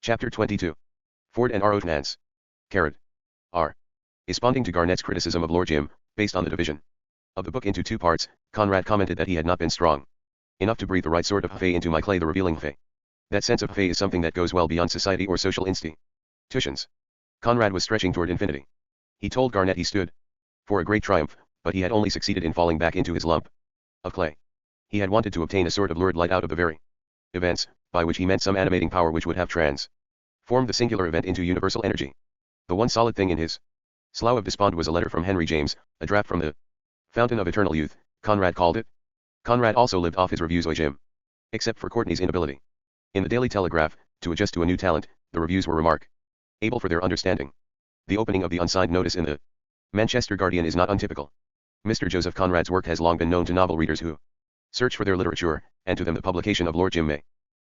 Chapter 22. Ford and Nance. Karl. R. Responding to Garnett's criticism of Lord Jim, based on the division of the book into two parts, Conrad commented that he had not been strong enough to breathe the right sort of faith into my clay, the revealing faith. That sense of faith is something that goes well beyond society or social institutions. Conrad was stretching toward infinity. He told Garnett he stood for a great triumph, but he had only succeeded in falling back into his lump of clay. He had wanted to obtain a sort of lurid light out of the very events, by which he meant some animating power which would have transformed the singular event into universal energy. The one solid thing in his slough of despond was a letter from Henry James, a draught from the fountain of eternal youth, Conrad called it. Conrad also lived off his reviews of Jim. Except for Courtney's inability in the Daily Telegraph to adjust to a new talent, the reviews were remarkable for their understanding. The opening of the unsigned notice in the Manchester Guardian is not untypical. Mr. Joseph Conrad's work has long been known to novel readers who search for their literature, and to them the publication of Lord Jim may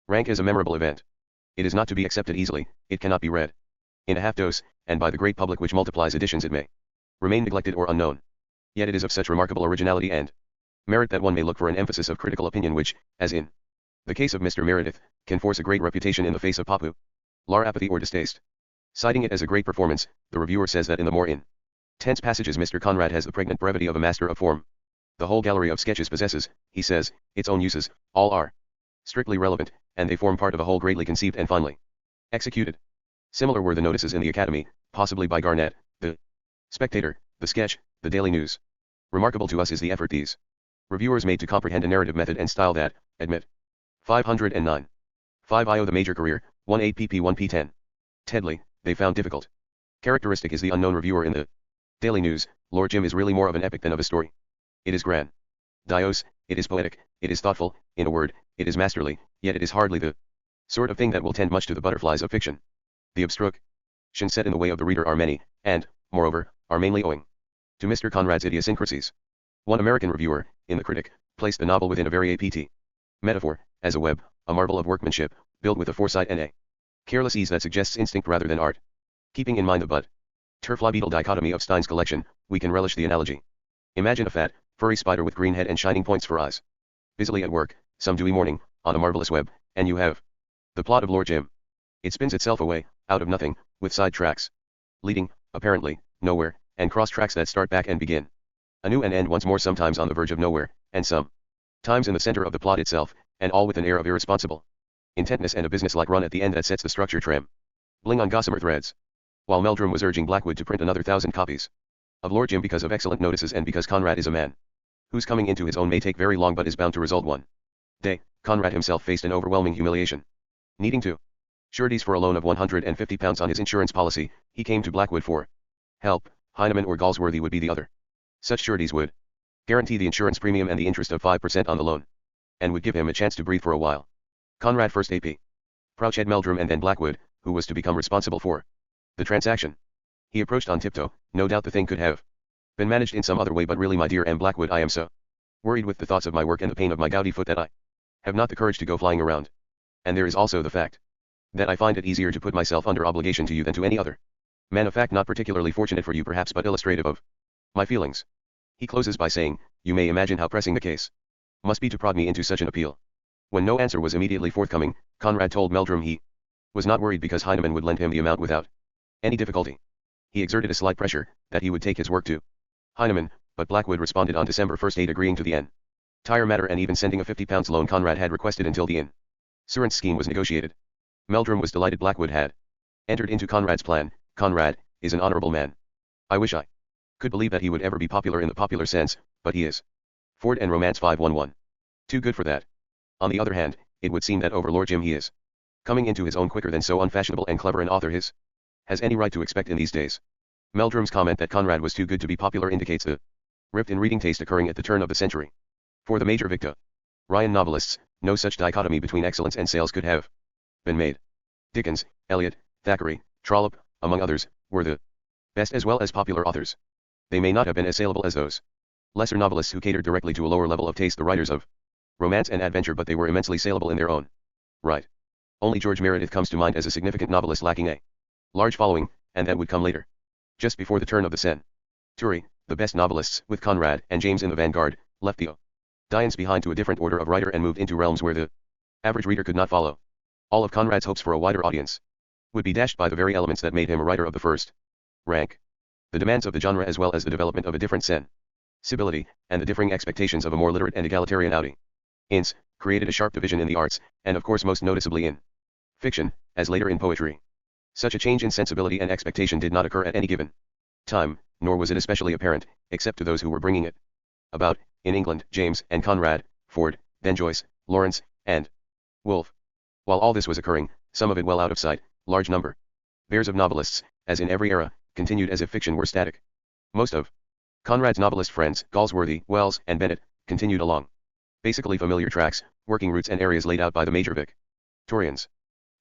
rank as a memorable event. It is not to be accepted easily, it cannot be read in a half-dose, and by the great public which multiplies editions it may remain neglected or unknown. Yet it is of such remarkable originality and merit that one may look for an emphasis of critical opinion which, as in the case of Mr. Meredith, can force a great reputation in the face of popular apathy or distaste. Citing it as a great performance, the reviewer says that in the more intense passages Mr. Conrad has the pregnant brevity of a master of form. The whole gallery of sketches possesses, he says, its own uses, all are strictly relevant, and they form part of a whole greatly conceived and finely executed. Similar were the notices in the Academy, possibly by Garnett, the Spectator, the Sketch, the Daily News. Remarkable to us is the effort these reviewers made to comprehend a narrative method and style that, admit 509. 5io the major career, 18 pp 1 p10. Tedley, they found difficult. Characteristic is the unknown reviewer in the Daily News. Lord Jim is really more of an epic than of a story. It is grandiose, it is poetic, it is thoughtful, in a word, it is masterly, yet it is hardly the sort of thing that will tend much to the butterflies of fiction. The obstructions set in the way of the reader are many, and, moreover, are mainly owing to Mr. Conrad's idiosyncrasies. One American reviewer, in The Critic, placed the novel within a very apt metaphor, as a web, a marvel of workmanship, built with a foresight and a careless ease that suggests instinct rather than art. Keeping in mind the butterfly beetle dichotomy of Stein's collection, we can relish the analogy. Imagine a fat, furry spider with green head and shining points for eyes, busily at work, some dewy morning, on a marvelous web, and you have the plot of Lord Jim. It spins itself away, out of nothing, with side tracks leading, apparently, nowhere, and cross tracks that start back and begin anew and end once more, sometimes on the verge of nowhere, and sometimes in the center of the plot itself, and all with an air of irresponsible intentness and a business-like run at the end that sets the structure trembling on gossamer threads. While Meldrum was urging Blackwood to print another 1,000 copies of Lord Jim because of excellent notices and because Conrad is a man whose coming into his own may take very long but is bound to result one day, Conrad himself faced an overwhelming humiliation. Needing to sureties for a loan of £150 on his insurance policy, he came to Blackwood for help. Heineman or Galsworthy would be the other. Such sureties would guarantee the insurance premium and the interest of 5% on the loan, and would give him a chance to breathe for a while. Conrad first approached Meldrum and then Blackwood, who was to become responsible for the transaction. He approached on tiptoe. No doubt the thing could have been managed in some other way, but really, my dear M. Blackwood, I am so worried with the thoughts of my work and the pain of my gouty foot that I have not the courage to go flying around. And there is also the fact that I find it easier to put myself under obligation to you than to any other man, a fact not particularly fortunate for you perhaps, but illustrative of my feelings. He closes by saying, you may imagine how pressing the case must be to prod me into such an appeal. When no answer was immediately forthcoming, Conrad told Meldrum he was not worried because Heineman would lend him the amount without any difficulty. He exerted a slight pressure that he would take his work to Heineman, but Blackwood responded on December 1 agreeing to the entire matter and even sending a £50 loan Conrad had requested until the insurance scheme was negotiated. Meldrum was delighted Blackwood had entered into Conrad's plan. Conrad is an honorable man. I wish I could believe that he would ever be popular in the popular sense, but he is. Ford and Romance 511. Too good for that. On the other hand, it would seem that over Lord Jim he is coming into his own quicker than so unfashionable and clever an author has any right to expect in these days. Meldrum's comment that Conrad was too good to be popular indicates the rift in reading taste occurring at the turn of the century. For the major Victorian novelists, no such dichotomy between excellence and sales could have been made. Dickens, Eliot, Thackeray, Trollope, among others, were the best as well as popular authors. They may not have been as saleable as those lesser novelists who catered directly to a lower level of taste, the writers of romance and adventure, but they were immensely saleable in their own right. Only George Meredith comes to mind as a significant novelist lacking a large following, and that would come later. Just before the turn of the century, the best novelists, with Conrad and James in the vanguard, left the audience behind to a different order of writer and moved into realms where the average reader could not follow. All of Conrad's hopes for a wider audience would be dashed by the very elements that made him a writer of the first rank. The demands of the genre as well as the development of a different sensibility, and the differing expectations of a more literate and egalitarian audience, created a sharp division in the arts, and of course most noticeably in fiction, as later in poetry. Such a change in sensibility and expectation did not occur at any given time, nor was it especially apparent, except to those who were bringing it about, in England, James and Conrad, Ford, then Joyce, Lawrence, and Wolfe. While all this was occurring, some of it well out of sight, large number bears of novelists, as in every era, continued as if fiction were static. Most of Conrad's novelist friends, Galsworthy, Wells, and Bennett, continued along basically familiar tracks, working routes and areas laid out by the major Victorians.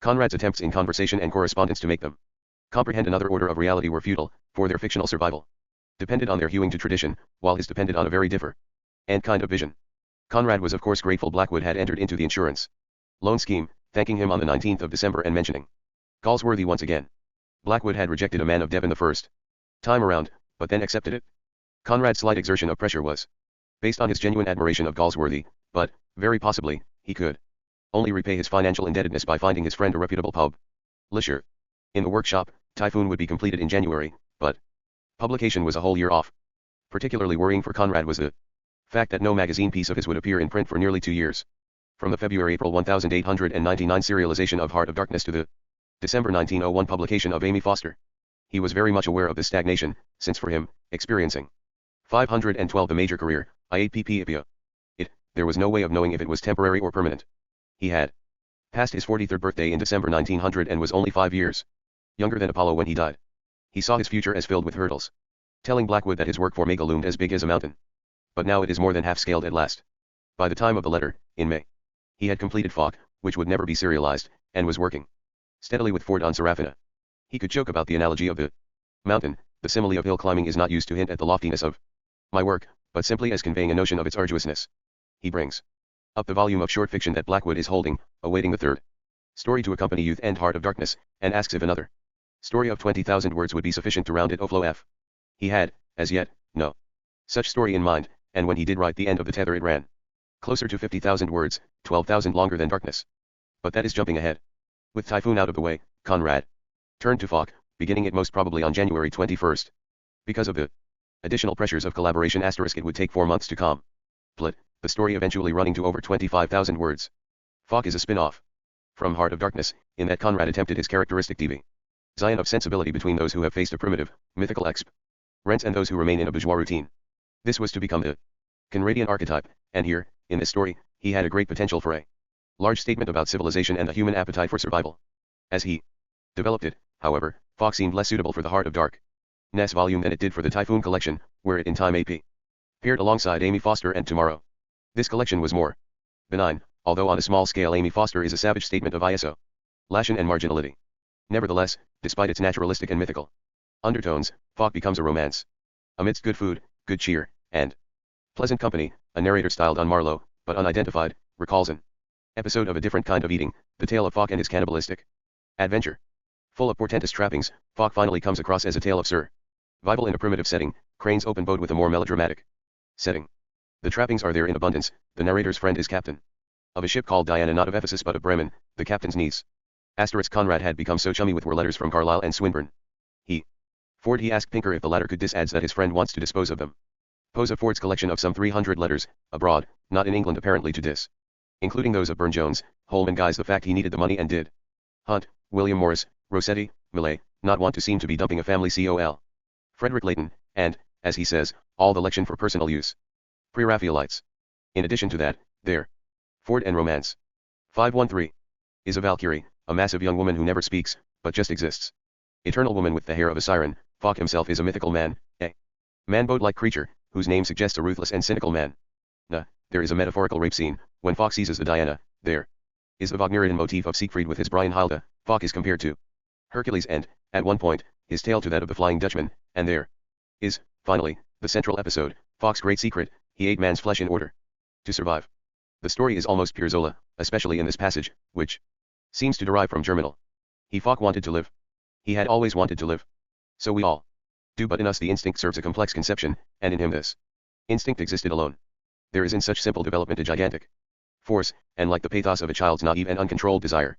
Conrad's attempts in conversation and correspondence to make them comprehend another order of reality were futile, for their fictional survival depended on their hewing to tradition, while his depended on a very different and kind of vision. Conrad was of course grateful Blackwood had entered into the insurance loan scheme, thanking him on the 19th of December and mentioning Galsworthy once again. Blackwood had rejected a man of Devon the first time around, but then accepted it. Conrad's slight exertion of pressure was based on his genuine admiration of Galsworthy, but, very possibly, he could only repay his financial indebtedness by finding his friend a reputable publisher. In the workshop, Typhoon would be completed in January, but publication was a whole year off. Particularly worrying for Conrad was the fact that no magazine piece of his would appear in print for nearly 2 years. From the February-April 1899 serialization of Heart of Darkness to the December 1901 publication of Amy Foster. He was very much aware of this stagnation, since for him, experiencing 512 the major career, IAPP there was no way of knowing if it was temporary or permanent. He had passed his 43rd birthday in December 1900 and was only 5 years younger than Apollo when he died. He saw his future as filled with hurdles, telling Blackwood that his work for Mega loomed as big as a mountain. But now it is more than half-scaled at last. By the time of the letter, in May, he had completed Fawk, which would never be serialized, and was working steadily with Ford on Serafina. He could joke about the analogy of the mountain. The simile of hill climbing is not used to hint at the loftiness of my work, but simply as conveying a notion of its arduousness. He brings up the volume of short fiction that Blackwood is holding, awaiting the third story to accompany Youth and Heart of Darkness, and asks if another story of 20,000 words would be sufficient to round it off. He had, as yet, no such story in mind, and when he did write the end of the tether it ran closer to 50,000 words, 12,000 longer than Darkness. But that is jumping ahead. With Typhoon out of the way, Conrad turned to Fawk, beginning it most probably on January 21st. Because of the additional pressures of collaboration *, it would take 4 months to complete, the story eventually running to over 25,000 words. Fawk is a spin-off from Heart of Darkness, in that Conrad attempted his characteristic division of sensibility between those who have faced a primitive, mythical experience and those who remain in a bourgeois routine. This was to become the Conradian archetype, and here, in this story, he had a great potential for a large statement about civilization and the human appetite for survival. As he developed it, however, Fawk seemed less suitable for the Heart of Darkness volume than it did for the Typhoon collection, where it in time appeared alongside Amy Foster and Tomorrow. This collection was more benign, although on a small scale Amy Foster is a savage statement of isolation and marginality. Nevertheless, despite its naturalistic and mythical undertones, Fawk becomes a romance. Amidst good food, good cheer, and pleasant company, a narrator styled on Marlowe, but unidentified, recalls an episode of a different kind of eating, the tale of Fawk and his cannibalistic adventure. Full of portentous trappings, Fawk finally comes across as a tale of survival in a primitive setting, Crane's open boat with a more melodramatic setting. The trappings are there in abundance. The narrator's friend is captain of a ship called Diana, not of Ephesus but of Bremen, the captain's niece. Conrad had become so chummy with were letters from Carlyle and Swinburne. He asked Pinker if the latter could adds that his friend wants to dispose of them. Pose of Ford's collection of some 300 letters, abroad, not in England apparently to including those of Burne-Jones, Holman guys the fact he needed the money and did. Hunt, William Morris, Rossetti, Millais, not want to seem to be dumping a family col. Frederick Leighton, and, as he says, all the lection for personal use. Pre-Raphaelites. In addition to that, there. Ford and Romance. 513. Is a Valkyrie, a massive young woman who never speaks, but just exists. Eternal woman with the hair of a siren, Fawk himself is a mythical man, a man-boat-like creature, whose name suggests a ruthless and cynical man. There is a metaphorical rape scene, when Fawk seizes the Diana. There is the Wagnerian motif of Siegfried with his Brynhilde. Fawk is compared to Hercules and, at one point, his tale to that of the Flying Dutchman, and there is, finally, the central episode, Fawk's great secret: he ate man's flesh in order to survive. The story is almost pure Zola, especially in this passage, which seems to derive from Germinal. Fawk wanted to live. He had always wanted to live. So we all do, but in us the instinct serves a complex conception, and in him this instinct existed alone. There is in such simple development a gigantic force, and like the pathos of a child's naive and uncontrolled desire.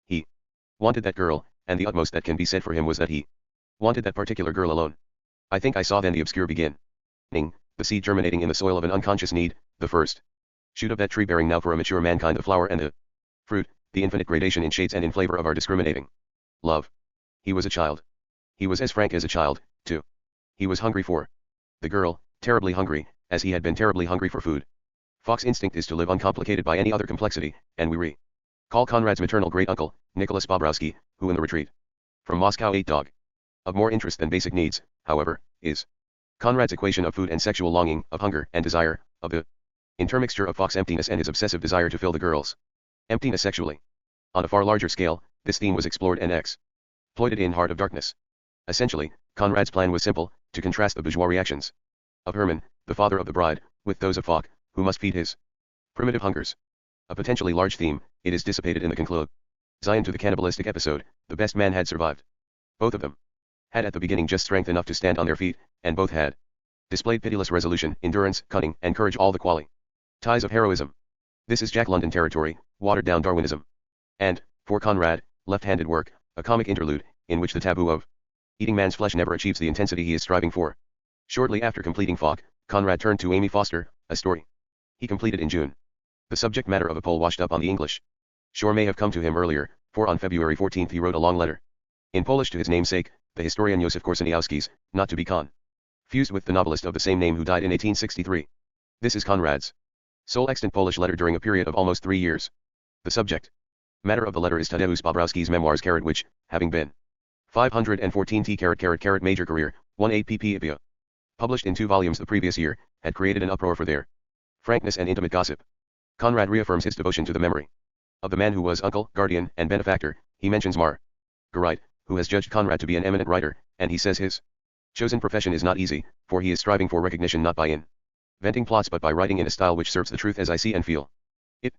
He wanted that girl, and the utmost that can be said for him was that he wanted that particular girl alone. I think I saw then the obscure beginning, the seed germinating in the soil of an unconscious need, the first shoot of that tree bearing now for a mature mankind the flower and the fruit, the infinite gradation in shades and in flavor of our discriminating love. He was a child. He was as frank as a child, too. He was hungry for the girl, terribly hungry, as he had been terribly hungry for food. Fox instinct is to live uncomplicated by any other complexity, and we recall Conrad's maternal great-uncle, Nicholas Bobrowski, who in the retreat from Moscow ate dog. Of more interest than basic needs, however, is Conrad's equation of food and sexual longing, of hunger and desire, of the intermixture of Fox's emptiness and his obsessive desire to fill the girl's emptiness sexually. On a far larger scale, this theme was explored and exploited in Heart of Darkness. Essentially, Conrad's plan was simple, to contrast the bourgeois reactions of Hermann, the father of the bride, with those of Fox, who must feed his primitive hungers. A potentially large theme, it is dissipated in the conclusion to the cannibalistic episode. The best man had survived. Both of them had at the beginning just strength enough to stand on their feet, and both had displayed pitiless resolution, endurance, cunning, and courage, all the qualities of heroism. This is Jack London territory, watered-down Darwinism. And, for Conrad, left-handed work, a comic interlude, in which the taboo of eating man's flesh never achieves the intensity he is striving for. Shortly after completing Fox, Conrad turned to Amy Foster, a story he completed in June. The subject matter of a Pole washed up on the English shore may have come to him earlier, for on February 14 he wrote a long letter in Polish to his namesake, the historian Józef Korzeniowski's, not to be confused with the novelist of the same name who died in 1863. This is Conrad's sole extant Polish letter during a period of almost 3 years. The subject matter of the letter is Tadeusz Bobrowski's memoirs, which, having been 514 major career, 18 pp. Published in 2 volumes the previous year, had created an uproar for their frankness and intimate gossip. Conrad reaffirms his devotion to the memory of the man who was uncle, guardian, and benefactor. He mentions Marguerite, who has judged Conrad to be an eminent writer, and he says his chosen profession is not easy, for he is striving for recognition not by inventing plots but by writing in a style which serves the truth as I see and feel it.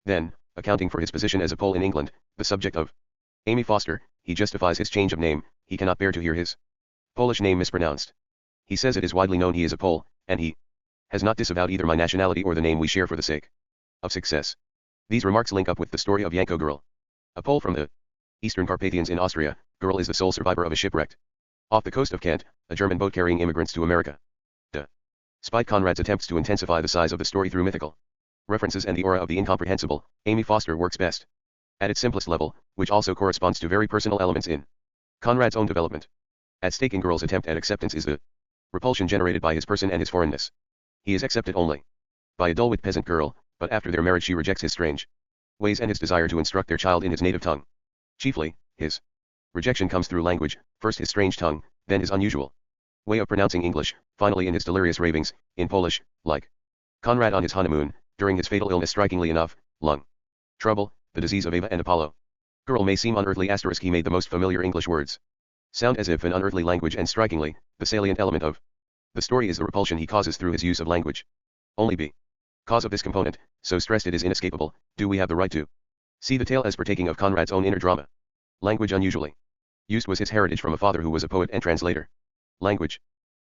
Then, accounting for his position as a Pole in England, the subject of Amy Foster, he justifies his change of name. He cannot bear to hear his Polish name mispronounced. He says it is widely known he is a Pole, and he has not disavowed either my nationality or the name we share for the sake of success. These remarks link up with the story of Yanko Girl. A Pole from the Eastern Carpathians in Austria, Girl is the sole survivor of a shipwrecked off the coast of Kent, a German boat carrying immigrants to America. Despite Conrad's attempts to intensify the size of the story through mythical references and the aura of the incomprehensible, Amy Foster works best at its simplest level, which also corresponds to very personal elements in Conrad's own development. At stake in Girl's attempt at acceptance is the repulsion generated by his person and his foreignness. He is accepted only by a dull-witted peasant girl, but after their marriage she rejects his strange ways and his desire to instruct their child in his native tongue. Chiefly, his rejection comes through language, first his strange tongue, then his unusual way of pronouncing English, finally in his delirious ravings, in Polish, like Conrad on his honeymoon, during his fatal illness. Strikingly enough, lung trouble, the disease of Eva and Apollo. Girl may seem unearthly *, he made the most familiar English words sound as if an unearthly language, and strikingly, the salient element of the story is the repulsion he causes through his use of language. Only because of this component, so stressed it is inescapable, do we have the right to see the tale as partaking of Conrad's own inner drama. Language unusually used was his heritage from a father who was a poet and translator. Language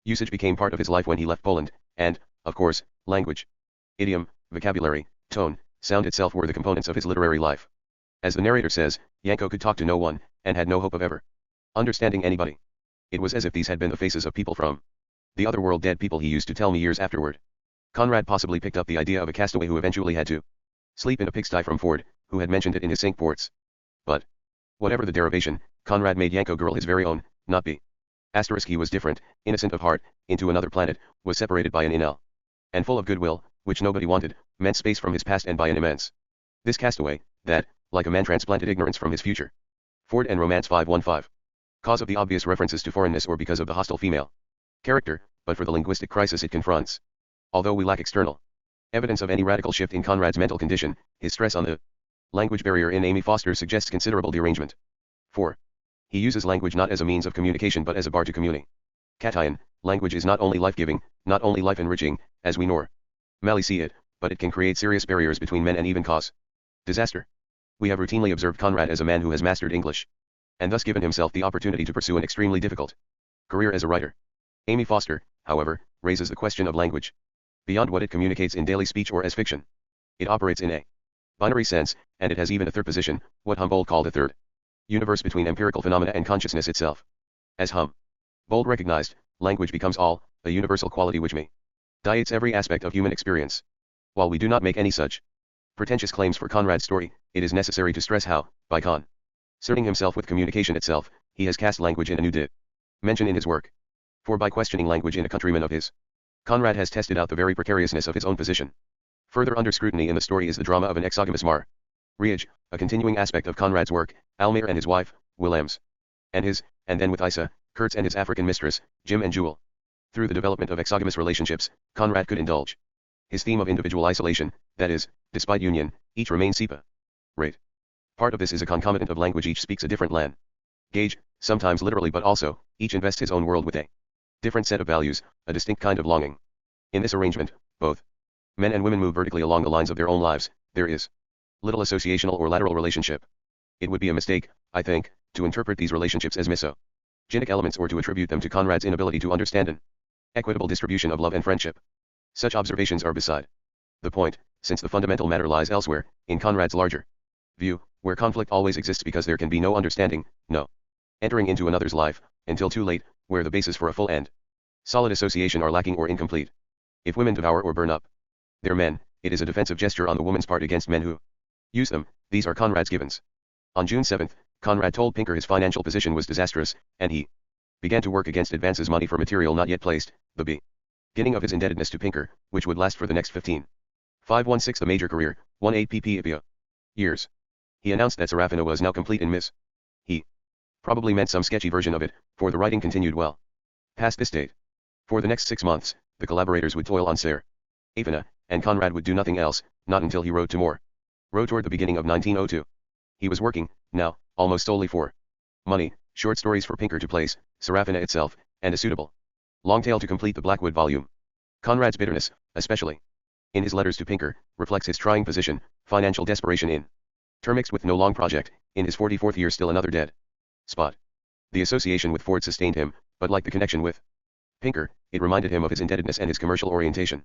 usage became part of his life when he left Poland, and, of course, language, idiom, vocabulary, tone, sound itself were the components of his literary life. As the narrator says, Yanko could talk to no one, and had no hope of ever understanding anybody. It was as if these had been the faces of people from the other world, dead people, he used to tell me years afterward. Conrad possibly picked up the idea of a castaway who eventually had to sleep in a pigsty from Ford, who had mentioned it in his Cinque Ports. But, whatever the derivation, Conrad made Yanko Girl his very own, not be. He was different, innocent of heart, into another planet, was separated by an inel, and full of goodwill, which nobody wanted, meant space from his past and by an immense. This castaway, that, like a man, transplanted ignorance from his future. Ford and Romance 515. Cause of the obvious references to foreignness or because of the hostile female character, but for the linguistic crisis it confronts. Although we lack external evidence of any radical shift in Conrad's mental condition, his stress on the language barrier in Amy Foster suggests considerable derangement. 4. He uses language not as a means of communication but as a bar to communicate. Language is not only life-giving, not only life-enriching, as we normally see it, but it can create serious barriers between men and even cause disaster. We have routinely observed Conrad as a man who has mastered English, and thus given himself the opportunity to pursue an extremely difficult career as a writer. Amy Foster, however, raises the question of language beyond what it communicates in daily speech or as fiction. It operates in a binary sense, and it has even a third position, what Humboldt called a third universe between empirical phenomena and consciousness itself. As Bold recognized, language becomes all, a universal quality which mediates every aspect of human experience. While we do not make any such pretentious claims for Conrad's story, it is necessary to stress how, by concerning himself with communication itself, he has cast language in a new dimension in his work. For by questioning language in a countryman of his, Conrad has tested out the very precariousness of his own position. Further under scrutiny in the story is the drama of an exogamous marriage, a continuing aspect of Conrad's work, Almayer and his wife, Willems. And then with Isa, Kurtz and his African mistress, Jim and Jewel. Through the development of exogamous relationships, Conrad could indulge his theme of individual isolation, that is, despite union, each remains separate. Part of this is a concomitant of language, each speaks a different language, sometimes literally but also, each invests his own world with a different set of values, a distinct kind of longing. In this arrangement, both men and women move vertically along the lines of their own lives, there is little associational or lateral relationship. It would be a mistake, I think, to interpret these relationships as misogynic elements or to attribute them to Conrad's inability to understand an equitable distribution of love and friendship. Such observations are beside the point, since the fundamental matter lies elsewhere, in Conrad's larger view, where conflict always exists because there can be no understanding, no entering into another's life, until too late, where the basis for a full and solid association are lacking or incomplete. If women devour or burn up their men, it is a defensive gesture on the woman's part against men who use them. These are Conrad's givens. On June 7, Conrad told Pinker his financial position was disastrous, and he began to work against advances money for material not yet placed, the beginning of his indebtedness to Pinker, which would last for the next 516 a major career, 18 pp. Years. He announced that Serafina was now complete in Miss. He probably meant some sketchy version of it, for the writing continued well past this date. For the next 6 months, the collaborators would toil on Serafina, and Conrad would do nothing else, not until he wrote toward the beginning of 1902. He was working, now, almost solely for money, short stories for Pinker to place, Serafina itself, and a suitable long tale to complete the Blackwood volume. Conrad's bitterness, especially in his letters to Pinker, reflects his trying position, financial desperation intermixed with no long project, in his 44th year still another dead spot. The association with Ford sustained him, but like the connection with Pinker, it reminded him of his indebtedness and his commercial orientation.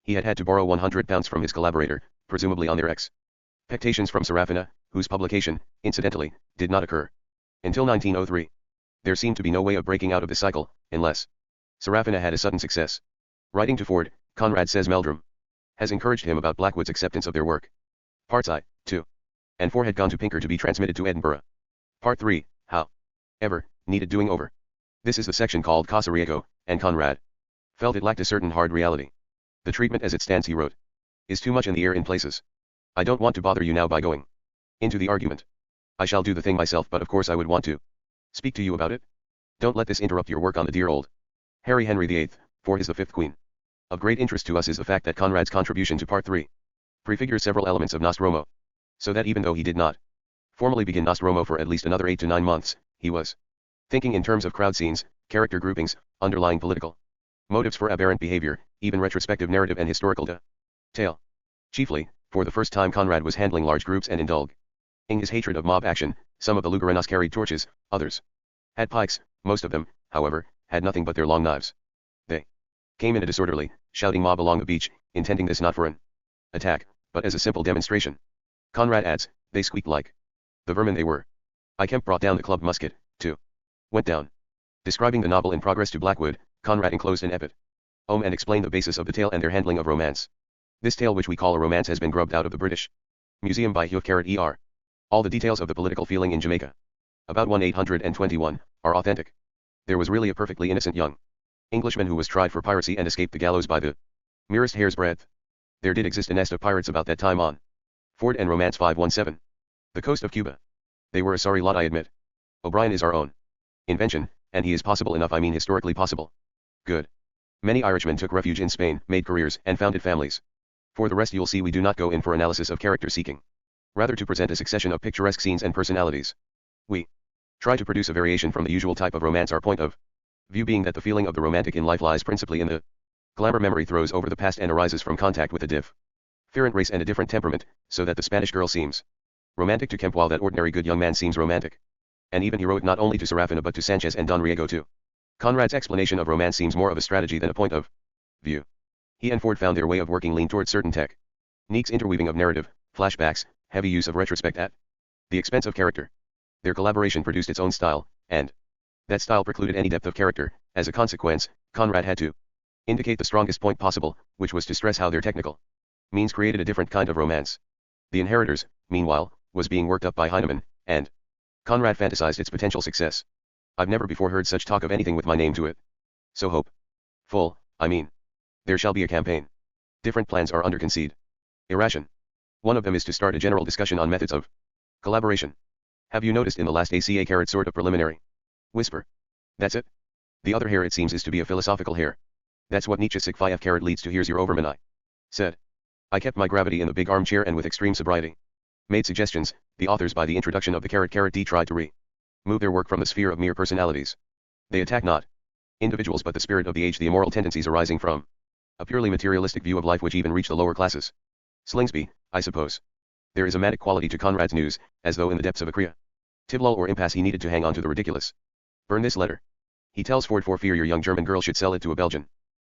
He had to borrow £100 from his collaborator, presumably on their expectations from Serafina, whose publication, incidentally, did not occur until 1903. There seemed to be no way of breaking out of the cycle, unless Serafina had a sudden success. Writing to Ford, Conrad says Meldrum has encouraged him about Blackwood's acceptance of their work. Parts I, II, and IV had gone to Pinker to be transmitted to Edinburgh. Part 3, however, needed doing over. This is the section called Casa Rieko, and Conrad felt it lacked a certain hard reality. The treatment as it stands, he wrote, is too much in the air in places. I don't want to bother you now by going into the argument. I shall do the thing myself, but of course I would want to speak to you about it. Don't let this interrupt your work on the dear old Harry Henry VIII, for his the fifth queen. Of great interest to us is the fact that Conrad's contribution to Part 3 prefigures several elements of Nostromo, so that even though he did not formally begin Nostromo for at least another 8 to 9 months, he was thinking in terms of crowd scenes, character groupings, underlying political motives for aberrant behavior, even retrospective narrative and historical detail. Chiefly, for the first time Conrad was handling large groups and indulging his hatred of mob action. Some of the Lugarinos carried torches, others had pikes, most of them, however, had nothing but their long knives. They came in a disorderly, shouting mob along the beach, intending this not for an attack, but as a simple demonstration. Conrad adds, they squeaked like the vermin they were. I Kemp brought down the clubbed musket, too. Went down. Describing the novel in progress to Blackwood, Conrad enclosed an epitome and explained the basis of the tale and their handling of romance. This tale, which we call a romance, has been grubbed out of the British Museum by Hugh Carrot er. All the details of the political feeling in Jamaica, about 1821, are authentic. There was really a perfectly innocent young Englishman who was tried for piracy and escaped the gallows by the merest hair's breadth. There did exist a nest of pirates about that time on Ford and Romance 517. The coast of Cuba. They were a sorry lot, I admit. O'Brien is our own invention, and he is possible enough, I mean historically possible. Good. Many Irishmen took refuge in Spain, made careers, and founded families. For the rest, you'll see we do not go in for analysis of character seeking. Rather to present a succession of picturesque scenes and personalities. We try to produce a variation from the usual type of romance, our point of view being that the feeling of the romantic in life lies principally in the glamour memory throws over the past and arises from contact with a different race and a different temperament, so that the Spanish girl seems romantic to Kemp while that ordinary good young man seems romantic. And even heroic not only to Serafina but to Sanchez and Don Riego too. Conrad's explanation of romance seems more of a strategy than a point of view. He and Ford found their way of working lean toward certain techniques, interweaving of narrative, flashbacks, heavy use of retrospect at the expense of character. Their collaboration produced its own style, and that style precluded any depth of character. As a consequence, Conrad had to indicate the strongest point possible, which was to stress how their technical means created a different kind of romance. The Inheritors, meanwhile, was being worked up by Heinemann, and Conrad fantasized its potential success. I've never before heard such talk of anything with my name to it. So hopeful, I mean. There shall be a campaign. Different plans are under consideration. One of them is to start a general discussion on methods of collaboration. Have you noticed in the last ACA carrot sort of preliminary whisper? That's it. The other hair it seems is to be a philosophical hair. That's what Nietzsche sic 5 carrot leads to. Here's your Overman, I said. I kept my gravity in the big armchair and with extreme sobriety made suggestions. The authors by the introduction of the carrot D tried to remove their work from the sphere of mere personalities. They attack not individuals but the spirit of the age, the immoral tendencies arising from a purely materialistic view of life which even reach the lower classes. Slingsby, I suppose. There is a manic quality to Conrad's news, as though in the depths of a creative lull or impasse he needed to hang on to the ridiculous. Burn this letter. He tells Ford for fear your young German girl should sell it to a Belgian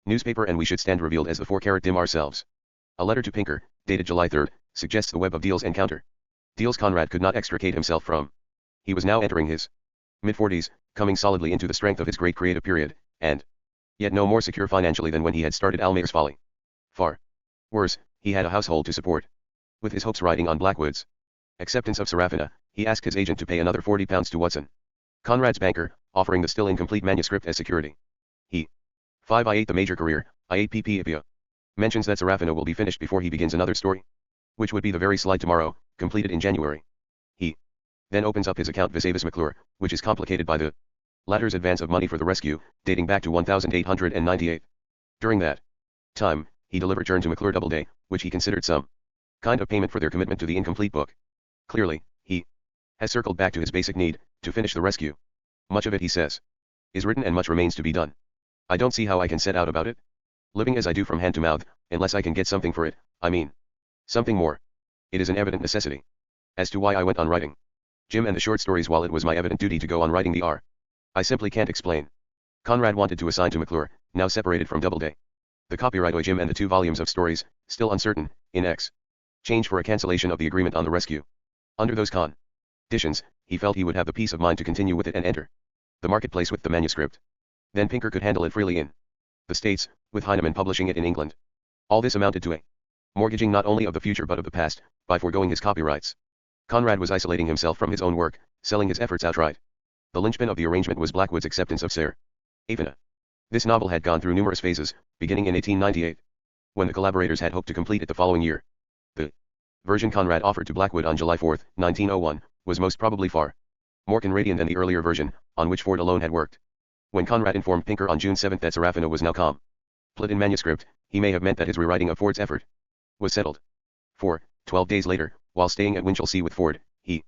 newspaper and we should stand revealed as the 4 carat dim ourselves. A letter to Pinker, dated July 3, suggests the web of deals and counter deals Conrad could not extricate himself from. He was now entering his mid-40s, coming solidly into the strength of his great creative period, and yet no more secure financially than when he had started Almayer's Folly. Far worse, he had a household to support. With his hopes riding on Blackwood's acceptance of Serafina, he asked his agent to pay another £40 to Watson, Conrad's banker, offering the still incomplete manuscript as security. He 5. I ate the major career, IAPP mentions that Serafina will be finished before he begins another story, which would be the very slide tomorrow, completed in January. He then opens up his account vis-a-vis McClure, which is complicated by the latter's advance of money for the rescue, dating back to 1898. During that time, he delivered Churn to McClure Doubleday, which he considered some kind of payment for their commitment to the incomplete book. Clearly, he has circled back to his basic need, to finish the rescue. Much of it, he says, is written and much remains to be done. I don't see how I can set out about it, living as I do from hand to mouth, unless I can get something for it, I mean, something more. It is an evident necessity. As to why I went on writing Jim and the short stories while it was my evident duty to go on writing the R, I simply can't explain. Conrad wanted to assign to McClure, now separated from Doubleday, the copyright of Jim and the 2 volumes of stories, still uncertain, in exchange for a cancellation of the agreement on the rescue. Under those conditions, he felt he would have the peace of mind to continue with it and enter the marketplace with the manuscript. Then Pinker could handle it freely in the States, with Heinemann publishing it in England. All this amounted to a mortgaging not only of the future but of the past, by foregoing his copyrights. Conrad was isolating himself from his own work, selling his efforts outright. The linchpin of the arrangement was Blackwood's acceptance of Serafina. This novel had gone through numerous phases, beginning in 1898, when the collaborators had hoped to complete it the following year. The version Conrad offered to Blackwood on July 4, 1901, was most probably far more Conradian than the earlier version, on which Ford alone had worked. When Conrad informed Pinker on June 7 that Serafina was now complete in manuscript, he may have meant that his rewriting of Ford's effort was settled. For 12 days later, while staying at Winchelsea with Ford, he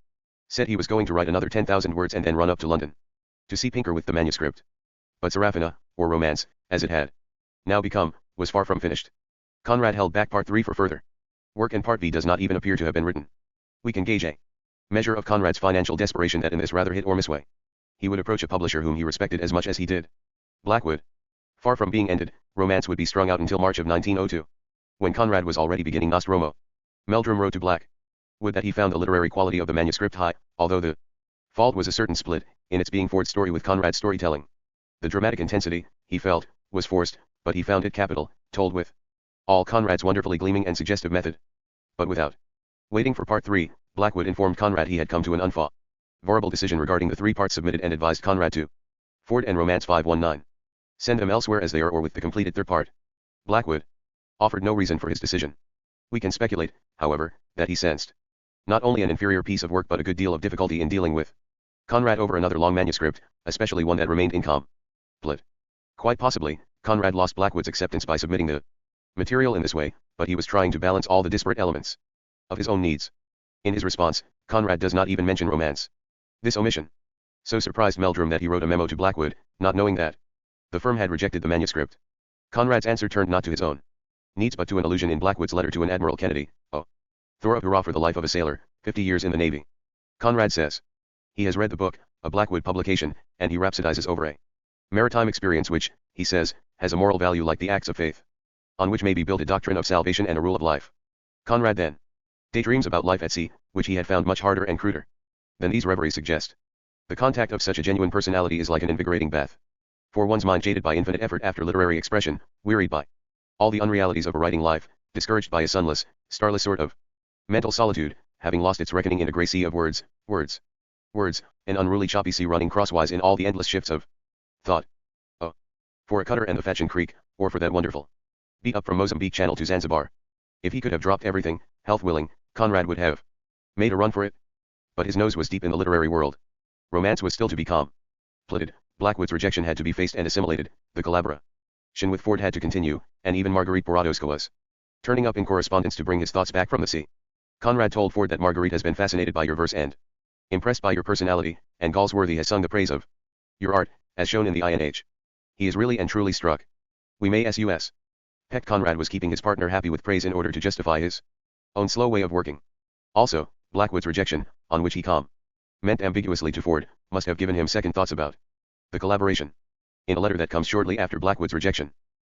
said he was going to write another 10,000 words and then run up to London to see Pinker with the manuscript. But Serafina, or romance, as it had now become, was far from finished. Conrad held back Part 3 for further work, and Part V does not even appear to have been written. We can gauge a measure of Conrad's financial desperation that in this rather hit or miss way, he would approach a publisher whom he respected as much as he did Blackwood. Far from being ended, romance would be strung out until March of 1902. When Conrad was already beginning Nostromo, Meldrum wrote to Blackwood that he found the literary quality of the manuscript high, although the fault was a certain split in its being Ford's story with Conrad's storytelling. The dramatic intensity, he felt, was forced, but he found it capital, told with all Conrad's wonderfully gleaming and suggestive method. But without waiting for Part 3, Blackwood informed Conrad he had come to an unfavorable decision regarding the 3 parts submitted and advised Conrad to Ford and Romance 519. Send them elsewhere as they are or with the completed 3rd part. Blackwood offered no reason for his decision. We can speculate, however, that he sensed not only an inferior piece of work but a good deal of difficulty in dealing with Conrad over another long manuscript, especially one that remained incomplete. Quite possibly, Conrad lost Blackwood's acceptance by submitting the material in this way, but he was trying to balance all the disparate elements of his own needs. In his response, Conrad does not even mention romance. This omission so surprised Meldrum that he wrote a memo to Blackwood, not knowing that the firm had rejected the manuscript. Conrad's answer turned not to his own needs but to an allusion in Blackwood's letter to an Admiral Kennedy. Oh, thorough hurrah for the life of a sailor, 50 years in the Navy. Conrad says he has read the book, a Blackwood publication, and he rhapsodizes over a maritime experience which, he says, has a moral value like the acts of faith, on which may be built a doctrine of salvation and a rule of life. Conrad then daydreams about life at sea, which he had found much harder and cruder than these reveries suggest. The contact of such a genuine personality is like an invigorating bath. For one's mind jaded by infinite effort after literary expression, wearied by all the unrealities of a writing life, discouraged by a sunless, starless sort of mental solitude, having lost its reckoning in a grey sea of words, an unruly choppy sea running crosswise in all the endless shifts of thought. Oh, for a cutter and the Fetchin Creek, or for that wonderful beat up from Mozambique Channel to Zanzibar. If he could have dropped everything, health willing, Conrad would have made a run for it. But his nose was deep in the literary world. Romance was still to be completed, Blackwood's rejection had to be faced and assimilated, the collaboration with Ford had to continue, and even Marguerite Borodowska was turning up in correspondence to bring his thoughts back from the sea. Conrad told Ford that Marguerite has been fascinated by your verse and impressed by your personality, and Galsworthy has sung the praise of your art, as shown in the INH. He is really and truly struck. We may sus. Peck Conrad was keeping his partner happy with praise in order to justify his own slow way of working. Also, Blackwood's rejection, on which he meant ambiguously to Ford, must have given him second thoughts about the collaboration. In a letter that comes shortly after Blackwood's rejection,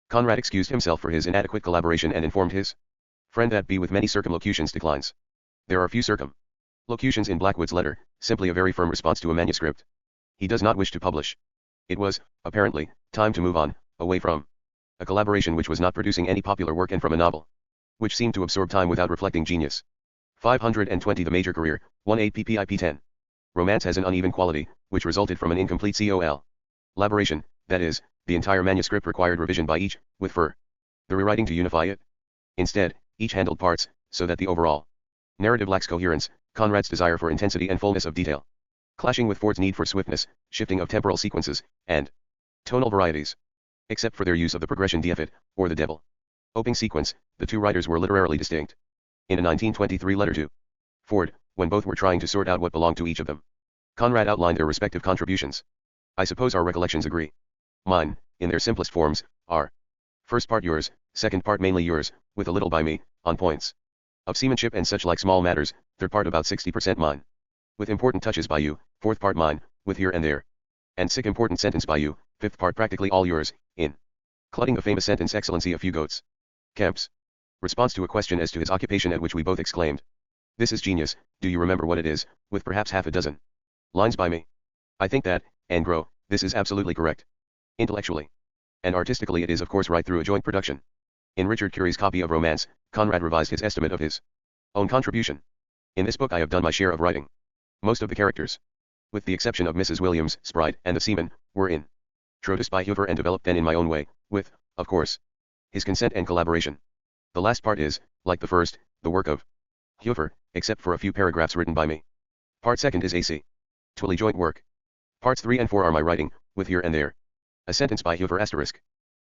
Conrad excused himself for his inadequate collaboration and informed his friend that B with many circumlocutions declines. There are few circumlocutions in Blackwood's letter, simply a very firm response to a manuscript he does not wish to publish. It was, apparently, time to move on, away from a collaboration which was not producing any popular work and from a novel which seemed to absorb time without reflecting genius. 520 The major career, 18 ppip 10. Romance has an uneven quality, which resulted from an incomplete collaboration, that is, the entire manuscript required revision by each, with the rewriting to unify it. Instead, each handled parts, so that the overall narrative lacks coherence, Conrad's desire for intensity and fullness of detail clashing with Ford's need for swiftness, shifting of temporal sequences, and tonal varieties. Except for their use of the progression d'effet, or the devil opening sequence, the two writers were literarily distinct. In a 1923 letter to Ford, when both were trying to sort out what belonged to each of them, Conrad outlined their respective contributions. I suppose our recollections agree. Mine, in their simplest forms, are first part yours, second part mainly yours, with a little by me, on points of seamanship and such like small matters, third part about 60% mine, with important touches by you, fourth part mine, with here and there, and sick important sentence by you, fifth part practically all yours, in cludding the famous sentence Excellency a few goats. Kemp's response to a question as to his occupation, at which we both exclaimed, "This is genius, do you remember what it is," with perhaps half a dozen lines by me. I think that, en gros, this is absolutely correct. Intellectually and artistically it is of course right through a joint production. In Richard Curie's copy of Romance, Conrad revised his estimate of his own contribution. In this book I have done my share of writing. Most of the characters, with the exception of Mrs. Williams, Sprite, and the seaman, were introduced by Huver and developed then in my own way, with, of course, his consent and collaboration. The last part is, like the first, the work of Huver, except for a few paragraphs written by me. Part second is A.C. Twilly joint work. Parts 3 and 4 are my writing, with here and there a sentence by Huver asterisk.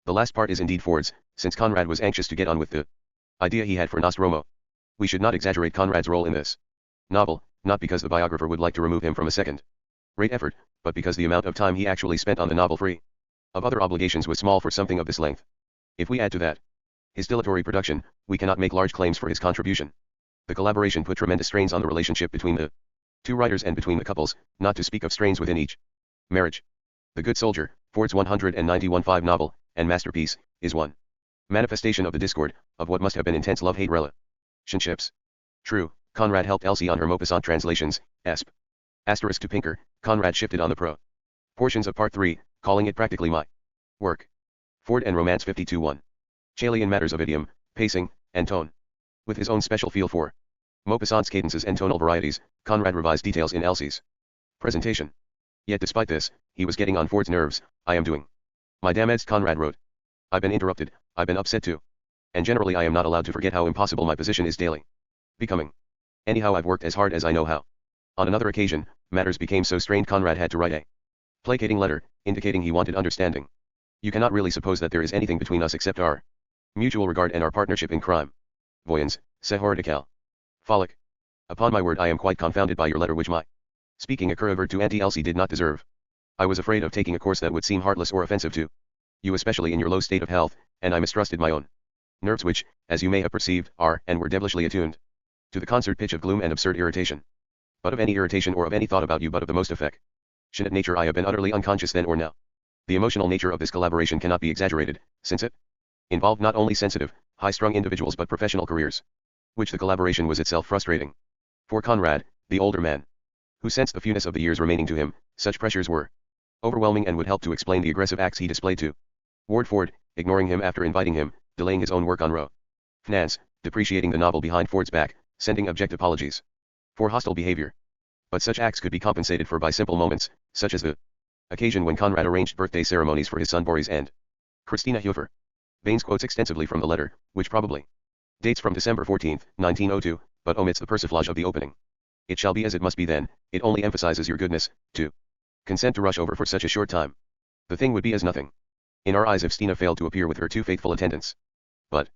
The last part is indeed Ford's, since Conrad was anxious to get on with the idea he had for Nostromo. We should not exaggerate Conrad's role in this novel, not because the biographer would like to remove him from a second-rate effort, but because the amount of time he actually spent on the novel free of other obligations was small for something of this length. If we add to that his dilatory production, we cannot make large claims for his contribution. The collaboration put tremendous strains on the relationship between the two writers and between the couples, not to speak of strains within each marriage. The Good Soldier, Ford's 191-5 novel, and masterpiece, is one manifestation of the discord, of what must have been intense love-hate relationships. True, Conrad helped Elsie on her Maupassant translations, asterisk to Pinker, Conrad shifted on the portions of Part 3, calling it practically my work. Ford and Romance 52-1. Chailly in matters of idiom, pacing, and tone. With his own special feel for Maupassant's cadences and tonal varieties, Conrad revised details in Elsie's presentation. Yet despite this, he was getting on Ford's nerves. I am doing my damnedest, Conrad wrote. I've been interrupted, I've been upset too. And generally I am not allowed to forget how impossible my position is daily becoming. Anyhow I've worked as hard as I know how. On another occasion, matters became so strained Conrad had to write a placating letter, indicating he wanted understanding. You cannot really suppose that there is anything between us except our mutual regard and our partnership in crime. Voyons, c'est hors de cal. Frolic. Upon my word I am quite confounded by your letter, which my speaking a curvert to Auntie Elsie did not deserve. I was afraid of taking a course that would seem heartless or offensive to you, especially in your low state of health, and I mistrusted my own nerves, which, as you may have perceived, are and were devilishly attuned to the concert pitch of gloom and absurd irritation. But of any irritation or of any thought about you but of the most affectionate nature I have been utterly unconscious then or now. The emotional nature of this collaboration cannot be exaggerated, since it involved not only sensitive, high-strung individuals but professional careers, which the collaboration was itself frustrating. For Conrad, the older man, who sensed the fewness of the years remaining to him. Such pressures were overwhelming and would help to explain the aggressive acts he displayed to Ward Ford, ignoring him after inviting him, delaying his own work on Roe. Finance, depreciating the novel behind Ford's back, sending abject apologies for hostile behavior. But such acts could be compensated for by simple moments, such as the occasion when Conrad arranged birthday ceremonies for his son Boris and Christina Hofer. Baines quotes extensively from the letter, which probably dates from December 14, 1902, but omits the persiflage of the opening. It shall be as it must be then, it only emphasizes your goodness, to consent to rush over for such a short time. The thing would be as nothing in our eyes if Stina failed to appear with her 2 faithful attendants. But,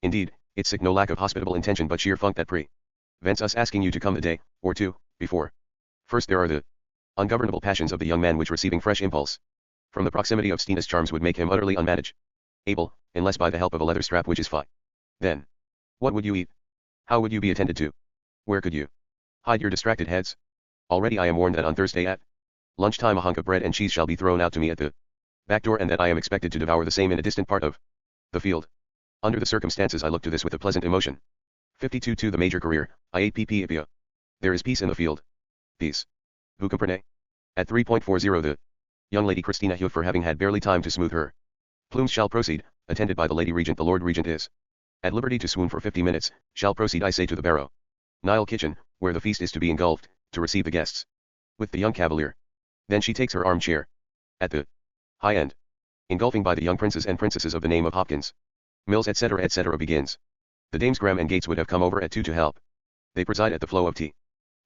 indeed, it's sick no lack of hospitable intention but sheer funk that prevents us asking you to come a day, or 2, before. First there are the ungovernable passions of the young man which receiving fresh impulse from the proximity of Stina's charms would make him utterly unmanageable, unless by the help of a leather strap which is fine. Then, what would you eat? How would you be attended to? Where could you hide your distracted heads? Already I am warned that on Thursday at lunchtime a hunk of bread and cheese shall be thrown out to me at the back door and that I am expected to devour the same in a distant part of the field. Under the circumstances I look to this with a pleasant emotion. 52 To the major career, I ate ppipia. There is peace in the field. Peace. Vous comprenez? At 3.40 the young lady Christina Hofer having had barely time to smooth her plumes shall proceed, attended by the Lady Regent. The Lord Regent is at liberty to swoon for 50 minutes, shall proceed I say to the Barrow Nile kitchen, where the feast is to be engulfed, to receive the guests. With the young cavalier. Then she takes her armchair. At the high end. Engulfing by the young princes and princesses of the name of Hopkins, Mills etc. begins. The dames Graham and Gates would have come over at 2 to help. They preside at the flow of tea.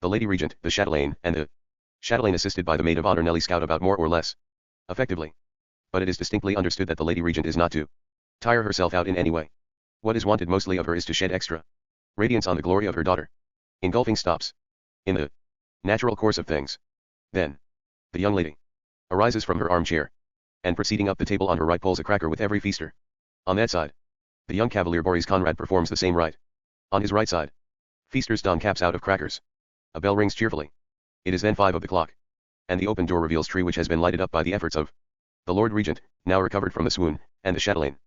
The Lady Regent, the chatelaine, and the chatelaine assisted by the maid of honor Nellie scout about more or less effectively. But it is distinctly understood that the Lady Regent is not to tire herself out in any way. What is wanted mostly of her is to shed extra radiance on the glory of her daughter. Engulfing stops in the natural course of things. Then, the young lady arises from her armchair, and proceeding up the table on her right pulls a cracker with every feaster. On that side, the young cavalier Boris Conrad performs the same rite. On his right side, feasters don caps out of crackers. A bell rings cheerfully. It is then 5 of the clock, and the open door reveals tree which has been lighted up by the efforts of the Lord Regent, now recovered from the swoon, and the chatelaine,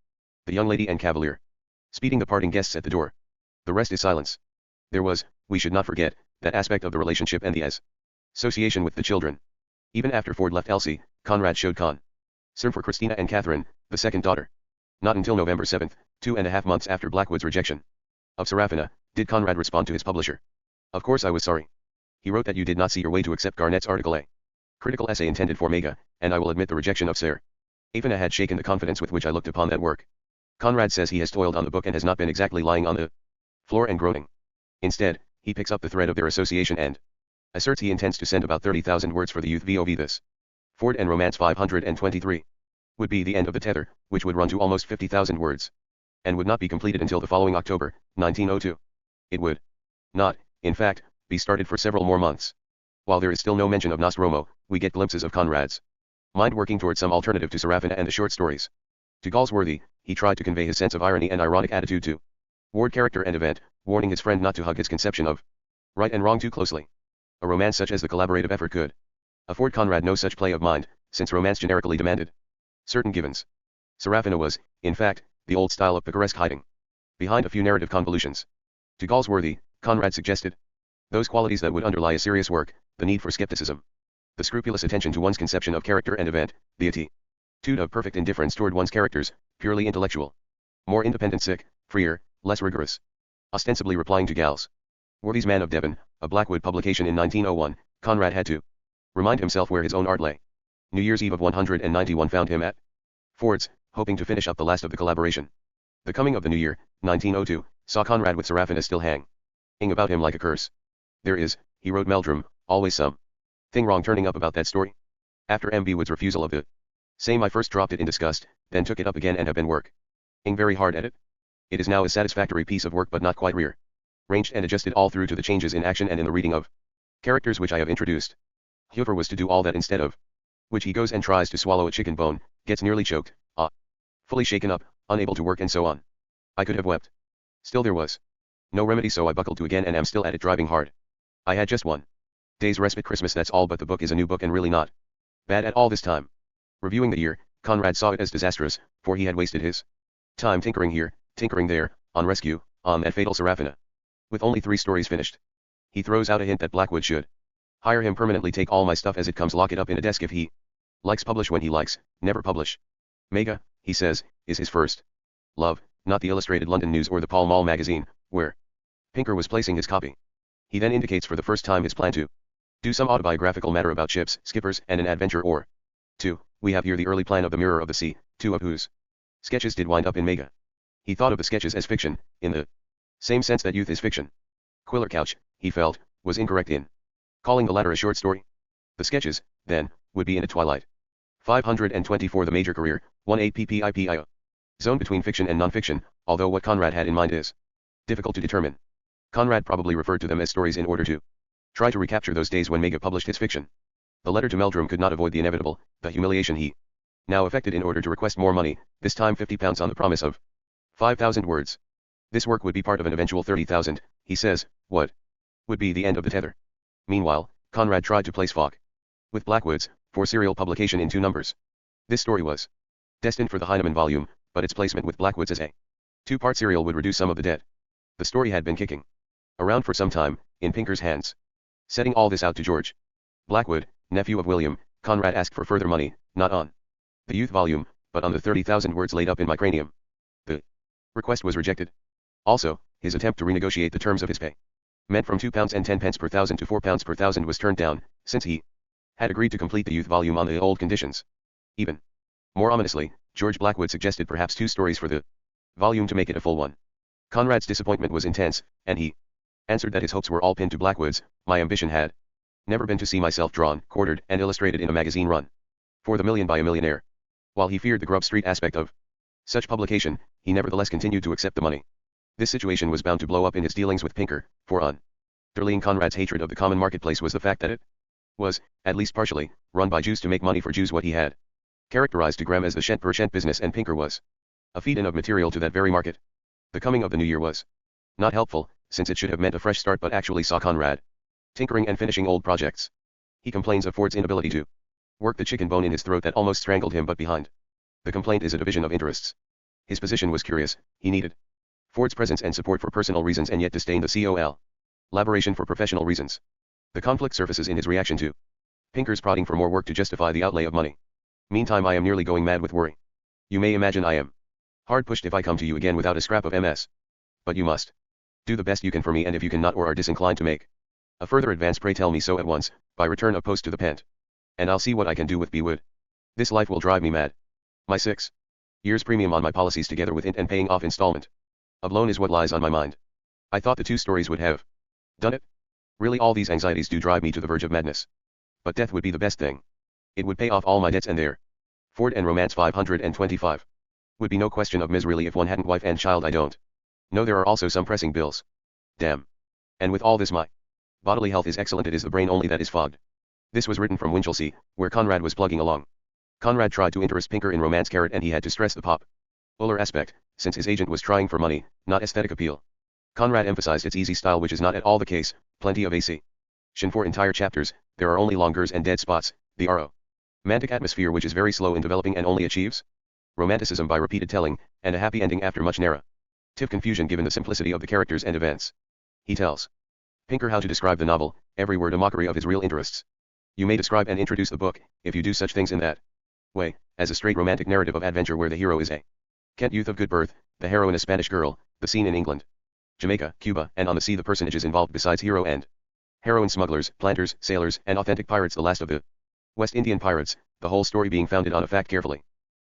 the young lady and cavalier, speeding the parting guests at the door. The rest is silence. There was, we should not forget, that aspect of the relationship and the association with the children. Even after Ford left Elsie, Conrad showed concern for Christina and Catherine, the second daughter. Not until November 7, 2.5 months after Blackwood's rejection of Serafina, did Conrad respond to his publisher. Of course I was sorry. He wrote that you did not see your way to accept Garnett's article a critical essay intended for Mega, and I will admit the rejection of Serafina had shaken the confidence with which I looked upon that work. Conrad says he has toiled on the book and has not been exactly lying on the floor and groaning. Instead, he picks up the thread of their association and asserts he intends to send about 30,000 words for the youth vov this. Ford and Romance 523 would be the end of the tether, which would run to almost 50,000 words, and would not be completed until the following October, 1902. It would not, in fact, be started for several more months. While there is still no mention of Nostromo, we get glimpses of Conrad's mind working toward some alternative to Serafina and the short stories. To Galsworthy, he tried to convey his sense of irony and ironic attitude to Ward character and event, warning his friend not to hug his conception of right and wrong too closely. A romance such as the collaborative effort could afford Conrad no such play of mind, since romance generically demanded certain givens. Serafina was, in fact, the old style of picaresque hiding behind a few narrative convolutions. To Galsworthy, Conrad suggested those qualities that would underlie a serious work, the need for skepticism, the scrupulous attention to one's conception of character and event, the attitude of perfect indifference toward one's characters, purely intellectual, more independent, freer, less rigorous. Ostensibly replying to Gals Worthy's Man of Devon, a Blackwood publication in 1901, Conrad had to remind himself where his own art lay. New Year's Eve of 191 found him at Ford's, hoping to finish up the last of the collaboration. The coming of the new year, 1902, saw Conrad with Serafina still hanging about him like a curse. There is, he wrote Meldrum, always some thing wrong turning up about that story. After M.B. Wood's refusal of the same I first dropped it in disgust, then took it up again and have been working very hard at it. It is now a satisfactory piece of work but not quite rearranged and adjusted all through to the changes in action and in the reading of characters which I have introduced. Hofer was to do all that, instead of which he goes and tries to swallow a chicken bone, gets nearly choked, fully shaken up, unable to work and so on. I could have wept. Still there was no remedy, so I buckled to again and am still at it, driving hard. I had just 1 day's respite Christmas, that's all, but the book is a new book and really not bad at all this time. Reviewing the year, Conrad saw it as disastrous, for he had wasted his time tinkering here, tinkering there, on Rescue, on that fatal Serafina. With only 3 stories finished, he throws out a hint that Blackwood should Hire him permanently, take all my stuff as it comes, lock it up in a desk if he likes, publish when he likes, never publish. Mega, he says, is his first love, not the Illustrated London News or the Pall Mall magazine, where Pinker was placing his copy. He then indicates for the first time his plan to do some autobiographical matter about ships, skippers, and an adventure or two. We have here the early plan of the Mirror of the Sea, two of whose sketches did wind up in Mega. He thought of the sketches as fiction, in the same sense that youth is fiction. Quiller Couch, he felt, was incorrect in calling the latter a short story. The sketches, then, would be in a twilight 524 the major career, 18 zone between fiction and non-fiction, although what Conrad had in mind is difficult to determine. Conrad probably referred to them as stories in order to try to recapture those days when Mega published his fiction. The letter to Meldrum could not avoid the inevitable, the humiliation he now affected in order to request more money, this time £50 on the promise of 5,000 words. This work would be part of an eventual 30,000, he says, what would be the end of the tether. Meanwhile, Conrad tried to place Falk with Blackwoods, for serial publication in 2 numbers. This story was destined for the Heinemann volume, but its placement with Blackwoods as a 2-part serial would reduce some of the debt. The story had been kicking around for some time, in Pinker's hands. Setting all this out to George Blackwood, nephew of William, Conrad asked for further money, not on the youth volume, but on the 30,000 words laid up in my cranium. The request was rejected. Also, his attempt to renegotiate the terms of his pay, meant from £2.10 per thousand to £4 per thousand, was turned down, since he had agreed to complete the youth volume on the old conditions. Even more ominously, George Blackwood suggested perhaps 2 stories for the volume to make it a full one. Conrad's disappointment was intense, and he answered that his hopes were all pinned to Blackwood's. My ambition had never been to see myself drawn, quartered, and illustrated in a magazine run for the million by a millionaire. While he feared the Grub Street aspect of such publication, he nevertheless continued to accept the money. This situation was bound to blow up in his dealings with Pinker, for underlying Conrad's hatred of the common marketplace was the fact that it was, at least partially, run by Jews to make money for Jews. What he had characterized to Graham as the cent per cent business, and Pinker was a feed-in of material to that very market. The coming of the new year was not helpful, since it should have meant a fresh start, but actually saw Conrad tinkering and finishing old projects. He complains of Ford's inability to work the chicken bone in his throat that almost strangled him, but behind the complaint is a division of interests. His position was curious. He needed Ford's presence and support for personal reasons, and yet disdained the collaboration for professional reasons. The conflict surfaces in his reaction to Pinker's prodding for more work to justify the outlay of money. Meantime, I am nearly going mad with worry. You may imagine I am hard pushed if I come to you again without a scrap of MS. But you must do the best you can for me, and if you cannot or are disinclined to make a further advance, pray tell me so at once, by return of post to the Pent. And I'll see what I can do with B-Wood. This life will drive me mad. My 6 years premium on my policies, together with int and paying off installment of loan, is what lies on my mind. I thought the 2 stories would have done it. Really, all these anxieties do drive me to the verge of madness. But death would be the best thing. It would pay off all my debts, and there Ford and romance 525 would be no question of misery if one hadn't wife and child. I don't know, there are also some pressing bills. Damn. And with all this, my bodily health is excellent, it is the brain only that is fogged. This was written from Winchelsea, where Conrad was plugging along. Conrad tried to interest Pinker in romance, and he had to stress the popular aspect, since his agent was trying for money, not aesthetic appeal. Conrad emphasized its easy style, which is not at all the case. Plenty of AC. For entire chapters, there are only longers and dead spots. The romantic atmosphere, which is very slow in developing and only achieves romanticism by repeated telling, and a happy ending after much narrative confusion given the simplicity of the characters and events. He tells Pinker how to describe the novel, every word a mockery of his real interests. You may describe and introduce the book, if you do such things in that way, as a straight romantic narrative of adventure where the hero is a Kent youth of good birth, the heroine a Spanish girl, the scene in England, Jamaica, Cuba, and on the sea. The personages involved besides hero and heroine, smugglers, planters, sailors, and authentic pirates, the last of the West Indian pirates, the whole story being founded on a fact carefully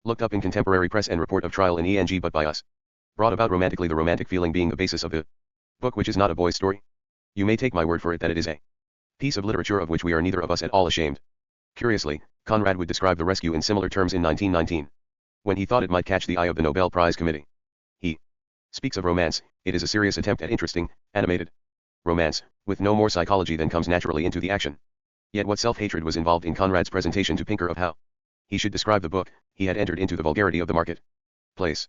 looked up in contemporary press and report of trial in ENG, but by us brought about romantically, the romantic feeling being the basis of the book, which is not a boy's story. You may take my word for it that it is a piece of literature of which we are neither of us at all ashamed. Curiously, Conrad would describe The Rescue in similar terms in 1919, when he thought it might catch the eye of the Nobel Prize Committee. He speaks of romance. It is a serious attempt at interesting, animated romance, with no more psychology than comes naturally into the action. Yet what self-hatred was involved in Conrad's presentation to Pinker of how he should describe the book. He had entered into the vulgarity of the market place.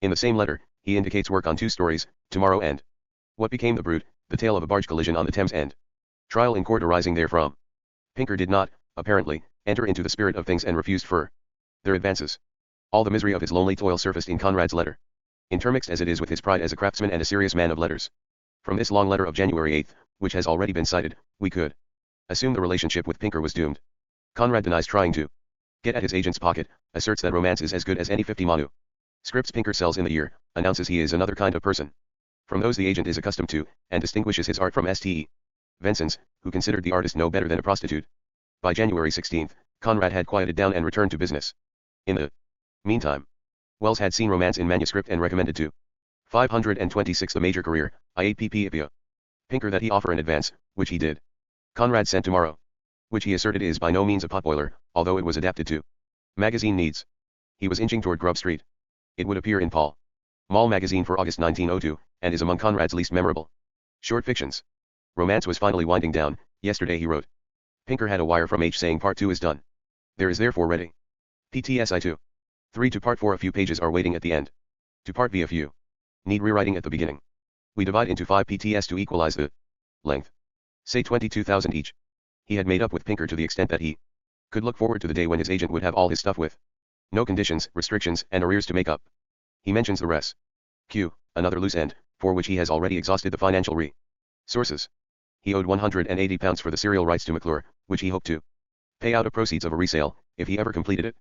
In the same letter, he indicates work on 2 stories, Tomorrow and What Became the Brute, the tale of a barge collision on the Thames and trial in court arising therefrom. Pinker did not, apparently, enter into the spirit of things and refused their advances. All the misery of his lonely toil surfaced in Conrad's letter, intermixed as it is with his pride as a craftsman and a serious man of letters. From this long letter of January 8, which has already been cited, we could assumed the relationship with Pinker was doomed. Conrad denies trying to get at his agent's pocket, asserts that romance is as good as any 50 manu scripts Pinker sells in the year, announces he is another kind of person from those the agent is accustomed to, and distinguishes his art from Ste. Venson's, who considered the artist no better than a prostitute. By January 16, Conrad had quieted down and returned to business. In the meantime, Wells had seen romance in manuscript and recommended to 526 the major career, IAPP Pinker that he offer an advance, which he did. Conrad sent tomorrow, which he asserted is by no means a potboiler, although it was adapted to magazine needs. He was inching toward Grub Street. It would appear in Paul Mall magazine for August 1902, and is among Conrad's least memorable short fictions. Romance was finally winding down. Yesterday he wrote. Pinker had a wire from H saying part 2 is done. There is therefore ready. TTS I2. 3 to part 4 a few pages are waiting at the end. To part V a few need rewriting at the beginning. We divide into 5 PTS to equalize the length. Say 22,000 each. He had made up with Pinker to the extent that he could look forward to the day when his agent would have all his stuff with no conditions, restrictions, and arrears to make up. He mentions the res. Q, another loose end, for which he has already exhausted the financial resources. He owed £180 for the serial rights to McClure, which he hoped to pay out of proceeds of a resale, if he ever completed it.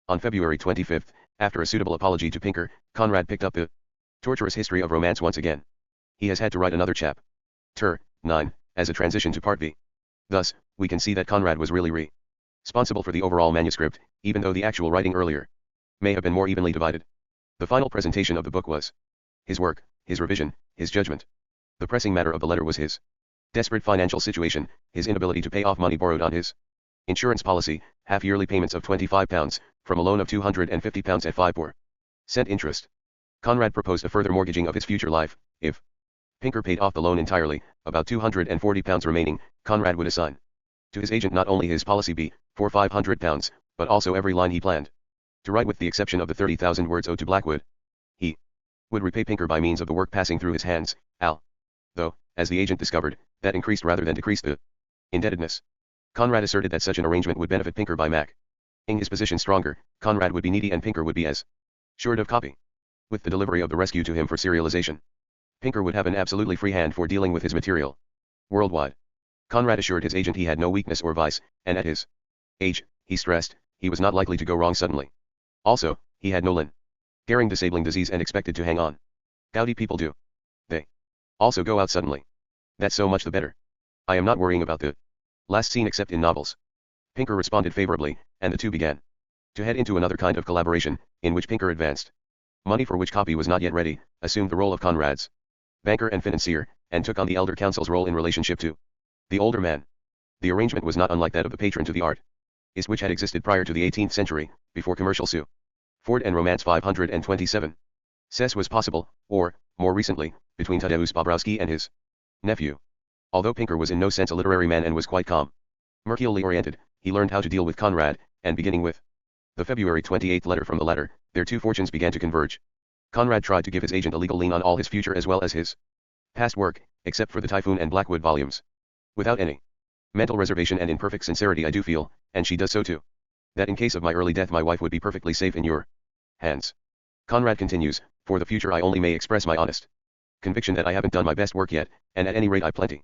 On February 25, after a suitable apology to Pinker, Conrad picked up the torturous history of romance once again. He has had to write another chapter 9, as a transition to part V. Thus, we can see that Conrad was really responsible for the overall manuscript, even though the actual writing earlier may have been more evenly divided. The final presentation of the book was his work, his revision, his judgment. The pressing matter of the letter was his desperate financial situation, his inability to pay off money borrowed on his insurance policy, half-yearly payments of £25, from a loan of £250 at 5% interest. Conrad proposed a further mortgaging of his future life. If Pinker paid off the loan entirely, about £240 remaining, Conrad would assign to his agent not only his policy B, for £500, but also every line he planned to write with the exception of the 30,000 words owed to Blackwood. He would repay Pinker by means of the work passing through his hands, though, as the agent discovered, that increased rather than decreased the indebtedness. Conrad asserted that such an arrangement would benefit Pinker by making his position stronger. Conrad would be needy and Pinker would be as assured of copy. With the delivery of the rescue to him for serialization, Pinker would have an absolutely free hand for dealing with his material worldwide. Conrad assured his agent he had no weakness or vice, and at his age, he stressed, he was not likely to go wrong suddenly. Also, he had no lingering disabling disease and expected to hang on. Gouty people do. They also go out suddenly. That's so much the better. I am not worrying about the last scene except in novels. Pinker responded favorably, and the two began to head into another kind of collaboration, in which Pinker advanced money for which copy was not yet ready, assumed the role of Conrad's banker and financier, and took on the elder counsel's role in relationship to the older man. The arrangement was not unlike that of the patron to the artist, which had existed prior to the 18th century, before commercial Ford and Romance 527. Cess was possible, or, more recently, between Tadeusz Bobrowski and his nephew. Although Pinker was in no sense a literary man and was quite calm, mercurially oriented, he learned how to deal with Conrad, and beginning with the February 28 letter from the latter, their two fortunes began to converge. Conrad tried to give his agent a legal lien on all his future as well as his past work, except for the Typhoon and Blackwood volumes. Without any mental reservation and in perfect sincerity I do feel, and she does so too, that in case of my early death my wife would be perfectly safe in your hands. Conrad continues, for the future I only may express my honest conviction that I haven't done my best work yet, and at any rate I've plenty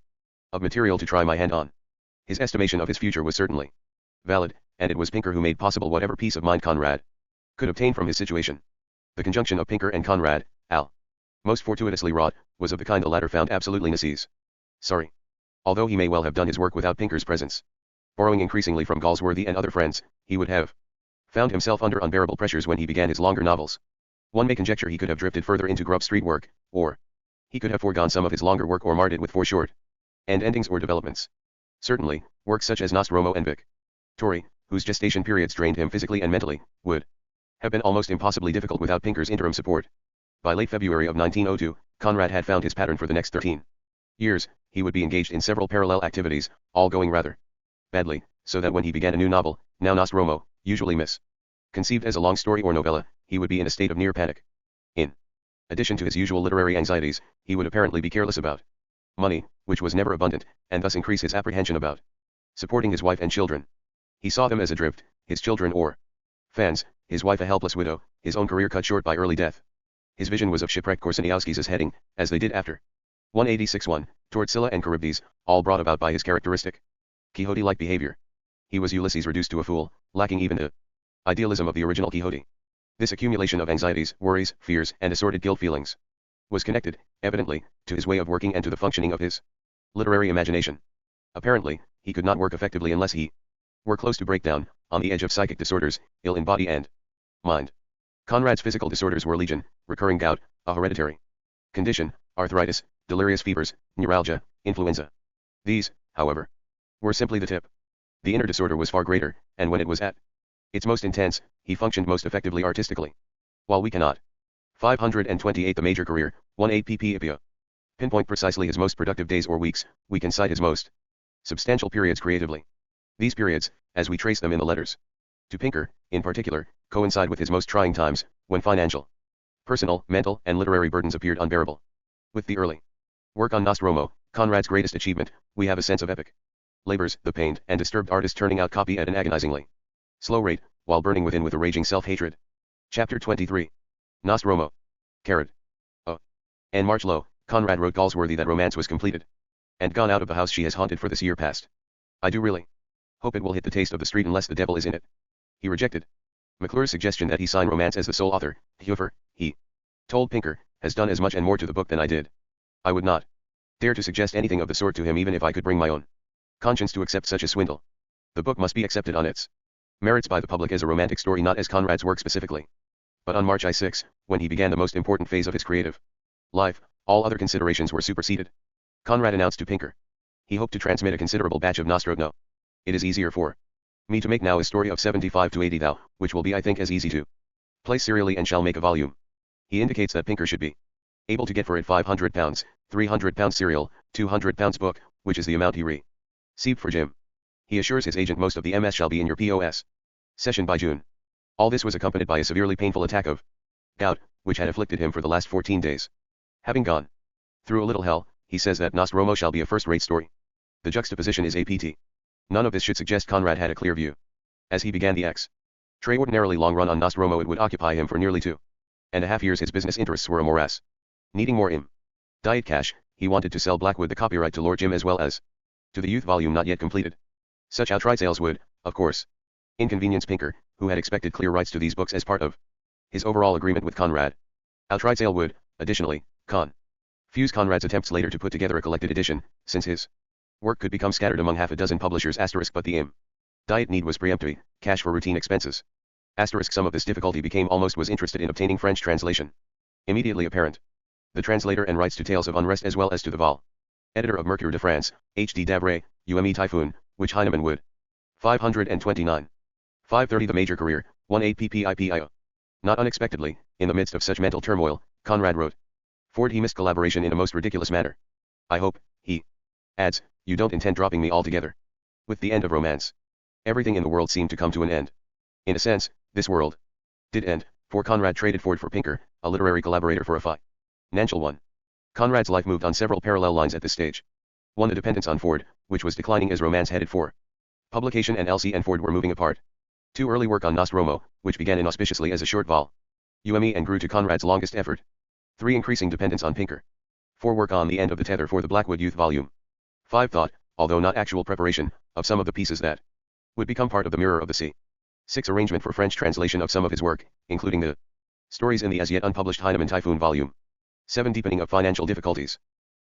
of material to try my hand on. His estimation of his future was certainly valid, and it was Pinker who made possible whatever peace of mind Conrad could obtain from his situation. The conjunction of Pinker and Conrad, most fortuitously wrought, was of the kind the latter found absolutely necessary. Although he may well have done his work without Pinker's presence, borrowing increasingly from Galsworthy and other friends, he would have found himself under unbearable pressures when he began his longer novels. One may conjecture he could have drifted further into Grub Street work, or he could have foregone some of his longer work or marred it with foreshort and endings or developments. Certainly, works such as Nostromo and Victory, whose gestation periods drained him physically and mentally, would have been almost impossibly difficult without Pinker's interim support. By late February of 1902, Conrad had found his pattern for the next 13 years. He would be engaged in several parallel activities, all going rather badly, so that when he began a new novel, now Nostromo, usually conceived as a long story or novella, he would be in a state of near panic. In addition to his usual literary anxieties, he would apparently be careless about money, which was never abundant, and thus increase his apprehension about supporting his wife and children. He saw them as adrift, his children orphans, his wife a helpless widow, his own career cut short by early death. His vision was of shipwrecked Korsaniowskis as heading, as they did after 186-1, toward Scylla and Charybdis, all brought about by his characteristic Quixote-like behavior. He was Ulysses reduced to a fool, lacking even the idealism of the original Quixote. This accumulation of anxieties, worries, fears, and assorted guilt feelings was connected, evidently, to his way of working and to the functioning of his literary imagination. Apparently, he could not work effectively unless he were close to breakdown, on the edge of psychic disorders, ill in body and mind. Conrad's physical disorders were legion, recurring gout, a hereditary condition, arthritis, delirious fevers, neuralgia, influenza. These, however, were simply the tip. The inner disorder was far greater, and when it was at its most intense, he functioned most effectively artistically. While we cannot 528 the major career, 18 pp. Pinpoint precisely his most productive days or weeks, we can cite his most substantial periods creatively. These periods, as we trace them in the letters to Pinker, in particular, coincide with his most trying times, when financial, personal, mental, and literary burdens appeared unbearable. With the early work on Nostromo, Conrad's greatest achievement, we have a sense of epic labors, the pained and disturbed artist turning out copy at an agonizingly slow rate, while burning within with a raging self-hatred. Chapter 23. Nostromo. Karl. And March low, Conrad wrote Galsworthy that romance was completed and gone out of the house she has haunted for this year past. I do really hope it will hit the taste of the street unless the devil is in it. He rejected McClure's suggestion that he sign romance as the sole author. However, he told Pinker, has done as much and more to the book than I did. I would not dare to suggest anything of the sort to him even if I could bring my own conscience to accept such a swindle. The book must be accepted on its merits by the public as a romantic story, not as Conrad's work specifically. But on March 6, when he began the most important phase of his creative life, all other considerations were superseded. Conrad announced to Pinker he hoped to transmit a considerable batch of Nostromo. It is easier for me to make now a story of 75 to 80 thou, which will be I think as easy to place serially and shall make a volume. He indicates that Pinker should be able to get for it £500, £300 serial, £200 book, which is the amount he received for Jim. He assures his agent most of the MS shall be in your POS session by June. All this was accompanied by a severely painful attack of gout, which had afflicted him for the last 14 days. Having gone through a little hell, he says that Nostromo shall be a first-rate story. The juxtaposition is apt. None of this should suggest Conrad had a clear view. As he began the extraordinarily long run on Nostromo, it would occupy him for nearly 2.5 years. His business interests were a morass. Needing more diet cash, he wanted to sell Blackwood the copyright to Lord Jim as well as to the youth volume not yet completed. Such outright sales would, of course, inconvenience Pinker, who had expected clear rights to these books as part of his overall agreement with Conrad. Outright sale would, additionally, confuse Conrad's attempts later to put together a collected edition, since his work could become scattered among half a dozen publishers. But the diet need was peremptory, cash for routine expenses. Some of this difficulty became almost was interested in obtaining French translation. Immediately apparent. The translator and rights to Tales of Unrest as well as to the vol. Editor of Mercure de France, H.D. Davray, UME Typhoon, which Heinemann would. 529. 530 The major career, 18 ppipio. Not unexpectedly, in the midst of such mental turmoil, Conrad wrote Ford he missed collaboration in a most ridiculous manner. I hope, he adds, you don't intend dropping me altogether. With the end of romance, everything in the world seemed to come to an end. In a sense, this world did end, for Conrad traded Ford for Pinker, a literary collaborator for a financial one. Conrad's life moved on several parallel lines at this stage. 1. The dependence on Ford, which was declining as romance headed for publication, and Elsie and Ford were moving apart. 2. Early work on Nostromo, which began inauspiciously as a short vol. UME and grew to Conrad's longest effort. 3. Increasing dependence on Pinker. 4. Work on the end of the tether for the Blackwood Youth volume. 5. Thought, although not actual preparation, of some of the pieces that would become part of the Mirror of the Sea. 6. Arrangement for French translation of some of his work, including the stories in the as yet unpublished Heinemann Typhoon volume. 7. Deepening of financial difficulties.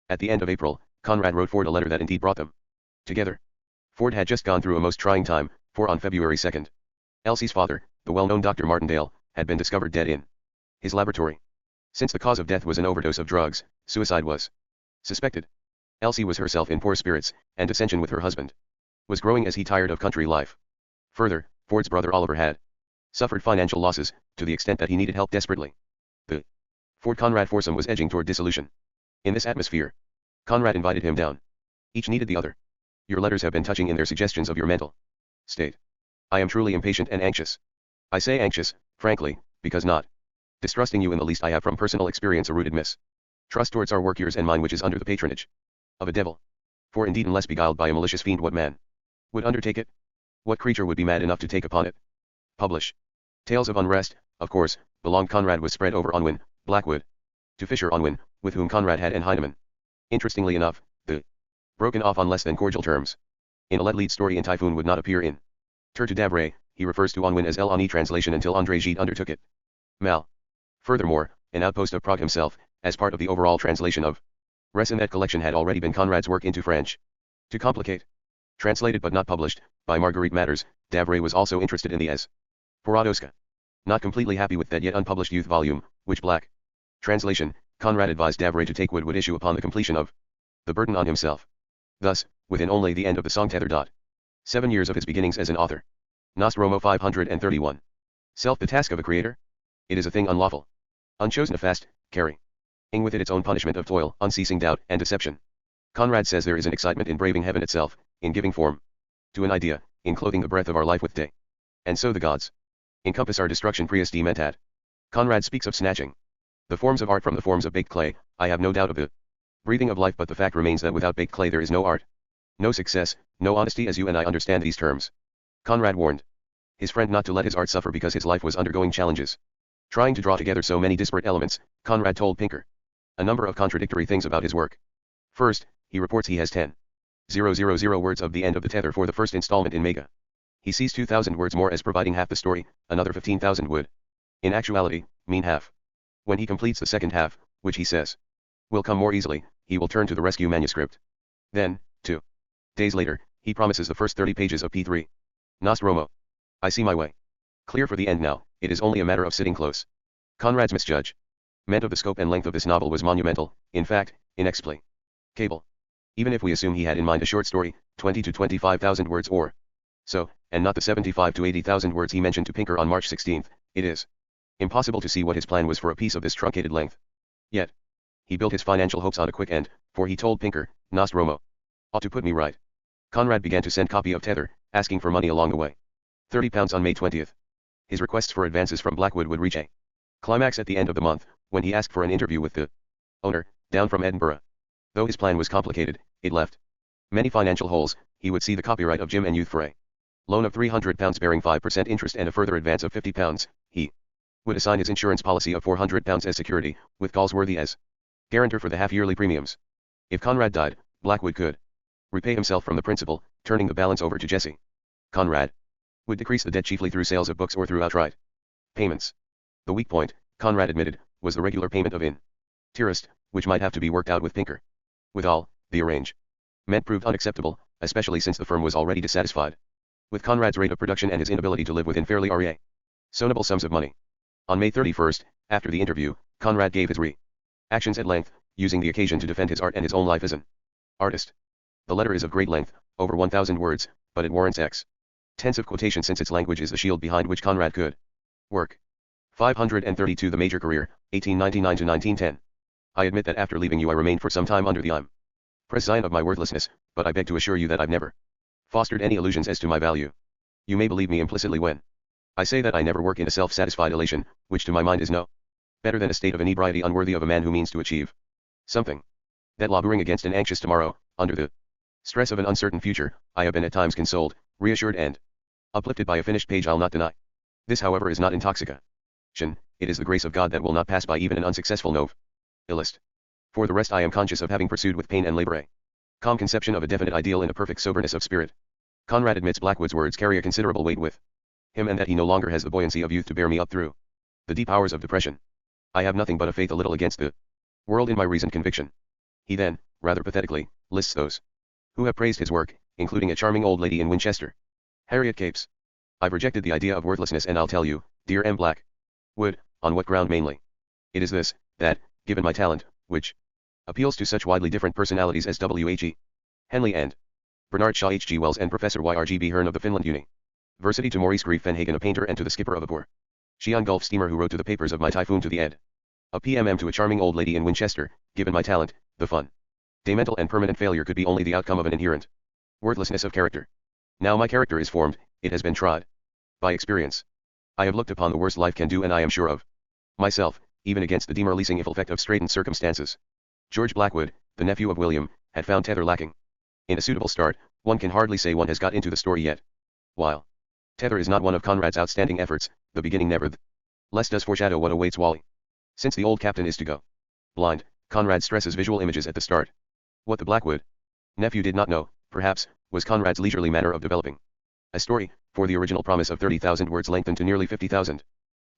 At the end of April, Conrad wrote Ford a letter that indeed brought them together. Ford had just gone through a most trying time, for on February 2, Elsie's father, the well-known Dr. Martindale, had been discovered dead in his laboratory. Since the cause of death was an overdose of drugs, suicide was suspected. Elsie was herself in poor spirits, and dissension with her husband was growing as he tired of country life. Further, Ford's brother Oliver had suffered financial losses, to the extent that he needed help desperately. The Ford-Conrad foursome was edging toward dissolution. In this atmosphere, Conrad invited him down. Each needed the other. Your letters have been touching in their suggestions of your mental state. I am truly impatient and anxious. I say anxious, frankly, because not distrusting you in the least, I have from personal experience a rooted mistrust towards our work, yours and mine, which is under the patronage of a devil. For indeed, unless beguiled by a malicious fiend, what man would undertake it? What creature would be mad enough to take upon it? Publish. Tales of Unrest, of course, belonged Conrad was spread over Unwin, Blackwood, to Fisher Unwin, with whom Conrad had and Heinemann. Interestingly enough, the broken off on less than cordial terms. In a lead story in Typhoon would not appear in Tour to Davray, he refers to Onwin as El Ani translation until André Gide undertook it. Mal. Furthermore, an outpost of Prague himself, as part of the overall translation of Resin et collection had already been Conrad's work into French. To complicate. Translated but not published, by Marguerite Matters, Davray was also interested in the S. Poradoska. Not completely happy with that yet unpublished youth volume, which black translation, Conrad advised Davray to take would issue upon the completion of the burden on himself. Thus, within only the end of the song Tether. 7 years of his beginnings as an author. Nostromo 531. Self the task of a creator? It is a thing unlawful. Unchosen fast, carrying with it its own punishment of toil, unceasing doubt, and deception. Conrad says there is an excitement in braving heaven itself, in giving form to an idea, in clothing the breath of our life with day. And so the gods encompass our destruction prius dementat. Conrad speaks of snatching the forms of art from the forms of baked clay. I have no doubt of the breathing of life, but the fact remains that without baked clay there is no art, no success, no honesty, as you and I understand these terms. Conrad warned his friend not to let his art suffer because his life was undergoing challenges. Trying to draw together so many disparate elements, Conrad told Pinker a number of contradictory things about his work. First, he reports he has 10,000 words of the end of the tether for the first installment in Mega. He sees 2,000 words more as providing half the story, another 15,000 would, in actuality, mean half. When he completes the second half, which he says will come more easily, he will turn to the rescue manuscript. Then, 2 days later, he promises the first 30 pages of P3. Nostromo. I see my way clear for the end now, it is only a matter of sitting close. Conrad's misjudgment of the scope and length of this novel was monumental, in fact, inexplicable. Even if we assume he had in mind a short story, 20 to 25,000 words or so, and not the 75 to 80,000 words he mentioned to Pinker on March 16, it is impossible to see what his plan was for a piece of this truncated length. Yet, he built his financial hopes on a quick end, for he told Pinker, Nostromo ought to put me right. Conrad began to send copy of Tether, asking for money along the way. £30 on May 20. His requests for advances from Blackwood would reach a climax at the end of the month, when he asked for an interview with the owner, down from Edinburgh. Though his plan was complicated, it left many financial holes. He would see the copyright of Jim and Youth for a loan of £300 bearing 5% interest and a further advance of £50. He would assign his insurance policy of £400 as security, with Galsworthy as guarantor for the half-yearly premiums. If Conrad died, Blackwood could repay himself from the principal, turning the balance over to Jesse. Conrad would decrease the debt chiefly through sales of books or through outright payments. The weak point, Conrad admitted, was the regular payment of interest, which might have to be worked out with Pinker. Withal, the arrangement proved unacceptable, especially since the firm was already dissatisfied with Conrad's rate of production and his inability to live within fairly reasonable sums of money. On May 31, after the interview, Conrad gave his reactions at length, using the occasion to defend his art and his own life as an artist. The letter is of great length, over 1,000 words, but it warrants extensive quotation since its language is the shield behind which Conrad could work. 532 The Major Career, 1899 to 1910. I admit that after leaving you I remained for some time under the impression of my worthlessness, but I beg to assure you that I've never fostered any illusions as to my value. You may believe me implicitly when I say that I never work in a self-satisfied elation, which to my mind is no better than a state of inebriety unworthy of a man who means to achieve something. That laboring against an anxious tomorrow, under the stress of an uncertain future, I have been at times consoled, reassured and uplifted by a finished page, I'll not deny. This however is not intoxication, it is the grace of God that will not pass by even an unsuccessful novelist. For the rest I am conscious of having pursued with pain and labor a calm conception of a definite ideal in a perfect soberness of spirit. Conrad admits Blackwood's words carry a considerable weight with him and that he no longer has the buoyancy of youth to bear me up through the deep hours of depression. I have nothing but a faith a little against the world in my reasoned conviction. He then, rather pathetically, lists those who have praised his work, including a charming old lady in Winchester, Harriet Capes. I've rejected the idea of worthlessness, and I'll tell you, dear M. Blackwood, on what ground mainly. It is this, that, given my talent, which appeals to such widely different personalities as W.H.E. Henley and Bernard Shaw, H.G. Wells, and Professor Y.R.G.B. Hearn of the Finland University, to Maurice Grieve Fenhagen, a painter, and to the skipper of a poor Xi'an Gulf steamer who wrote to the papers of my typhoon, to the ed. A PMM, to a charming old lady in Winchester, given my talent, the fundamental and permanent failure could be only the outcome of an inherent worthlessness of character. Now my character is formed, it has been tried by experience. I have looked upon the worst life can do, and I am sure of myself, even against the demoralizing evil effect of straitened circumstances. George Blackwood, the nephew of William, had found Tether lacking in a suitable start. One can hardly say one has got into the story yet. While Tether is not one of Conrad's outstanding efforts, the beginning nevertheless does foreshadow what awaits Wally. Since the old captain is to go blind, Conrad stresses visual images at the start. What the Blackwood nephew did not know, perhaps, was Conrad's leisurely manner of developing a story, for the original promise of 30,000 words lengthened to nearly 50,000.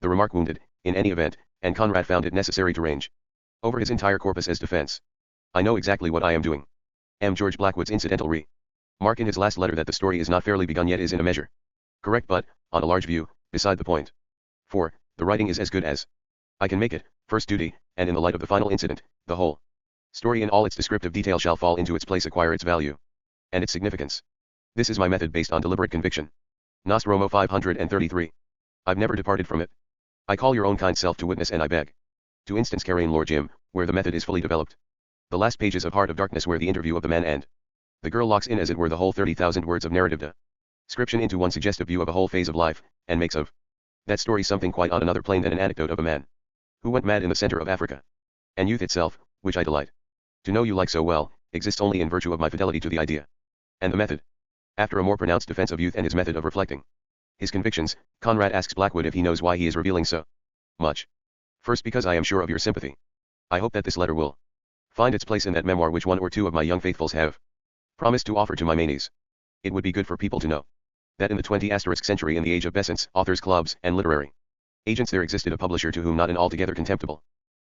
The remark wounded, in any event, and Conrad found it necessary to range over his entire corpus as defense. I know exactly what I am doing. M. George Blackwood's incidental remark in his last letter that the story is not fairly begun yet is in a measure correct, but, on a large view, beside the point. 4. The writing is as good as I can make it, first duty, and in the light of the final incident, the whole story in all its descriptive detail shall fall into its place, acquire its value and its significance. This is my method based on deliberate conviction. Nostromo 533. I've never departed from it. I call your own kind self to witness, and I beg to instance Carrie and Lord Jim, where the method is fully developed. The last pages of Heart of Darkness, where the interview of the man and the girl locks in as it were the whole 30,000 words of narrative description into one suggestive view of a whole phase of life, and makes of that story something quite on another plane than an anecdote of a man who went mad in the center of Africa. And youth itself, which I delight to know you like so well, exists only in virtue of my fidelity to the idea and the method. After a more pronounced defense of youth and his method of reflecting his convictions, Conrad asks Blackwood if he knows why he is revealing so much. First, because I am sure of your sympathy. I hope that this letter will find its place in that memoir which one or two of my young faithfuls have promised to offer to my manes. It would be good for people to know that in the 20th century, in the age of besants, authors' clubs, and literary agents, there existed a publisher to whom not an altogether contemptible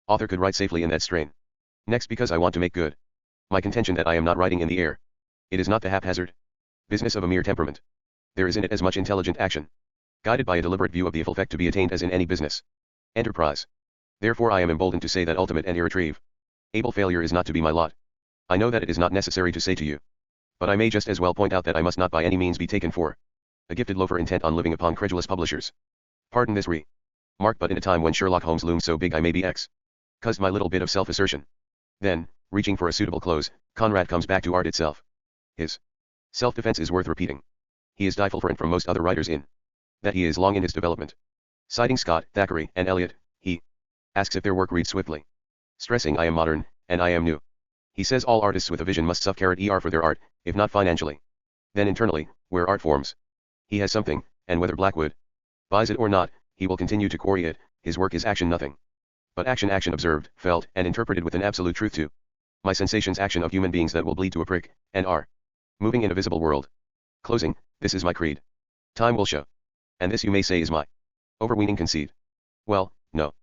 author could write safely in that strain. Next, because I want to make good my contention that I am not writing in the air. It is not the haphazard business of a mere temperament. There is in it as much intelligent action, guided by a deliberate view of the effect to be attained, as in any business enterprise. Therefore I am emboldened to say that ultimate and irretrievable failure is not to be my lot. I know that it is not necessary to say to you, but I may just as well point out that I must not by any means be taken for a gifted loafer intent on living upon credulous publishers. Pardon this remark, but in a time when Sherlock Holmes looms so big I may be excused my little bit of self-assertion. Then, reaching for a suitable close, Conrad comes back to art itself. His self-defense is worth repeating. He is different from most other writers in that he is long in his development. Citing Scott, Thackeray, and Eliot, he asks if their work reads swiftly, stressing I am modern, and I am new. He says all artists with a vision must suffer for their art, if not financially, then internally, where art forms. He has something, and whether Blackwood buys it or not, he will continue to quarry it. His work is action, nothing but action, action observed, felt, and interpreted with an absolute truth to my sensations, action of human beings that will bleed to a prick, and are moving in a visible world. Closing, this is my creed. Time will show. And this, you may say, is my overweening conceit. Well, no.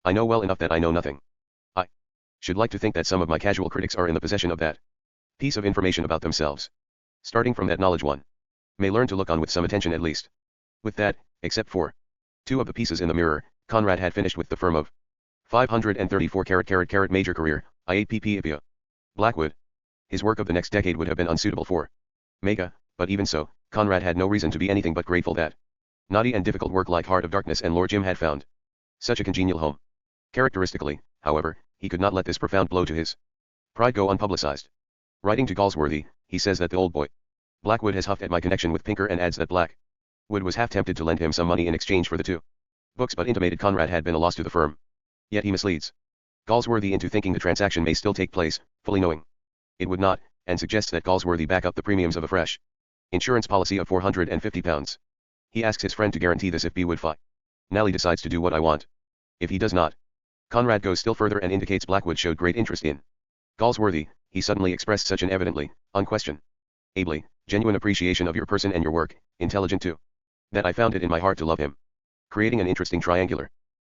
I know well enough that I know nothing. I should like to think that some of my casual critics are in the possession of that piece of information about themselves. Starting from that knowledge, one may learn to look on with some attention at least. With that, except for two of the pieces in the Mirror, Conrad had finished with the firm of 534 major career, IAPP. Blackwood. His work of the next decade would have been unsuitable for Mega, but even so, Conrad had no reason to be anything but grateful that knotty and difficult work like Heart of Darkness and Lord Jim had found such a congenial home. Characteristically, however, he could not let this profound blow to his pride go unpublicized. Writing to Galsworthy, he says that the old boy Blackwood has huffed at my connection with Pinker, and adds that Blackwood was half tempted to lend him some money in exchange for the two books, but intimated Conrad had been a loss to the firm. Yet he misleads Galsworthy into thinking the transaction may still take place, fully knowing it would not, and suggests that Galsworthy back up the premiums of a fresh insurance policy of £450. He asks his friend to guarantee this if B would finally decides to do what I want. If he does not, Conrad goes still further and indicates Blackwood showed great interest in Galsworthy. He suddenly expressed such an evidently, unquestionably, genuine appreciation of your person and your work, intelligent too, that I found it in my heart to love him. Creating an interesting triangular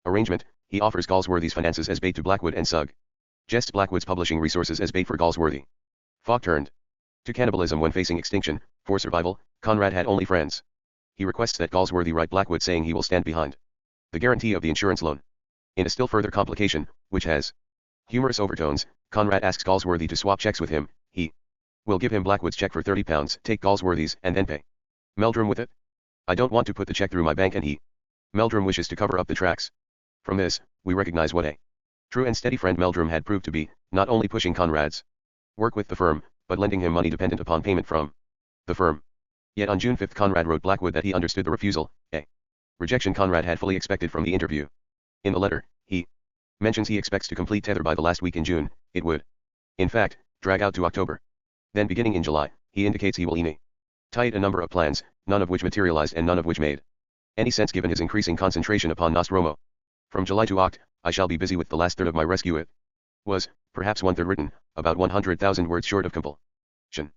arrangement, he offers Galsworthy's finances as bait to Blackwood and suggests Blackwood's publishing resources as bait for Galsworthy. Falk turned to cannibalism when facing extinction. For survival, Conrad had only friends. He requests that Galsworthy write Blackwood saying he will stand behind the guarantee of the insurance loan. In a still further complication, which has humorous overtones, Conrad asks Galsworthy to swap checks with him. He will give him Blackwood's check for £30, take Galsworthy's, and then pay Meldrum with it. I don't want to put the check through my bank, and Meldrum wishes to cover up the tracks. From this, we recognize what a true and steady friend Meldrum had proved to be, not only pushing Conrad's work with the firm, but lending him money dependent upon payment from the firm. Yet on June 5 Conrad wrote Blackwood that he understood the refusal, a rejection Conrad had fully expected from the interview. In the letter, he mentions he expects to complete Tether by the last week in June. It would, in fact, drag out to October. Then beginning in July, he indicates he will tight a number of plans, none of which materialized and none of which made any sense given his increasing concentration upon Nostromo. From July to Oct, I shall be busy with the last third of my rescue. It was, perhaps 1/3 written, about 100,000 words short of completion.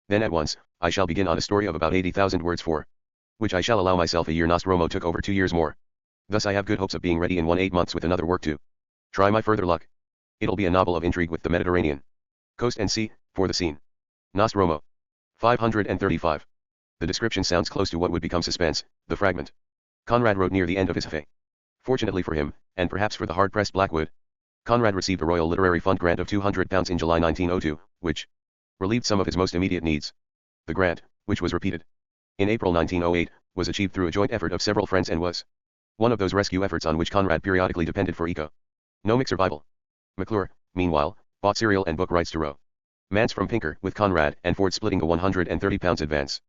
Then at once, I shall begin on a story of about 80,000 words for which I shall allow myself a year. Nostromo took over 2 years more. Thus I have good hopes of being ready in 1 8 months with another work to try my further luck. It'll be a novel of intrigue with the Mediterranean coast and sea, for the scene. Nostromo. 535. The description sounds close to what would become suspense, the fragment Conrad wrote near the end of his essay. Fortunately for him, and perhaps for the hard-pressed Blackwood, Conrad received a Royal Literary Fund grant of £200 in July 1902, which relieved some of his most immediate needs. The grant, which was repeated in April 1908, was achieved through a joint effort of several friends and was one of those rescue efforts on which Conrad periodically depended for economic survival. McClure, meanwhile, bought serial and book rights to Romance from Pinker, with Conrad and Ford splitting a £130 advance.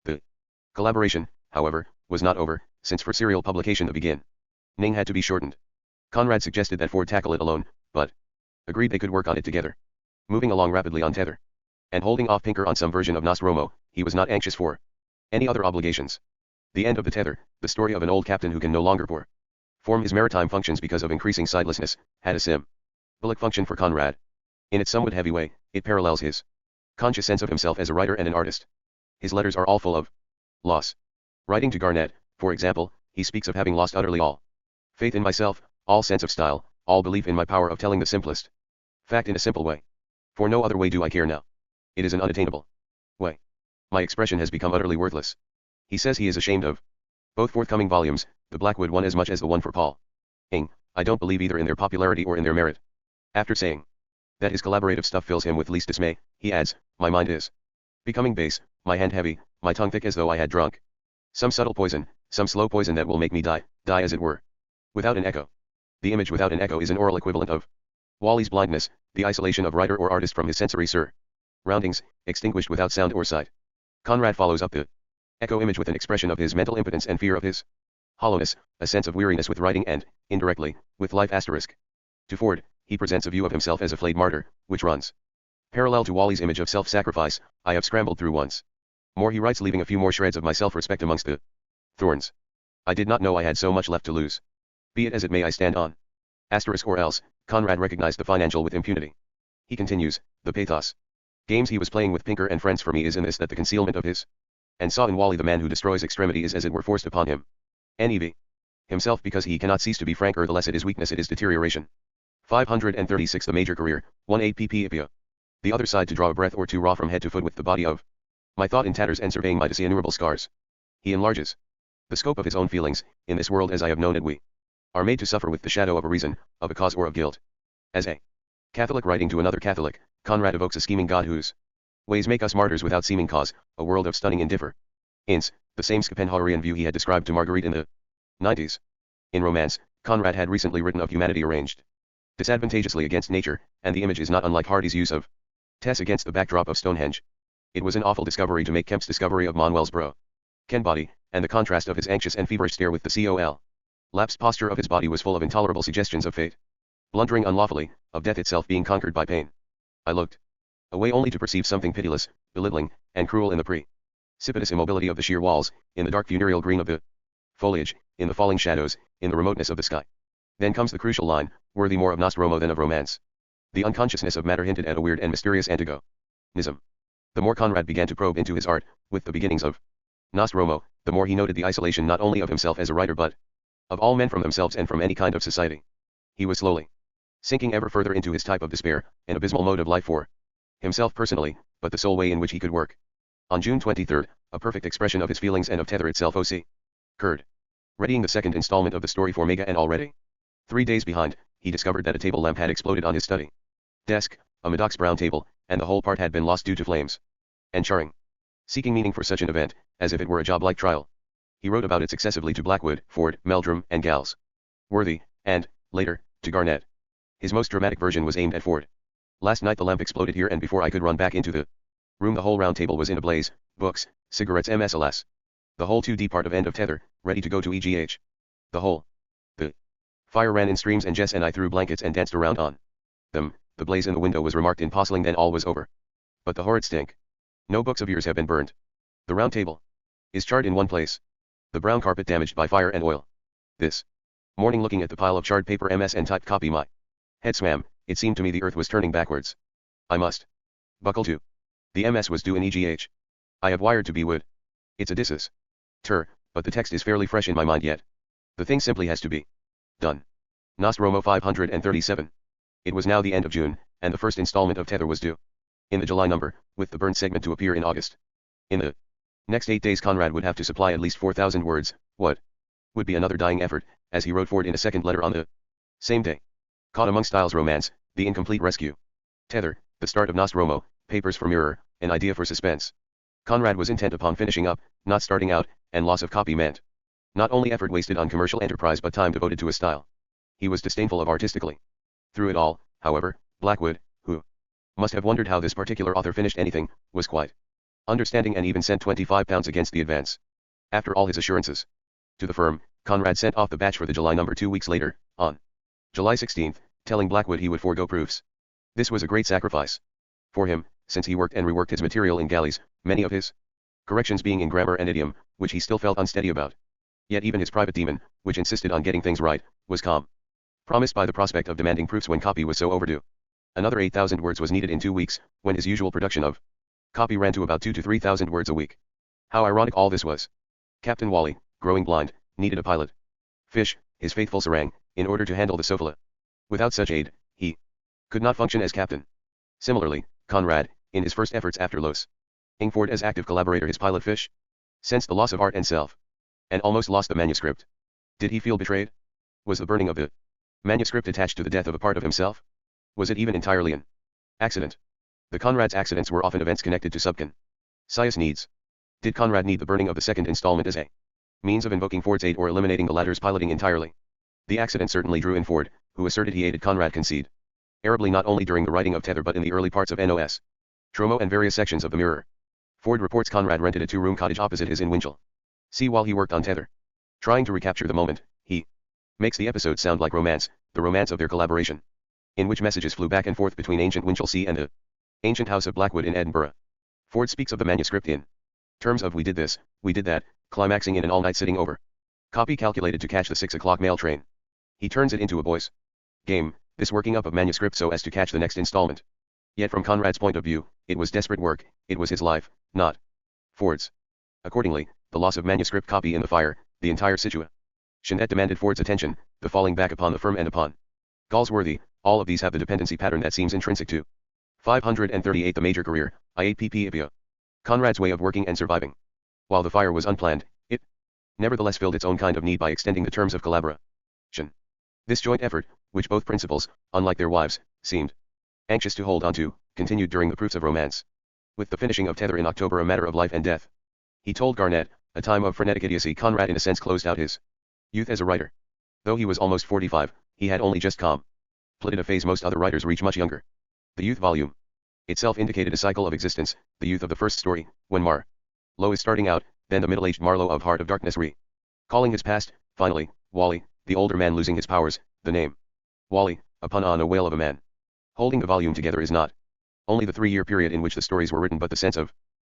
The collaboration, however, was not over, since for serial publication the beginning had to be shortened. Conrad suggested that Ford tackle it alone, but agreed they could work on it together. Moving along rapidly on Tether, and holding off Pinker on some version of Nostromo, he was not anxious for any other obligations. The end of the Tether, the story of an old captain who can no longer perform his maritime functions because of increasing sightlessness, had a symbolic function for Conrad. In its somewhat heavy way, it parallels his conscious sense of himself as a writer and an artist. His letters are all full of loss. Writing to Garnett, for example, he speaks of having lost utterly all faith in myself, all sense of style, all belief in my power of telling the simplest fact in a simple way. For no other way do I care now. It is an unattainable way. My expression has become utterly worthless. He says he is ashamed of both forthcoming volumes, the Blackwood one as much as the one for Paul. I don't believe either in their popularity or in their merit. After saying that his collaborative stuff fills him with least dismay, he adds, my mind is becoming base, my hand heavy, my tongue thick as though I had drunk some subtle poison, some slow poison that will make me die as it were, without an echo. The image without an echo is an oral equivalent of Wally's blindness, the isolation of writer or artist from his sensory surroundings, extinguished without sound or sight. Conrad follows up the echo image with an expression of his mental impotence and fear of his hollowness, a sense of weariness with writing and, indirectly, with life. To Ford, he presents a view of himself as a flayed martyr, which runs parallel to Wally's image of self-sacrifice. I have scrambled through once more, he writes, leaving a few more shreds of my self-respect amongst the thorns. I did not know I had so much left to lose. Be it as it may, I stand on. Or else, Conrad recognized the financial with impunity. He continues, the pathos games he was playing with Pinker and friends for me is in this, that the concealment of his and saw in Wally the man who destroys extremity is as it were forced upon him. Nev. Himself, because he cannot cease to be frank, or the less it is weakness it is deterioration. 536. The major career, 1 pp. The other side, to draw a breath or two raw from head to foot with the body of my thought in tatters and surveying my innumerable scars. He enlarges the scope of his own feelings. In this world as I have known it, we are made to suffer with the shadow of a reason, of a cause, or of guilt. As a Catholic writing to another Catholic, Conrad evokes a scheming God whose ways make us martyrs without seeming cause, a world of stunning indifference, the same Schopenhauerian view he had described to Marguerite in the 90s. In romance, Conrad had recently written of humanity arranged disadvantageously against nature, and the image is not unlike Hardy's use of Tess against the backdrop of Stonehenge. It was an awful discovery to make Kemp's discovery of Manuel's broken body, and the contrast of his anxious and feverish stare with the lapsed posture of his body was full of intolerable suggestions of fate blundering unlawfully, of death itself being conquered by pain. I looked away only to perceive something pitiless, belittling, and cruel in the precipitous immobility of the sheer walls, in the dark funereal green of the foliage, in the falling shadows, in the remoteness of the sky. Then comes the crucial line, worthy more of Nostromo than of romance. The unconsciousness of matter hinted at a weird and mysterious antagonism. The more Conrad began to probe into his art, with the beginnings of Nostromo, the more he noted the isolation not only of himself as a writer but of all men from themselves and from any kind of society. He was slowly sinking ever further into his type of despair, an abysmal mode of life for himself personally, but the sole way in which he could work. On June 23, a perfect expression of his feelings and of Tether itself occurred. Readying the second installment of the story for Mega, and already 3 days behind, he discovered that a table lamp had exploded on his study desk, a Maddox brown table, and the whole part had been lost due to flames and charring. Seeking meaning for such an event, as if it were a job like trial, he wrote about it successively to Blackwood, Ford, Meldrum, and Gals Worthy, and, later, to Garnett. His most dramatic version was aimed at Ford. Last night the lamp exploded here, and before I could run back into the room the whole round table was in a blaze, books, cigarettes, ms, alas. The whole 2D part of End of Tether, ready to go to EGH. The whole. The fire ran in streams, and Jess and I threw blankets and danced around on them. The blaze in the window was remarked in porcelain, then all was over. But the horrid stink. No books of yours have been burned. The round table is charred in one place. The brown carpet damaged by fire and oil. This morning, looking at the pile of charred paper, ms, and typed copy, my head swam. It seemed to me the earth was turning backwards. I must buckle to The MS was due in EGH. I have wired to be would. It's Odysseus. But the text is fairly fresh in my mind yet. The thing simply has to be done. Nostromo 537. It was now the end of June, and the first installment of Tether was due in the July number, with the burned segment to appear in August. In the next 8 days Conrad would have to supply at least 4,000 words, what would be another dying effort, as he wrote Ford in a second letter on the same day. Caught among Styles' romance, The Incomplete Rescue. Tether, the start of Nostromo, Papers for Mirror, an idea for suspense. Conrad was intent upon finishing up, not starting out, and loss of copy meant not only effort wasted on commercial enterprise but time devoted to a style he was disdainful of artistically. Through it all, however, Blackwood, who must have wondered how this particular author finished anything, was quite understanding and even sent £25 against the advance. After all his assurances to the firm, Conrad sent off the batch for the July number 2 weeks later, on July 16, telling Blackwood he would forego proofs. This was a great sacrifice for him, since he worked and reworked his material in galleys, many of his corrections being in grammar and idiom, which he still felt unsteady about. Yet even his private demon, which insisted on getting things right, was calm, promised by the prospect of demanding proofs when copy was so overdue. Another 8,000 words was needed in 2 weeks, when his usual production of copy ran to about 2,000 to 3,000 words a week. How ironic all this was. Captain Wally, growing blind, needed a pilot fish, his faithful serang, in order to handle the Sophila. Without such aid, he could not function as captain. Similarly, Conrad, in his first efforts after Los Ingford as active collaborator, his pilot fish sensed the loss of art and self, and almost lost the manuscript. Did he feel betrayed? Was the burning of the manuscript attached to the death of a part of himself? Was it even entirely an accident? The Conrad's accidents were often events connected to subconscious needs. Did Conrad need the burning of the second installment as a means of invoking Ford's aid or eliminating the latter's piloting entirely? The accident certainly drew in Ford, who asserted he aided Conrad concede airably not only during the writing of Tether but in the early parts of Nos. Tromo and various sections of the Mirror. Ford reports Conrad rented a 2-room cottage opposite his in Winchell. See, while he worked on Tether, trying to recapture the moment, he makes the episode sound like romance, the romance of their collaboration, in which messages flew back and forth between ancient Winchelsea and the ancient house of Blackwood in Edinburgh. Ford speaks of the manuscript in terms of "we did this, we did that," climaxing in an all-night sitting over copy calculated to catch the 6 o'clock mail train. He turns it into a boy's game, this working up of manuscript so as to catch the next installment. Yet from Conrad's point of view, it was desperate work, it was his life, not Ford's. Accordingly, the loss of manuscript copy in the fire, the entire situation that demanded Ford's attention, the falling back upon the firm and upon Galsworthy, all of these have the dependency pattern that seems intrinsic to 538 the major career, IAPP. Conrad's way of working and surviving. While the fire was unplanned, it nevertheless filled its own kind of need by extending the terms of collaboration. This joint effort, which both principals, unlike their wives, seemed anxious to hold on to, continued during the proofs of romance. With the finishing of Tether in October a matter of life and death. He told Garnett, a time of frenetic idiocy. Conrad in a sense closed out his youth as a writer. Though he was almost 45, he had only just completed a phase most other writers reach much younger. The youth volume itself indicated a cycle of existence, the youth of the first story, when Marlowe is starting out, then the middle-aged Marlowe of Heart of Darkness calling his past, finally, Wally, the older man losing his powers, the name Wally, a pun on a whale of a man. Holding the volume together is not only the 3-year period in which the stories were written but the sense of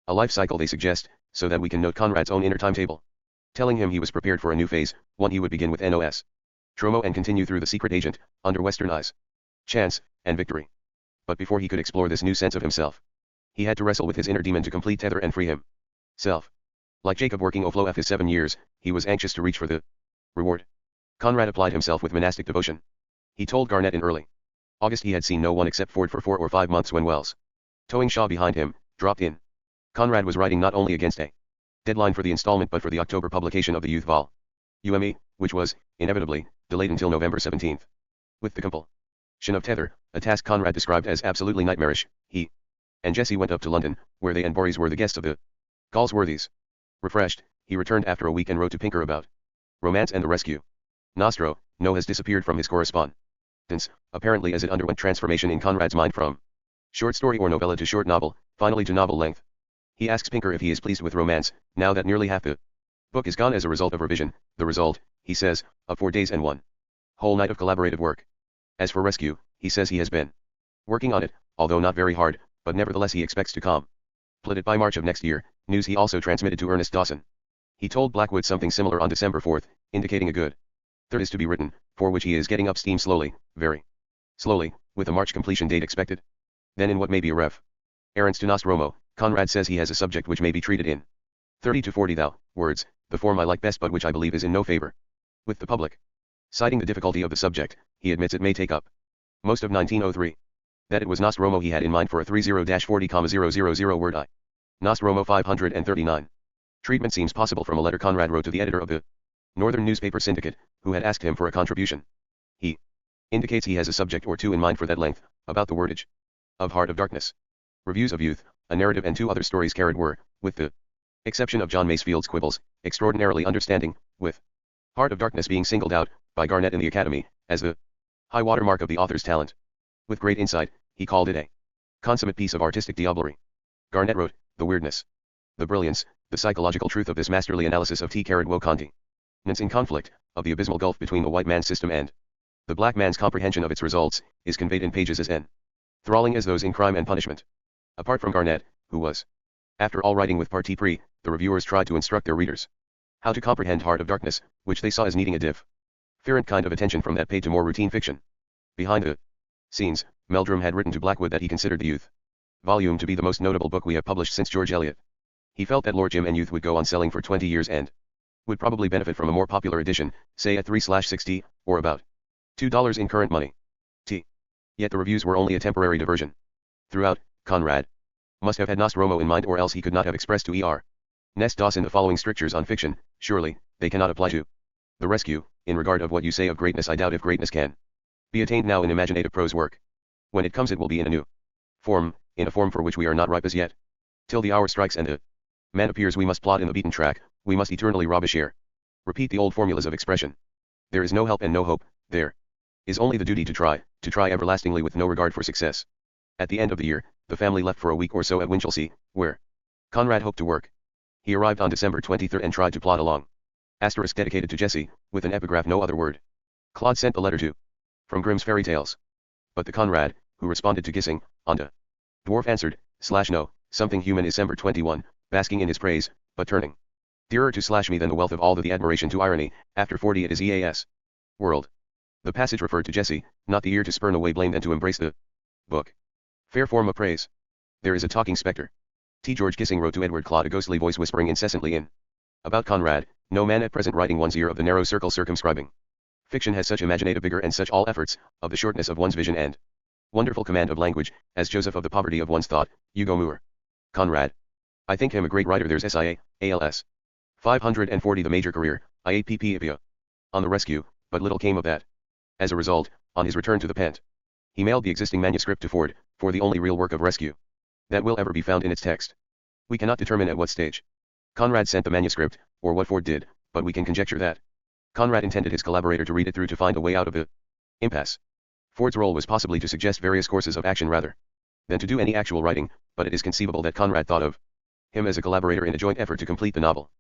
a life cycle they suggest, so that we can note Conrad's own inner timetable, telling him he was prepared for a new phase, one he would begin with Nos. Tromo and continue through The Secret Agent, under Western Eyes, Chance, and Victory. But before he could explore this new sense of himself, he had to wrestle with his inner demon to complete Tether and free himself. Like Jacob working Oflo his 7 years, he was anxious to reach for the reward. Conrad applied himself with monastic devotion. He told Garnett in early August he had seen no one except Ford for 4 or 5 months when Wells, towing Shaw behind him, dropped in. Conrad was writing not only against a deadline for the installment but for the October publication of the Youth Vol. UME, which was, inevitably, delayed until November 17. With the completion of Tether, a task Conrad described as absolutely nightmarish, he and Jessie went up to London, where they and Boris were the guests of the Galsworthys. Refreshed, he returned after a week and wrote to Pinker about romance and the rescue. Nostro, No has disappeared from his correspondence, apparently as it underwent transformation in Conrad's mind from short story or novella to short novel, finally to novel length. He asks Pinker if he is pleased with romance, now that nearly half the book is gone as a result of revision, the result, he says, of 4 days and 1 whole night of collaborative work. As for rescue, he says he has been working on it, although not very hard, but nevertheless he expects to complete it by March of next year, news he also transmitted to Ernest Dawson. He told Blackwood something similar on December 4, indicating a good third is to be written, for which he is getting up steam slowly, very slowly, with a March completion date expected. Then in what may be a ref. Errands to Nostromo, Conrad says he has a subject which may be treated in 30 to 40 words, the form I like best but which I believe is in no favor with the public. Citing the difficulty of the subject, he admits it may take up most of 1903. That it was Nostromo he had in mind for a 30-40,000 word I. Nostromo 539. Treatment seems possible from a letter Conrad wrote to the editor of the Northern Newspaper Syndicate, who had asked him for a contribution. He indicates he has a subject or two in mind for that length, about the wordage of Heart of Darkness. Reviews of Youth, a narrative and 2 other stories carried were, with the exception of John Masefield's quibbles, extraordinarily understanding, with Heart of Darkness being singled out, by Garnett in the Academy, as the high watermark of the author's talent. With great insight, he called it a consummate piece of artistic diablerie. Garnett wrote, the weirdness, the brilliance, the psychological truth of this masterly analysis of T-Woe continence in conflict, of the abysmal gulf between the white man's system and the black man's comprehension of its results, is conveyed in pages as enthralling as those in Crime and Punishment. Apart from Garnett, who was, after all, writing with parti pris, the reviewers tried to instruct their readers how to comprehend Heart of Darkness, which they saw as needing a different kind of attention from that paid to more routine fiction. Behind the scenes, Meldrum had written to Blackwood that he considered the Youth volume to be the most notable book we have published since George Eliot. He felt that Lord Jim and Youth would go on selling for 20 years and would probably benefit from a more popular edition, say at 3/60, or about $2 in current money. Yet the reviews were only a temporary diversion. Throughout, Conrad must have had Nostromo in mind, or else he could not have expressed to E.R. Nest Dawson the following strictures on fiction: surely, they cannot apply to The Rescue. In regard of what you say of greatness, I doubt if greatness can be attained now in imaginative prose work. When it comes, it will be in a new form, in a form for which we are not ripe as yet. Till the hour strikes and the man appears, we must plod in the beaten track, we must eternally rob a share. Repeat the old formulas of expression. There is no help and no hope, there is only the duty to try everlastingly with no regard for success. At the end of the year, the family left for a week or so at Winchelsea, where Conrad hoped to work. He arrived on December 23 and tried to plod along. Asterisk dedicated to Jessie, with an epigraph, no other word. Claude sent the letter to From Grimm's Fairy Tales. But the Conrad, who responded to Gissing, on the dwarf answered, /no, something human is December 21, basking in his praise, but turning dearer to /me than the wealth of all the admiration to irony, after 40 it is EAS. World. The passage referred to Jessie, not the ear to spurn away blame than to embrace the book. Fair form of praise. There is a talking spectre. T. George Gissing wrote to Edward Claude, a ghostly voice whispering incessantly in about Conrad, no man at present writing one's ear of the narrow circle circumscribing. Fiction has such imaginative vigor and such all efforts, of the shortness of one's vision and wonderful command of language, as Joseph of the poverty of one's thought, Hugo Moore. Conrad. I think him a great writer. There's SIA, ALS. 540 The major career, IAPP on The Rescue, but little came of that. As a result, on his return to the Pent, he mailed the existing manuscript to Ford, for the only real work of rescue that will ever be found in its text. We cannot determine at what stage Conrad sent the manuscript, or what Ford did, but we can conjecture that Conrad intended his collaborator to read it through to find a way out of the impasse. Ford's role was possibly to suggest various courses of action rather than to do any actual writing, but it is conceivable that Conrad thought of him as a collaborator in a joint effort to complete the novel.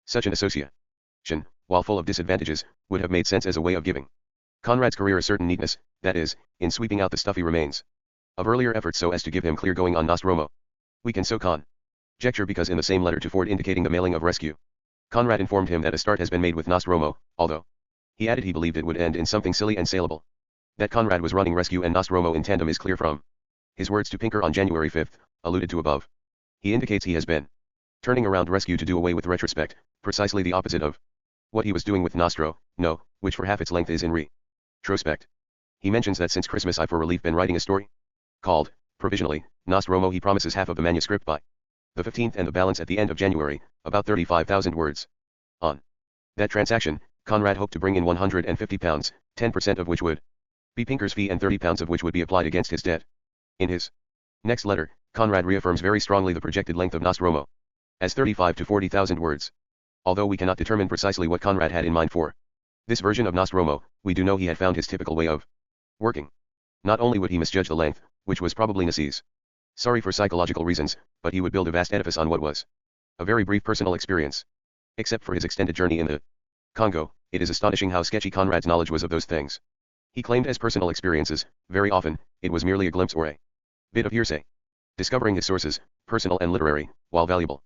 Such an association, while full of disadvantages, would have made sense as a way of giving Conrad's career a certain neatness, that is, in sweeping out the stuffy remains of earlier efforts so as to give him clear going on Nostromo. We can so conjecture because in the same letter to Ford indicating the mailing of Rescue, Conrad informed him that a start has been made with Nostromo, although he added he believed it would end in something silly and saleable. That Conrad was running Rescue and Nostromo in tandem is clear from his words to Pinker on January 5, alluded to above. He indicates he has been turning around Rescue to do away with retrospect, precisely the opposite of what he was doing with Nostro, no, which for half its length is in retrospect. He mentions that since Christmas I for relief been writing a story called, provisionally, Nostromo. He promises half of the manuscript by the 15th and the balance at the end of January, about 35,000 words. On that transaction, Conrad hoped to bring in £150, 10% of which would be Pinker's fee and £30 of which would be applied against his debt. In his next letter, Conrad reaffirms very strongly the projected length of Nostromo as 35 to 40,000 words. Although we cannot determine precisely what Conrad had in mind for this version of Nostromo, we do know he had found his typical way of working. Not only would he misjudge the length, which was probably necessary for psychological reasons, but he would build a vast edifice on what was a very brief personal experience. Except for his extended journey in the Congo, it is astonishing how sketchy Conrad's knowledge was of those things he claimed as personal experiences. Very often, it was merely a glimpse or a bit of hearsay. Discovering his sources, personal and literary, while valuable,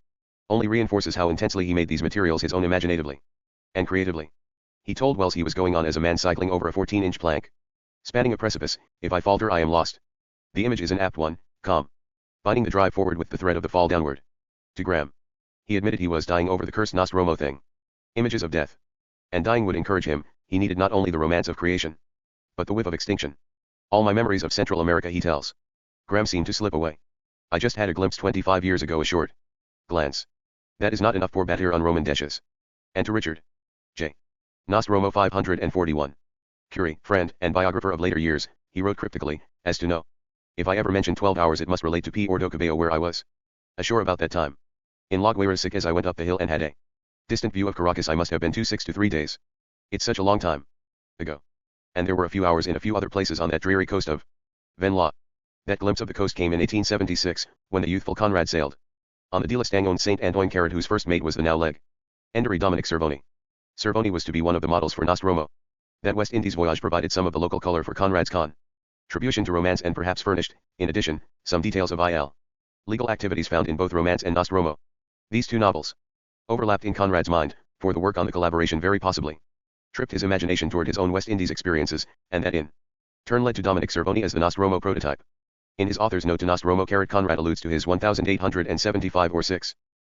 only reinforces how intensely he made these materials his own imaginatively and creatively. He told Wells he was going on as a man cycling over a 14-inch plank, spanning a precipice. If I falter I am lost. The image is an apt one, binding the drive forward with the thread of the fall downward. To Graham. He admitted he was dying over the cursed Nostromo thing. Images of death. And dying would encourage him, he needed not only the romance of creation, but the whiff of extinction. All my memories of Central America, he tells. Graham seemed to slip away. I just had a glimpse 25 years ago, a short glance. That is not enough for Batir on Roman dishes. And to Richard J. Nostromo 541. Curie, friend, and biographer of later years, he wrote cryptically, as to know. If I ever mention 12 hours it must relate to P. Ordo Cabello where I was ashore about that time. In La Guaira sick as I went up the hill and had a distant view of Caracas I must have been 2 to 3 days. It's such a long time ago. And there were a few hours in a few other places on that dreary coast of Venla. That glimpse of the coast came in 1876, when the youthful Conrad sailed on the Dilistang St. Antoine Carrot whose first mate was the now leg Endery Dominic Cervoni. Cervoni was to be one of the models for Nostromo. That West Indies voyage provided some of the local color for Conrad's contribution to romance and perhaps furnished, in addition, some details of legal activities found in both romance and Nostromo. These two novels overlapped in Conrad's mind, for the work on the collaboration very possibly tripped his imagination toward his own West Indies experiences, and that in turn led to Dominic Cervoni as the Nostromo prototype. In his author's note to Nostromo Carrot, Conrad alludes to his 1875 or 6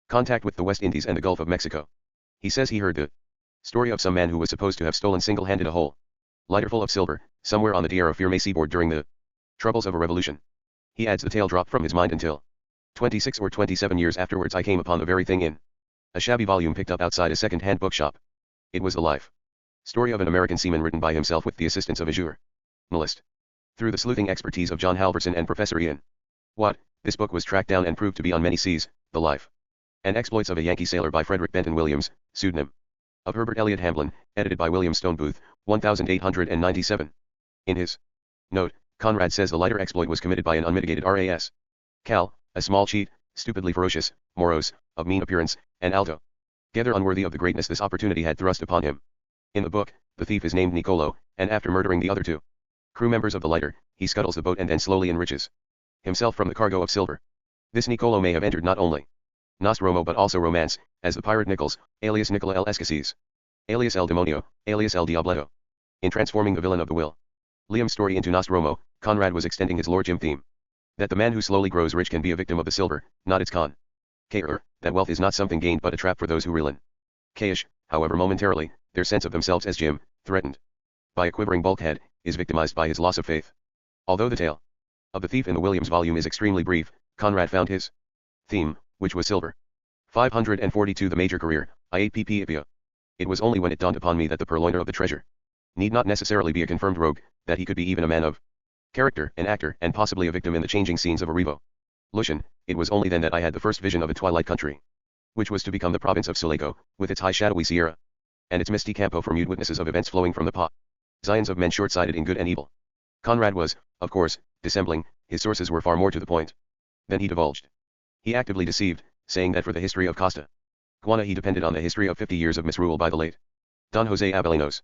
contact with the West Indies and the Gulf of Mexico. He says he heard the story of some man who was supposed to have stolen single-handed a whole lighter full of silver, somewhere on the Tierra Firme seaboard during the troubles of a revolution. He adds the tale dropped from his mind until 26 or 27 years afterwards I came upon the very thing in a shabby volume picked up outside a second-hand bookshop. It was the life story of an American seaman written by himself with the assistance of a journalist. Through the sleuthing expertise of John Halverson and Professor Ian Watt, this book was tracked down and proved to be on many seas, the life and exploits of a Yankee sailor by Frederick Benton Williams, pseudonym of Herbert Elliott Hamblin, edited by William Stone Booth, 1897. In his note, Conrad says the lighter exploit was committed by an unmitigated R.A.S. Cal, a small cheat, stupidly ferocious, morose, of mean appearance, and altogether unworthy of the greatness this opportunity had thrust upon him. In the book, the thief is named Nicolo, and after murdering the other two crew members of the lighter, he scuttles the boat and then slowly enriches himself from the cargo of silver. This Nicolo may have entered not only Nostromo but also romance, as the pirate Nichols, alias Nicola El Escocese, alias El Demonio, alias El Diableto. In transforming the villain of the William story into Nostromo, Conrad was extending his Lord Jim theme. That the man who slowly grows rich can be a victim of the silver, not its con. That wealth is not something gained but a trap for those who realize, however momentarily, their sense of themselves as Jim, threatened by a quivering bulkhead, is victimized by his loss of faith. Although the tale of the thief in the Williams volume is extremely brief, Conrad found his theme, which was silver. 542 The major career, IAPP. It was only when it dawned upon me that the purloiner of the treasure need not necessarily be a confirmed rogue, that he could be even a man of character, an actor, and possibly a victim in the changing scenes of a revolution. It was only then that I had the first vision of a twilight country, which was to become the province of Sulaco, with its high shadowy Sierra, and its misty Campo for mute witnesses of events flowing from the Zions of men short-sighted in good and evil. Conrad was, of course, dissembling, his sources were far more to the point than he divulged. He actively deceived, saying that for the history of Costa Guana he depended on the history of 50 years of misrule by the late Don Jose Avelinos.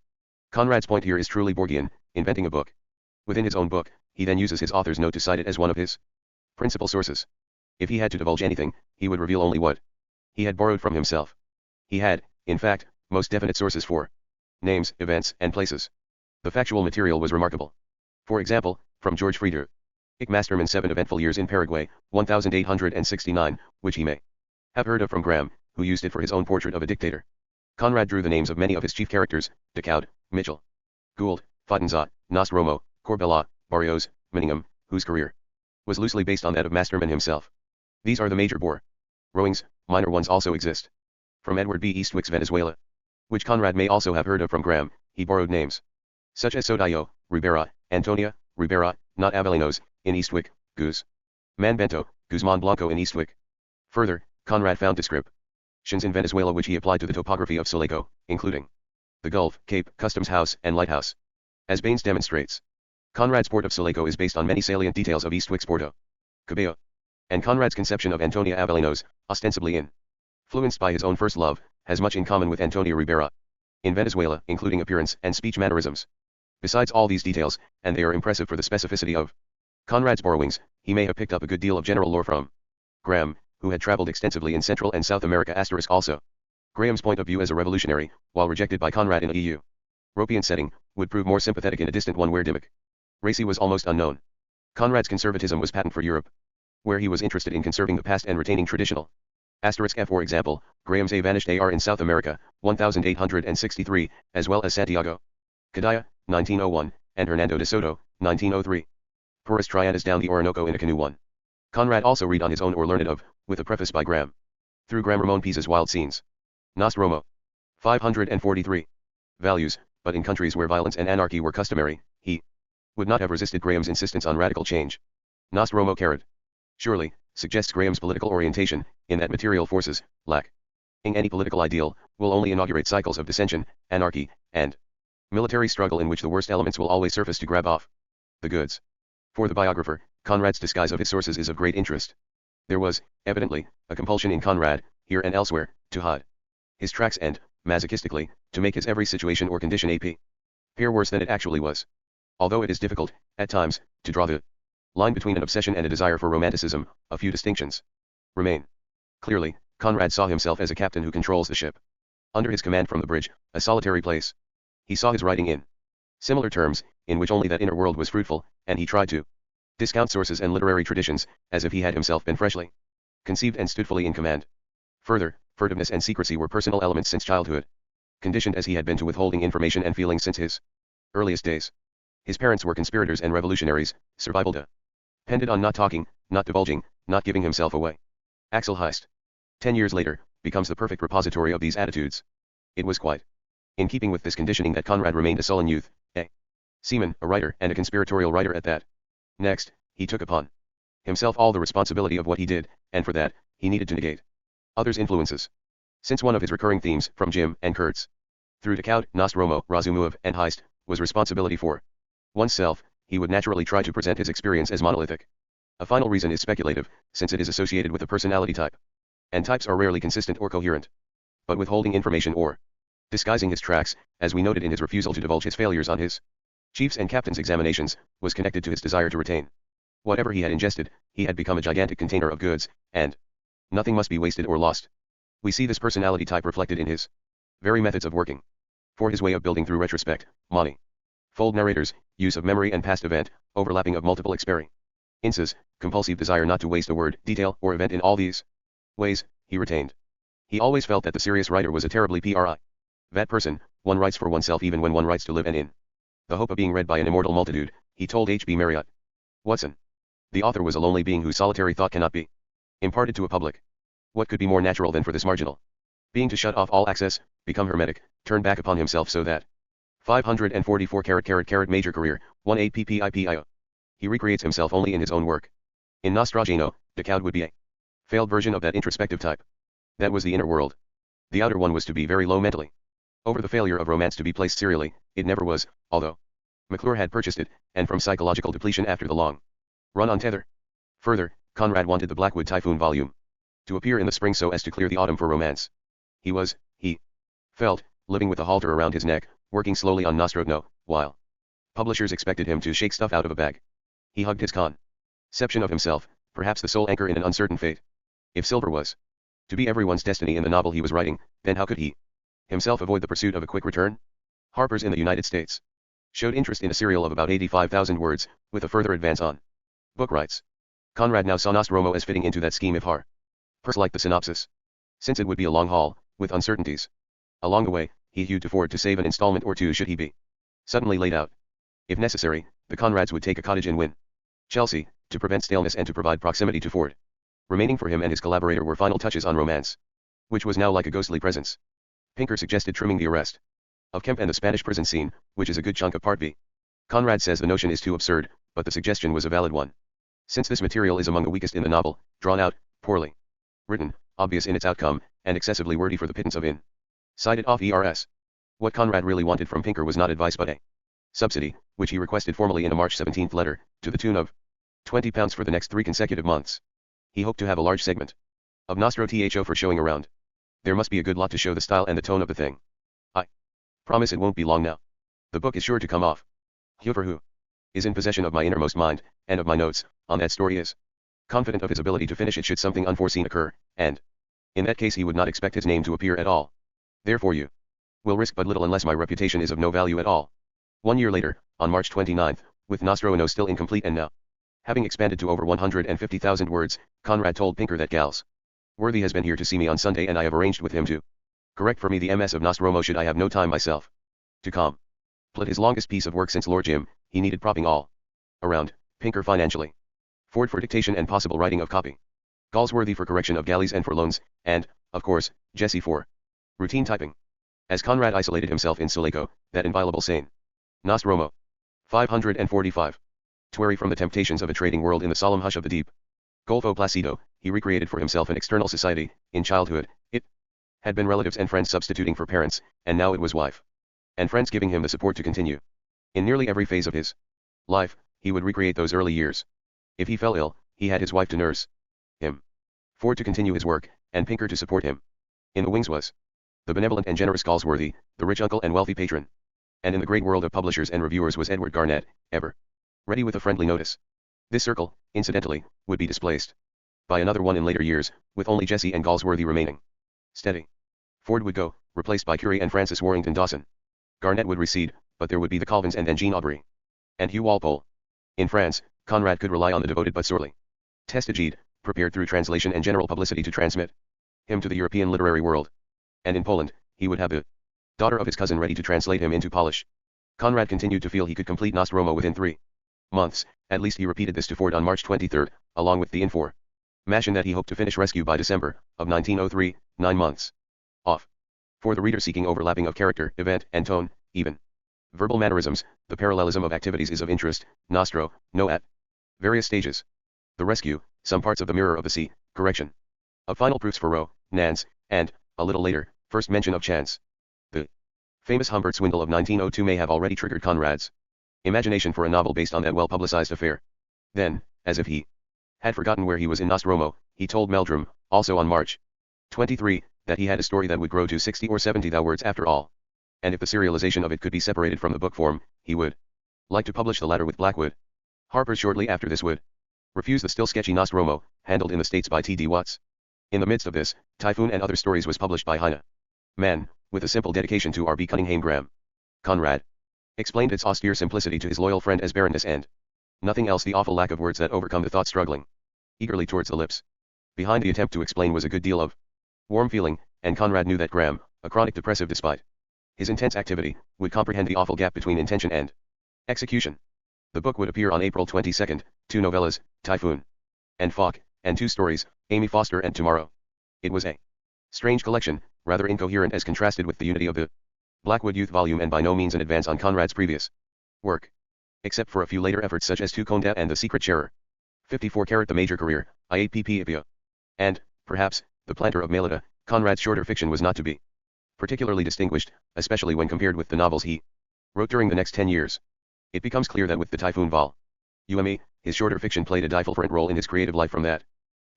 Conrad's point here is truly Borgian, inventing a book within his own book. He then uses his author's note to cite it as one of his principal sources. If he had to divulge anything, he would reveal only what he had borrowed from himself. He had, in fact, most definite sources for names, events, and places. The factual material was remarkable. For example, from George Frederick Masterman's 7 eventful years in Paraguay, 1869, which he may have heard of from Graham, who used it for his own portrait of a dictator. Conrad drew the names of many of his chief characters, Decaud, Mitchell, Gould, Fatanzat, Nostromo, Corbella, Barrios, Minningham, whose career was loosely based on that of Masterman himself. These are the major borrowings, minor ones also exist. From Edward B. Eastwick's Venezuela, which Conrad may also have heard of from Graham, he borrowed names such as Sodayo, Ribera, Antonia, Ribera, not Avelinos, in Eastwick, Guzman Bento, Guzman Blanco in Eastwick. Further, Conrad found descriptions in Venezuela which he applied to the topography of Sulaco, including the Gulf, Cape, Customs House, and Lighthouse. As Baines demonstrates, Conrad's port of Sulaco is based on many salient details of Eastwick's Porto Cabello, and Conrad's conception of Antonia Avelinos, ostensibly influenced by his own first love, has much in common with Antonia Ribera in Venezuela, including appearance and speech mannerisms. Besides all these details, and they are impressive for the specificity of Conrad's borrowings, he may have picked up a good deal of general lore from Graham, who had traveled extensively in Central and South America. Also, Graham's point of view as a revolutionary, while rejected by Conrad in a European setting, would prove more sympathetic in a distant one where democracy was almost unknown. Conrad's conservatism was patent for Europe. where he was interested in conserving the past and retaining traditional. F for example, Graham's A Vanished AR in South America, 1863, as well as Santiago Cadilla, 1901, and Hernando de Soto, 1903. Puras Triadas down the Orinoco in a canoe 1. Conrad also read on his own or learned of, with a preface by Graham. Through Graham Ramon Pisa's Wild Scenes. Nostromo. 543. Values, but in countries where violence and anarchy were customary, he would not have resisted Graham's insistence on radical change. Nostromo Carrot. Surely, suggests Graham's political orientation, in that material forces, lacking any political ideal, will only inaugurate cycles of dissension, anarchy, and military struggle in which the worst elements will always surface to grab off the goods. For the biographer, Conrad's disguise of his sources is of great interest. There was, evidently, a compulsion in Conrad, here and elsewhere, to hide his tracks and, masochistically, to make his every situation or condition appear worse than it actually was. Although it is difficult, at times, to draw the line between an obsession and a desire for romanticism, a few distinctions remain. Clearly, Conrad saw himself as a captain who controls the ship. Under his command from the bridge, a solitary place. He saw his writing in similar terms, in which only that inner world was fruitful, and he tried to discount sources and literary traditions, as if he had himself been freshly conceived and stood fully in command. Further, furtiveness and secrecy were personal elements since childhood. Conditioned as he had been to withholding information and feelings since his earliest days. His parents were conspirators and revolutionaries, survival depended on not talking, not divulging, not giving himself away. Axel Heist. 10 years later, becomes the perfect repository of these attitudes. It was quite in keeping with this conditioning that Conrad remained a sullen youth, a seaman, a writer, and a conspiratorial writer at that. Next, he took upon himself all the responsibility of what he did, and for that, he needed to negate others' influences. Since one of his recurring themes, from Jim and Kurtz through to Kaut, Nostromo, Razumov, and Heist, was responsibility for oneself, he would naturally try to present his experience as monolithic. A final reason is speculative, since it is associated with a personality type. And types are rarely consistent or coherent. But withholding information or disguising his tracks, as we noted in his refusal to divulge his failures on his chiefs and captains' examinations, was connected to his desire to retain whatever he had ingested. He had become a gigantic container of goods, and nothing must be wasted or lost. We see this personality type reflected in his very methods of working. For his way of building through retrospect, fold narrators, use of memory and past event, overlapping of multiple experiences, compulsive desire not to waste a word, detail, or event in all these ways, he retained. He always felt that the serious writer was a terribly that person. One writes for oneself even when one writes to live and in the hope of being read by an immortal multitude, he told H.B. Marriott. Watson. The author was a lonely being whose solitary thought cannot be imparted to a public. What could be more natural than for this marginal being to shut off all access, become hermetic, turn back upon himself so that 544 major career, 18 ppipio. He recreates himself only in his own work. In Nostrageno, Decaud would be a failed version of that introspective type. That was the inner world. The outer one was to be very low mentally. Over the failure of romance to be placed serially, it never was, although McClure had purchased it, and from psychological depletion after the long run on Tether. Further, Conrad wanted the Blackwood Typhoon volume to appear in the spring so as to clear the autumn for romance. He felt, living with a halter around his neck, working slowly on Nostromo, while publishers expected him to shake stuff out of a bag. He hugged his conception of himself, perhaps the sole anchor in an uncertain fate. If silver was to be everyone's destiny in the novel he was writing, then how could he himself avoid the pursuit of a quick return? Harper's in the United States showed interest in a serial of about 85,000 words, with a further advance on book rights. Conrad now saw Nostromo as fitting into that scheme if Harper's liked the synopsis. Since it would be a long haul, with uncertainties along the way, he hewed forward to save an installment or two should he be suddenly laid out. If necessary, the Conrads would take a cottage in Chelsea, to prevent staleness and to provide proximity to Ford. Remaining for him and his collaborator were final touches on romance, which was now like a ghostly presence. Pinker suggested trimming the arrest of Kemp and the Spanish prison scene, which is a good chunk of Part B. Conrad says the notion is too absurd, but the suggestion was a valid one. Since this material is among the weakest in the novel, drawn out, poorly written, obvious in its outcome, and excessively wordy for the pittance of cited off ERS. What Conrad really wanted from Pinker was not advice but a subsidy, which he requested formally in a March 17 letter, to the tune of £20 for the next 3 consecutive months. He hoped to have a large segment of Nostro Tho for showing around. There must be a good lot to show the style and the tone of the thing. I promise it won't be long now. The book is sure to come off. Whoever who is in possession of my innermost mind, and of my notes, on that story is confident of his ability to finish it should something unforeseen occur, and in that case he would not expect his name to appear at all. Therefore you will risk but little unless my reputation is of no value at all. 1 year later, on March 29, with Nostromo still incomplete and now Having expanded to over 150,000 words, Conrad told Pinker that Galsworthy has been here to see me on Sunday and I have arranged with him to correct for me the MS of Nostromo should I have no time myself. To complete his longest piece of work since Lord Jim, he needed propping all around, Pinker financially. Ford for dictation and possible writing of copy. Galsworthy for correction of galleys and for loans, and, of course, Jesse for routine typing. As Conrad isolated himself in Sulaco, that inviolable sane Nostromo. 545. To wary from the temptations of a trading world in the solemn hush of the deep Golfo Placido, he recreated for himself an external society. In childhood, it had been relatives and friends substituting for parents, and now it was wife and friends giving him the support to continue. In nearly every phase of his life, he would recreate those early years. If he fell ill, he had his wife to nurse him, Ford to continue his work, and Pinker to support him. In the wings was the benevolent and generous Galsworthy, the rich uncle and wealthy patron. And in the great world of publishers and reviewers was Edward Garnett, ever ready with a friendly notice. This circle, incidentally, would be displaced by another one in later years, with only Jesse and Galsworthy remaining. Steady. Ford would go, replaced by Curie and Francis Warrington Dawson. Garnett would recede, but there would be the Colvins and then Jean Aubry. And Hugh Walpole. In France, Conrad could rely on the devoted but sorely tested Gide, prepared through translation and general publicity to transmit him to the European literary world. And in Poland, he would have the daughter of his cousin ready to translate him into Polish. Conrad continued to feel he could complete Nostromo within 3 months, at least he repeated this to Ford on March 23, along with the information that he hoped to finish Rescue by December of 1903, 9 months off. For the reader seeking overlapping of character, event, and tone, even verbal mannerisms, the parallelism of activities is of interest. Nostro, no at various stages. The Rescue, some parts of the Mirror of the Sea, correction of final proofs for Rowe, Nance, and, a little later, first mention of Chance. The famous Humbert swindle of 1902 may have already triggered Conrad's imagination for a novel based on that well-publicized affair. Then, as if he had forgotten where he was in Nostromo, he told Meldrum, also on March 23, that he had a story that would grow to 60 or 70 words after all. And if the serialization of it could be separated from the book form, he would like to publish the latter with Blackwood. Harper's shortly after this would refuse the still sketchy Nostromo, handled in the States by T.D. Watts. In the midst of this, Typhoon and Other Stories was published by Heine Mann, with a simple dedication to R.B. Cunningham Graham. Conrad explained its austere simplicity to his loyal friend as barrenness and nothing else, the awful lack of words that overcome the thought struggling eagerly towards the lips. Behind the attempt to explain was a good deal of warm feeling, and Conrad knew that Graham, a chronic depressive despite his intense activity, would comprehend the awful gap between intention and execution. The book would appear on April 22, 2 novellas, Typhoon and Fawk, and 2 stories, Amy Foster and Tomorrow. It was a strange collection, rather incoherent as contrasted with the unity of the Blackwood Youth volume and by no means an advance on Conrad's previous work. Except for a few later efforts such as Tu Conda and The Secret Sharer. 54 The Major Career, IAPP and, perhaps, The Planter of Melita, Conrad's shorter fiction was not to be particularly distinguished, especially when compared with the novels he wrote during the next 10 years. It becomes clear that with the Typhoon Vol. UME, his shorter fiction played a different role in his creative life from that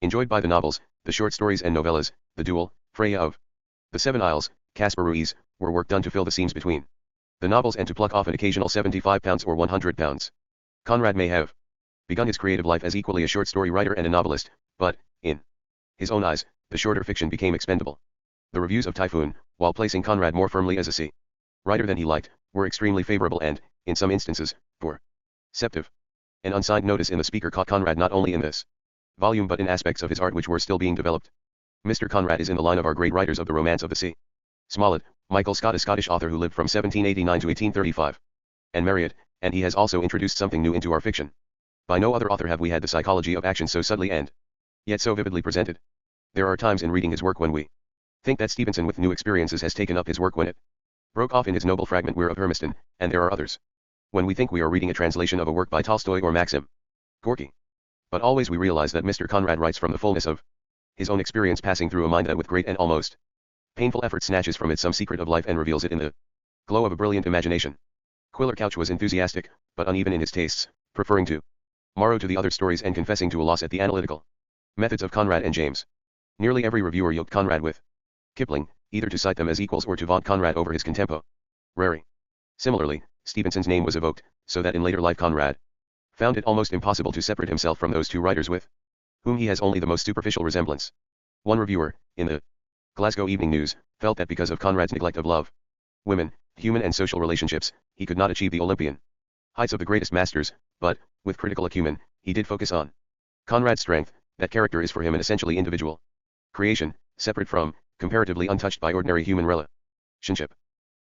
enjoyed by the novels, the short stories and novellas. The Duel, Freya of the Seven Isles, Caspar Ruiz, were work done to fill the seams between the novels and to pluck off an occasional £75 or £100. Conrad may have begun his creative life as equally a short story writer and a novelist, but, in his own eyes, the shorter fiction became expendable. The reviews of Typhoon, while placing Conrad more firmly as a C writer than he liked, were extremely favorable and, in some instances, perceptive. An unsigned notice in the Speaker caught Conrad not only in this volume but in aspects of his art which were still being developed. Mr. Conrad is in the line of our great writers of the Romance of the Sea. Smollett, Michael Scott, a Scottish author who lived from 1789 to 1835. And Marriott, and he has also introduced something new into our fiction. By no other author have we had the psychology of action so subtly and yet so vividly presented. There are times in reading his work when we think that Stevenson with new experiences has taken up his work when it broke off in his noble fragment Weir of Hermiston, and there are others when we think we are reading a translation of a work by Tolstoy or Maxim Gorky. But always we realize that Mr. Conrad writes from the fullness of his own experience, passing through a mind that with great and almost painful effort snatches from it some secret of life and reveals it in the glow of a brilliant imagination. Quiller Couch was enthusiastic, but uneven in his tastes, preferring to Morrow to the other stories and confessing to a loss at the analytical methods of Conrad and James. Nearly every reviewer yoked Conrad with Kipling, either to cite them as equals or to vaunt Conrad over his contemporary. Similarly, Stevenson's name was evoked, so that in later life Conrad found it almost impossible to separate himself from those two writers with whom he has only the most superficial resemblance. One reviewer, in the Glasgow Evening News, felt that because of Conrad's neglect of love, women, human and social relationships, he could not achieve the Olympian heights of the greatest masters, But, with critical acumen, he did focus on Conrad's strength. That character is for him an essentially individual creation, separate from, comparatively untouched by ordinary human relationship.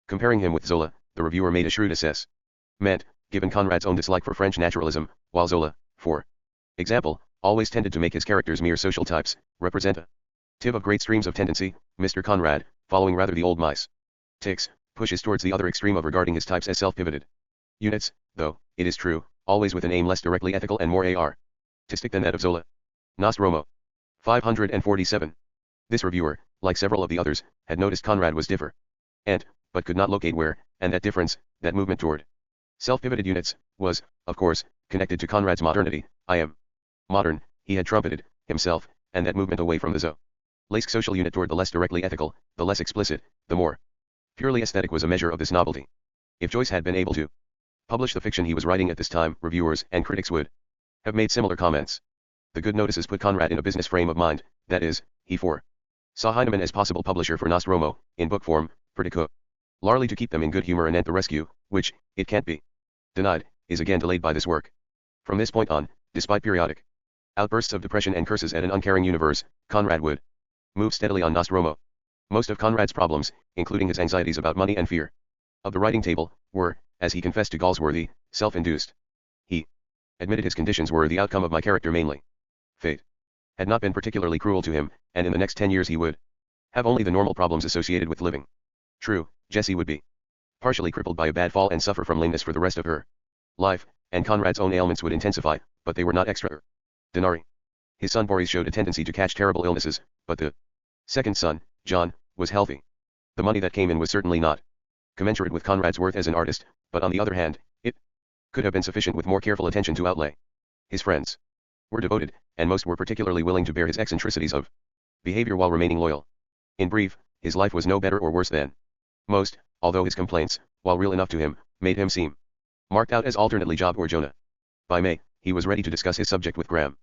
Comparing him with Zola, the reviewer made a shrewd assessment, given Conrad's own dislike for French naturalism, while Zola, for example, always tended to make his characters mere social types, representative of great streams of tendency. Mr. Conrad, following rather the old mice ticks, pushes towards the other extreme of regarding his types as self-pivoted units, though, it is true, always with an aim less directly ethical and more artistic than that of Zola. Nostromo. 547. This reviewer, like several of the others, had noticed Conrad was different, but could not locate where, and that difference, that movement toward self-pivoted units, was, of course, connected to Conrad's modernity. I am modern, he had trumpeted himself, and that movement away from the Zolasque social unit toward the less directly ethical, the less explicit, the more purely aesthetic was a measure of this novelty. If Joyce had been able to publish the fiction he was writing at this time, reviewers and critics would have made similar comments. The good notices put Conrad in a business frame of mind, that is, he saw Heinemann as possible publisher for Nostromo, in book form, particularly to keep them in good humor and the rescue, which, it can't be denied, is again delayed by this work. From this point on, despite periodic outbursts of depression and curses at an uncaring universe, Conrad would move steadily on Nostromo. Most of Conrad's problems, including his anxieties about money and fear of the writing table, were, as he confessed to Galsworthy, self-induced. He admitted his conditions were the outcome of my character mainly. Fate had not been particularly cruel to him, and in the next 10 years he would have only the normal problems associated with living. True, Jessie would be partially crippled by a bad fall and suffer from lameness for the rest of her life, and Conrad's own ailments would intensify, but they were not extraordinary. His son Boris showed a tendency to catch terrible illnesses, but the second son, John, was healthy. The money that came in was certainly not commensurate with Conrad's worth as an artist, but on the other hand, it could have been sufficient with more careful attention to outlay. His friends were devoted, and most were particularly willing to bear his eccentricities of behavior while remaining loyal. In brief, his life was no better or worse than most, although his complaints, while real enough to him, made him seem marked out as alternately Job or Jonah. By May, he was ready to discuss his subject with Graham.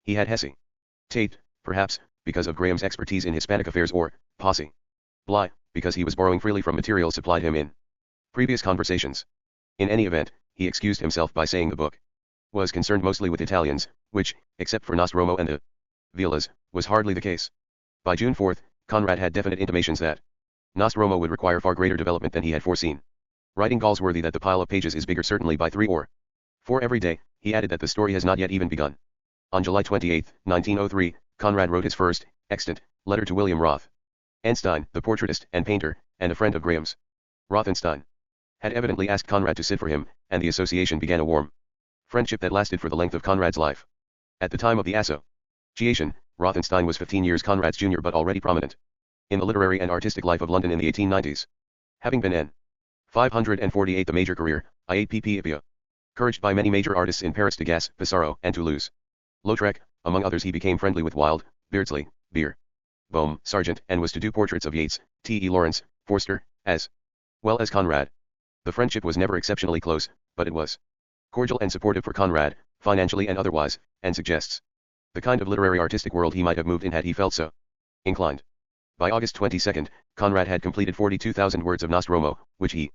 He had hesitated, perhaps, because of Graham's expertise in Hispanic affairs or, possibly, because he was borrowing freely from material supplied him in previous conversations. In any event, he excused himself by saying the book was concerned mostly with Italians, which, except for Nostromo and the Villas, was hardly the case. By June 4, Conrad had definite intimations that Nostromo would require far greater development than he had foreseen. Writing Galsworthy that the pile of pages is bigger certainly by 3 or 4 every day, he added that the story has not yet even begun. On July 28, 1903, Conrad wrote his first, extant, letter to William Roth. Einstein, the portraitist and painter, and a friend of Graham's, Rothenstein, had evidently asked Conrad to sit for him, and the association began a warm friendship that lasted for the length of Conrad's life. At the time of the association, Rothenstein was 15 years Conrad's junior but already prominent in the literary and artistic life of London in the 1890s. Having been n. 548 the major career, IAPP encouraged by many major artists in Paris, Degas, Pissarro, and Toulouse. Lautrec, among others, he became friendly with Wilde, Beardsley, Beer, Bohm, Sargent, and was to do portraits of Yeats, T.E. Lawrence, Forster, as well as Conrad. The friendship was never exceptionally close, but it was cordial and supportive for Conrad, financially and otherwise, and suggests the kind of literary artistic world he might have moved in had he felt so inclined. By August 22, Conrad had completed 42,000 words of Nostromo, which he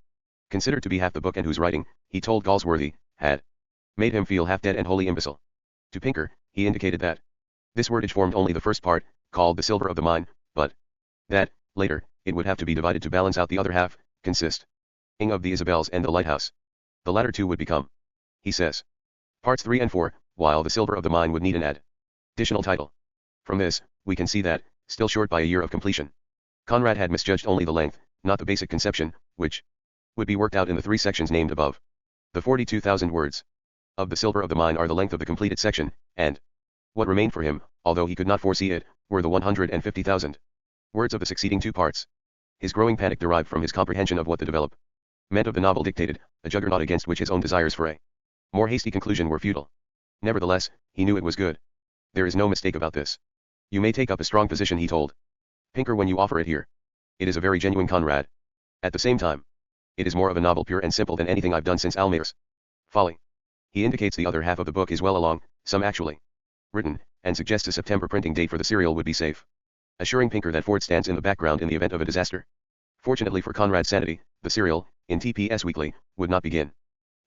considered to be half the book and whose writing, he told Galsworthy, had made him feel half dead and wholly imbecile. To Pinker, he indicated that this wordage formed only the first part, called the silver of the mine, but that, later, it would have to be divided to balance out the other half, consisting of the Isabels and the lighthouse. The latter two would become, he says, parts 3 and 4, while the silver of the mine would need an additional title. From this, we can see that, still short by a year of completion, Conrad had misjudged only the length, not the basic conception, which would be worked out in the 3 sections named above. The 42,000 words of the silver of the mine are the length of the completed section, and what remained for him, although he could not foresee it, were the 150,000 words of the succeeding 2 parts. His growing panic derived from his comprehension of what the development of the novel dictated, a juggernaut against which his own desires for a more hasty conclusion were futile. Nevertheless, he knew it was good. There is no mistake about this. You may take up a strong position, he told Pinker, when you offer it here. It is a very genuine Conrad. At the same time, it is more of a novel pure and simple than anything I've done since Almayer's Folly. He indicates the other half of the book is well along, some actually written, and suggests a September printing date for the serial would be safe, assuring Pinker that Ford stands in the background in the event of a disaster. Fortunately for Conrad's sanity, the serial, in TPS Weekly, would not begin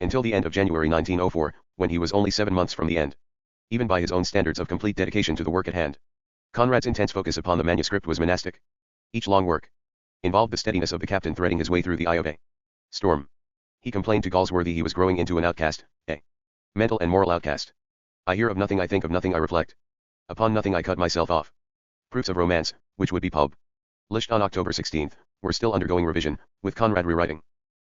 until the end of January 1904, when he was only 7 months from the end. Even by his own standards of complete dedication to the work at hand, Conrad's intense focus upon the manuscript was monastic. Each long work involved the steadiness of the captain threading his way through the eye of a storm. He complained to Galsworthy he was growing into an outcast, a mental and moral outcast. I hear of nothing, I think of nothing, I reflect upon nothing, I cut myself off. Proofs of Romance, which would be published on October 16, were still undergoing revision, with Conrad rewriting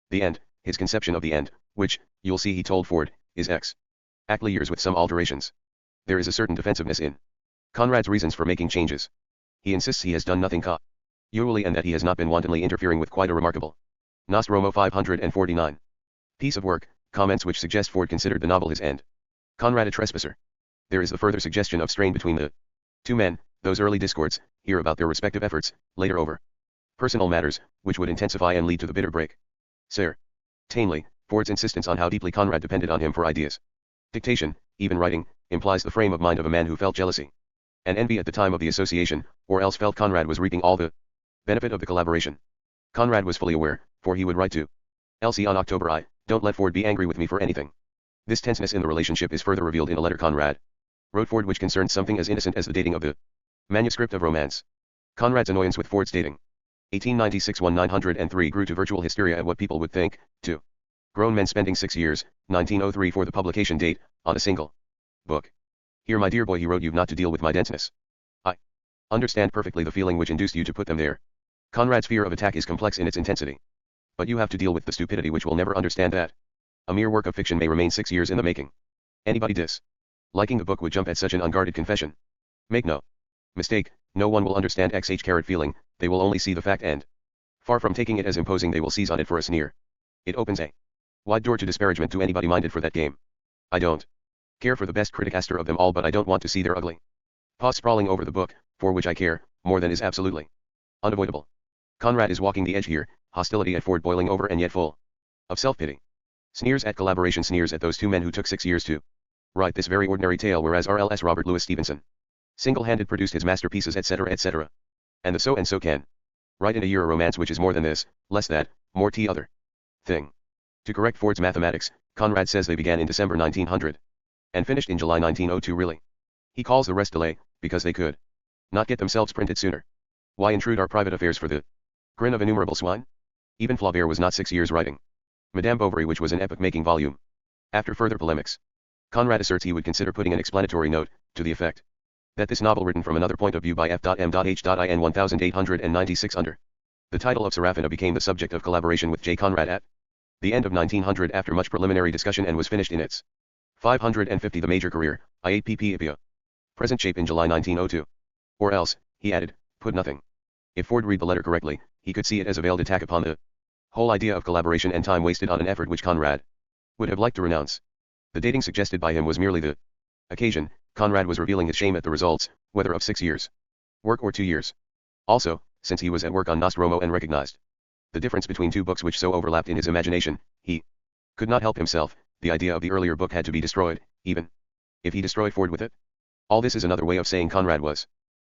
the end, his conception of the end, which, you'll see, he told Ford, is exactly yours with some alterations. There is a certain defensiveness in Conrad's reasons for making changes. He insists he has done nothing casually and that he has not been wantonly interfering with quite a remarkable Nostromo 549 piece of work, comments which suggest Ford considered the novel his end. Conrad a trespasser. There is the further suggestion of strain between the two men, those early discords, here about their respective efforts, later over personal matters, which would intensify and lead to the bitter break. Certainly, Ford's insistence on how deeply Conrad depended on him for ideas, dictation, even writing, implies the frame of mind of a man who felt jealousy and envy at the time of the association, or else felt Conrad was reaping all the benefit of the collaboration. Conrad was fully aware, for he would write to Elsie on October I, "Don't let Ford be angry with me for anything." This tenseness in the relationship is further revealed in a letter Conrad wrote Ford which concerned something as innocent as the dating of the manuscript of Romance. Conrad's annoyance with Ford's dating 1896-1903 grew to virtual hysteria at what people would think, too. Grown men spending 6 years, 1903 for the publication date, on a single book. "Here, my dear boy," he wrote, "you've not to deal with my denseness. I understand perfectly the feeling which induced you to put them there. Conrad's fear of attack is complex in its intensity. But you have to deal with the stupidity which will never understand that a mere work of fiction may remain 6 years in the making. Anybody disliking the book would jump at such an unguarded confession. Make no mistake, no one will understand XH feeling, they will only see the fact and, far from taking it as imposing, they will seize on it for a sneer. It opens a wide door to disparagement to anybody minded for that game. I don't care for the best criticaster of them all, but I don't want to see their ugly paws sprawling over the book, for which I care more than is absolutely unavoidable." Conrad is walking the edge here, hostility at Ford boiling over and yet full of self-pity. Sneers at collaboration, sneers at those two men who took 6 years to write this very ordinary tale, whereas R.L.S. Robert Louis Stevenson single-handed produced his masterpieces, etc., etc. And the so-and-so can write in a year a romance which is more than this, less that, more t other thing. To correct Ford's mathematics, Conrad says they began in December 1900 and finished in July 1902. Really? He calls the rest delay, because they could not get themselves printed sooner. Why intrude our private affairs for the grin of innumerable swine? Even Flaubert was not 6 years writing Madame Bovary, which was an epoch-making volume. After further polemics, Conrad asserts he would consider putting an explanatory note, to the effect that this novel, written from another point of view by F.M.H.in 1896 under the title of Serafina, became the subject of collaboration with J. Conrad at the end of 1900 after much preliminary discussion, and was finished in its 550 the major career, IAPP present shape in July 1902. Or else, he added, put nothing. If Ford read the letter correctly, he could see it as a veiled attack upon the whole idea of collaboration and time wasted on an effort which Conrad would have liked to renounce. The dating suggested by him was merely the occasion. Conrad was revealing his shame at the results, whether of 6 years work or 2 years. Also, since he was at work on Nostromo and recognized the difference between two books which so overlapped in his imagination, he could not help himself. The idea of the earlier book had to be destroyed, even if he destroyed Ford with it. All this is another way of saying Conrad was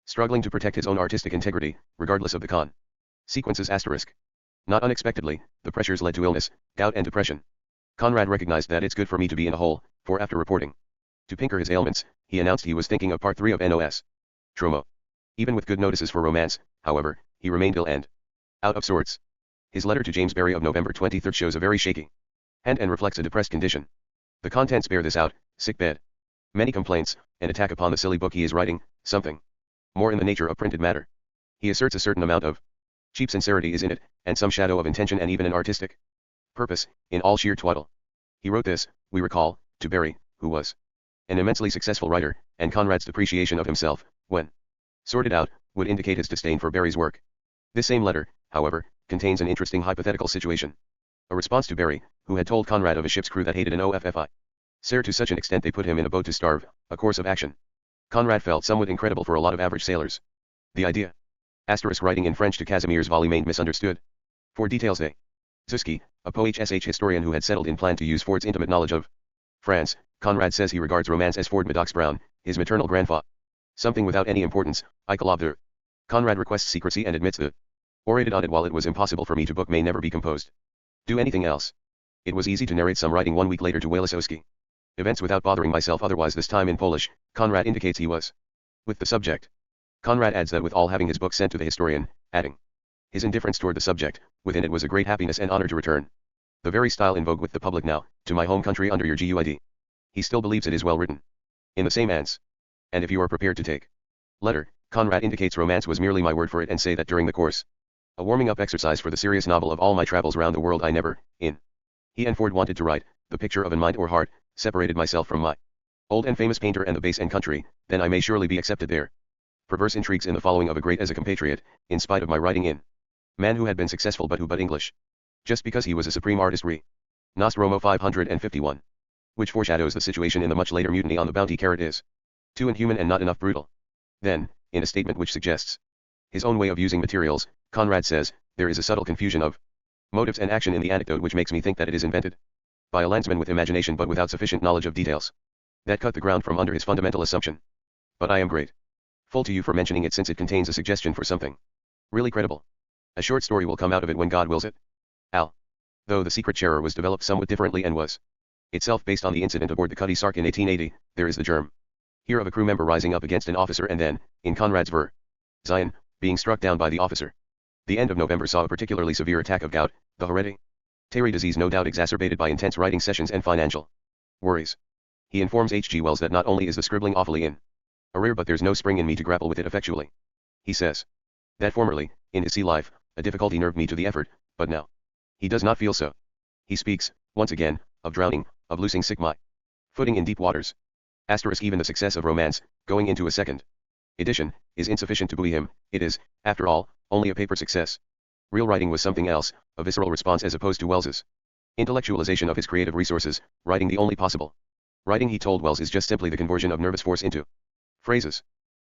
struggling to protect his own artistic integrity, regardless of the consequences. Asterisk. Not unexpectedly, the pressures led to illness, doubt and depression. Conrad recognized that it's good for me to be in a hole, for after reporting to Pinker his ailments, he announced he was thinking of Part 3 of Nos. Tromo. Even with good notices for romance, however, he remained ill and out of sorts. His letter to James Barrie of November 23 shows a very shaky hand and reflects a depressed condition. The contents bear this out: sick bed, many complaints, an attack upon the silly book he is writing, something more in the nature of printed matter. He asserts a certain amount of cheap sincerity is in it, and some shadow of intention and even an artistic purpose, in all sheer twaddle. He wrote this, we recall, to Barrie, who was an immensely successful writer, and Conrad's depreciation of himself, when sorted out, would indicate his disdain for Barrie's work. This same letter, however, contains an interesting hypothetical situation. A response to Barrie, who had told Conrad of a ship's crew that hated an officer to such an extent they put him in a boat to starve, a course of action Conrad felt somewhat incredible for a lot of average sailors. The idea. Asterisk writing in French to Casimir's volume ain't misunderstood. For details a Zuski, a POHSH historian who had settled in plan to use Ford's intimate knowledge of France, Conrad says he regards romance as Ford Maddox Brown, his maternal grandfather. Something without any importance, I collabed. Conrad requests secrecy and admits the orated on it while it was impossible for me to book may never be composed. Do anything else. It was easy to narrate some writing 1 week later to Walisowski. Events without bothering myself otherwise, this time in Polish. Conrad indicates he was with the subject. Conrad adds that with all having his book sent to the historian, adding his indifference toward the subject, within it was a great happiness and honor to return the very style in vogue with the public now, to my home country under your GUID. He still believes it is well written. In the same ans. And if you are prepared to take letter, Conrad indicates romance was merely my word for it, and say that during the course, a warming up exercise for the serious novel of all my travels round the world, I never, in he and Ford wanted to write, the picture of a mind or heart, separated myself from my old and famous painter and the base and country, then I may surely be accepted there. Perverse intrigues in the following of a great as a compatriot, in spite of my writing in man who had been successful but who but English. Just because he was a supreme artist Nostromo 551. Which foreshadows the situation in the much later mutiny on the Bounty. Is too inhuman and not enough brutal. Then, in a statement which suggests his own way of using materials, Conrad says, there is a subtle confusion of motives and action in the anecdote which makes me think that it is invented by a landsman with imagination but without sufficient knowledge of details. That cut the ground from under his fundamental assumption. But I am grateful to you for mentioning it, since it contains a suggestion for something really credible. A short story will come out of it when God wills it. Al. Though the secret sharer was developed somewhat differently and was itself based on the incident aboard the Cutty Sark in 1880, there is the germ here of a crew member rising up against an officer and then, in Conrad's Zion, being struck down by the officer. The end of November saw a particularly severe attack of gout, the hereditary disease no doubt exacerbated by intense writing sessions and financial worries. He informs H.G. Wells that not only is the scribbling awfully in arrear, but there's no spring in me to grapple with it effectually. He says that formerly, in his sea life, a difficulty nerved me to the effort, but now he does not feel so. He speaks, once again, of drowning, of losing my footing in deep waters. Even the success of romance, going into a second edition, is insufficient to buoy him. It is, after all, only a paper success. Real writing was something else, a visceral response as opposed to Wells's intellectualization of his creative resources, writing the only possible. Writing, he told Wells, is just simply the conversion of nervous force into phrases.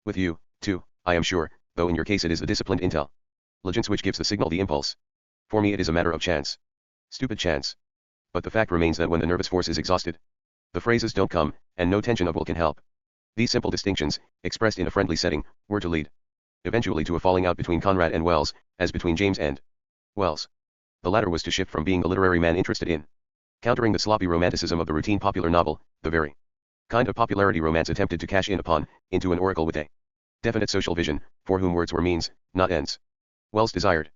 With you, too, I am sure, though in your case it is the disciplined intelligence which gives the signal, the impulse. For me it is a matter of chance. Stupid chance. But the fact remains that when the nervous force is exhausted, the phrases don't come, and no tension of will can help. These simple distinctions, expressed in a friendly setting, were to lead eventually to a falling out between Conrad and Wells, as between James and Wells. The latter was to shift from being the literary man interested in countering the sloppy romanticism of the routine popular novel, the very kind of popularity romance attempted to cash in upon, into an oracle with a definite social vision, for whom words were means, not ends. Wells desired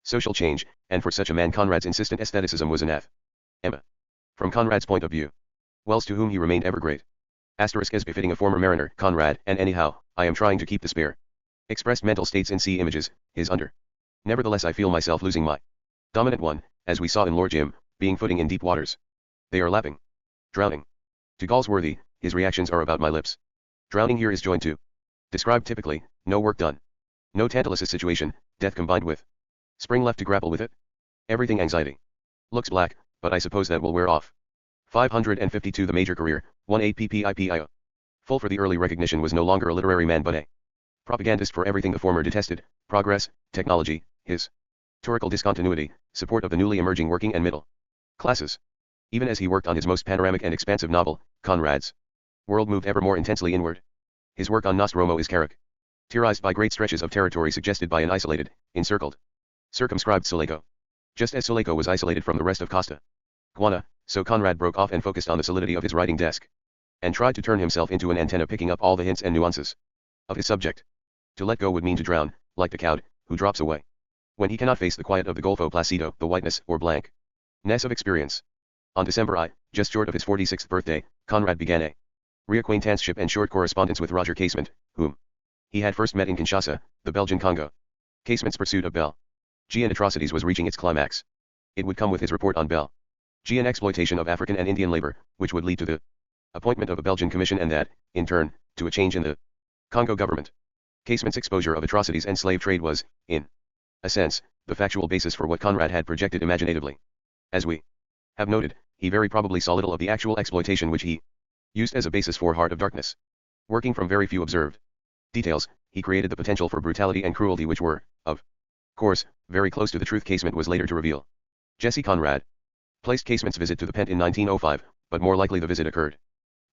social change, and for such a man Conrad's insistent aestheticism was anathema. From Conrad's point of view, Wells, to whom he remained ever great, as befitting a former mariner, Conrad, and anyhow, I am trying to keep the spare expressed mental states in sea images, is under. Nevertheless I feel myself losing my dominant one, as we saw in Lord Jim, being footing in deep waters. They are lapping. Drowning. To Galsworthy, his reactions are about my lips. Drowning here is joined to. Described typically, no work done. No Tantalus' situation, death combined with. Spring left to grapple with it. Everything anxiety. Looks black, but I suppose that will wear off. 552 The major career, 18PPIPIO. Full for the early recognition was no longer a literary man but a propagandist for everything the former detested, progress, technology, his historical discontinuity, support of the newly emerging working and middle classes. Even as he worked on his most panoramic and expansive novel, Conrad's world moved ever more intensely inward. His work on Nostromo is characterized by great stretches of territory suggested by an isolated, encircled, circumscribed Sulaco. Just as Sulaco was isolated from the rest of Costa Guana, so Conrad broke off and focused on the solidity of his writing desk, and tried to turn himself into an antenna picking up all the hints and nuances of his subject. To let go would mean to drown, like the cowed, who drops away when he cannot face the quiet of the Golfo Placido, the whiteness or blankness of experience. On December just short of his 46th birthday, Conrad began a reacquaintanceship and short correspondence with Roger Casement, whom he had first met in Kinshasa, the Belgian Congo. Casement's pursuit of Belgian atrocities was reaching its climax. It would come with his report on Belgian exploitation of African and Indian labor, which would lead to the appointment of a Belgian commission, and that, in turn, to a change in the Congo government. Casement's exposure of atrocities and slave trade was, in a sense, the factual basis for what Conrad had projected imaginatively. As we have noted, he very probably saw little of the actual exploitation which he used as a basis for Heart of Darkness. Working from very few observed details, he created the potential for brutality and cruelty which were, of course, very close to the truth Casement was later to reveal. Jesse Conrad placed Casement's visit to the Pent in 1905, but more likely the visit occurred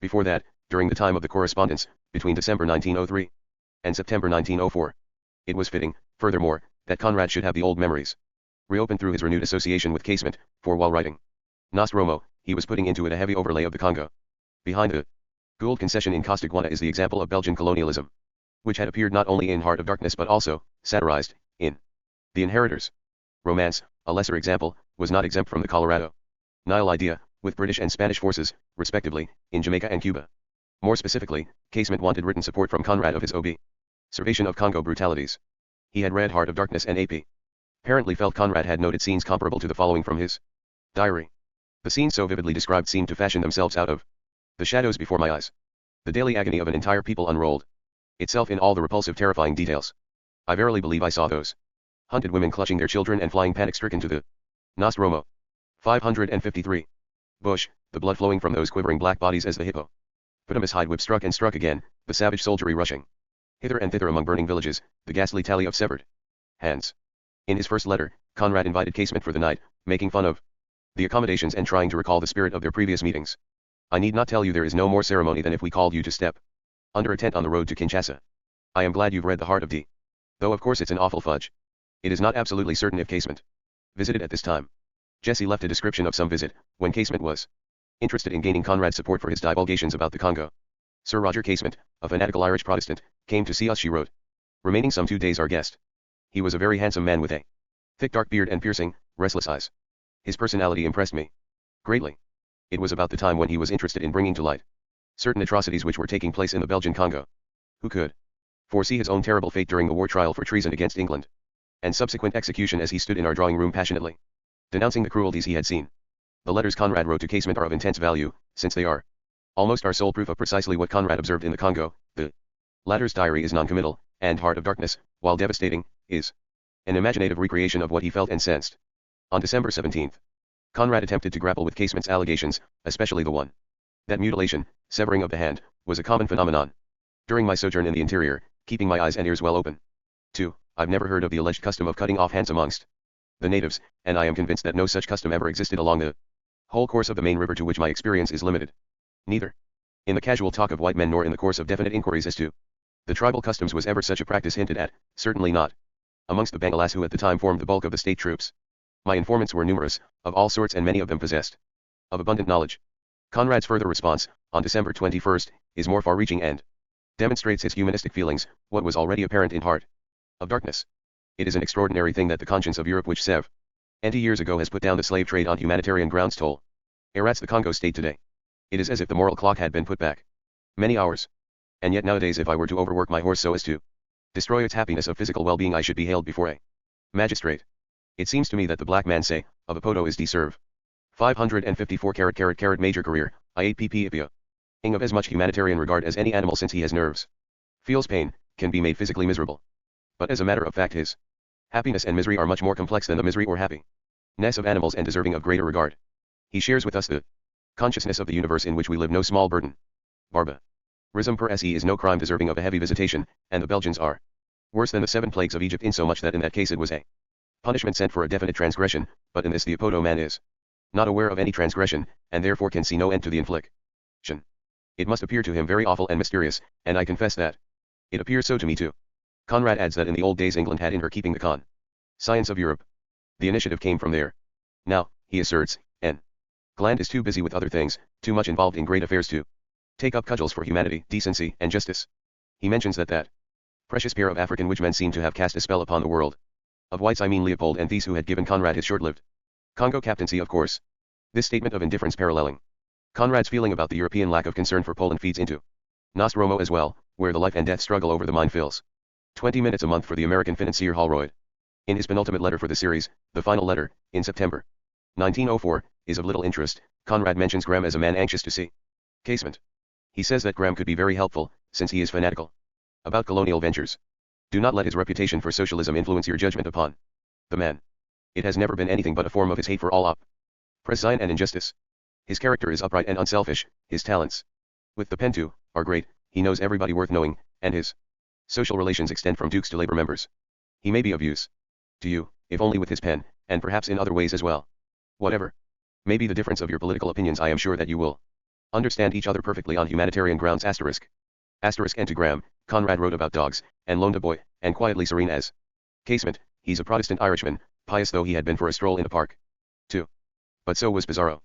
before that, during the time of the correspondence, between December 1903 and September 1904. It was fitting, furthermore, that Conrad should have the old memories reopened through his renewed association with Casement, for while writing Nostromo, he was putting into it a heavy overlay of the Congo. Behind the Gould concession in Costaguana is the example of Belgian colonialism, which had appeared not only in Heart of Darkness but also, satirized, in The Inheritors. Romance, a lesser example, was not exempt from the Colorado Nile idea, with British and Spanish forces, respectively, in Jamaica and Cuba. More specifically, Casement wanted written support from Conrad of his observation of Congo brutalities. He had read Heart of Darkness and A.P. apparently felt Conrad had noted scenes comparable to the following from his diary. The scenes so vividly described seemed to fashion themselves out of the shadows before my eyes. The daily agony of an entire people unrolled itself in all the repulsive terrifying details. I verily believe I saw those hunted women clutching their children and flying panic-stricken to the Nostromo. 553. Bush, the blood flowing from those quivering black bodies as the hippopotamus hide whip struck and struck again, the savage soldiery rushing hither and thither among burning villages, the ghastly tally of severed hands. In his first letter, Conrad invited Casement for the night, making fun of the accommodations and trying to recall the spirit of their previous meetings. I need not tell you there is no more ceremony than if we called you to step under a tent on the road to Kinshasa. I am glad you've read The Heart of D. Though of course it's an awful fudge. It is not absolutely certain if Casement visited at this time. Jesse left a description of some visit, when Casement was interested in gaining Conrad's support for his divulgations about the Congo. Sir Roger Casement, a fanatical Irish Protestant, came to see us, she wrote, remaining some 2 days our guest. He was a very handsome man with a thick dark beard and piercing, restless eyes. His personality impressed me greatly. It was about the time when he was interested in bringing to light certain atrocities which were taking place in the Belgian Congo. Who could foresee his own terrible fate during the war trial for treason against England, and subsequent execution as he stood in our drawing room passionately denouncing the cruelties he had seen? The letters Conrad wrote to Casement are of intense value, since they are almost our sole proof of precisely what Conrad observed in the Congo. The latter's diary is non-committal, and Heart of Darkness, while devastating, is an imaginative recreation of what he felt and sensed. On December 17, Conrad attempted to grapple with Casement's allegations, especially the one that mutilation, severing of the hand, was a common phenomenon during my sojourn in the interior, keeping my eyes and ears well open. 2. I've never heard of the alleged custom of cutting off hands amongst the natives, and I am convinced that no such custom ever existed along the whole course of the main river to which my experience is limited. Neither in the casual talk of white men nor in the course of definite inquiries as to the tribal customs was ever such a practice hinted at, certainly not amongst the Bengalas who at the time formed the bulk of the state troops. My informants were numerous, of all sorts, and many of them possessed of abundant knowledge. Conrad's further response, on December 21, is more far-reaching and demonstrates his humanistic feelings, what was already apparent in Heart of Darkness. It is an extraordinary thing that the conscience of Europe, which 70 years ago has put down the slave trade on humanitarian grounds, toll errats the Congo state today. It is as if the moral clock had been put back many hours. And yet nowadays, if I were to overwork my horse so as to destroy its happiness of physical well-being, I should be hailed before a magistrate. It seems to me that the black man say, of a poto is deserve. 554 Major career, IAPP ing of as much humanitarian regard as any animal, since he has nerves, feels pain, can be made physically miserable. But as a matter of fact, his happiness and misery are much more complex than the misery or happiness of animals, and deserving of greater regard. He shares with us the consciousness of the universe in which we live, no small burden. Barbarism per se is no crime deserving of a heavy visitation, and the Belgians are worse than the 7 plagues of Egypt, insomuch that in that case it was a punishment sent for a definite transgression, but in this the Apoto man is not aware of any transgression, and therefore can see no end to the infliction. It must appear to him very awful and mysterious, and I confess that it appears so to me too. Conrad adds that in the old days England had in her keeping the science of Europe. The initiative came from there. Now, he asserts, England is too busy with other things, too much involved in great affairs to take up cudgels for humanity, decency, and justice. He mentions that precious pair of African witch men seem to have cast a spell upon the world. Of whites I mean Leopold and these, who had given Conrad his short-lived Congo captaincy, of course. This statement of indifference paralleling Conrad's feeling about the European lack of concern for Poland feeds into Nostromo as well, where the life and death struggle over the mine fills 20 minutes a month for the American financier Holroyd. In his penultimate letter for the series, the final letter, in September 1904, is of little interest. Conrad mentions Graham as a man anxious to see Casement. He says that Graham could be very helpful, since he is fanatical about colonial ventures. Do not let his reputation for socialism influence your judgment upon the man. It has never been anything but a form of his hate for all oppression and injustice. His character is upright and unselfish, his talents, with the pen too, are great. He knows everybody worth knowing, and his social relations extend from dukes to labor members. He may be of use to you, if only with his pen, and perhaps in other ways as well. Whatever may be the difference of your political opinions, I am sure that you will understand each other perfectly on humanitarian grounds. And to Graham, Conrad wrote about dogs, and loaned a boy, and quietly serene as Casement. He's a Protestant Irishman, pious though he had been for a stroll in the park, too. But so was Pizarro.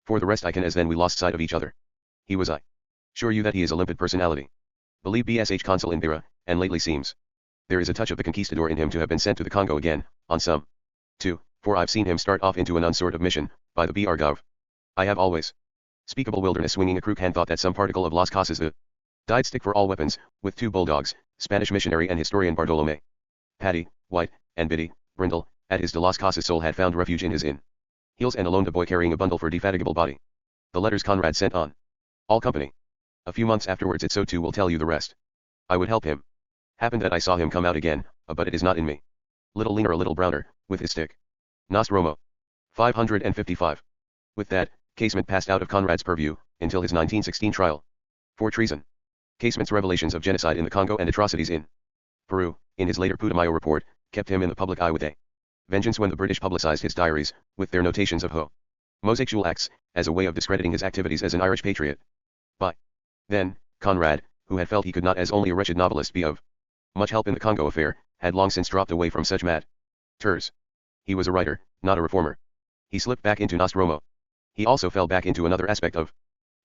For the rest I can as then we lost sight of each other. He was I. Sure you that he is a limpid personality. Believe BSH consul in Beira, and lately seems. There is a touch of the conquistador in him to have been sent to the Congo again, on some. 2. For I've seen him start off into an unsort of mission, by the BR Gov. I have always. Speakable wilderness swinging a crook hand thought that some particle of Las Casas the dyed stick for all weapons, with 2 bulldogs, Spanish missionary and historian Bartolome. Paddy, White, and Biddy, Brindle, at his de Las Casas soul had found refuge in his inn. Heels and alone the boy carrying a bundle for defatigable body. The letters Conrad sent on. All company. A few months afterwards it so too will tell you the rest. I would help him. Happened that I saw him come out again, but it is not in me. Little leaner a little browner, with his stick. Nostromo. 555. With that, Casement passed out of Conrad's purview, until his 1916 trial. For treason. Casement's revelations of genocide in the Congo and atrocities in Peru, in his later Putumayo report, kept him in the public eye with a vengeance when the British publicized his diaries, with their notations of homosexual acts, as a way of discrediting his activities as an Irish patriot. By then, Conrad, who had felt he could not as only a wretched novelist be of much help in the Congo affair, had long since dropped away from such matters. He was a writer, not a reformer. He slipped back into Nostromo. He also fell back into another aspect of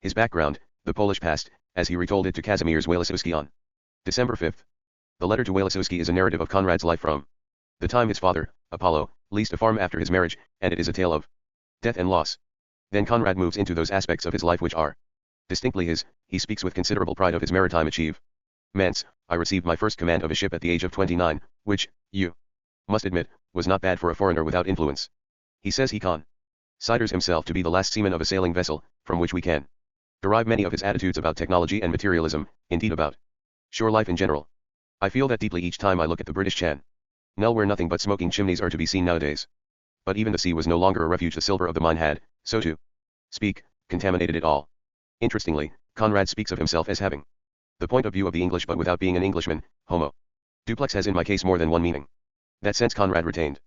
his background, the Polish past, as he retold it to Kazimierz Wasilewski on December 5. The letter to Wasilewski is a narrative of Conrad's life from the time his father, Apollo, leased a farm after his marriage, and it is a tale of death and loss. Then Conrad moves into those aspects of his life which are distinctly his. He speaks with considerable pride of his maritime achievements. I received my first command of a ship at the age of 29, which, you must admit, was not bad for a foreigner without influence. He says he considers himself to be the last seaman of a sailing vessel, from which we can derive many of his attitudes about technology and materialism, indeed about shore life in general. I feel that deeply each time I look at the British Channel, where nothing but smoking chimneys are to be seen nowadays. But even the sea was no longer a refuge. The silver of the mine had, so to speak, contaminated it all. Interestingly, Conrad speaks of himself as having the point of view of the English but without being an Englishman. Homo duplex has in my case more than one meaning. That sense Conrad retained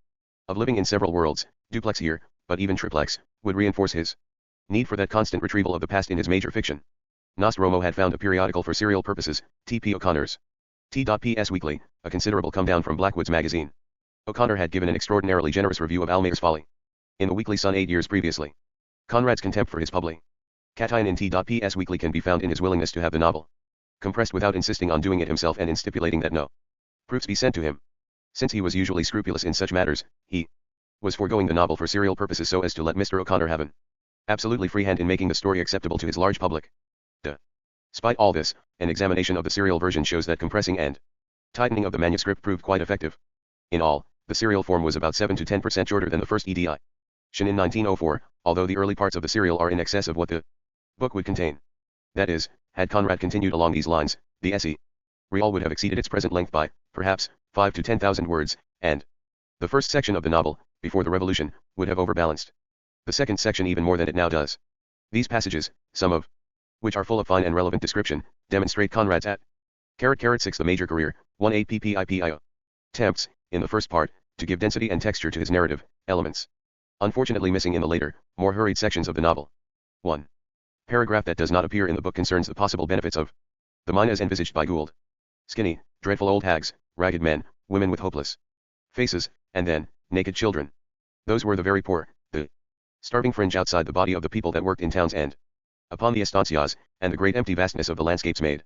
of living in several worlds, duplex here, but even triplex, would reinforce his need for that constant retrieval of the past in his major fiction. Nostromo had found a periodical for serial purposes, T.P. O'Connor's T.PS Weekly, a considerable come down from Blackwood's magazine. O'Connor had given an extraordinarily generous review of Almayer's Folly in the Weekly Sun 8 years previously. Conrad's contempt for his publication in T.PS Weekly can be found in his willingness to have the novel compressed without insisting on doing it himself and in stipulating that no proofs be sent to him. Since he was usually scrupulous in such matters, he was foregoing the novel for serial purposes so as to let Mr. O'Connor have an absolutely free hand in making the story acceptable to his large public. Despite all this, an examination of the serial version shows that compressing and tightening of the manuscript proved quite effective. In all, the serial form was about 7 to 10% shorter than the first edition in 1904, although the early parts of the serial are in excess of what the book would contain. That is, had Conrad continued along these lines, the essay real would have exceeded its present length by, perhaps, 5 to 10,000 words, and the first section of the novel, before the Revolution, would have overbalanced the second section even more than it now does. These passages, some of which are full of fine and relevant description, demonstrate Conrad's at 6 the major career, 1 APPIPIO. Attempts, in the first part, to give density and texture to his narrative elements. Unfortunately missing in the later, more hurried sections of the novel. 1. Paragraph that does not appear in the book concerns the possible benefits of the mine as envisaged by Gould. Skinny, dreadful old hags, ragged men, women with hopeless faces, and then, naked children. Those were the very poor, the starving fringe outside the body of the people that worked in towns and upon the estancias, and the great empty vastness of the landscapes made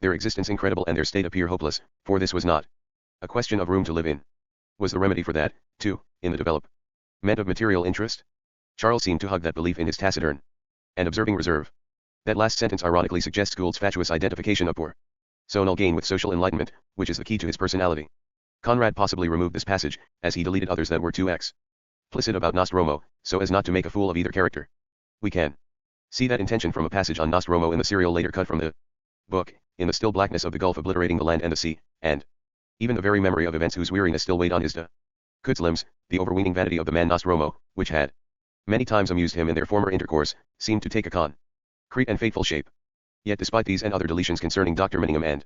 their existence incredible and their state appear hopeless, for this was not a question of room to live in. Was the remedy for that, too, in the development of material interest? Charles seemed to hug that belief in his taciturn and observing reserve. That last sentence ironically suggests Gould's fatuous identification of poor sonal gain with social enlightenment, which is the key to his personality. Conrad possibly removed this passage, as he deleted others that were too explicit about Nostromo, so as not to make a fool of either character. We can see that intention from a passage on Nostromo in the serial later cut from the book, in the still blackness of the gulf obliterating the land and the sea, and even the very memory of events whose weariness still weighed on his decrepit limbs, the overweening vanity of the man Nostromo, which had many times amused him in their former intercourse, seemed to take a concrete and fateful shape. Yet despite these and other deletions concerning Dr. Minningham and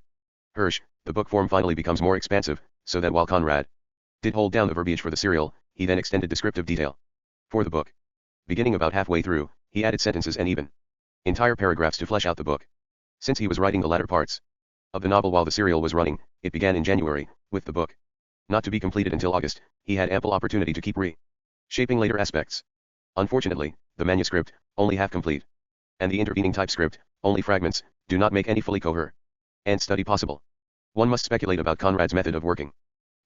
Hirsch, the book form finally becomes more expansive, so that while Conrad did hold down the verbiage for the serial, he then extended descriptive detail for the book. Beginning about halfway through, he added sentences and even entire paragraphs to flesh out the book. Since he was writing the latter parts of the novel while the serial was running, it began in January, with the book not to be completed until August. He had ample opportunity to keep reshaping later aspects. Unfortunately, the manuscript, only half complete, and the intervening typescript, only fragments, do not make any fully coherent study possible. One must speculate about Conrad's method of working.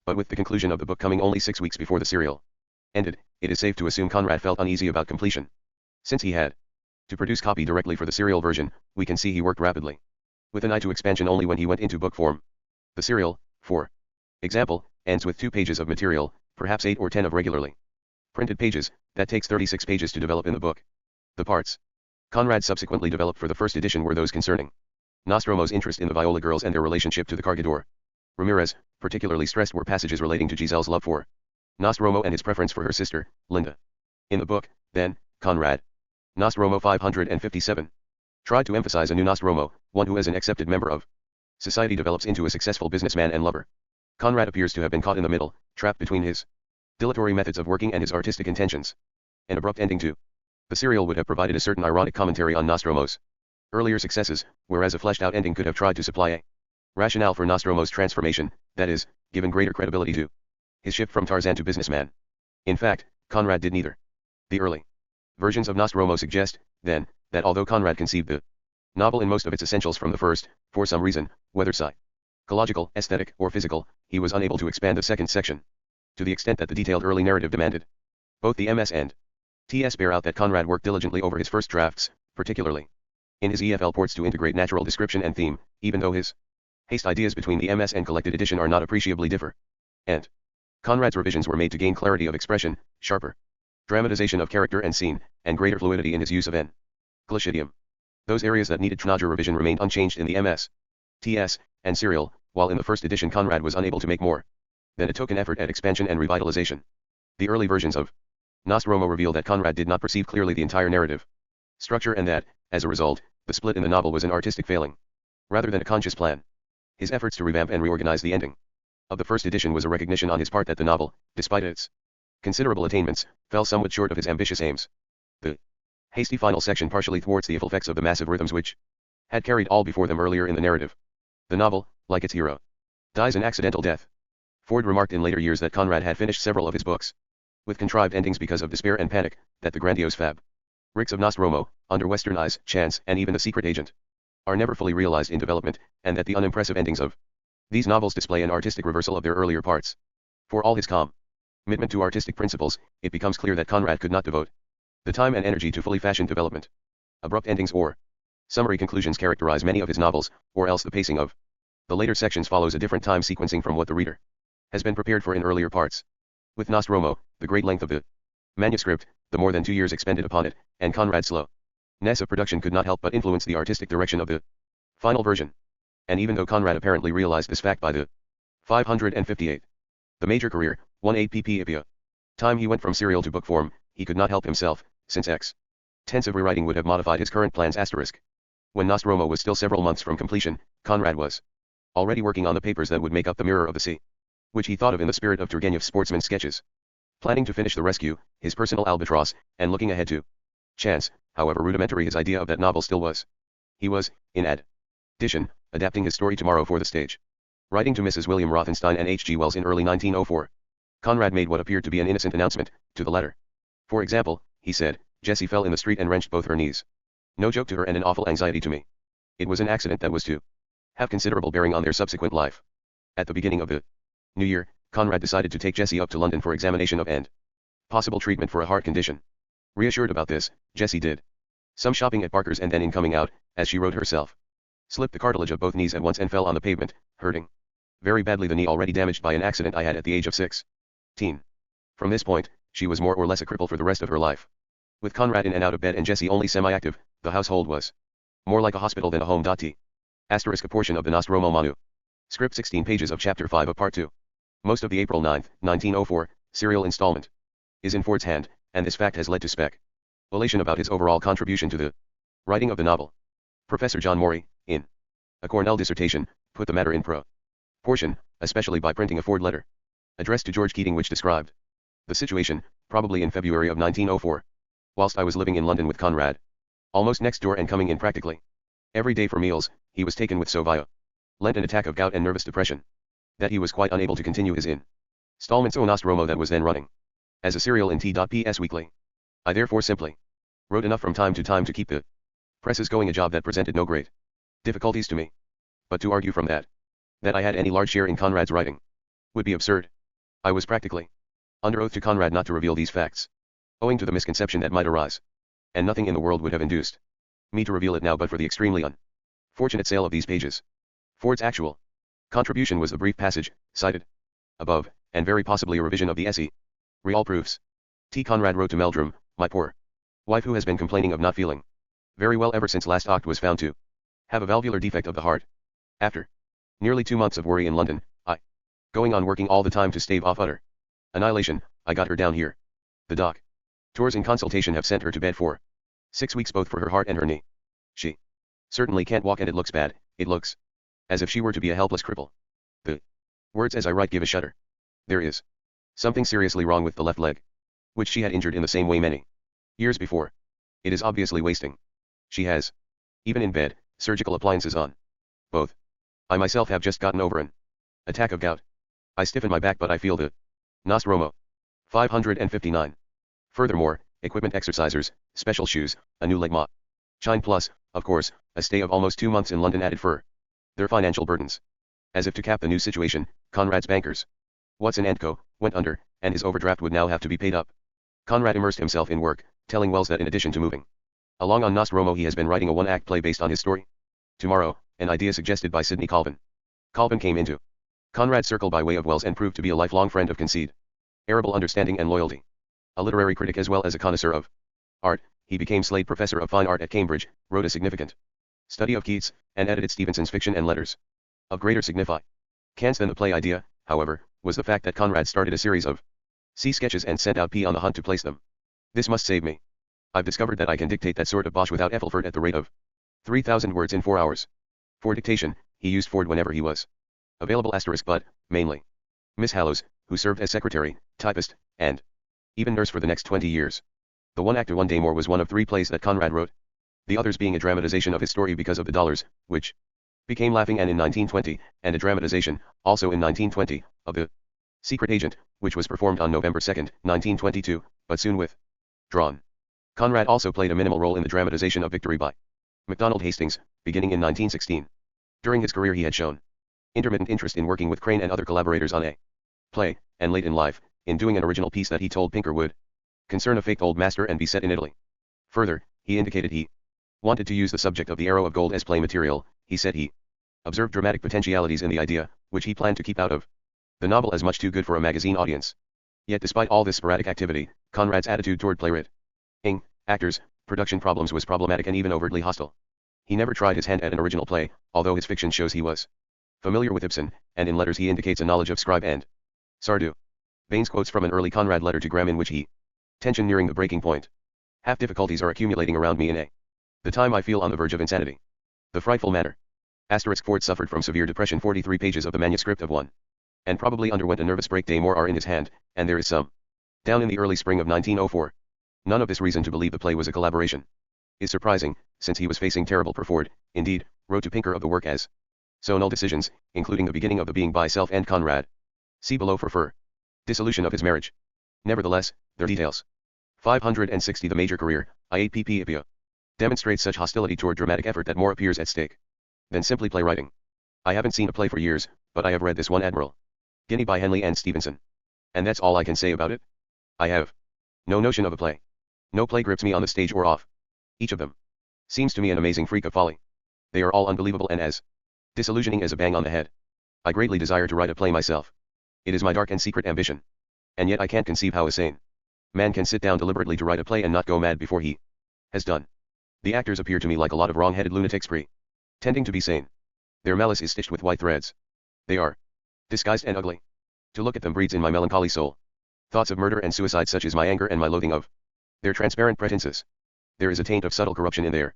But with the conclusion of the book coming only 6 weeks before the serial ended, it is safe to assume Conrad felt uneasy about completion. Since he had to produce copy directly for the serial version, we can see he worked rapidly, with an eye to expansion only when he went into book form. The serial, for example, ends with 2 pages of material, perhaps 8 or 10 of regularly printed pages. That takes 36 pages to develop in the book. The parts Conrad subsequently developed for the first edition were those concerning Nostromo's interest in the Viola girls and their relationship to the Cargador. Ramirez, particularly stressed were passages relating to Giselle's love for Nostromo and his preference for her sister, Linda. In the book, then, Conrad, Nostromo 557, tried to emphasize a new Nostromo, one who as an accepted member of society develops into a successful businessman and lover. Conrad appears to have been caught in the middle, trapped between his dilatory methods of working and his artistic intentions. An abrupt ending to the serial would have provided a certain ironic commentary on Nostromo's earlier successes, whereas a fleshed-out ending could have tried to supply a rationale for Nostromo's transformation, that is, given greater credibility to his shift from Tarzan to businessman. In fact, Conrad did neither. The early versions of Nostromo suggest, then, that although Conrad conceived the novel in most of its essentials from the first, for some reason, whether psychological, aesthetic, or physical, he was unable to expand the second section to the extent that the detailed early narrative demanded. Both the MS and TS bear out that Conrad worked diligently over his first drafts, particularly in his EFL ports to integrate natural description and theme, even though his haste ideas between the MS and collected edition are not appreciably differ. And Conrad's revisions were made to gain clarity of expression, sharper dramatization of character and scene, and greater fluidity in his use of English idiom. Those areas that needed tonnage revision remained unchanged in the MS, TS, and serial, while in the first edition Conrad was unable to make more than a token effort at expansion and revitalization. The early versions of Nostromo reveal that Conrad did not perceive clearly the entire narrative structure and that, as a result, the split in the novel was an artistic failing, rather than a conscious plan. His efforts to revamp and reorganize the ending of the first edition was a recognition on his part that the novel, despite its considerable attainments, fell somewhat short of his ambitious aims. The hasty final section partially thwarts the effects of the massive rhythms which had carried all before them earlier in the narrative. The novel, like its hero, dies an accidental death. Ford remarked in later years that Conrad had finished several of his books with contrived endings because of despair and panic, that the grandiose fabrics of Nostromo, Under Western Eyes, Chance, and even The Secret Agent are never fully realized in development, and that the unimpressive endings of these novels display an artistic reversal of their earlier parts. For all his calm commitment to artistic principles, it becomes clear that Conrad could not devote the time and energy to fully fashioned development. Abrupt endings or summary conclusions characterize many of his novels, or else the pacing of the later sections follows a different time sequencing from what the reader has been prepared for in earlier parts. With Nostromo, the great length of the manuscript, the more than 2 years expended upon it, and Conrad's slowness of production could not help but influence the artistic direction of the final version. And even though Conrad apparently realized this fact by the 558, the major career, 1 APP time he went from serial to book form, he could not help himself, since extensive rewriting would have modified his current plans. When Nostromo was still several months from completion, Conrad was already working on the papers that would make up the Mirror of the Sea, which he thought of in the spirit of Turgenev's sportsman sketches. Planning to finish The Rescue, his personal albatross, and looking ahead to Chance, however rudimentary his idea of that novel still was. He was, in addition, adapting his story Tomorrow for the stage. Writing to Mrs. William Rothenstein and H. G. Wells in early 1904, Conrad made what appeared to be an innocent announcement to the latter. For example, he said, "Jessie fell in the street and wrenched both her knees. No joke to her and an awful anxiety to me. It was an accident that was to have considerable bearing on their subsequent life." At the beginning of the New Year, Conrad decided to take Jessie up to London for examination of and possible treatment for a heart condition. Reassured about this, Jessie did some shopping at Barker's and then in coming out, as she wrote herself, slipped the cartilage of both knees at once and fell on the pavement, hurting very badly the knee already damaged by an accident I had at the age of 16. From this point, she was more or less a cripple for the rest of her life. With Conrad in and out of bed and Jessie only semi-active, the household was more like a hospital than a home. T. Asterisk a portion of the Nostromo Manu. Script 16 pages of Chapter 5 of Part 2. Most of the April 9, 1904, serial installment is in Ford's hand, and this fact has led to speculation about his overall contribution to the writing of the novel. Professor John Morey, in a Cornell dissertation, put the matter in proportion, especially by printing a Ford letter addressed to George Keating which described the situation, probably in February of 1904, whilst I was living in London with Conrad, almost next door and coming in practically every day for meals. He was taken with so violent an attack of gout and nervous depression that he was quite unable to continue his installments o Nostromo that was then running as a serial in T.PS weekly. I therefore simply Wrote enough from time to time to keep the presses going, a job that presented no great difficulties to me. But to argue from that I had any large share in Conrad's writing would be absurd. I was practically under oath to Conrad not to reveal these facts, owing to the misconception that might arise. And nothing in the world would have induced me to reveal it now but for the extremely unfortunate sale of these pages. Ford's actual contribution was the brief passage, cited above, and very possibly a revision of the essay. Real proofs. T. Conrad wrote to Meldrum, my poor wife, who has been complaining of not feeling very well ever since last Oct, was found to have a valvular defect of the heart. After nearly 2 months of worry in London, going on working all the time to stave off utter annihilation, I got her down here. The doctors in consultation have sent her to bed for 6 weeks, both for her heart and her knee. She certainly can't walk, and it looks bad. It looks as if she were to be a helpless cripple. The words as I write give a shudder. There is something seriously wrong with the left leg, which she had injured in the same way many years before. It is obviously wasting. She has, even in bed, surgical appliances on both. I myself have just gotten over an attack of gout. I stiffen my back, but I feel the Nostromo. 559. Furthermore, equipment, exercisers, special shoes, a new leg chine, plus, of course, a stay of almost 2 months in London added for their financial burdens. As if to cap the new situation, Conrad's bankers, Watson & Co., went under, and his overdraft would now have to be paid up. Conrad immersed himself in work, telling Wells that in addition to moving along on Nostromo, he has been writing a one-act play based on his story. Tomorrow, an idea suggested by Sidney Colvin. Colvin came into Conrad's circle by way of Wells and proved to be a lifelong friend of considerable understanding and loyalty. A literary critic as well as a connoisseur of art, he became Slade Professor of Fine Art at Cambridge, wrote a significant study of Keats, and edited Stevenson's fiction and letters. Of greater significance than the play idea, however, was the fact that Conrad started a series of sea sketches and sent out P on the hunt to place them. This must save me. I've discovered that I can dictate that sort of bosh without Ethelford at the rate of 3,000 words in 4 hours. For dictation, he used Ford whenever he was available, but, mainly, Miss Hallows, who served as secretary, typist, and even nurse for the next 20 years. The one actor One Day More was one of 3 plays that Conrad wrote, the others being a dramatization of his story Because of the Dollars, which became Laughing Ann in 1920, and a dramatization, also in 1920, of The Secret Agent, which was performed on November 2, 1922, but soon withdrawn. Conrad also played a minimal role in the dramatization of Victory by Macdonald Hastings, beginning in 1916. During his career he had shown intermittent interest in working with Crane and other collaborators on a play, and late in life, in doing an original piece that he told Pinker would concern a faked old master and be set in Italy. Further, he indicated he wanted to use the subject of the Arrow of Gold as play material. He said he observed dramatic potentialities in the idea, which he planned to keep out of the novel as much too good for a magazine audience. Yet despite all this sporadic activity, Conrad's attitude toward playwriting, actors, production problems was problematic and even overtly hostile. He never tried his hand at an original play, although his fiction shows he was familiar with Ibsen, and in letters he indicates a knowledge of Scribe and Sardou. Baines quotes from an early Conrad letter to Graham in which he tension nearing the breaking point. Half difficulties are accumulating around me in the time I feel on the verge of insanity. The frightful manner. Ford suffered from severe depression. 43 pages of the manuscript of one, and probably underwent a nervous break. Day more are in his hand, and there is some down in the early spring of 1904. None of this reason to believe the play was a collaboration is surprising, since he was facing terrible per Ford, indeed, wrote to Pinker of the work as so null decisions, including the beginning of the being by self and Conrad. See below for dissolution of his marriage. Nevertheless, their details. 560 The major career, IAPP demonstrates such hostility toward dramatic effort that more appears at stake than simply playwriting. I haven't seen a play for years, but I have read this one, Admiral Guinea by Henley and Stevenson. And that's all I can say about it. I have no notion of a play. No play grips me on the stage or off. Each of them seems to me an amazing freak of folly. They are all unbelievable and as disillusioning as a bang on the head. I greatly desire to write a play myself. It is my dark and secret ambition. And yet I can't conceive how a sane man can sit down deliberately to write a play and not go mad before he has done. The actors appear to me like a lot of wrong-headed lunatics pretending to be sane. Their malice is stitched with white threads. They are disguised and ugly. To look at them breeds in my melancholy soul thoughts of murder and suicide, such as my anger and my loathing of their transparent pretenses. There is a taint of subtle corruption in their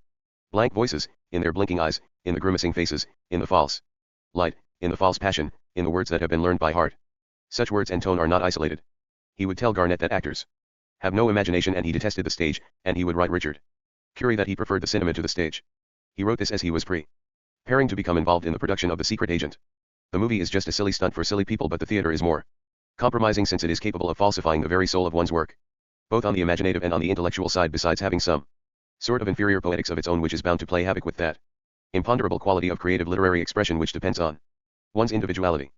blank voices, in their blinking eyes, in the grimacing faces, in the false light, in the false passion, in the words that have been learned by heart. Such words and tone are not isolated. He would tell Garnett that actors have no imagination and he detested the stage, and he would write Richard Curie that he preferred the cinema to the stage. He wrote this as he was preparing to become involved in the production of The Secret Agent. The movie is just a silly stunt for silly people, but the theater is more compromising, since it is capable of falsifying the very soul of one's work, both on the imaginative and on the intellectual side, besides having some Sort of inferior poetics of its own which is bound to play havoc with that imponderable quality of creative literary expression which depends on one's individuality.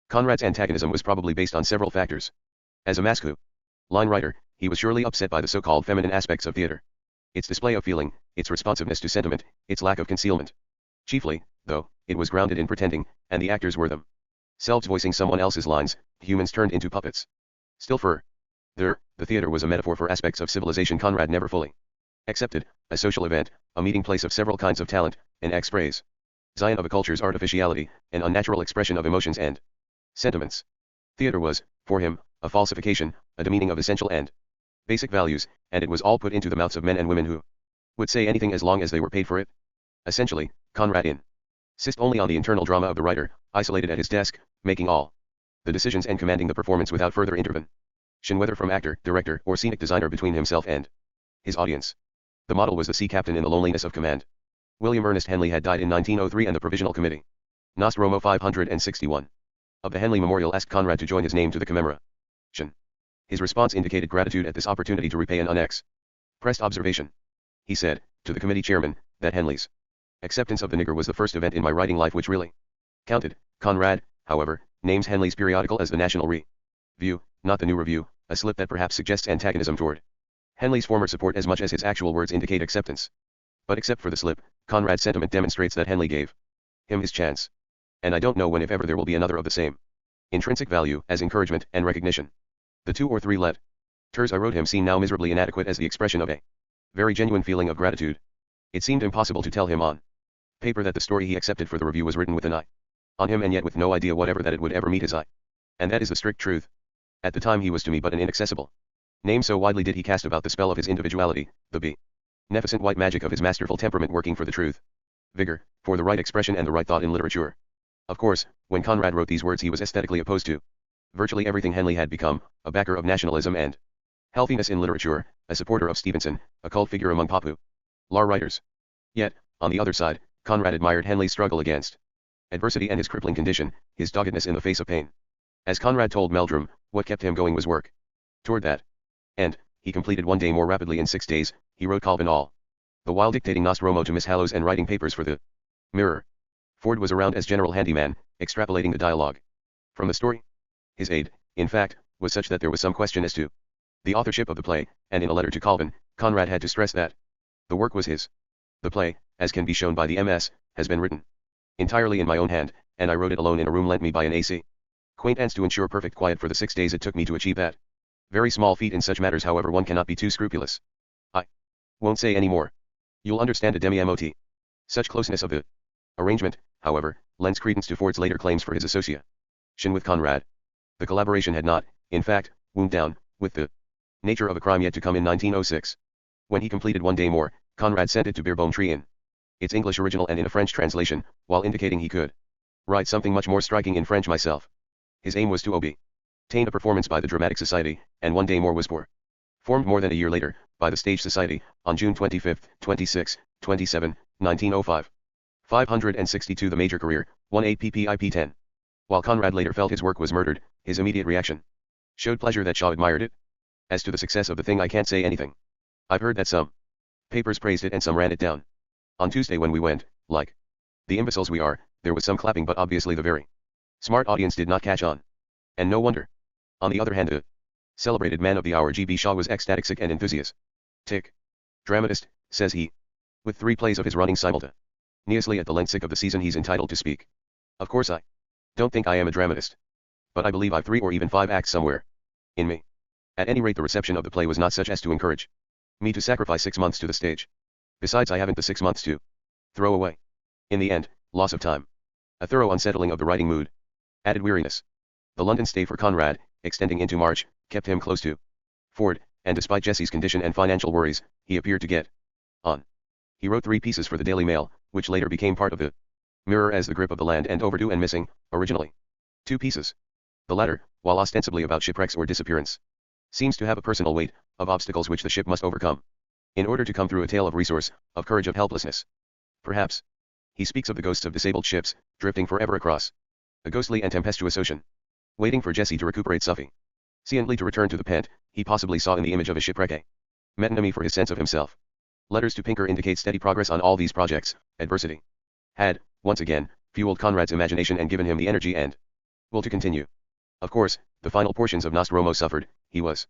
Conrad's antagonism was probably based on several factors. As a masque line writer, he was surely upset by the so-called feminine aspects of theater. Its display of feeling, its responsiveness to sentiment, its lack of concealment. Chiefly, though, it was grounded in pretending, and the actors were themselves voicing someone else's lines, humans turned into puppets. Still further, the theater was a metaphor for aspects of civilization Conrad never fully accepted, a social event, a meeting place of several kinds of talent, an express Zion of a culture's artificiality, an unnatural expression of emotions and sentiments. Theater was, for him, a falsification, a demeaning of essential and basic values, and it was all put into the mouths of men and women who would say anything as long as they were paid for it. Essentially, Conrad insists only on the internal drama of the writer, isolated at his desk, making all the decisions and commanding the performance without further intervention, whether from actor, director, or scenic designer between himself and his audience. The model was the sea captain in the loneliness of command. William Ernest Henley had died in 1903 and the Provisional Committee, Nostromo 561, of the Henley Memorial asked Conrad to join his name to the commemoration. His response indicated gratitude at this opportunity to repay an unexpressed observation. He said, to the committee chairman, that Henley's acceptance of the nigger was the first event in my writing life which really counted. Conrad, however, names Henley's periodical as the National Review, not the New Review, a slip that perhaps suggests antagonism toward Henley's former support as much as his actual words indicate acceptance. But except for the slip, Conrad's sentiment demonstrates that Henley gave him his chance. And I don't know when if ever there will be another of the same intrinsic value as encouragement and recognition. The 2 or 3 letters I wrote him seem now miserably inadequate as the expression of a very genuine feeling of gratitude. It seemed impossible to tell him on paper that the story he accepted for the review was written with an eye on him and yet with no idea whatever that it would ever meet his eye. And that is the strict truth. At the time he was to me but an inaccessible name, so widely did he cast about the spell of his individuality, the beneficent white magic of his masterful temperament working for the truth, vigor, for the right expression and the right thought in literature. Of course, when Conrad wrote these words he was aesthetically opposed to virtually everything Henley had become, a backer of nationalism and healthiness in literature, a supporter of Stevenson, a cult figure among popular writers. Yet, on the other side, Conrad admired Henley's struggle against adversity and his crippling condition, his doggedness in the face of pain. As Conrad told Meldrum, what kept him going was work toward that end. He completed one day more rapidly in 6 days, he wrote Calvin all the while dictating Nostromo to Miss Hallows and writing papers for the Mirror. Ford was around as general handyman, extrapolating the dialogue from the story. His aid, in fact, was such that there was some question as to the authorship of the play, and in a letter to Calvin, Conrad had to stress that the work was his. The play, as can be shown by the MS, has been written entirely in my own hand, and I wrote it alone in a room lent me by an AC. Acquaintance to ensure perfect quiet for the 6 days it took me to achieve that. Very small feat in such matters, however, one cannot be too scrupulous. I won't say any more. You'll understand a demi-mot. Such closeness of the arrangement, however, lends credence to Ford's later claims for his association with Conrad. The collaboration had not, in fact, wound down, with the nature of a crime yet to come in 1906. When he completed One Day More, Conrad sent it to Beerbohm-Tree in its English original and in a French translation, while indicating he could write something much more striking in French myself. His aim was to obtain a performance by the Dramatic Society, and One Day More was formed more than a year later, by the Stage Society, on June 25, 26, 27, 1905. 562 The major career, 1 APPIP 10. While Conrad later felt his work was murdered, his immediate reaction showed pleasure that Shaw admired it. As to the success of the thing I can't say anything. I've heard that some papers praised it and some ran it down. On Tuesday when we went, like the imbeciles we are, there was some clapping, but obviously the very smart audience did not catch on. And no wonder. On the other hand, the celebrated man of the hour G.B. Shaw was ecstatic and enthusiastic. Dramatist, says he. With 3 plays of his running simultaneously at the length of the season he's entitled to speak. Of course I don't think I am a dramatist. But I believe I've 3 or even 5 acts somewhere in me. At any rate, the reception of the play was not such as to encourage me to sacrifice 6 months to the stage. Besides, I haven't the 6 months to throw away. In the end, loss of time. A thorough unsettling of the writing mood. Added weariness. The London stay for Conrad, extending into March, kept him close to Ford, and despite Jesse's condition and financial worries, he appeared to get on. He wrote 3 pieces for the Daily Mail, which later became part of the Mirror as The Grip of the Land and Overdue and Missing, originally 2 pieces. The latter, while ostensibly about shipwrecks or disappearance, seems to have a personal weight, of obstacles which the ship must overcome in order to come through, a tale of resource, of courage, of helplessness. Perhaps he speaks of the ghosts of disabled ships, drifting forever across a ghostly and tempestuous ocean, waiting for Jesse to recuperate sufficiently to return to the pent. He possibly saw in the image of a shipwreck a metonymy for his sense of himself. Letters to Pinker indicate steady progress on all these projects. Adversity had, once again, fueled Conrad's imagination and given him the energy and will to continue. Of course, the final portions of Nostromo suffered. He was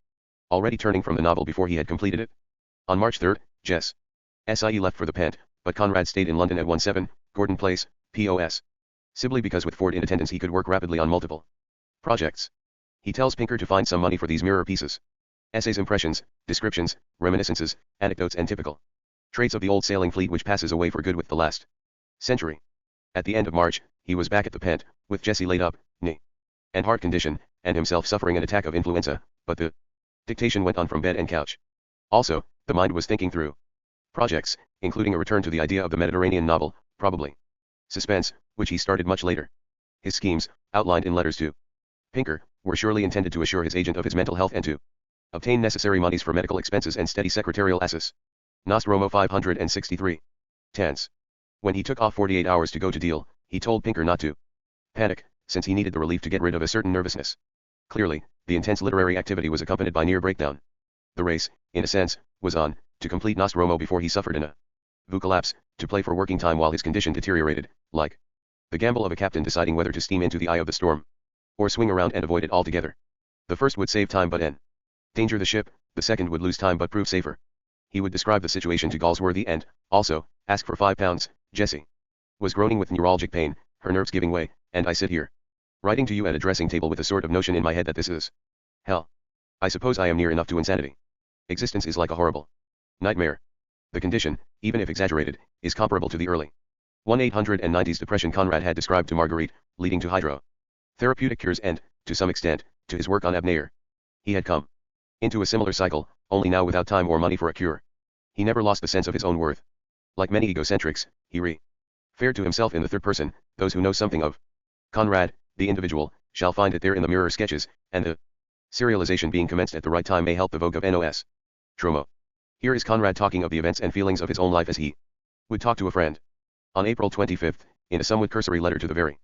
already turning from the novel before he had completed it. On March 3, Jess. SIE left for the Pent, but Conrad stayed in London at 17, Gordon Place, POS. Sibley because with Ford in attendance he could work rapidly on multiple projects. He tells Pinker to find some money for these mirror pieces. Essays, impressions, descriptions, reminiscences, anecdotes and typical traits of the old sailing fleet which passes away for good with the last century. At the end of March, he was back at the Pent, with Jessie laid up, knee and heart condition, and himself suffering an attack of influenza, but the dictation went on from bed and couch. Also, the mind was thinking through projects, including a return to the idea of the Mediterranean novel, probably suspense, which he started much later. His schemes, outlined in letters to Pinker, were surely intended to assure his agent of his mental health and to obtain necessary monies for medical expenses and steady secretarial assist. Nostromo 563. Tense. When he took off 48 hours to go to deal, he told Pinker not to panic, since he needed the relief to get rid of a certain nervousness. Clearly, the intense literary activity was accompanied by near breakdown. The race, in a sense, was on, to complete Nostromo before he suffered a collapse, to play for working time while his condition deteriorated, like the gamble of a captain deciding whether to steam into the eye of the storm, or swing around and avoid it altogether. The first would save time but endanger the ship, the second would lose time but prove safer. He would describe the situation to Galsworthy and, also, ask for £5. Jessie was groaning with neuralgic pain, her nerves giving way, and I sit here, writing to you at a dressing table with a sort of notion in my head that this is hell. I suppose I am near enough to insanity. Existence is like a horrible nightmare. The condition, even if exaggerated, is comparable to the early 1890s depression Conrad had described to Marguerite, leading to hydrotherapeutic cures and, to some extent, to his work on Abner. He had come into a similar cycle, only now without time or money for a cure. He never lost the sense of his own worth. Like many egocentrics, he referred to himself in the third person. Those who know something of Conrad, the individual, shall find it there in the mirror sketches, and the serialization being commenced at the right time may help the vogue of Nostromo. Here is Conrad talking of the events and feelings of his own life as he would talk to a friend. On April 25, in a somewhat cursory letter to the very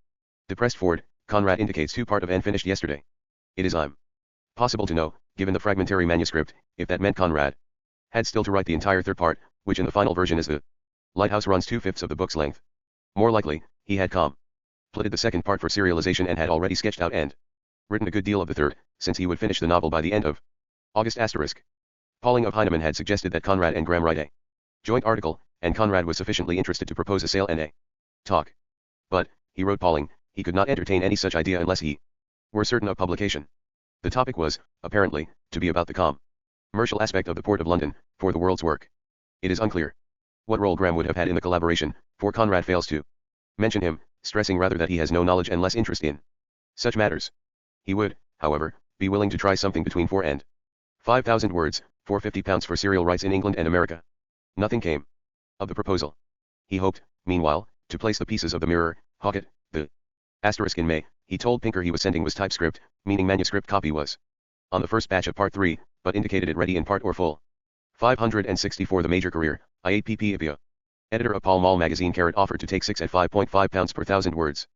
depressed Ford, Conrad indicates two part of and finished yesterday. It is possible to know, given the fragmentary manuscript, if that meant Conrad had still to write the entire third part, which in the final version is the lighthouse runs 2/5 of the book's length. More likely, he had completed the second part for serialization and had already sketched out and written a good deal of the third, since he would finish the novel by the end of August. Pauling of Heinemann had suggested that Conrad and Graham write a joint article, and Conrad was sufficiently interested to propose a sale and a talk. But, he wrote Pauling, he could not entertain any such idea unless he were certain of publication. The topic was, apparently, to be about the commercial aspect of the Port of London, for the world's work. It is unclear what role Graham would have had in the collaboration, for Conrad fails to mention him, stressing rather that he has no knowledge and less interest in such matters. He would, however, be willing to try something between 4 and 5,000 words, for £50 for serial rights in England and America. Nothing came of the proposal. He hoped, meanwhile, to place the pieces of the mirror, Hawkett, the asterisk in May. He told Pinker he was sending was typescript, meaning manuscript copy was on the first batch of part 3, but indicated it ready in part or full. 564 The Major Career, IAPP Ipia. Editor of Pall Mall magazine offered to take 6 at £5.5 per 1,000 words.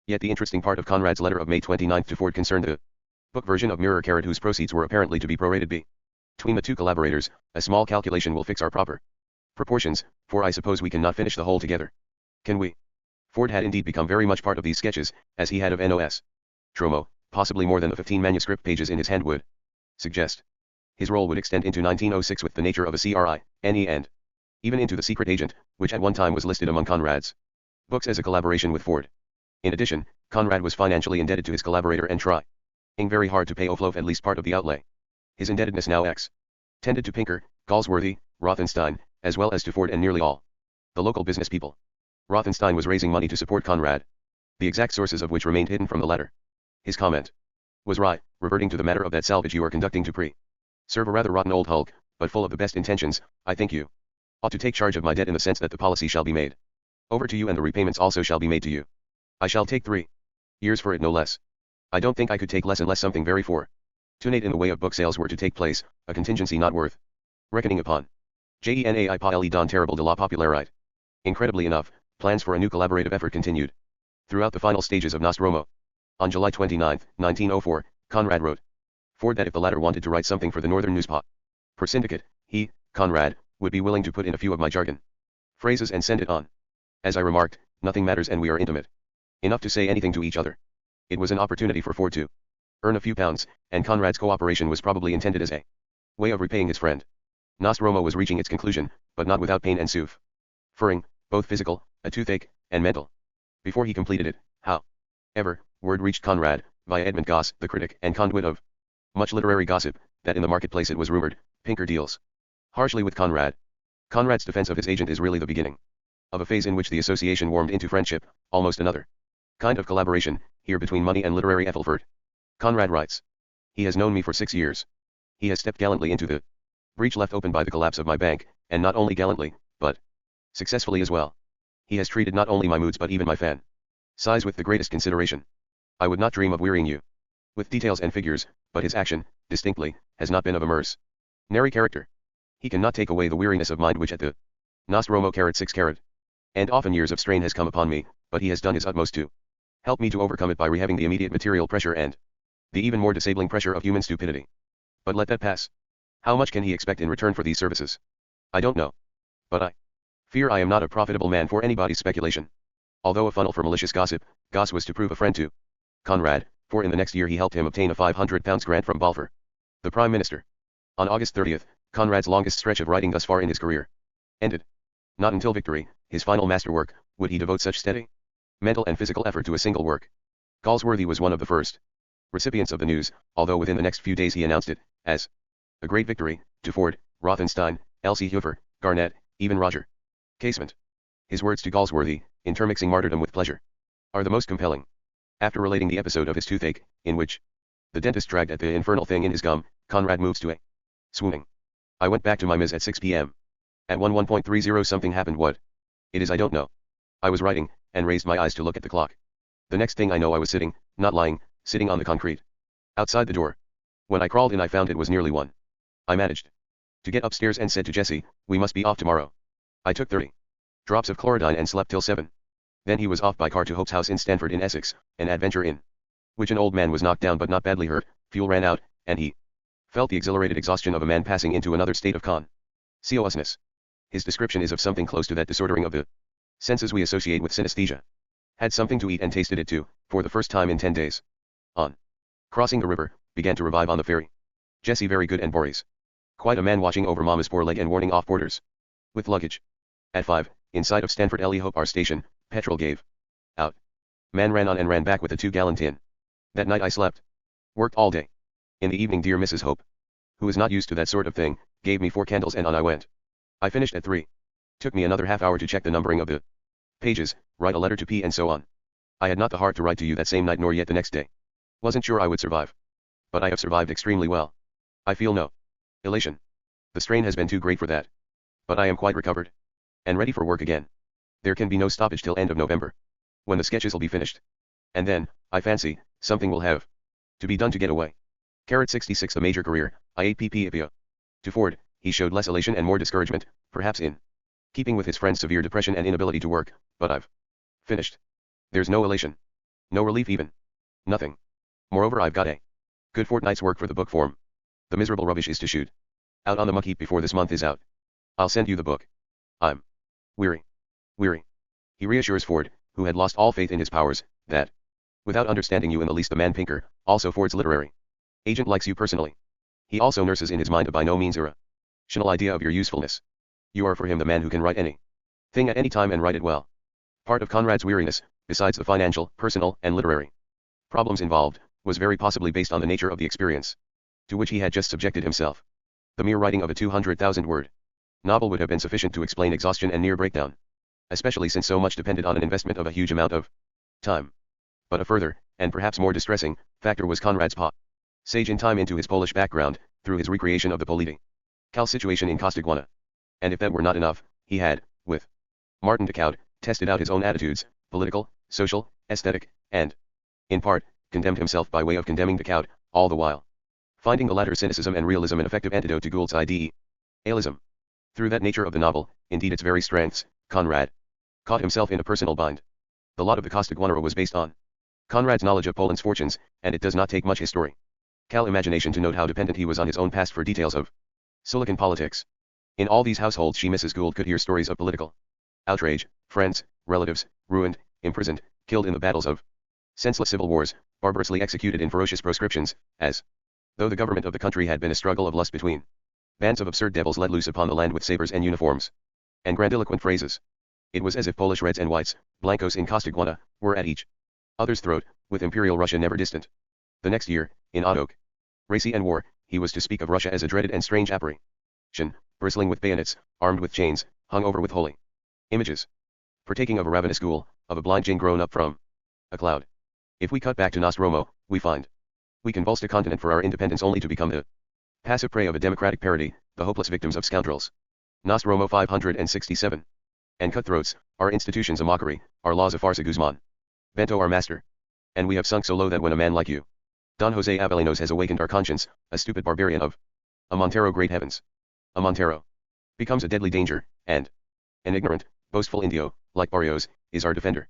Yet the interesting part of Conrad's letter of May 29 to Ford concerned the book version of Mirror whose proceeds were apparently to be prorated between the two collaborators. A small calculation will fix our proper proportions, for I suppose we cannot finish the whole together. Can we? Ford had indeed become very much part of these sketches, as he had of Nostromo, possibly more than the 15 manuscript pages in his hand would suggest. His role would extend into 1906 with the nature of a CRI, NE and even into The Secret Agent, which at one time was listed among Conrad's books as a collaboration with Ford. In addition, Conrad was financially indebted to his collaborator and trying very hard to pay Oflof at least part of the outlay. His indebtedness now tended to Pinker, Galsworthy, Rothenstein, as well as to Ford and nearly all the local business people. Rothenstein was raising money to support Conrad, the exact sources of which remained hidden from the letter. His comment was right, reverting to the matter of that salvage you are conducting to serve a rather rotten old hulk, but full of the best intentions. I think you ought to take charge of my debt in the sense that the policy shall be made over to you and the repayments also shall be made to you. I shall take 3 years for it, no less. I don't think I could take less unless something very fortunate in the way of book sales were to take place, a contingency not worth reckoning upon. Genai Pile Don Terrible de la Popularite. Incredibly enough, plans for a new collaborative effort continued throughout the final stages of Nostromo. On July 29, 1904, Conrad wrote Ford that if the latter wanted to write something for the Northern Newspaper Syndicate, he, Conrad, would be willing to put in a few of my jargon phrases and send it on. As I remarked, nothing matters and we are intimate enough to say anything to each other. It was an opportunity for Ford to earn a few pounds, and Conrad's cooperation was probably intended as a way of repaying his friend. Nostromo was reaching its conclusion, but not without pain and suffering, both physical, a toothache, and mental. Before he completed it, however, word reached Conrad, via Edmund Goss, the critic and conduit of much literary gossip, that in the marketplace it was rumored, Pinker deals harshly with Conrad. Conrad's defense of his agent is really the beginning of a phase in which the association warmed into friendship, almost another kind of collaboration, here between money and literary Ethelford. Conrad writes. He has known me for 6 years. He has stepped gallantly into the breach left open by the collapse of my bank, and not only gallantly, but successfully as well. He has treated not only my moods but even my fan size with the greatest consideration. I would not dream of wearying you with details and figures, but his action, distinctly, has not been of a mercenary character. He cannot take away the weariness of mind which at the Nostromo 6 and often years of strain has come upon me, but he has done his utmost to help me to overcome it by rehaving the immediate material pressure and the even more disabling pressure of human stupidity. But let that pass. How much can he expect in return for these services? I don't know. But I fear I am not a profitable man for anybody's speculation. Although a funnel for malicious gossip, Goss was to prove a friend to Conrad, for in the next year he helped him obtain a £500 grant from Balfour, the Prime Minister. On August 30th, Conrad's longest stretch of writing thus far in his career ended. Not until victory, his final masterwork, would he devote such steady mental and physical effort to a single work. Galsworthy was one of the first recipients of the news, although within the next few days he announced it as a great victory to Ford, Rothenstein, Elsie Hoover, Garnett, even Roger Casement. His words to Galsworthy, intermixing martyrdom with pleasure, are the most compelling. After relating the episode of his toothache, in which the dentist dragged at the infernal thing in his gum, Conrad moves to a swooning. I went back to my Ms. at 6 p.m. At 1:30 something happened. What it is I don't know. I was writing, and raised my eyes to look at the clock. The next thing I know I was sitting, not lying, sitting on the concrete outside the door. When I crawled in I found it was nearly 1. I managed to get upstairs and said to Jesse, we must be off tomorrow. I took 30 drops of chlorodyne and slept till 7. Then he was off by car to Hope's house in Stanford in Essex, an adventure in which an old man was knocked down but not badly hurt, fuel ran out, and he felt the exhilarated exhaustion of a man passing into another state of consciousness. His description is of something close to that disordering of the senses we associate with synesthesia. Had something to eat and tasted it too, for the first time in 10 days. On crossing the river, began to revive on the ferry. Jesse very good and Boris quite a man watching over Mama's poor leg and warning off boarders with luggage. At 5, inside of Stanford L.E. Hope our station, petrol gave out. Man ran on and ran back with a 2-gallon tin. That night I slept. Worked all day. In the evening dear Mrs. Hope, who is not used to that sort of thing, gave me 4 candles and on I went. I finished at 3. Took me another half hour to check the numbering of the pages, write a letter to P and so on. I had not the heart to write to you that same night nor yet the next day. Wasn't sure I would survive. But I have survived extremely well. I feel no elation. The strain has been too great for that. But I am quite recovered. And ready for work again. There can be no stoppage till end of November, when the sketches will be finished. And then, I fancy, something will have to be done to get away. 66 The major career, IAPP. To Ford, he showed less elation and more discouragement, perhaps in keeping with his friend's severe depression and inability to work, but I've finished. There's no elation. No relief even. Nothing. Moreover I've got a good fortnight's work for the book form. The miserable rubbish is to shoot out on the muck heap before this month is out. I'll send you the book. I'm weary. Weary. He reassures Ford, who had lost all faith in his powers, that, without understanding you in the least the man Pinker, also Ford's literary agent likes you personally. He also nurses in his mind a by no means irrational idea of your usefulness. You are for him the man who can write any thing at any time and write it well. Part of Conrad's weariness, besides the financial, personal, and literary problems involved, was very possibly based on the nature of the experience to which he had just subjected himself. The mere writing of a 200,000-word novel would have been sufficient to explain exhaustion and near breakdown, especially since so much depended on an investment of a huge amount of time. But a further, and perhaps more distressing, factor was Conrad's passage in time into his Polish background, through his recreation of the political situation in Costaguana. And if that were not enough, he had, with Martin Decoud, tested out his own attitudes, political, social, aesthetic, and, in part, condemned himself by way of condemning Decoud, all the while finding the latter cynicism and realism an effective antidote to Gould's idealism. Through that nature of the novel, indeed its very strengths, Conrad caught himself in a personal bind. The lot of the Costaguana was based on Conrad's knowledge of Poland's fortunes, and it does not take much historical imagination to note how dependent he was on his own past for details of Sulican politics. In all these households Mrs. Gould could hear stories of political outrage, friends, relatives, ruined, imprisoned, killed in the battles of senseless civil wars, barbarously executed in ferocious proscriptions, as though the government of the country had been a struggle of lust between bands of absurd devils let loose upon the land with sabers and uniforms and grandiloquent phrases. It was as if Polish reds and whites, blancos in Costaguana, were at each other's throat, with Imperial Russia never distant. The next year, in Odd Racy and War, he was to speak of Russia as a dreaded and strange apparition, bristling with bayonets, armed with chains, hung over with holy images, partaking of a ravenous ghoul, of a blind jinn grown up from a cloud. If we cut back to Nostromo, we find we convulsed a continent for our independence only to become the passive prey of a democratic parody, the hopeless victims of scoundrels. Nostromo 567. And cutthroats, our institutions a mockery, our laws a farce a Guzman Bento our master. And we have sunk so low that when a man like you, Don Jose Avellanos, has awakened our conscience, a stupid barbarian of a Montero, great heavens, a Montero becomes a deadly danger, and an ignorant, boastful Indio, like Barrios, is our defender.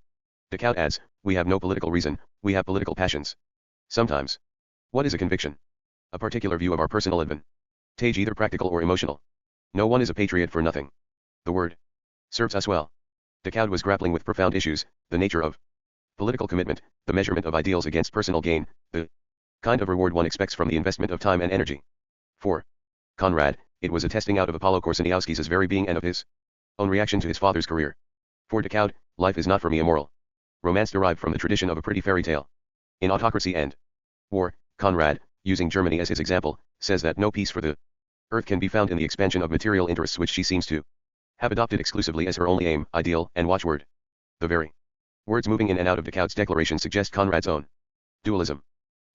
Decoud adds, we have no political reason, we have political passions. Sometimes. What is a conviction? A particular view of our personal advantage, either practical or emotional. No one is a patriot for nothing. The word serves us well. Decoud was grappling with profound issues, the nature of political commitment, the measurement of ideals against personal gain, the kind of reward one expects from the investment of time and energy. For Conrad, it was a testing out of Apollo Korzeniowski's very being and of his own reaction to his father's career. For Decoud, life is not for me a moral romance derived from the tradition of a pretty fairy tale. In Autocracy and War, Conrad, using Germany as his example, says that no peace for the earth can be found in the expansion of material interests which she seems to have adopted exclusively as her only aim, ideal, and watchword. The very words moving in and out of Decoud's declaration suggest Conrad's own dualism.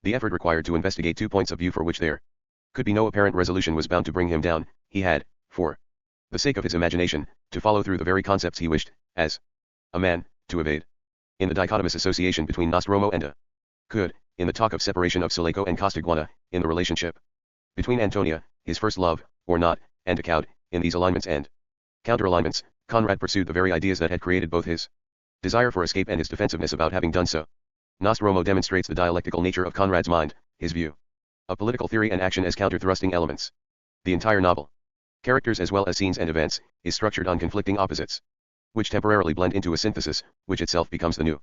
The effort required to investigate two points of view for which there could be no apparent resolution was bound to bring him down. He had, for the sake of his imagination, to follow through the very concepts he wished, as a man, to evade. In the dichotomous association between Nostromo and Decoud, in the talk of separation of Sulaco and Costaguana, in the relationship between Antonia, his first love, or not, and Decoud, in these alignments and counter-alignments, Conrad pursued the very ideas that had created both his desire for escape and his defensiveness about having done so. Nostromo demonstrates the dialectical nature of Conrad's mind, his view of political theory and action as counter-thrusting elements. The entire novel, characters as well as scenes and events, is structured on conflicting opposites, which temporarily blend into a synthesis, which itself becomes the new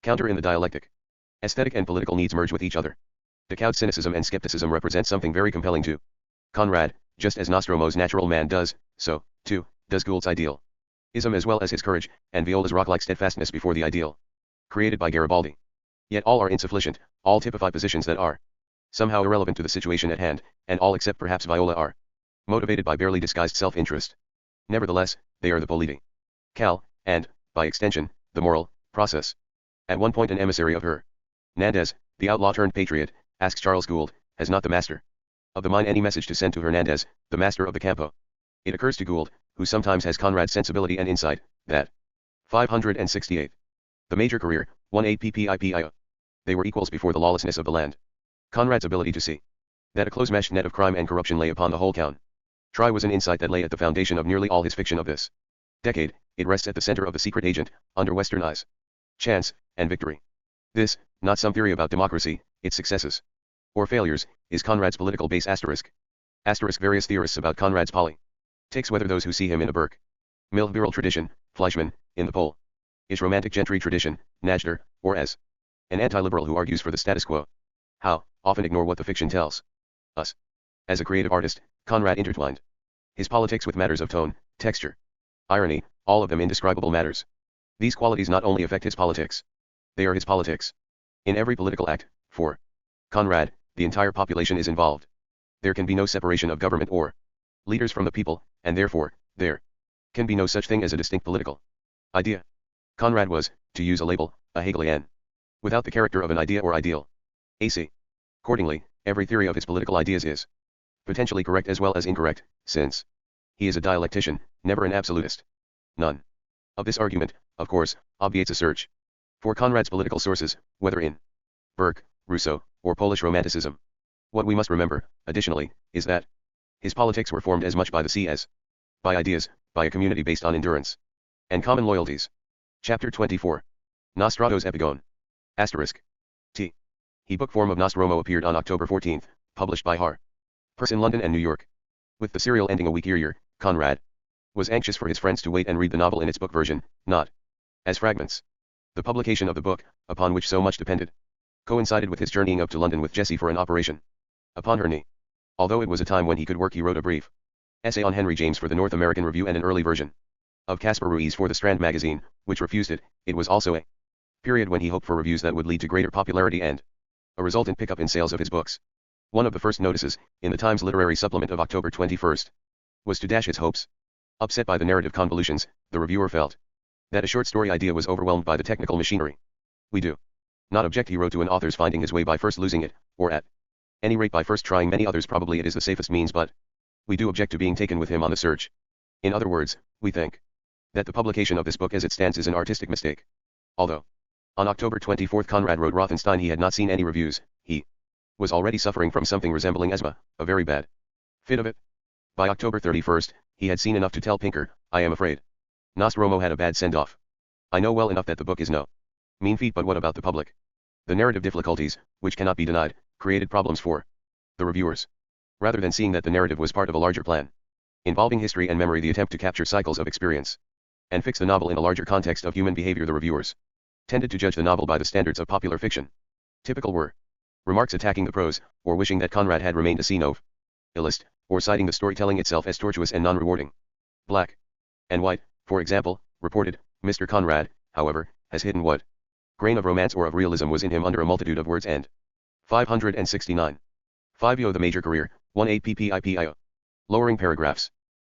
counter in the dialectic. Aesthetic and political needs merge with each other. Decoud's cynicism and skepticism represent something very compelling to Conrad, just as Nostromo's natural man does, so, too, does Gould's ideal ism as well as his courage, and Viola's rock-like steadfastness before the ideal created by Garibaldi. Yet all are insufficient, all typify positions that are somehow irrelevant to the situation at hand, and all except perhaps Viola are motivated by barely disguised self-interest. Nevertheless, they are the political, and, by extension, the moral, process. At one point an emissary of Hernandez, the outlaw turned patriot, asks Charles Gould, has not the master of the mine any message to send to Hernandez, the master of the Campo? It occurs to Gould, who sometimes has Conrad's sensibility and insight, that 568. The major career, 1 APPIPIO. They were equals before the lawlessness of the land. Conrad's ability to see that a close-meshed net of crime and corruption lay upon the whole country was an insight that lay at the foundation of nearly all his fiction of this decade. It rests at the center of the secret agent, under Western eyes, chance, and victory. This, not some theory about democracy, its successes or failures, is Conrad's political base asterisk. Various theorists about Conrad's politics, whether those who see him in a Burke Mill virile tradition, Fleischmann, in the Polish romantic gentry tradition, Najder, or as an anti-liberal who argues for the status quo, often ignore what the fiction tells us. As a creative artist, Conrad intertwined his politics with matters of tone, texture, irony, all of them indescribable matters. These qualities not only affect his politics, they are his politics. In every political act, for Conrad, the entire population is involved. There can be no separation of government or leaders from the people, and therefore, there can be no such thing as a distinct political idea. Conrad was, to use a label, a Hegelian, without the character of an idea or ideal. AC. Accordingly, every theory of his political ideas is potentially correct as well as incorrect, since he is a dialectician, never an absolutist. None of this argument, of course, obviates a search for Conrad's political sources, whether in Burke, Rousseau, or Polish Romanticism. What we must remember, additionally, is that his politics were formed as much by the sea as by ideas, by a community based on endurance and common loyalties. Chapter 24. Nostrato's Epigone. Asterisk. T. He book form of Nostromo appeared on October 14, published by Harper's in London and New York. With the serial ending a week earlier, Conrad was anxious for his friends to wait and read the novel in its book version, not as fragments. The publication of the book, upon which so much depended, coincided with his journeying up to London with Jessie for an operation upon her knee. Although it was a time when he could work, he wrote a brief essay on Henry James for the North American Review and an early version of Caspar Ruiz for the Strand magazine, which refused it. It was also a period when he hoped for reviews that would lead to greater popularity and a resultant pickup in sales of his books. One of the first notices, in the Times Literary Supplement of October 21st, was to dash his hopes. Upset by the narrative convolutions, the reviewer felt that a short story idea was overwhelmed by the technical machinery. We do not object, he wrote, to an author's finding his way by first losing it, or at any rate by first trying many others. Probably it is the safest means, but we do object to being taken with him on the search. In other words, we think that the publication of this book as it stands is an artistic mistake. Although, on October 24, Conrad wrote Rothenstein he had not seen any reviews, he was already suffering from something resembling asthma, a very bad fit of it. By October 31st, he had seen enough to tell Pinker, I am afraid Nostromo had a bad send-off. I know well enough that the book is no mean feat, but what about the public? The narrative difficulties, which cannot be denied, created problems for the reviewers. Rather than seeing that the narrative was part of a larger plan involving history and memory, the attempt to capture cycles of experience and fix the novel in a larger context of human behavior, the reviewers tended to judge the novel by the standards of popular fiction. Typical were remarks attacking the prose, or wishing that Conrad had remained a scene novelist, or citing the storytelling itself as tortuous and non-rewarding. Black and White, for example, reported, Mr. Conrad, however, has hidden what grain of romance or of realism was in him under a multitude of words and 569. 5 The major career, 1 APPIPIO. Lowering paragraphs.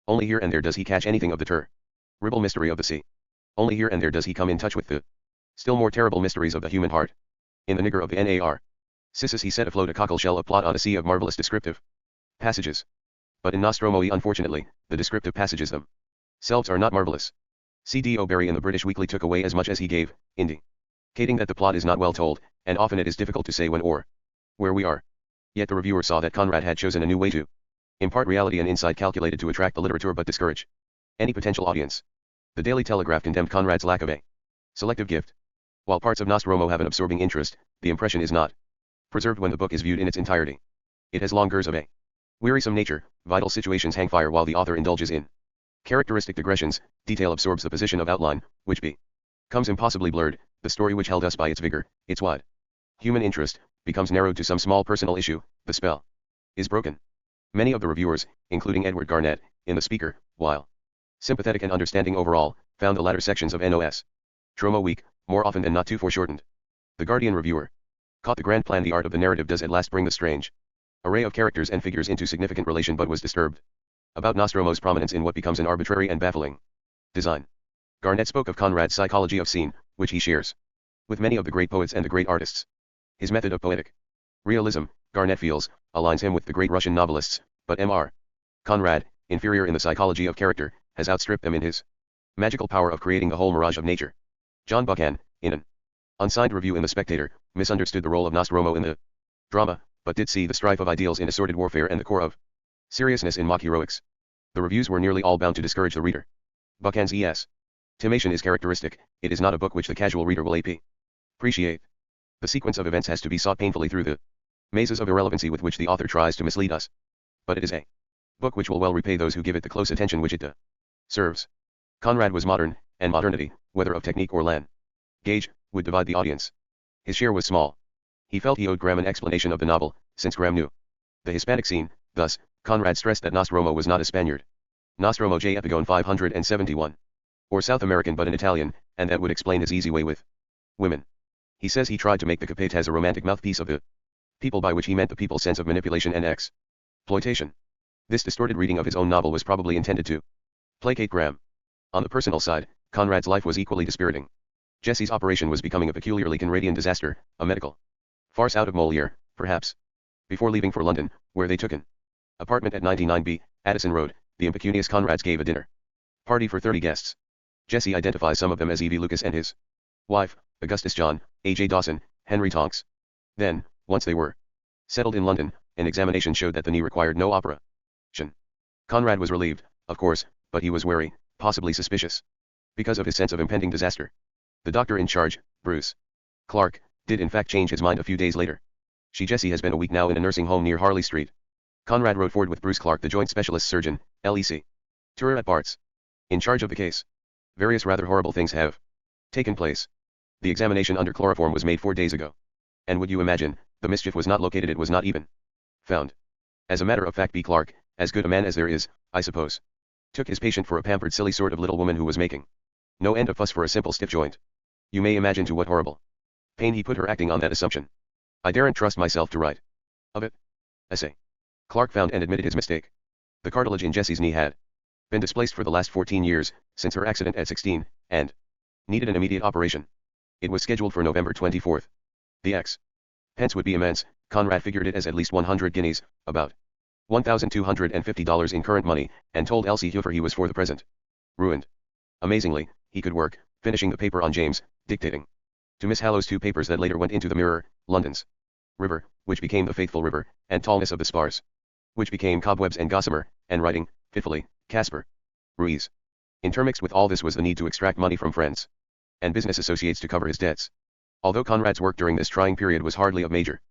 Only here and there does he catch anything of the terrible mystery of the sea. Only here and there does he come in touch with the still more terrible mysteries of the human heart. In the nigger of the Nar. Cissus he set afloat a cockleshell of plot on a sea of marvelous descriptive passages. But in Nostromo, unfortunately, the descriptive passages themselves are not marvelous. C.D. O'Berry in the British Weekly took away as much as he gave, indicating that the plot is not well told, and often it is difficult to say when or where we are. Yet the reviewer saw that Conrad had chosen a new way to impart reality and insight calculated to attract the literature but discourage any potential audience. The Daily Telegraph condemned Conrad's lack of a selective gift. While parts of Nostromo have an absorbing interest, the impression is not preserved when the book is viewed in its entirety. It has long of a wearisome nature, vital situations hang fire while the author indulges in characteristic digressions, detail absorbs the position of outline, which becomes impossibly blurred, the story which held us by its vigor, its wide human interest, becomes narrowed to some small personal issue, the spell is broken. Many of the reviewers, including Edward Garnett, in The Speaker, while sympathetic and understanding overall, found the latter sections of Nostromo weak, more often than not too foreshortened. The Guardian reviewer caught the grand plan. The art of the narrative does at last bring the strange array of characters and figures into significant relation, but was disturbed about Nostromo's prominence in what becomes an arbitrary and baffling design. Garnett spoke of Conrad's psychology of scene, which he shares with many of the great poets and the great artists. His method of poetic realism, Garnett feels, aligns him with the great Russian novelists, but M.R. Conrad, inferior in the psychology of character, has outstripped them in his magical power of creating the whole mirage of nature. John Buchan, in an unsigned review in The Spectator, misunderstood the role of Nostromo in the drama, but did see the strife of ideals in assorted warfare and the core of seriousness in mock heroics. The reviews were nearly all bound to discourage the reader. Buchan's estimation is characteristic. It is not a book which the casual reader will appreciate. The sequence of events has to be sought painfully through the mazes of irrelevancy with which the author tries to mislead us. But it is a book which will well repay those who give it the close attention which it deserves. Conrad was modern, and modernity, whether of technique or language, would divide the audience. His share was small. He felt he owed Graham an explanation of the novel, since Graham knew the Hispanic scene. Thus, Conrad stressed that Nostromo was not a Spaniard. Nostromo J. Epigone 571. Or South American but an Italian, and that would explain his easy way with women. He says he tried to make the Capet as a romantic mouthpiece of the people, by which he meant the people's sense of manipulation and exploitation. This distorted reading of his own novel was probably intended to placate Graham. On the personal side, Conrad's life was equally dispiriting. Jessie's operation was becoming a peculiarly Conradian disaster, a medical farce out of Molière, perhaps. Before leaving for London, where they took an apartment at 99B, Addison Road, the impecunious Conrads gave a dinner party for 30 guests. Jessie identifies some of them as E.V. Lucas and his wife, Augustus John, A.J. Dawson, Henry Tonks. Then, once they were settled in London, an examination showed that the knee required no operation. Conrad was relieved, of course, but he was wary, possibly suspicious, because of his sense of impending disaster. The doctor in charge, Bruce Clark, did in fact change his mind a few days later. Jessie has been a week now in a nursing home near Harley Street. Conrad rode forward with Bruce Clark, the joint specialist surgeon, LEC, Tour at Bart's. In charge of the case. Various rather horrible things have taken place. The examination under chloroform was made 4 days ago. And would you imagine, the mischief was not located, it was not even found. As a matter of fact, B. Clark, as good a man as there is, I suppose, took his patient for a pampered silly sort of little woman who was making no end of fuss for a simple stiff joint. You may imagine to what horrible pain he put her acting on that assumption. I daren't trust myself to write of it. Essay. Clark found and admitted his mistake. The cartilage in Jessie's knee had been displaced for the last 14 years, since her accident at 16, and needed an immediate operation. It was scheduled for November 24th. The expense would be immense. Conrad figured it as at least 100 guineas, about $1,250 in current money, and told Elsie Hueffer he was for the present ruined. Amazingly, he could work, finishing the paper on James, dictating to Miss Hallow's 2 papers that later went into the Mirror, London's River, which became the Faithful River, and Tallness of the Spars, which became Cobwebs and Gossamer, and writing, fitfully, Caspar Ruiz. Intermixed with all this was the need to extract money from friends and business associates to cover his debts. Although Conrad's work during this trying period was hardly of major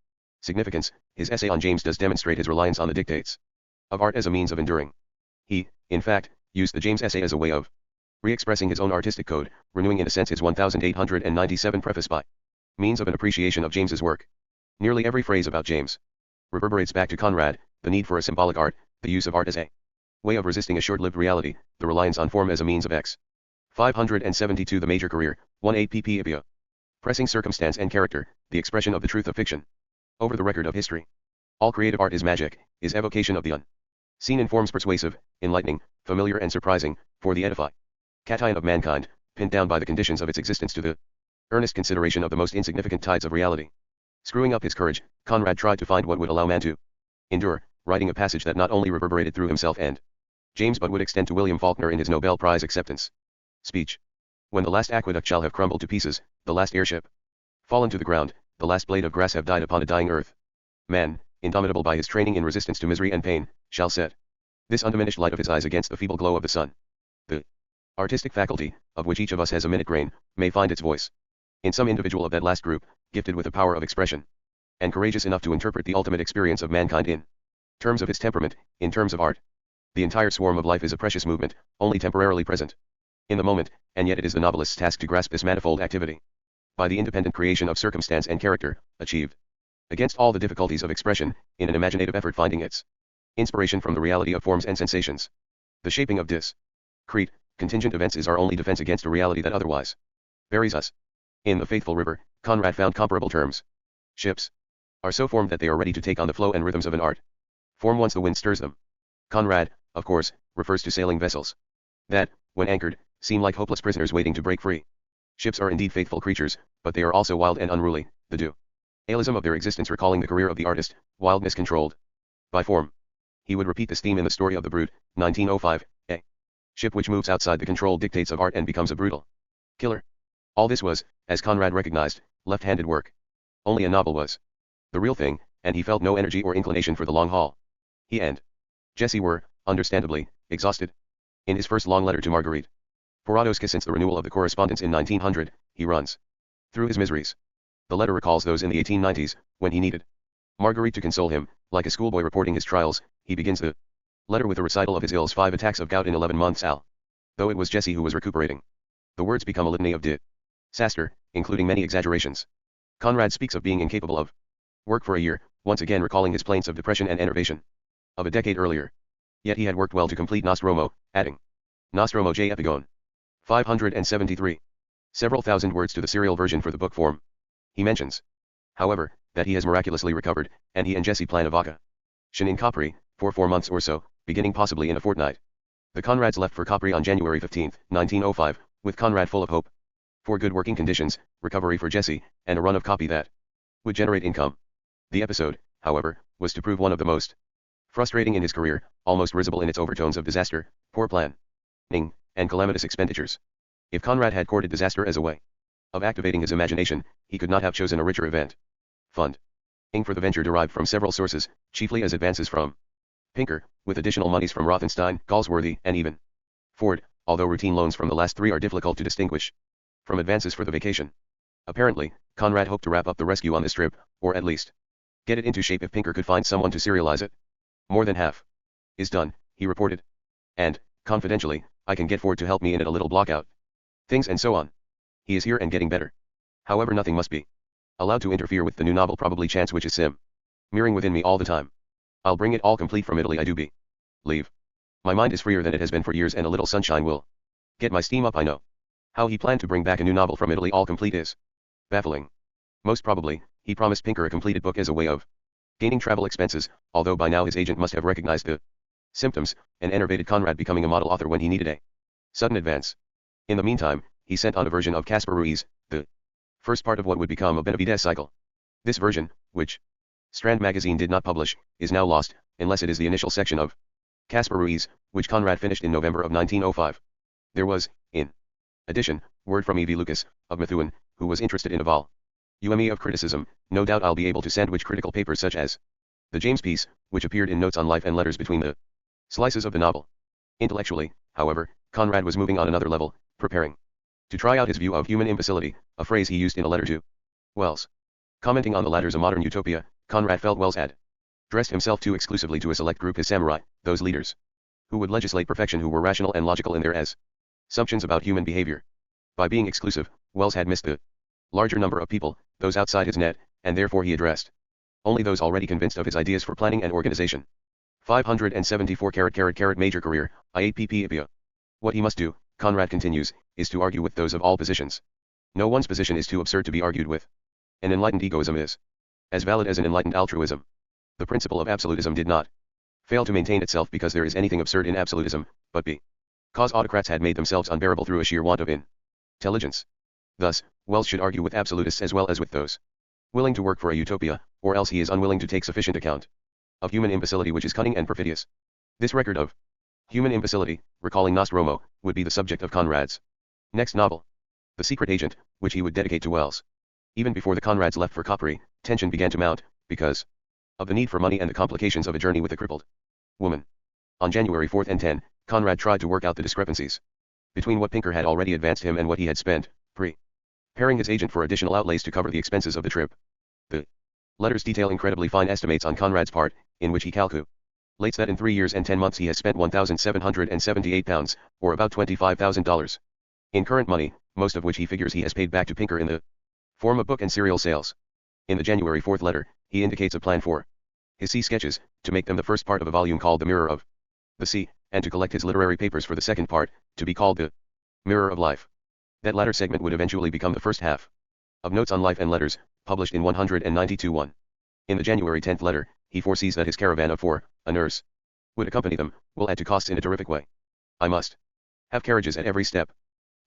significance, his essay on James does demonstrate his reliance on the dictates of art as a means of enduring. He, in fact, used the James essay as a way of re-expressing his own artistic code, renewing in a sense his 1897 preface by means of an appreciation of James's work. Nearly every phrase about James reverberates back to Conrad, the need for a symbolic art, the use of art as a way of resisting a short-lived reality, the reliance on form as a means of 572 the major career, 18 pp. Ibia. Pressing circumstance and character, the expression of the truth of fiction over the record of history. All creative art is magic, is evocation of the unseen in forms persuasive, enlightening, familiar and surprising, for the edify cation of mankind, pinned down by the conditions of its existence to the earnest consideration of the most insignificant tides of reality. Screwing up his courage, Conrad tried to find what would allow man to endure, writing a passage that not only reverberated through himself and James but would extend to William Faulkner in his Nobel Prize acceptance speech. When the last aqueduct shall have crumbled to pieces, the last airship fallen to the ground, the last blade of grass have died upon a dying earth, man, indomitable by his training in resistance to misery and pain, shall set this undiminished light of his eyes against the feeble glow of the sun. The artistic faculty, of which each of us has a minute grain, may find its voice in some individual of that last group, gifted with the power of expression, and courageous enough to interpret the ultimate experience of mankind in terms of its temperament, in terms of art. The entire swarm of life is a precious movement, only temporarily present in the moment, and yet it is the novelist's task to grasp this manifold activity by the independent creation of circumstance and character, achieved against all the difficulties of expression, in an imaginative effort finding its inspiration from the reality of forms and sensations. The shaping of discrete, contingent events is our only defense against a reality that otherwise buries us. In the Faithful River, Conrad found comparable terms. Ships are so formed that they are ready to take on the flow and rhythms of an art form once the wind stirs them. Conrad, of course, refers to sailing vessels that, when anchored, seem like hopeless prisoners waiting to break free. Ships are indeed faithful creatures, but they are also wild and unruly, the dualism of their existence recalling the career of the artist, wildness controlled by form. He would repeat this theme in The Story of the Brute, 1905, a ship which moves outside the controlled dictates of art and becomes a brutal killer. All this was, as Conrad recognized, left-handed work. Only a novel was the real thing, and he felt no energy or inclination for the long haul. He and Jessie were, understandably, exhausted. In his first long letter to Marguerite Porowska since the renewal of the correspondence in 1900, he runs through his miseries. The letter recalls those in the 1890s, when he needed Marguerite to console him. Like a schoolboy reporting his trials, he begins the letter with a recital of his ills: 5 attacks of gout in 11 months. Though it was Jessie who was recuperating, the words become a litany of disaster, including many exaggerations. Conrad speaks of being incapable of work for a year, once again recalling his plaints of depression and enervation of a decade earlier. Yet he had worked well to complete Nostromo, adding Nostromo J. Epigone. 573. Several thousand words to the serial version for the book form. He mentions, however, that he has miraculously recovered, and he and Jessie plan a vacation in Capri, for 4 months or so, beginning possibly in a fortnight. The Conrads left for Capri on January 15, 1905, with Conrad full of hope for good working conditions, recovery for Jessie, and a run of copy that would generate income. The episode, however, was to prove one of the most frustrating in his career, almost risible in its overtones of disaster, poor planning, and calamitous expenditures. If Conrad had courted disaster as a way of activating his imagination, he could not have chosen a richer event. Funding for the venture derived from several sources, chiefly as advances from Pinker, with additional monies from Rothenstein, Galsworthy, and even Ford, although routine loans from the last 3 are difficult to distinguish from advances for the vacation. Apparently, Conrad hoped to wrap up the rescue on this trip, or at least get it into shape if Pinker could find someone to serialize it. More than half is done, he reported. And, Confidentially, I can get Ford to help me in it a little block out things and so on. He is here and getting better. However, nothing must be allowed to interfere with the new novel, probably chance, which is mirroring within me all the time. I'll bring it all complete from Italy. I do believe. My mind is freer than it has been for years, and a little sunshine will get my steam up. I know. How he planned to bring back a new novel from Italy all complete is baffling. Most probably, he promised Pinker a completed book as a way of gaining travel expenses, although by now his agent must have recognized the symptoms, and enervated Conrad becoming a model author when he needed a sudden advance. In the meantime, he sent on a version of Caspar Ruiz, the first part of what would become a Benavides cycle. This version, which Strand magazine did not publish, is now lost, unless it is the initial section of Caspar Ruiz, which Conrad finished in November of 1905. There was, in addition, word from E.V. Lucas, of Methuen, who was interested in a volume of criticism. No doubt I'll be able to sandwich critical papers such as the James piece, which appeared in Notes on Life and Letters between the slices of the novel. Intellectually, however, Conrad was moving on another level, preparing to try out his view of human imbecility, a phrase he used in a letter to Wells. Commenting on the latter's A Modern Utopia, Conrad felt Wells had dressed himself too exclusively to a select group, his samurai, those leaders who would legislate perfection, who were rational and logical in their assumptions about human behavior. By being exclusive, Wells had missed the larger number of people, those outside his net, and therefore he addressed only those already convinced of his ideas for planning and organization. 574 Major career, IAPP. What he must do, Conrad continues, is to argue with those of all positions. No one's position is too absurd to be argued with. An enlightened egoism is as valid as an enlightened altruism. The principle of absolutism did not fail to maintain itself because there is anything absurd in absolutism, but because autocrats had made themselves unbearable through a sheer want of intelligence. Thus, Wells should argue with absolutists as well as with those willing to work for a utopia, or else he is unwilling to take sufficient account of human imbecility, which is cunning and perfidious. This record of human imbecility, recalling Nostromo, would be the subject of Conrad's next novel, The Secret Agent, which he would dedicate to Wells. Even before the Conrads left for Capri, tension began to mount, because of the need for money and the complications of a journey with a crippled woman. On January 4 and 10, Conrad tried to work out the discrepancies between what Pinker had already advanced him and what he had spent, preparing his agent for additional outlays to cover the expenses of the trip. The letters detail incredibly fine estimates on Conrad's part, in which he calculates that in 3 years and 10 months he has spent £1,778, or about $25,000. In current money, most of which he figures he has paid back to Pinker in the form of book and serial sales. In the January 4 letter, he indicates a plan for his sea sketches, to make them the first part of a volume called The Mirror of the Sea, and to collect his literary papers for the second part, to be called The Mirror of Life. That latter segment would eventually become the first half of Notes on Life and Letters, published in 192-1. In the January 10 letter, he foresees that his caravan of 4, a nurse, would accompany them, will add to costs in a terrific way. I must have carriages at every step.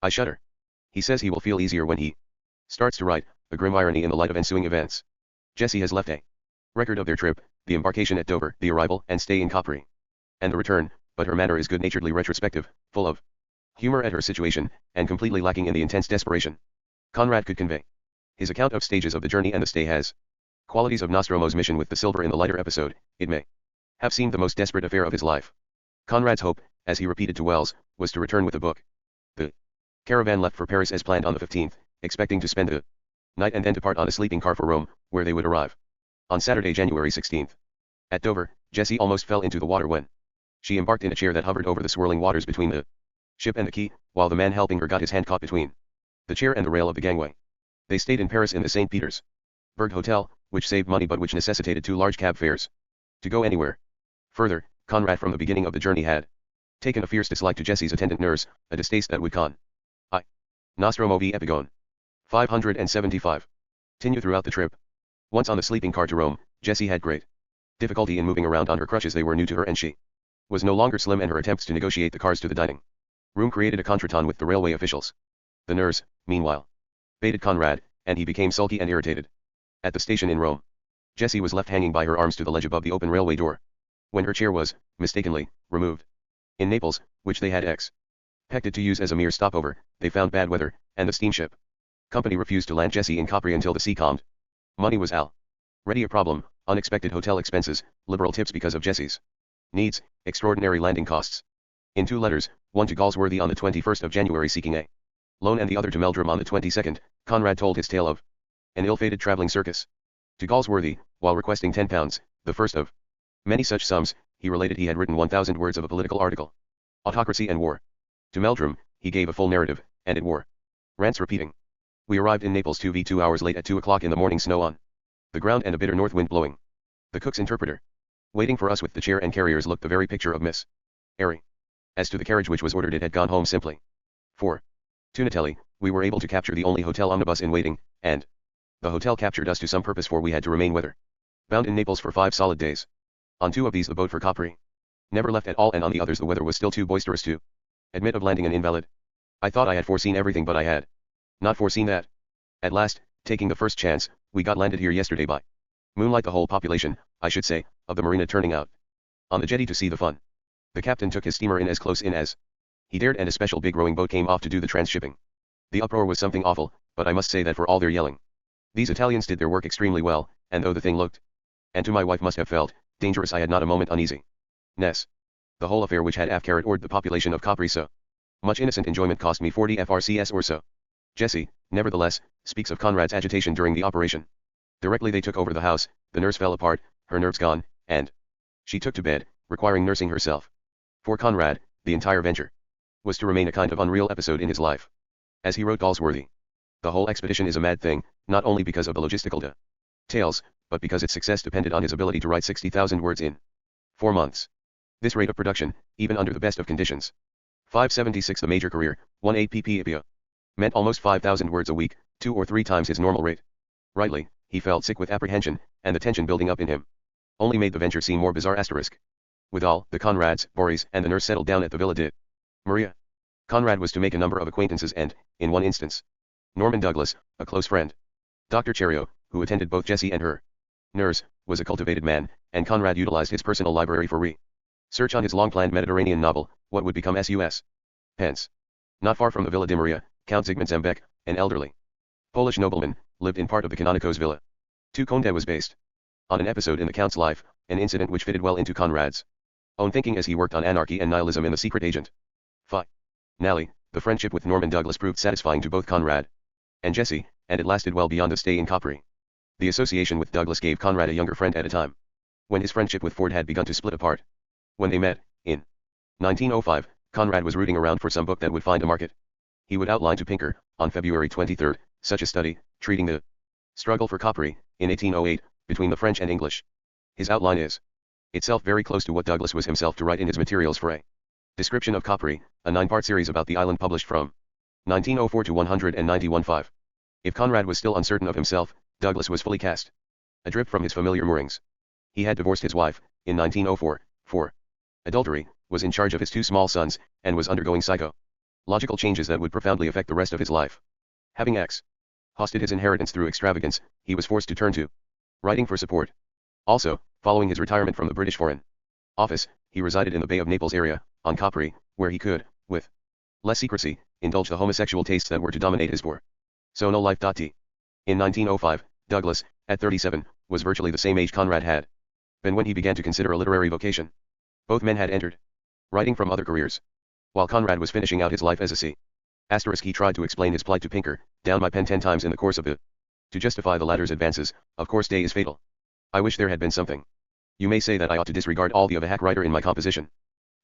I shudder. He says he will feel easier when he starts to write, a grim irony in the light of ensuing events. Jessie has left a record of their trip, the embarkation at Dover, the arrival and stay in Capri, and the return, but her manner is good-naturedly retrospective, full of humor at her situation, and completely lacking in the intense desperation Conrad could convey. His account of stages of the journey and the stay has qualities of Nostromo's mission with the silver in the lighter episode. It may have seemed the most desperate affair of his life. Conrad's hope, as he repeated to Wells, was to return with a book. The caravan left for Paris as planned on the 15th, expecting to spend the night and then depart on a sleeping car for Rome, where they would arrive on Saturday, January 16th. At Dover, Jessie almost fell into the water when she embarked in a chair that hovered over the swirling waters between the ship and the quay, while the man helping her got his hand caught between the chair and the rail of the gangway. They stayed in Paris in the St. Petersburg Hotel, which saved money but which necessitated 2 large cab fares to go anywhere. Further, Conrad from the beginning of the journey had taken a fierce dislike to Jessie's attendant nurse, a distaste that would Nostromo v. Epigone. 575. Continue throughout the trip. Once on the sleeping car to Rome, Jessie had great difficulty in moving around on her crutches. They were new to her and she was no longer slim, and her attempts to negotiate the cars to the dining room created a contretemps with the railway officials. The nurse, meanwhile, baited Conrad, and he became sulky and irritated. At the station in Rome, Jessie was left hanging by her arms to the ledge above the open railway door, when her chair was, mistakenly, removed. In Naples, which they had expected to use as a mere stopover, they found bad weather, and the steamship company refused to land Jessie in Capri until the sea calmed. Money was already a problem, unexpected hotel expenses, liberal tips because of Jessie's needs, extraordinary landing costs. In 2 letters, one to Galsworthy on the 21st of January seeking a loan and the other to Meldrum on the 22nd, Conrad told his tale of an ill-fated traveling circus. To Galsworthy, while requesting £10, the first of many such sums, he related he had written 1,000 words of a political article. Autocracy and war. To Meldrum, he gave a full narrative, and it wore. Rants repeating. We arrived in Naples 2 hours late at 2 o'clock in the morning, snow on the ground and a bitter north wind blowing. The cook's interpreter, waiting for us with the chair and carriers, looked the very picture of Miss Airy. As to the carriage which was ordered, it had gone home simply. For Tunatelli, we were able to capture the only hotel omnibus in waiting, and the hotel captured us to some purpose, for we had to remain weather bound in Naples for 5 solid days. On 2 of these the boat for Capri never left at all, and on the others the weather was still too boisterous to admit of landing an invalid. I thought I had foreseen everything, but I had not foreseen that. At last, taking the first chance, we got landed here yesterday by moonlight, the whole population, I should say, of the marina turning out on the jetty to see the fun. The captain took his steamer in as close in as he dared, and a special big rowing boat came off to do the transshipping. The uproar was something awful, but I must say that for all their yelling, these Italians did their work extremely well, and though the thing looked, and to my wife must have felt, dangerous, I had not a moment uneasiness. The whole affair, which had ored the population of Capri so much innocent enjoyment, cost me 40 FRCS or so. Jessie, nevertheless, speaks of Conrad's agitation during the operation. Directly they took over the house, the nurse fell apart, her nerves gone, and she took to bed, requiring nursing herself. For Conrad, the entire venture was to remain a kind of unreal episode in his life. As he wrote Galsworthy, the whole expedition is a mad thing, not only because of the logistical details, but because its success depended on his ability to write 60,000 words in 4 months. This rate of production, even under the best of conditions, 576 the major career, 18 ppipio, meant almost 5,000 words a week, 2 or 3 times his normal rate. Rightly, he felt sick with apprehension, and the tension building up in him only made the venture seem more bizarre. With all, the Conrads, Boris, and the nurse settled down at the Villa de Maria. Conrad was to make a number of acquaintances, and, in one instance, Norman Douglas, a close friend. Dr. Cherio, who attended both Jessie and her nurse, was a cultivated man, and Conrad utilized his personal library for research on his long-planned Mediterranean novel, what would become S.U.S. Hence, not far from the Villa de Maria, Count Zygmunt Zembek, an elderly Polish nobleman, lived in part of the Canonico's villa. Conde was based on an episode in the Count's life, an incident which fitted well into Conrad's own thinking as he worked on anarchy and nihilism in The Secret Agent. Finally, the friendship with Norman Douglas proved satisfying to both Conrad and Jessie, and it lasted well beyond the stay in Capri. The association with Douglas gave Conrad a younger friend at a time when his friendship with Ford had begun to split apart. When they met, in 1905, Conrad was rooting around for some book that would find a market. He would outline to Pinker, on February 23, such a study, treating the struggle for Capri, in 1808, between the French and English. His outline is itself very close to what Douglas was himself to write in his materials for a description of Capri, a 9-part series about the island published from 1904 to 191.5. If Conrad was still uncertain of himself, Douglas was fully cast adrift from his familiar moorings. He had divorced his wife, in 1904, for adultery, was in charge of his 2 small sons, and was undergoing psychological changes that would profoundly affect the rest of his life. Having exhausted his inheritance through extravagance, he was forced to turn to writing for support. Also, following his retirement from the British Foreign Office, he resided in the Bay of Naples area, on Capri, where he could, with less secrecy, indulge the homosexual tastes that were to dominate his personal life. In 1905, Douglas, at 37, was virtually the same age Conrad had been when he began to consider a literary vocation. Both men had entered writing from other careers. While Conrad was finishing out his life as a C*, he tried to explain his plight to Pinker, down my pen 10 times in the course of it. To justify the latter's advances, of course day is fatal. I wish there had been something. You may say that I ought to disregard all the of a hack writer in my composition.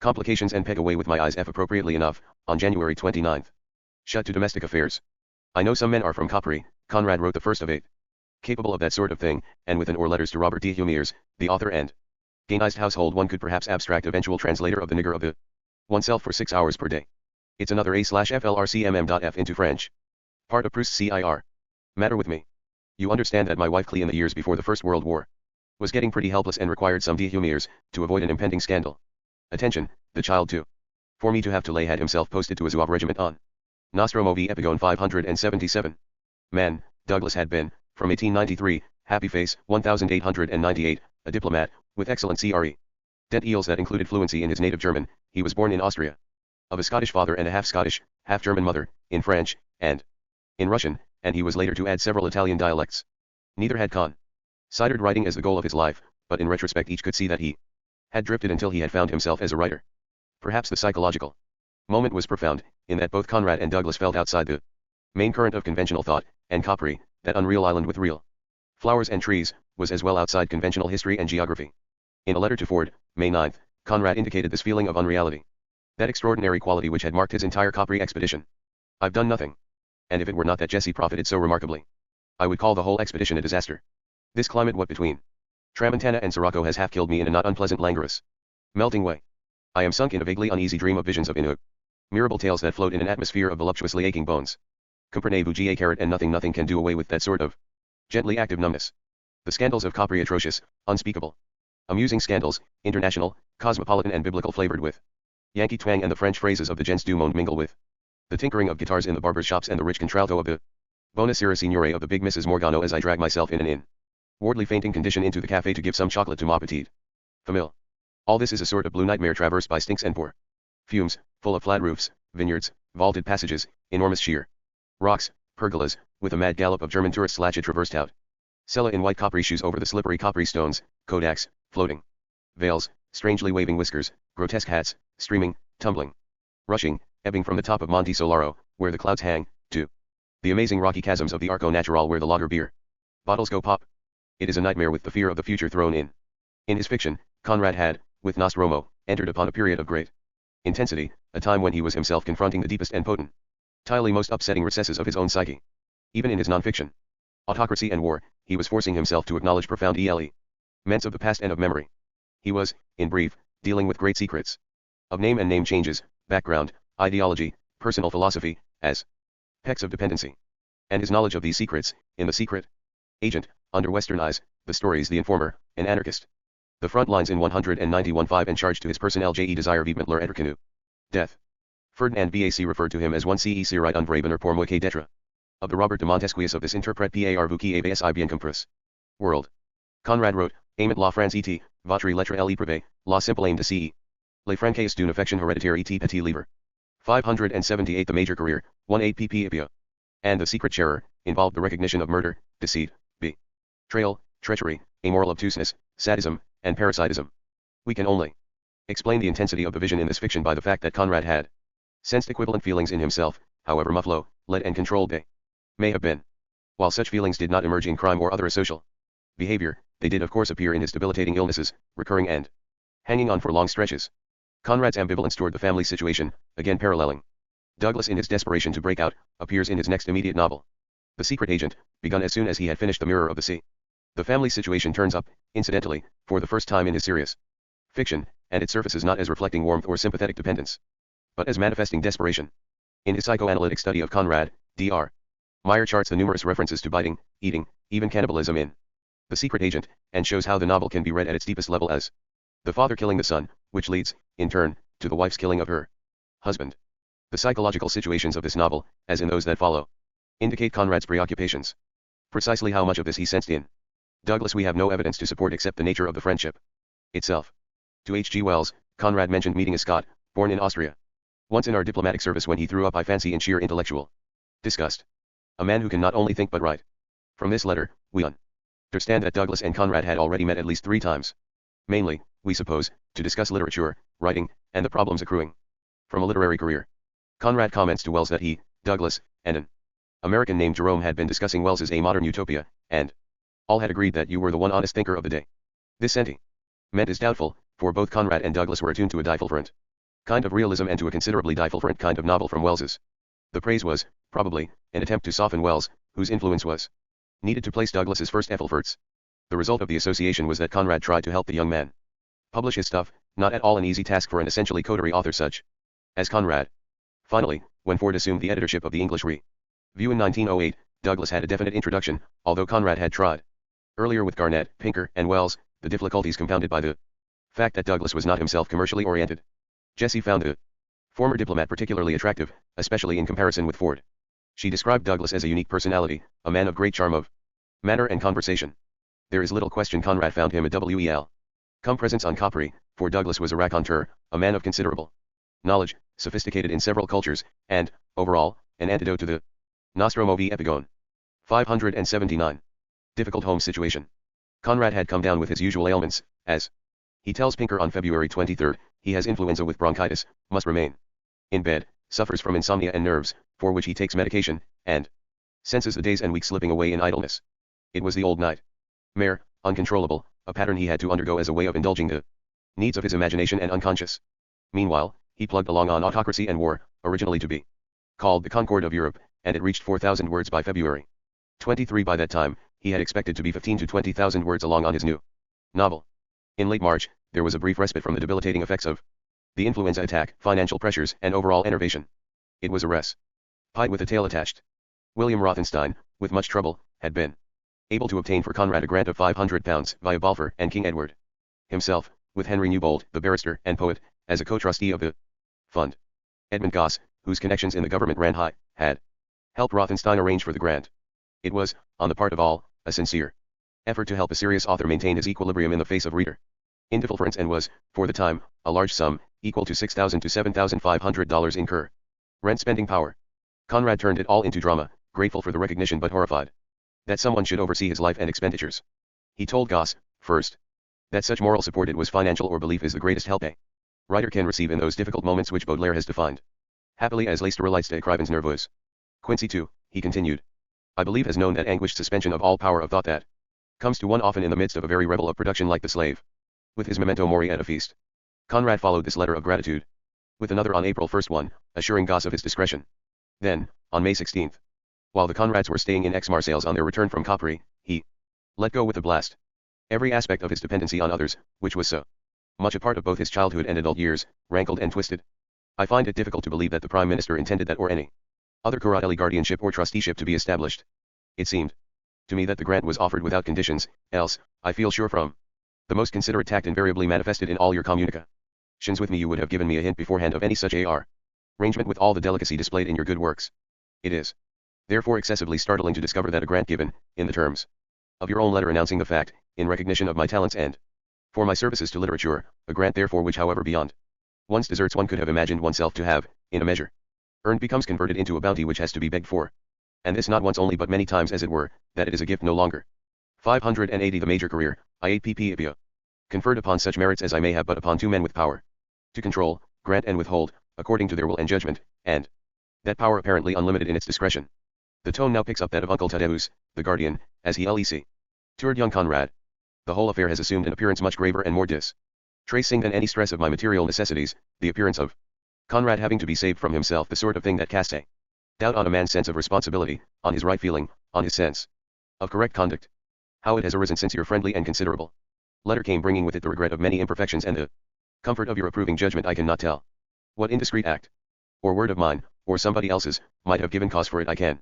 Complications and peg away with my eyes appropriately enough, on January 29. Shut to domestic affairs. I know some men are from Capri, Conrad wrote the first of 8. Capable of that sort of thing, and with an or letters to Robert D. Humiers, the author and Gainized household one could perhaps abstract eventual translator of the nigger of the oneself for 6 hours per day. It's another A/FLRCMM.F into French. Part of Proust's CIR. Matter with me. You understand that my wife Clee in the years before the First World War was getting pretty helpless and required some D. Humiers, to avoid an impending scandal. Attention, the child too. For me to have to lay had himself posted to a Zouave regiment on Nostromo v Epigone 577. Man, Douglas had been, from 1893, happy face, 1898, a diplomat, with excellent CRE. Dent eels that included fluency in his native German. He was born in Austria. Of a Scottish father and a half-Scottish, half-German mother, in French, and in Russian, and he was later to add several Italian dialects. Neither had considered writing as the goal of his life, but in retrospect each could see that he had drifted until he had found himself as a writer. Perhaps the psychological moment was profound, in that both Conrad and Douglas felt outside the main current of conventional thought, and Capri, that unreal island with real flowers and trees, was as well outside conventional history and geography. In a letter to Ford, May 9, Conrad indicated this feeling of unreality. That extraordinary quality which had marked his entire Capri expedition. I've done nothing. And if it were not that Jesse profited so remarkably, I would call the whole expedition a disaster. This climate what between Tramontana and Sirocco has half killed me in a not unpleasant languorous, melting way. I am sunk in a vaguely uneasy dream of visions of innumerable tales that float in an atmosphere of voluptuously aching bones. Comprenez-vous carrot and nothing can do away with that sort of gently active numbness. The scandals of Capri atrocious, unspeakable. Amusing scandals, international, cosmopolitan and biblical flavored with Yankee twang, and the French phrases of the gens du monde mingle with the tinkering of guitars in the barbers' shops and the rich contralto of the Buonasera Signore of the big Mrs. Morgano as I drag myself in an inwardly fainting condition into the cafe to give some chocolate to ma petite famille. All this is a sort of blue nightmare traversed by stinks and poor fumes, full of flat roofs, vineyards, vaulted passages, enormous sheer rocks, pergolas, with a mad gallop of German tourists latched traversed out. Sella in white Capri shoes over the slippery Capri stones, kodaks, floating veils, strangely waving whiskers, grotesque hats, streaming, tumbling, rushing, ebbing from the top of Monte Solaro, where the clouds hang, to the amazing rocky chasms of the Arco Natural where the lager beer bottles go pop. It is a nightmare with the fear of the future thrown in. In his fiction, Conrad had, with Nostromo, entered upon a period of great intensity, a time when he was himself confronting the deepest and potentially most upsetting recesses of his own psyche. Even in his non-fiction, Autocracy and War, he was forcing himself to acknowledge profound elements of the past and of memory. He was, in brief, dealing with great secrets of name and name changes, background, ideology, personal philosophy, as pecks of dependency. And his knowledge of these secrets, in The Secret Agent, under Western eyes, The Stories, The Informer, An Anarchist. The front lines in 191.5 and charged to his personnel Je desire vivement leur être connu. Death. Ferdinand Bac referred to him as one ce right un vrai bonheur pour moi que d'être. Of the Robert de Montesquieu of this interprète par vous qui avez si bien compris. World. Conrad wrote, Aimant la France et votre lettre l'éprouvé, la simple aim de ce. Les francaise d'une affection héréditaire et petit livre. 578. The major career, 18 pp. And The Secret Sharer, involved the recognition of murder, deceit, betrayal, treachery, amoral obtuseness, sadism, and parasitism. We can only explain the intensity of the vision in this fiction by the fact that Conrad had sensed equivalent feelings in himself, however muffled, led and controlled they may have been. While such feelings did not emerge in crime or other asocial behavior, they did of course appear in his debilitating illnesses, recurring and hanging on for long stretches. Conrad's ambivalence toward the family situation, again paralleling Douglas in his desperation to break out, appears in his next immediate novel, The Secret Agent, begun as soon as he had finished The Mirror of the Sea. The family situation turns up, incidentally, for the first time in his serious fiction, and it surfaces not as reflecting warmth or sympathetic dependence, but as manifesting desperation. In his psychoanalytic study of Conrad, Dr. Meyer charts the numerous references to biting, eating, even cannibalism in The Secret Agent, and shows how the novel can be read at its deepest level as the father killing the son, which leads, in turn, to the wife's killing of her husband. The psychological situations of this novel, as in those that follow, indicate Conrad's preoccupations. Precisely how much of this he sensed in Douglas we have no evidence to support except the nature of the friendship itself. To H.G. Wells, Conrad mentioned meeting a Scot, born in Austria, once in our diplomatic service when he threw up I fancy in sheer intellectual disgust. A man who can not only think but write. From this letter, we understand that Douglas and Conrad had already met at least 3 times. Mainly, we suppose, to discuss literature, writing, and the problems accruing from a literary career. Conrad comments to Wells that he, Douglas, and an American named Jerome had been discussing Wells's A Modern Utopia, and all had agreed that you were the one honest thinker of the day. This sentiment is doubtful, for both Conrad and Douglas were attuned to a different kind of realism and to a considerably different kind of novel from Wells's. The praise was, probably, an attempt to soften Wells, whose influence was needed to place Douglas's first efforts. The result of the association was that Conrad tried to help the young man publish his stuff, not at all an easy task for an essentially coterie author such as Conrad. Finally, when Ford assumed the editorship of the English Review in 1908, Douglas had a definite introduction, although Conrad had tried earlier with Garnett, Pinker, and Wells, the difficulties compounded by the fact that Douglas was not himself commercially oriented. Jessie found the former diplomat particularly attractive, especially in comparison with Ford. She described Douglas as a unique personality, a man of great charm of manner and conversation. There is little question Conrad found him a well come presence on Capri, for Douglas was a raconteur, a man of considerable knowledge, sophisticated in several cultures, and, overall, an antidote to the Nostromo v Epigone. 579. Difficult home situation. Conrad had come down with his usual ailments, as he tells Pinker on February 23, he has influenza with bronchitis, must remain in bed, suffers from insomnia and nerves, for which he takes medication, and senses the days and weeks slipping away in idleness. It was the old nightmare, uncontrollable, a pattern he had to undergo as a way of indulging the needs of his imagination and unconscious. Meanwhile, He plugged along on Autocracy and War, originally to be called The Concord of Europe, and it reached 4,000 words by February 23. By that time, he had expected to be 15 to 20,000 words along on his new novel. In late March, there was a brief respite from the debilitating effects of the influenza attack, financial pressures, and overall enervation. It was a respite with a tail attached. William Rothenstein, with much trouble, had been able to obtain for Conrad a grant of £500 via Balfour and King Edward himself, with Henry Newbold, the barrister and poet, as a co-trustee of the fund. Edmund Gosse, whose connections in the government ran high, had helped Rothenstein arrange for the grant. It was, on the part of all, a sincere effort to help a serious author maintain his equilibrium in the face of reader indifference, and was, for the time, a large sum, equal to $6,000 to $7,500 incur rent spending power. Conrad turned it all into drama, grateful for the recognition but horrified that someone should oversee his life and expenditures. He told Gosse, first, that such moral support, it was financial or belief, is the greatest help a writer can receive in those difficult moments which Baudelaire has defined happily as les relates de écrivains nerveux. Quincy too, he continued, I believe has known that anguished suspension of all power of thought that comes to one often in the midst of a very rebel of production like the slave. With his memento mori at a feast, Conrad followed this letter of gratitude with another on April 1, assuring Gosse of his discretion. Then, on May 16, while the Conrads were staying in Aix-Marseilles on their return from Capri, he let go with a blast every aspect of his dependency on others, which was so much a part of both his childhood and adult years, rankled and twisted. I find it difficult to believe that the Prime Minister intended that or any other Coratelli guardianship or trusteeship to be established. It seemed to me that the grant was offered without conditions, else, I feel sure from the most considerate tact invariably manifested in all your communications with me, you would have given me a hint beforehand of any such arrangement with all the delicacy displayed in your good works. It is therefore excessively startling to discover that a grant given, in the terms of your own letter announcing the fact, in recognition of my talents and for my services to literature, a grant therefore which, however beyond one's deserts one could have imagined oneself to have, in a measure earned, becomes converted into a bounty which has to be begged for. And this not once only but many times, as it were, that it is a gift no longer. 580 The major career, IAPP conferred upon such merits as I may have, but upon two men with power to control, grant and withhold, according to their will and judgment, and that power apparently unlimited in its discretion. The tone now picks up that of Uncle Thaddeus, the guardian, as he toured young Conrad. The whole affair has assumed an appearance much graver and more distressing than any stress of my material necessities, the appearance of Conrad having to be saved from himself, the sort of thing that casts a doubt on a man's sense of responsibility, on his right feeling, on his sense of correct conduct. How it has arisen since your friendly and considerable letter came, bringing with it the regret of many imperfections and the comfort of your approving judgment, I cannot tell. What indiscreet act, or word of mine, or somebody else's, might have given cause for it, I can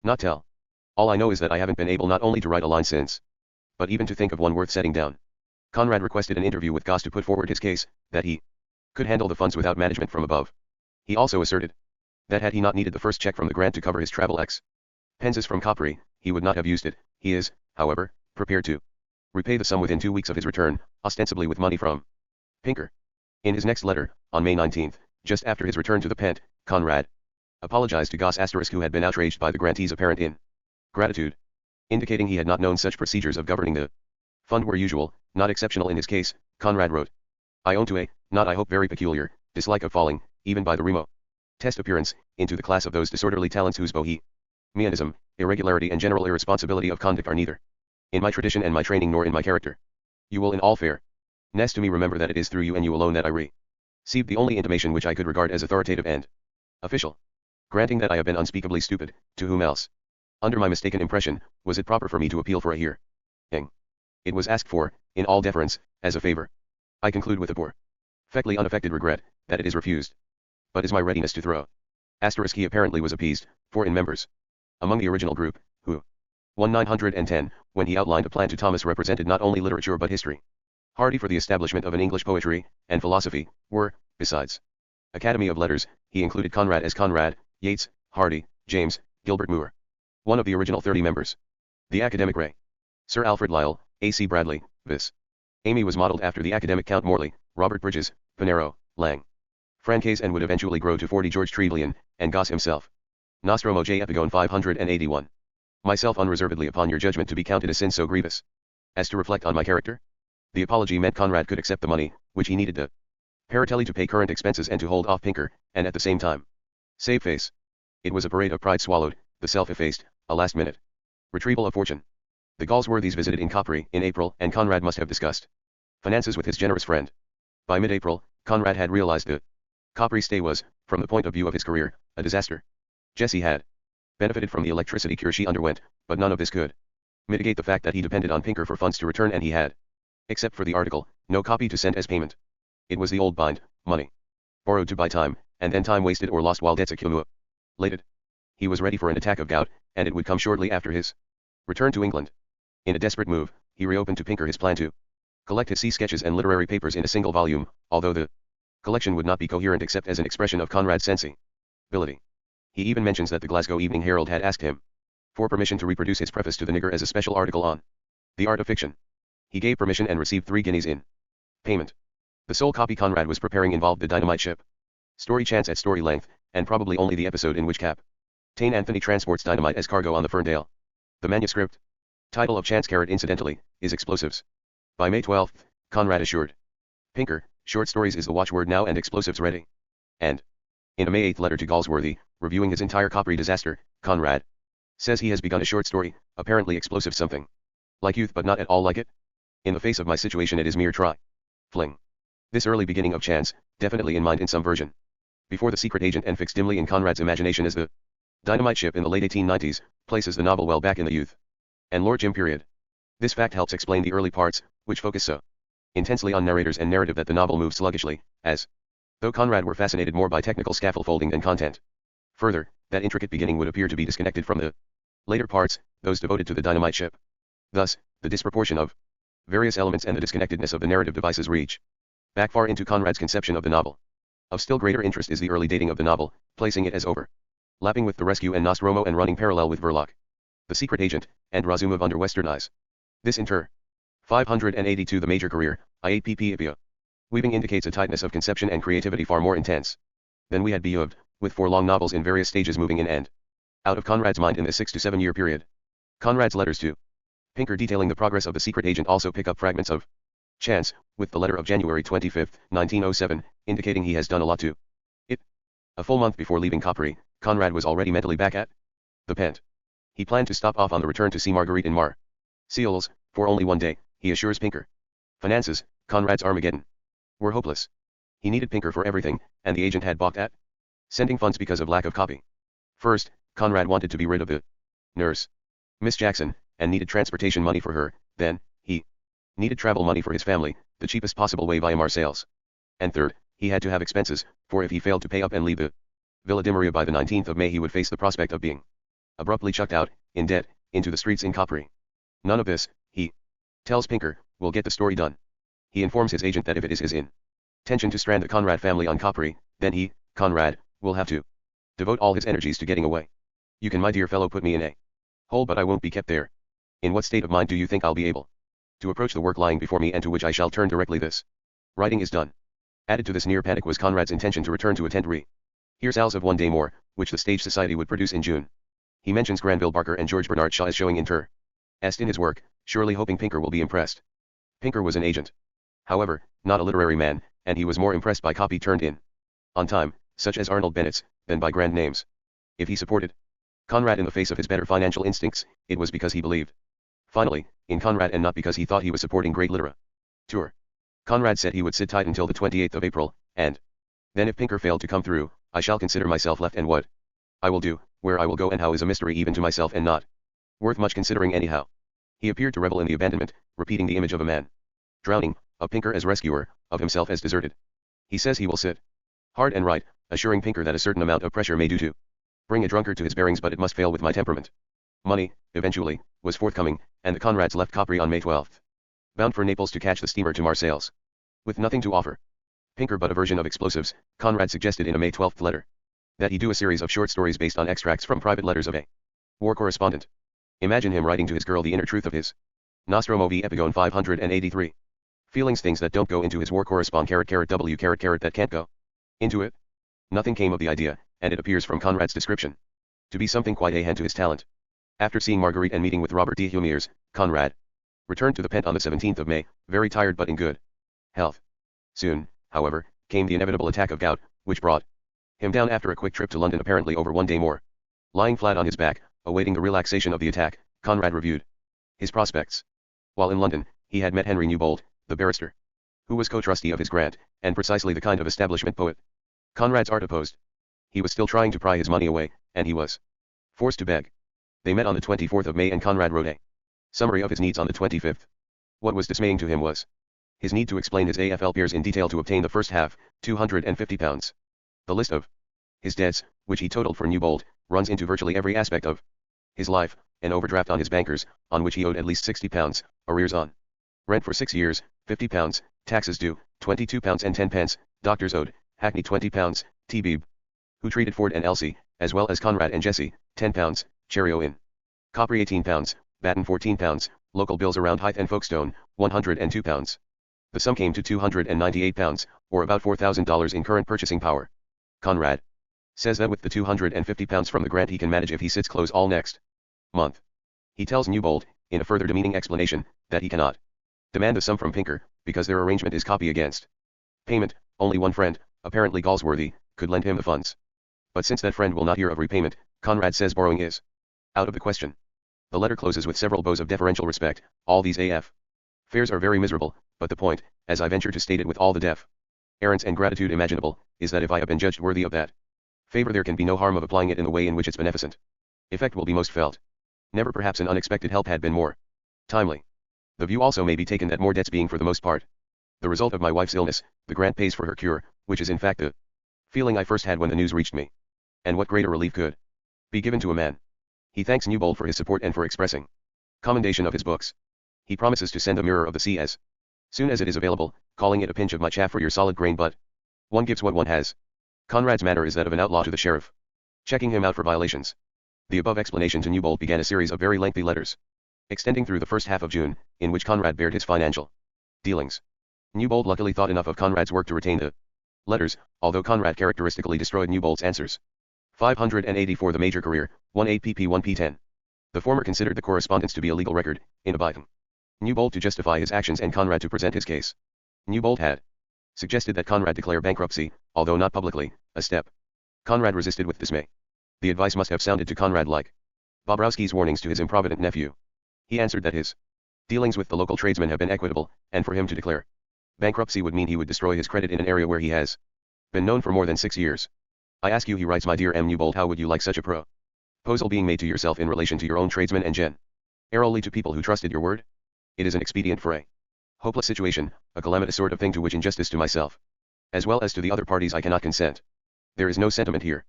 not tell. All I know is that I haven't been able not only to write a line since, but even to think of one worth setting down. Conrad requested an interview with Gosse to put forward his case, that he could handle the funds without management from above. He also asserted that had he not needed the first check from the grant to cover his travel expenses from Capri, he would not have used it. He is, however, prepared to repay the sum within 2 weeks of his return, ostensibly with money from Pinker. In his next letter, on May 19, just after his return to the Pent, Conrad apologized to Gosse *, who had been outraged by the grantee's apparent ingratitude, indicating he had not known such procedures of governing the fund were usual, not exceptional in his case. Conrad wrote, I own to a, not I hope very peculiar, dislike of falling, even by the remote test appearance, into the class of those disorderly talents whose bohemianism, irregularity and general irresponsibility of conduct are neither in my tradition and my training nor in my character. You will in all fairness to me remember that it is through you and you alone that I received the only intimation which I could regard as authoritative and official. Granting that I have been unspeakably stupid, to whom else, under my mistaken impression, was it proper for me to appeal for a hearing? It was asked for, in all deference, as a favor. I conclude with a perfectly unaffected regret, that it is refused. But is my readiness to throw? He apparently was appeased, for in members among the original group, who 910, when he outlined a plan to Thomas, represented not only literature but history, hardy for the establishment of an English poetry, and philosophy, were, besides, Academy of Letters, he included Conrad as Conrad, Yates, Hardy, James, Gilbert Moore, one of the original 30 members. The academic Ray, Sir Alfred Lyell, A.C. Bradley, Vis. Amy was modeled after the academic Count Morley, Robert Bridges, Pinero, Lang, Francaise, and would eventually grow to 40 George Trevelyan, and Gosse himself. Nostromo J. Epigone 581. Myself unreservedly upon your judgment to be counted a sin so grievous as to reflect on my character. The apology meant Conrad could accept the money, which he needed to Paratelli to pay current expenses and to hold off Pinker, and at the same time save face. It was a parade of pride swallowed, the self effaced, a last-minute retrieval of fortune. The Galsworthys visited in Capri in April, and Conrad must have discussed finances with his generous friend. By mid-April, Conrad had realized the Copri's stay was, from the point of view of his career, a disaster. Jessie had benefited from the electricity cure she underwent, but none of this could mitigate the fact that he depended on Pinker for funds to return, and he had, except for the article, no copy to send as payment. It was the old bind, money borrowed to buy time, and then time wasted or lost while debts accumulated. He was ready for an attack of gout, and it would come shortly after his return to England. In a desperate move, he reopened to Pinker his plan to collect his sea sketches and literary papers in a single volume, although the collection would not be coherent except as an expression of Conrad's sensibility. He even mentions that the Glasgow Evening Herald had asked him for permission to reproduce his preface to the Nigger as a special article on the art of fiction. He gave permission and received 3 guineas in payment. The sole copy Conrad was preparing involved the dynamite ship story chance at story length, and probably only the episode in which Captain Anthony transports dynamite as cargo on the Ferndale. The manuscript title of Chance incidentally, is Explosives. By May 12, Conrad assured Pinker, short stories is the watchword now and explosives ready. And in a May 8 letter to Galsworthy, reviewing his entire Capri disaster, Conrad says he has begun a short story, apparently explosive something like youth but not at all like it. In the face of my situation it is mere trifling. This early beginning of Chance, definitely in mind in some version. Before the secret agent and fixed dimly in Conrad's imagination as the dynamite ship in the late 1890s, places the novel well back in the youth and Lord Jim period. This fact helps explain the early parts, which focus so intensely on narrators and narrative that the novel moves sluggishly, as though Conrad were fascinated more by technical scaffolding than content. Further, that intricate beginning would appear to be disconnected from the later parts, those devoted to the dynamite ship. Thus, the disproportion of various elements and the disconnectedness of the narrative devices reach back far into Conrad's conception of the novel. Of still greater interest is the early dating of the novel, placing it as overlapping with The Rescue and Nostromo and running parallel with Verloc, The Secret Agent, and Razumov under Western Eyes. This in turn 582 The Major Career, IAPP weaving indicates a tightness of conception and creativity far more intense than we had behoved, with 4 long novels in various stages moving in and out of Conrad's mind in this 6 to 7 year period. Conrad's letters to Pinker detailing the progress of The Secret Agent also pick up fragments of Chance, with the letter of January 25, 1907, indicating he has done a lot to it. A full month before leaving Capri, Conrad was already mentally back at the Pent. He planned to stop off on the return to see Marguerite in Marseilles, for only one day, he assures Pinker. Finances, Conrad's Armageddon, were hopeless. He needed Pinker for everything, and the agent had balked at sending funds because of lack of copy. First, Conrad wanted to be rid of the nurse, Miss Jackson, and needed transportation money for her. Then, he needed travel money for his family, the cheapest possible way via Marseilles. And third, he had to have expenses, for if he failed to pay up and leave the Villa di Maria by the 19th of May he would face the prospect of being abruptly chucked out, in debt, into the streets in Capri. None of this, he tells Pinker, will get the story done. He informs his agent that if it is his intention to strand the Conrad family on Capri, then he, Conrad, will have to devote all his energies to getting away. You can, my dear fellow, put me in a hole, but I won't be kept there. In what state of mind do you think I'll be able to approach the work lying before me and to which I shall turn directly this writing is done? Added to this near panic was Conrad's intention to return to attend rehearsals of One Day More, which the Stage Society would produce in June. He mentions Granville Barker and George Bernard Shaw as showing interest in his work, surely hoping Pinker will be impressed. Pinker was an agent, however, not a literary man, and he was more impressed by copy turned in on time, such as Arnold Bennett's, than by grand names. If he supported Conrad in the face of his better financial instincts, it was because he believed, finally, in Conrad and not because he thought he was supporting great literature. Conrad said he would sit tight until the 28th of April, and then if Pinker failed to come through, I shall consider myself left, and what I will do, where I will go and how is a mystery even to myself and not worth much considering anyhow. He appeared to revel in the abandonment, repeating the image of a man drowning, of Pinker as rescuer, of himself as deserted. He says he will sit hard and write, assuring Pinker that a certain amount of pressure may do to bring a drunkard to his bearings, but it must fail with my temperament. Money, eventually, was forthcoming, and the Conrads left Capri on May 12, bound for Naples to catch the steamer to Marseilles. With nothing to offer Pinker but a version of Explosives, Conrad suggested in a May 12 letter that he do a series of short stories based on extracts from private letters of a war correspondent. Imagine him writing to his girl the inner truth of his Nostromo v Epigone 583. Feelings, things that don't go into his war correspond W that can't go into it. Nothing came of the idea, and it appears from Conrad's description to be something quite alien to his talent. After seeing Marguerite and meeting with Robert de Humiers, Conrad returned to the Pent on the 17th of May, very tired but in good health. Soon, however, came the inevitable attack of gout, which brought him down after a quick trip to London, apparently over one day more. Lying flat on his back, awaiting the relaxation of the attack, Conrad reviewed his prospects. While in London, he had met Henry Newbold, the barrister, who was co-trustee of his grant, and precisely the kind of establishment poet Conrad's art opposed. He was still trying to pry his money away, and he was forced to beg. They met on the 24th of May and Conrad wrote a summary of his needs on the 25th. What was dismaying to him was his need to explain his AFL peers in detail to obtain the first half, £250. The list of his debts, which he totaled for Newbold, runs into virtually every aspect of his life: an overdraft on his bankers, on which he owed at least £60, arrears on rent for 6 years, £50, taxes due, £22.10, doctors owed, Hackney £20, T-Beeb, who treated Ford and Elsie, as well as Conrad and Jesse, £10, Cheerio in Capri £18, Batten £14, local bills around Hythe and Folkestone, £102. The sum came to £298, or about $4,000 in current purchasing power. Conrad says that with the £250 from the grant he can manage if he sits close all next month. He tells Newbold, in a further demeaning explanation, that he cannot demand the sum from Pinker, because their arrangement is copy against payment. Only one friend, apparently Galsworthy, could lend him the funds. But since that friend will not hear of repayment, Conrad says borrowing is out of the question. The letter closes with several bows of deferential respect. All these AF fares are very miserable, but the point, as I venture to state it with all the deference and gratitude imaginable, is that if I have been judged worthy of that favor, there can be no harm of applying it in the way in which its beneficent effect will be most felt. Never perhaps an unexpected help had been more timely. The view also may be taken that more debts being for the most part the result of my wife's illness, the grant pays for her cure, which is in fact the feeling I first had when the news reached me. And what greater relief could be given to a man? He thanks Newbold for his support and for expressing commendation of his books. He promises to send a Mirror of the Sea as soon as it is available, calling it a pinch of my chaff for your solid grain, but one gives what one has. Conrad's manner is that of an outlaw to the sheriff, checking him out for violations. The above explanation to Newbold began a series of very lengthy letters, extending through the first half of June, in which Conrad bared his financial dealings. Newbold luckily thought enough of Conrad's work to retain the letters, although Conrad characteristically destroyed Newbold's answers. 584 The major career, 18 pp 1 p10. The former considered the correspondence to be a legal record, in abiding Newbold to justify his actions and Conrad to present his case. Newbold had suggested that Conrad declare bankruptcy, although not publicly, a step Conrad resisted with dismay. The advice must have sounded to Conrad like Bobrowski's warnings to his improvident nephew. He answered that his dealings with the local tradesmen have been equitable, and for him to declare bankruptcy would mean he would destroy his credit in an area where he has been known for more than 6 years. I ask you, he writes, my dear M. Newbold, how would you like such a proposal being made to yourself in relation to your own tradesmen and generally to people who trusted your word? It is an expedient for a hopeless situation, a calamitous sort of thing to which injustice to myself, as well as to the other parties, I cannot consent. There is no sentiment here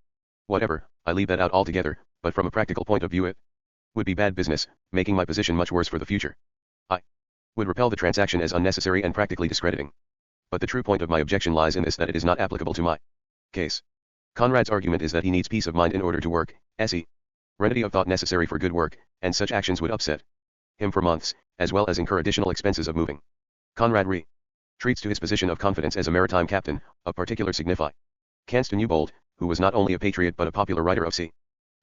whatever, I leave that out altogether, but from a practical point of view it would be bad business, making my position much worse for the future. I would repel the transaction as unnecessary and practically discrediting. But the true point of my objection lies in this, that it is not applicable to my case. Conrad's argument is that he needs peace of mind in order to work, serenity of thought necessary for good work, and such actions would upset him for months, as well as incur additional expenses of moving. Conrad retreats to his position of confidence as a maritime captain, of particular significance to Newbold, who was not only a patriot but a popular writer of sea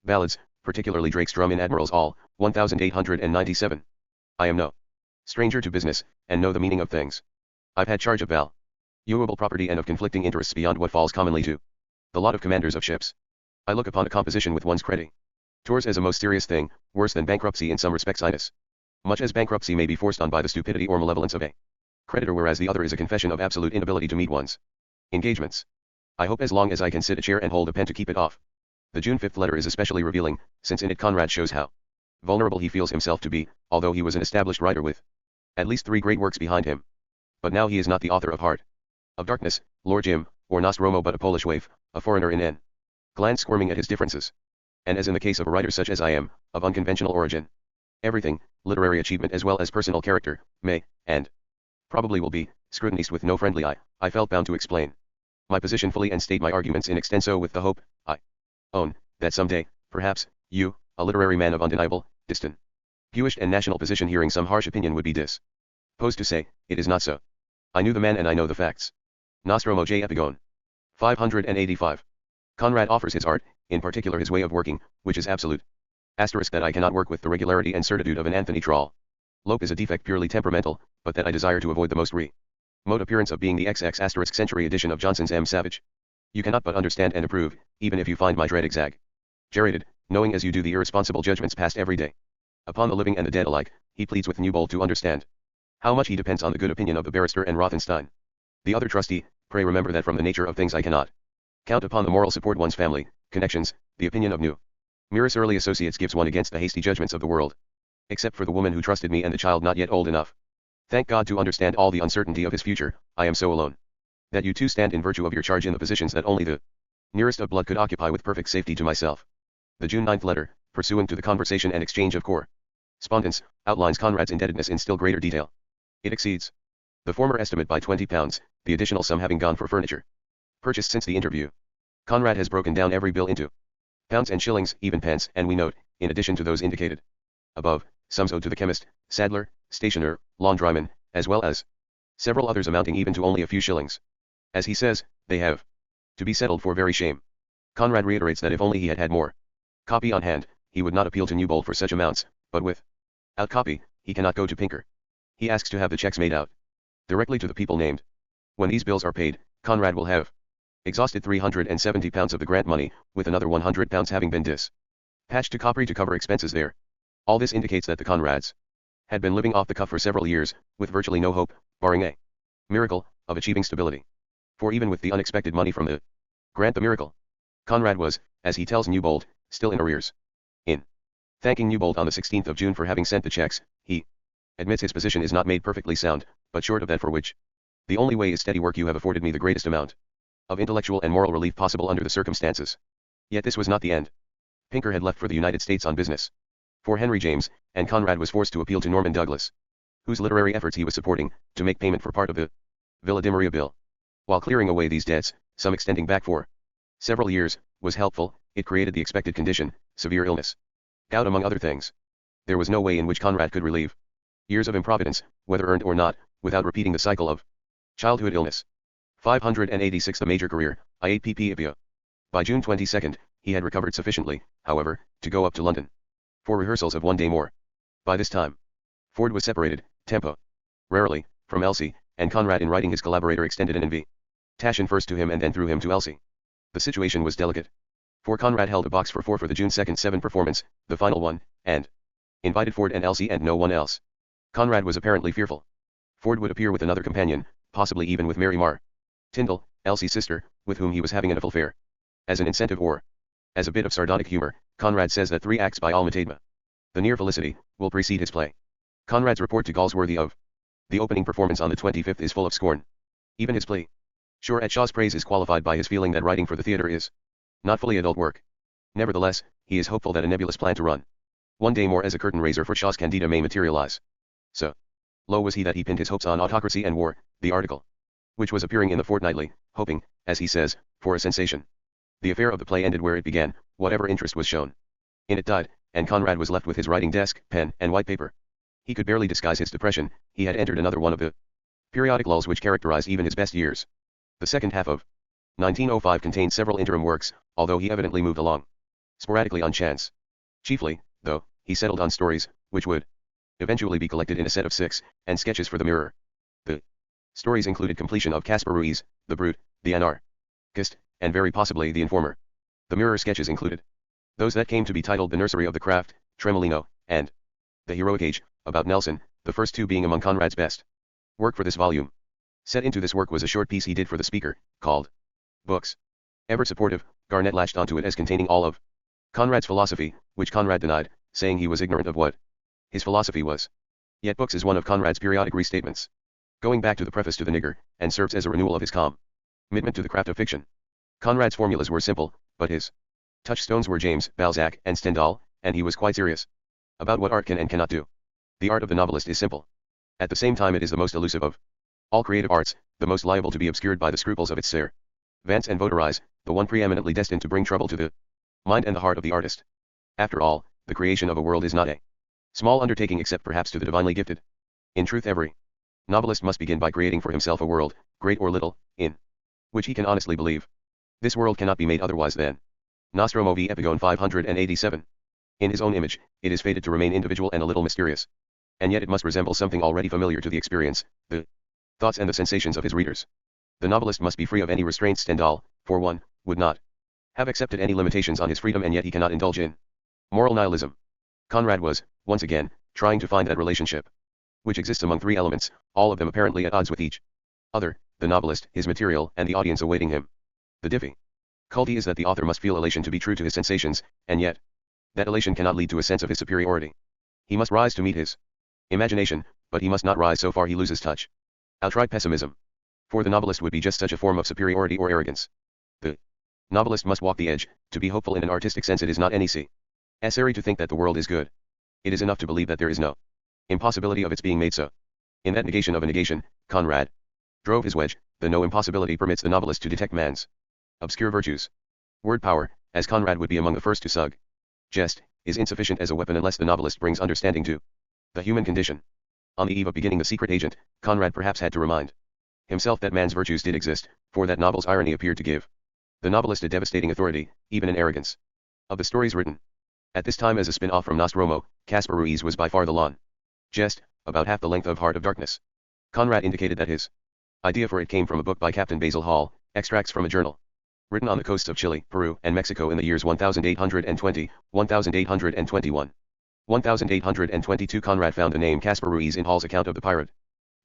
ballads, particularly Drake's Drum in Admiral's All, 1897. I am no stranger to business, and know the meaning of things. I've had charge of valuable property and of conflicting interests beyond what falls commonly to the lot of commanders of ships. I look upon a composition with one's creditors as a most serious thing, worse than bankruptcy in some respects, much as bankruptcy may be forced on by the stupidity or malevolence of a creditor, whereas the other is a confession of absolute inability to meet one's engagements. I hope as long as I can sit a chair and hold a pen to keep it off. The June 5th letter is especially revealing, since in it Conrad shows how vulnerable he feels himself to be, although he was an established writer with at least 3 great works behind him. But now he is not the author of Heart of Darkness, Lord Jim, or Nostromo, but a Polish waif, a foreigner in N. Glance squirming at his differences. And as in the case of a writer such as I am, of unconventional origin, everything, literary achievement as well as personal character, may, and probably will be, scrutinized with no friendly eye. I felt bound to explain my position fully and state my arguments in extenso, with the hope, I own, that some day, perhaps, you, a literary man of undeniable, distinguished and national position, hearing some harsh opinion, would be disposed to say, it is not so. I knew the man and I know the facts. Nostromo J. Epigone. 585. Conrad offers his art, in particular his way of working, which is absolute. Asterisk that I cannot work with the regularity and certitude of an Anthony Trollope is a defect purely temperamental, but that I desire to avoid the most remote appearance of being the XX century edition of Johnson's M. Savage. You cannot but understand and approve, even if you find my dread exaggerated, knowing as you do the irresponsible judgments passed every day upon the living and the dead alike. He pleads with Newbold to understand how much he depends on the good opinion of the barrister and Rothenstein, the other trustee. Pray remember that from the nature of things I cannot Count upon the moral support one's family, connections, the opinion of numerous early associates gives one against the hasty judgments of the world. Except for the woman who trusted me and the child not yet old enough. Thank God to understand all the uncertainty of his future, I am so alone. That you two stand in virtue of your charge in the positions that only the nearest of blood could occupy with perfect safety to myself. The June 9th letter, pursuant to the conversation and exchange of correspondence, outlines Conrad's indebtedness in still greater detail. It exceeds the former estimate by £20, the additional sum having gone for furniture purchased since the interview. Conrad has broken down every bill into pounds and shillings, even pence, and we note, in addition to those indicated above, sums owed to the chemist, saddler, stationer, laundryman, as well as several others amounting even to only a few shillings. As he says, they have to be settled for very shame. Conrad reiterates that if only he had had more copy on hand, he would not appeal to Newbold for such amounts, but without copy, he cannot go to Pinker. He asks to have the checks made out directly to the people named. When these bills are paid, Conrad will have exhausted £370 of the grant money, with another £100 having been dispatched to Capri to cover expenses there. All this indicates that the Conrads had been living off the cuff for several years, with virtually no hope, barring a miracle, of achieving stability. For even with the unexpected money from the grant, the miracle, Conrad was, as he tells Newbold, still in arrears. In thanking Newbold on the 16th of June for having sent the checks, he admits his position is not made perfectly sound, but short of that for which the only way is steady work, you have afforded me the greatest amount of intellectual and moral relief possible under the circumstances. Yet this was not the end. Pinker had left for the United States on business for Henry James, and Conrad was forced to appeal to Norman Douglas, whose literary efforts he was supporting, to make payment for part of the Villa di Maria bill. While clearing away these debts, some extending back for several years, was helpful, it created the expected condition, severe illness. Doubt among other things. There was no way in which Conrad could relieve years of improvidence, whether earned or not, without repeating the cycle of childhood illness. 586 The major career, IAPP. By June 22, he had recovered sufficiently, however, to go up to London for rehearsals of one day more. By this time, Ford was separated, temporarily, from Elsie, and Conrad in writing his collaborator extended an invitation first to him and then through him to Elsie. The situation was delicate. For Conrad held a box for 4 for the June 2nd 7 performance, the final one, and invited Ford and Elsie and no one else. Conrad was apparently fearful Ford would appear with another companion, possibly even with Mary Tyndall, Elsie's sister, with whom he was having an affair. As an incentive or as a bit of sardonic humor, Conrad says that 3 acts by Alma-Tadema, The Near Felicity, will precede his play. Conrad's report to Galsworthy of the opening performance on the 25th is full of scorn. Even his plea sure at Shaw's praise is qualified by his feeling that writing for the theatre is not fully adult work. Nevertheless, he is hopeful that a nebulous plan to run one day more as a curtain raiser for Shaw's Candida may materialize. So low was he that he pinned his hopes on Autocracy and War, the article, which was appearing in the Fortnightly, hoping, as he says, for a sensation. The affair of the play ended where it began, whatever interest was shown in it died, and Conrad was left with his writing desk, pen, and white paper. He could barely disguise his depression. He had entered another one of the periodic lulls which characterized even his best years. The second half of 1905 contained several interim works, although he evidently moved along sporadically on chance. Chiefly, though, he settled on stories, which would eventually be collected in a set of 6, and sketches for the Mirror. The stories included completion of Caspar Ruiz, The Brute, The Anarchist, and very possibly The Informer. The Mirror sketches included those that came to be titled The Nursery of the Craft, Tremolino, and The Heroic Age, about Nelson, the first 2 being among Conrad's best work for this volume. Set into this work was a short piece he did for the Speaker, called Books. Ever supportive, Garnett latched onto it as containing all of Conrad's philosophy, which Conrad denied, saying he was ignorant of what his philosophy was. Yet Books is one of Conrad's periodic restatements, going back to the preface to The Nigger, and serves as a renewal of his commitment to the craft of fiction. Conrad's formulas were simple, but his touchstones were James, Balzac, and Stendhal, and he was quite serious about what art can and cannot do. The art of the novelist is simple. At the same time it is the most elusive of all creative arts, the most liable to be obscured by the scruples of its servants and votaries, the one preeminently destined to bring trouble to the mind and the heart of the artist. After all, the creation of a world is not a small undertaking except perhaps to the divinely gifted. In truth, every novelist must begin by creating for himself a world, great or little, in which he can honestly believe. This world cannot be made otherwise than Nostromo v. Epigone 587. In his own image, it is fated to remain individual and a little mysterious. And yet it must resemble something already familiar to the experience, the thoughts and the sensations of his readers. The novelist must be free of any restraints. Stendhal, for one, would not have accepted any limitations on his freedom, and yet he cannot indulge in moral nihilism. Conrad was, once again, trying to find that relationship which exists among 3 elements, all of them apparently at odds with each other, the novelist, his material, and the audience awaiting him. The diffy Culty is that the author must feel elation to be true to his sensations, and yet, that elation cannot lead to a sense of his superiority. He must rise to meet his imagination, but he must not rise so far he loses touch. Outright pessimism. For the novelist would be just such a form of superiority or arrogance. The novelist must walk the edge. To be hopeful in an artistic sense, it is not necessary to think that the world is good. It is enough to believe that there is no impossibility of its being made so. In that negation of a negation, Conrad drove his wedge. The no impossibility permits the novelist to detect man's obscure virtues. Word power, as Conrad would be among the first to suggest, is insufficient as a weapon unless the novelist brings understanding to the human condition. On the eve of beginning The Secret Agent, Conrad perhaps had to remind himself that man's virtues did exist, for that novel's irony appeared to give the novelist a devastating authority, even in arrogance. Of the stories written at this time as a spin-off from Nostromo, Caspar Ruiz was by far the longest, about half the length of Heart of Darkness. Conrad indicated that his idea for it came from a book by Captain Basil Hall, extracts from a journal written on the coasts of Chile, Peru, and Mexico in the years 1820, 1821. 1822. Conrad found the name Caspar Ruiz in Hall's account of the pirate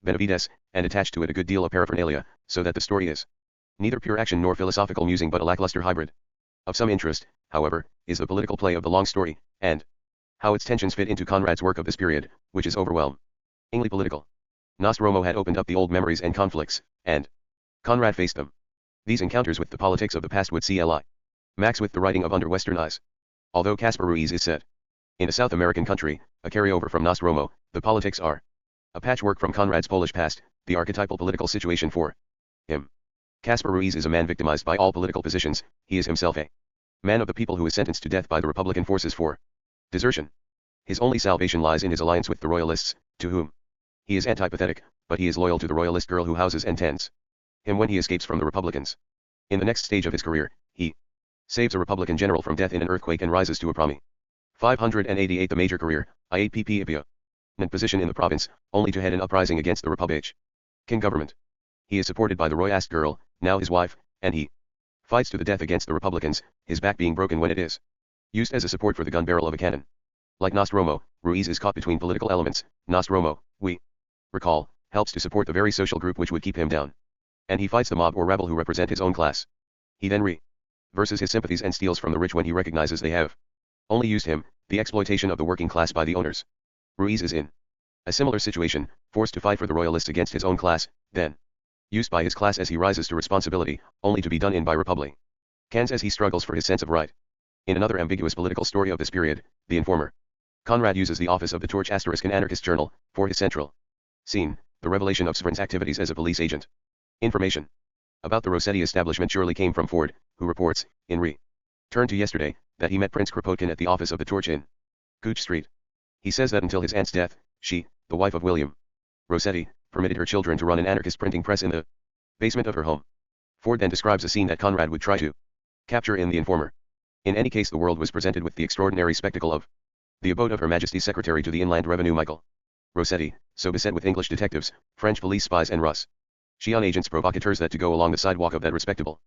Benavides, and attached to it a good deal of paraphernalia, so that the story is neither pure action nor philosophical musing but a lackluster hybrid. Of some interest, however, is the political play of the long story, and how its tensions fit into Conrad's work of this period, which is overwhelmingly political. Nostromo had opened up the old memories and conflicts, and Conrad faced them. These encounters with the politics of the past would CLI max with the writing of Under Western Eyes. Although Caspar Ruiz is set in a South American country, a carryover from Nostromo, the politics are a patchwork from Conrad's Polish past, the archetypal political situation for him. Caspar Ruiz is a man victimized by all political positions. He is himself a man of the people who is sentenced to death by the Republican forces for desertion. His only salvation lies in his alliance with the Royalists, to whom he is antipathetic, but he is loyal to the Royalist girl who houses and tends him when he escapes from the Republicans. In the next stage of his career, he saves a Republican general from death in an earthquake and rises to a prominent 588 the major career, IAPP position in the province, only to head an uprising against the Republican government. He is supported by the Royalist girl, now his wife, and he fights to the death against the Republicans, his back being broken when it is used as a support for the gun barrel of a cannon. Like Nostromo, Ruiz is caught between political elements. Nostromo, we recall, helps to support the very social group which would keep him down. And he fights the mob or rabble who represent his own class. He then reverses his sympathies and steals from the rich when he recognizes they have only used him, the exploitation of the working class by the owners. Ruiz is in a similar situation, forced to fight for the Royalists against his own class, then used by his class as he rises to responsibility, only to be done in by Republicans as he struggles for his sense of right. In another ambiguous political story of this period, The Informer, Conrad uses the office of the Torch * an anarchist journal, for his central scene, the revelation of Svrin's activities as a police agent. Information about the Rossetti establishment surely came from Ford, who reports, in Return to Yesterday, that he met Prince Kropotkin at the office of the Torch in Gooch Street. He says that until his aunt's death, she, the wife of William Rossetti, permitted her children to run an anarchist printing press in the basement of her home. Ford then describes a scene that Conrad would try to capture in The Informer. In any case, the world was presented with the extraordinary spectacle of the abode of Her Majesty's Secretary to the Inland Revenue Michael Rossetti, so beset with English detectives, French police spies and Russian agents provocateurs that to go along the sidewalk of that respectable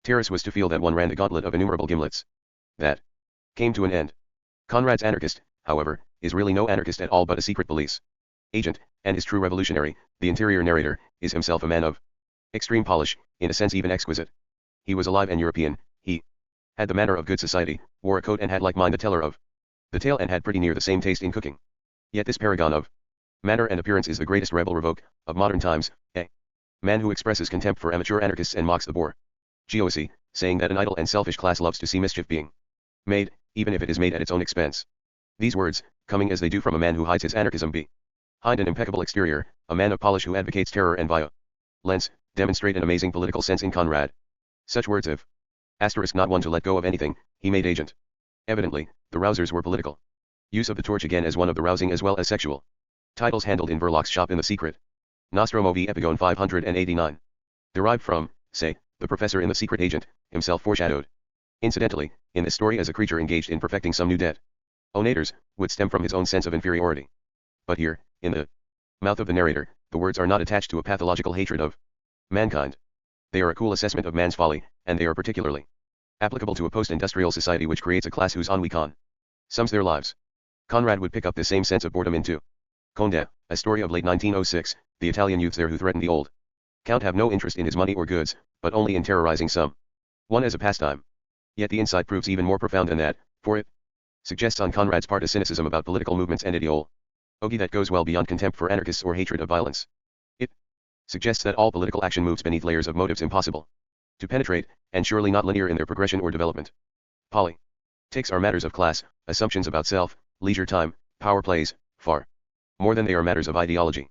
terrace was to feel that one ran the gauntlet of innumerable gimlets. That came to an end. Conrad's anarchist, however, is really no anarchist at all but a secret police agent, and his true revolutionary, the interior narrator, is himself a man of extreme polish, in a sense even exquisite. He was alive and European, he had the manner of good society, wore a coat and had like mine the teller of the tale and had pretty near the same taste in cooking. Yet this paragon of manner and appearance is the greatest rebel revoke of modern times, a man who expresses contempt for amateur anarchists and mocks the bourgeoisie, saying that an idle and selfish class loves to see mischief being made, even if it is made at its own expense. These words, coming as they do from a man who hides his anarchism behind an impeccable exterior, a man of polish who advocates terror and violence, demonstrate an amazing political sense in Conrad. Such words of not one to let go of anything, he made agent. Evidently, the rousers were political. Use of the torch again as one of the rousing as well as sexual titles handled in Verloc's shop in The Secret. Nostromo v. Epigone 589. Derived from, say, the professor in The Secret Agent, himself foreshadowed. Incidentally, in this story as a creature engaged in perfecting some new detonators, would stem from his own sense of inferiority. But here, in the mouth of the narrator, the words are not attached to a pathological hatred of mankind. They are a cool assessment of man's folly, and they are particularly applicable to a post-industrial society which creates a class whose ennui sums their lives. Conrad would pick up the same sense of boredom into Conde, a story of late 1906, the Italian youths there who threaten the old Count have no interest in his money or goods, but only in terrorizing some one as a pastime. Yet the insight proves even more profound than that, for it suggests on Conrad's part a cynicism about political movements and ideology that goes well beyond contempt for anarchists or hatred of violence. It suggests that all political action moves beneath layers of motives impossible to penetrate, and surely not linear in their progression or development. Politics are matters of class, assumptions about self, leisure time, power plays, far more than they are matters of ideology.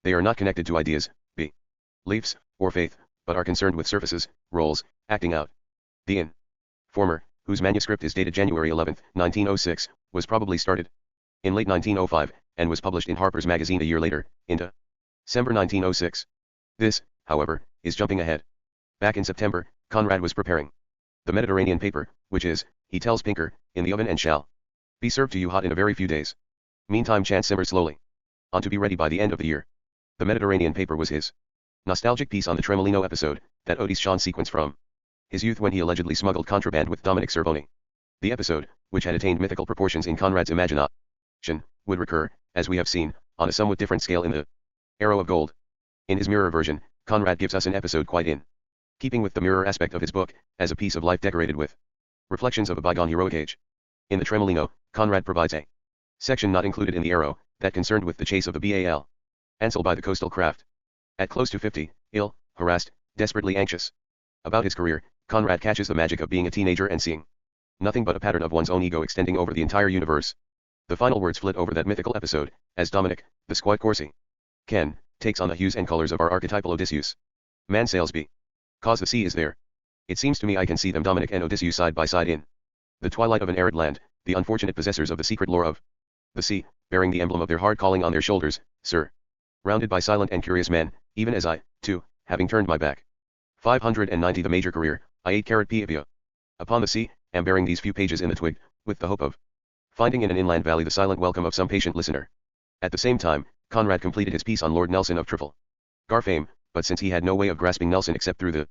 They are not connected to ideas, beliefs, or faith, but are concerned with surfaces, roles, acting out. The Informer, whose manuscript is dated January 11, 1906, was probably started in late 1905, and was published in Harper's Magazine a year later, in December 1906. This, however, is jumping ahead. Back in September, Conrad was preparing the Mediterranean paper, which is, he tells Pinker, in the oven and shall be served to you hot in a very few days. Meantime chance simmers slowly on to be ready by the end of the year. The Mediterranean paper was his nostalgic piece on the Tremolino episode, that Otis Shawn sequence from his youth when he allegedly smuggled contraband with Dominic Cervoni. The episode, which had attained mythical proportions in Conrad's imagination, would recur, as we have seen, on a somewhat different scale in the Arrow of Gold. In his mirror version, Conrad gives us an episode quite in keeping with the mirror aspect of his book, as a piece of life decorated with reflections of a bygone heroic age. In the Tremolino, Conrad provides a section not included in the Arrow, that concerned with the chase of the Bal Ansel by the coastal craft. At close to 50, ill, harassed, desperately anxious about his career, Conrad catches the magic of being a teenager and seeing nothing but a pattern of one's own ego extending over the entire universe. The final words flit over that mythical episode, as Dominic, the squat Corsi, Ken, takes on the hues and colors of our archetypal Odysseus. Man sails cause the sea is there. It seems to me I can see them, Dominic and Odysseus, side by side in the twilight of an arid land, the unfortunate possessors of the secret lore of the sea, bearing the emblem of their hard calling on their shoulders, sir. Rounded by silent and curious men, even as I, too, having turned my back. 590 The major career, I 8 Pavia. Upon the sea, am bearing these few pages in the twig, with the hope of finding in an inland valley the silent welcome of some patient listener. At the same time, Conrad completed his piece on Lord Nelson of Trafalgar fame, but since he had no way of grasping Nelson except through the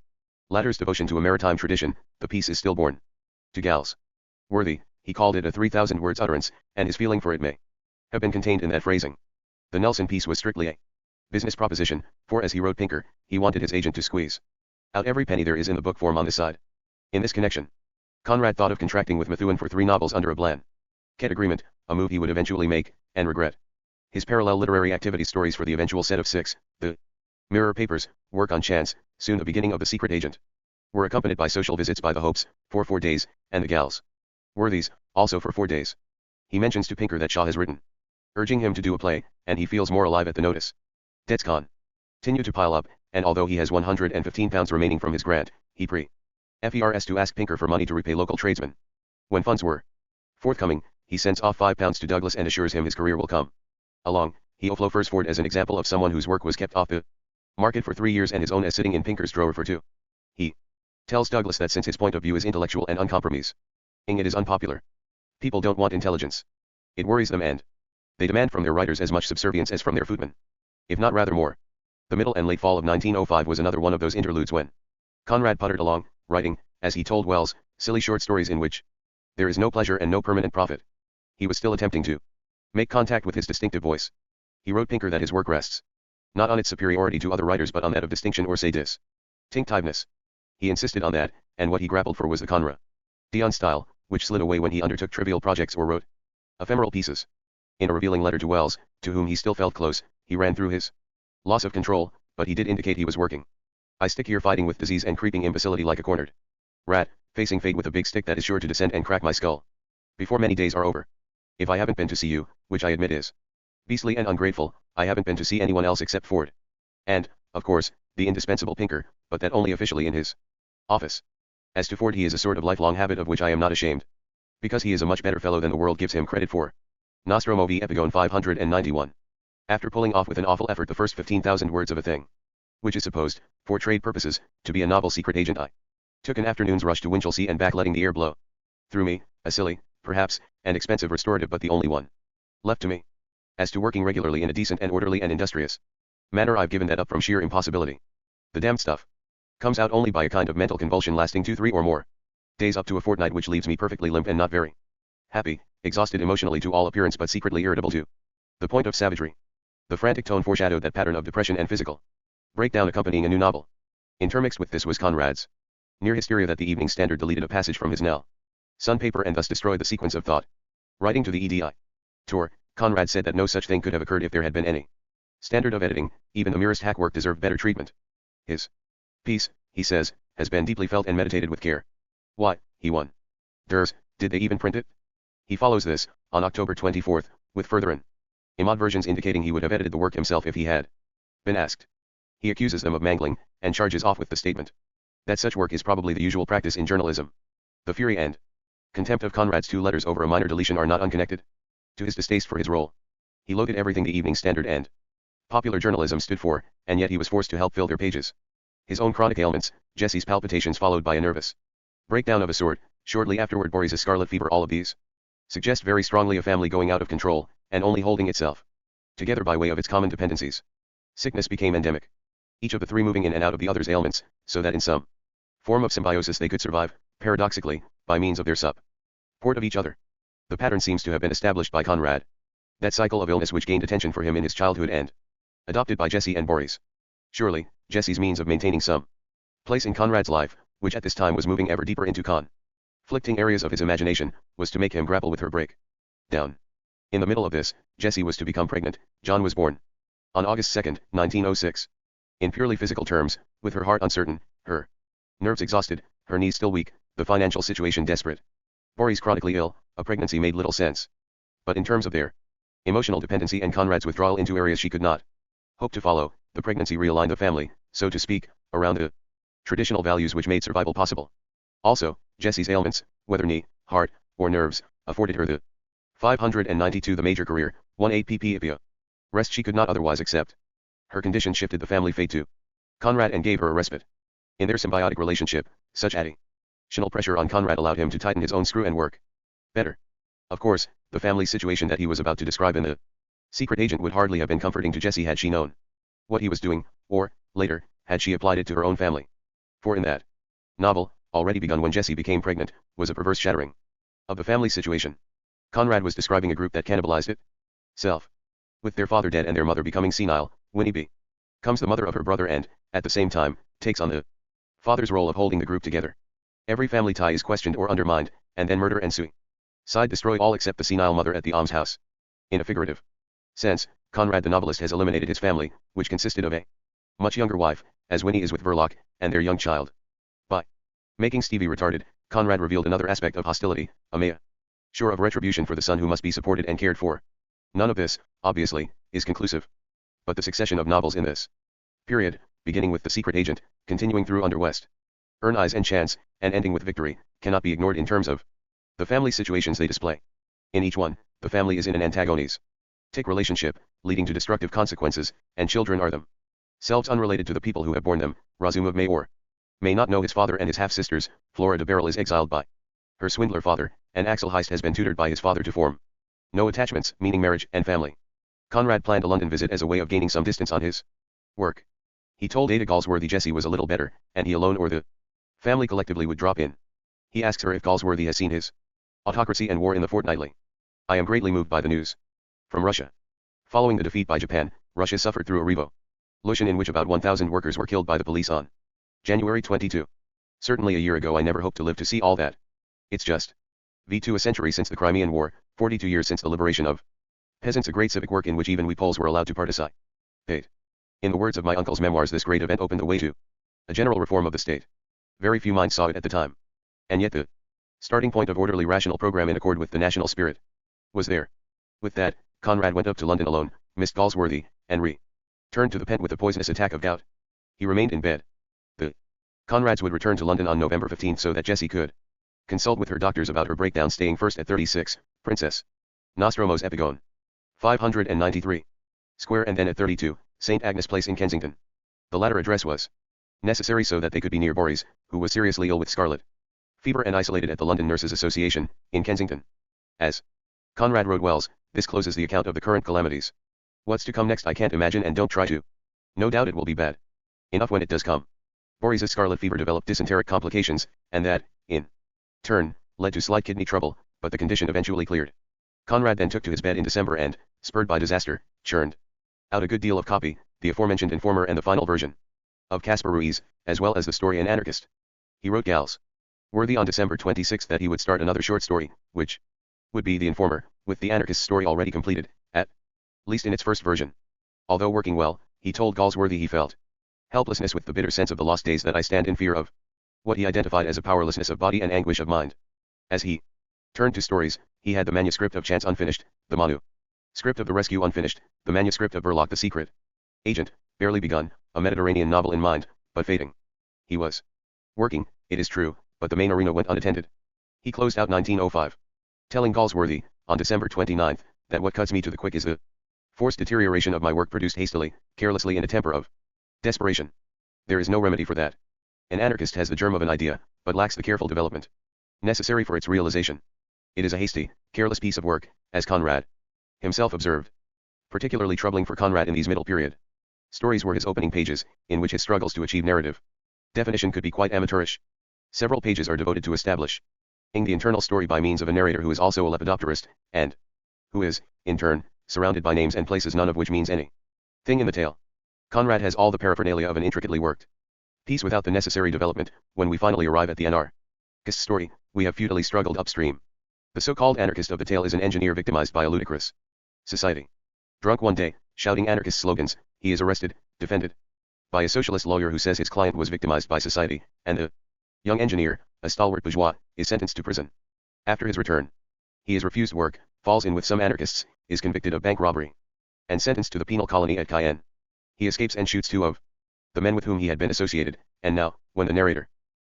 latter's devotion to a maritime tradition, the piece is stillborn. To Gals worthy, he called it a 3,000 words utterance, and his feeling for it may have been contained in that phrasing. The Nelson piece was strictly a business proposition, for as he wrote Pinker, he wanted his agent to squeeze out every penny there is in the book form on this side. In this connection, Conrad thought of contracting with Methuen for 3 novels under a blanket agreement, a move he would eventually make, and regret. His parallel literary activity stories for the eventual set of 6, the Mirror Papers, work on Chance, soon the beginning of The Secret Agent, were accompanied by social visits by the Hopes, for 4 days, and the Gals Worthies, also for 4 days. He mentions to Pinker that Shaw has written, urging him to do a play, and he feels more alive at the notice. Debts continue to pile up, and although he has £115 remaining from his grant, he prefers to ask Pinker for money to repay local tradesmen. When funds were forthcoming, he sends off £5 to Douglas and assures him his career will come along. He offers Ford as an example of someone whose work was kept off the market for 3 years and his own as sitting in Pinker's drawer for 2. He tells Douglas that since his point of view is intellectual and uncompromising, it is unpopular. People don't want intelligence. It worries them, and they demand from their writers as much subservience as from their footmen, if not rather more. The middle and late fall of 1905 was another one of those interludes when Conrad puttered along, writing, as he told Wells, silly short stories in which there is no pleasure and no permanent profit. He was still attempting to make contact with his distinctive voice. He wrote Pinker that his work rests not on its superiority to other writers but on that of distinction or say distinctiveness. He insisted on that, and what he grappled for was the Conrad Dion style, which slid away when he undertook trivial projects or wrote ephemeral pieces. In a revealing letter to Wells, to whom he still felt close, he ran through his loss of control, but he did indicate he was working. I stick here fighting with disease and creeping imbecility like a cornered rat, facing fate with a big stick that is sure to descend and crack my skull before many days are over. If I haven't been to see you, which I admit is beastly and ungrateful, I haven't been to see anyone else except Ford. And, of course, the indispensable Pinker, but that only officially in his office. As to Ford, he is a sort of lifelong habit of which I am not ashamed, because he is a much better fellow than the world gives him credit for. Nostromo v. Epigone 591. After pulling off with an awful effort the first 15,000 words of a thing, which is supposed, for trade purposes, to be a novel secret agent, I took an afternoon's rush to Winchelsea and back, letting the air blow through me, a silly, perhaps, and expensive restorative, but the only one left to me. As to working regularly in a decent and orderly and industrious manner, I've given that up from sheer impossibility. The damned stuff comes out only by a kind of mental convulsion lasting 2, 3 or more days up to a fortnight, which leaves me perfectly limp and not very happy, exhausted emotionally to all appearance but secretly irritable to the point of savagery. The frantic tone foreshadowed that pattern of depression and physical breakdown accompanying a new novel. Intermixed with this was Conrad's Near hysteria that the Evening Standard deleted a passage from his Nell. Sun paper and thus destroyed the sequence of thought. Writing to the EDI tour, Conrad said that no such thing could have occurred if there had been any standard of editing. Even the merest hack work deserved better treatment. His piece, he says, has been deeply felt and meditated with care. Why, he wonders, did they even print it? He follows this, on October 24th, with further versions indicating he would have edited the work himself if he had been asked. He accuses them of mangling, and charges off with the statement that such work is probably the usual practice in journalism. The fury and contempt of Conrad's 2 letters over a minor deletion are not unconnected to his distaste for his role. He loathed everything the Evening Standard and popular journalism stood for, and yet he was forced to help fill their pages. His own chronic ailments, Jesse's palpitations followed by a nervous breakdown of a sort, shortly afterward Boris's scarlet fever, all of these suggest very strongly a family going out of control, and only holding itself together by way of its common dependencies. Sickness became endemic, each of the 3 moving in and out of the other's ailments, so that in some form of symbiosis they could survive, paradoxically, by means of their support of each other. The pattern seems to have been established by Conrad. That cycle of illness which gained attention for him in his childhood and adopted by Jesse and Boris. Surely, Jesse's means of maintaining some place in Conrad's life, which at this time was moving ever deeper into conflicting areas of his imagination, was to make him grapple with her breakdown. In the middle of this, Jessie was to become pregnant. John was born on August 2, 1906. In purely physical terms, with her heart uncertain, her nerves exhausted, her knees still weak, the financial situation desperate, Boris chronically ill, a pregnancy made little sense. But in terms of their emotional dependency and Conrad's withdrawal into areas she could not hope to follow, the pregnancy realigned the family, so to speak, around the traditional values which made survival possible. Also, Jessie's ailments, whether knee, heart, or nerves, afforded her the 592 the major career, 1 APP rest she could not otherwise accept. Her condition shifted the family fate to Conrad and gave her a respite. In their symbiotic relationship, such additional pressure on Conrad allowed him to tighten his own screw and work better. Of course, the family situation that he was about to describe in The Secret Agent would hardly have been comforting to Jessie had she known what he was doing, or, later, had she applied it to her own family. For in that novel, already begun when Jessie became pregnant, was a perverse shattering of the family situation. Conrad was describing a group that cannibalized itself. With their father dead and their mother becoming senile, Winnie becomes the mother of her brother and, at the same time, takes on the father's role of holding the group together. Every family tie is questioned or undermined, and then murder and suicide destroy all except the senile mother at the almshouse. In a figurative sense, Conrad the novelist has eliminated his family, which consisted of a much younger wife, as Winnie is with Verloc, and their young child. By making Stevie retarded, Conrad revealed another aspect of hostility, a mea sure of retribution for the son who must be supported and cared for. None of this, obviously, is conclusive. But the succession of novels in this period, beginning with The Secret Agent, continuing through Under West Earn Eyes and Chance, and ending with Victory, cannot be ignored in terms of the family situations they display. In each one, the family is in an antagonistic relationship, leading to destructive consequences, and children are themselves unrelated to the people who have borne them. Razumov may or may not know his father and his half-sisters. Flora de Barrel is exiled by her swindler father, and Axel Heist has been tutored by his father to form no attachments, meaning marriage and family. Conrad planned a London visit as a way of gaining some distance on his work. He told Ada Galsworthy Jessie was a little better, and he alone or the family collectively would drop in. He asks her if Galsworthy has seen his Autocracy and War in the Fortnightly. I am greatly moved by the news from Russia. Following the defeat by Japan, Russia suffered through a revolution in which about 1,000 workers were killed by the police on January 22. Certainly a year ago I never hoped to live to see all that. It's just V2 a century since the Crimean War, 42 years since the liberation of peasants, a great civic work in which even we Poles were allowed to participate. In the words of my uncle's memoirs, this great event opened the way to a general reform of the state. Very few minds saw it at the time. And yet the starting point of orderly rational program in accord with the national spirit was there. With that, Conrad went up to London alone, missed Galsworthy, and returned to the Pent with a poisonous attack of gout. He remained in bed. The Conrads would return to London on November 15 so that Jessie could consult with her doctors about her breakdown, staying first at 36, Princess Nostromo's Epigone, 593 Square, and then at 32, St. Agnes Place in Kensington. The latter address was necessary so that they could be near Boris, who was seriously ill with scarlet fever and isolated at the London Nurses Association, in Kensington. As Conrad wrote Wells, this closes the account of the current calamities. What's to come next I can't imagine and don't try to. No doubt it will be bad enough when it does come. Boris's scarlet fever developed dysenteric complications, and that, in turn, led to slight kidney trouble, but the condition eventually cleared. Conrad then took to his bed in December and, spurred by disaster, churned out a good deal of copy, the aforementioned Informer and the final version of Caspar Ruiz, as well as the story An Anarchist. He wrote Gals. Worthy on December 26 that he would start another short story, which would be The Informer, with the anarchist story already completed, at least in its first version. Although working well, he told Galsworthy he felt helplessness with the bitter sense of the lost days that I stand in fear of. What he identified as a powerlessness of body and anguish of mind. As he turned to stories, he had the manuscript of Chance unfinished, the manuscript of The Rescue unfinished, the manuscript of Verloc the Secret Agent, barely begun, a Mediterranean novel in mind, but fading. He was working, it is true, but the main arena went unattended. He closed out 1905. Telling Galsworthy, on December 29, that what cuts me to the quick is the forced deterioration of my work produced hastily, carelessly in a temper of desperation. There is no remedy for that. An anarchist has the germ of an idea, but lacks the careful development necessary for its realization. It is a hasty, careless piece of work, as Conrad himself observed. Particularly troubling for Conrad in these middle period stories were his opening pages, in which his struggles to achieve narrative definition could be quite amateurish. Several pages are devoted to establishing the internal story by means of a narrator who is also a lepidopterist, and who is, in turn, surrounded by names and places none of which means any thing in the tale. Conrad has all the paraphernalia of an intricately worked piece without the necessary development. When we finally arrive at the anarchist story, we have futilely struggled upstream. The so-called anarchist of the tale is an engineer victimized by a ludicrous society. Drunk one day, shouting anarchist slogans, he is arrested, defended by a socialist lawyer who says his client was victimized by society, and the young engineer, a stalwart bourgeois, is sentenced to prison. After his return, he is refused work, falls in with some anarchists, is convicted of bank robbery, and sentenced to the penal colony at Cayenne. He escapes and shoots two of the men with whom he had been associated, and now, when the narrator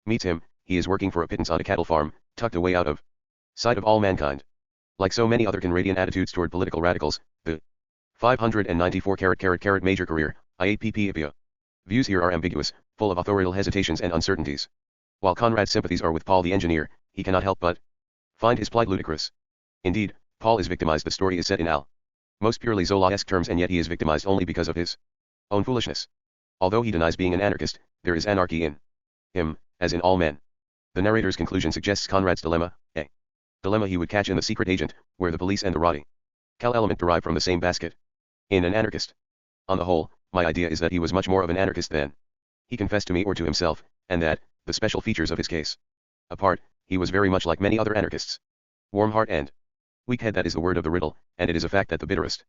meets him, he is working for a pittance on a cattle farm, tucked away out of sight of all mankind. Like so many other Conradian attitudes toward political radicals, the 594 major career, IAPP views here are ambiguous, full of authorial hesitations and uncertainties. While Conrad's sympathies are with Paul the engineer, he cannot help but find his plight ludicrous. Indeed, Paul is victimized. The story is set in most purely Zola-esque terms, and yet he is victimized only because of his own foolishness. Although he denies being an anarchist, there is anarchy in him, as in all men. The narrator's conclusion suggests Conrad's dilemma, a dilemma he would catch in The Secret Agent, where the police and the radical element derive from the same basket. In an anarchist. On the whole, my idea is that he was much more of an anarchist than he confessed to me or to himself, and that, the special features of his case apart, he was very much like many other anarchists. Warm heart and weak head, that is the word of the riddle, and it is a fact that the bitterest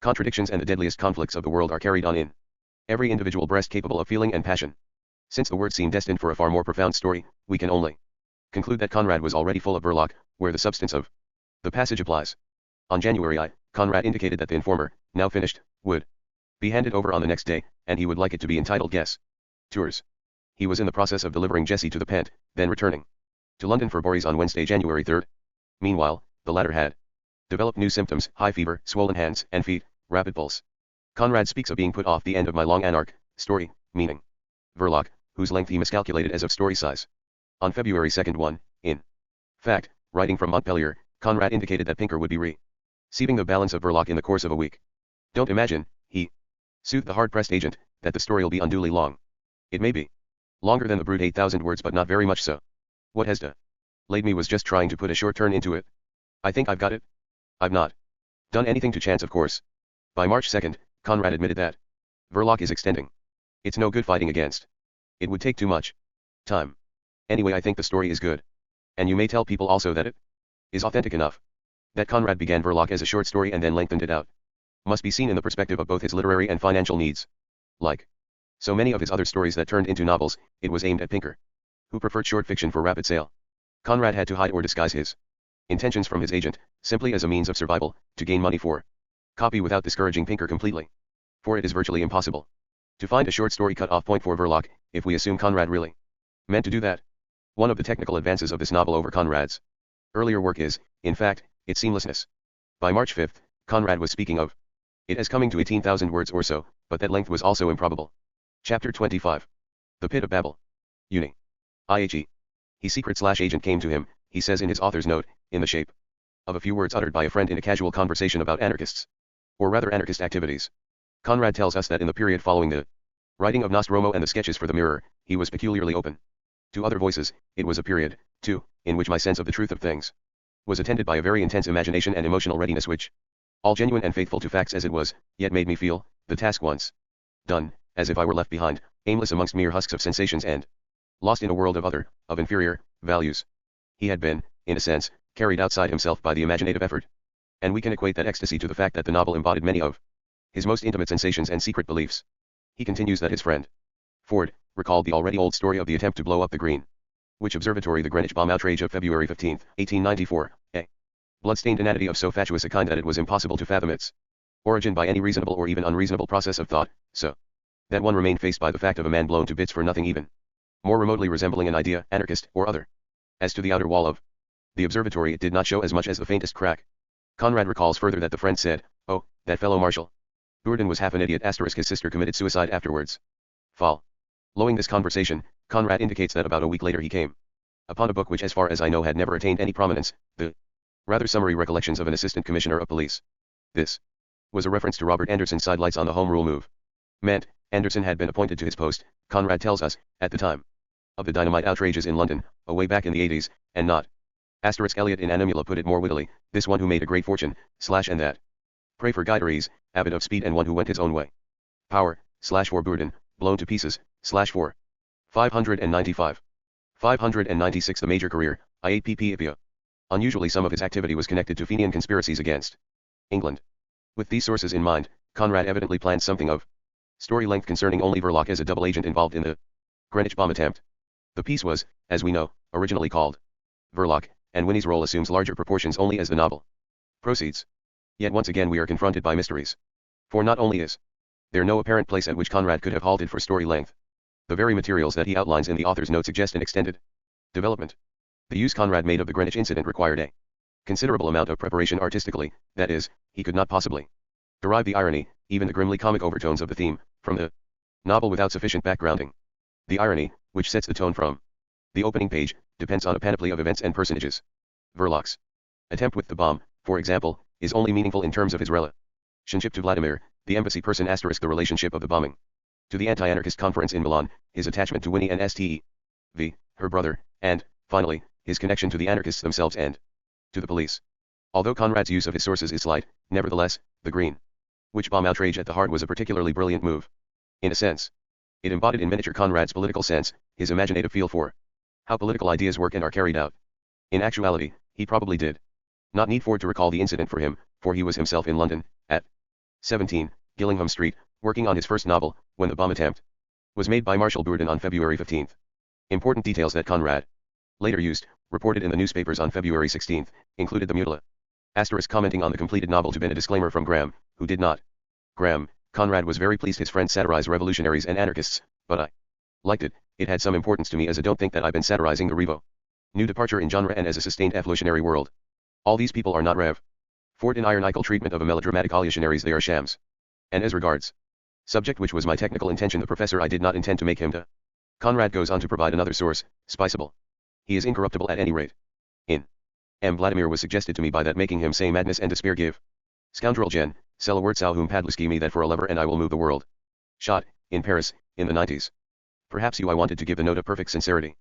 contradictions and the deadliest conflicts of the world are carried on in every individual breast capable of feeling and passion. Since the words seem destined for a far more profound story, we can only conclude that Conrad was already full of Verloc, where the substance of the passage applies. On January I, Conrad indicated that The Informer, now finished, would be handed over on the next day, and he would like it to be entitled Guess Tours. He was in the process of delivering Jessie to the Pent, then returning to London for Bories on Wednesday, January 3. Meanwhile, the latter had developed new symptoms: high fever, swollen hands and feet, rapid pulse. Conrad speaks of being put off the end of my long anarch story, meaning Verloc, whose length he miscalculated as of story size. On February 2, in fact, writing from Montpellier, Conrad indicated that Pinker would be receiving the balance of Verloc in the course of a week. Don't imagine, he soothed the hard-pressed agent, that the story'll be unduly long. It may be longer than the brute 8,000 words, but not very much so. What has delayed me was just trying to put a short turn into it. I think I've got it. I've not done anything to chance, of course. By March 2, Conrad admitted that Verloc is extending. It's no good fighting against. It would take too much time. Anyway, I think the story is good. And you may tell people also that it is authentic enough. That Conrad began Verloc as a short story and then lengthened it out must be seen in the perspective of both his literary and financial needs. Like so many of his other stories that turned into novels, it was aimed at Pinker, who preferred short fiction for rapid sale. Conrad had to hide or disguise his intentions from his agent, simply as a means of survival, to gain money for copy without discouraging Pinker completely. For it is virtually impossible to find a short story cut-off point for Verloc, if we assume Conrad really meant to do that. One of the technical advances of this novel over Conrad's earlier work is, in fact, its seamlessness. By March 5, Conrad was speaking of it as coming to 18,000 words or so, but that length was also improbable. Chapter 25. The Pit of Babel. Uni. IHE. He secret/agent came to him, he says in his author's note, in the shape of a few words uttered by a friend in a casual conversation about anarchists, or rather anarchist activities. Conrad tells us that in the period following the writing of Nostromo and the sketches for the Mirror, he was peculiarly open to other voices. It was a period, too, in which my sense of the truth of things was attended by a very intense imagination and emotional readiness which, all genuine and faithful to facts as it was, yet made me feel, the task once done, as if I were left behind, aimless amongst mere husks of sensations and lost in a world of inferior, values. He had been, in a sense, carried outside himself by the imaginative effort. And we can equate that ecstasy to the fact that the novel embodied many of his most intimate sensations and secret beliefs. He continues that his friend, Ford, recalled the already old story of the attempt to blow up the Greenwich Observatory, the Greenwich bomb outrage of February 15, 1894, a blood-stained inanity of so fatuous a kind that it was impossible to fathom its origin by any reasonable or even unreasonable process of thought, so that one remained faced by the fact of a man blown to bits for nothing even more remotely resembling an idea, anarchist or other. As to the outer wall of the observatory, it did not show as much as the faintest crack. Conrad recalls further that the friend said, "Oh, that fellow Marshal Bourdon was half an idiot." His sister committed suicide afterwards. Following this conversation, Conrad indicates that about a week later he came upon a book which, as far as I know, had never attained any prominence, the rather summary Recollections of an Assistant Commissioner of Police. This was a reference to Robert Anderson's sidelights on the Home Rule movement. Anderson had been appointed to his post, Conrad tells us, at the time of the dynamite outrages in London, away back in the 80s, and not. Eliot in Animula put it more wittily, this one who made a great fortune, and that. Pray for Guidaries, avid of speed and one who went his own way. Power, for Bourdon, blown to pieces, for 595. 596 The major career, IAPP. Unusually some of his activity was connected to Fenian conspiracies against England. With these sources in mind, Conrad evidently planned something of story length concerning only Verloc as a double agent involved in the Greenwich bomb attempt. The piece was, as we know, originally called Verloc, and Winnie's role assumes larger proportions only as the novel proceeds. Yet once again we are confronted by mysteries. For not only is there no apparent place at which Conrad could have halted for story length, the very materials that he outlines in the author's note suggest an extended development. The use Conrad made of the Greenwich incident required a considerable amount of preparation artistically, that is, he could not possibly derive the irony, even the grimly comic overtones of the theme, from the novel without sufficient backgrounding. The irony, which sets the tone from the opening page, depends on a panoply of events and personages. Verloc's attempt with the bomb, for example, is only meaningful in terms of his relationship to Vladimir, the embassy person *, the relationship of the bombing to the anti-anarchist conference in Milan, his attachment to Winnie and Steve, her brother, and, finally, his connection to the anarchists themselves and to the police. Although Conrad's use of his sources is slight, nevertheless, the Greenwich bomb outrage at the heart was a particularly brilliant move. In a sense, it embodied in miniature Conrad's political sense, his imaginative feel for how political ideas work and are carried out. In actuality, he probably did not need Ford to recall the incident for him, for he was himself in London, at 17, Gillingham Street, working on his first novel, when the bomb attempt was made by Marshal Bourdon on February 15. Important details that Conrad later used, reported in the newspapers on February 16, included the mutila commenting on the completed novel to been a disclaimer from Graham, who did not. Conrad was very pleased his friend satirized revolutionaries and anarchists, but I liked it. It had some importance to me as I don't think that I've been satirizing the Revo new departure in genre and as a sustained evolutionary world. All these people are not Rev. Ford in ironical treatment of a melodramatic evolutionaries, they are shams. And as regards subject, which was my technical intention, the professor, I did not intend to make him to. Conrad goes on to provide another source, Spiceable. He is incorruptible at any rate. In Vladimir was suggested to me by that making him say madness and despair give. Scoundrel Jen, Sella Wurtzau whom Padluski me that for a lover and I will move the world. Shot, in Paris, in the 90s. Perhaps I wanted to give the note of perfect sincerity.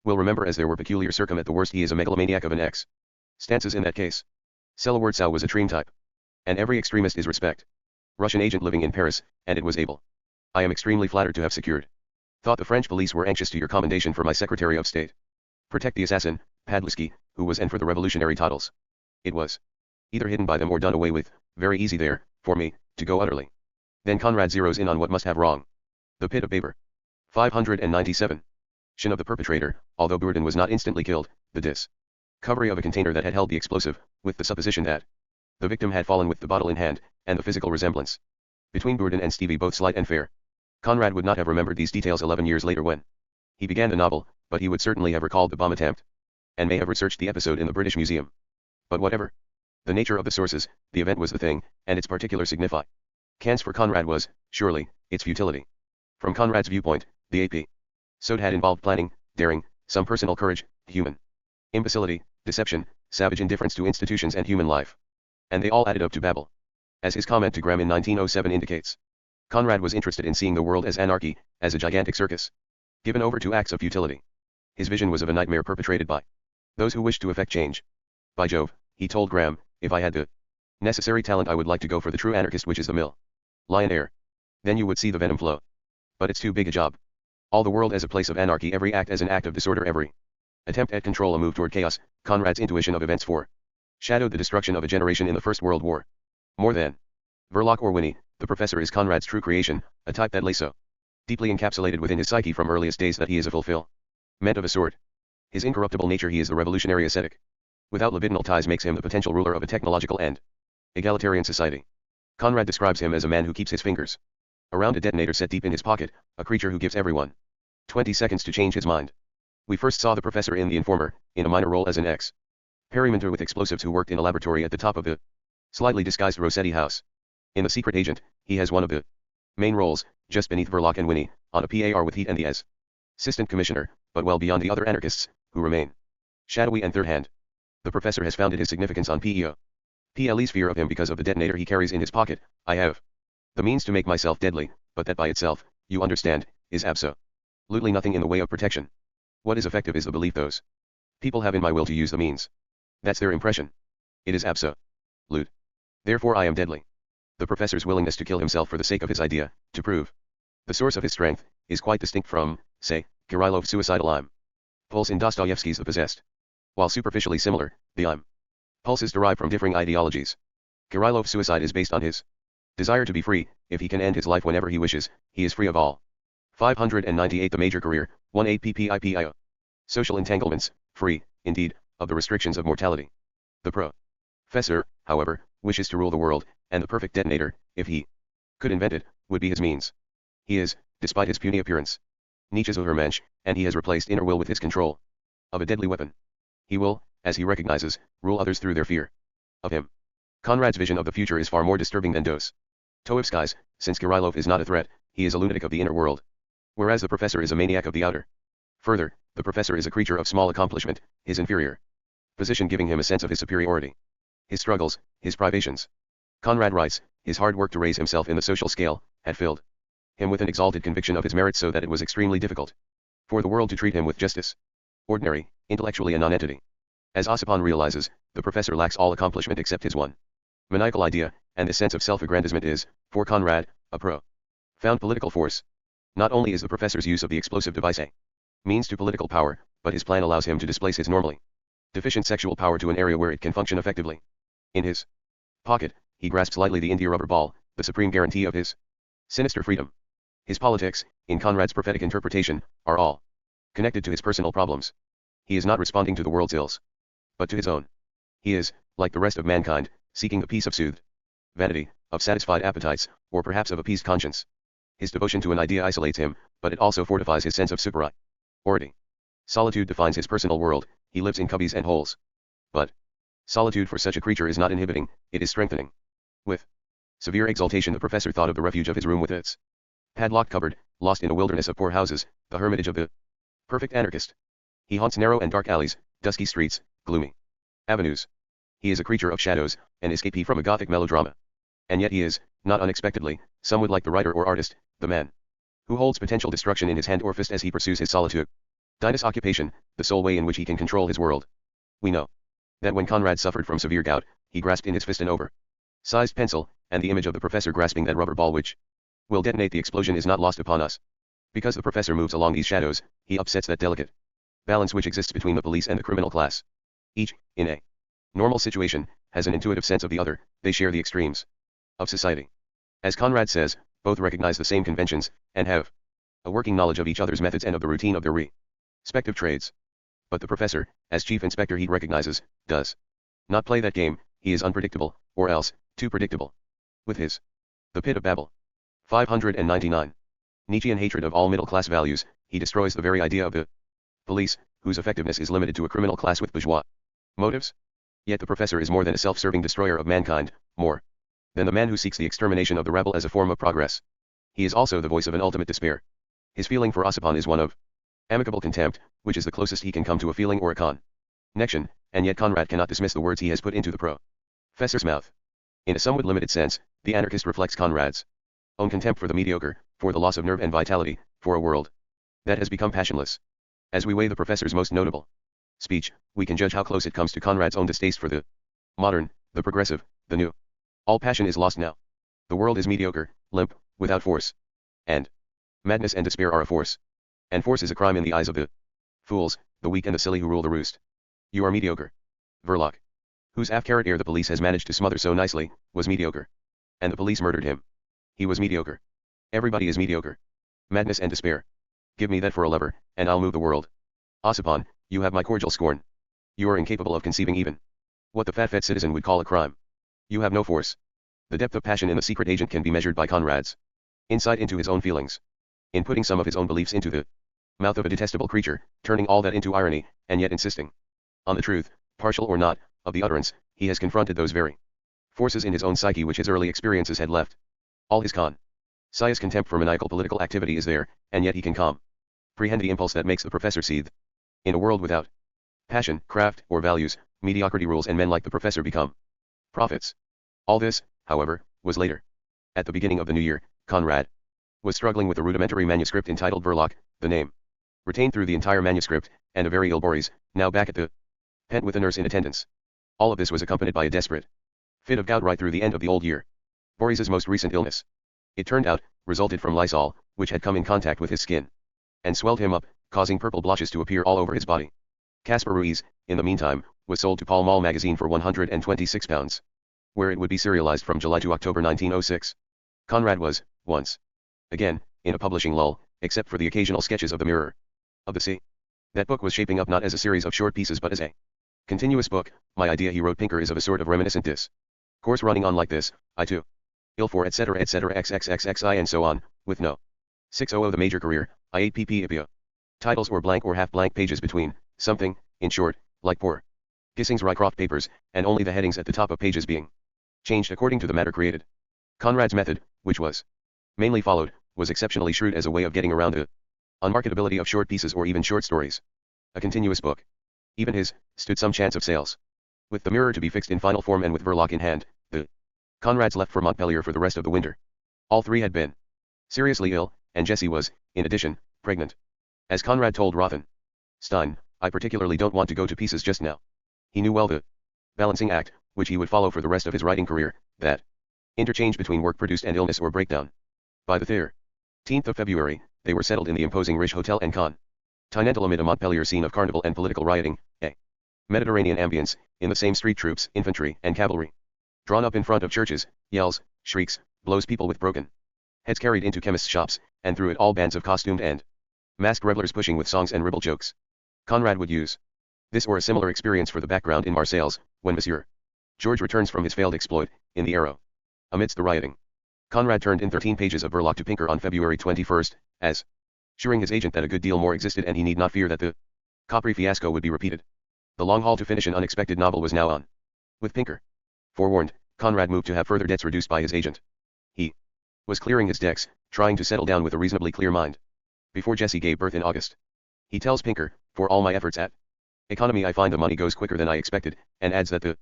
Will remember as there were peculiar circum at the worst he is a megalomaniac of an X. Stances in that case. Sella Wurtzau was a dream type. And every extremist is respect. Russian agent living in Paris, and it was able. I am extremely flattered to have secured. Thought the French police were anxious to your commendation for my Secretary of State. Protect the assassin, Padluski, who was and for the revolutionary titles. It was either hidden by them or done away with, very easy there, for me, to go utterly. Then Conrad zeroes in on what must have wrong. The pit of Babur. 597. Shin of the perpetrator, although Bourdon was not instantly killed, the discovery of a container that had held the explosive, with the supposition that the victim had fallen with the bottle in hand, and the physical resemblance between Bourdon and Stevie both slight and fair. Conrad would not have remembered these details 11 years later when he began the novel, but he would certainly have recalled the bomb attempt, and may have researched the episode in the British Museum. But whatever the nature of the sources, the event was the thing, and its particular significance for Conrad was, surely, its futility. From Conrad's viewpoint, the AP episode had involved planning, daring, some personal courage, human imbecility, deception, savage indifference to institutions and human life. And they all added up to Babel. As his comment to Graham in 1907 indicates, Conrad was interested in seeing the world as anarchy, as a gigantic circus, given over to acts of futility. His vision was of a nightmare perpetrated by those who wished to effect change. By Jove, he told Graham, if I had the necessary talent I would like to go for the true anarchist, which is the lion air. Then you would see the venom flow. But it's too big a job. All the world as a place of anarchy, every act as an act of disorder, every attempt at control a move toward chaos. Conrad's intuition of events foreshadowed the destruction of a generation in the First World War. More than Verloc or Winnie, the professor is Conrad's true creation, a type that lay so deeply encapsulated within his psyche from earliest days that he is a fulfillment of a sort. His incorruptible nature, he is the revolutionary ascetic. Without libidinal ties, makes him the potential ruler of a technological and egalitarian society. Conrad describes him as a man who keeps his fingers around a detonator set deep in his pocket, a creature who gives everyone 20 seconds to change his mind. We first saw the professor in The Informer, in a minor role as an experimenter with explosives who worked in a laboratory at the top of the slightly disguised Rossetti house. In The Secret Agent, he has one of the main roles, just beneath Verloc and Winnie, on a PAR with Heat and the assistant commissioner, but well beyond the other anarchists, who remain shadowy and third-hand. The professor has founded his significance on PLE's fear of him because of the detonator he carries in his pocket. I have the means to make myself deadly, but that by itself, you understand, is absolutely nothing in the way of protection. What is effective is the belief those people have in my will to use the means. That's their impression. It is absolute. Therefore I am deadly. The professor's willingness to kill himself for the sake of his idea, to prove the source of his strength, is quite distinct from, say, Kirillov's suicidal impulse in Dostoevsky's The Possessed. While superficially similar, the impulses derive from differing ideologies. Kirillov's suicide is based on his desire to be free. If he can end his life whenever he wishes, he is free of all. 598 The major career, 18 PPIPIO. Social entanglements, free, indeed, of the restrictions of mortality. The professor, however, wishes to rule the world, and the perfect detonator, if he could invent it, would be his means. He is, despite his puny appearance, Nietzsche's Übermensch, and he has replaced inner will with his control of a deadly weapon. He will, as he recognizes, rule others through their fear of him. Conrad's vision of the future is far more disturbing than Dostoevsky's, since Kirillov is not a threat, he is a lunatic of the inner world, whereas the professor is a maniac of the outer. Further, the professor is a creature of small accomplishment, his inferior position giving him a sense of his superiority. His struggles, his privations. Conrad writes, his hard work to raise himself in the social scale, had filled him with an exalted conviction of his merits so that it was extremely difficult for the world to treat him with justice. Ordinary, intellectually a nonentity. As Ossipon realizes, the professor lacks all accomplishment except his one maniacal idea, and this sense of self-aggrandizement is, for Conrad, a profound political force. Not only is the professor's use of the explosive device a means to political power, but his plan allows him to displace his normally deficient sexual power to an area where it can function effectively. In his pocket, he grasps lightly the India rubber ball, the supreme guarantee of his sinister freedom. His politics, in Conrad's prophetic interpretation, are all connected to his personal problems. He is not responding to the world's ills, but to his own. He is, like the rest of mankind, seeking the peace of soothed vanity, of satisfied appetites, or perhaps of appeased conscience. His devotion to an idea isolates him, but it also fortifies his sense of superiority. Solitude defines his personal world, he lives in cubbies and holes. But solitude for such a creature is not inhibiting, it is strengthening. With severe exultation the professor thought of the refuge of his room with its padlocked cupboard, lost in a wilderness of poor houses, the hermitage of the perfect anarchist. He haunts narrow and dark alleys, dusky streets, gloomy avenues. He is a creature of shadows, an escapee from a Gothic melodrama. And yet he is, not unexpectedly, some would like the writer or artist, the man who holds potential destruction in his hand or fist as he pursues his solitude. Dinus occupation, the sole way in which he can control his world. We know that when Conrad suffered from severe gout, he grasped in his fist an over-sized pencil, and the image of the professor grasping that rubber ball which will detonate the explosion is not lost upon us. Because the professor moves along these shadows, he upsets that delicate balance which exists between the police and the criminal class. Each, in a normal situation, has an intuitive sense of the other, they share the extremes of society. As Conrad says, both recognize the same conventions, and have a working knowledge of each other's methods and of the routine of their respective trades. But the professor, as chief inspector he recognizes, does not play that game, he is unpredictable, or else, too predictable. With his The Pit of Babel. 599. Nietzschean hatred of all middle-class values, he destroys the very idea of the police, whose effectiveness is limited to a criminal class with bourgeois motives. Yet the professor is more than a self-serving destroyer of mankind, more than the man who seeks the extermination of the rebel as a form of progress. He is also the voice of an ultimate despair. His feeling for Ossipon is one of amicable contempt, which is the closest he can come to a feeling or a connection, and yet Conrad cannot dismiss the words he has put into the professor's mouth. In a somewhat limited sense, the anarchist reflects Conrad's own contempt for the mediocre, for the loss of nerve and vitality, for a world that has become passionless. As we weigh the professor's most notable speech, we can judge how close it comes to Conrad's own distaste for the modern, the progressive, the new. All passion is lost now. The world is mediocre, limp, without force. And madness and despair are a force. And force is a crime in the eyes of the fools, the weak and the silly who rule the roost. You are mediocre. Verloc, whose affair the police has managed to smother so nicely, was mediocre. And the police murdered him. He was mediocre. Everybody is mediocre. Madness and despair. Give me that for a lever, and I'll move the world. Ossipon, you have my cordial scorn. You are incapable of conceiving even what the fat citizen would call a crime. You have no force. The depth of passion in the secret agent can be measured by Conrad's insight into his own feelings. In putting some of his own beliefs into the mouth of a detestable creature, turning all that into irony, and yet insisting on the truth, partial or not, of the utterance, he has confronted those very forces in his own psyche which his early experiences had left. All his Sia's contempt for maniacal political activity is there, and yet he can comprehend the impulse that makes the professor seethe. In a world without passion, craft, or values, mediocrity rules and men like the professor become prophets. All this, however, was later. At the beginning of the new year, Conrad was struggling with a rudimentary manuscript entitled Verloc, the name retained through the entire manuscript, and a very ill Boris, now back at the pen with a nurse in attendance. All of this was accompanied by a desperate fit of gout right through the end of the old year. Boris's most recent illness, it turned out, resulted from Lysol, which had come in contact with his skin and swelled him up, causing purple blotches to appear all over his body. Caspar Ruiz, in the meantime, was sold to Pall Mall magazine for £126, where it would be serialized from July to October 1906. Conrad was, once again, in a publishing lull, except for the occasional sketches of the Mirror of the Sea. That book was shaping up not as a series of short pieces but as a continuous book. My idea, he wrote Pinker, is of a sort of reminiscent discourse running on like this: I too ill for etc xxxxi and so on, with no 600 the major career, I 8 pp titles or blank or half blank pages between, something, in short, like poor Gissing's Rycroft papers, and only the headings at the top of pages being changed according to the matter created. Conrad's method, which was mainly followed, was exceptionally shrewd as a way of getting around the unmarketability of short pieces or even short stories. A continuous book, even his, stood some chance of sales. With the Mirror to be fixed in final form and with Verloc in hand, the Conrads left for Montpellier for the rest of the winter. All three had been seriously ill, and Jessie was, in addition, pregnant. As Conrad told Rothenstein, I particularly don't want to go to pieces just now. He knew well the balancing act, which he would follow for the rest of his writing career, that interchange between work produced and illness or breakdown. By the 13th of February, they were settled in the imposing Riche Hotel and Continental amid a Montpellier scene of carnival and political rioting, a Mediterranean ambience, in the same street troops, infantry, and cavalry. Drawn up in front of churches, yells, shrieks, blows, people with broken heads carried into chemists' shops, and through it all bands of costumed and masked revelers pushing with songs and ribald jokes. Conrad would use this or a similar experience for the background in Marseilles, when Monsieur George returns from his failed exploit, in the Arrow. Amidst the rioting, Conrad turned in 13 pages of Verloc to Pinker on February 21st, as assuring his agent that a good deal more existed and he need not fear that the Capri fiasco would be repeated. The long haul to finish an unexpected novel was now on. With Pinker forewarned, Conrad moved to have further debts reduced by his agent. He was clearing his decks, trying to settle down with a reasonably clear mind. Before Jessie gave birth in August, he tells Pinker, for all my efforts at economy I find the money goes quicker than I expected, and adds that the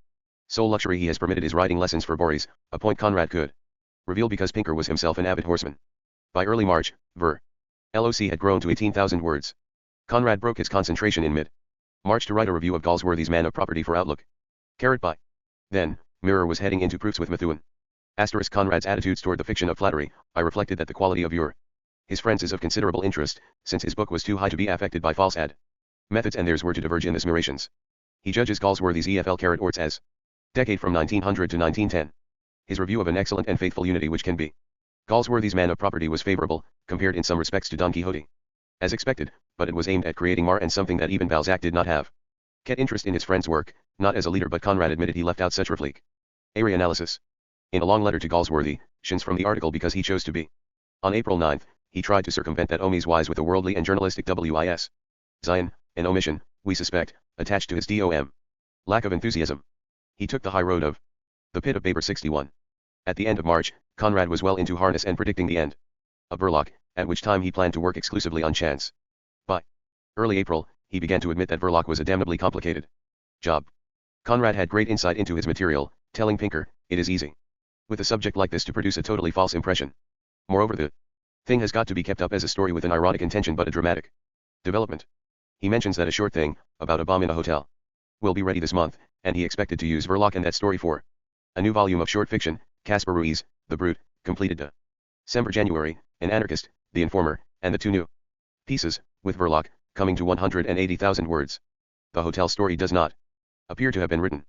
sole luxury he has permitted is writing lessons for Boris, a point Conrad could reveal because Pinker was himself an avid horseman. By early March, LOC had grown to 18,000 words. Conrad broke his concentration in mid-March to write a review of Galsworthy's Man of Property for Outlook. By then, Mirror was heading into proofs with Methuen. Conrad's attitudes toward the fiction of flattery, I reflected that the quality of his friends is of considerable interest, since his book was too high to be affected by false methods and theirs were to diverge in the narrations. He judges Galsworthy's EFL as decade from 1900 to 1910. His review of an excellent and faithful unity which can be Galsworthy's Man of Property was favorable, compared in some respects to Don Quixote. As expected, but it was aimed at creating and something that even Balzac did not have. Get interest in his friend's work, not as a leader, but Conrad admitted he left out such reflex area analysis. In a long letter to Galsworthy, shins from the article because he chose to be. On April 9, he tried to circumvent that omis wise with a worldly and journalistic wis. Zion, an omission, we suspect, attached to his DOM. Lack of enthusiasm. He took the high road of the pit of Baber 61. At the end of March, Conrad was well into harness and predicting the end of Verloc, at which time he planned to work exclusively on chance. By early April, he began to admit that Verloc was a damnably complicated job. Conrad had great insight into his material, telling Pinker, it is easy with a subject like this to produce a totally false impression. Moreover, the thing has got to be kept up as a story with an ironic intention but a dramatic development. He mentions that a short thing, about a bomb in a hotel, will be ready this month, and he expected to use Verloc and that story for a new volume of short fiction, Caspar Ruiz, The Brute, completed December-January, An Anarchist, The Informer, and the two new pieces, with Verloc, coming to 180,000 words. The hotel story does not appear to have been written.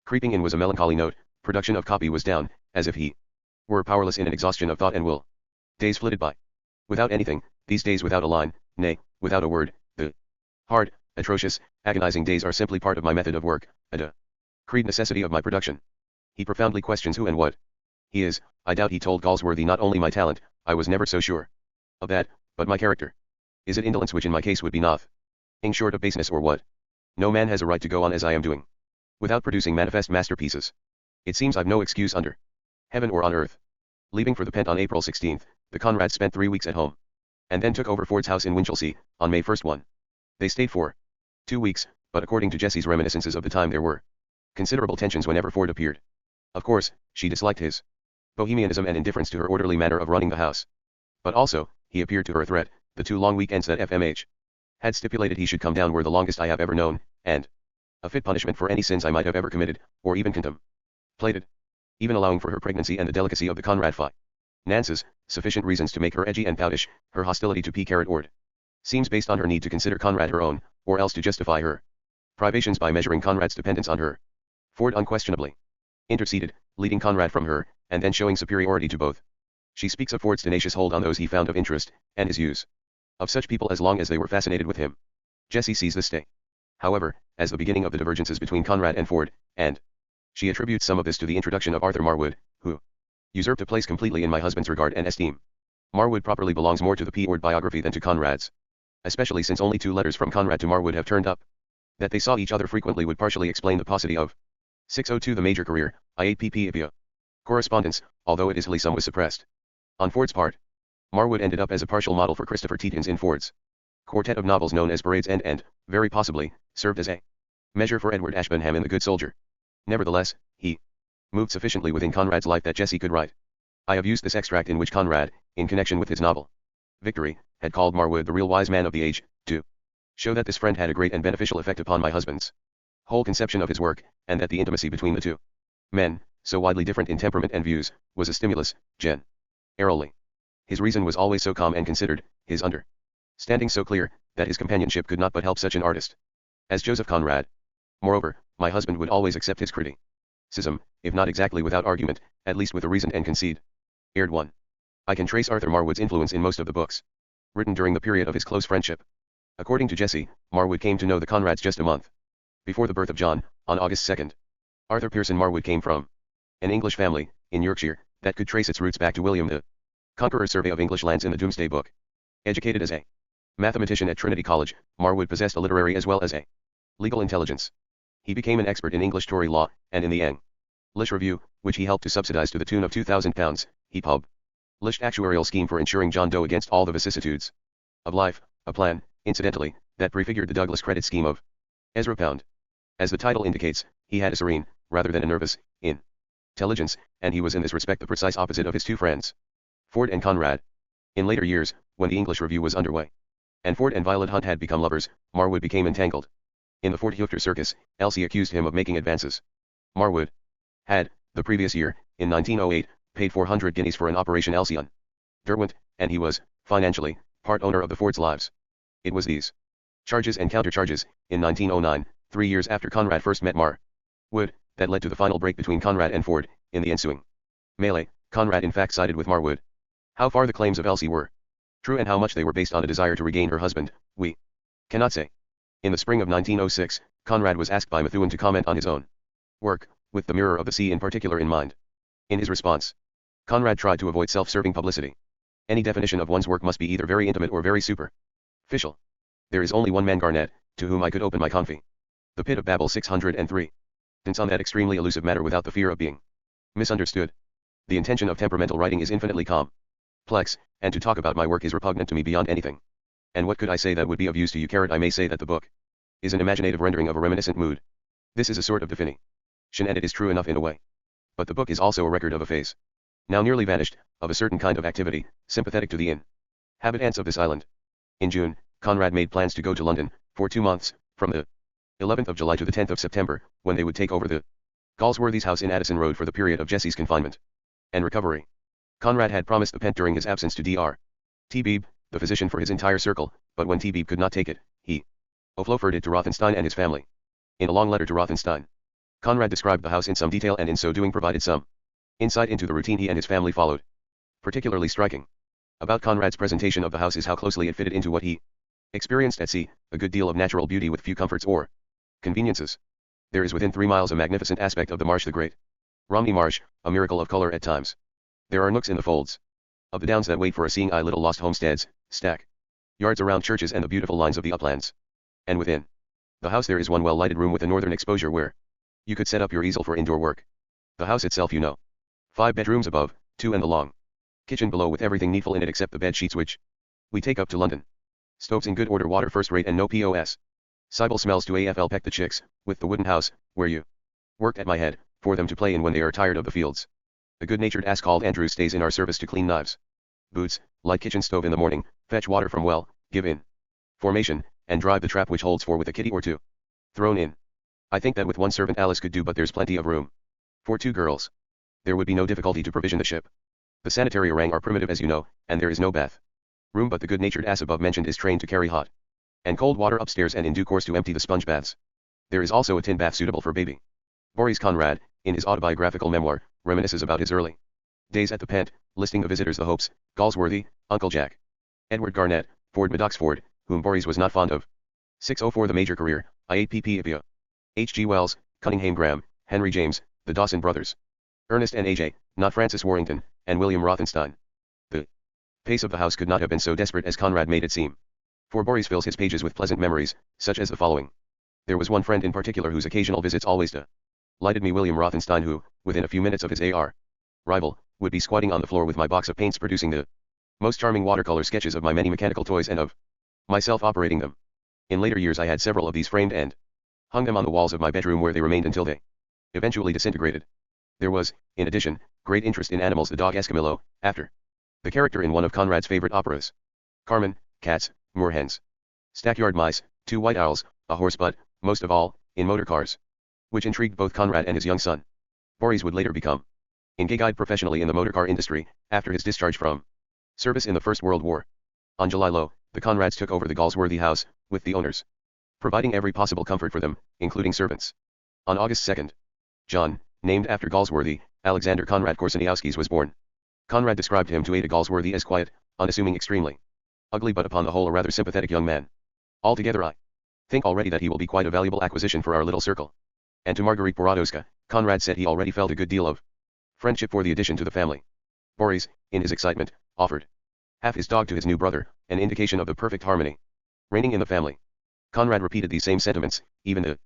Creeping in was a melancholy note, production of copy was down, as if he were powerless in an exhaustion of thought and will. Days flitted by. Without anything, these days without a line, nay, without a word, the hard, atrocious, agonizing days are simply part of my method of work, a decreed necessity of my production. He profoundly questions who and what he is. I doubt he told Galsworthy not only my talent, I was never so sure of that, but my character. Is it indolence, which in my case would be nothing short of baseness, or what? No man has a right to go on as I am doing, without producing manifest masterpieces. It seems I've no excuse under heaven or on earth. Leaving for the Pent on April 16th, the Conrads spent 3 weeks at home, and then took over Ford's house in Winchelsea, on May 1st. They stayed for 2 weeks, but according to Jessie's reminiscences of the time, there were considerable tensions whenever Ford appeared. Of course, she disliked his bohemianism and indifference to her orderly manner of running the house. But also, he appeared to her a threat. The 2 long weekends that FMH had stipulated he should come down were the longest I have ever known, and a fit punishment for any sins I might have ever committed, or even contemplated. Even allowing for her pregnancy and the delicacy of the Conrad finances, sufficient reasons to make her edgy and poutish, her hostility to P. Ord seems based on her need to consider Conrad her own, or else to justify her privations by measuring Conrad's dependence on her. Ford unquestionably interceded, leading Conrad from her, and then showing superiority to both. She speaks of Ford's tenacious hold on those he found of interest, and his use of such people as long as they were fascinated with him. Jessie sees this stay, however, as the beginning of the divergences between Conrad and Ford, and she attributes some of this to the introduction of Arthur Marwood, who usurped a place completely in my husband's regard and esteem. Marwood properly belongs more to the P. Ord biography than to Conrad's, especially since only 2 letters from Conrad to Marwood have turned up. That they saw each other frequently would partially explain the paucity of 602. The major career, IAPP correspondence, although it is some was suppressed. On Ford's part, Marwood ended up as a partial model for Christopher Tietjens in Ford's quartet of novels known as Parade's End and, very possibly, served as a measure for Edward Ashburnham in The Good Soldier. Nevertheless, he moved sufficiently within Conrad's life that Jessie could write. I have used this extract in which Conrad, in connection with his novel Victory, had called Marwood the real wise man of the age, to show that this friend had a great and beneficial effect upon my husband's whole conception of his work, and that the intimacy between the 2 men, so widely different in temperament and views, was a stimulus, generally. His reason was always so calm and considered, his understanding so clear, that his companionship could not but help such an artist as Joseph Conrad. Moreover, my husband would always accept his criticism, if not exactly without argument, at least with a reason and concede. Aired 1. I can trace Arthur Marwood's influence in most of the books written during the period of his close friendship. According to Jessie, Marwood came to know the Conrads just a month before the birth of John, on August 2. Arthur Pearson Marwood came from an English family, in Yorkshire, that could trace its roots back to William the Conqueror's survey of English lands in the Domesday Book. Educated as a mathematician at Trinity College, Marwood possessed a literary as well as a legal intelligence. He became an expert in English Tory law, and in the English Review, which he helped to subsidize to the tune of £2,000, he published actuarial scheme for insuring John Doe against all the vicissitudes of life, a plan, incidentally, that prefigured the Douglas credit scheme of Ezra Pound. As the title indicates, he had a serene, rather than a nervous, intelligence, and he was in this respect the precise opposite of his 2 friends, Ford and Conrad. In later years, when the English Review was underway, and Ford and Violet Hunt had become lovers, Marwood became entangled in the Fort Hufter circus. Elsie accused him of making advances. Marwood had, the previous year, in 1908, paid 400 guineas for an Operation Elsie on Derwent, and he was, financially, part owner of the Ford's lives. It was these charges and countercharges, in 1909, 3 years after Conrad first met Marwood, that led to the final break between Conrad and Ford. In the ensuing melee, Conrad in fact sided with Marwood. How far the claims of Elsie were true and how much they were based on a desire to regain her husband, we cannot say. In the spring of 1906, Conrad was asked by Methuen to comment on his own work, with The Mirror of the Sea in particular in mind. In his response, Conrad tried to avoid self-serving publicity. Any definition of one's work must be either very intimate or very superficial. There is only one man, Garnett, to whom I could open my confy. The Pit of Babel 603. Since on that extremely elusive matter without the fear of being misunderstood. The intention of temperamental writing is infinitely complex, and to talk about my work is repugnant to me beyond anything. And what could I say that would be of use to you? I may say that the book is an imaginative rendering of a reminiscent mood. This is a sort of definition, and it is true enough in a way. But the book is also a record of a phase, now nearly vanished, of a certain kind of activity, sympathetic to the inhabitants of this island. In June, Conrad made plans to go to London, for 2 months, from the 11th of July to the 10th of September, when they would take over the Galsworthy's house in Addison Road for the period of Jessie's confinement and recovery. Conrad had promised the Pent during his absence to Dr. T. Beebe, the physician for his entire circle, but when TB could not take it, he offlowered it to Rothenstein and his family. In a long letter to Rothenstein, Conrad described the house in some detail and in so doing provided some insight into the routine he and his family followed. Particularly striking about Conrad's presentation of the house is how closely it fitted into what he experienced at sea, a good deal of natural beauty with few comforts or conveniences. There is within 3 miles a magnificent aspect of the marsh, the great Romney Marsh, a miracle of color at times. There are nooks in the folds of the downs that wait for a seeing eye, little lost homesteads, stack yards around churches and the beautiful lines of the uplands. And within the house there is one well-lighted room with a northern exposure where you could set up your easel for indoor work. The house itself, 5 bedrooms above, 2 and the long kitchen below with everything needful in it except the bed sheets which we take up to London. Stoves in good order, water first rate and no POS. Sibyl smells to AFL, peck the chicks, with the wooden house, where you worked at my head, for them to play in when they are tired of the fields. The good-natured ass called Andrew stays in our service to clean knives, boots, light kitchen stove in the morning, fetch water from well, give in formation, and drive the trap which holds 4 with a kitty or 2 thrown in. I think that with 1 servant Alice could do, but there's plenty of room for 2 girls. There would be no difficulty to provision the ship. The sanitary orang are primitive as you know, and there is no bath room, but the good-natured ass above mentioned is trained to carry hot and cold water upstairs and in due course to empty the sponge baths. There is also a tin bath suitable for baby. Boris Conrad, in his autobiographical memoir, reminisces about his early days at the Pent, listing the visitors: the Hopes, Galsworthy, Uncle Jack, Edward Garnett, Ford Maddox Ford, whom Boris was not fond of. 604 The Major Career, I8pp Ipia. H.G. Wells, Cunningham Graham, Henry James, the Dawson Brothers, Ernest and A.J., not Francis Warrington, and William Rothenstein. The pace of the house could not have been so desperate as Conrad made it seem. For Boris fills his pages with pleasant memories, such as the following. There was one friend in particular whose occasional visits always delighted me, William Rothenstein, who, within a few minutes of his A.R. rival, would be squatting on the floor with my box of paints producing the most charming watercolor sketches of my many mechanical toys and of myself operating them. In later years I had several of these framed and hung them on the walls of my bedroom, where they remained until they eventually disintegrated. There was, in addition, great interest in animals: the dog Escamillo, after the character in one of Conrad's favorite operas, Carmen, cats, moorhens, stackyard mice, 2 white owls, a horse, but, most of all, in motor cars, which intrigued both Conrad and his young son. Boris would later become engaged professionally in the motor car industry, after his discharge from service in the First World War. On July low, the Conrads took over the Galsworthy house, with the owners providing every possible comfort for them, including servants. On August 2nd, John, named after Galsworthy, Alexander Conrad Korsaniowskis, was born. Conrad described him to Ada Galsworthy as quiet, unassuming, extremely ugly, but upon the whole a rather sympathetic young man. Altogether I think already that he will be quite a valuable acquisition for our little circle. And to Marguerite Porodowska, Conrad said he already felt a good deal of friendship for the addition to the family. Boris, in his excitement, offered half his dog to his new brother, an indication of the perfect harmony reigning in the family. Conrad repeated these same sentiments, even the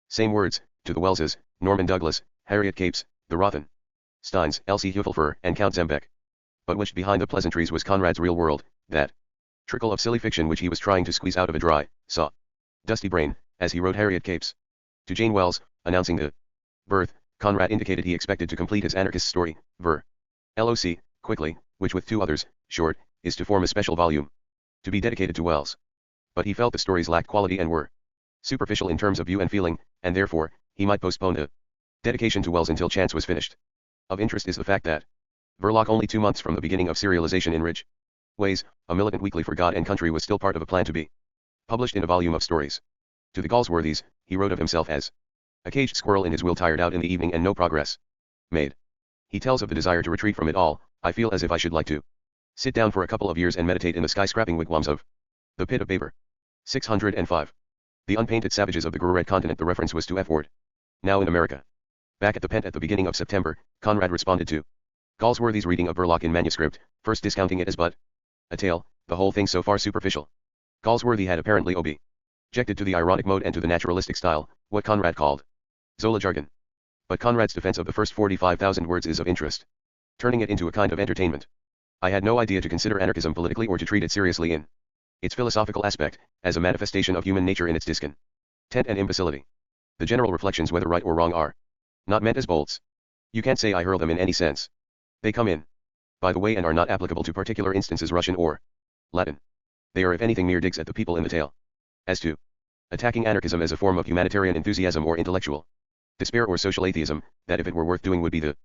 same words, to the Wellses, Norman Douglas, Harriet Capes, the Rothensteins, Elsie Huffelfer, and Count Zembeck. But which behind the pleasantries was Conrad's real world, that trickle of silly fiction which he was trying to squeeze out of a dry, dusty brain, as he wrote Harriet Capes to Jane Wells, announcing the birth. Conrad indicated he expected to complete his anarchist story, Ver. LOC, quickly, which with 2 others, short, is to form a special volume to be dedicated to Wells. But he felt the stories lacked quality and were superficial in terms of view and feeling, and therefore, he might postpone the dedication to Wells until chance was finished. Of interest is the fact that Verloc, only 2 months from the beginning of serialization in Ridge Ways, a militant weekly for God and Country, was still part of a plan to be published in a volume of stories. To the Galsworthys, he wrote of himself as a caged squirrel in his will, tired out in the evening and no progress made. He tells of the desire to retreat from it all. I feel as if I should like to sit down for a couple of years and meditate in the skyscraping wigwams of the Pit of Babur. 605. The unpainted savages of the Grured continent. The reference was to F. Ward. Now in America. Back at the Pent at the beginning of September, Conrad responded to Galsworthy's reading of Verloc in manuscript, first discounting it as but a tale, the whole thing so far superficial. Galsworthy had apparently objected to the ironic mode and to the naturalistic style, what Conrad called Zola jargon. But Conrad's defense of the first 45,000 words is of interest, turning it into a kind of entertainment. I had no idea to consider anarchism politically or to treat it seriously in its philosophical aspect, as a manifestation of human nature in its discontent and imbecility. The general reflections, whether right or wrong, are not meant as bolts. You can't say I hurl them in any sense. They come in by the way and are not applicable to particular instances, Russian or Latin. They are if anything mere digs at the people in the tale. As to attacking anarchism as a form of humanitarian enthusiasm or intellectual despair or social atheism, that if it were worth doing would be the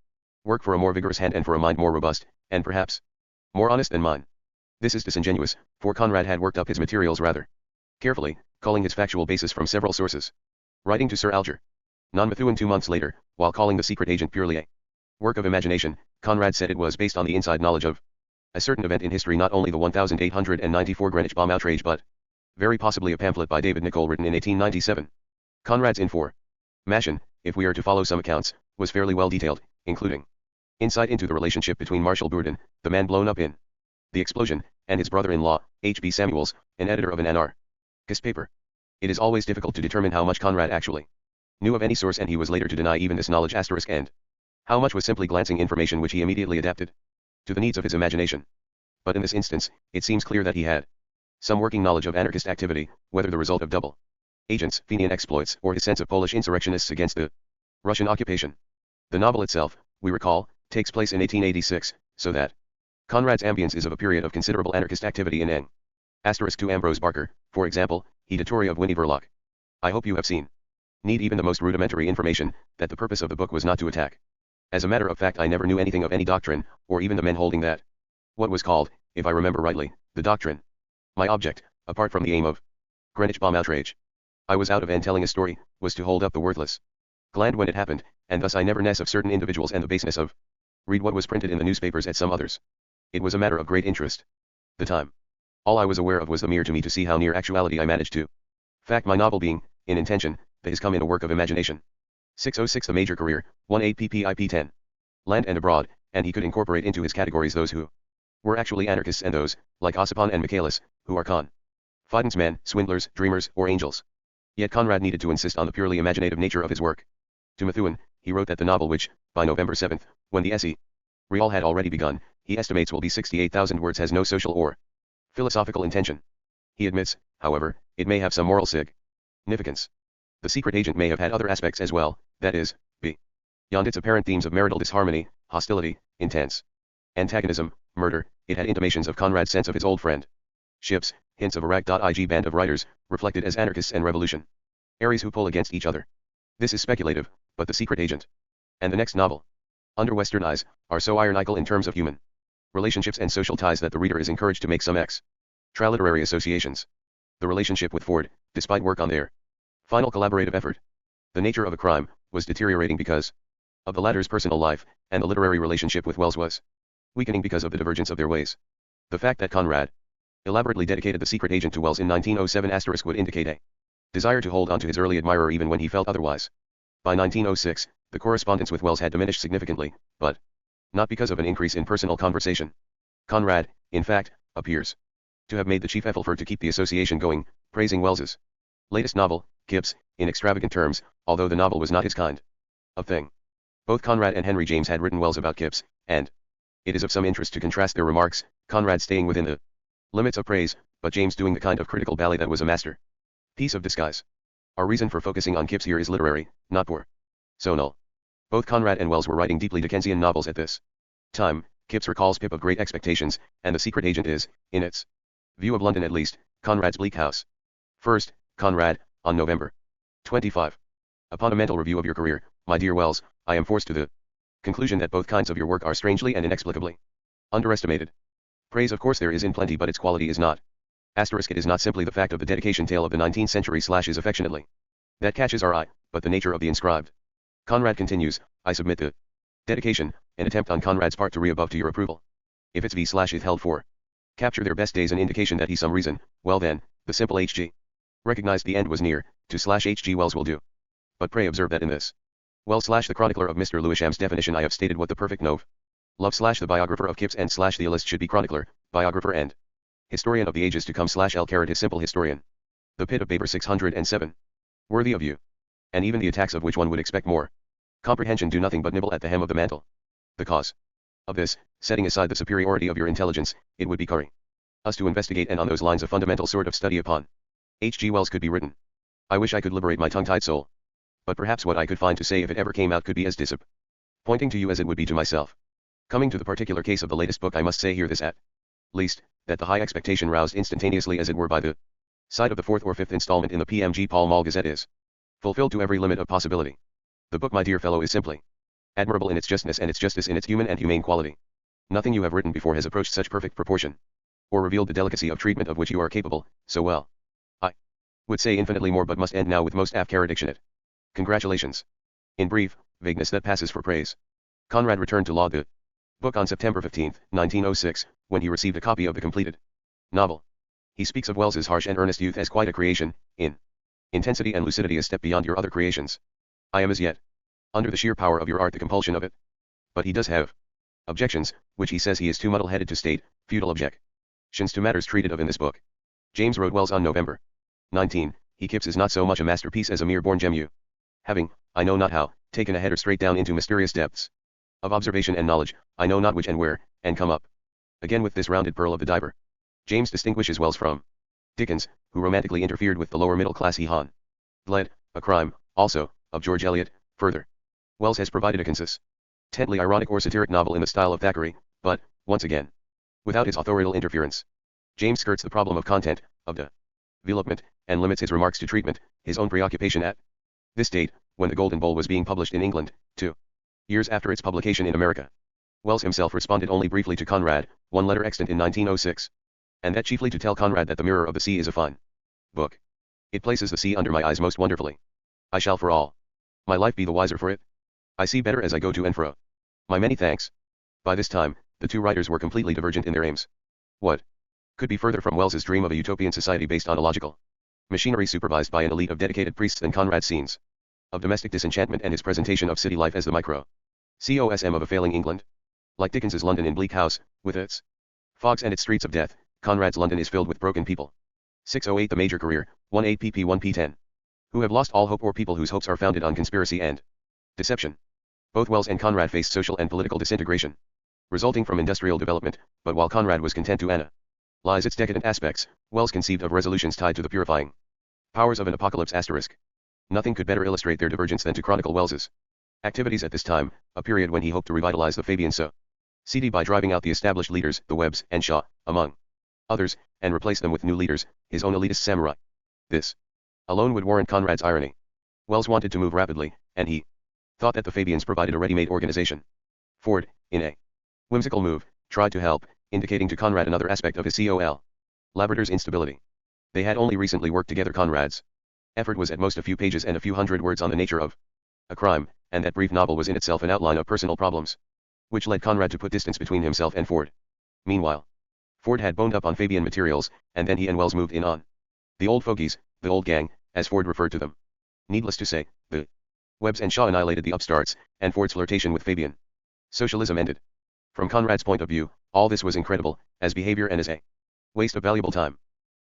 work for a more vigorous hand and for a mind more robust, and perhaps more honest than mine. This is disingenuous, for Conrad had worked up his materials rather carefully, culling his factual basis from several sources. Writing to Sir Alger Non-Methuen 2 months later, while calling The Secret Agent purely a work of imagination, Conrad said it was based on the inside knowledge of a certain event in history, not only the 1894 Greenwich bomb outrage but very possibly a pamphlet by David Nicol written in 1897. Conrad's information, if we are to follow some accounts, was fairly well detailed, including insight into the relationship between Marshal Bourdon, the man blown up in the explosion, and his brother-in-law, H.B. Samuels, an editor of an anarchist paper. It is always difficult to determine how much Conrad actually knew of any source, and he was later to deny even this knowledge *, and how much was simply glancing information which he immediately adapted to the needs of his imagination. But in this instance, it seems clear that he had some working knowledge of anarchist activity, whether the result of double agents, Fenian exploits, or his sense of Polish insurrectionists against the Russian occupation. The novel itself, we recall, takes place in 1886, so that Conrad's ambience is of a period of considerable anarchist activity in Eng. To Ambrose Barker, for example, editori of Winnie Verloc. I hope you have seen. Need even the most rudimentary information, that the purpose of the book was not to attack. As a matter of fact, I never knew anything of any doctrine, or even the men holding that. What was called, if I remember rightly, the doctrine. My object, apart from the aim of Greenwich bomb outrage, I was out of and telling a story, was to hold up the worthless gland when it happened, and thus I never ness of certain individuals and the baseness of read what was printed in the newspapers at some others. It was a matter of great interest. The time. All I was aware of was the mere to me to see how near actuality I managed to fact my novel being, in intention, that has come in a work of imagination. 606 A major career, 18 ppip 10. Land and abroad, and he could incorporate into his categories those who were actually anarchists and those, like Ossipon and Michaelis, who are confidence men, swindlers, dreamers, or angels. Yet Conrad needed to insist on the purely imaginative nature of his work. To Methuen, he wrote that the novel which, by November 7, when the essay real had already begun, he estimates will be 68,000 words, has no social or philosophical intention. He admits, however, it may have some moral significance. The Secret Agent may have had other aspects as well, that is, beyond its apparent themes of marital disharmony, hostility, intense antagonism, murder, it had intimations of Conrad's sense of his old friend ships, hints of a rag.ig band of writers, reflected as anarchists and revolution aries who pull against each other. This is speculative, but The Secret Agent and the next novel, Under Western Eyes, are so ironical in terms of human relationships and social ties that the reader is encouraged to make some extra-literary associations. The relationship with Ford, despite work on their final collaborative effort, The Nature of a Crime, was deteriorating because of the latter's personal life, and the literary relationship with Wells was weakening because of the divergence of their ways. The fact that Conrad elaborately dedicated The Secret Agent to Wells in 1907 * would indicate a desire to hold on to his early admirer even when he felt otherwise. By 1906, the correspondence with Wells had diminished significantly, but not because of an increase in personal conversation. Conrad, in fact, appears to have made the chief effort to keep the association going, praising Wells's latest novel, Kipps, in extravagant terms, although the novel was not his kind of thing. Both Conrad and Henry James had written Wells about Kipps, and it is of some interest to contrast their remarks, Conrad staying within the limits of praise, but James doing the kind of critical ballet that was a master piece of disguise. Our reason for focusing on Kipps here is literary, not personal. Both Conrad and Wells were writing deeply Dickensian novels at this time. Kipps recalls Pip of Great Expectations, and The Secret Agent is, in its view of London at least, Conrad's bleak house. First, Conrad, on November 25. Upon a mental review of your career, my dear Wells, I am forced to the conclusion that both kinds of your work are strangely and inexplicably underestimated. Praise of course there is in plenty, but its quality is not. It is not simply the fact of the dedication tale of the 19th century / is affectionately that catches our eye, but the nature of the inscribed. Conrad continues, I submit the dedication, an attempt on Conrad's part to re-above to your approval. If its v/ is held for capture their best days, an indication that he some reason, well then, the simple H.G. recognized the end was near, to / H.G. Wells will do. But pray observe that in this Wells / the chronicler of Mr. Lewisham's definition I have stated what the perfect love / the biographer of Kipps and / the illist should be chronicler, biographer and historian of the ages to come / L. his simple historian. The Pit of Baber 607. Worthy of you. And even the attacks of which one would expect more comprehension do nothing but nibble at the hem of the mantle. The cause of this, setting aside the superiority of your intelligence, it would be curry us to investigate, and on those lines a fundamental sort of study upon H.G. Wells could be written. I wish I could liberate my tongue-tied soul. But perhaps what I could find to say if it ever came out could be as disappointing to you as it would be to myself. Coming to the particular case of the latest book, I must say here this at least, that the high expectation roused instantaneously as it were by the sight of the 4th or 5th installment in the PMG Pall Mall Gazette is fulfilled to every limit of possibility. The book, my dear fellow, is simply admirable in its justness and its justice in its human and humane quality. Nothing you have written before has approached such perfect proportion. or revealed the delicacy of treatment of which you are capable, so well. I would say infinitely more, but must end now with most aft Congratulations. In brief, vagueness that passes for praise. Conrad returned to law the book on September 15, 1906, when he received a copy of the completed novel. He speaks of Wells's harsh and earnest youth as quite a creation, in intensity and lucidity a step beyond your other creations. I am as yet under the sheer power of your art, the compulsion of it. But he does have objections, which he says he is too muddle-headed to state, futile objections to matters treated of in this book. James wrote Wells on November 19, he Kipps is not so much a masterpiece as a mere born gem, you having, I know not how, taken a header straight down into mysterious depths of observation and knowledge, I know not which and where, and come up again with this rounded pearl of the diver. James distinguishes Wells from Dickens, who romantically interfered with the lower middle class he led, a crime, also, of George Eliot. Further, Wells has provided a consistently ironic or satiric novel in the style of Thackeray, but, once again, without its authorial interference. James skirts the problem of content, of development, and limits his remarks to treatment, his own preoccupation at this date, when the Golden Bowl was being published in England, 2 years after its publication in America. Wells himself responded only briefly to Conrad, one letter extant in 1906. And that chiefly to tell Conrad that The Mirror of the Sea is a fine book. It places the sea under my eyes most wonderfully. I shall for all my life be the wiser for it. I see better as I go to and fro. My many thanks. By this time, the two writers were completely divergent in their aims. What could be further from Wells's dream of a utopian society based on a logical machinery supervised by an elite of dedicated priests than Conrad's scenes of domestic disenchantment and his presentation of city life as the microcosm of a failing England? Like Dickens's London in Bleak House, with its fogs and its streets of death, Conrad's London is filled with broken people. 608 The major career, 18 pp 1p10. Who have lost all hope, or people whose hopes are founded on conspiracy and deception. Both Wells and Conrad faced social and political disintegration, resulting from industrial development, but while Conrad was content to analyze its decadent aspects, Wells conceived of resolutions tied to the purifying powers of an apocalypse asterisk. Nothing could better illustrate their divergence than to chronicle Wells's activities at this time, a period when he hoped to revitalize the Fabian Society by driving out the established leaders, the Webbs and Shaw, among others, and replace them with new leaders, his own elitist samurai. This alone would warrant Conrad's irony. Wells wanted to move rapidly, and he thought that the Fabians provided a ready-made organization. Ford, in a whimsical move, tried to help, indicating to Conrad another aspect of his Col. Labrador's instability. They had only recently worked together. Conrad's effort was at most a few pages and a few hundred words on the nature of a crime, and that brief novel was in itself an outline of personal problems, which led Conrad to put distance between himself and Ford. Meanwhile, Ford had boned up on Fabian materials, and then he and Wells moved in on the old fogies, the old gang, as Ford referred to them. Needless to say, the Webbs and Shaw annihilated the upstarts, and Ford's flirtation with Fabian socialism ended. From Conrad's point of view, all this was incredible, as behavior and as a waste of valuable time.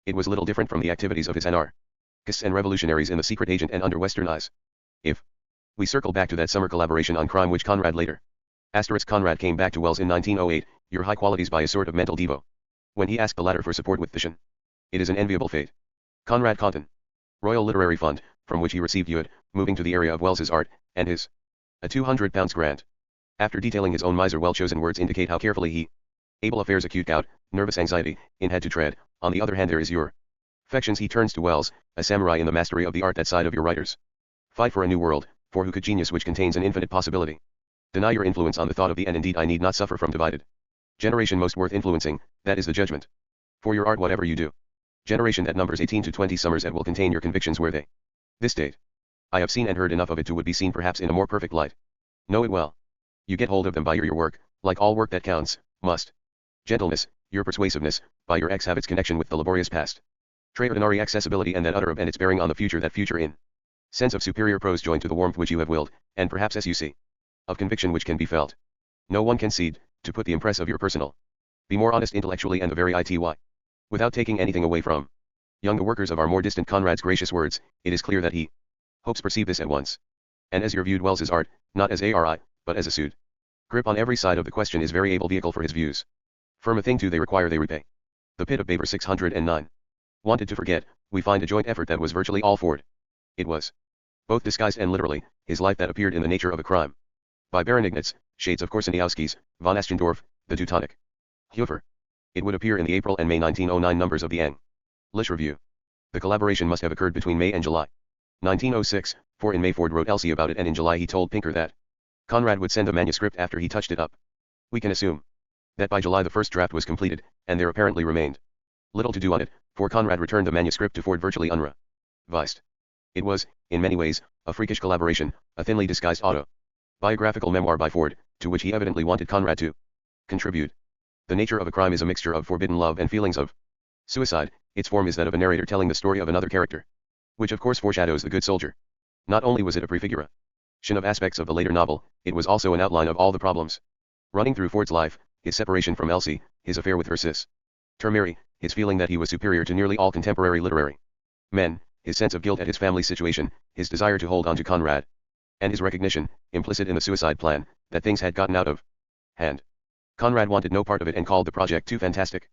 It was little different from the activities of his anarchists and revolutionaries in the secret agent and under Western eyes. If we circle back to that summer collaboration on crime which Conrad later Conrad came back to Wells in 1908, your high qualities by a sort of mental devo. When he asked the latter for support with Thishan. It is an enviable fate. Conrad Conton. Royal Literary Fund, from which he received UD, moving to the area of Wells's art, and his a £200 grant. After detailing his own miser, well-chosen words indicate how carefully he able affairs, acute gout, nervous anxiety, in had to tread. On the other hand, there is your affections. He turns to Wells, a samurai in the mastery of the art, that side of your writers. Fight for a new world, for who could genius which contains an infinite possibility deny your influence on the thought of the, and indeed I need not suffer from divided generation most worth influencing, that is the judgment for your art whatever you do. Generation that numbers 18 to 20 summers and will contain your convictions where they this date. I have seen and heard enough of it to would be seen perhaps in a more perfect light. Know it well. You get hold of them by your work, like all work that counts, must. Gentleness, your persuasiveness, by your X have its connection with the laborious past. Traordinary accessibility and that other of and its bearing on the future, that future in sense of superior prose joined to the warmth which you have willed, and perhaps as you see, of conviction which can be felt. No one can cede, to put the impress of your personal. Be more honest intellectually and the very ity. Without taking anything away from young the workers of our more distant. Conrad's gracious words, it is clear that he hopes perceive this at once. And as your viewed Wells's art, not as ARI, but as a sued grip on every side of the question is very able vehicle for his views. Firm a thing too they require they repay. The Pit of Baber 609. Wanted to forget, we find a joint effort that was virtually all Ford. It was both disguised and literally, his life that appeared in the nature of a crime. By Baron Ignatz, Shades of Korsaniowski's, von Aschendorf, the Teutonic Hufer. It would appear in the April and May 1909 numbers of the English Review. The collaboration must have occurred between May and July 1906, for in May Ford wrote Elsie about it, and in July he told Pinker that Conrad would send the manuscript after he touched it up. We can assume That by July the first draft was completed, and there apparently remained little to do on it, for Conrad returned the manuscript to Ford virtually unrevised. It was, in many ways, a freakish collaboration, a thinly disguised autobiographical memoir by Ford, to which he evidently wanted Conrad to contribute. The nature of a crime is a mixture of forbidden love and feelings of suicide. Its form is that of a narrator telling the story of another character, which of course foreshadows the good soldier. Not only was it a prefiguration of aspects of the later novel, it was also an outline of all the problems running through Ford's life: his separation from Elsie, his affair with her sister Mary, his feeling that he was superior to nearly all contemporary literary men, his sense of guilt at his family situation, his desire to hold on to Conrad, and his recognition, implicit in the suicide plan, that things had gotten out of hand. Conrad wanted no part of it and called the project too fantastic.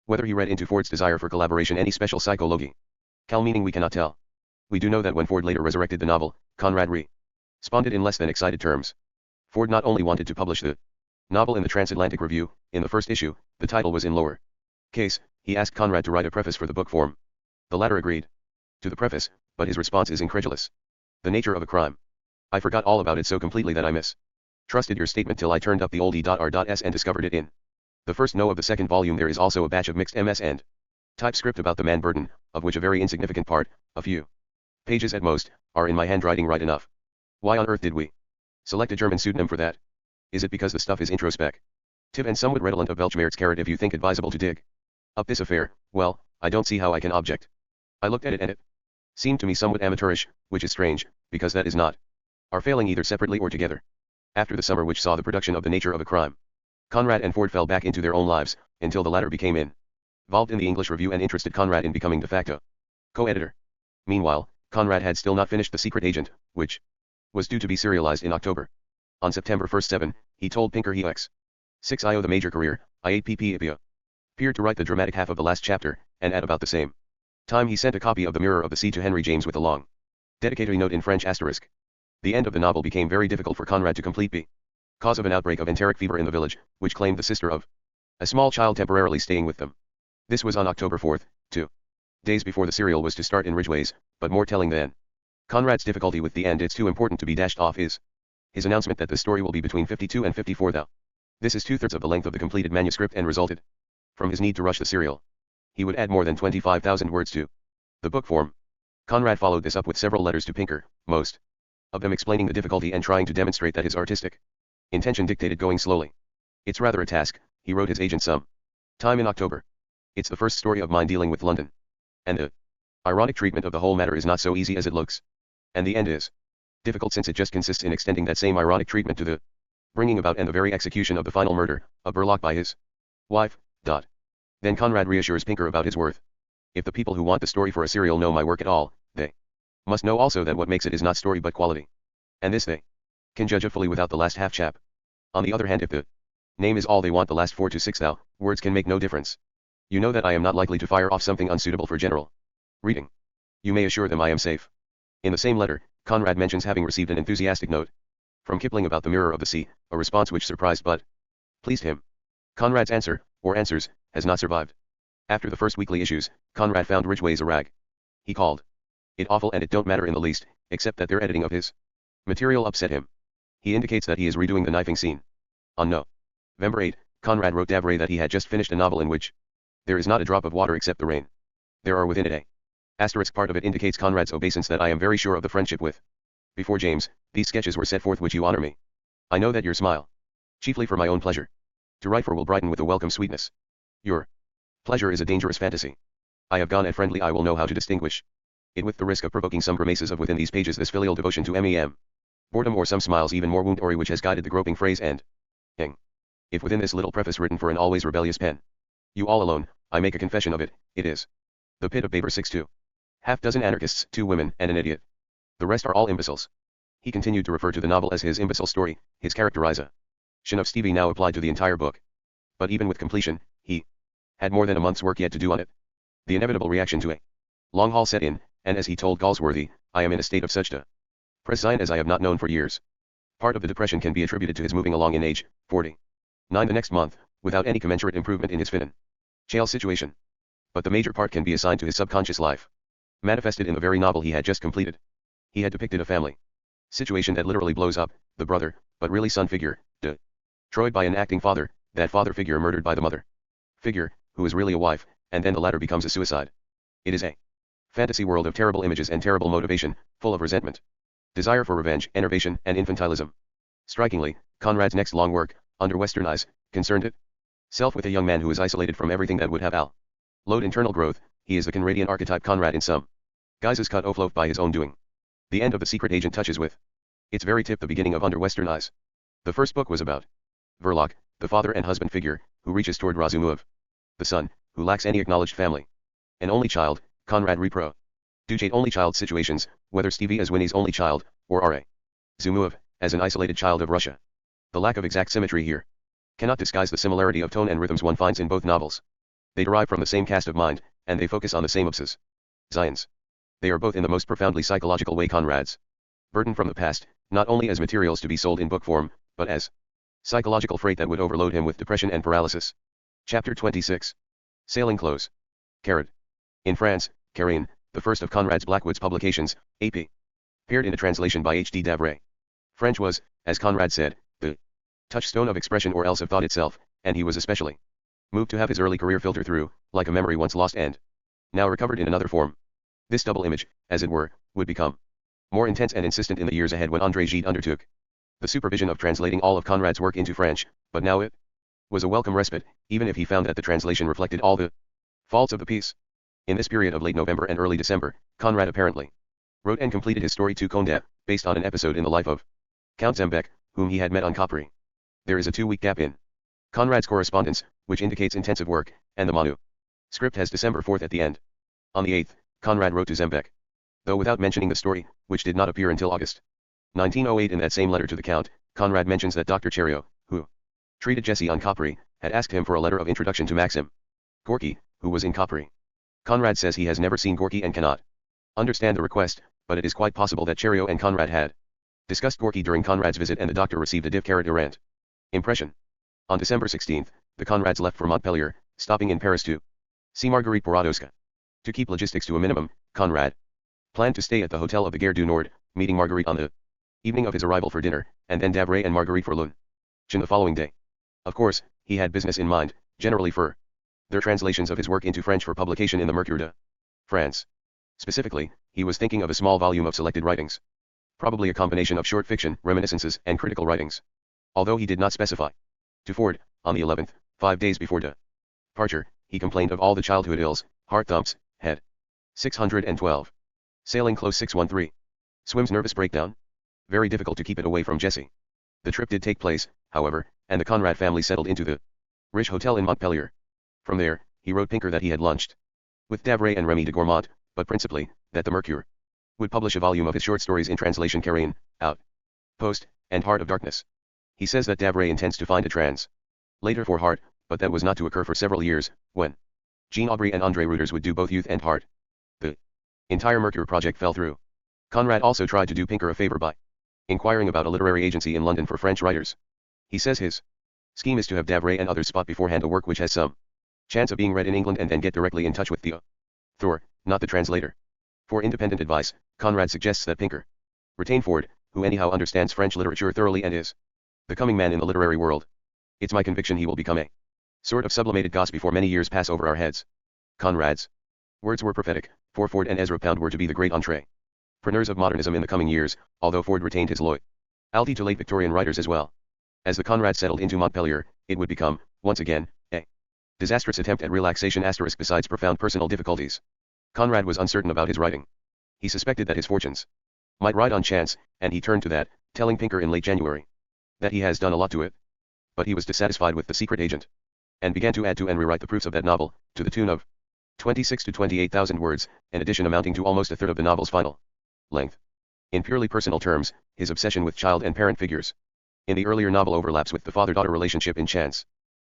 Whether he read into Ford's desire for collaboration any special psychological meaning we cannot tell. We do know that when Ford later resurrected the novel, Conrad responded in less than excited terms. Ford not only wanted to publish the novel in the Transatlantic Review, in the first issue, the title was in lower case, he asked Conrad to write a preface for the book form. The latter agreed to the preface, but his response is incredulous. The nature of a crime. I forgot all about it so completely that I mistrusted your statement till I turned up the old E.R.S. and discovered it in the first no of the second volume. There is also a batch of mixed MS and typescript about the man Burton, of which a very insignificant part, a few pages at most, are in my handwriting right enough. Why on earth did we select a German pseudonym for that? Is it because the stuff is introspective and somewhat redolent of Weltschmerz? If you think advisable to dig up this affair, well, I don't see how I can object. I looked at it and it seemed to me somewhat amateurish, which is strange, because that is not our failing either separately or together. After the summer which saw the production of The Nature of a Crime, Conrad and Ford fell back into their own lives, until the latter became involved in the English Review and interested Conrad in becoming de facto co-editor. Meanwhile, Conrad had still not finished The Secret Agent, which was due to be serialized in October. On September 1, he told Pinker he the major career, appeared to write the dramatic half of the last chapter, and at about the same time he sent a copy of The Mirror of the Sea to Henry James with a long dedicatory note in French asterisk. The end of the novel became very difficult for Conrad to complete because of an outbreak of enteric fever in the village, which claimed the sister of a small child temporarily staying with them. This was on October 4, 2 days before the serial was to start in Ridgway's, but more telling than Conrad's difficulty with the end, it's too important to be dashed off, is his announcement that the story will be between 52 and 54 thou. This is 2/3 of the length of the completed manuscript and resulted from his need to rush the serial. He would add more than 25,000 words to the book form. Conrad followed this up with several letters to Pinker, most of them explaining the difficulty and trying to demonstrate that his artistic intention dictated going slowly. It's rather a task, he wrote his agent some time in October. It's the first story of mine dealing with London. And the ironic treatment of the whole matter is not so easy as it looks. And the end is difficult, since it just consists in extending that same ironic treatment to the bringing about and the very execution of the final murder of Burlock by his wife. Then Conrad reassures Pinker about his worth. If the people who want the story for a serial know my work at all, they must know also that what makes it is not story but quality. And this they can judge of fully without the last half chap. On the other hand, if the name is all they want, the last 4 to 6 thou words can make no difference. You know that I am not likely to fire off something unsuitable for general reading. You may assure them I am safe. In the same letter, Conrad mentions having received an enthusiastic note from Kipling about The Mirror of the Sea, a response which surprised but pleased him. Conrad's answer, or answers, has not survived. After the first weekly issues, Conrad found Ridgway's a rag. He called it awful, and it don't matter in the least, except that their editing of his material upset him. He indicates that he is redoing the knifing scene. On November 8, Conrad wrote Davray that he had just finished a novel in which there is not a drop of water except the rain. There are within it a asterisk part of it indicates Conrad's obeisance that I am very sure of the friendship with. Before James, these sketches were set forth which you honor me. I know that your smile, chiefly for my own pleasure, to write for will brighten with a welcome sweetness. Your pleasure is a dangerous fantasy. I have gone at friendly, I will know how to distinguish it with the risk of provoking some grimaces of within these pages this filial devotion to mem. Boredom, or some smiles even more wound, which has guided the groping phrase and ing. If within this little preface written for an always rebellious pen, you all alone, I make a confession of it, it is the pit of Baber 6 2. Half dozen anarchists, 2 women, and an idiot. The rest are all imbeciles. He continued to refer to the novel as his imbecile story, his characterization of Stevie now applied to the entire book. But even with completion, he had more than a month's work yet to do on it. The inevitable reaction to a long haul set in, and as he told Galsworthy, I am in a state of such depression as I have not known for years. Part of the depression can be attributed to his moving along in age, 49 the next month, without any commensurate improvement in his financial situation. But the major part can be assigned to his subconscious life, manifested in the very novel he had just completed. He had depicted a family situation that literally blows up, the brother, but really son figure, destroyed by an acting father, that father figure murdered by the mother figure, who is really a wife, and then the latter becomes a suicide. It is a fantasy world of terrible images and terrible motivation, full of resentment, desire for revenge, enervation, and infantilism. Strikingly, Conrad's next long work, Under Western Eyes, concerned it self with a young man who is isolated from everything that would have allowed internal growth. He is the Conradian archetype. Conrad in some guises cut off by his own doing. The end of The Secret Agent touches with its very tip the beginning of Under Western Eyes. The first book was about Verloc, the father and husband figure, who reaches toward Razumov, the son, who lacks any acknowledged family. An only child, Conrad reproduced only child situations, whether Stevie as Winnie's only child, or R.A. Zumov, as an isolated child of Russia. The lack of exact symmetry here cannot disguise the similarity of tone and rhythms one finds in both novels. They derive from the same cast of mind, and they focus on the same obsessions. They are both in the most profoundly psychological way Conrad's burden from the past, not only as materials to be sold in book form, but as psychological freight that would overload him with depression and paralysis. Chapter 26. Sailing Close. Karl. In France, Karine, the first of Conrad's Blackwood's publications, AP. Appeared in a translation by H. D. Davray. French was, as Conrad said, the touchstone of expression or else of thought itself, and he was especially moved to have his early career filter through, like a memory once lost and now recovered in another form. This double image, as it were, would become more intense and insistent in the years ahead when André Gide undertook the supervision of translating all of Conrad's work into French, but now it was a welcome respite, even if he found that the translation reflected all the faults of the piece. In this period of late November and early December, Conrad apparently wrote and completed his story To Conde, based on an episode in the life of Count Zembec, whom he had met on Capri. There is a 2-week gap in Conrad's correspondence, which indicates intensive work, and the manuscript has December 4th at the end. On the 8th, Conrad wrote to Zembec, though without mentioning the story, which did not appear until August 1908. In that same letter to the Count, Conrad mentions that Dr. Cheriot, who treated Jesse on Capri, had asked him for a letter of introduction to Maxim Gorky, who was in Capri. Conrad says he has never seen Gorky and cannot understand the request, but it is quite possible that Cheriot and Conrad had discussed Gorky during Conrad's visit and the doctor received a div-errant impression. On December 16th, the Conrads left for Montpellier, stopping in Paris to see Marguerite Porodowska. To keep logistics to a minimum, Conrad planned to stay at the Hotel of the Gare du Nord, meeting Marguerite on the evening of his arrival for dinner, and then Davray and Marguerite for lunch the following day. Of course, he had business in mind, generally for their translations of his work into French for publication in the Mercure de France. Specifically, he was thinking of a small volume of selected writings, probably a combination of short fiction, reminiscences, and critical writings. Although he did not specify. To Ford, on the 11th, 5 days before departure, he complained of all the childhood ills, heart thumps, head 612. Sailing Close 613. Swim's nervous breakdown. Very difficult to keep it away from Jesse. The trip did take place, however, and the Conrad family settled into the Riche Hotel in Montpellier. From there, he wrote Pinker that he had lunched with Davray and Remy de Gourmont, but principally, that the Mercure would publish a volume of his short stories in translation Carrion, Outpost, and Heart of Darkness. He says that Davray intends to find a translator for Heart, but that was not to occur for several years, when Jean Aubry and André Reuters would do both Youth and Heart. The entire Mercure project fell through. Conrad also tried to do Pinker a favor by inquiring about a literary agency in London for French writers. He says his scheme is to have Davray and others spot beforehand a work which has some chance of being read in England and then get directly in touch with the author, not the translator. For independent advice, Conrad suggests that Pinker retain Ford, who anyhow understands French literature thoroughly and is the coming man in the literary world. It's my conviction he will become a sort of sublimated goss before many years pass over our heads. Conrad's words were prophetic, for Ford and Ezra Pound were to be the great entrepreneurs of modernism in the coming years, although Ford retained his loyalty to late Victorian writers as well. As the Conrads settled into Montpellier, it would become, once again, a disastrous attempt at relaxation * besides profound personal difficulties. Conrad was uncertain about his writing. He suspected that his fortunes might ride on chance, and he turned to that, telling Pinker in late January that he has done a lot to it. But he was dissatisfied with The Secret Agent, and began to add to and rewrite the proofs of that novel, to the tune of 26 to 28,000 words, an addition amounting to almost a third of the novel's final length. In purely personal terms, his obsession with child and parent figures in the earlier novel overlaps with the father-daughter relationship in Chance.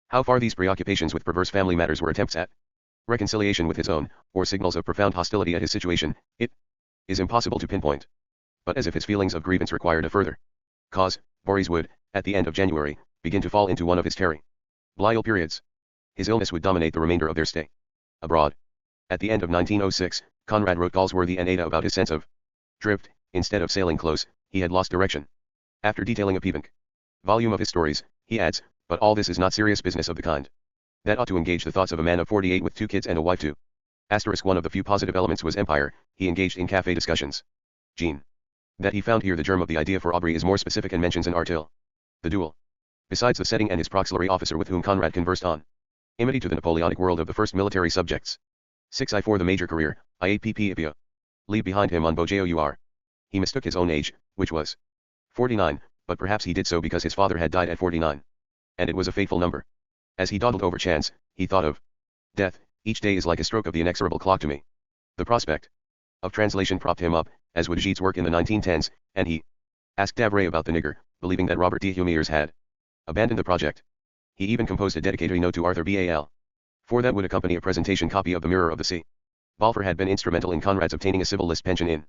How far these preoccupations with perverse family matters were attempts at reconciliation with his own, or signals of profound hostility at his situation, it is impossible to pinpoint. But as if his feelings of grievance required a further cause, Voorhees would, at the end of January, begin to fall into one of his terrible periods. His illness would dominate the remainder of their stay abroad. At the end of 1906, Conrad wrote Galsworthy and Ada about his sense of drift. Instead of sailing close, he had lost direction. After detailing a Peebank volume of his stories, he adds, But all this is not serious business of the kind that ought to engage the thoughts of a man of 48 with 2 kids and a wife too. One of the few positive elements was empire. He engaged in cafe discussions. Jean. That he found here the germ of the idea for Aubrey is more specific and mentions an artil. The duel. Besides the setting and his proxillary officer with whom Conrad conversed on enmity to the Napoleonic world of the first military subjects. 6 I for the major career, IAPP leave behind him on Bojour. He mistook his own age, which was 49, but perhaps he did so because his father had died at 49. And it was a fateful number. As he dawdled over chance, he thought of death. Each day is like a stroke of the inexorable clock to me. The prospect of translation propped him up, as would Gite's work in the 1910s, and he asked Davray about the nigger, believing that Robert D. Humiers had abandoned the project. He even composed a dedicatory note to Arthur Bal. For that would accompany a presentation copy of The Mirror of the Sea. Balfour had been instrumental in Conrad's obtaining a civil list pension in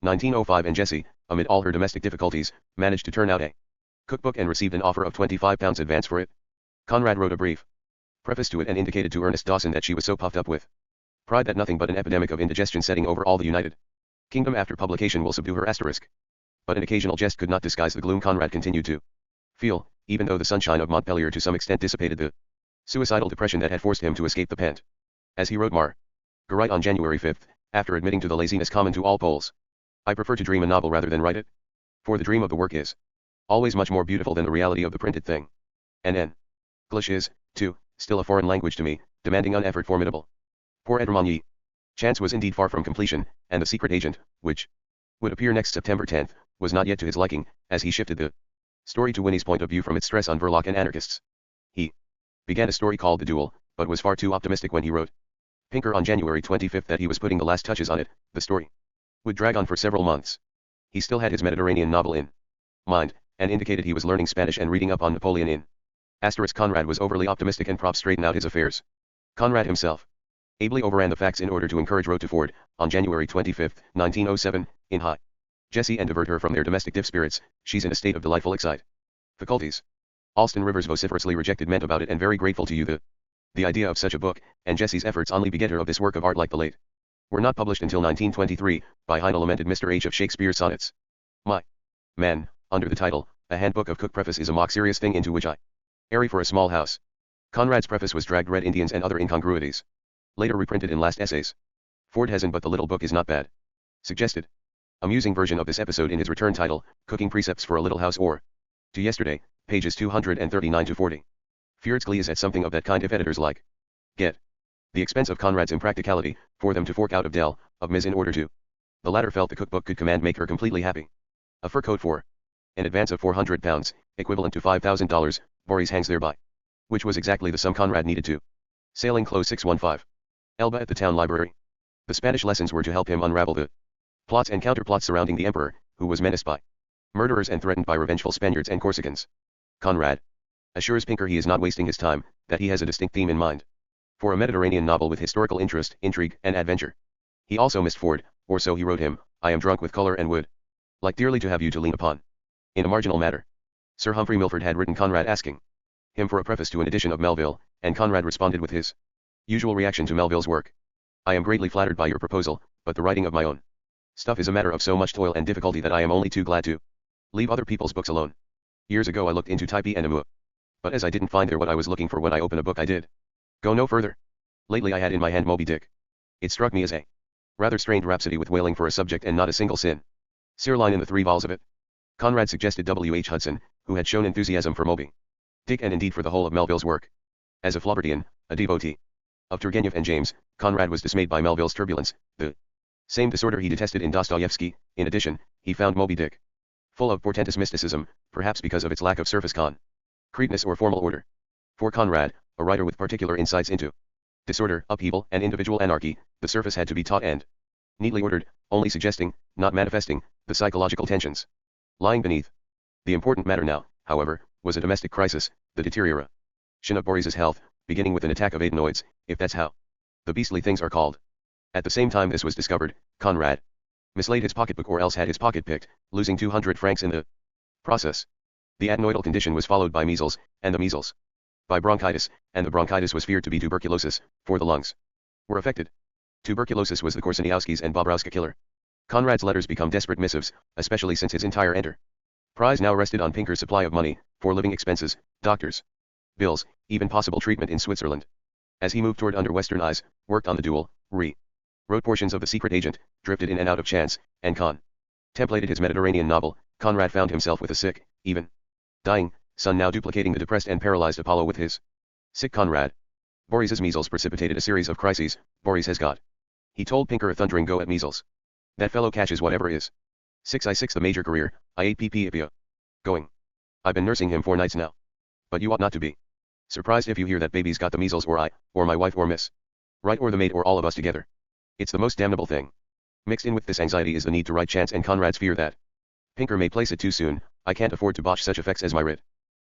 1905, and Jessie, amid all her domestic difficulties, managed to turn out a cookbook and received an offer of £25 advance for it. Conrad wrote a brief preface to it and indicated to Ernest Dawson that she was so puffed up with pride that nothing but an epidemic of indigestion setting over all the United Kingdom after publication will subdue her. But an occasional jest could not disguise the gloom Conrad continued to feel, even though the sunshine of Montpellier to some extent dissipated the suicidal depression that had forced him to escape the pent. As he wrote Marguerite on January 5, after admitting to the laziness common to all Poles, I prefer to dream a novel rather than write it. For the dream of the work is always much more beautiful than the reality of the printed thing. And English is, too, still a foreign language to me, demanding an effort formidable. Poor Edremont. Chance was indeed far from completion, and The Secret Agent, which would appear next September 10, was not yet to his liking, as he shifted the story to Winnie's point of view from its stress on Verloc and anarchists. He began a story called The Duel, but was far too optimistic when he wrote Pinker on January 25 that he was putting the last touches on it. The story would drag on for several months. He still had his Mediterranean novel in mind, and indicated he was learning Spanish and reading up on Napoleon in Conrad was overly optimistic and propped straighten out his affairs. Conrad himself ably overran the facts in order to encourage wrote to Ford, on January 25, 1907, in Hi. Jessie, and divert her from their domestic spirits. She's in a state of delightful excite. Faculties. Alston Rivers vociferously rejected meant about it and very grateful to you the idea of such a book, and Jessie's efforts only begetter of this work of art like the late were not published until 1923, by Heine lamented Mr. H. of Shakespeare's sonnets. My man, under the title, A Handbook of Cook Preface is a mock serious thing into which I airy for a small house. Conrad's preface was dragged Red Indians and other incongruities. Later reprinted in Last Essays. Ford hasn't, but the little book is not bad. Suggested amusing version of this episode in his return title, Cooking Precepts for a Little House, or To Yesterday, pages 239 to 40. Field's glee is at something of that kind if editors like get the expense of Conrad's impracticality, for them to fork out of Ms. in order to. The latter felt the cookbook could command make her completely happy. A fur coat for an advance of £400, equivalent to $5,000, Voorhees hangs thereby. Which was exactly the sum Conrad needed to. Sailing Close 615. Elba at the town library. The Spanish lessons were to help him unravel the plots and counterplots surrounding the emperor, who was menaced by murderers and threatened by revengeful Spaniards and Corsicans. Conrad assures Pinker he is not wasting his time, that he has a distinct theme in mind. For a Mediterranean novel with historical interest, intrigue, and adventure. He also missed Ford, or so he wrote him, I am drunk with color and would like dearly to have you to lean upon. In a marginal matter. Sir Humphrey Milford had written Conrad asking him for a preface to an edition of Melville, and Conrad responded with his usual reaction to Melville's work. I am greatly flattered by your proposal, but the writing of my own stuff is a matter of so much toil and difficulty that I am only too glad to leave other people's books alone. Years ago I looked into type and Emu. But as I didn't find there what I was looking for when I opened a book, I did go no further. Lately I had in my hand Moby Dick. It struck me as a rather strained rhapsody with whaling for a subject and not a single line in the 3 vols of it. Conrad suggested W. H. Hudson, who had shown enthusiasm for Moby Dick and indeed for the whole of Melville's work. As a Flaubertian, a devotee of Turgenev and James, Conrad was dismayed by Melville's turbulence, the same disorder he detested in Dostoevsky. In addition, he found Moby Dick full of portentous mysticism, perhaps because of its lack of surface concreteness or formal order. For Conrad, a writer with particular insights into disorder, upheaval, and individual anarchy, the surface had to be taut and neatly ordered, only suggesting, not manifesting, the psychological tensions lying beneath. The important matter now, however, was a domestic crisis, the deterioration of Boris's health, beginning with an attack of adenoids, if that's how the beastly things are called. At the same time this was discovered, Conrad mislaid his pocketbook or else had his pocket picked, losing 200 francs in the process. The adenoidal condition was followed by measles, and the measles by bronchitis, and the bronchitis was feared to be tuberculosis, for the lungs were affected. Tuberculosis was the Korsaniowskis and Bobrowska killer. Conrad's letters become desperate missives, especially since his entire enterprise now rested on Pinker's supply of money, for living expenses, doctors' bills, even possible treatment in Switzerland. As he moved toward under Western eyes, worked on the duel, wrote portions of The Secret Agent, drifted in and out of Chance, and contemplated his Mediterranean novel, Conrad found himself with a sick, even dying, son now duplicating the depressed and paralyzed Apollo with his sick Conrad. Boris's measles precipitated a series of crises. Boris has got. He told Pinker a thundering go at measles. That fellow catches whatever is. 6I6 the major career, I8PP going. I've been nursing him 4 nights now. But you ought not to be surprised if you hear that baby's got the measles or I, or my wife or Miss. Right or the maid or all of us together. It's the most damnable thing. Mixed in with this anxiety is the need to write Chance and Conrad's fear that Pinker may place it too soon. I can't afford to botch such effects as my writing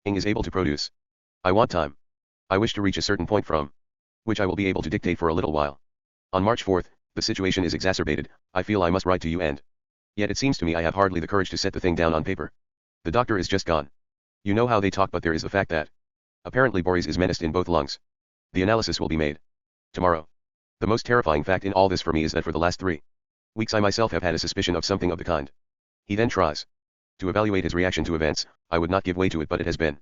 is able to produce. I want time. I wish to reach a certain point from which I will be able to dictate for a little while. On March 4th, the situation is exacerbated. I feel I must write to you and yet it seems to me I have hardly the courage to set the thing down on paper. The doctor is just gone. You know how they talk, but there is the fact that apparently Boris is menaced in both lungs. The analysis will be made tomorrow. The most terrifying fact in all this for me is that for the last 3 weeks I myself have had a suspicion of something of the kind. He then tries to evaluate his reaction to events. I would not give way to it, but it has been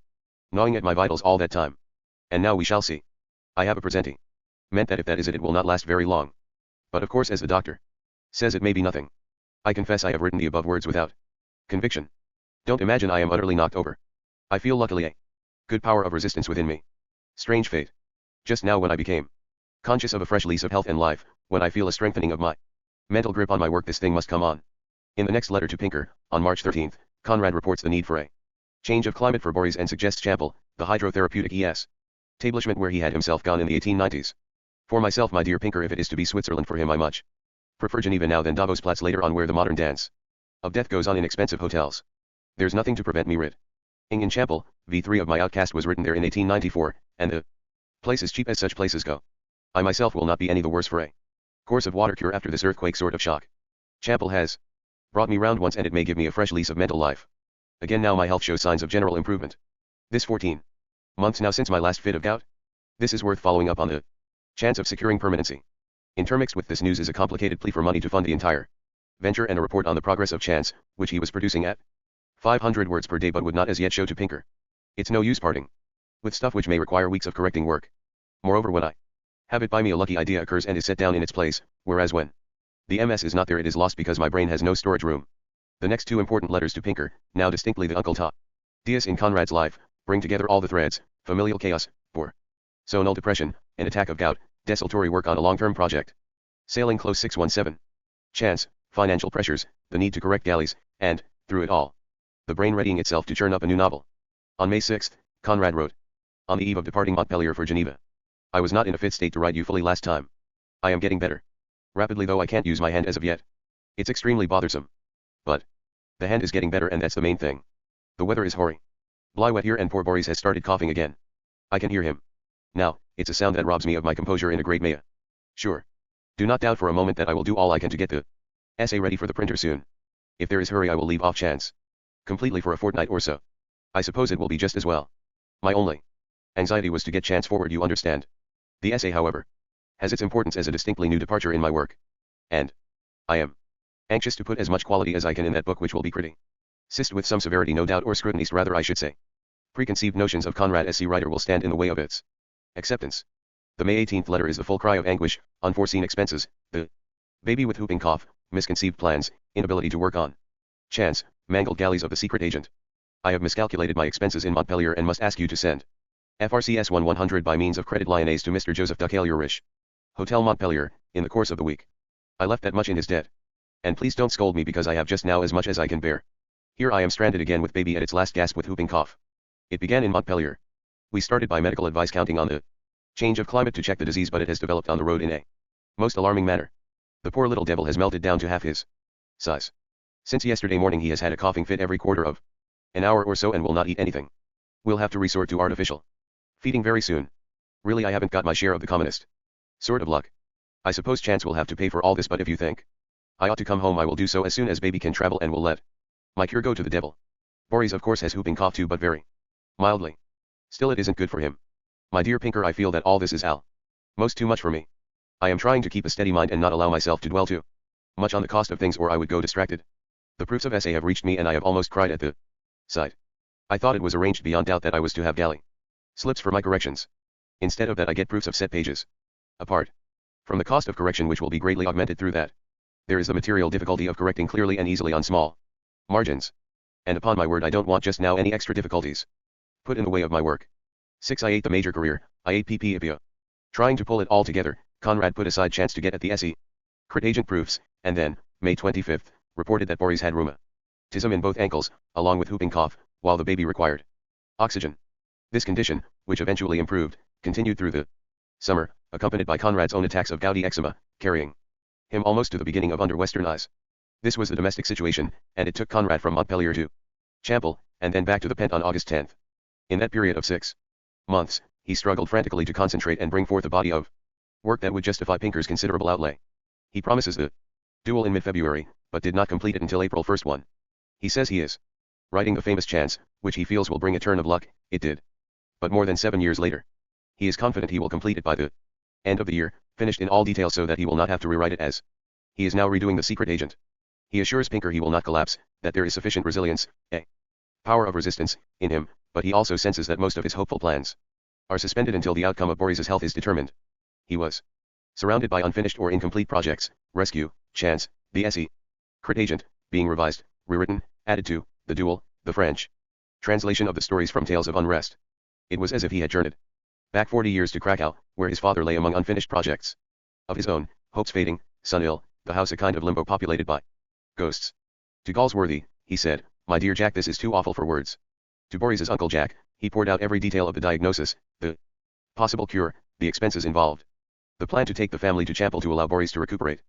gnawing at my vitals all that time. And now we shall see. I have a presentiment that if that is it, it will not last very long. But of course, as the doctor says, it may be nothing. I confess I have written the above words without conviction. Don't imagine I am utterly knocked over. I feel luckily a good power of resistance within me. Strange fate. Just now when I became conscious of a fresh lease of health and life, when I feel a strengthening of my mental grip on my work, this thing must come on. In the next letter to Pinker, on March 13th, Conrad reports the need for a change of climate for Boris and suggests Champel, the hydrotherapeutic establishment where he had himself gone in the 1890s. For myself, my dear Pinker, if it is to be Switzerland for him, I much prefer Geneva now than Davosplatz later on, where the modern dance of death goes on in expensive hotels. There's nothing to prevent me writing in Champel. V3 of my Outcast was written there in 1894, and the place is cheap as such places go. I myself will not be any the worse for a course of water cure after this earthquake sort of shock. Champel has brought me round once, and it may give me a fresh lease of mental life. Again now my health shows signs of general improvement. This 14 months now since my last fit of gout. This is worth following up on the chance of securing permanency. Intermixed with this news is a complicated plea for money to fund the entire venture and a report on the progress of Chance, which he was producing at 500 words per day but would not as yet show to Pinker. It's no use parting with stuff which may require weeks of correcting work. Moreover, when I have it by me, a lucky idea occurs and is set down in its place, whereas when the MS is not there, it is lost because my brain has no storage room. The next 2 important letters to Pinker, now distinctly the Uncle Dias in Conrad's life, bring together all the threads: familial chaos, personal depression, an attack of gout, desultory work on a long-term project, sailing close 617, Chance, financial pressures, the need to correct galleys, and, through it all, the brain readying itself to churn up a new novel. On May 6th, Conrad wrote, on the eve of departing Montpellier for Geneva. I was not in a fit state to write you fully last time. I am getting better. Rapidly, though I can't use my hand as of yet. It's extremely bothersome. But the hand is getting better, and that's the main thing. The weather is horrid. Bly wet here, and poor Boris has started coughing again. I can hear him now. It's a sound that robs me of my composure in a great measure. Sure. Do not doubt for a moment that I will do all I can to get the essay ready for the printer soon. If there is hurry, I will leave off Chance completely for a fortnight or so. I suppose it will be just as well. My only anxiety was to get Chance forward, you understand. The essay, however, has its importance as a distinctly new departure in my work. And I am anxious to put as much quality as I can in that book, which will be criticized with some severity, no doubt, or scrutinized rather, I should say. Preconceived notions of Conrad as writer will stand in the way of its acceptance. The May 18th letter is the full cry of anguish: unforeseen expenses, the baby with whooping cough, misconceived plans, inability to work on Chance, mangled galleys of the secret agent. I have miscalculated my expenses in Montpellier and must ask you to send FRCS 100 by means of credit lyonnaise to Mr. Joseph Ducalier, Hotel Montpellier, in the course of the week. I left that much in his debt. And please don't scold me, because I have just now as much as I can bear. Here I am stranded again with baby at its last gasp with whooping cough. It began in Montpellier. We started by medical advice, counting on the change of climate to check the disease, but it has developed on the road in a most alarming manner. The poor little devil has melted down to half his size. Since yesterday morning he has had a coughing fit every quarter of an hour or so and will not eat anything. We'll have to resort to artificial feeding very soon. Really, I haven't got my share of the commonest sort of luck. I suppose Chance will have to pay for all this, but if you think I ought to come home, I will do so as soon as baby can travel, and will let my cure go to the devil. Boris of course has whooping cough too, but very mildly. Still, it isn't good for him. My dear Pinker, I feel that all this is most too much for me. I am trying to keep a steady mind and not allow myself to dwell too much on the cost of things, or I would go distracted. The proofs of essay have reached me, and I have almost cried at the sight. I thought it was arranged beyond doubt that I was to have galley Slips for my corrections. Instead of that I get proofs of set pages. Apart from the cost of correction which will be greatly augmented through that, there is the material difficulty of correcting clearly and easily on small margins. And upon my word I don't want just now any extra difficulties put in the way of my work. 6. I ate the major career, I ate PP. Trying to pull it all together, Conrad put aside chance to get at the SE. Crit agent proofs, and then, May 25th, reported that Boris had rheumatism in both ankles, along with whooping cough, while the baby required oxygen. This condition, which eventually improved, continued through the summer, accompanied by Conrad's own attacks of gouty eczema, carrying him almost to the beginning of under western eyes. This was the domestic situation, and it took Conrad from Montpellier to Champel, and then back to the Pent on August 10th. In that period of 6 months, he struggled frantically to concentrate and bring forth a body of work that would justify Pinker's considerable outlay. He promises the duel in mid-February, but did not complete it until April 1. He says he is writing the famous Chance, which he feels will bring a turn of luck. It did. But more than 7 years later, he is confident he will complete it by the end of the year, finished in all detail so that he will not have to rewrite it as he is now redoing The Secret Agent. He assures Pinker he will not collapse, that there is sufficient resilience, a power of resistance, in him, but he also senses that most of his hopeful plans are suspended until the outcome of Boris's health is determined. He was surrounded by unfinished or incomplete projects, Rescue, Chance, the SE. Crit Agent, being revised, rewritten, added to, The Duel, the French translation of the stories from Tales of Unrest. It was as if he had journeyed back 40 years to Krakow, where his father lay among unfinished projects of his own, hopes fading, son ill, the house a kind of limbo populated by ghosts. To Galsworthy, he said, "My dear Jack, this is too awful for words." To Boris's Uncle Jack, he poured out every detail of the diagnosis, the possible cure, the expenses involved. The plan to take the family to Champel to allow Boris to recuperate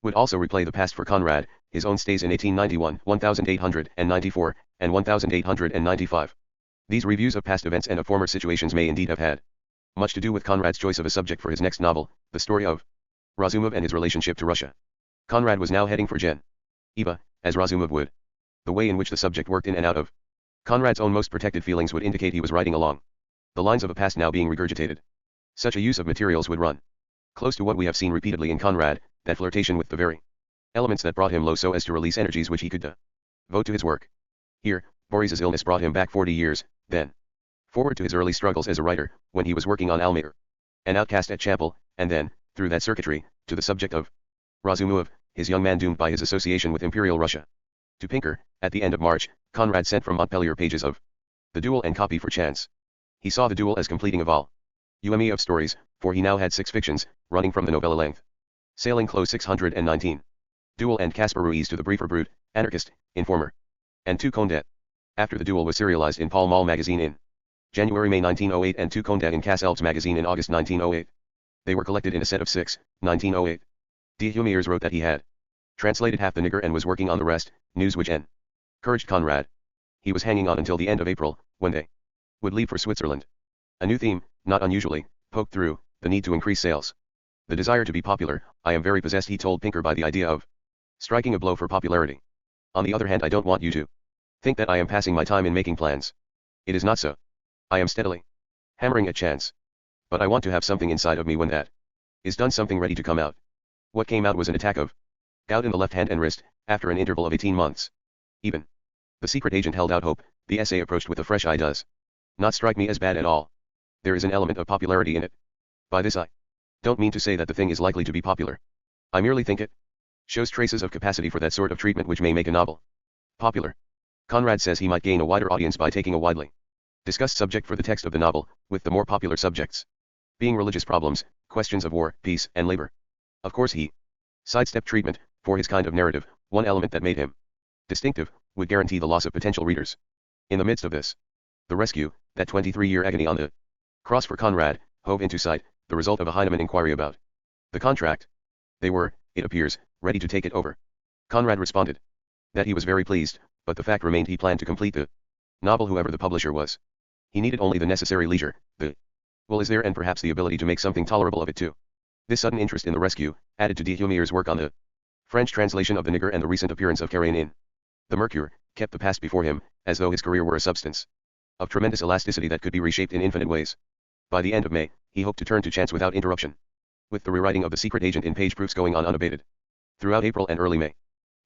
would also replay the past for Conrad, his own stays in 1891, 1894, and 1895. These reviews of past events and of former situations may indeed have had much to do with Conrad's choice of a subject for his next novel, the story of Razumov and his relationship to Russia. Conrad was now heading for Geneva, as Razumov would. The way in which the subject worked in and out of Conrad's own most protected feelings would indicate he was writing along the lines of a past now being regurgitated. Such a use of materials would run close to what we have seen repeatedly in Conrad, that flirtation with the very elements that brought him low so as to release energies which he could devote to his work. Here, Boris's illness brought him back 40 years, then forward to his early struggles as a writer, when he was working on Almayer, an outcast at Champel, and then, through that circuitry, to the subject of Razumov, his young man doomed by his association with Imperial Russia. To Pinker, at the end of March, Conrad sent from Montpellier pages of The Duel and copy for Chance. He saw The Duel as completing a volume of stories, for he now had 6 fictions, running from the novella length. Sailing Close 619. Duel and Caspar Ruiz to the Briefer Brute, Anarchist, Informer. And 2 Condat. After The Duel was serialized in Pall Mall magazine in January-May 1908 and 2 Condat in Cass Elbs magazine in August 1908. They were collected in a set of 6, 1908. De Humiers wrote that he had translated half the Nigger and was working on the rest, news which encouraged Conrad. He was hanging on until the end of April, when they would leave for Switzerland. A new theme, not unusually, poked through, the need to increase sales. The desire to be popular. I am very possessed, he told Pinker, by the idea of striking a blow for popularity. On the other hand, I don't want you to think that I am passing my time in making plans. It is not so. I am steadily hammering at Chance. But I want to have something inside of me when that is done, something ready to come out. What came out was an attack of gout in the left hand and wrist, after an interval of 18 months. Even The Secret Agent held out hope. The essay approached with a fresh eye does not strike me as bad at all. There is an element of popularity in it. By this I don't mean to say that the thing is likely to be popular. I merely think it shows traces of capacity for that sort of treatment which may make a novel popular. Conrad says he might gain a wider audience by taking a widely discussed subject for the text of the novel, with the more popular subjects being religious problems, questions of war, peace, and labor. Of course he sidestepped treatment, for his kind of narrative, one element that made him distinctive, would guarantee the loss of potential readers. In the midst of this, the rescue, that 23-year agony on the cross for Conrad, hove into sight, the result of a Heinemann inquiry about the contract. They were, it appears, ready to take it over. Conrad responded that he was very pleased, but the fact remained he planned to complete the novel whoever the publisher was. He needed only the necessary leisure, the will is there, and perhaps the ability to make something tolerable of it too. This sudden interest in the rescue, added to de Humier's work on the French translation of the Nigger and the recent appearance of Carrion in the Mercure, kept the past before him, as though his career were a substance of tremendous elasticity that could be reshaped in infinite ways. By the end of May, he hoped to turn to Chance without interruption, with the rewriting of The Secret Agent in page proofs going on unabated throughout April and early May.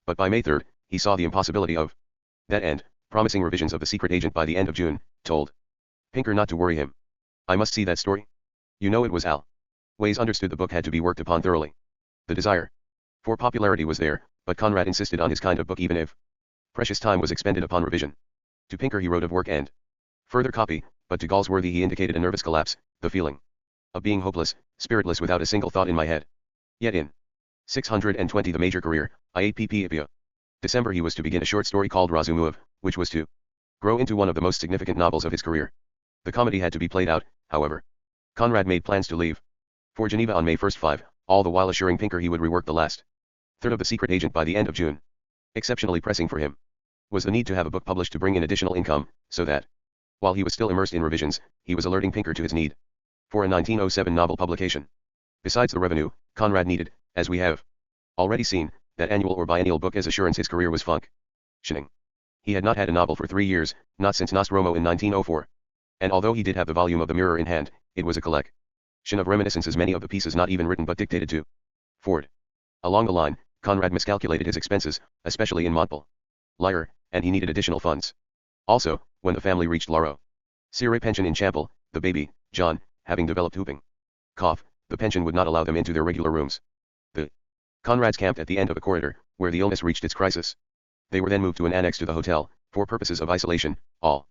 But by May 3rd, he saw the impossibility of that end, promising revisions of The Secret Agent by the end of June, told Pinker not to worry him. I must see that story. You know it was Al. Ways understood the book had to be worked upon thoroughly. The desire for popularity was there, but Conrad insisted on his kind of book even if precious time was expended upon revision. To Pinker he wrote of work and further copy, but to Galsworthy he indicated a nervous collapse, the feeling of being hopeless, spiritless without a single thought in my head. Yet in 620 the major career, IAPP December he was to begin a short story called Razumuv, which was to grow into one of the most significant novels of his career. The comedy had to be played out, however. Conrad made plans to leave for Geneva on May 1st 5, all the while assuring Pinker he would rework the last third of The Secret Agent by the end of June. Exceptionally pressing for him was the need to have a book published to bring in additional income, so that, while he was still immersed in revisions, he was alerting Pinker to his need for a 1907 novel publication. Besides the revenue, Conrad needed, as we have already seen, that annual or biennial book as assurance his career was functioning. He had not had a novel for 3 years, not since Nostromo in 1904. And although he did have the volume of The Mirror in hand, it was a collection of reminiscences, many of the pieces not even written but dictated to Ford. Along the line, Conrad miscalculated his expenses, especially in Montpellier, and he needed additional funds. Also, when the family reached Laro Sire pension in Champel, the baby, John, having developed whooping cough, the pension would not allow them into their regular rooms. The Conrads camped at the end of a corridor, where the illness reached its crisis. They were then moved to an annex to the hotel, for purposes of isolation, all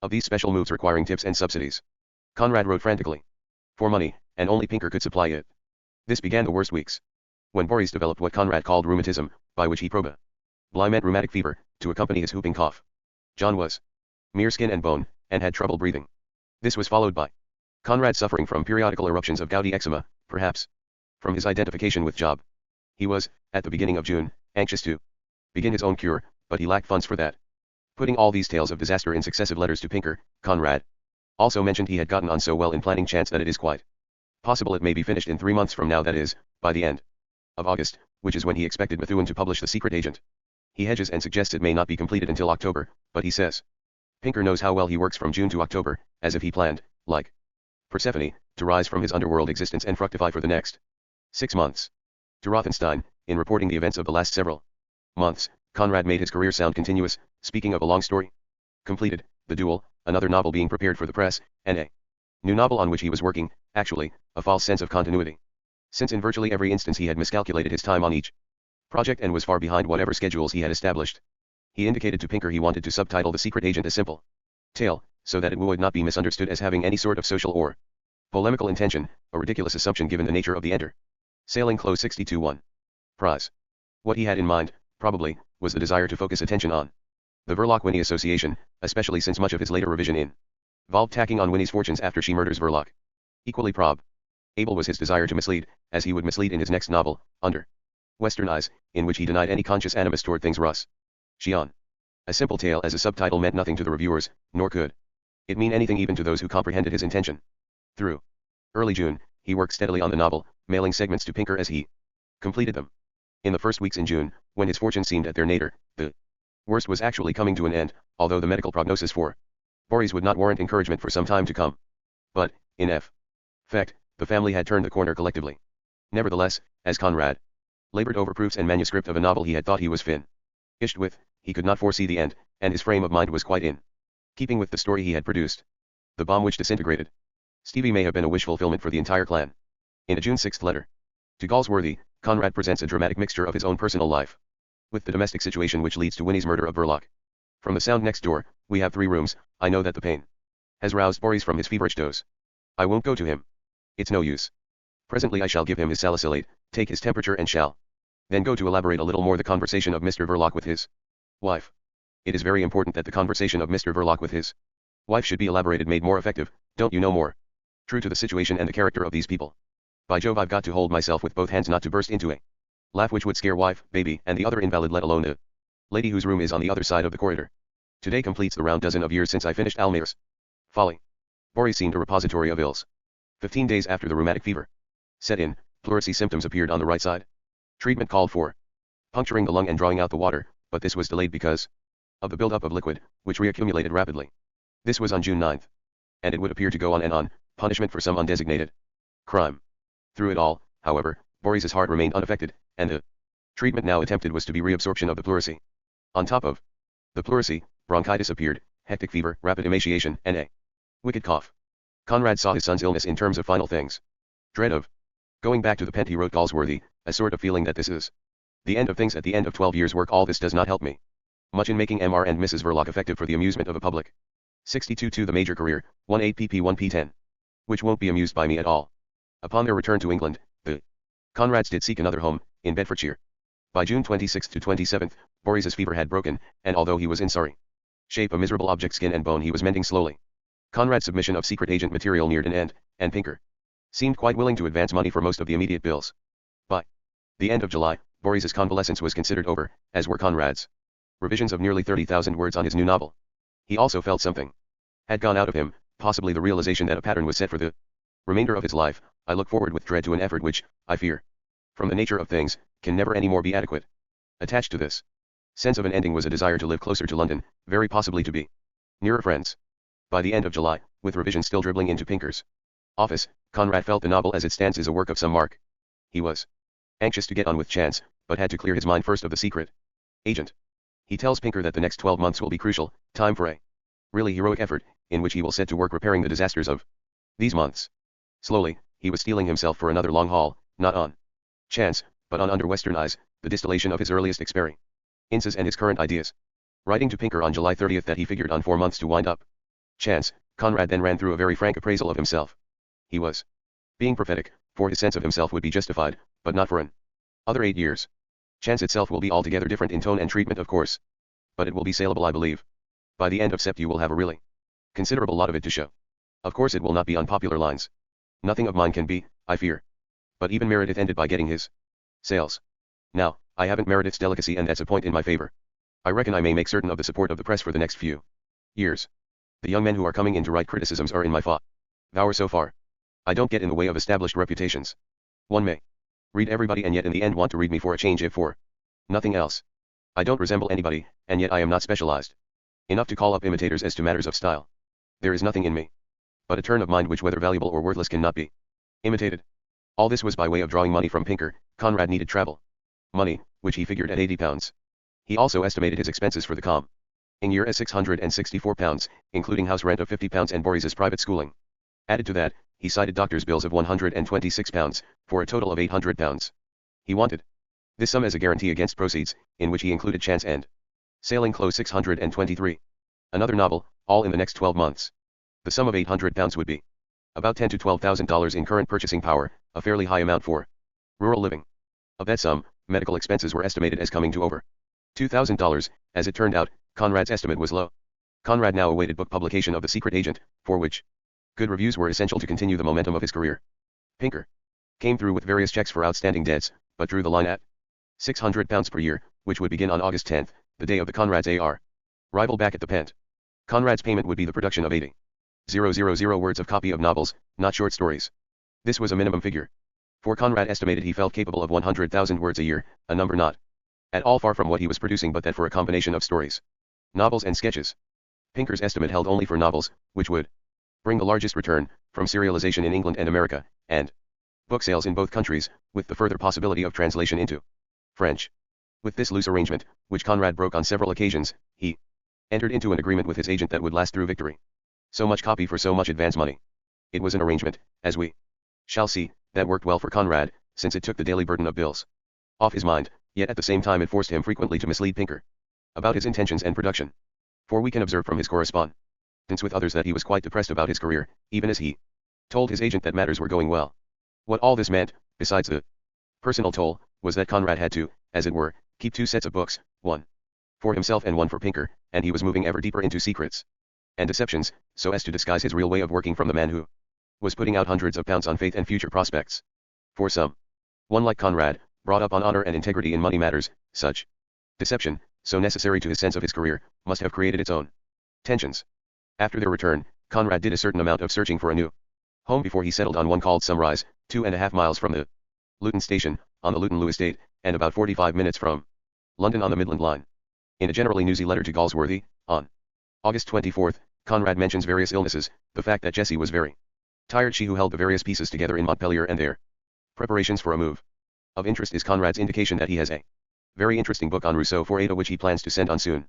of these special moves requiring tips and subsidies. Conrad wrote frantically for money, and only Pinker could supply it. This began the worst weeks. When Boris developed what Conrad called rheumatism, by which he probably meant rheumatic fever, to accompany his whooping cough. John was mere skin and bone, and had trouble breathing. This was followed by Conrad suffering from periodical eruptions of gouty eczema, perhaps from his identification with Job. He was, at the beginning of June, anxious to begin his own cure, but he lacked funds for that. Putting all these tales of disaster in successive letters to Pinker, Conrad also mentioned he had gotten on so well in planning chance that it is quite possible it may be finished in 3 months from now, that is, by the end of August, which is when he expected Methuen to publish The Secret Agent. He hedges and suggests it may not be completed until October, but he says Pinker knows how well he works from June to October, as if he planned, like Persephone, to rise from his underworld existence and fructify for the next 6 months. To Rothenstein, in reporting the events of the last several months, Conrad made his career sound continuous, speaking of a long story completed, The Duel, another novel being prepared for the press, and a new novel on which he was working, actually, a false sense of continuity. Since in virtually every instance he had miscalculated his time on each project and was far behind whatever schedules he had established. He indicated to Pinker he wanted to subtitle The Secret Agent a simple tale, so that it would not be misunderstood as having any sort of social or polemical intention, a ridiculous assumption given the nature of the sailing close 62-1 prize. What he had in mind, probably, was the desire to focus attention on the Verloc-Winnie association, especially since much of his later revision involved tacking on Winnie's fortunes after she murders Verloc. Equally probable was his desire to mislead, as he would mislead in his next novel, Under Western Eyes, in which he denied any conscious animus toward things Russian. A simple tale as a subtitle meant nothing to the reviewers, nor could it mean anything even to those who comprehended his intention. Through early June, he worked steadily on the novel, mailing segments to Pinker as he completed them. In the first weeks in June, when his fortune seemed at their nadir, the worst was actually coming to an end, although the medical prognosis for Boris would not warrant encouragement for some time to come. But, in effect, the family had turned the corner collectively. Nevertheless, as Conrad labored over proofs and manuscript of a novel he had thought he was finished with, he could not foresee the end, and his frame of mind was quite in keeping with the story he had produced. The bomb which disintegrated Stevie may have been a wish fulfillment for the entire clan. In a June 6 letter to Galsworthy, Conrad presents a dramatic mixture of his own personal life with the domestic situation which leads to Winnie's murder of Verloc. From the sound next door, we have 3 rooms. I know that the pain has roused Boris from his feverish doze. I won't go to him. It's no use. Presently I shall give him his salicylate, take his temperature and shall then go to elaborate a little more the conversation of Mr. Verloc with his wife. It is very important that the conversation of Mr. Verloc with his wife should be elaborated, made more effective, don't you know, more true to the situation and the character of these people. By Jove, I've got to hold myself with both hands not to burst into a laugh which would scare wife, baby, and the other invalid, let alone the lady whose room is on the other side of the corridor. Today completes the round dozen of years since I finished Almayer's Folly. Boris seemed a repository of ills. 15 days after the rheumatic fever set in, pleurisy symptoms appeared on the right side. Treatment called for puncturing the lung and drawing out the water, but this was delayed because of the buildup of liquid, which reaccumulated rapidly. This was on June 9th. And it would appear to go on and on, punishment for some undesignated crime. Through it all, however, Boris's heart remained unaffected, and the treatment now attempted was to be reabsorption of the pleurisy. On top of the pleurisy, bronchitis appeared, hectic fever, rapid emaciation, and a wicked cough. Conrad saw his son's illness in terms of final things. Dread of going back to the pent, he wrote Galsworthy, a sort of feeling that this is the end of things at the end of 12 years' work. All this does not help me much in making Mr. and Mrs. Verloc effective for the amusement of a public. 62 to the major career, 18 pp 1 p10. Which won't be amused by me at all. Upon their return to England, the Conrads did seek another home, in Bedfordshire. By June 26 to 27, Boris's fever had broken, and although he was in sorry shape, a miserable object, skin and bone, he was mending slowly. Conrad's submission of secret agent material neared an end, and Pinker seemed quite willing to advance money for most of the immediate bills. By the end of July, Boris's convalescence was considered over, as were Conrad's revisions of nearly 30,000 words on his new novel. He also felt something had gone out of him, possibly the realization that a pattern was set for the remainder of his life. I look forward with dread to an effort which, I fear, from the nature of things, can never any more be adequate. Attached to this sense of an ending was a desire to live closer to London, very possibly to be nearer friends. By the end of July, with revisions still dribbling into Pinker's office, Conrad felt the novel as it stands is a work of some mark. He was anxious to get on with Chance, but had to clear his mind first of the secret agent. He tells Pinker that the next 12 months will be crucial, time for a really heroic effort, in which he will set to work repairing the disasters of these months. Slowly, he was steeling himself for another long haul, not on Chance, but on under Western eyes, the distillation of his earliest experiences and his current ideas. Writing to Pinker on July 30 that he figured on 4 months to wind up Chance, Conrad then ran through a very frank appraisal of himself. He was being prophetic, for his sense of himself would be justified, but not for an other 8 years. Chance itself will be altogether different in tone and treatment, of course. But it will be saleable, I believe. By the end of Sept you will have a really considerable lot of it to show. Of course it will not be on popular lines. Nothing of mine can be, I fear. But even Meredith ended by getting his sales. Now, I haven't Meredith's delicacy, and that's a point in my favor. I reckon I may make certain of the support of the press for the next few years. The young men who are coming in to write criticisms are in my favor so far. I don't get in the way of established reputations. One may read everybody and yet in the end want to read me for a change, if for nothing else. I don't resemble anybody, and yet I am not specialized enough to call up imitators as to matters of style. There is nothing in me but a turn of mind which, whether valuable or worthless, cannot be imitated. All this was by way of drawing money from Pinker. Conrad needed travel money, which he figured at £80. He also estimated his expenses for the coming year as £664, including house rent of £50 and Boris's private schooling. Added to that, he cited doctor's bills of £126, for a total of £800. He wanted this sum as a guarantee against proceeds, in which he included Chance and sailing clothes 623. Another novel, all in the next 12 months. The sum of £800 would be about $10,000 to $12,000 in current purchasing power, a fairly high amount for rural living. Of that sum, medical expenses were estimated as coming to over $2,000. As it turned out, Conrad's estimate was low. Conrad now awaited book publication of The Secret Agent, for which good reviews were essential to continue the momentum of his career. Pinker came through with various checks for outstanding debts, but drew the line at £600 per year, which would begin on August 10, the day of the Conrad's arrival back at the Pent. Conrad's payment would be the production of 80,000 words of copy of novels, not short stories. This was a minimum figure. For Conrad estimated he felt capable of 100,000 words a year, a number not at all far from what he was producing, but that for a combination of stories, novels and sketches. Pinker's estimate held only for novels, which would bring the largest return, from serialization in England and America, and book sales in both countries, with the further possibility of translation into French. With this loose arrangement, which Conrad broke on several occasions, he entered into an agreement with his agent that would last through victory. So much copy for so much advance money. It was an arrangement, as we shall see, that worked well for Conrad, since it took the daily burden of bills off his mind, yet at the same time it forced him frequently to mislead Pinker about his intentions and production. For we can observe from his correspondence with others that he was quite depressed about his career, even as he told his agent that matters were going well. What all this meant, besides the personal toll, was that Conrad had to, as it were, keep 2 sets of books, one for himself and one for Pinker, and he was moving ever deeper into secrets and deceptions, so as to disguise his real way of working from the man who was putting out hundreds of pounds on faith and future prospects. For one like Conrad, brought up on honor and integrity in money matters, such deception, so necessary to his sense of his career, must have created its own tensions. After their return, Conrad did a certain amount of searching for a new home before he settled on one called Sunrise, 2.5 miles from the Luton station, on the Luton Loo estate, and about 45 minutes from London on the Midland Line. In a generally newsy letter to Galsworthy, on August 24, Conrad mentions various illnesses, the fact that Jessie was very tired, she who held the various pieces together in Montpellier, and their preparations for a move. Of interest is Conrad's indication that he has a very interesting book on Rousseau for Ada which he plans to send on soon.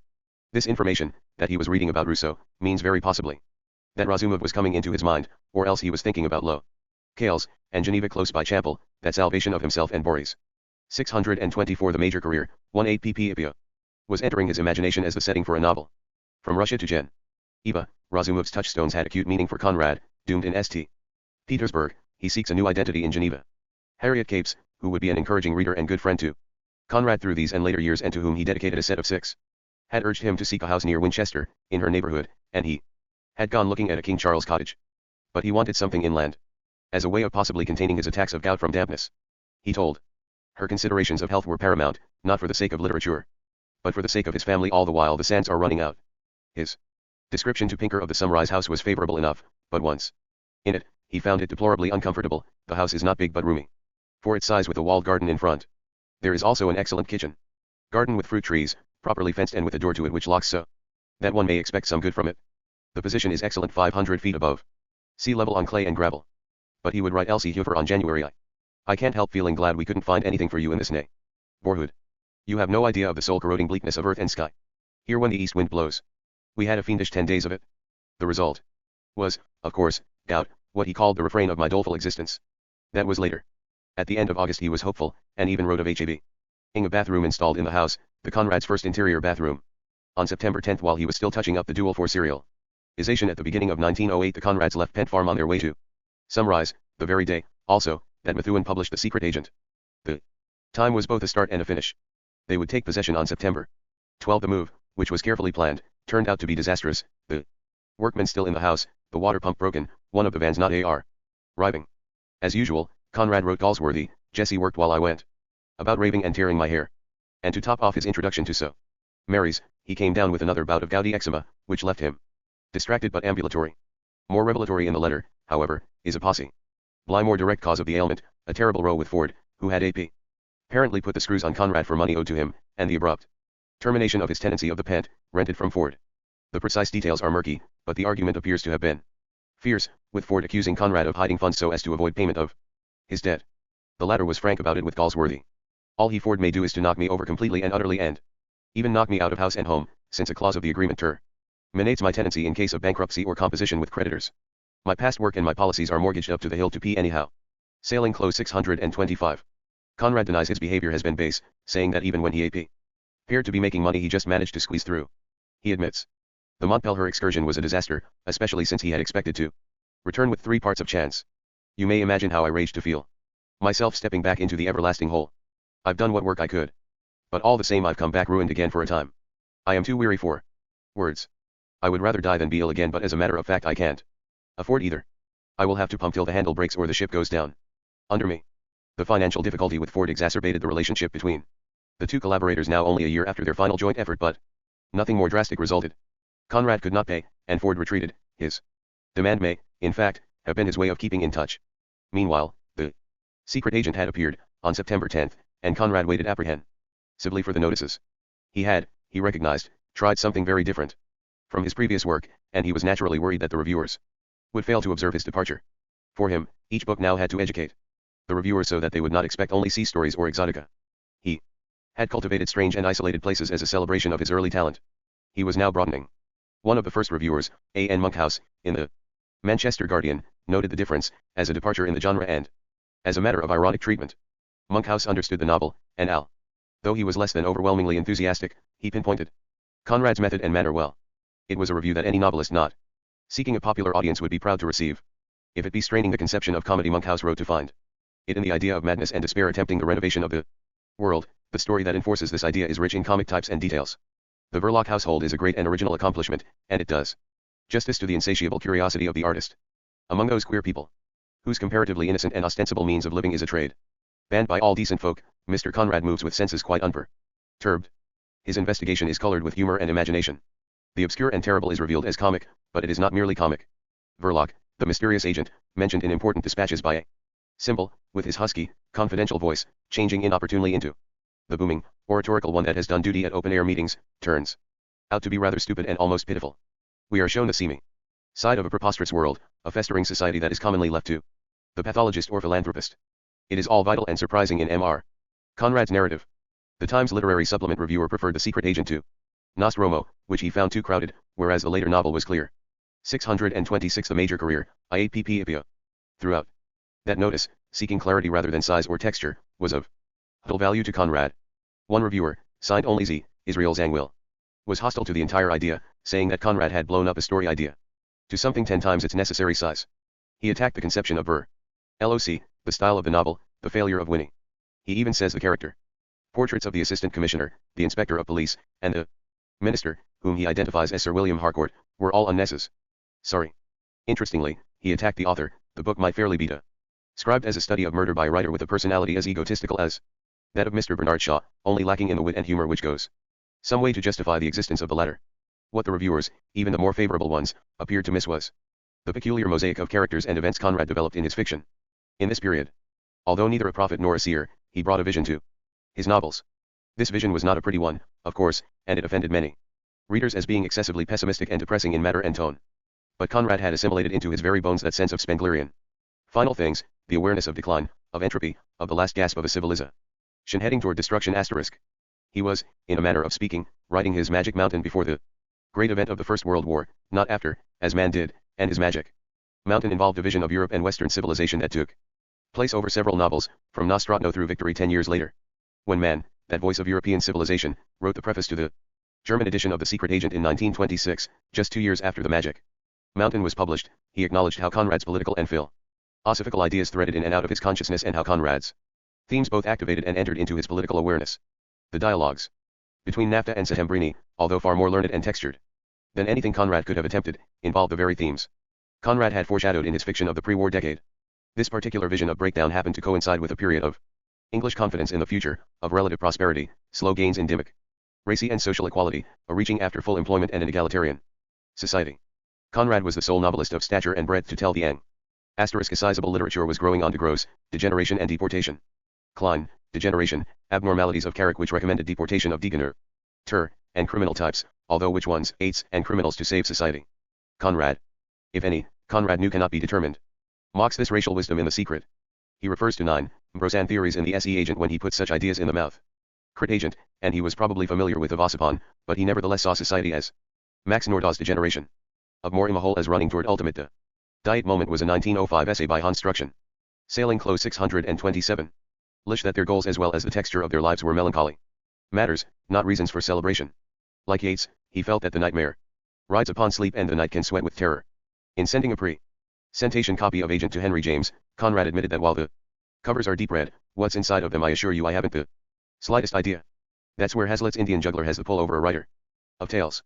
This information, that he was reading about Rousseau, means very possibly That Razumov was coming into his mind, or else he was thinking about Lo Kales, and Geneva close by Champel, that salvation of himself and Boris. 624 The major career, 18 pp. Ipia, was entering his imagination as the setting for a novel. From Russia to Gen. Eva, Razumov's touchstones had acute meaning for Conrad, doomed in St. Petersburg, he seeks a new identity in Geneva. Harriet Capes, who would be an encouraging reader and good friend to Conrad through these and later years and to whom he dedicated a set of 6, had urged him to seek a house near Winchester, in her neighborhood, and he had gone looking at a King Charles cottage. But he wanted something inland, as a way of possibly containing his attacks of gout from dampness. He told her considerations of health were paramount, not for the sake of literature, but for the sake of his family. All the while the sands are running out. His description to Pinker of the Sunrise House was favorable enough, but once in it, he found it deplorably uncomfortable. The house is not big but roomy, for its size, with a walled garden in front. There is also an excellent kitchen garden with fruit trees, properly fenced and with a door to it which locks so that one may expect some good from it. The position is excellent, 500 feet above sea level on clay and gravel. But he would write Elsie Hufer on January I can't help feeling glad we couldn't find anything for you in this neighborhood. You have no idea of the soul-corroding bleakness of earth and sky here when the east wind blows. We had a fiendish 10 days of it. The result was, of course, gout, what he called the refrain of my doleful existence. That was later. At the end of August he was hopeful, and even wrote of having a bathroom installed in the house, the Conrad's first interior bathroom. On September 10, while he was still touching up the duel for serialization at the beginning of 1908, the Conrads left Pent Farm on their way to Sunrise, the very day, also, that Methuen published The Secret Agent. The time was both a start and a finish. They would take possession on September 12. The move, which was carefully planned, turned out to be disastrous. The workmen still in the house, the water pump broken, one of the vans not arriving. As usual, Conrad wrote Galsworthy, Jessie worked while I went about raving and tearing my hair. And to top off his introduction to So Mary's, he came down with another bout of gouty eczema, which left him distracted but ambulatory. More revelatory in the letter, however, is a possibly more direct cause of the ailment, a terrible row with Ford, who had apparently put the screws on Conrad for money owed to him, and the abrupt termination of his tenancy of the pent, rented from Ford. The precise details are murky, but the argument appears to have been fierce, with Ford accusing Conrad of hiding funds so as to avoid payment of his debt. The latter was frank about it with Galsworthy. All Ford may do is to knock me over completely and utterly, and even knock me out of house and home, since a clause of the agreement terminates my tenancy in case of bankruptcy or composition with creditors. My past work and my policies are mortgaged up to the hill to P anyhow. Sailing close 625. Conrad denies his behavior has been base, saying that even when he appeared to be making money he just managed to squeeze through. He admits the Montpellier excursion was a disaster, especially since he had expected to return with 3 parts of chance. You may imagine how I raged to feel myself stepping back into the everlasting hole. I've done what work I could, but all the same I've come back ruined again for a time. I am too weary for words. I would rather die than be ill again, but as a matter of fact I can't afford either. I will have to pump till the handle breaks or the ship goes down under me. The financial difficulty with Ford exacerbated the relationship between the two collaborators now only a year after their final joint effort, but nothing more drastic resulted. Conrad could not pay, and Ford retreated. His demand may, in fact, have been his way of keeping in touch. Meanwhile, the secret agent had appeared, on September 10, and Conrad waited apprehensively for the notices. He recognized, tried something very different from his previous work, and he was naturally worried that the reviewers would fail to observe his departure. For him, each book now had to educate the reviewers so that they would not expect only sea stories or exotica. He had cultivated strange and isolated places as a celebration of his early talent. He was now broadening. One of the first reviewers, A.N. Monkhouse, in the Manchester Guardian, noted the difference, as a departure in the genre and as a matter of ironic treatment. Monkhouse understood the novel, and though he was less than overwhelmingly enthusiastic, he pinpointed Conrad's method and manner well. It was a review that any novelist not seeking a popular audience would be proud to receive. If it be straining the conception of comedy, Monkhouse wrote to find it in the idea of madness and despair attempting the renovation of the world. The story that enforces this idea is rich in comic types and details. The Verloc household is a great and original accomplishment, and it does justice to the insatiable curiosity of the artist. Among those queer people, whose comparatively innocent and ostensible means of living is a trade banned by all decent folk, Mr. Conrad moves with senses quite unperturbed. His investigation is colored with humor and imagination. The obscure and terrible is revealed as comic, but it is not merely comic. Verloc, the mysterious agent, mentioned in important dispatches by a symbol, with his husky, confidential voice, changing inopportunely into the booming, oratorical one that has done duty at open-air meetings, turns out to be rather stupid and almost pitiful. We are shown the seamy side of a preposterous world, a festering society that is commonly left to the pathologist or philanthropist. It is all vital and surprising in M.R. Conrad's narrative. The Times literary supplement reviewer preferred The Secret Agent to Nostromo, which he found too crowded, whereas the later novel was clear. 626 The major career, IAPP. Throughout that notice, seeking clarity rather than size or texture, was of little value to Conrad. One reviewer, signed only Z, Israel Zangwill, was hostile to the entire idea, saying that Conrad had blown up a story idea to something 10 times its necessary size. He attacked the conception of LOC, the style of the novel, the failure of Winnie. He even says the character portraits of the assistant commissioner, the inspector of police, and the minister, whom he identifies as Sir William Harcourt, were all unnecessary. Interestingly, he attacked the author. The book might fairly be described as a study of murder by a writer with a personality as egotistical as that of Mr. Bernard Shaw, only lacking in the wit and humor which goes some way to justify the existence of the latter. What the reviewers, even the more favorable ones, appeared to miss was the peculiar mosaic of characters and events Conrad developed in his fiction. In this period, although neither a prophet nor a seer, he brought a vision to his novels. This vision was not a pretty one, of course, and it offended many readers as being excessively pessimistic and depressing in matter and tone. But Conrad had assimilated into his very bones that sense of Spenglerian final things, the awareness of decline, of entropy, of the last gasp of a civilization heading toward destruction. He was, in a manner of speaking, riding his magic mountain before the great event of the First World War, not after, as man did, and his magic mountain involved a vision of Europe and Western civilization that took place over several novels, from Nostratno through Victory 10 years later. When man, that voice of European civilization, wrote the preface to the German edition of The Secret Agent in 1926, just 2 years after the Magic Mountain was published, he acknowledged how Conrad's political and philosophical ideas threaded in and out of his consciousness and how Conrad's themes both activated and entered into his political awareness. The dialogues between Nafta and Settembrini, although far more learned and textured than anything Conrad could have attempted, involved the very themes Conrad had foreshadowed in his fiction of the pre-war decade. This particular vision of breakdown happened to coincide with a period of English confidence in the future, of relative prosperity, slow gains in democracy and social equality, a reaching after full employment and an egalitarian society. Conrad was the sole novelist of stature and breadth to tell the sizable literature was growing on to gross degeneration and deportation. Klein, degeneration, abnormalities of character which recommended deportation of degener, and criminal types, although which ones, aids, and criminals to save society. Conrad, if any, Conrad knew cannot be determined, mocks this racial wisdom in The Secret. He refers to 9 Brosan theories in the SE agent when he puts such ideas in the mouth. Crit agent, and he was probably familiar with Avasapon, but he nevertheless saw society as Max Nordau's degeneration. Of more imahole as running toward ultimate diet moment was a 1905 essay by Hans Struction. Sailing close 627. Lish that their goals as well as the texture of their lives were melancholy matters, not reasons for celebration. Like Yeats, he felt that the nightmare rides upon sleep and the night can sweat with terror. In sending a presentation copy of Agent to Henry James, Conrad admitted that while the covers are deep red, what's inside of them I assure you I haven't the slightest idea. That's where Hazlitt's Indian juggler has the pull over a writer of tales.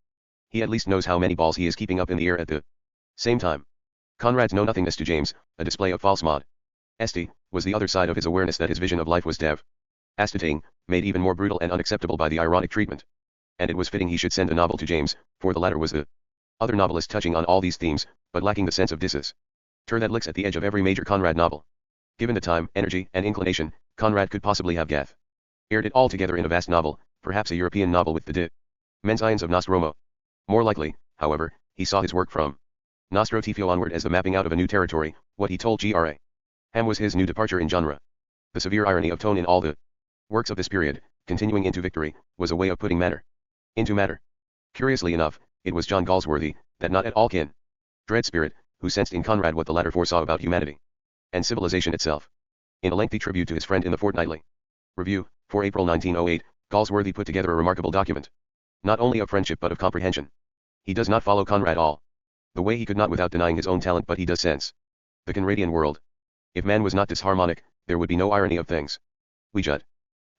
He at least knows how many balls he is keeping up in the air at the same time. Conrad's know-nothingness to James, a display of false modesty, was the other side of his awareness that his vision of life was devastating, made even more brutal and unacceptable by the ironic treatment. And it was fitting he should send a novel to James, for the latter was the other novelist touching on all these themes, but lacking the sense of disses that licks at the edge of every major Conrad novel. Given the time, energy, and inclination, Conrad could possibly have aired it all together in a vast novel, perhaps a European novel with the dimensions of Nostromo. More likely, however, he saw his work from Nostro Tifio onward as the mapping out of a new territory. What he told Gra. Ham was his new departure in genre. The severe irony of tone in all the works of this period, continuing into Victory, was a way of putting matter into matter. Curiously enough, it was John Galsworthy, that not at all dread spirit, who sensed in Conrad what the latter foresaw about humanity and civilization itself. In a lengthy tribute to his friend in the Fortnightly Review, for April 1908, Galsworthy put together a remarkable document, not only of friendship but of comprehension. He does not follow Conrad all the way he could not without denying his own talent, but he does sense the Conradian world. If man was not disharmonic, there would be no irony of things. We jut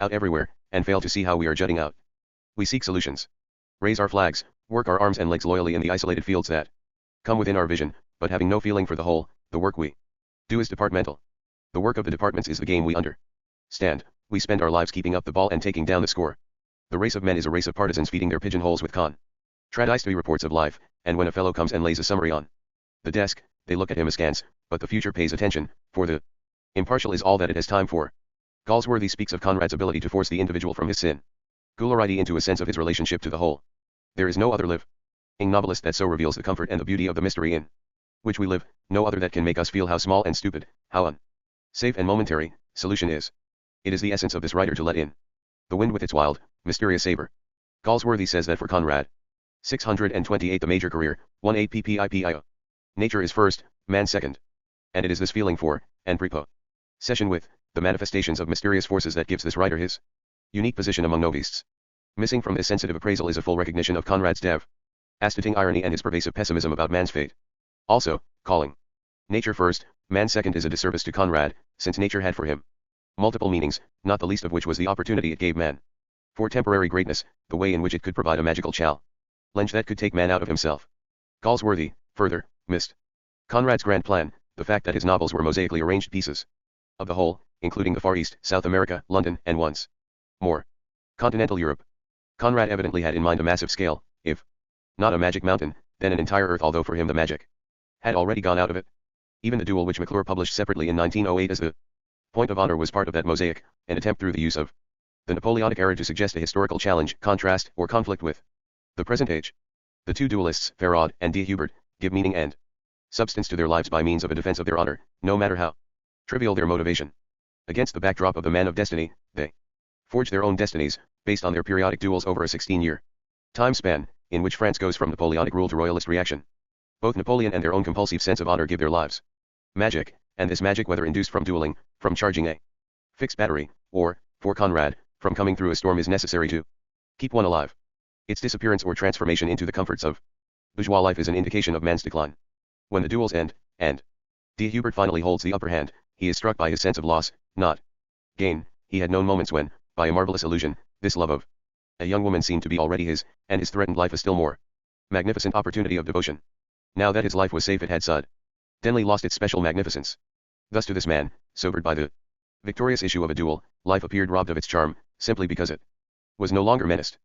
out everywhere, and fail to see how we are jutting out. We seek solutions, raise our flags, work our arms and legs loyally in the isolated fields that come within our vision, but having no feeling for the whole. The work we do is departmental. The work of the departments is the game we understand. We spend our lives keeping up the ball and taking down the score. The race of men is a race of partisans feeding their pigeonholes with contradictory reports of life, and when a fellow comes and lays a summary on the desk, they look at him askance, but the future pays attention, for the impartial is all that it has time for. Galsworthy speaks of Conrad's ability to force the individual from his singularity into a sense of his relationship to the whole. There is no other living novelist that so reveals the comfort and the beauty of the mystery in which we live, no other that can make us feel how small and stupid, how unsafe and momentary, solution is. It is the essence of this writer to let in the wind with its wild, mysterious savor. Galsworthy says that for Conrad, 628 The major career, 18 ppipio. Nature is first, man second. And it is this feeling for, and prepossession with, the manifestations of mysterious forces that gives this writer his unique position among novices. Missing from this sensitive appraisal is a full recognition of Conrad's devastating irony and his pervasive pessimism about man's fate. Also, calling nature first, man second is a disservice to Conrad, since nature had for him multiple meanings, not the least of which was the opportunity it gave man for temporary greatness, the way in which it could provide a magical challenge that could take man out of himself. Galsworthy, further, missed Conrad's grand plan, the fact that his novels were mosaically arranged pieces of the whole, including the Far East, South America, London, and once more, continental Europe. Conrad evidently had in mind a massive scale, if not a magic mountain, then an entire earth, although for him the magic had already gone out of it. Even the duel which McClure published separately in 1908 as The Point of Honor was part of that mosaic, an attempt through the use of the Napoleonic era to suggest a historical challenge, contrast, or conflict with the present age. The two duelists, Ferrod and de Hubert, give meaning and substance to their lives by means of a defense of their honor, no matter how trivial their motivation. Against the backdrop of the man of destiny, they forge their own destinies, based on their periodic duels over a 16-year time span, in which France goes from Napoleonic rule to royalist reaction. Both Napoleon and their own compulsive sense of honor give their lives magic, and this magic, whether induced from dueling, from charging a fixed battery, or, for Conrad, from coming through a storm, is necessary to keep one alive. Its disappearance or transformation into the comforts of bourgeois life is an indication of man's decline. When the duels end, and de Hubert finally holds the upper hand, he is struck by his sense of loss, not gain. He had known moments when, by a marvelous illusion, this love of a young woman seemed to be already his, and his threatened life a still more magnificent opportunity of devotion. Now that his life was safe, it had suddenly lost its special magnificence. Thus to this man, sobered by the victorious issue of a duel, life appeared robbed of its charm, simply because it was no longer menaced.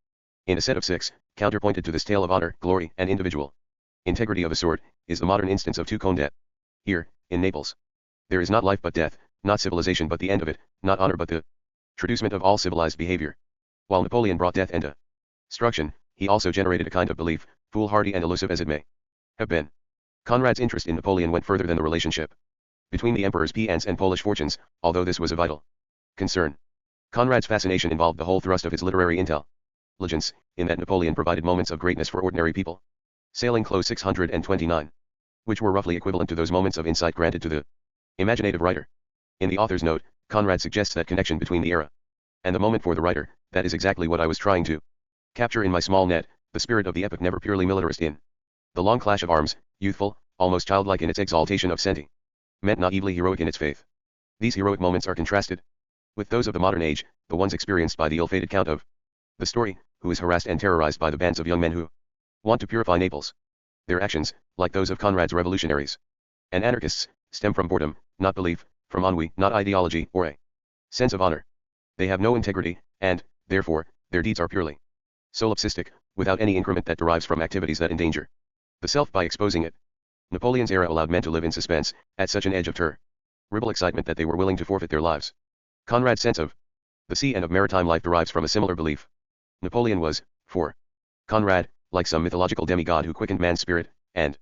In a set of 6, counterpointed to this tale of honor, glory, and individual integrity of a sort, is the modern instance of Toucan death. Here, in Naples, there is not life but death, not civilization but the end of it, not honor but the traducement of all civilized behavior. While Napoleon brought death and destruction, he also generated a kind of belief, foolhardy and elusive as it may have been. Conrad's interest in Napoleon went further than the relationship between the emperor's peasants and Polish fortunes, although this was a vital concern. Conrad's fascination involved the whole thrust of his literary intelligence, in that Napoleon provided moments of greatness for ordinary people. Sailing close 629. Which were roughly equivalent to those moments of insight granted to the imaginative writer. In the author's note, Conrad suggests that connection between the era and the moment for the writer. That is exactly what I was trying to capture in my small net, the spirit of the epoch, never purely militarist in the long clash of arms, youthful, almost childlike in its exaltation of sentiment, naively heroic in its faith. These heroic moments are contrasted with those of the modern age, the ones experienced by the ill-fated Count of the story, who is harassed and terrorized by the bands of young men who want to purify Naples. Their actions, like those of Conrad's revolutionaries and anarchists, stem from boredom, not belief, from ennui, not ideology, or a sense of honor. They have no integrity, and, therefore, their deeds are purely solipsistic, without any increment that derives from activities that endanger the self by exposing it. Napoleon's era allowed men to live in suspense, at such an edge of terrible excitement that they were willing to forfeit their lives. Conrad's sense of the sea and of maritime life derives from a similar belief. Napoleon was, for Conrad, like some mythological demigod who quickened man's spirit, and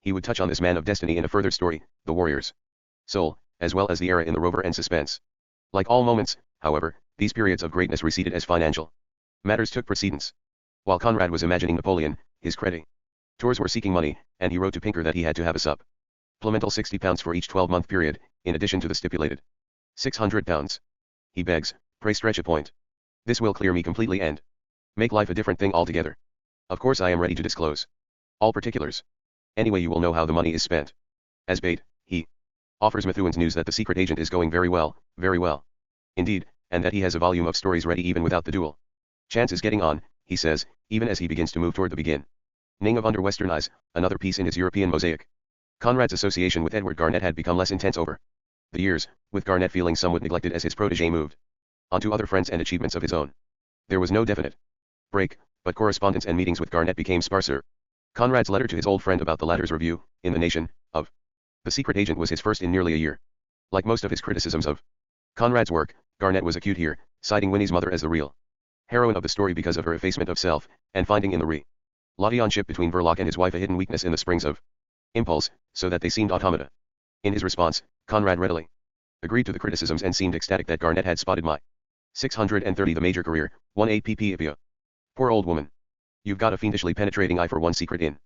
he would touch on this man of destiny in a further story, the warrior's soul, as well as the era in the rover and suspense. Like all moments, however, these periods of greatness receded as financial matters took precedence. While Conrad was imagining Napoleon, his creditors were seeking money, and he wrote to Pinker that he had to have a supplemental £60 for each 12-month period, in addition to the stipulated £600. He begs, pray stretch a point. This will clear me completely and make life a different thing altogether. Of course I am ready to disclose all particulars. Anyway, you will know how the money is spent. As bait, he offers Methuen's news that the secret agent is going very well indeed, and that he has a volume of stories ready even without the duel. Chance is getting on, he says, even as he begins to move toward the beginning of Under Western Eyes, another piece in his European mosaic. Conrad's association with Edward Garnett had become less intense over the years, with Garnett feeling somewhat neglected as his protégé moved on to other friends and achievements of his own. There was no definite break, but correspondence and meetings with Garnett became sparser. Conrad's letter to his old friend about the latter's review, in The Nation, of The Secret Agent was his first in nearly a year. Like most of his criticisms of Conrad's work, Garnett was acute here, citing Winnie's mother as the real heroine of the story because of her effacement of self, and finding in the relationship between Verloc and his wife a hidden weakness in the springs of impulse, so that they seemed automata. In his response, Conrad readily agreed to the criticisms and seemed ecstatic that Garnett had spotted my 630 The major career, 18 pp. Poor old woman. You've got a fiendishly penetrating eye for one secret in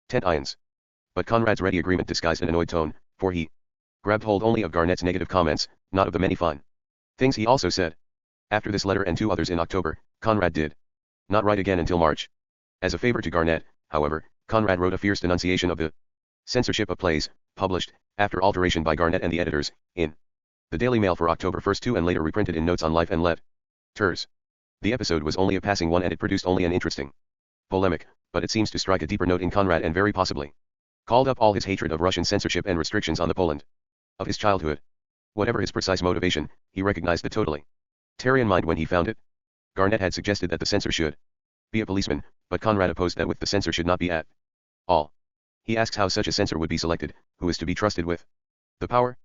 10 ions. But Conrad's ready agreement disguised an annoyed tone, for he grabbed hold only of Garnett's negative comments, not of the many fine things he also said. After this letter and 2 others in October, Conrad did not write again until March. As a favor to Garnett, however, Conrad wrote a fierce denunciation of the censorship of plays, published, after alteration by Garnett and the editors, in the Daily Mail for October 1, 2 and later reprinted in Notes on Life and Letters. The episode was only a passing one and it produced only an interesting polemic, but it seems to strike a deeper note in Conrad and very possibly called up all his hatred of Russian censorship and restrictions on the Poland of his childhood. Whatever his precise motivation, he recognized the totalitarian mind when he found it. Garnett had suggested that the censor should be a policeman, but Conrad opposed that with the censor should not be at all. He asks how such a censor would be selected, who is to be trusted with the power,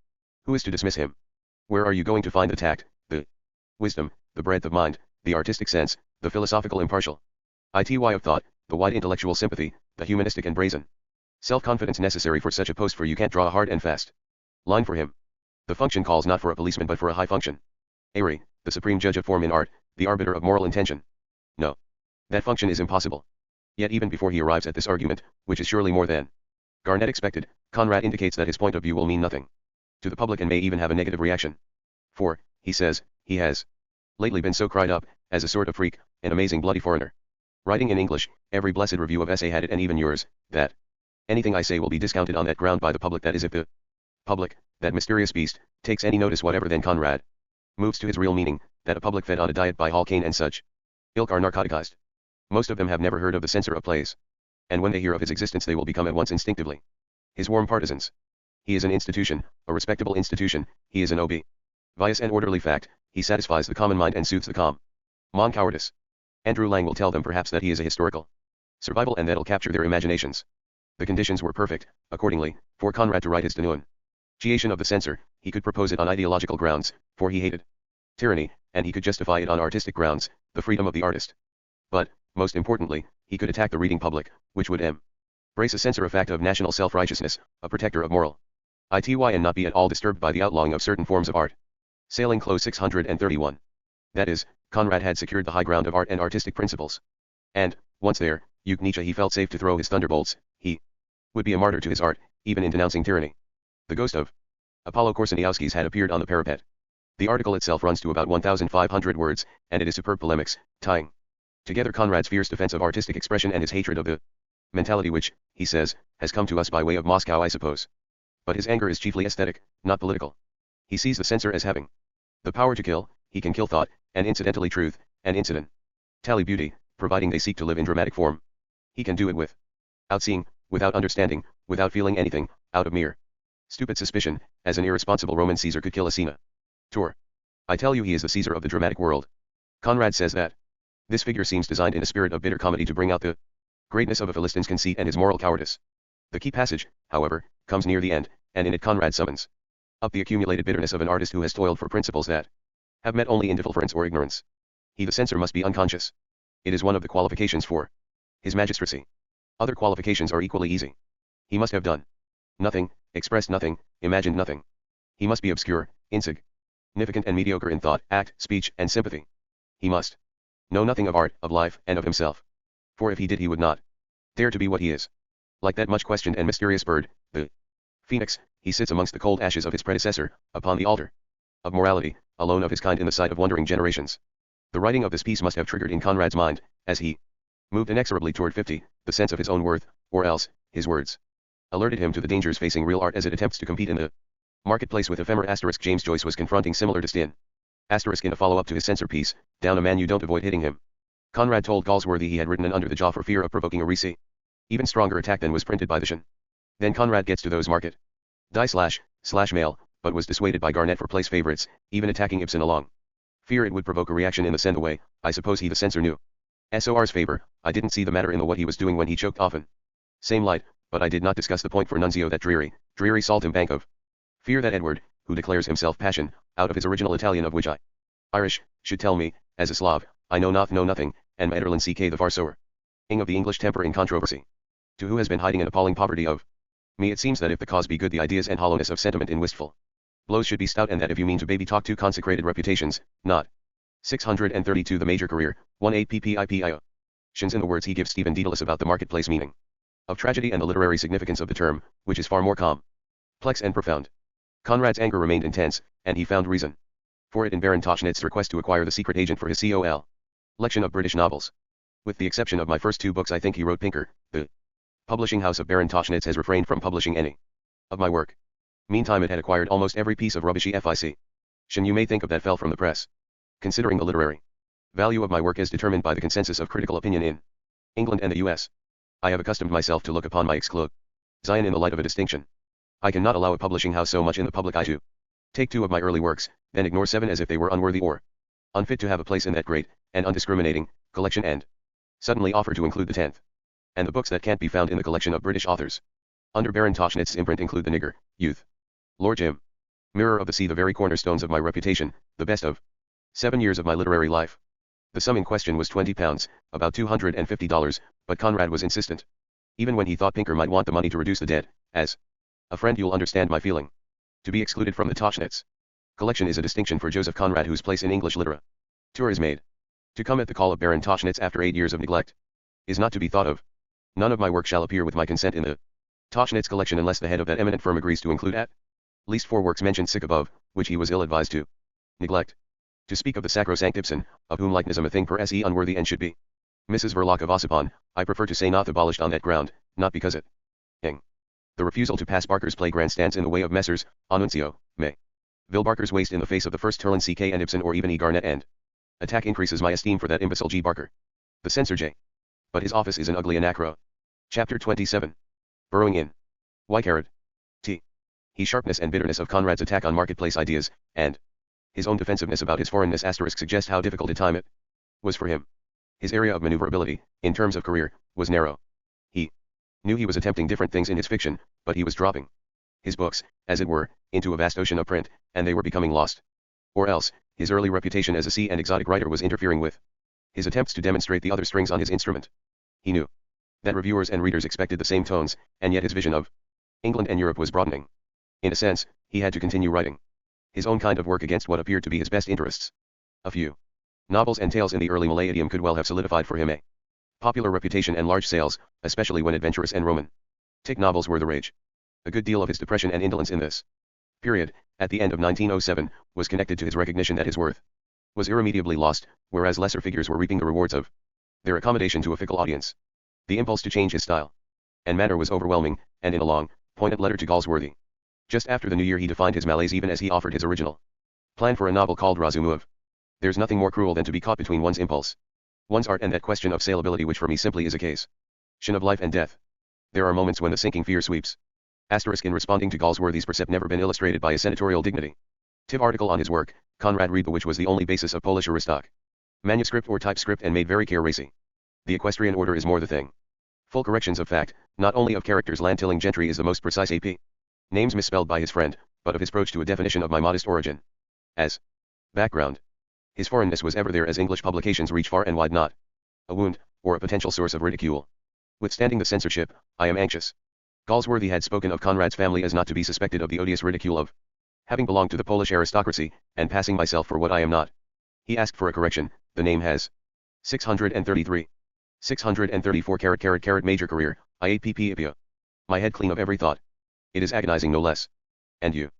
who is to dismiss him. Where are you going to find the tact, the wisdom, the breadth of mind, the artistic sense, the philosophical impartial ity of thought, the wide intellectual sympathy, the humanistic and brazen self-confidence necessary for such a post, for you can't draw a hard and fast line for him. The function calls not for a policeman but for a high function. Airy, the supreme judge of form in art, the arbiter of moral intention. No. That function is impossible. Yet even before he arrives at this argument, which is surely more than Garnett expected, Conrad indicates that his point of view will mean nothing to the public and may even have a negative reaction. For, he says, he has lately been so cried up, as a sort of freak, an amazing bloody foreigner. Writing in English, every blessed review of essay had it, and even yours, that anything I say will be discounted on that ground by the public. That is, if the public, that mysterious beast, takes any notice whatever. Then Conrad moves to his real meaning, that a public fed on a diet by Hall Caine and such ilk are narcoticized. Most of them have never heard of the censor of plays. And when they hear of his existence they will become at once instinctively his warm partisans. He is an institution, a respectable institution, he is an obvious and orderly fact, he satisfies the common mind and soothes the common cowardice. Andrew Lang will tell them perhaps that he is a historical survival and that'll capture their imaginations. The conditions were perfect, accordingly, for Conrad to write his denunciation of the censor. He could propose it on ideological grounds, for he hated tyranny, and he could justify it on artistic grounds, the freedom of the artist. But, most importantly, he could attack the reading public, which would embrace a censor, a fact of national self-righteousness, a protector of moral ity, and not be at all disturbed by the outlawing of certain forms of art. Sailing close 631. That is, Conrad had secured the high ground of art and artistic principles. And, once there, Nietzsche, he felt safe to throw his thunderbolts. He would be a martyr to his art, even in denouncing tyranny. The ghost of Apollo Korsaniowski's had appeared on the parapet. The article itself runs to about 1,500 words, and it is superb polemics, tying together Conrad's fierce defense of artistic expression and his hatred of the mentality which, he says, has come to us by way of Moscow, I suppose. But his anger is chiefly aesthetic, not political. He sees the censor as having the power to kill. He can kill thought, and incidentally truth, and incidentally beauty, providing they seek to live in dramatic form. He can do it without seeing, without understanding, without feeling anything, out of mere stupid suspicion, as an irresponsible Roman Caesar could kill a senator. I tell you, he is the Caesar of the dramatic world. Conrad says that this figure seems designed in a spirit of bitter comedy to bring out the greatness of a Philistine's conceit and his moral cowardice. The key passage, however, comes near the end, and in it Conrad summons up the accumulated bitterness of an artist who has toiled for principles that have met only indifference or ignorance. He, the censor, must be unconscious. It is one of the qualifications for his magistracy. Other qualifications are equally easy. He must have done nothing, expressed nothing, imagined nothing. He must be obscure, insignificant and mediocre in thought, act, speech, and sympathy. He must know nothing of art, of life, and of himself. For if he did he would not dare to be what he is. Like that much questioned and mysterious bird, the phoenix, he sits amongst the cold ashes of his predecessor, upon the altar of morality, alone of his kind in the sight of wondering generations. The writing of this piece must have triggered in Conrad's mind, as he moved inexorably toward 50, the sense of his own worth, or else, his words alerted him to the dangers facing real art as it attempts to compete in the marketplace with ephemera. James Joyce was confronting similar destin. In a follow-up to his censor piece, Down a Man You Don't Avoid Hitting Him. Conrad told Galsworthy he had written an under the jaw for fear of provoking a even stronger attack than was printed by the Shin. Then Conrad gets to those market //mail, but was dissuaded by Garnett for place favorites, even attacking Ibsen along fear it would provoke a reaction in the send away. I suppose he, the censor, knew SOR's favor. I didn't see the matter in the what he was doing when he choked often. Same light, but I did not discuss the point for Nunzio that dreary saltimbank of fear that Edward, who declares himself passion, out of his original Italian of which I Irish, should tell me, as a Slav, I know nothing, and Maederlin ck the far sower of the English temper in controversy. To who has been hiding an appalling poverty of me, it seems that if the cause be good the ideas and hollowness of sentiment in wistful blows should be stout, and that if you mean to baby talk two consecrated reputations, not 632 the major career, 18 PPIPIO. in the words he gives Stephen Dedalus about the marketplace meaning of tragedy and the literary significance of the term, which is far more complex and profound. Conrad's anger remained intense, and he found reason for it in Baron Tauchnitz' request to acquire the secret agent for his collection of British novels. With the exception of my first two books, I think he wrote Pinker. The publishing house of Baron Tauchnitz has refrained from publishing any of my work. Meantime, it had acquired almost every piece of rubbishy fiction you may think of that fell from the press. Considering the literary value of my work as determined by the consensus of critical opinion in England and the US, I have accustomed myself to look upon my exclusion in the light of a distinction. I cannot allow a publishing house so much in the public eye to take two of my early works, then ignore seven as if they were unworthy or unfit to have a place in that great and undiscriminating collection, and suddenly offer to include the 10th. And the books that can't be found in the collection of British authors under Baron Tauchnitz's imprint include The Nigger, Youth, Lord Jim, Mirror of the Sea, the very cornerstones of my reputation, the best of 7 years of my literary life. The sum in question was £20, about $250, but Conrad was insistent. Even when he thought Pinker might want the money to reduce the debt, as a friend you'll understand my feeling. To be excluded from the Tauchnitz collection is a distinction for Joseph Conrad, whose place in English literature is made. To come at the call of Baron Tauchnitz after 8 years of neglect is not to be thought of. None of my work shall appear with my consent in the Tauchnitz collection unless the head of that eminent firm agrees to include at least 4 works mentioned sick above, which he was ill-advised to neglect. To speak of the sacrosanct Ibsen, of whom likenism a thing per se unworthy and should be Mrs. Verloc of Ossipon, I prefer to say not abolished on that ground, not because it the refusal to pass Barker's play grandstands in the way of Messrs. Annunzio, May. Vil Barker's waste in the face of the first Turlin C.K. and Ibsen, or even E. Garnett, and attack increases my esteem for that imbecile G. Barker, the censor J. But his office is an ugly anachro. Chapter 27. Burrowing in. Why Karad? T. He sharpness and bitterness of Conrad's attack on marketplace ideas, and his own defensiveness about his foreignness * suggest how difficult a time it was for him. His area of maneuverability, in terms of career, was narrow. He knew he was attempting different things in his fiction, but he was dropping his books, as it were, into a vast ocean of print, and they were becoming lost. Or else, his early reputation as a sea and exotic writer was interfering with his attempts to demonstrate the other strings on his instrument. He knew that reviewers and readers expected the same tones, and yet his vision of England and Europe was broadening. In a sense, he had to continue writing his own kind of work against what appeared to be his best interests. A few novels and tales in the early Malay idiom could well have solidified for him a popular reputation and large sales, especially when adventurous and romantic novels were the rage. A good deal of his depression and indolence in this period, at the end of 1907, was connected to his recognition that his worth was irremediably lost, whereas lesser figures were reaping the rewards of their accommodation to a fickle audience. The impulse to change his style and manner was overwhelming, and in a long, pointed letter to Galsworthy just after the new year he defined his malaise even as he offered his original plan for a novel called Razumu. There's nothing more cruel than to be caught between one's impulse, one's art, and that question of saleability, which for me simply is a case of life and death. There are moments when the sinking fear sweeps. In responding to Galsworthy's percept never been illustrated by a senatorial dignity. Tiv article on his work, Conrad read the which was the only basis of Polish Aristoc manuscript or typescript and made very care racy. The equestrian order is more the thing. Full corrections of fact, not only of characters land-tilling gentry is the most precise AP. Names misspelled by his friend, but of his approach to a definition of my modest origin. As background. His foreignness was ever there as English publications reach far and wide, not a wound, or a potential source of ridicule. Withstanding the censorship, I am anxious. Galsworthy had spoken of Conrad's family as not to be suspected of the odious ridicule of having belonged to the Polish aristocracy, and passing myself for what I am not. He asked for a correction. The name has 633. 634 major career, IAPP. My head clean of every thought. It is agonizing no less. And you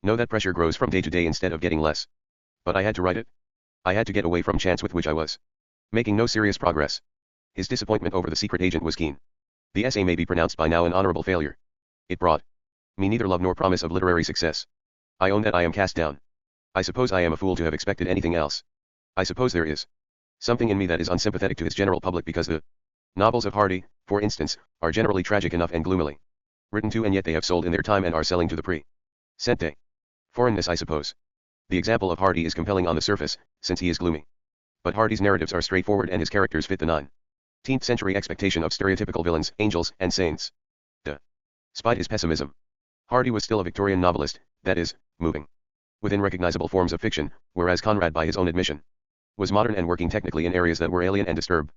know that pressure grows from day to day instead of getting less. But I had to write it. I had to get away from chance with which I was making no serious progress. His disappointment over the secret agent was keen. The essay may be pronounced by now an honorable failure. It brought me neither love nor promise of literary success. I own that I am cast down. I suppose I am a fool to have expected anything else. I suppose there is something in me that is unsympathetic to his general public because the novels of Hardy, for instance, are generally tragic enough and gloomily written too, and yet they have sold in their time and are selling to the present day. Foreignness, I suppose. The example of Hardy is compelling on the surface, since he is gloomy. But Hardy's narratives are straightforward and his characters fit the 19th century expectation of stereotypical villains, angels, and saints. Despite his pessimism, Hardy was still a Victorian novelist, that is, moving within recognizable forms of fiction, whereas Conrad, by his own admission, was modern and working technically in areas that were alien and disturbing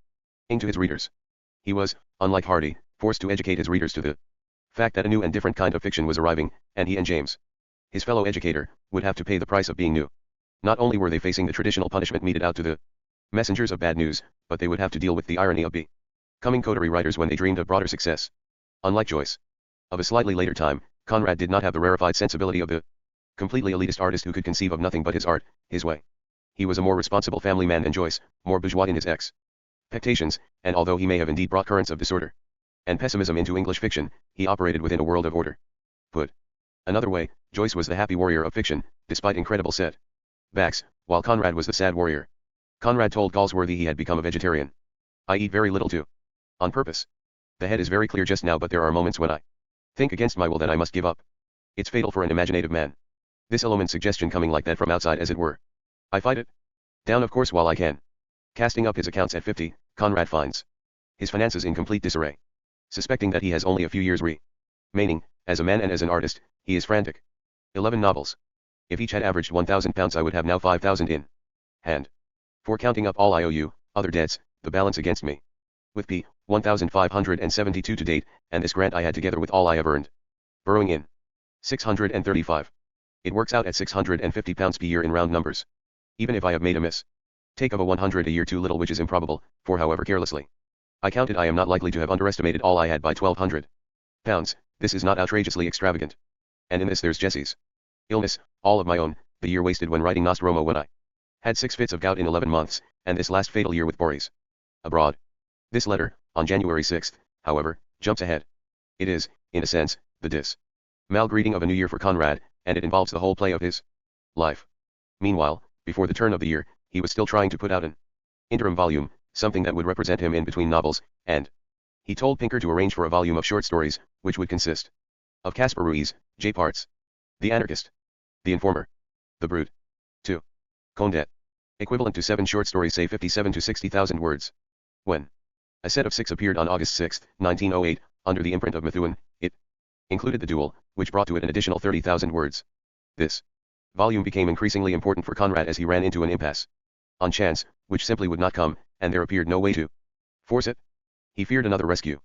to his readers. He was, unlike Hardy, forced to educate his readers to the fact that a new and different kind of fiction was arriving, and he and James, his fellow educator, would have to pay the price of being new. Not only were they facing the traditional punishment meted out to the Messengers of bad news, but they would have to deal with the irony of becoming coterie writers when they dreamed of broader success. Unlike Joyce, of a slightly later time, Conrad did not have the rarefied sensibility of the completely elitist artist who could conceive of nothing but his art, his way. He was a more responsible family man than Joyce, more bourgeois in his expectations, and although he may have indeed brought currents of disorder and pessimism into English fiction, he operated within a world of order. Put another way, Joyce was the happy warrior of fiction, despite incredible setbacks, while Conrad was the sad warrior. Conrad told Galsworthy he had become a vegetarian. I eat very little too. On purpose. The head is very clear just now, but there are moments when I think against my will that I must give up. It's fatal for an imaginative man. This illumined suggestion coming like that from outside, as it were. I fight it down, of course, while I can. Casting up his accounts at 50, Conrad finds his finances in complete disarray. Suspecting that he has only a few years remaining, as a man and as an artist, he is frantic. 11 novels. If each had averaged £1,000, I would have now 5,000 in hand. For counting up all I owe you, other debts, the balance against me. With P, 1,572 to date, and this grant I had together with all I have earned. Burrowing in 635. It works out at £650 per year in round numbers. Even if I have made a mistake of a 100 a year too little, which is improbable, for however carelessly I counted, I am not likely to have underestimated all I had by £1,200. This is not outrageously extravagant. And in this there's Jessie's illness, all of my own, the year wasted when writing Nostromo when I had 6 fits of gout in 11 months, and this last fatal year with Boris abroad. This letter, on January 6th, however, jumps ahead. It is, in a sense, the dismal greeting of a new year for Conrad, and it involves the whole play of his life. Meanwhile, before the turn of the year, he was still trying to put out an interim volume, something that would represent him in between novels, and he told Pinker to arrange for a volume of short stories, which would consist of Caspar Ruiz, J. Parts, The Anarchist, The Informer, The Brute, 2. Condet, equivalent to 7 short stories, say 57 to 60,000 words. When a set of 6 appeared on August 6, 1908, under the imprint of Methuen, it included the duel, which brought to it an additional 30,000 words. This volume became increasingly important for Conrad as he ran into an impasse on chance, which simply would not come, and there appeared no way to force it. He feared another rescue.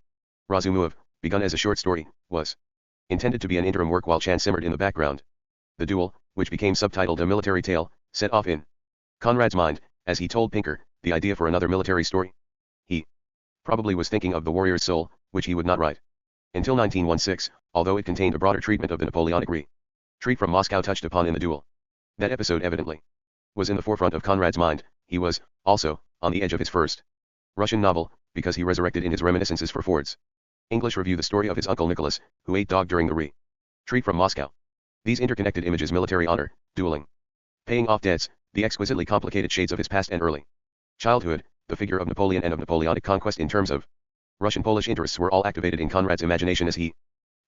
Razumov, begun as a short story, was intended to be an interim work while chance simmered in the background. The duel, which became subtitled A Military Tale, set off in Conrad's mind, as he told Pinker, the idea for another military story. He probably was thinking of The Warrior's Soul, which he would not write until 1916, although it contained a broader treatment of the Napoleonic retreat from Moscow touched upon in the duel. That episode evidently was in the forefront of Conrad's mind. He was, also, on the edge of his first Russian novel, because he resurrected in his reminiscences for Ford's English Review the story of his uncle Nicholas, who ate dog during the retreat from Moscow. These interconnected images, military honor, dueling, paying off debts, the exquisitely complicated shades of his past and early childhood, the figure of Napoleon and of Napoleonic conquest in terms of Russian-Polish interests were all activated in Conrad's imagination as he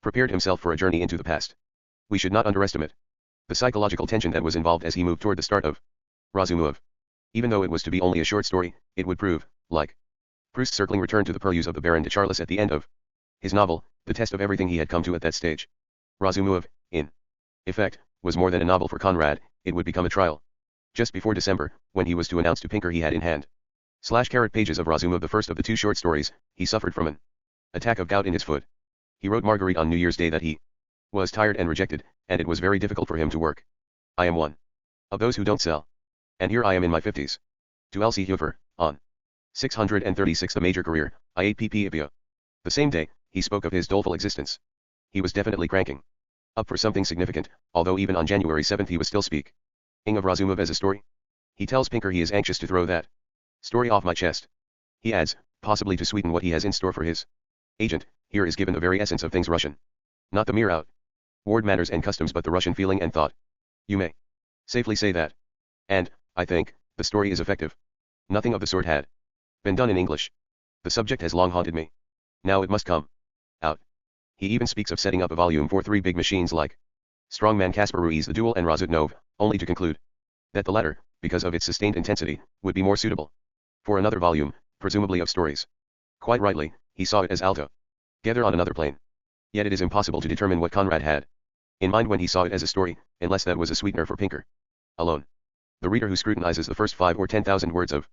prepared himself for a journey into the past. We should not underestimate the psychological tension that was involved as he moved toward the start of Razumov. Even though it was to be only a short story, it would prove, like Proust's circling return to the purlieus of the Baron de Charlis at the end of his novel, the test of everything he had come to at that stage. Razumov, in effect, was more than a novel for Conrad, it would become a trial. Just before December, when he was to announce to Pinker he had in hand /pages of Razumov, the first of the 2 short stories, he suffered from an attack of gout in his foot. He wrote Marguerite on New Year's Day that he was tired and rejected, and it was very difficult for him to work. I am one of those who don't sell. And here I am in my 50s. To Elsie Hufer, on 636 The Major Career, I ate ppipia. The same day, he spoke of his doleful existence. He was definitely cranking up for something significant, although even on January 7th he was still speaking of Razumov as a story. He tells Pinker he is anxious to throw that story off my chest. He adds, possibly to sweeten what he has in store for his agent, here is given the very essence of things Russian. Not the mere outward manners and customs, but the Russian feeling and thought. You may safely say that. And, I think, the story is effective. Nothing of the sort had been done in English. The subject has long haunted me. Now it must come out. He even speaks of setting up a volume for 3 big machines like Strongman, Caspar Ruiz, The Duel and Razumov, only to conclude that the latter, because of its sustained intensity, would be more suitable for another volume, presumably of stories. Quite rightly, he saw it as altogether on another plane. Yet it is impossible to determine what Conrad had in mind when he saw it as a story, unless that was a sweetener for Pinker alone. The reader who scrutinizes the first 5 or 10,000 words of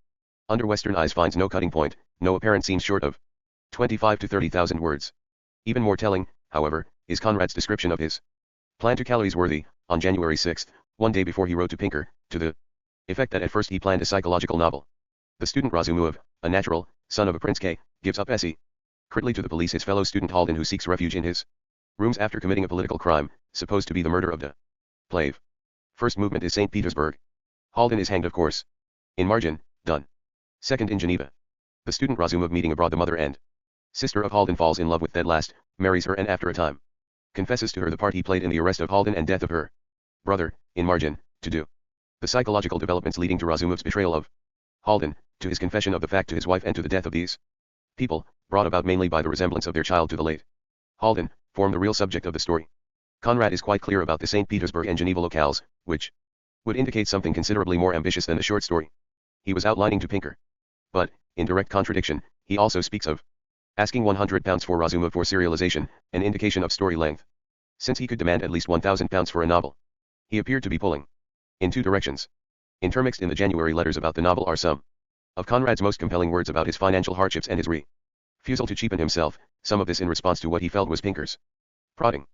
Under Western Eyes finds no cutting point, no apparent seam short of 25 to 30,000 words. Even more telling, however, is Conrad's description of his plan to Calories-worthy, on January 6, one day before he wrote to Pinker, to the effect that at first he planned a psychological novel. The student Razumov, a natural, son of a Prince K, gives up secretly to the police his fellow student Halden, who seeks refuge in his rooms after committing a political crime, supposed to be the murder of de Plave. First movement is St. Petersburg. Halden is hanged, of course. In margin, done. Second in Geneva. The student Razumov, meeting abroad the mother and sister of Halden, falls in love with that last, marries her, and after a time confesses to her the part he played in the arrest of Halden and death of her brother, in margin, to do. The psychological developments leading to Razumov's betrayal of Halden, to his confession of the fact to his wife, and to the death of these people, brought about mainly by the resemblance of their child to the late Halden, form the real subject of the story. Conrad is quite clear about the St. Petersburg and Geneva locales, which would indicate something considerably more ambitious than the short story he was outlining to Pinker. But, in direct contradiction, he also speaks of asking £100 for Razumov for serialization, an indication of story length. Since he could demand at least £1,000 for a novel, he appeared to be pulling in two directions. Intermixed in the January letters about the novel are some of Conrad's most compelling words about his financial hardships and his refusal to cheapen himself, some of this in response to what he felt was Pinker's prodding.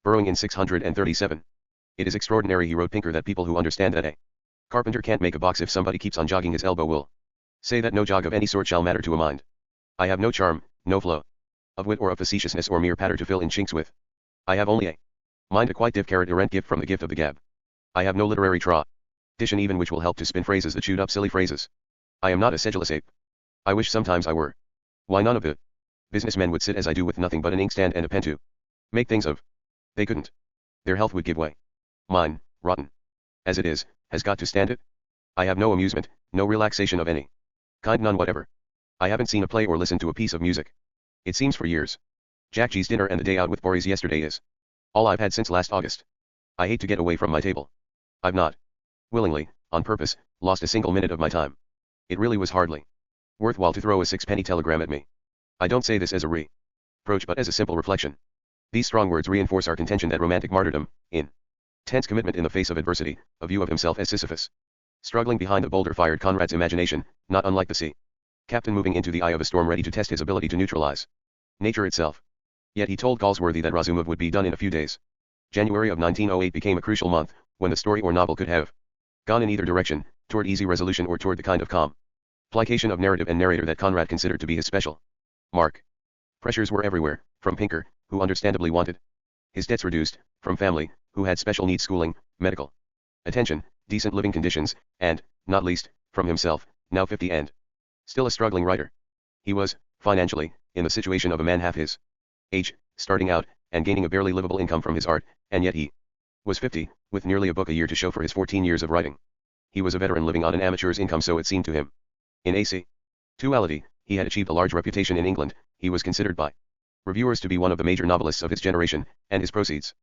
Burrowing in 637. It is extraordinary, he wrote Pinker, that people who understand that a carpenter can't make a box if somebody keeps on jogging his elbow will say that no jog of any sort shall matter to a mind. I have no charm, no flow of wit or of facetiousness or mere patter to fill in chinks with. I have only a mind, a quite errant gift from the gift of the gab. I have no literary tradition even which will help to spin phrases, the chewed up silly phrases. I am not a sedulous ape. I wish sometimes I were. Why, none of the businessmen would sit as I do with nothing but an inkstand and a pen to make things of. They couldn't. Their health would give way. Mine, rotten as it is, has got to stand it. I have no amusement, no relaxation of any kind, none whatever. I haven't seen a play or listened to a piece of music, it seems, for years. Jack G's dinner and the day out with Boris yesterday is all I've had since last August. I hate to get away from my table. I've not, willingly, on purpose, lost a single minute of my time. It really was hardly worthwhile to throw a sixpenny telegram at me. I don't say this as a reproach but as a simple reflection. These strong words reinforce our contention that romantic martyrdom, in tense commitment in the face of adversity, a view of himself as Sisyphus struggling behind the boulder, fired Conrad's imagination, not unlike the sea captain moving into the eye of a storm ready to test his ability to neutralize nature itself. Yet he told Galsworthy that Razumov would be done in a few days. January of 1908 became a crucial month, when the story or novel could have gone in either direction, toward easy resolution or toward the kind of calm plication of narrative and narrator that Conrad considered to be his special mark. Pressures were everywhere, from Pinker, who understandably wanted his debts reduced, from family, who had special needs, schooling, medical attention, decent living conditions, and, not least, from himself, now 50 and still a struggling writer. He was, financially, in the situation of a man half his age, starting out, and gaining a barely livable income from his art, and yet he was 50, with nearly a book a year to show for his 14 years of writing. He was a veteran living on an amateur's income, so it seemed to him. In actuality, he had achieved a large reputation in England. He was considered by reviewers to be one of the major novelists of his generation, and his proceeds,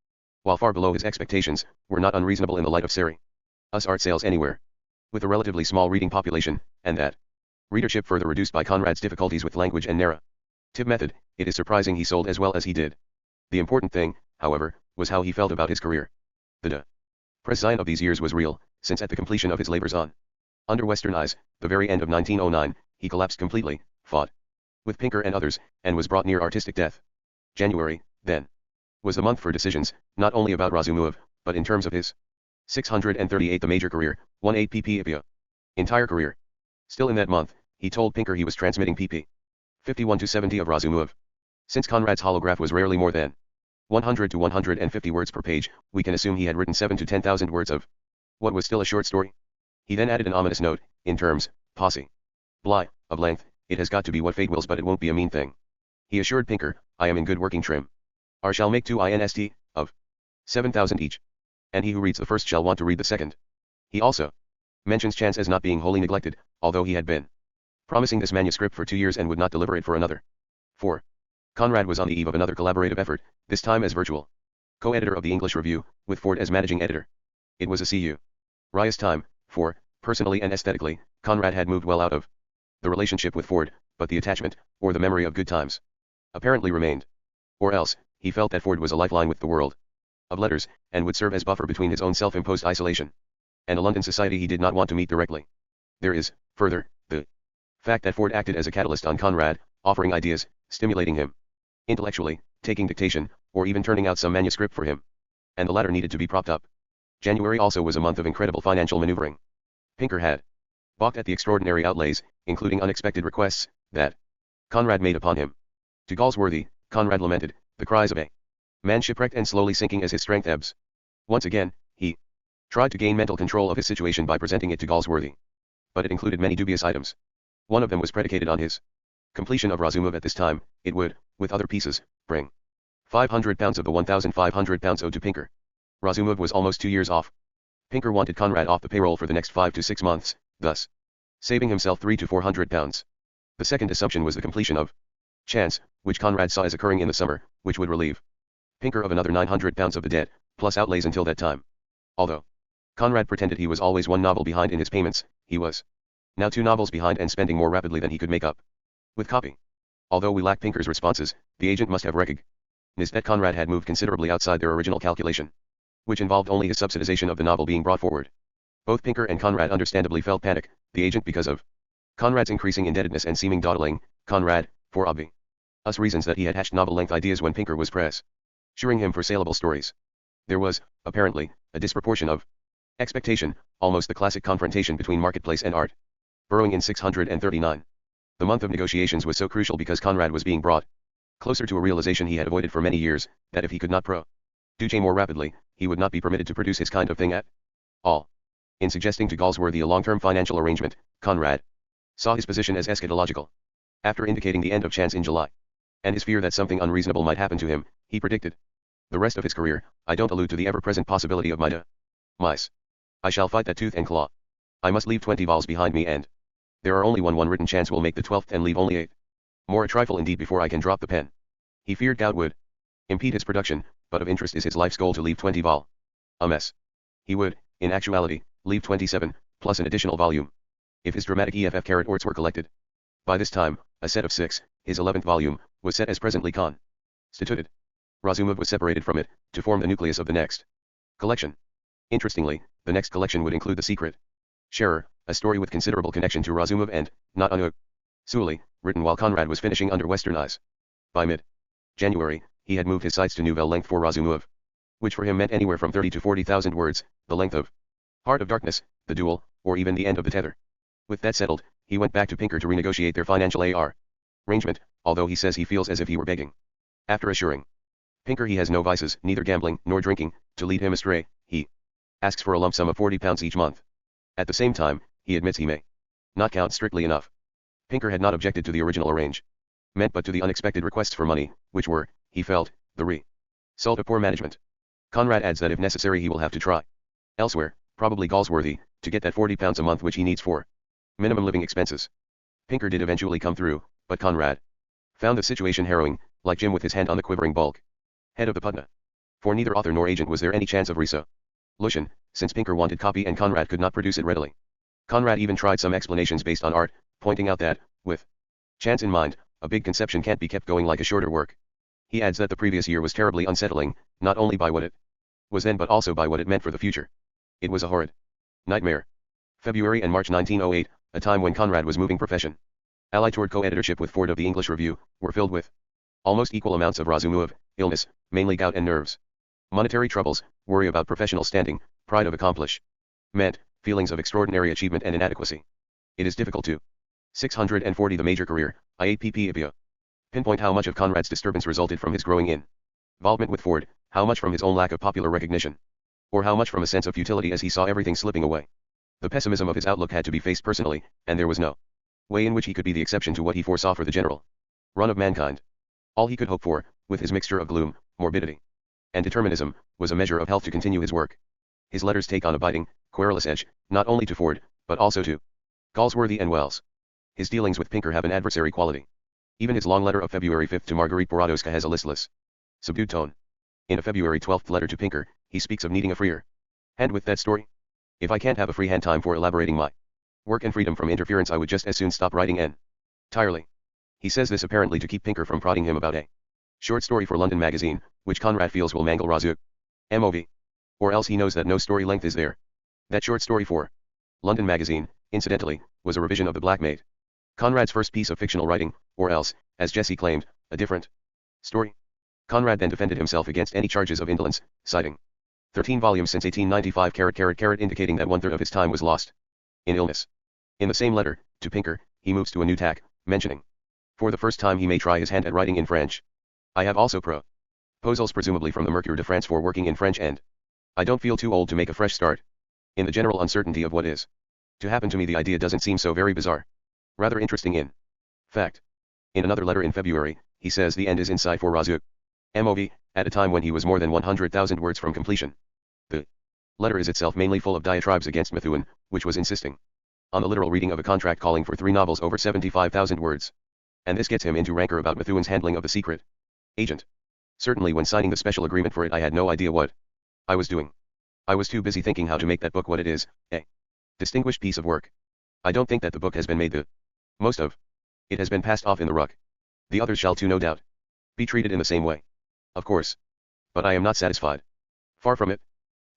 while far below his expectations, were not unreasonable in the light of serious art sales anywhere. With a relatively small reading population, and that readership further reduced by Conrad's difficulties with language and narrative method, it is surprising he sold as well as he did. The important thing, however, was how he felt about his career. The depression of these years was real, since at the completion of his labors on Under Western Eyes, the very end of 1909, he collapsed completely, fought with Pinker and others, and was brought near artistic death. January, then, was the month for decisions, not only about Razumov, but in terms of his 638th major career, 18 pp. Entire career. Still in that month, he told Pinker he was transmitting pp. 51 to 70 of Razumov. Since Conrad's holograph was rarely more than 100 to 150 words per page, we can assume he had written 7 to 10,000 words of what was still a short story. He then added an ominous note, in terms, posse. Bly, of length, it has got to be what fate wills, but it won't be a mean thing. He assured Pinker, I am in good working trim. R shall make 2 inst, of 7,000 each. And he who reads the first shall want to read the second. He also mentions chance as not being wholly neglected, although he had been promising this manuscript for 2 years and would not deliver it for another 4. Conrad was on the eve of another collaborative effort, this time as virtual co-editor of the English Review, with Ford as managing editor. It was a curious time, for, personally and aesthetically, Conrad had moved well out of the relationship with Ford, but the attachment, or the memory of good times, apparently remained. Or else, he felt that Ford was a lifeline with the world of letters, and would serve as buffer between his own self-imposed isolation and a London society he did not want to meet directly. There is, further, the fact that Ford acted as a catalyst on Conrad, offering ideas, stimulating him intellectually, taking dictation, or even turning out some manuscript for him. And the latter needed to be propped up. January also was a month of incredible financial maneuvering. Pinker had balked at the extraordinary outlays, including unexpected requests, that Conrad made upon him. To Galsworthy, Conrad lamented, the cries of a man shipwrecked and slowly sinking as his strength ebbs. Once again, he tried to gain mental control of his situation by presenting it to Galsworthy. But it included many dubious items. One of them was predicated on his completion of Razumov at this time. It would, with other pieces, bring £500 of the £1,500 owed to Pinker. Razumov was almost 2 years off. Pinker wanted Conrad off the payroll for the next 5 to 6 months, thus saving himself £300 to £400. The second assumption was the completion of Chance, which Conrad saw as occurring in the summer, which would relieve Pinker of another £900 of the debt, plus outlays until that time. Although Conrad pretended he was always one novel behind in his payments, he was now 2 novels behind and spending more rapidly than he could make up with copy. Although we lack Pinker's responses, the agent must have recognized that Conrad had moved considerably outside their original calculation, which involved only his subsidization of the novel being brought forward. Both Pinker and Conrad understandably felt panic, the agent because of Conrad's increasing indebtedness and seeming dawdling, Conrad, for obvious reasons that he had hatched novel-length ideas when Pinker was pressuring him for saleable stories. There was, apparently, a disproportion of expectation, almost the classic confrontation between marketplace and art. Burrowing in 639. The month of negotiations was so crucial because Conrad was being brought closer to a realization he had avoided for many years, that if he could not produce more rapidly, he would not be permitted to produce his kind of thing at all. In suggesting to Galsworthy a long-term financial arrangement, Conrad saw his position as eschatological. After indicating the end of Chance in July, and his fear that something unreasonable might happen to him, he predicted the rest of his career. I don't allude to the ever-present possibility of my demise. I shall fight that tooth and claw. I must leave 20 vols behind me, and there are only one written Chance will make the 12th and leave only 8 more, a trifle indeed, before I can drop the pen. He feared gout would impede his production, but of interest is his life's goal to leave 20 vol. A mess. He would, in actuality, leave 27, plus an additional volume, if his dramatic EFF-orts were collected. By this time, a set of 6, his 11th volume, was set as presently constituted. Razumov was separated from it, to form the nucleus of the next collection. Interestingly, the next collection would include The Secret Sharer, a story with considerable connection to Razumov and, not unusually, written while Conrad was finishing under Western Eyes. By mid-January, he had moved his sights to nouvelle length for Razumov, which for him meant anywhere from 30 to 40,000 words, the length of Heart of Darkness, The Duel, or even the end of The Tether. With that settled, he went back to Pinker to renegotiate their financial arrangement, although he says he feels as if he were begging. After assuring Pinker he has no vices, neither gambling nor drinking, to lead him astray, he asks for a lump sum of £40 each month. At the same time, he admits he may not count strictly enough. Pinker had not objected to the original arrangement, but to the unexpected requests for money, which were, he felt, the result of poor management. Conrad adds that if necessary he will have to try elsewhere, probably Galsworthy, to get that £40 a month which he needs for minimum living expenses. Pinker did eventually come through, but Conrad found the situation harrowing, like Jim with his hand on the quivering bulk head of the Putna. For neither author nor agent was there any chance of resolution, since Pinker wanted copy and Conrad could not produce it readily. Conrad even tried some explanations based on art, pointing out that, with Chance in mind, a big conception can't be kept going like a shorter work. He adds that the previous year was terribly unsettling, not only by what it was then but also by what it meant for the future. It was a horrid nightmare. February and March 1908, a time when Conrad was moving profession, allied toward co-editorship with Ford of the English Review, were filled with almost equal amounts of Razumov, illness, mainly gout and nerves, monetary troubles, worry about professional standing, pride of accomplishment, feelings of extraordinary achievement and inadequacy. It is difficult to 640 the major career, IAPP pinpoint how much of Conrad's disturbance resulted from his growing involvement with Ford, how much from his own lack of popular recognition, or how much from a sense of futility as he saw everything slipping away. The pessimism of his outlook had to be faced personally, and there was no way in which he could be the exception to what he foresaw for the general run of mankind. All he could hope for, with his mixture of gloom, morbidity, and determinism, was a measure of health to continue his work. His letters take on a biting, querulous edge, not only to Ford, but also to Galsworthy and Wells. His dealings with Pinker have an adversary quality. Even his long letter of February 5 to Marguerite Borodowska has a listless, subdued tone. In a February 12 letter to Pinker, he speaks of needing a freer hand with that story. If I can't have a free hand time for elaborating my work and freedom from interference, I would just as soon stop writing entirely. He says this apparently to keep Pinker from prodding him about a short story for London Magazine, which Conrad feels will mangle Razumov. MOV. Or else he knows that no story length is there. That short story for London Magazine, incidentally, was a revision of The Black Maid, Conrad's first piece of fictional writing, or else, as Jesse claimed, a different story. Conrad then defended himself against any charges of indolence, citing 13 volumes since 1895 indicating that 1/3 of his time was lost in illness. In the same letter, to Pinker, he moves to a new tack, mentioning, for the first time he may try his hand at writing in French. I have also proposals presumably from the Mercure de France for working in French, and I don't feel too old to make a fresh start. In the general uncertainty of what is to happen to me, the idea doesn't seem so very bizarre. Rather interesting in fact. In another letter in February, he says the end is in sight for Razuk. MOV, at a time when he was more than 100,000 words from completion. The letter is itself mainly full of diatribes against Methuen, which was insisting on the literal reading of a contract calling for 3 novels over 75,000 words. And this gets him into rancor about Methuen's handling of the secret agent. Certainly when signing the special agreement for it, I had no idea what I was doing. I was too busy thinking how to make that book what it is, a distinguished piece of work. I don't think that the book has been made the most of. It has been passed off in the ruck. The others shall too, no doubt, be treated in the same way. Of course. But I am not satisfied. Far from it.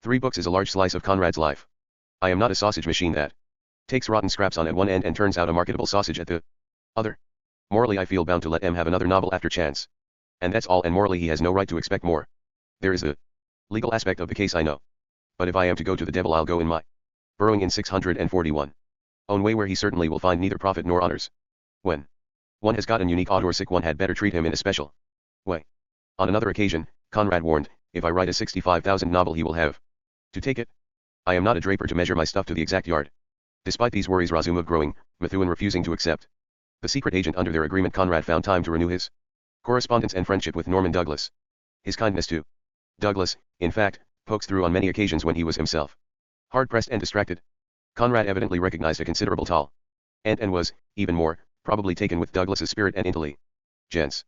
3 books is a large slice of Conrad's life. I am not a sausage machine that takes rotten scraps on at one end and turns out a marketable sausage at the other. Morally I feel bound to let M have another novel after chance. And that's all, and morally he has no right to expect more. There is a legal aspect of the case, I know. But if I am to go to the devil, I'll go in my burrowing in 641 own way, where he certainly will find neither profit nor honors. When one has got an unique odd or sick, one had better treat him in a special way. On another occasion, Conrad warned, if I write a 65,000 novel he will have to take it. I am not a draper to measure my stuff to the exact yard. Despite these worries, Razumov growing, Methuen refusing to accept the secret agent under their agreement, Conrad found time to renew his correspondence and friendship with Norman Douglas. His kindness to Douglas, in fact, pokes through on many occasions when he was himself hard-pressed and distracted. Conrad evidently recognized a considerable toll, and was, even more, probably taken with Douglas's spirit and intelligence.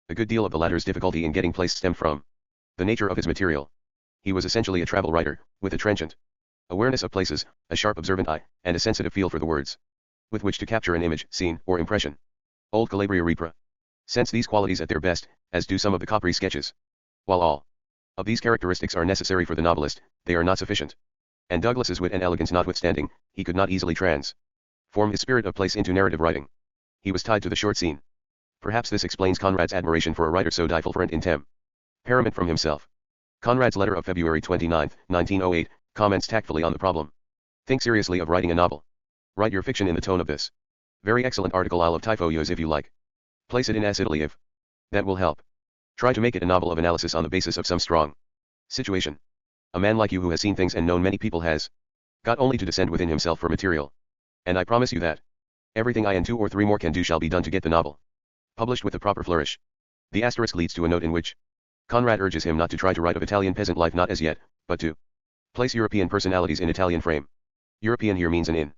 A good deal of the latter's difficulty in getting placed stemmed from the nature of his material. He was essentially a travel writer, with a trenchant awareness of places, a sharp observant eye, and a sensitive feel for the words with which to capture an image, scene, or impression. Old Calabria represents these qualities at their best, as do some of the Capri sketches. While all of these characteristics are necessary for the novelist, they are not sufficient. And Douglas's wit and elegance notwithstanding, he could not easily transform his spirit of place into narrative writing. He was tied to the short scene. Perhaps this explains Conrad's admiration for a writer so different in temperament from himself. Conrad's letter of February 29, 1908, comments tactfully on the problem. Think seriously of writing a novel. Write your fiction in the tone of this very excellent article Isle of Typhoeus if you like. Place it in S Italy if that will help. Try to make it a novel of analysis on the basis of some strong situation. A man like you who has seen things and known many people has got only to descend within himself for material. And I promise you that everything I and 2 or 3 more can do shall be done to get the novel published with the proper flourish. The asterisk leads to a note in which Conrad urges him not to try to write of Italian peasant life, not as yet, but to place European personalities in Italian frame. European here means an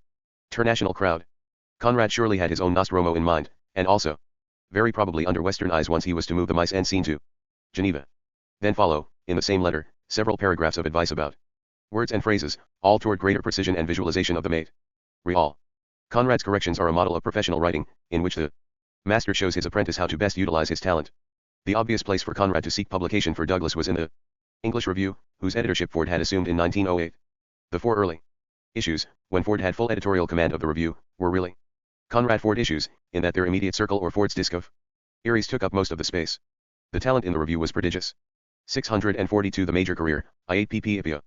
international crowd. Conrad surely had his own Nostromo in mind, and also, very probably under Western eyes, once he was to move the mise en scene to Geneva. Then follow, in the same letter, several paragraphs of advice about words and phrases, all toward greater precision and visualization of the mate. Real. Conrad's corrections are a model of professional writing, in which the master shows his apprentice how to best utilize his talent. The obvious place for Conrad to seek publication for Douglas was in the English Review, whose editorship Ford had assumed in 1908. The 4 early issues, when Ford had full editorial command of the Review, were really Conrad Ford issues, in that their immediate circle or Ford's disc of Eries took up most of the space. The talent in the Review was prodigious. 642 The major career, IAPP,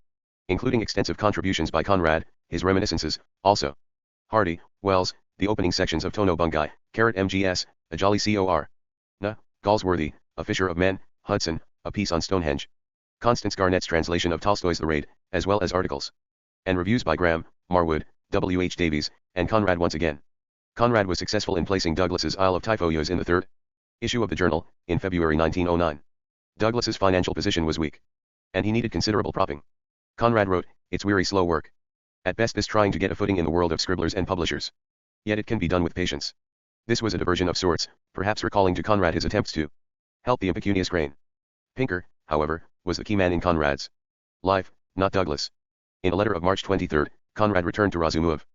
including extensive contributions by Conrad, his reminiscences, also Hardy, Wells, the opening sections of Tono Bungay, MGS, a jolly Cor. Galsworthy, A Fisher of Men, Hudson, a piece on Stonehenge. Constance Garnett's translation of Tolstoy's The Raid, as well as articles and reviews by Graham, Marwood, W. H. Davies, and Conrad once again. Conrad was successful in placing Douglas's Isle of Typhoeus in the 3rd issue of the journal, in February 1909. Douglas's financial position was weak, and he needed considerable propping. Conrad wrote, "It's weary slow work. At best this trying to get a footing in the world of scribblers and publishers. Yet it can be done with patience." This was a diversion of sorts, perhaps recalling to Conrad his attempts to help the impecunious grain. Pinker, however, was the key man in Conrad's life, not Douglas. In a letter of March 23, Conrad returned to Razumov.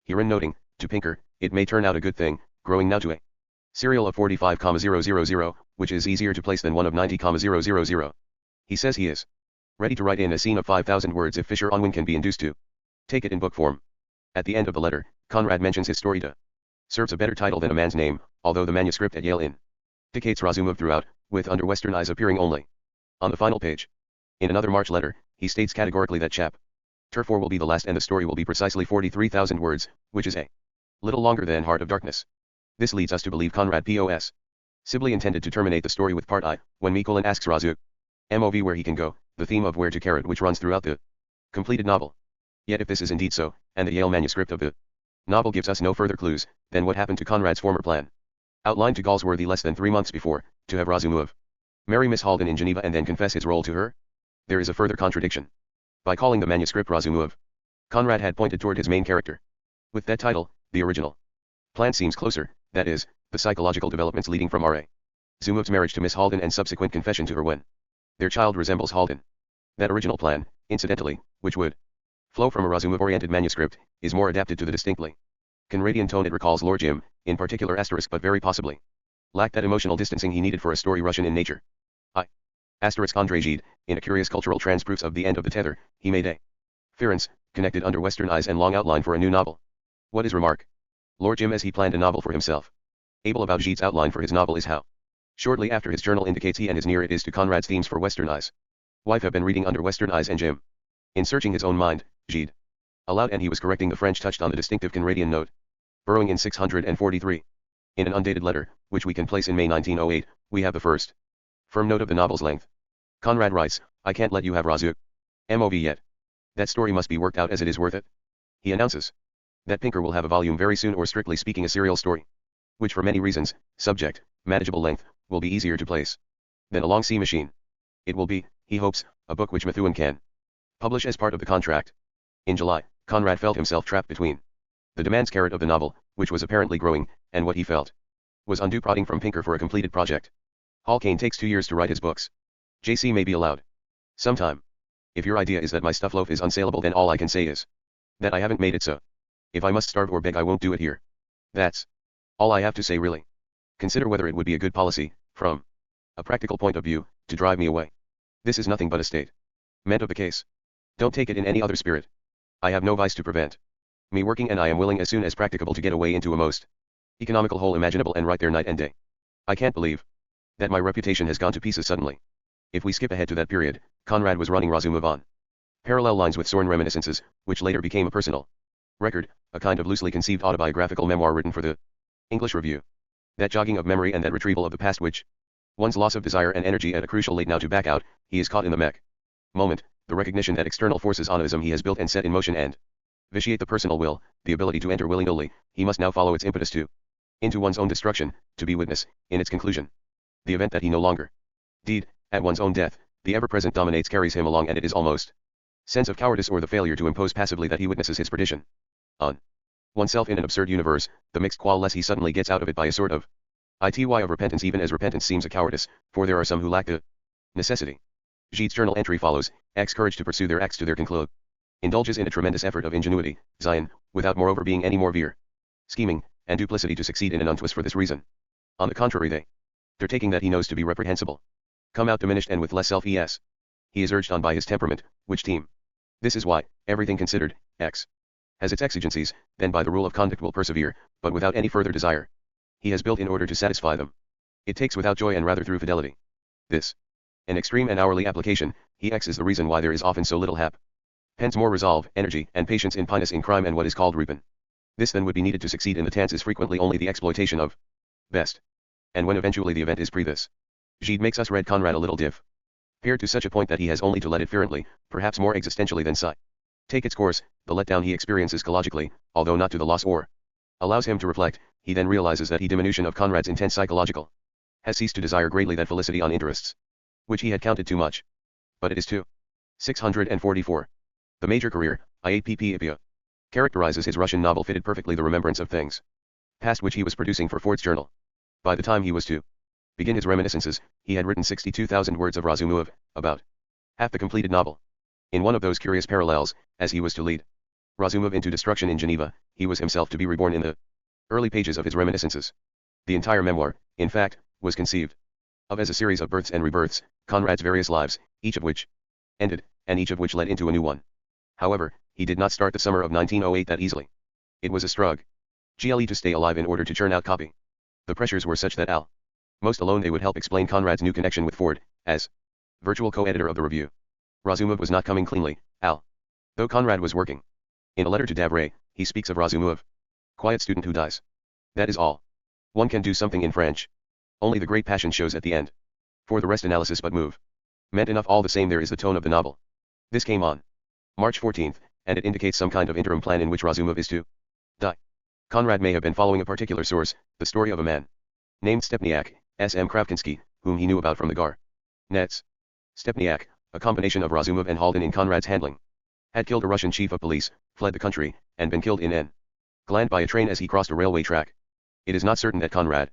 Herein noting, to Pinker, "It may turn out a good thing, growing now to a serial of 45,000, which is easier to place than one of 90,000. He says he is ready to write in a scene of 5,000 words if Fisher Unwin can be induced to take it in book form." At the end of the letter, Conrad mentions his story to serves a better title than a man's name, although the manuscript at Yale indicates Razumov throughout, with under Western eyes appearing only on the final page. In another March letter, he states categorically that chapter 4 will be the last and the story will be precisely 43,000 words, which is a Little longer than Heart of Darkness. This leads us to believe Conrad P.O.S. Sibley intended to terminate the story with part I, when Mikulin asks Razuk MOV where he can go, the theme of Where to Carrot which runs throughout the completed novel. Yet if this is indeed so, and the Yale manuscript of the novel gives us no further clues, then what happened to Conrad's former plan? Outlined to Galsworthy less than 3 months before, to have Razumov marry Miss Halden in Geneva and then confess his role to her? There is a further contradiction. By calling the manuscript Razumov, Conrad had pointed toward his main character. With that title, the original plan seems closer, that is, the psychological developments leading from R.A. Zumov's marriage to Miss Halden and subsequent confession to her when their child resembles Halden. That original plan, incidentally, which would flow from a Razumov-oriented manuscript, is more adapted to the distinctly Conradian tone it recalls Lord Jim, in particular *, but very possibly lacked that emotional distancing he needed for a story Russian in nature. André Gide, in a curious cultural transproofs of The End of the Tether, he made a Ferenc, connected under Western eyes and long outline for a new novel. What is remark? Lord Jim as he planned a novel for himself. Able about Gide's outline for his novel is how. Shortly after his journal indicates he and his near it is to Conrad's themes for Western eyes. Wife have been reading under Western eyes and Jim. In searching his own mind, Gide aloud and he was correcting the French touched on the distinctive Conradian note. Burrowing in 643. In an undated letter, which we can place in May 1908, we have the first firm note of the novel's length. Conrad writes, I can't let you have Razuk MOV yet. That story must be worked out as it is worth it. He announces that Pinker will have a volume very soon, or strictly speaking a serial story, which for many reasons, subject, manageable length, will be easier to place than a long sea machine. It will be, he hopes, a book which Methuen can publish as part of the contract. In July, Conrad felt himself trapped between the demands carrot of the novel, which was apparently growing, and what he felt was undue prodding from Pinker for a completed project. Hall Caine takes 2 years to write his books. JC may be allowed some time. If your idea is that my stuff loaf is unsaleable, then all I can say is that I haven't made it so. If I must starve or beg, I won't do it here. That's all I have to say, really. Consider whether it would be a good policy, from a practical point of view, to drive me away. This is nothing but a statement of the case. Don't take it in any other spirit. I have no vice to prevent me working, and I am willing as soon as practicable to get away into a most economical hole imaginable and write there night and day. I can't believe that my reputation has gone to pieces suddenly. If we skip ahead to that period, Conrad was running Razumov on parallel lines with Soren Reminiscences, which later became a personal record, a kind of loosely conceived autobiographical memoir written for the English Review. That jogging of memory and that retrieval of the past which one's loss of desire and energy at a crucial late now to back out, he is caught in the mech moment, the recognition that external forces onanism he has built and set in motion and vitiate the personal will, the ability to enter willy-nilly, he must now follow its impetus to into one's own destruction, to be witness, in its conclusion, the event that he no longer deed, at one's own death, the ever-present dominates carries him along, and it is almost sense of cowardice or the failure to impose passively that he witnesses his perdition on oneself in an absurd universe, the mixed qual less he suddenly gets out of it by a sort of ity of repentance, even as repentance seems a cowardice, for there are some who lack the necessity. Gide's journal entry follows, X courage to pursue their acts to their conclude. Indulges in a tremendous effort of ingenuity, Zion, without moreover being any more veer, scheming, and duplicity to succeed in an untwist for this reason. On the contrary, they're taking that he knows to be reprehensible, come out diminished and with less self-es. He is urged on by his temperament, which team. This is why, everything considered, X has its exigencies, then by the rule of conduct will persevere, but without any further desire. He has built in order to satisfy them. It takes without joy and rather through fidelity. This, an extreme and hourly application, he X is the reason why there is often so little hap. Hence more resolve, energy, and patience in pinus in crime and what is called reapin. This then would be needed to succeed in the tense is frequently only the exploitation of best. And when eventually the event is this. Gide makes us read Conrad a little diff. Paired to such a point that he has only to let it fervently, perhaps more existentially than take its course, the letdown he experiences psychologically, although not to the loss or allows him to reflect, he then realizes that he diminution of Conrad's intense psychological has ceased to desire greatly that felicity on interests, which he had counted too much. But it is too. 644. The major career, IAPP Ipia, characterizes his Russian novel fitted perfectly the remembrance of things past which he was producing for Ford's journal. By the time he was to begin his reminiscences, he had written 62,000 words of Razumov, about half the completed novel. In one of those curious parallels, as he was to lead Razumov into destruction in Geneva, he was himself to be reborn in the early pages of his reminiscences. The entire memoir, in fact, was conceived of as a series of births and rebirths, Conrad's various lives, each of which ended, and each of which led into a new one. However, he did not start the summer of 1908 that easily. It was a struggle to stay alive in order to churn out copy. The pressures were such that most alone they would help explain Conrad's new connection with Ford, as virtual co-editor of the review. Razumov was not coming cleanly, though Conrad was working. In a letter to Davray, he speaks of Razumov. Quiet student who dies. That is all. One can do something in French. Only the great passion shows at the end. For the rest analysis but move. Meant enough all the same there is the tone of the novel. This came on March 14th, and it indicates some kind of interim plan in which Razumov is to die. Conrad may have been following a particular source, the story of a man named Stepniak, S.M. Kravkinsky, whom he knew about from the Gar. Nets. Stepniak, a combination of Razumov and Halden in Conrad's handling, had killed a Russian chief of police, fled the country, and been killed in N. Gland by a train as he crossed a railway track. It is not certain that Conrad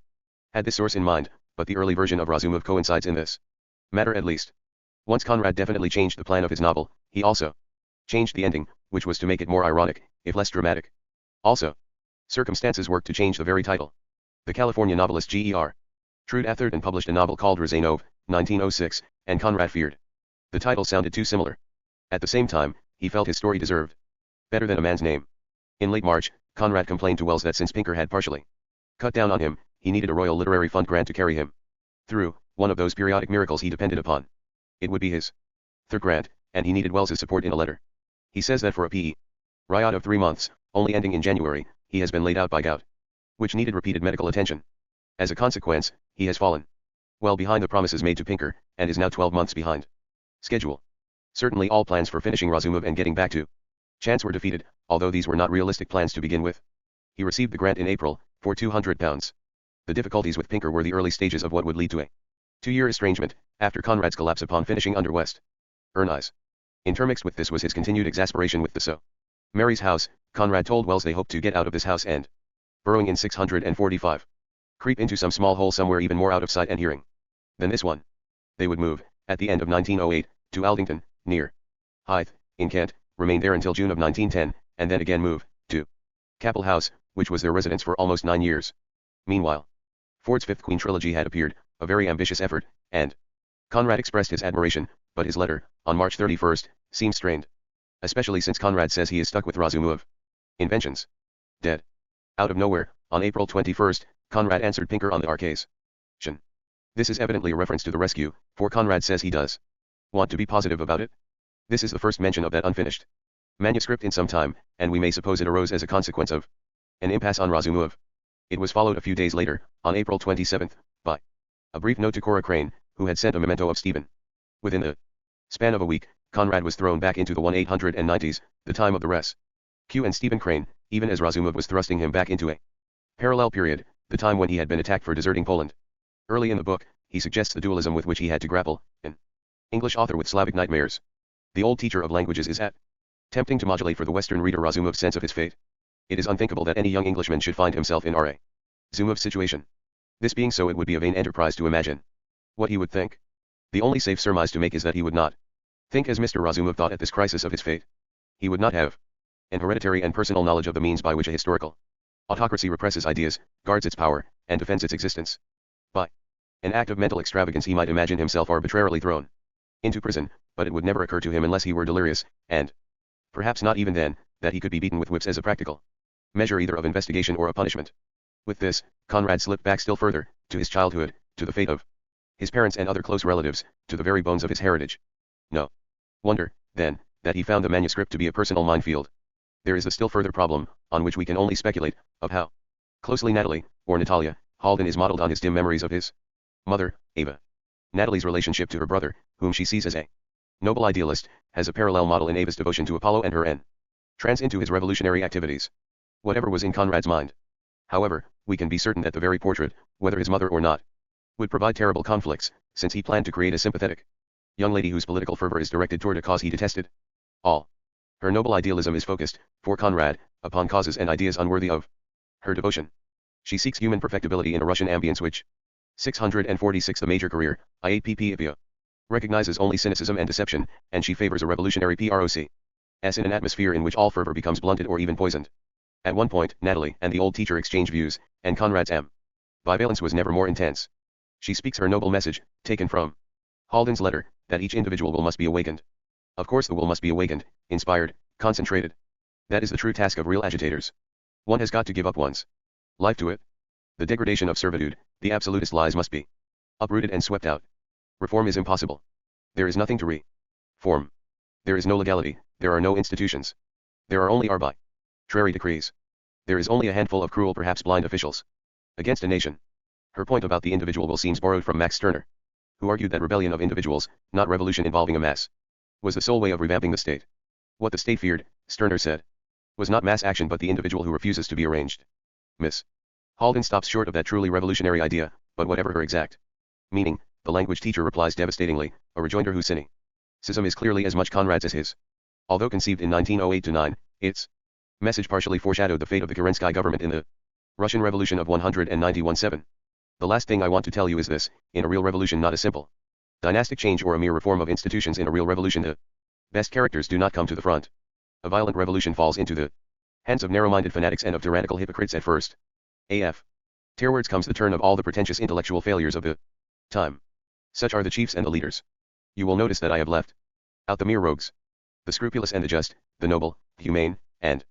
had this source in mind, but the early version of Razumov coincides in this matter at least. Once Conrad definitely changed the plan of his novel, he also changed the ending, which was to make it more ironic, if less dramatic. Also, circumstances worked to change the very title. The California novelist G.E.R. Trude Atherton published a novel called Razanov, 1906, and Conrad feared the title sounded too similar. At the same time, he felt his story deserved better than a man's name. In late March, Conrad complained to Wells that since Pinker had partially cut down on him, he needed a Royal Literary Fund grant to carry him through, one of those periodic miracles he depended upon. It would be his third grant, and he needed Wells's support in a letter. He says that for a P.E. riot of 3 months, only ending in January, he has been laid out by gout, which needed repeated medical attention. As a consequence, he has fallen well behind the promises made to Pinker, and is now 12 months behind schedule. Certainly all plans for finishing Razumov and getting back to Chance were defeated, although these were not realistic plans to begin with. He received the grant in April, for £200. The difficulties with Pinker were the early stages of what would lead to a 2-year estrangement, after Conrad's collapse upon finishing under West Ernise. Intermixed with this was his continued exasperation with the So Mary's house. Conrad told Wells they hoped to get out of this house and, burrowing in 645, creep into some small hole somewhere even more out of sight and hearing than this one. They would move, at the end of 1908, to Aldington, near Hythe, in Kent, remain there until June of 1910, and then again move to Capel House, which was their residence for almost 9 years. Meanwhile, Ford's Fifth Queen trilogy had appeared, a very ambitious effort, and Conrad expressed his admiration, but his letter, on March 31st, seems strained. Especially since Conrad says he is stuck with Razumov. Inventions. Dead. Out of nowhere, on April 21st, Conrad answered Pinker on the Arcase. This is evidently a reference to the rescue, for Conrad says he does want to be positive about it. This is the first mention of that unfinished manuscript in some time, and we may suppose it arose as a consequence of an impasse on Razumov. It was followed a few days later, on April 27th, by a brief note to Cora Crane, who had sent a memento of Stephen. Within the span of a week, Conrad was thrown back into the 1890s, the time of the rescue and Stephen Crane, even as Razumov was thrusting him back into a parallel period, the time when he had been attacked for deserting Poland. Early in the book, he suggests the dualism with which he had to grapple, an English author with Slavic nightmares. The old teacher of languages is attempting to modulate for the Western reader Razumov's sense of his fate. It is unthinkable that any young Englishman should find himself in Razumov's situation. This being so, it would be a vain enterprise to imagine what he would think. The only safe surmise to make is that he would not think as Mr. Razumov thought at this crisis of his fate. He would not have an hereditary and personal knowledge of the means by which a historical autocracy represses ideas, guards its power, and defends its existence. By an act of mental extravagance he might imagine himself arbitrarily thrown into prison, but it would never occur to him unless he were delirious, and perhaps not even then, that he could be beaten with whips as a practical measure either of investigation or of punishment. With this, Conrad slipped back still further, to his childhood, to the fate of his parents and other close relatives, to the very bones of his heritage. No wonder, then, that he found the manuscript to be a personal minefield. There is a still further problem, on which we can only speculate, of how closely Natalie, or Natalia, Halden is modeled on his dim memories of his mother, Ava. Natalie's relationship to her brother, whom she sees as a noble idealist, has a parallel model in Ava's devotion to Apollo and her entrance into his revolutionary activities. Whatever was in Conrad's mind, however, we can be certain that the very portrait, whether his mother or not, would provide terrible conflicts, since he planned to create a sympathetic young lady whose political fervor is directed toward a cause he detested. All her noble idealism is focused, for Conrad, upon causes and ideas unworthy of her devotion. She seeks human perfectibility in a Russian ambience which 646 the major career, IAPP recognizes only cynicism and deception, and she favors a revolutionary PROC. As in an atmosphere in which all fervor becomes blunted or even poisoned. At one point, Natalie and the old teacher exchange views, and Conrad's ambivalence was never more intense. She speaks her noble message, taken from Halden's letter, that each individual will must be awakened. Of course the will must be awakened, inspired, concentrated. That is the true task of real agitators. One has got to give up one's life to it. The degradation of servitude, the absolutist lies must be uprooted and swept out. Reform is impossible. There is nothing to reform. There is no legality, there are no institutions. There are only arbitrary decrees. There is only a handful of cruel, perhaps blind officials against a nation. Her point about the individual will seems borrowed from Max Stirner, who argued that rebellion of individuals, not revolution involving a mass, was the sole way of revamping the state. What the state feared, Stirner said, was not mass action but the individual who refuses to be arranged. Miss Halden stops short of that truly revolutionary idea, but whatever her exact meaning, the language teacher replies devastatingly, a rejoinder whose cynicism is clearly as much Conrad's as his. Although conceived in 1908-9, its message partially foreshadowed the fate of the Kerensky government in the Russian Revolution of 191-7. The last thing I want to tell you is this: in a real revolution, not a simple dynastic change or a mere reform of institutions, in a real revolution the best characters do not come to the front. A violent revolution falls into the hands of narrow-minded fanatics and of tyrannical hypocrites at first. Afterwards comes the turn of all the pretentious intellectual failures of the time. Such are the chiefs and the leaders. You will notice that I have left out the mere rogues. The scrupulous and the just, the noble, humane, and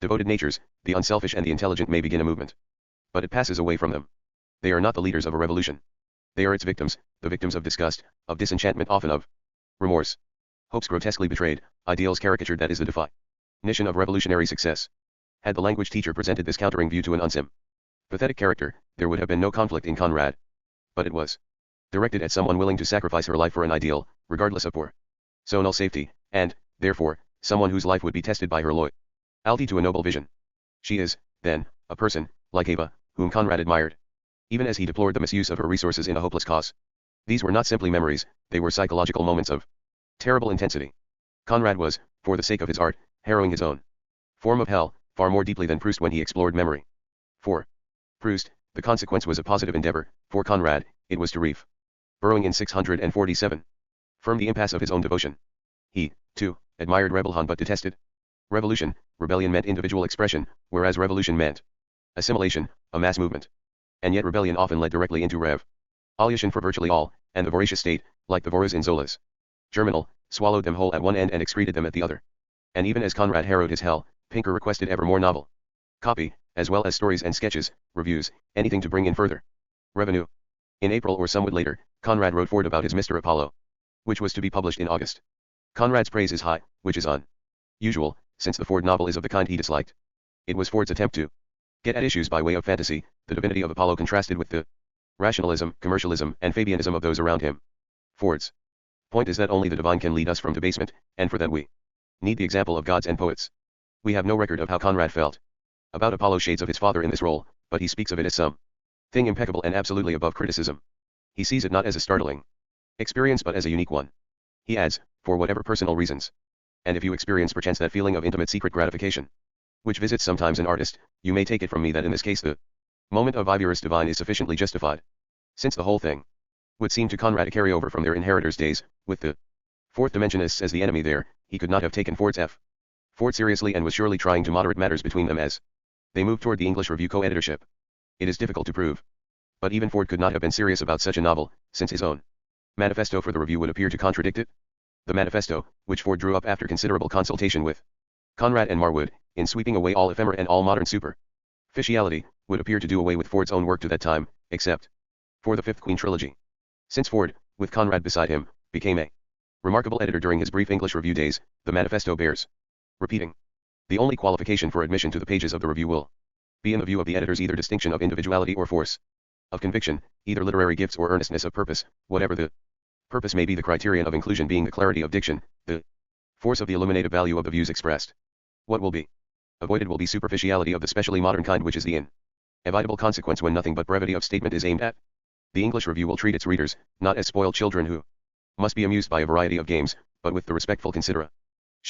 devoted natures, the unselfish and the intelligent may begin a movement. But it passes away from them. They are not the leaders of a revolution. They are its victims, the victims of disgust, of disenchantment, often of remorse. Hopes grotesquely betrayed, ideals caricatured, that is the definition of revolutionary success. Had the language teacher presented this countering view to an unsympathetic character, there would have been no conflict in Conrad. But it was directed at someone willing to sacrifice her life for an ideal, regardless of personal safety, and, therefore, someone whose life would be tested by her loyalty to a noble vision. She is, then, a person, like Ava, whom Conrad admired, even as he deplored the misuse of her resources in a hopeless cause. These were not simply memories, they were psychological moments of terrible intensity. Conrad was, for the sake of his art, harrowing his own form of hell, far more deeply than Proust when he explored memory. For Proust, the consequence was a positive endeavor; for Conrad, it was to reef. Burrowing in 647. From the impasse of his own devotion. He, too, admired Rebellion but detested revolution. Rebellion meant individual expression, whereas revolution meant assimilation, a mass movement. And yet rebellion often led directly into revolution for virtually all, and the voracious state, like the Voros in Zola's Germinal, swallowed them whole at one end and excreted them at the other. And even as Conrad harrowed his hell, Pinker requested ever more novel copy, as well as stories and sketches, reviews, anything to bring in further revenue. In April or somewhat later, Conrad wrote Ford about his Mr. Apollo, which was to be published in August. Conrad's praise is high, which is unusual, since the Ford novel is of the kind he disliked. It was Ford's attempt to get at issues by way of fantasy, the divinity of Apollo contrasted with the rationalism, commercialism, and Fabianism of those around him. Ford's point is that only the divine can lead us from debasement, and for that we need the example of gods and poets. We have no record of how Conrad felt about Apollo, shades of his father in this role, but he speaks of it as something impeccable and absolutely above criticism. He sees it not as a startling experience but as a unique one. He adds, for whatever personal reasons. And if you experience perchance that feeling of intimate secret gratification, which visits sometimes an artist, you may take it from me that in this case the moment of vivuris divine is sufficiently justified. Since the whole thing would seem to Conrad a carryover from their inheritors' days, with the fourth dimensionists as the enemy there, he could not have taken Ford seriously and was surely trying to moderate matters between them as they moved toward the English Review co-editorship. It is difficult to prove. But even Ford could not have been serious about such a novel, since his own manifesto for the review would appear to contradict it. The manifesto, which Ford drew up after considerable consultation with Conrad and Marwood, in sweeping away all ephemera and all modern superficiality, would appear to do away with Ford's own work to that time, except for the Fifth Queen trilogy. Since Ford, with Conrad beside him, became a remarkable editor during his brief English review days, the manifesto bears repeating. The only qualification for admission to the pages of the review will be in the view of the editors either distinction of individuality or force of conviction, either literary gifts or earnestness of purpose, whatever the purpose may be, the criterion of inclusion being the clarity of diction, the force of the illuminative value of the views expressed. What will be avoided will be superficiality of the specially modern kind, which is the inevitable consequence when nothing but brevity of statement is aimed at. The English Review will treat its readers, not as spoiled children who must be amused by a variety of games, but with the respectful consideration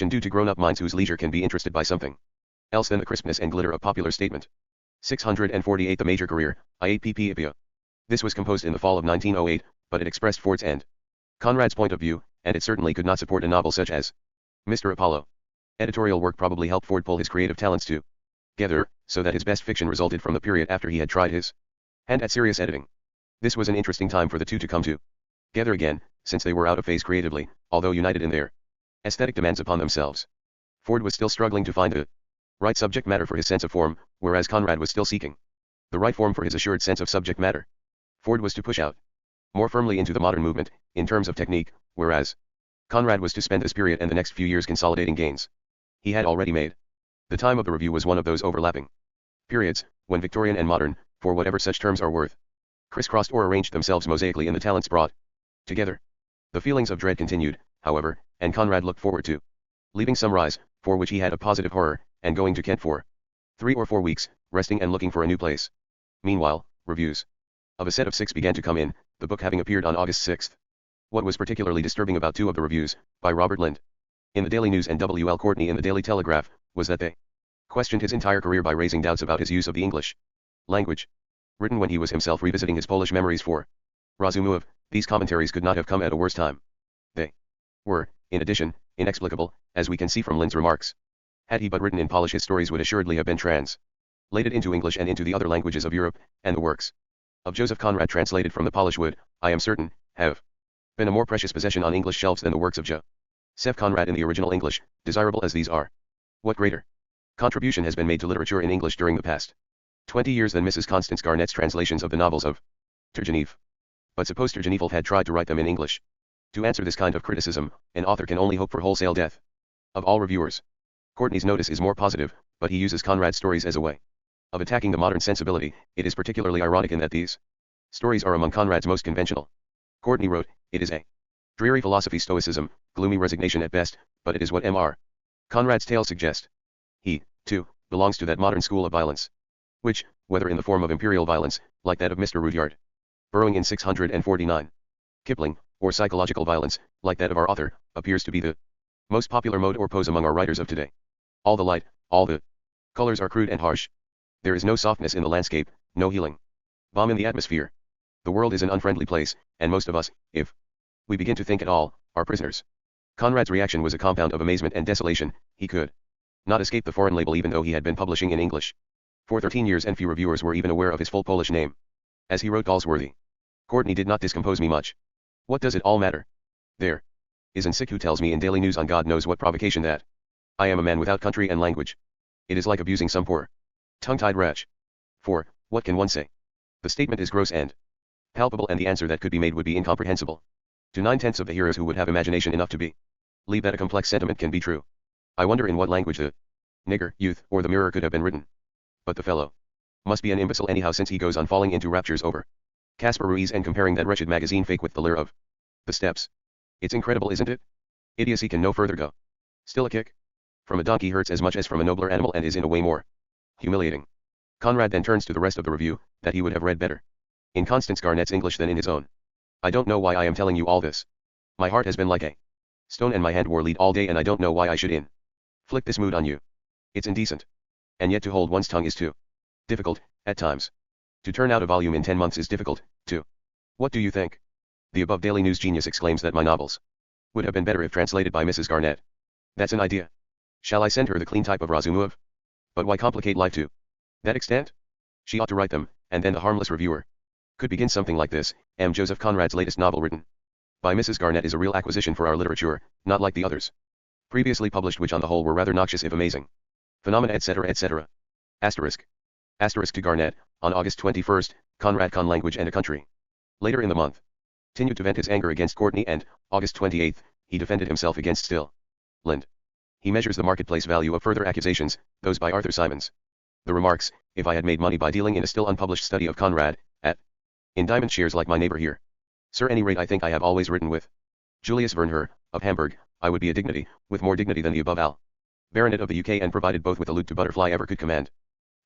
due to grown-up minds whose leisure can be interested by something else than the crispness and glitter of popular statement. 648. The Major Career, IAPP. This was composed in the fall of 1908, but it expressed Ford's and Conrad's point of view, and it certainly could not support a novel such as Mr. Apollo. Editorial work probably helped Ford pull his creative talents together, so that his best fiction resulted from the period after he had tried his hand at serious editing. This was an interesting time for the two to come together again, since they were out of phase creatively, although united in their aesthetic demands upon themselves. Ford was still struggling to find the right subject matter for his sense of form, whereas Conrad was still seeking the right form for his assured sense of subject matter. Ford was to push out more firmly into the modern movement, in terms of technique, whereas Conrad was to spend this period and the next few years consolidating gains he had already made. The time of the review was one of those overlapping Periods, when Victorian and modern, for whatever such terms are worth, crisscrossed or arranged themselves mosaically in the talents brought together. The feelings of dread continued, however, and Conrad looked forward to leaving Sunrise, for which he had a positive horror, and going to Kent for 3 or 4 weeks, resting and looking for a new place. Meanwhile, reviews of a set of 6 began to come in, the book having appeared on August 6. What was particularly disturbing about 2 of the reviews, by Robert Lind, in the Daily News and W. L. Courtney in the Daily Telegraph, was that they questioned his entire career by raising doubts about his use of the English language. Written when he was himself revisiting his Polish memories for Razumov, these commentaries could not have come at a worse time. They were, in addition, inexplicable, as we can see from Lind's remarks. Had he but written in Polish, his stories would assuredly have been translated into English and into the other languages of Europe, and the works of Joseph Conrad translated from the Polish would, I am certain, have been a more precious possession on English shelves than the works of Joseph Conrad in the original English, desirable as these are. What greater contribution has been made to literature in English during the past 20 years than Mrs. Constance Garnett's translations of the novels of Turgenev? But suppose Turgenev had tried to write them in English. To answer this kind of criticism, an author can only hope for wholesale death of all reviewers. Courtney's notice is more positive, but he uses Conrad's stories as a way of attacking the modern sensibility. It is particularly ironic in that these stories are among Conrad's most conventional. Courtney wrote, it is a dreary philosophy, stoicism, gloomy resignation at best, but it is what M.R. Conrad's tales suggest. He, too, belongs to that modern school of violence, which, whether in the form of imperial violence, like that of Mr. Rudyard, burrowing in 649, Kipling, or psychological violence, like that of our author, appears to be the most popular mode or pose among our writers of today. All the light, all the colors are crude and harsh. There is no softness in the landscape, no healing balm in the atmosphere. The world is an unfriendly place, and most of us, if we begin to think at all, are prisoners. Conrad's reaction was a compound of amazement and desolation. He could not escape the foreign label even though he had been publishing in English for 13 years and few reviewers were even aware of his full Polish name. As he wrote Galsworthy, Courtney did not discompose me much. What does it all matter? There is an sick who tells me in Daily News on God knows what provocation that I am a man without country and language. It is like abusing some poor tongue-tied wretch. For, what can one say? The statement is gross and palpable, and the answer that could be made would be incomprehensible to 9/10 of the hearers who would have imagination enough to believe that a complex sentiment can be true. I wonder in what language the nigger, youth, or the mirror could have been written. But the fellow must be an imbecile anyhow, since he goes on falling into raptures over Caspar Ruiz and comparing that wretched magazine fake with the lyre of the steppes. It's incredible, isn't it? Idiocy can no further go. Still, a kick from a donkey hurts as much as from a nobler animal and is in a way more humiliating. Conrad then turns to the rest of the review, that he would have read better in Constance Garnett's English than in his own. I don't know why I am telling you all this. My heart has been like a stone and my hand wore lead all day, and I don't know why I should inflict this mood on you. It's indecent. And yet to hold one's tongue is too difficult, at times. To turn out a volume in 10 months is difficult, too. What do you think? The above Daily News genius exclaims that my novels would have been better if translated by Mrs. Garnett. That's an idea. Shall I send her the clean type of Razumov? But why complicate life to that extent? She ought to write them, and then the harmless reviewer could begin something like this. M. Joseph Conrad's latest novel written by Mrs. Garnett is a real acquisition for our literature, not like the others previously published, which on the whole were rather noxious if amazing. Phenomena, etc., etc. Asterisk. Asterisk to Garnett, on August 21, Conrad Con Language and a Country. Later in the month, continued to vent his anger against Courtney, and, August 28, he defended himself against Still Lind. He measures the marketplace value of further accusations, those by Arthur Symons. The remarks, if I had made money by dealing in a still unpublished study of Conrad, in diamond shares like my neighbor here. Sir, any rate I think I have always written with Julius Wernher, of Hamburg, I would be a dignity, with more dignity than the above Al. Baronet of the UK, and provided both with a lute to butterfly ever could command.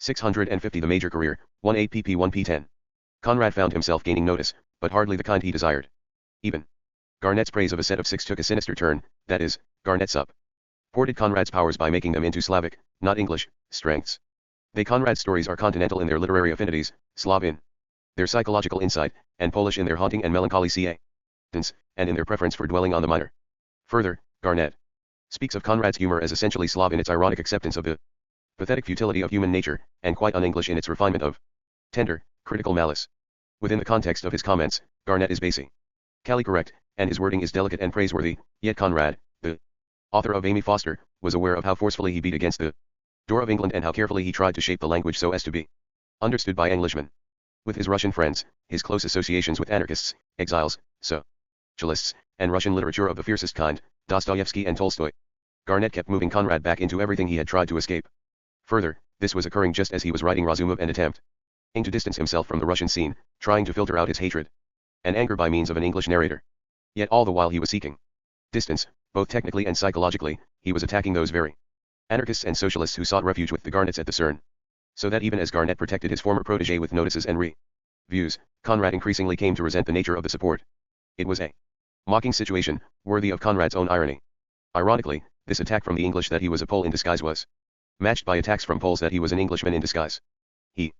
650 The major career, 1 APP 1 P10. Conrad found himself gaining notice, but hardly the kind he desired. Even Garnett's praise of a set of 6 took a sinister turn, that is, Garnett supported Conrad's powers by making them into Slavic, not English, strengths. Conrad's stories are continental in their literary affinities, Slav in their psychological insight, and Polish in their haunting and melancholy cadence, and in their preference for dwelling on the minor. Further, Garnett speaks of Conrad's humor as essentially Slav in its ironic acceptance of the pathetic futility of human nature, and quite un-English in its refinement of tender, critical malice. Within the context of his comments, Garnett is basically correct, and his wording is delicate and praiseworthy, yet Conrad, the author of Amy Foster, was aware of how forcefully he beat against the door of England and how carefully he tried to shape the language so as to be understood by Englishmen. With his Russian friends, his close associations with anarchists, exiles, socialists, and Russian literature of the fiercest kind, Dostoevsky and Tolstoy, Garnett kept moving Conrad back into everything he had tried to escape. Further, This was occurring just as he was writing Razumov and attempting to distance himself from the Russian scene, trying to filter out his hatred and anger by means of an English narrator. Yet all the while he was seeking distance, both technically and psychologically, he was attacking those very anarchists and socialists who sought refuge with the Garnets at the CERN. So that even as Garnet protected his former protege with notices and reviews, Conrad increasingly came to resent the nature of the support. It was a mocking situation, worthy of Conrad's own irony. Ironically, this attack from the English that he was a Pole in disguise was matched by attacks from Poles that he was an Englishman in disguise. He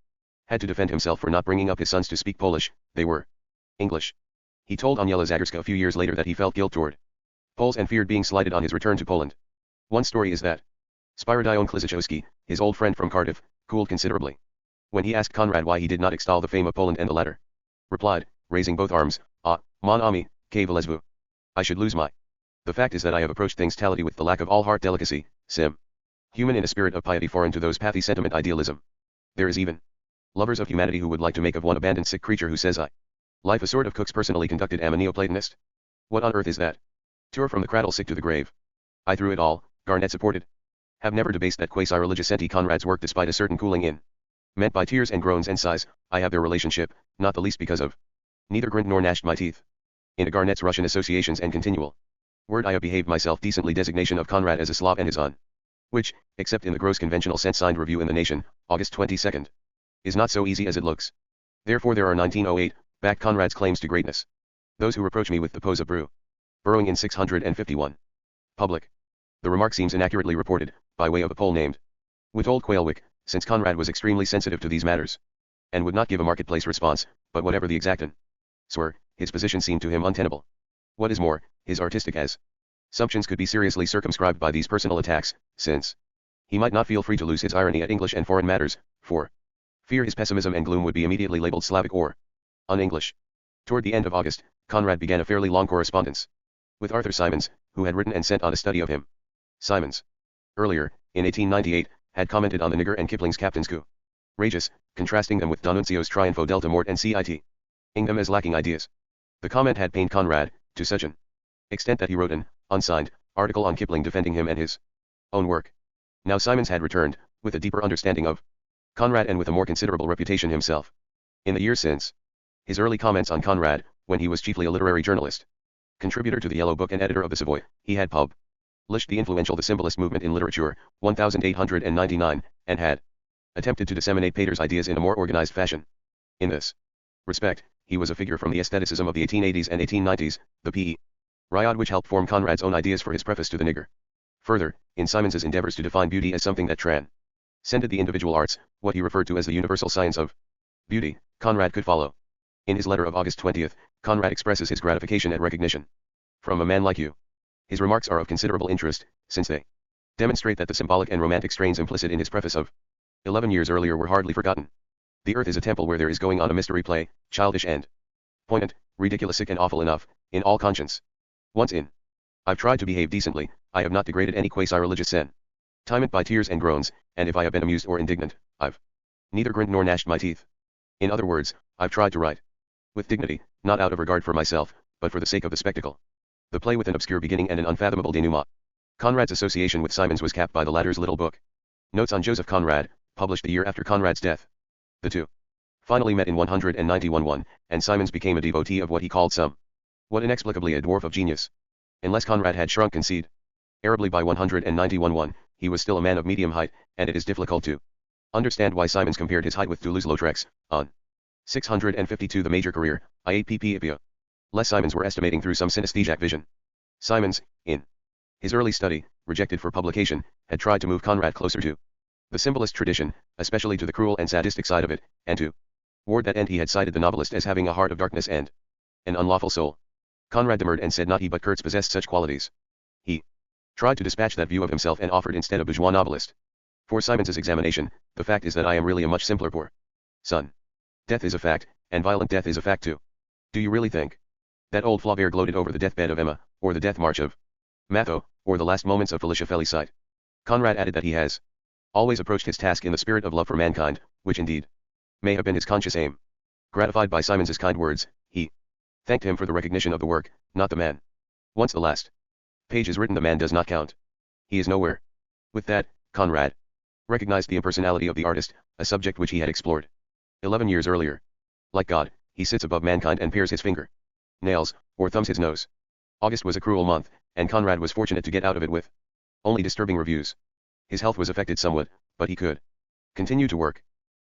had to defend himself for not bringing up his sons to speak Polish, they were English. He told Aniela Zagorska a few years later that he felt guilt toward Poles and feared being slighted on his return to Poland. One story is that Spyridon Klizachowski, his old friend from Cardiff, cooled considerably when he asked Conrad why he did not extol the fame of Poland, and the latter replied, raising both arms, "Ah, mon ami, que voulez-vous? I should lose my. The fact is that I have approached things tality with the lack of all heart delicacy, sim. Human in a spirit of piety foreign to those pathy sentiment idealism. There is even lovers of humanity who would like to make of one abandoned sick creature who says I. Life a sort of Cook's personally conducted am a Neoplatonist? What on earth is that? Tour from the cradle sick to the grave. I through it all, Garnet supported. Have never debased that quasi-religious anti-Conrad's work despite a certain cooling in. Meant by tears and groans and sighs, I have their relationship, not the least because of. Neither grinned nor gnashed my teeth. In a Garnet's Russian associations and continual word I have behaved myself decently designation of Conrad as a Slav and his on. Which, except in the gross conventional sense signed review in the Nation, August 22nd. Is not so easy as it looks. Therefore there are 1908, back Conrad's claims to greatness. Those who reproach me with the pose of burrowing in 651. Public. The remark seems inaccurately reported, by way of a Pole named Witold Quailwick, since Conrad was extremely sensitive to these matters. And would not give a marketplace response, but whatever the exact were, his position seemed to him untenable. What is more, his artistic assumptions could be seriously circumscribed by these personal attacks, since he might not feel free to lose his irony at English and foreign matters, for fear his pessimism and gloom would be immediately labeled Slavic or un-English. Toward the end of August, Conrad began a fairly long correspondence with Arthur Symons, who had written and sent on a study of him. Symons, earlier, in 1898, had commented on the nigger and Kipling's Captain's Courageous, contrasting them with D'Annunzio's Triunfo delta Mort and citing them as lacking ideas. The comment had pained Conrad, to such an extent that he wrote an unsigned article on Kipling defending him and his own work. Now Symons had returned, with a deeper understanding of Conrad and with a more considerable reputation himself. In the years since his early comments on Conrad, when he was chiefly a literary journalist, contributor to the Yellow Book and editor of the Savoy, he had published the influential The Symbolist Movement in Literature, 1899, and had attempted to disseminate Pater's ideas in a more organized fashion. In this respect, he was a figure from the aestheticism of the 1880s and 1890s, the P.E. Riad which helped form Conrad's own ideas for his preface to the Nigger. Further, in Symons's endeavors to define beauty as something that transcended the individual arts, what he referred to as the universal science of beauty, Conrad could follow. In his letter of August 20th, Conrad expresses his gratification at recognition from a man like you. His remarks are of considerable interest, since they demonstrate that the symbolic and romantic strains implicit in his preface of 11 years earlier were hardly forgotten. The earth is a temple where there is going on a mystery play, childish and poignant, ridiculous and awful enough, in all conscience. Once in. I've tried to behave decently, I have not degraded any quasi-religious sentiment by tears and groans, and if I have been amused or indignant, I've neither grinned nor gnashed my teeth. In other words, I've tried to write with dignity, not out of regard for myself, but for the sake of the spectacle. The play with an obscure beginning and an unfathomable denouement. Conrad's association with Symons was capped by the latter's little book, Notes on Joseph Conrad, published the year after Conrad's death. The two finally met in 191, and Symons became a devotee of what he called what inexplicably a dwarf of genius. Unless Conrad had shrunk considerably by 191, he was still a man of medium height, and it is difficult to understand why Symons compared his height with Toulouse-Lautrec's, on 652 the major career, IAPP. Les Symons were estimating through some synesthesiac vision. Symons, in his early study, rejected for publication, had tried to move Conrad closer to the symbolist tradition, especially to the cruel and sadistic side of it, and toward that end he had cited the novelist as having a heart of darkness and an unlawful soul. Conrad demurred and said not he but Kurtz possessed such qualities. He tried to dispatch that view of himself and offered instead a bourgeois novelist. For Symons's examination, the fact is that I am really a much simpler poor son. Death is a fact, and violent death is a fact too. Do you really think that old Flaubert gloated over the deathbed of Emma, or the death march of Matho, or the last moments of Felicia Felicite? Conrad added that he has always approached his task in the spirit of love for mankind, which indeed may have been his conscious aim. Gratified by Symons's kind words, he thanked him for the recognition of the work, not the man. Once the last page is written the man does not count. He is nowhere. With that, Conrad recognized the impersonality of the artist, a subject which he had explored 11 years earlier. Like God, he sits above mankind and pares his finger nails, or thumbs his nose. August was a cruel month, and Conrad was fortunate to get out of it with only disturbing reviews. His health was affected somewhat, but he could continue to work.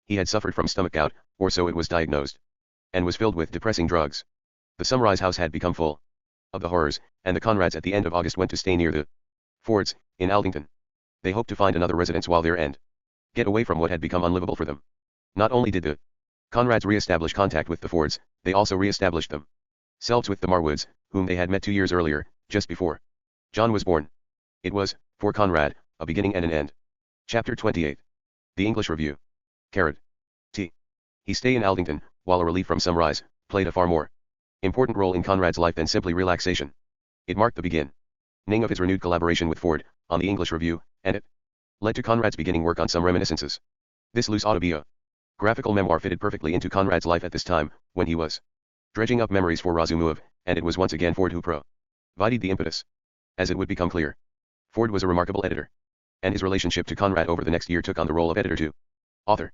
He had suffered from stomach gout, or so it was diagnosed, and was filled with depressing drugs. The Sunrise house had become full of the horrors, and the Conrads at the end of August went to stay near the Fords, in Aldington. They hoped to find another residence while there and get away from what had become unlivable for them. Not only did the Conrads re-establish contact with the Fords, they also re-established themselves with the Marwoods, whom they had met 2 years earlier, just before John was born. It was, for Conrad, a beginning and an end. Chapter 28. The English Review. Karl. His stay in Aldington, while a relief from Sunrise, played a far more important role in Conrad's life than simply relaxation. It marked the beginning of his renewed collaboration with Ford, on the English Review, and it led to Conrad's beginning work on some reminiscences. This loose autobiographical memoir fitted perfectly into Conrad's life at this time, when he was dredging up memories for Razumiv, and it was once again Ford who provided the impetus. As it would become clear, Ford was a remarkable editor, and his relationship to Conrad over the next year took on the role of editor to author.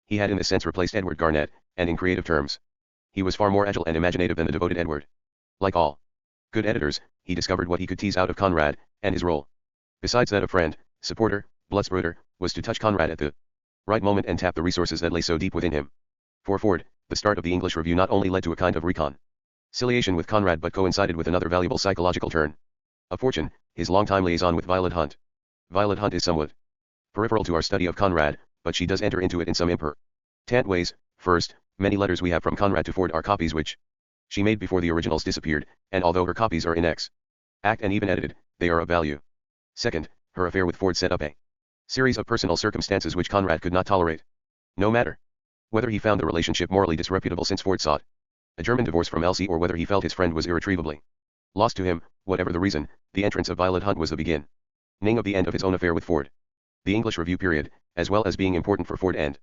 He had in this sense replaced Edward Garnett, and in creative terms, he was far more agile and imaginative than the devoted Edward. Like all good editors, he discovered what he could tease out of Conrad, and his role, besides that of friend, supporter, Blutsbruder, was to touch Conrad at the right moment and tap the resources that lay so deep within him. For Ford, the start of the English Review not only led to a kind of reconciliation with Conrad but coincided with another valuable psychological turn of fortune, his longtime liaison with Violet Hunt. Violet Hunt is somewhat peripheral to our study of Conrad, but she does enter into it in some important ways. First, many letters we have from Conrad to Ford are copies which she made before the originals disappeared, and although her copies are inexact and even edited, they are of value. Second, her affair with Ford set up a series of personal circumstances which Conrad could not tolerate. No matter whether he found the relationship morally disreputable since Ford sought a German divorce from Elsie or whether he felt his friend was irretrievably lost to him, whatever the reason, the entrance of Violet Hunt was the beginning of the end of his own affair with Ford. The English Review period, as well as being important for Ford and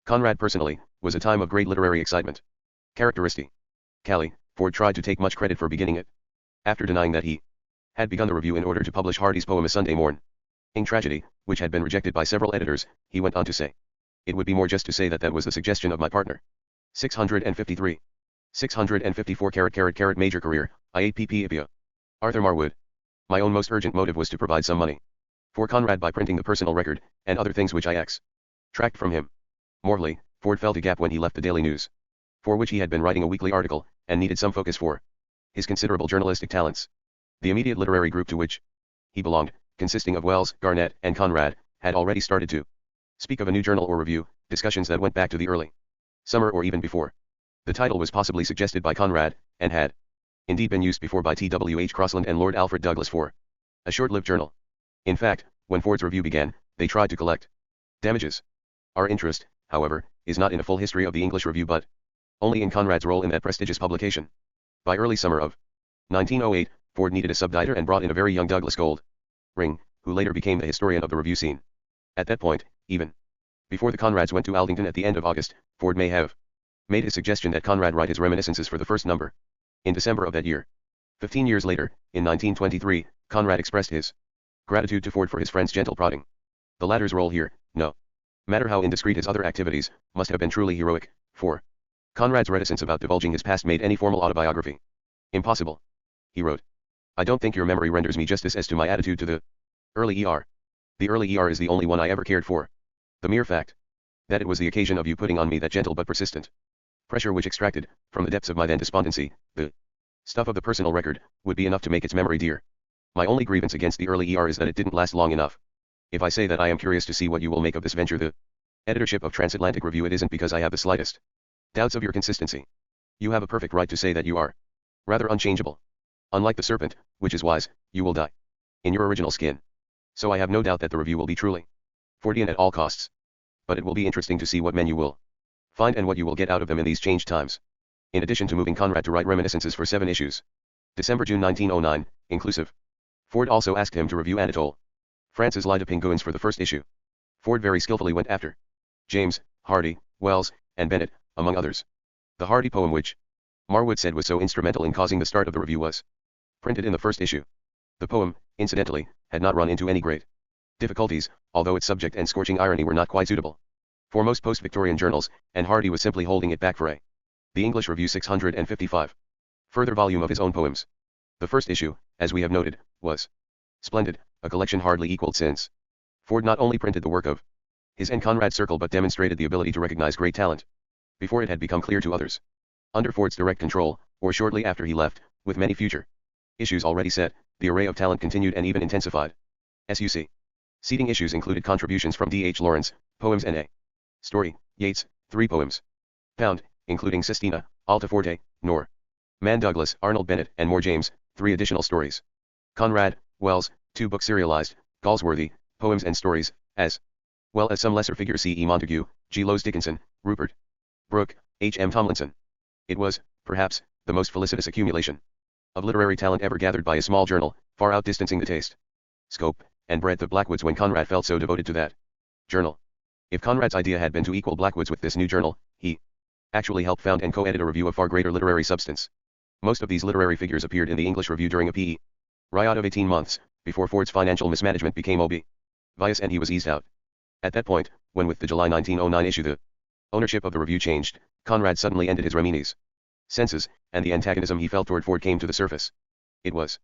Conrad personally, was a time of great literary excitement. Characteristically, Ford tried to take much credit for beginning it. After denying that he had begun the review in order to publish Hardy's poem A Sunday Morning Tragedy, which had been rejected by several editors, he went on to say, "It would be more just to say that that was the suggestion of my partner." 653. 654 Major Career, IAPP Arthur Marwood. My own most urgent motive was to provide some money for Conrad by printing the personal record, and other things which I extract from him. Morally, Ford felt a gap when he left the Daily News, for which he had been writing a weekly article, and needed some focus for his considerable journalistic talents. The immediate literary group to which he belonged, consisting of Wells, Garnett, and Conrad, had already started to speak of a new journal or review, discussions that went back to the early summer or even before. The title was possibly suggested by Conrad, and had indeed been used before by T.W.H. Crossland and Lord Alfred Douglas for a short-lived journal. In fact, when Ford's review began, they tried to collect damages. Our interest, however, is not in a full history of the English Review but only in Conrad's role in that prestigious publication. By early summer of 1908, Ford needed a subeditor and brought in a very young Douglas Goldring, who later became the historian of the review scene. At that point, even before the Conrads went to Aldington at the end of August, Ford may have made his suggestion that Conrad write his reminiscences for the first number in December of that year. 15 years later, in 1923, Conrad expressed his gratitude to Ford for his friend's gentle prodding. The latter's role here, no matter how indiscreet his other activities, must have been truly heroic, for Conrad's reticence about divulging his past made any formal autobiography impossible. He wrote, "I don't think your memory renders me justice as to my attitude to the early ER. The early ER is the only one I ever cared for. The mere fact that it was the occasion of you putting on me that gentle but persistent pressure which extracted, from the depths of my then despondency, the stuff of the personal record, would be enough to make its memory dear. My only grievance against the early ER is that it didn't last long enough. If I say that I am curious to see what you will make of this venture, the editorship of Transatlantic Review, it isn't because I have the slightest doubts of your consistency. You have a perfect right to say that you are rather unchangeable. Unlike the serpent, which is wise, you will die in your original skin. So I have no doubt that the review will be truly Fordian at all costs. But it will be interesting to see what men you will find and what you will get out of them in these changed times. In addition to moving Conrad to write reminiscences for 7 issues, December-June 1909, inclusive, Ford also asked him to review Anatole France's Lie de Penguins for the first issue. Ford very skillfully went after James, Hardy, Wells, and Bennett, among others. The Hardy poem, which Marwood said was so instrumental in causing the start of the review, was printed in the first issue. The poem, incidentally, had not run into any great Difficulties, although its subject and scorching irony were not quite suitable for most post-Victorian journals, and Hardy was simply holding it back for The English Review 655. Further volume of his own poems. The first issue, as we have noted, was splendid, a collection hardly equaled since. Ford not only printed the work of his and Conrad's circle but demonstrated the ability to recognize great talent before it had become clear to others. Under Ford's direct control, or shortly after he left, with many future issues already set, the array of talent continued and even intensified. SUC. Seating issues included contributions from D.H. Lawrence, poems and a story, Yeats, 3 poems. Pound, including Sistina, Altaforte, Nor. Man Douglas, Arnold Bennett, and Moore James, 3 additional stories. Conrad, Wells, 2 books serialized, Galsworthy, poems and stories, as well as some lesser figures C.E. Montague, G. Lowes Dickinson, Rupert Brooke, H.M. Tomlinson. It was, perhaps, the most felicitous accumulation of literary talent ever gathered by a small journal, far outdistancing the taste, scope, and breadth of Blackwood's when Conrad felt so devoted to that journal. If Conrad's idea had been to equal Blackwood's with this new journal, he actually helped found and co-edit a review of far greater literary substance. Most of these literary figures appeared in the English Review during a period of 18 months, before Ford's financial mismanagement became obvious and he was eased out. At that point, when with the July 1909 issue the ownership of the review changed, Conrad suddenly ended his reminiscences, senses, and the antagonism he felt toward Ford came to the surface. It was,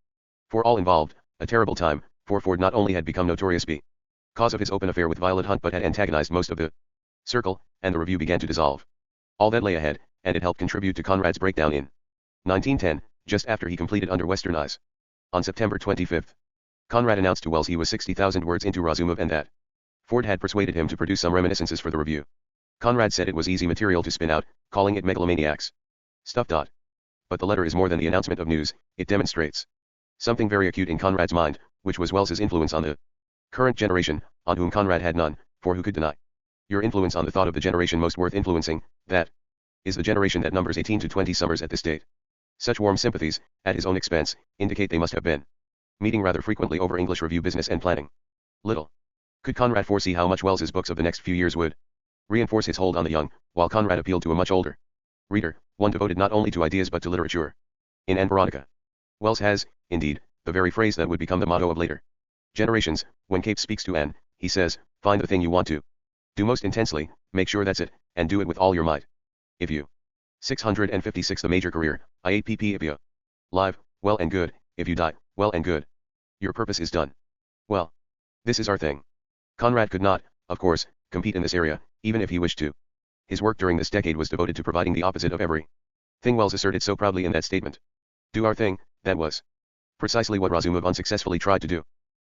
for all involved, a terrible time, for Ford not only had become notorious because of his open affair with Violet Hunt but had antagonized most of the circle, and the review began to dissolve. All that lay ahead, and it helped contribute to Conrad's breakdown in 1910, just after he completed Under Western Eyes. On September 25, Conrad announced to Wells he was 60,000 words into Razumov and that Ford had persuaded him to produce some reminiscences for the review. Conrad said it was easy material to spin out, calling it megalomaniacs stuff. But the letter is more than the announcement of news, it demonstrates something very acute in Conrad's mind, which was Wells's influence on the current generation, on whom Conrad had none, for who could deny your influence on the thought of the generation most worth influencing, that is the generation that numbers 18 to 20 summers at this date. Such warm sympathies, at his own expense, indicate they must have been meeting rather frequently over English Review business and planning. Little could Conrad foresee how much Wells's books of the next few years would reinforce his hold on the young, while Conrad appealed to a much older reader, one devoted not only to ideas but to literature. In Anne Veronica, Wells has, indeed, the very phrase that would become the motto of later generations. When Cape speaks to Anne, he says, "Find the thing you want to do most intensely, make sure that's it, and do it with all your might. If you 656 The major career, IAPP. If you live, well and good, if you die, well and good. Your purpose is done. Well, this is our thing." Conrad could not, of course, compete in this area, even if he wished to. His work during this decade was devoted to providing the opposite of every thing Wells asserted so proudly in that statement. Do our thing, that was precisely what Razumov unsuccessfully tried to do.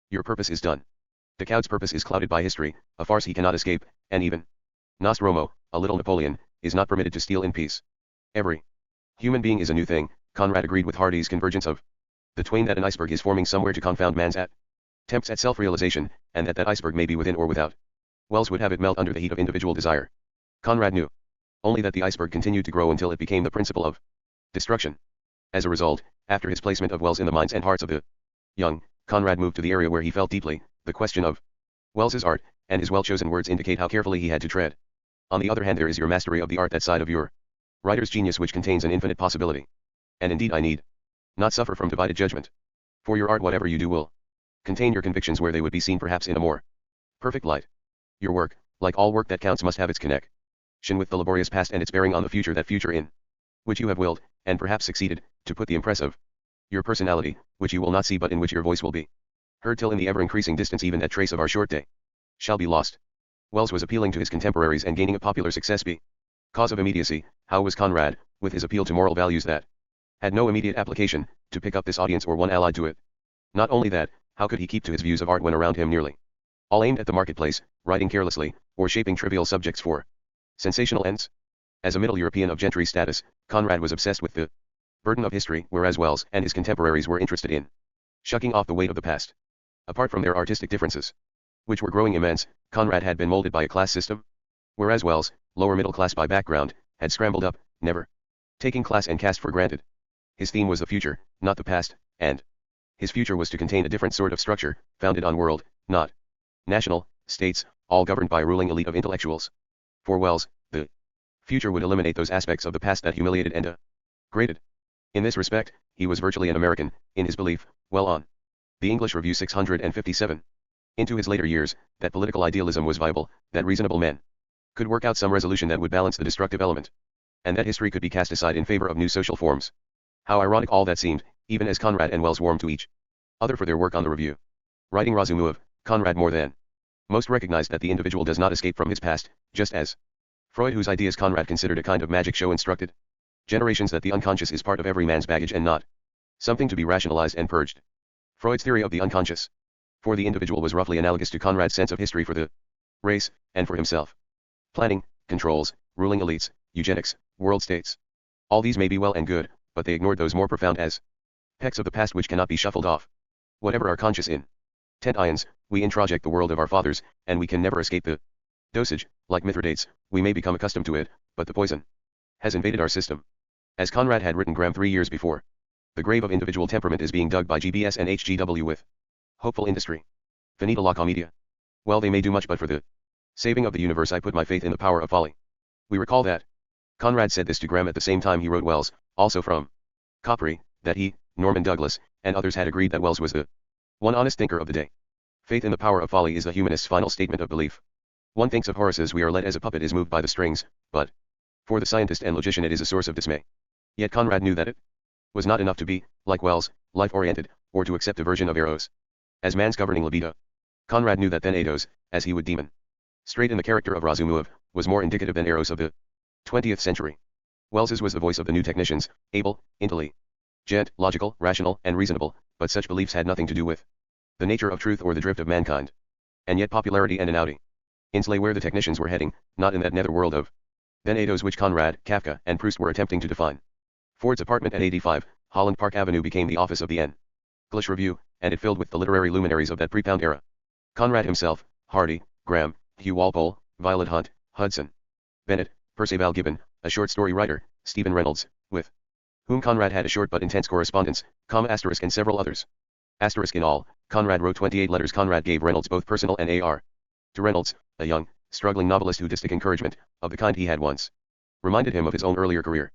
Your purpose is done. Decoud's purpose is clouded by history, a farce he cannot escape, and even Nostromo, a little Napoleon, is not permitted to steal in peace. Every human being is a new thing. Conrad agreed with Hardy's convergence of the twain that an iceberg is forming somewhere to confound man's attempts at self-realization, and that iceberg may be within or without. Wells would have it melt under the heat of individual desire. Conrad knew only that the iceberg continued to grow until it became the principle of destruction. As a result, after his placement of Wells in the minds and hearts of the young, Conrad moved to the area where he felt deeply. The question of Wells's art, and his well-chosen words indicate how carefully he had to tread. On the other hand, there is your mastery of the art, that side of your writer's genius which contains an infinite possibility. And indeed I need not suffer from divided judgment. For your art, whatever you do, will contain your convictions where they would be seen perhaps in a more perfect light. Your work, like all work that counts, must have its connection with the laborious past and its bearing on the future, that future in which you have willed, and perhaps succeeded, to put the impress of your personality, which you will not see but in which your voice will be heard till in the ever-increasing distance even that trace of our short day shall be lost. Wells was appealing to his contemporaries and gaining a popular success because of immediacy. How was Conrad, with his appeal to moral values that had no immediate application, to pick up this audience or one allied to it? Not only that, how could he keep to his views of art when around him nearly all aimed at the marketplace, writing carelessly, or shaping trivial subjects for sensational ends? As a Middle European of gentry status, Conrad was obsessed with the burden of history, whereas Wells and his contemporaries were interested in shucking off the weight of the past. Apart from their artistic differences, which were growing immense, Conrad had been molded by a class system, whereas Wells, lower middle class by background, had scrambled up, never taking class and caste for granted. His theme was the future, not the past, and his future was to contain a different sort of structure, founded on world, not national, states, all governed by a ruling elite of intellectuals. For Wells, the future would eliminate those aspects of the past that humiliated and degraded. In this respect, he was virtually an American, in his belief. Well on. The English Review 657. into his later years, that political idealism was viable, that reasonable men could work out some resolution that would balance the destructive element, and that history could be cast aside in favor of new social forms. How ironic all that seemed, even as Conrad and Wells warmed to each other for their work on the review. Writing Razumov, Conrad more than most recognized that the individual does not escape from his past, just as Freud, whose ideas Conrad considered a kind of magic show, instructed generations that the unconscious is part of every man's baggage and not something to be rationalized and purged. Freud's theory of the unconscious for the individual was roughly analogous to Conrad's sense of history for the race, and for himself. Planning, controls, ruling elites, eugenics, world states. All these may be well and good, but they ignored those more profound aspects of the past which cannot be shuffled off. Whatever our conscious intent ions, we introject the world of our fathers, and we can never escape the dosage. Like Mithridates, we may become accustomed to it, but the poison has invaded our system. As Conrad had written Graham 3 years before, the grave of individual temperament is being dug by GBS and HGW with hopeful industry. Finita la commedia. Well, they may do much, but for the saving of the universe I put my faith in the power of folly. We recall that Conrad said this to Graham at the same time he wrote Wells, also from Copri, that he, Norman Douglas, and others had agreed that Wells was the one honest thinker of the day. Faith in the power of folly is the humanist's final statement of belief. One thinks of Horace's "We are led as a puppet is moved by the strings," but for the scientist and logician it is a source of dismay. Yet Conrad knew that it was not enough to be, like Wells, life-oriented, or to accept a version of Eros as man's governing libido. Conrad knew that Thanatos, as he would demonstrate in the character of Razumov, was more indicative than Eros of the 20th century. Wells's was the voice of the new technicians, able, intelligent, logical, rational, and reasonable, but such beliefs had nothing to do with the nature of truth or the drift of mankind. And yet popularity and an outing lay where the technicians were heading, not in that nether world of Thanatos which Conrad, Kafka, and Proust were attempting to define. Ford's apartment at 85 Holland Park Avenue became the office of the English Review, and it filled with the literary luminaries of that pre-Pound era. Conrad himself, Hardy, Graham, Hugh Walpole, Violet Hunt, Hudson Bennett, Percival Gibbon, a short story writer, Stephen Reynolds, with whom Conrad had a short but intense correspondence, and several others. In all, Conrad wrote 28 letters. Conrad gave Reynolds both personal and A.R. To Reynolds, a young, struggling novelist who distant encouragement, of the kind he had once reminded him of his own earlier career,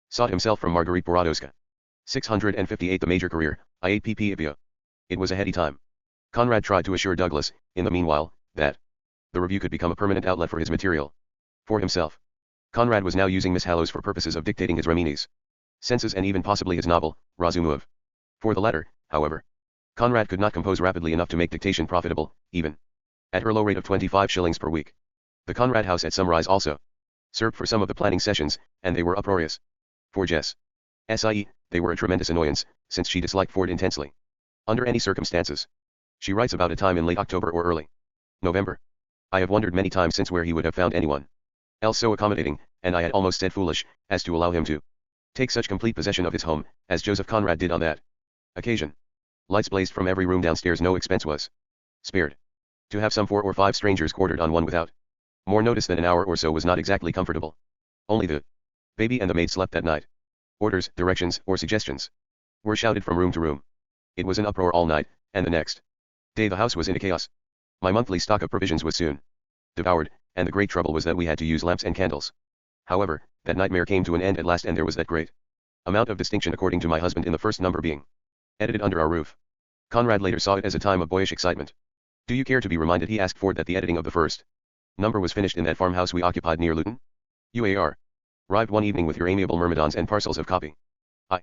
sought himself from Marguerite Borodowska. 658 The major career, IAPP. It was a heady time. Conrad tried to assure Douglas, in the meanwhile, that the review could become a permanent outlet for his material. For himself, Conrad was now using Miss Hallows for purposes of dictating his Rimini's senses and even possibly his novel, Razumov. For the latter, however, Conrad could not compose rapidly enough to make dictation profitable, even at her low rate of 25 shillings per week. The Conrad house at Sunrise also served for some of the planning sessions, and they were uproarious. For Jess Sie, they were a tremendous annoyance, since she disliked Ford intensely. Under any circumstances, she writes about a time in late October or early November. I have wondered many times since where he would have found anyone else so accommodating, and I had almost said foolish, as to allow him to take such complete possession of his home, as Joseph Conrad did on that occasion. Lights blazed from every room downstairs, no expense was spared. To have some 4 or 5 strangers quartered on one without more notice than an hour or so was not exactly comfortable. Only the baby and the maid slept that night. Orders, directions, or suggestions were shouted from room to room. It was an uproar all night, and the next day the house was in a chaos. My monthly stock of provisions was soon devoured, and the great trouble was that we had to use lamps and candles. However, that nightmare came to an end at last, and there was that great amount of distinction according to my husband in the first number being edited under our roof. Conrad later saw it as a time of boyish excitement. Do you care to be reminded, he asked Ford, that the editing of the first number was finished in that farmhouse we occupied near Luton? UAR. Arrived one evening with your amiable myrmidons and parcels of copy. I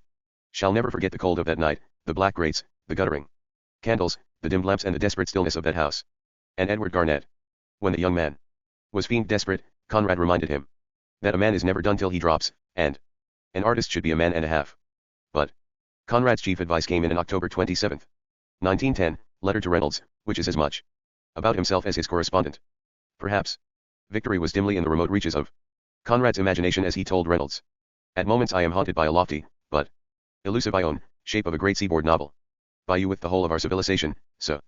shall never forget the cold of that night, the black grates, the guttering candles, the dimmed lamps, and the desperate stillness of that house. And Edward Garnett. When the young man was fiend desperate, Conrad reminded him that a man is never done till he drops, and an artist should be a man and a half. But Conrad's chief advice came in October 27, 1910, letter to Reynolds, which is as much about himself as his correspondent. Perhaps victory was dimly in the remote reaches of Conrad's imagination as he told Reynolds. At moments I am haunted by a lofty, but elusive ion, shape of a great seaboard novel. By you with the whole of our civilization, so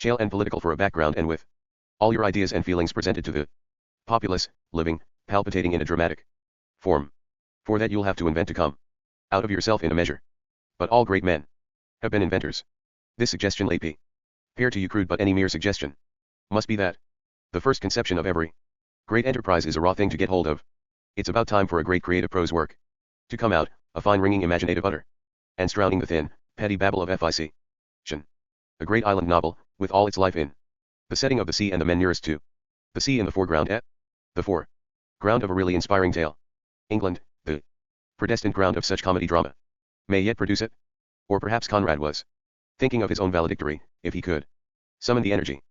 chael and political for a background, and with all your ideas and feelings presented to the populace, living, palpitating in a dramatic form. For that you'll have to invent to come out of yourself in a measure. But all great men have been inventors. This suggestion lay appear to you crude, but any mere suggestion must be that the first conception of every great enterprise is a raw thing to get hold of. It's about time for a great creative prose work to come out, a fine ringing imaginative utter, and drowning the thin, petty babble of fiction. A great island novel, with all its life in The setting of the sea and the men nearest to the sea in the foreground the foreground of a really inspiring tale. England, the predestined ground of such comedy drama, may yet produce it. Or perhaps Conrad was thinking of his own valedictory, if he could summon the energy.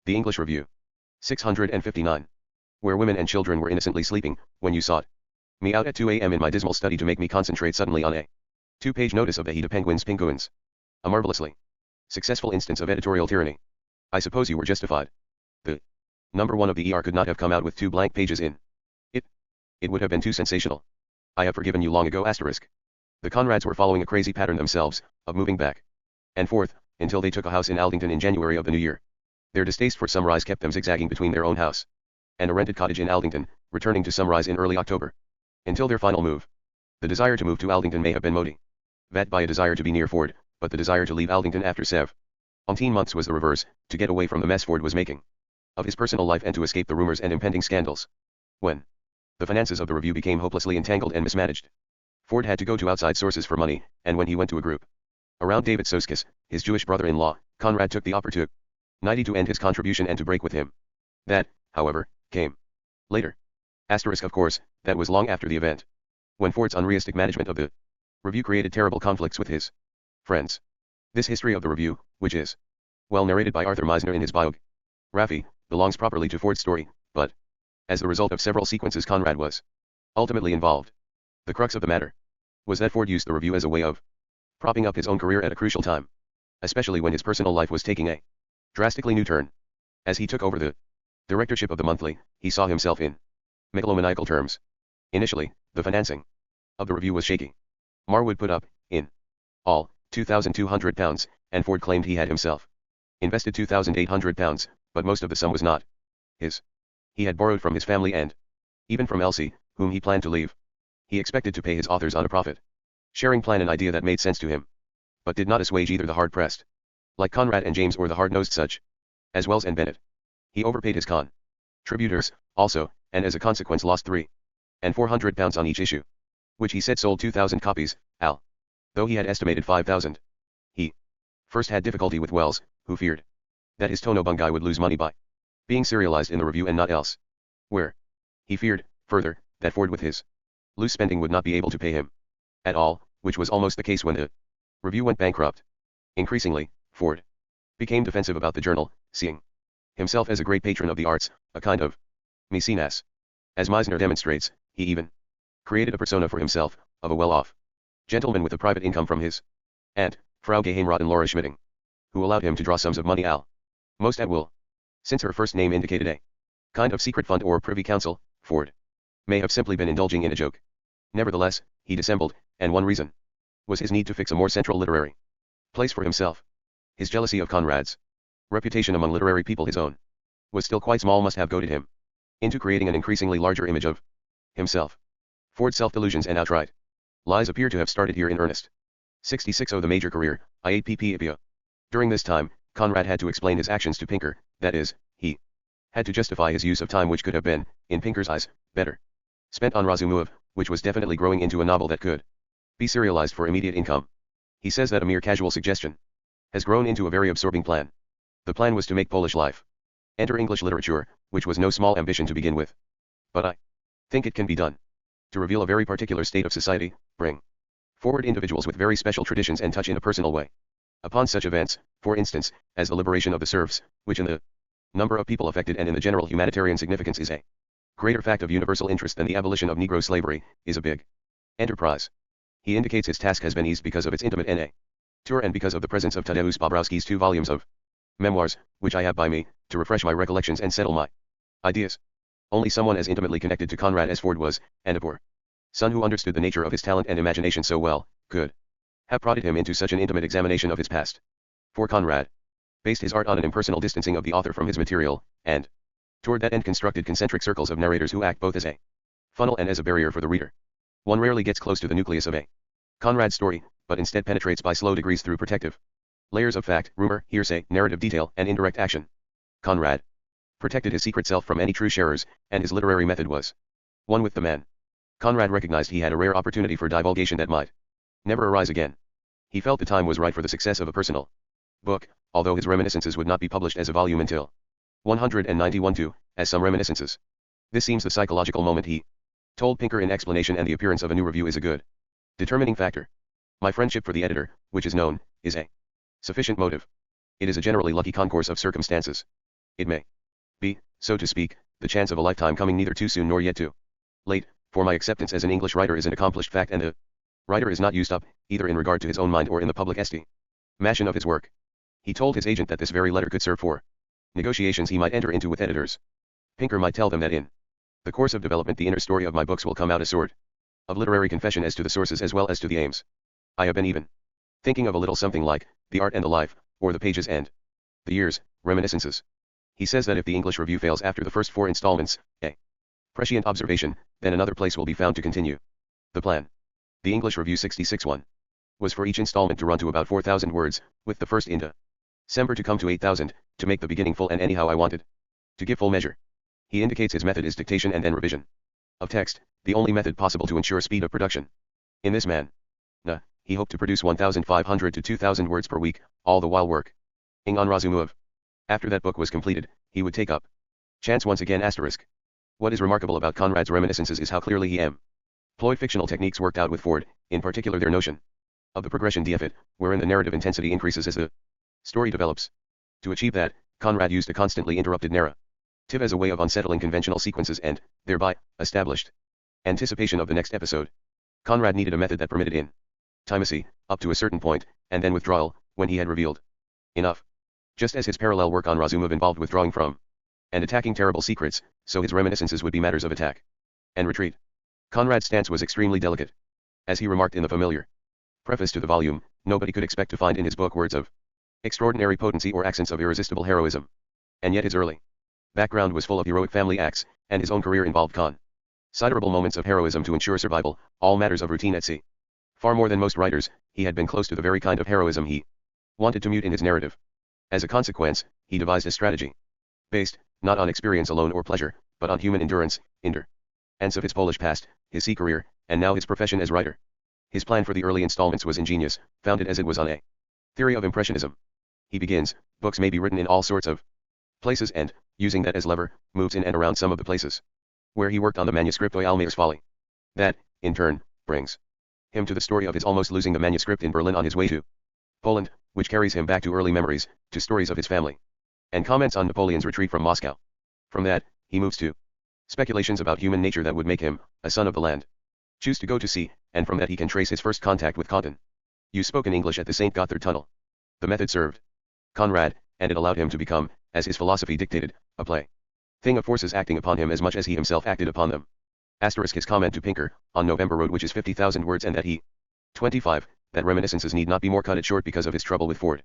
The English Review. 659. Where women and children were innocently sleeping, when you sought me out at 2 a.m. in my dismal study to make me concentrate suddenly on a 2-page notice of the heat of penguins. A marvelously successful instance of editorial tyranny. I suppose you were justified. The number 1 of the ER could not have come out with 2 blank pages in it. It would have been too sensational. I have forgiven you long ago. The Conrads were following a crazy pattern themselves, of moving back and forth, until they took a house in Aldington in January of the new year. Their distaste for Sunrise kept them zigzagging between their own house and a rented cottage in Aldington, returning to Sunrise in early October. Until their final move. The desire to move to Aldington may have been motivated by a desire to be near Ford, but the desire to leave Aldington after 17 months was the reverse, to get away from the mess Ford was making of his personal life and to escape the rumors and impending scandals. When the finances of the Review became hopelessly entangled and mismanaged, Ford had to go to outside sources for money, and when he went to a group around David Soskis, his Jewish brother-in-law, Conrad took the opportunity to end his contribution and to break with him. That, however, came later. Of course, that was long after the event, when Ford's unrealistic management of the Review created terrible conflicts with his friends. This history of the Review, which is well narrated by Arthur Meisner in his biography, belongs properly to Ford's story, but as the result of several sequences Conrad was ultimately involved. The crux of the matter was that Ford used the Review as a way of propping up his own career at a crucial time, especially when his personal life was taking a drastically new turn. As he took over the directorship of the monthly, he saw himself in megalomaniacal terms. Initially, the financing of the Review was shaky. Marwood put up, in all, £2,200, and Ford claimed he had himself invested £2,800, but most of the sum was not his. He had borrowed from his family and even from Elsie, whom he planned to leave. He expected to pay his authors on a profit-sharing plan, an idea that made sense to him, but did not assuage either the hard-pressed, like Conrad and James, or the hard-nosed such as Wells and Bennett. He overpaid his contributors, also, and as a consequence lost £300 and £400 on each issue, which he said sold 2,000 copies, though he had estimated 5,000. He first had difficulty with Wells, who feared that his Tono Bungay would lose money by being serialized in the Review and not else. Where he feared, further, that Ford with his loose spending would not be able to pay him at all, which was almost the case when the Review went bankrupt. Increasingly, Ford became defensive about the journal, seeing himself as a great patron of the arts, a kind of mecenas. As Meisner demonstrates, he even created a persona for himself, of a well-off gentleman with a private income from his aunt, Frau Geheimrat and Laura Schmitting, who allowed him to draw sums of money most at will. Since her first name indicated a kind of secret fund or privy council, Ford may have simply been indulging in a joke. Nevertheless, he dissembled, and one reason was his need to fix a more central literary place for himself. His jealousy of Conrad's reputation among literary people, his own was still quite small, must have goaded him into creating an increasingly larger image of himself. Ford's self-delusions and outright lies appear to have started here in earnest. 66. The major career, IAPP. During this time, Conrad had to explain his actions to Pinker, that is, he had to justify his use of time which could have been, in Pinker's eyes, better spent on Razumiv, which was definitely growing into a novel that could be serialized for immediate income. He says that a mere casual suggestion has grown into a very absorbing plan. The plan was to make Polish life enter English literature, which was no small ambition to begin with. But I think it can be done. To reveal a very particular state of society, bring forward individuals with very special traditions and touch in a personal way upon such events, for instance, as the liberation of the serfs, which in the number of people affected and in the general humanitarian significance is a greater fact of universal interest than the abolition of Negro slavery, is a big enterprise. He indicates his task has been eased because of its intimate nature and because of the presence of Tadeusz Bobrowski's 2 volumes of memoirs, which I have by me, to refresh my recollections and settle my ideas. Only someone as intimately connected to Conrad as Ford was, and a poor son who understood the nature of his talent and imagination so well, could have prodded him into such an intimate examination of his past. For Conrad based his art on an impersonal distancing of the author from his material, and toward that end constructed concentric circles of narrators who act both as a funnel and as a barrier for the reader. One rarely gets close to the nucleus of a Conrad story, but instead penetrates by slow degrees through protective layers of fact, rumor, hearsay, narrative detail, and indirect action. Conrad protected his secret self from any true sharers, and his literary method was one with the man. Conrad recognized he had a rare opportunity for divulgation that might never arise again. He felt the time was right for the success of a personal book, although his reminiscences would not be published as a volume until 191-2, as some reminiscences. This seems the psychological moment he told Pinker in explanation, and the appearance of a new review is a good determining factor. My friendship for the editor, which is known, is a sufficient motive. It is a generally lucky concourse of circumstances. It may be, so to speak, the chance of a lifetime coming neither too soon nor yet too late, for my acceptance as an English writer is an accomplished fact, and the writer is not used up, either in regard to his own mind or in the public estimation of his work. He told his agent that this very letter could serve for negotiations he might enter into with editors. Pinker might tell them that in the course of development the inner story of my books will come out a sort of literary confession as to the sources as well as to the aims. I have been even thinking of a little something like The Art and the Life, or The Pages and the Years, Reminiscences. He says that if the English review fails after the first 4 installments, a prescient observation, then another place will be found to continue the plan. The English review 66-1 was for each installment to run to about 4,000 words, with the first in December to come to 8,000, to make the beginning full, and anyhow I wanted to give full measure. He indicates his method is dictation and then revision of text, the only method possible to ensure speed of production. In this manner, he hoped to produce 1,500 to 2,000 words per week, all the while working on Razumu. After that book was completed, he would take up chance once again. What is remarkable about Conrad's reminiscences is how clearly he employed fictional techniques worked out with Ford, in particular their notion of the progression d'effet, wherein the narrative intensity increases as the story develops. To achieve that, Conrad used a constantly interrupted narrative as a way of unsettling conventional sequences and, thereby, established anticipation of the next episode. Conrad needed a method that permitted intimacy, up to a certain point, and then withdrawal, when he had revealed enough. Just as his parallel work on Razumov involved withdrawing from and attacking terrible secrets, so his reminiscences would be matters of attack and retreat. Conrad's stance was extremely delicate. As he remarked in the familiar preface to the volume, nobody could expect to find in his book words of extraordinary potency or accents of irresistible heroism. And yet his early background was full of heroic family acts, and his own career involved considerable moments of heroism to ensure survival, all matters of routine at sea. Far more than most writers, he had been close to the very kind of heroism he wanted to mute in his narrative. As a consequence, he devised a strategy based, not on experience alone or pleasure, but on human endurance, of his Polish past, his sea career, and now his profession as writer. His plan for the early installments was ingenious, founded as it was on a theory of impressionism. He begins, books may be written in all sorts of places, and, using that as lever, moves in and around some of the places where he worked on the manuscript Almayer's Folly. That, in turn, brings him to the story of his almost losing the manuscript in Berlin on his way to Poland, which carries him back to early memories, to stories of his family, and comments on Napoleon's retreat from Moscow. From that, he moves to speculations about human nature that would make him, a son of the land, choose to go to sea, and from that he can trace his first contact with Cotton. You spoke in English at the St. Gothard Tunnel. The method served Conrad, and it allowed him to become, as his philosophy dictated, a play thing of forces acting upon him as much as he himself acted upon them. His comment to Pinker, on November Road, which is 50,000 words, and that he 25, that reminiscences need not be more cut it short because of his trouble with Ford.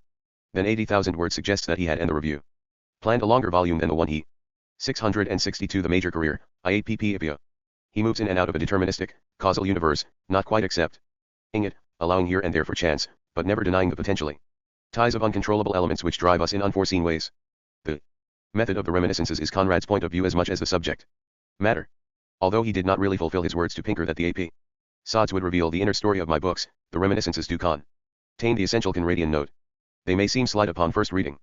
Then 80,000 words suggests that he had, and the review planned, a longer volume than the one he 662 the major career, IAPP. He moves in and out of a deterministic, causal universe, not quite accepting it, allowing here and there for chance, but never denying the potentially ties of uncontrollable elements which drive us in unforeseen ways. The method of the reminiscences is Conrad's point of view as much as the subject matter. Although he did not really fulfill his words to Pinker that the AP Sods would reveal the inner story of my books, the reminiscences do contain the essential Conradian note. They may seem slight upon first reading,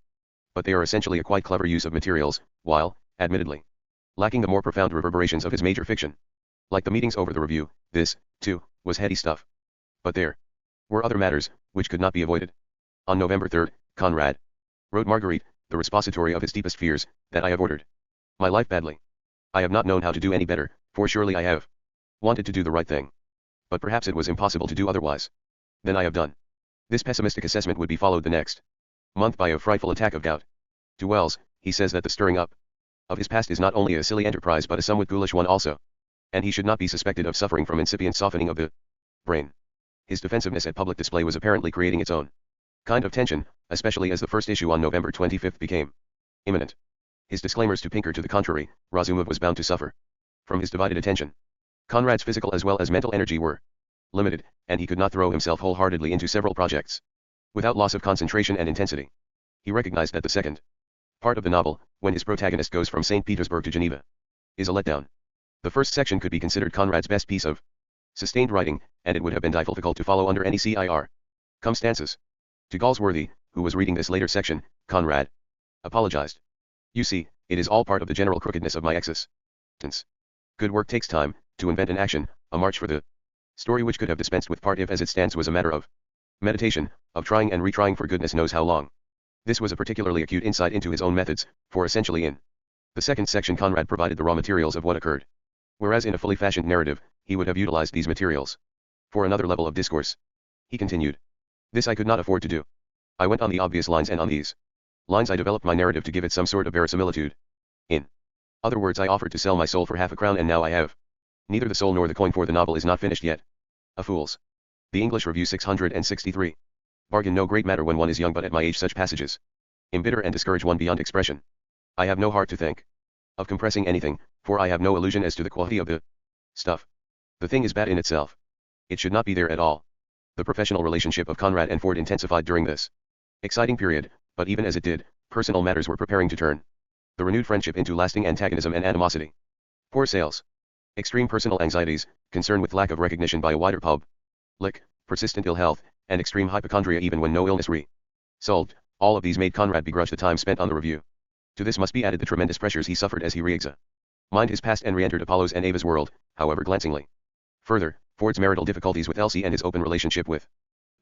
but they are essentially a quite clever use of materials, while, admittedly, lacking the more profound reverberations of his major fiction. Like the meetings over the review, this, too, was heady stuff. But there were other matters, which could not be avoided. On November 3, Conrad wrote Marguerite, the repository of his deepest fears, that I have ordered my life badly. I have not known how to do any better, for surely I have wanted to do the right thing. But perhaps it was impossible to do otherwise than I have done. This pessimistic assessment would be followed the next month by a frightful attack of gout. To Wells, he says that the stirring up of his past is not only a silly enterprise but a somewhat ghoulish one also, and he should not be suspected of suffering from incipient softening of the brain. His defensiveness at public display was apparently creating its own kind of tension, especially as the first issue on November 25 became imminent. His disclaimers to Pinker to the contrary, Razumov was bound to suffer from his divided attention. Conrad's physical as well as mental energy were limited, and he could not throw himself wholeheartedly into several projects without loss of concentration and intensity. He recognized that the second part of the novel, when his protagonist goes from St. Petersburg to Geneva, is a letdown. The first section could be considered Conrad's best piece of sustained writing, and it would have been difficult to follow under any circumstances. To Galsworthy, who was reading this later section, Conrad apologized. You see, It is all part of the general crookedness of my existence. Good work takes time, to invent an action, a march for the story which could have dispensed with part if as it stands was a matter of meditation, of trying and retrying for goodness knows how long. This was a particularly acute insight into his own methods, for essentially in the second section Conrad provided the raw materials of what occurred. Whereas in a fully fashioned narrative, he would have utilized these materials for another level of discourse. He continued. This I could not afford to do. I went on the obvious lines, and on these lines I developed my narrative to give it some sort of verisimilitude. In other words, I offered to sell my soul for half a crown, and now I have neither the soul nor the coin, for the novel is not finished yet. A fool's. The English Review 663. Bargain no great matter when one is young, but at my age such passages embitter and discourage one beyond expression. I have no heart to think of compressing anything, for I have no illusion as to the quality of the stuff. The thing is bad in itself. It should not be there at all. The professional relationship of Conrad and Ford intensified during this exciting period, but even as it did, personal matters were preparing to turn the renewed friendship into lasting antagonism and animosity. Poor sales. Extreme personal anxieties, concern with lack of recognition by a wider public, persistent ill health, and extreme hypochondria even when no illness solved, all of these made Conrad begrudge the time spent on the review. To this must be added the tremendous pressures he suffered as he re-examined his past and re-entered Apollo's and Ava's world, however glancingly. Further, Ford's marital difficulties with Elsie and his open relationship with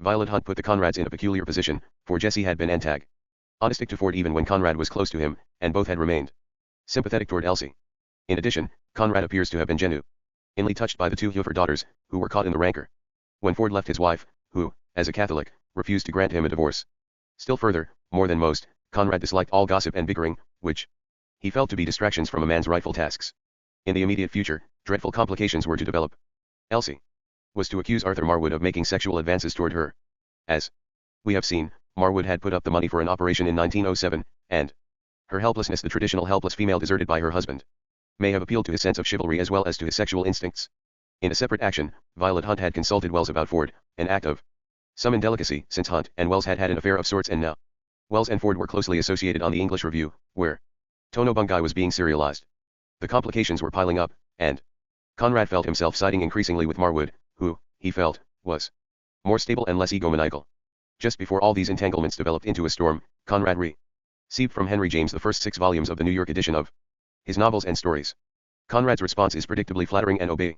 Violet Hunt put the Conrads in a peculiar position, for Jesse had been antagonistic to Ford even when Conrad was close to him, and both had remained sympathetic toward Elsie. In addition, Conrad appears to have been genuinely touched by the two Hueffer daughters, who were caught in the rancor when Ford left his wife, who, as a Catholic, refused to grant him a divorce. Still further, more than most, Conrad disliked all gossip and bickering, which he felt to be distractions from a man's rightful tasks. In the immediate future, dreadful complications were to develop. Elsie was to accuse Arthur Marwood of making sexual advances toward her. As we have seen, Marwood had put up the money for an operation in 1907, and her helplessness, the traditional helpless female deserted by her husband, may have appealed to his sense of chivalry as well as to his sexual instincts. In a separate action, Violet Hunt had consulted Wells about Ford, an act of some indelicacy, since Hunt and Wells had had an affair of sorts, and now Wells and Ford were closely associated on the English Review, where Tono Bungay was being serialized. The complications were piling up, and Conrad felt himself siding increasingly with Marwood, who, he felt, was more stable and less egomaniacal. Just before all these entanglements developed into a storm, Conrad received from Henry James the first 6 volumes of the New York edition of his novels and stories. Conrad's response is predictably flattering and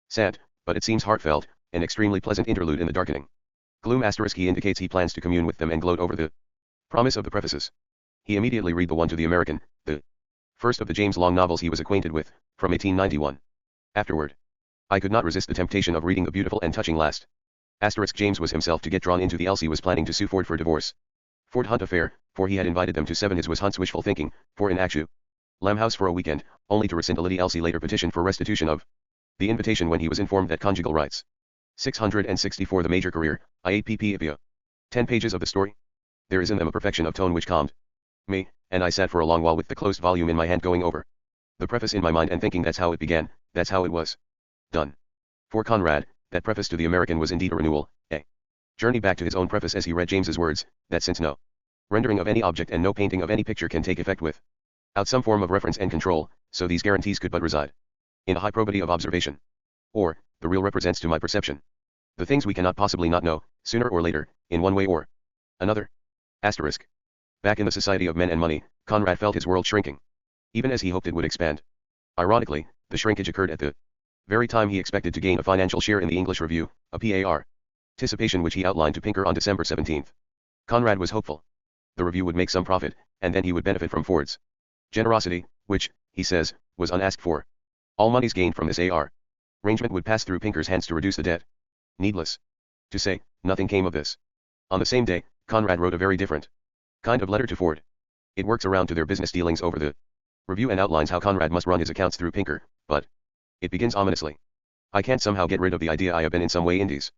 sad, but it seems heartfelt, an extremely pleasant interlude in the darkening gloom. He indicates he plans to commune with them and gloat over the promise of the prefaces. He immediately read the one to the American, the first of the James Long novels he was acquainted with, from 1891. Afterward, I could not resist the temptation of reading the beautiful and touching last. James was himself to get drawn into the Elsie was planning to sue Ford for divorce. Ford Hunt affair, for he had invited them to 7. His was Hunt's wishful thinking, for in actu Lamb House for a weekend, only to rescind a Lady Elsie later petitioned for restitution of the invitation when he was informed that conjugal rights. 664 The Major Career, IAPP 10 pages of the story. There is in them a perfection of tone which calmed me, and I sat for a long while with the closed volume in my hand going over the preface in my mind and thinking that's how it began, that's how it was done. For Conrad, that preface to the American was indeed a renewal, a journey back to his own preface as he read James's words, that since no rendering of any object and no painting of any picture can take effect without some form of reference and control, so these guarantees could but reside in a high probity of observation. Or, the real represents to my perception the things we cannot possibly not know, sooner or later, in one way or another. Asterisk. Back in the society of men and money, Conrad felt his world shrinking, even as he hoped it would expand. Ironically, the shrinkage occurred at the very time he expected to gain a financial share in the English Review, a participation which he outlined to Pinker on December 17. Conrad was hopeful the review would make some profit, and then he would benefit from Ford's generosity, which, he says, was unasked for. All monies gained from this arrangement would pass through Pinker's hands to reduce the debt. Needless to say, nothing came of this. On the same day, Conrad wrote a very different kind of letter to Ford. It works around to their business dealings over the review and outlines how Conrad must run his accounts through Pinker, but it begins ominously. I can't somehow get rid of the idea I have been in some way Indies.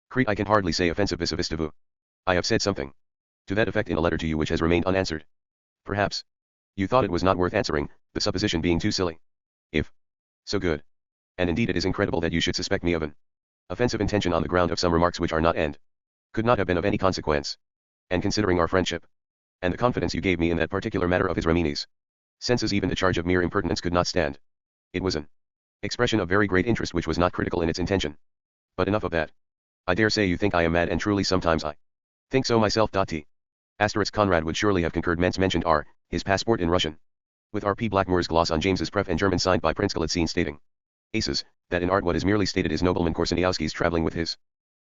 Crete I can hardly say offensive vis a vous. I have said something to that effect in a letter to you which has remained unanswered. Perhaps you thought it was not worth answering, the supposition being too silly. If so, good. And indeed it is incredible that you should suspect me of an offensive intention on the ground of some remarks which are not and could not have been of any consequence. And considering our friendship, and the confidence you gave me in that particular matter of his Ramini's senses, even the charge of mere impertinence could not stand. It was an expression of very great interest which was not critical in its intention. But enough of that. I dare say you think I am mad, and truly sometimes I think so myself. T. Conrad would surely have concurred. Men's mentioned his passport in Russian. With R.P. Blackmore's gloss on James's pref and German signed by Prince Galitzine stating, Aces, that in art what is merely stated is nobleman Korsaniowski's traveling with his.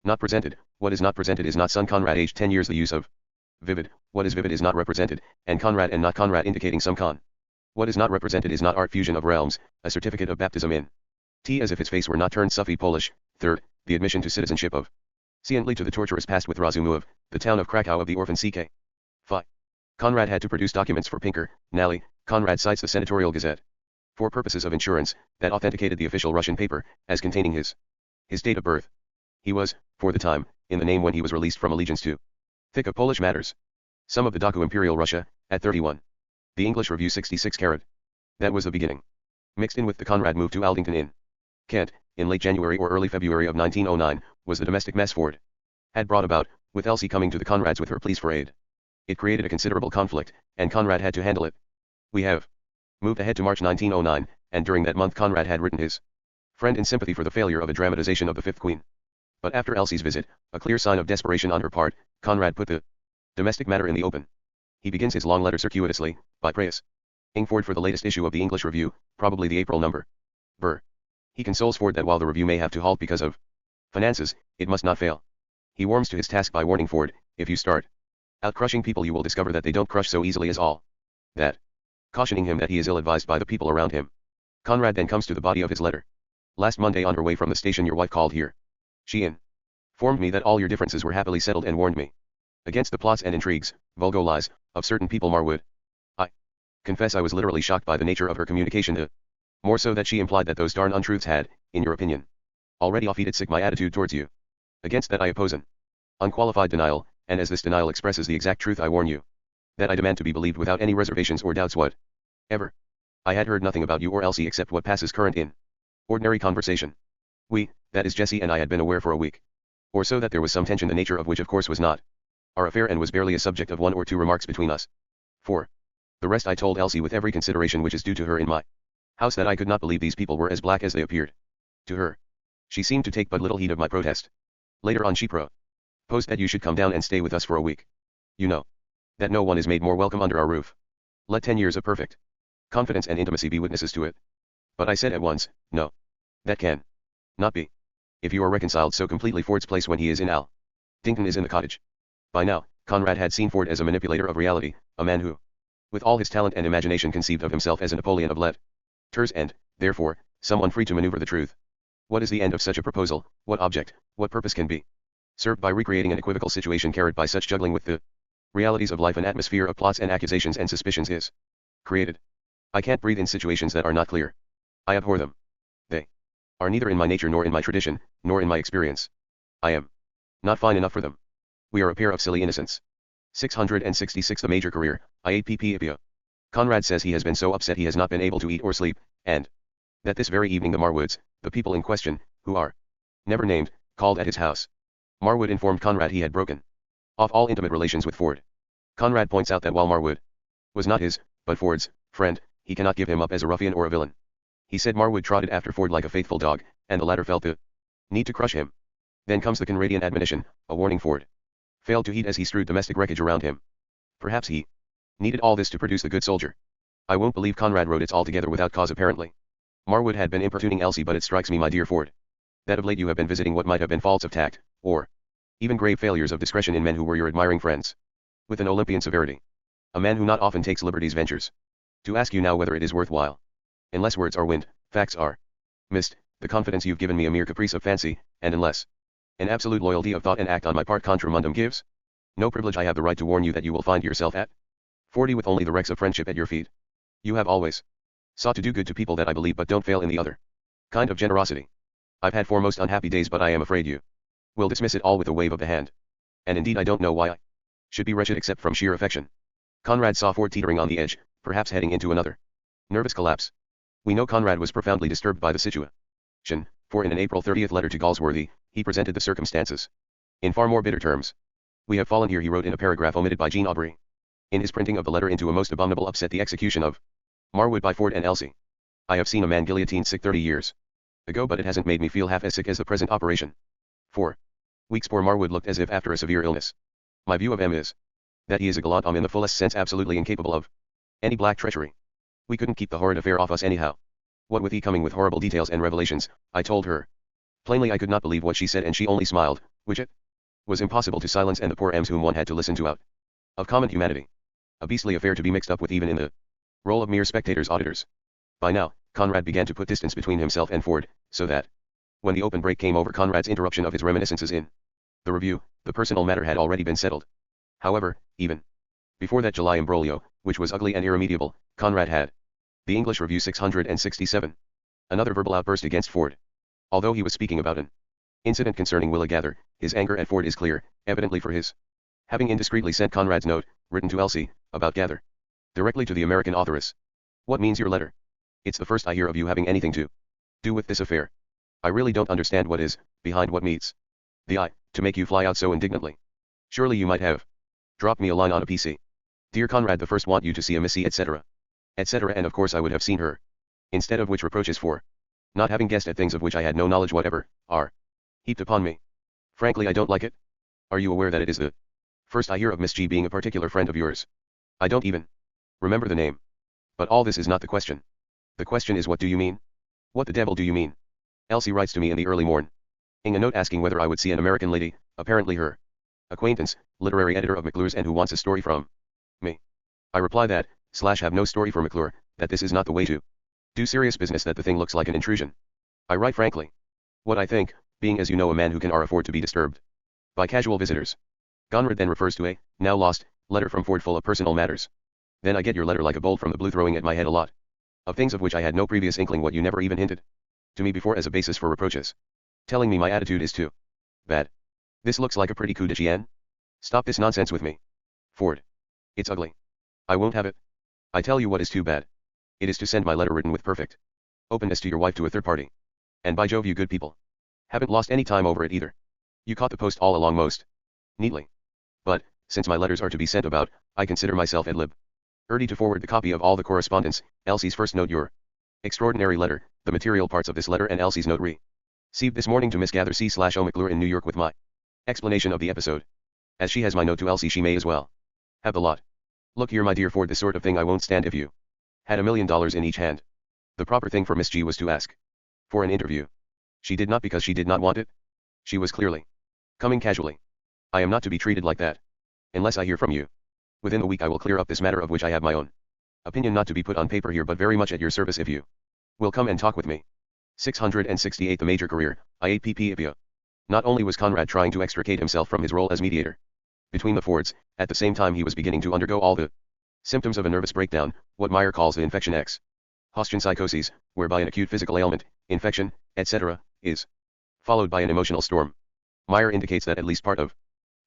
Not presented, what is not presented is not son Conrad aged 10 years the use of. Vivid, what is vivid is not represented, and Conrad and not Conrad indicating some con. What is not represented is not art fusion of realms, a certificate of baptism in. T as if his face were not turned Sufi Polish. Third, the admission to citizenship of. Sciently to the torturous past with Razumu the town of Krakow of the orphan CK. Phi. Conrad had to produce documents for Pinker, Nally, Conrad cites the Senatorial Gazette. For purposes of insurance, that authenticated the official Russian paper, as containing his date of birth. He was, for the time, in the name when he was released from allegiance to. Thick of Polish matters. Some of the Doku Imperial Russia, at 31. The English Review 66 carat. That was the beginning. Mixed in with the Conrad move to Aldington in Kent, in late January or early February of 1909, was the domestic mess Ford had brought about, with Elsie coming to the Conrads with her pleas for aid. It created a considerable conflict, and Conrad had to handle it. We have moved ahead to March 1909, and during that month Conrad had written his friend in sympathy for the failure of a dramatization of the Fifth Queen. But after Elsie's visit, a clear sign of desperation on her part, Conrad put the domestic matter in the open. He begins his long letter circuitously, by praising Ford for the latest issue of the English Review, probably the April number. He consoles Ford that while the review may have to halt because of finances, it must not fail. He warms to his task by warning Ford, if you start out crushing people you will discover that they don't crush so easily as all that. Cautioning him that he is ill-advised by the people around him. Conrad then comes to the body of his letter. Last Monday on her way from the station your wife called here. She informed me that all your differences were happily settled and warned me against the plots and intrigues, vulgar lies, of certain people Marwood. I confess I was literally shocked by the nature of her communication more so that she implied that those darn untruths had, in your opinion, already offended my attitude towards you. Against that I oppose an unqualified denial, and as this denial expresses the exact truth I warn you. That I demand to be believed without any reservations or doubts whatever. I had heard nothing about you or Elsie except what passes current in ordinary conversation. We, that is Jessie and I had been aware for a week or so that there was some tension the nature of which of course was not our affair and was barely a subject of one or two remarks between us. For the rest I told Elsie with every consideration which is due to her in my house that I could not believe these people were as black as they appeared. To her, she seemed to take but little heed of my protest. Later on she proposed that you should come down and stay with us for a week. You know that no one is made more welcome under our roof. Let 10 years of perfect confidence and intimacy be witnesses to it. But I said at once, no. That can not be. If you are reconciled so completely Ford's place when he is in Dinton is in the cottage. By now, Conrad had seen Ford as a manipulator of reality, a man who, with all his talent and imagination conceived of himself as a Napoleon of letters and, therefore, someone free to maneuver the truth. What is the end of such a proposal, what object, what purpose can be served by recreating an equivocal situation carried by such juggling with the realities of life? An atmosphere of plots and accusations and suspicions is created. I can't breathe in situations that are not clear. I abhor them. They are neither in my nature nor in my tradition, nor in my experience. I am not fine enough for them. We are a pair of silly innocents. 666 The major career, IAPP. Conrad says he has been so upset he has not been able to eat or sleep, and that this very evening the Marwoods, the people in question, who are never named, called at his house. Marwood informed Conrad he had broken off all intimate relations with Ford. Conrad points out that while Marwood was not his, but Ford's, friend, he cannot give him up as a ruffian or a villain. He said Marwood trotted after Ford like a faithful dog, and the latter felt the need to crush him. Then comes the Conradian admonition, a warning Ford failed to heed as he strewed domestic wreckage around him. Perhaps he needed all this to produce the good soldier. I won't believe Conrad wrote it altogether without cause apparently. Marwood had been importuning Elsie, but it strikes me, my dear Ford, that of late you have been visiting what might have been faults of tact, or even grave failures of discretion in men who were your admiring friends, with an Olympian severity. A man who not often takes liberties ventures to ask you now whether it is worthwhile. Unless words are wind, facts are mist, the confidence you've given me a mere caprice of fancy, and unless an absolute loyalty of thought and act on my part contra mundum gives no privilege, I have the right to warn you that you will find yourself at 40 with only the wrecks of friendship at your feet. You have always sought to do good to people, that I believe, but don't fail in the other kind of generosity. I've had 4 most unhappy days, but I am afraid you will dismiss it all with a wave of the hand. And indeed I don't know why I should be wretched except from sheer affection. Conrad saw Ford teetering on the edge, perhaps heading into another nervous collapse. We know Conrad was profoundly disturbed by the situation, for in an April 30th letter to Galsworthy, he presented the circumstances in far more bitter terms. We have fallen here, he wrote in a paragraph omitted by Jean Aubry in his printing of the letter, into a most abominable upset, the execution of Marwood by Ford and Elsie. I have seen a man guillotined sick 30 years ago, but it hasn't made me feel half as sick as the present operation. 4 weeks poor Marwood looked as if after a severe illness. My view of him is that he is a gallant homme in the fullest sense, absolutely incapable of any black treachery. We couldn't keep the horrid affair off us anyhow. What with he coming with horrible details and revelations, I told her. Plainly I could not believe what she said and she only smiled, which it was impossible to silence, and the poor M's whom one had to listen to out of common humanity. A beastly affair to be mixed up with even in the role of mere spectators auditors. By now, Conrad began to put distance between himself and Ford, so that when the open break came over Conrad's interruption of his reminiscences in the review, the personal matter had already been settled. However, even before that July imbroglio, which was ugly and irremediable, Conrad had the English Review 667. Another verbal outburst against Ford. Although he was speaking about an incident concerning Willa Gather, his anger at Ford is clear, evidently for his having indiscreetly sent Conrad's note, written to Elsie, about Gather, directly to the American authoress. What means your letter? It's the first I hear of you having anything to do with this affair. I really don't understand what is behind what meets the eye to make you fly out so indignantly. Surely you might have dropped me a line on a PC. Dear Conrad, the first want you to see a Missy, etc. etc. And of course I would have seen her. Instead of which reproaches for not having guessed at things of which I had no knowledge whatever are heaped upon me. Frankly, I don't like it. Are you aware that it is the first I hear of Miss G being a particular friend of yours? I don't even remember the name. But all this is not the question. The question is, what do you mean? What the devil do you mean? Elsie writes to me in the early morn, in a note asking whether I would see an American lady, apparently her acquaintance, literary editor of McClure's, and who wants a story from me. I reply that, have no story for McClure, that this is not the way to do serious business, that the thing looks like an intrusion. I write frankly what I think, being as you know a man who can afford to be disturbed by casual visitors. Conrad then refers to a, now lost, letter from Ford full of personal matters. Then I get your letter like a bolt from the blue, throwing at my head a lot of things of which I had no previous inkling, what you never even hinted to me before as a basis for reproaches. Telling me my attitude is too bad. This looks like a pretty coup de chien. Stop this nonsense with me, Ford. It's ugly. I won't have it. I tell you what is too bad. It is to send my letter written with perfect openness to your wife to a third party. And by Jove, you good people haven't lost any time over it either. You caught the post all along most neatly. But, since my letters are to be sent about, I consider myself at liberty to forward the copy of all the correspondence, Elsie's first note, your extraordinary letter, the material parts of this letter, and Elsie's note received this morning to Miss Gather C/O McClure in New York, with my explanation of the episode. As she has my note to Elsie, she may as well have the lot. Look here, my dear Ford, this sort of thing I won't stand. If you had $1 million in each hand, the proper thing for Miss G was to ask for an interview. She did not because she did not want it. She was clearly coming casually. I am not to be treated like that. Unless I hear from you within a week, I will clear up this matter, of which I have my own opinion, not to be put on paper here, but very much at your service if you will come and talk with me. 668. The major career, IAPP. Not only was Conrad trying to extricate himself from his role as mediator between the Fords, at the same time he was beginning to undergo all the symptoms of a nervous breakdown, what Meyer calls the infection X. Hostien psychoses, whereby an acute physical ailment, infection, etc., is followed by an emotional storm. Meyer indicates that at least part of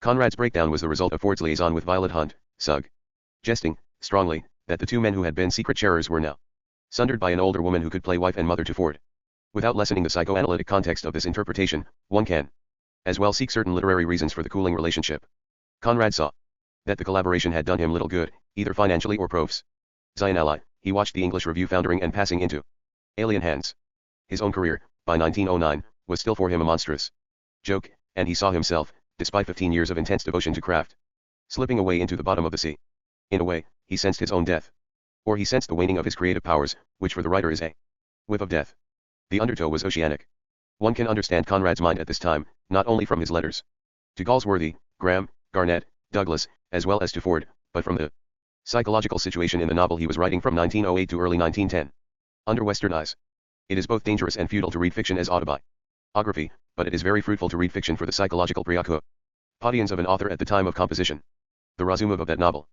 Conrad's breakdown was the result of Ford's liaison with Violet Hunt, suggesting, strongly, that the two men who had been secret sharers were now sundered by an older woman who could play wife and mother to Ford. Without lessening the psychoanalytic context of this interpretation, one can as well seek certain literary reasons for the cooling relationship. Conrad saw that the collaboration had done him little good, either financially or professionally. He watched the English Review foundering and passing into alien hands. His own career, by 1909, was still for him a monstrous joke, and he saw himself, despite 15 years of intense devotion to craft, slipping away into the bottom of the sea. In a way, he sensed his own death. Or he sensed the waning of his creative powers, which for the writer is a whiff of death. The undertow was oceanic. One can understand Conrad's mind at this time, not only from his letters to Galsworthy, Graham, Garnett, Douglas, as well as to Ford, but from the psychological situation in the novel he was writing from 1908 to early 1910. Under Western eyes, it is both dangerous and futile to read fiction as autobiography, but it is very fruitful to read fiction for the psychological preoccupations of an author at the time of composition. The Razumov of that novel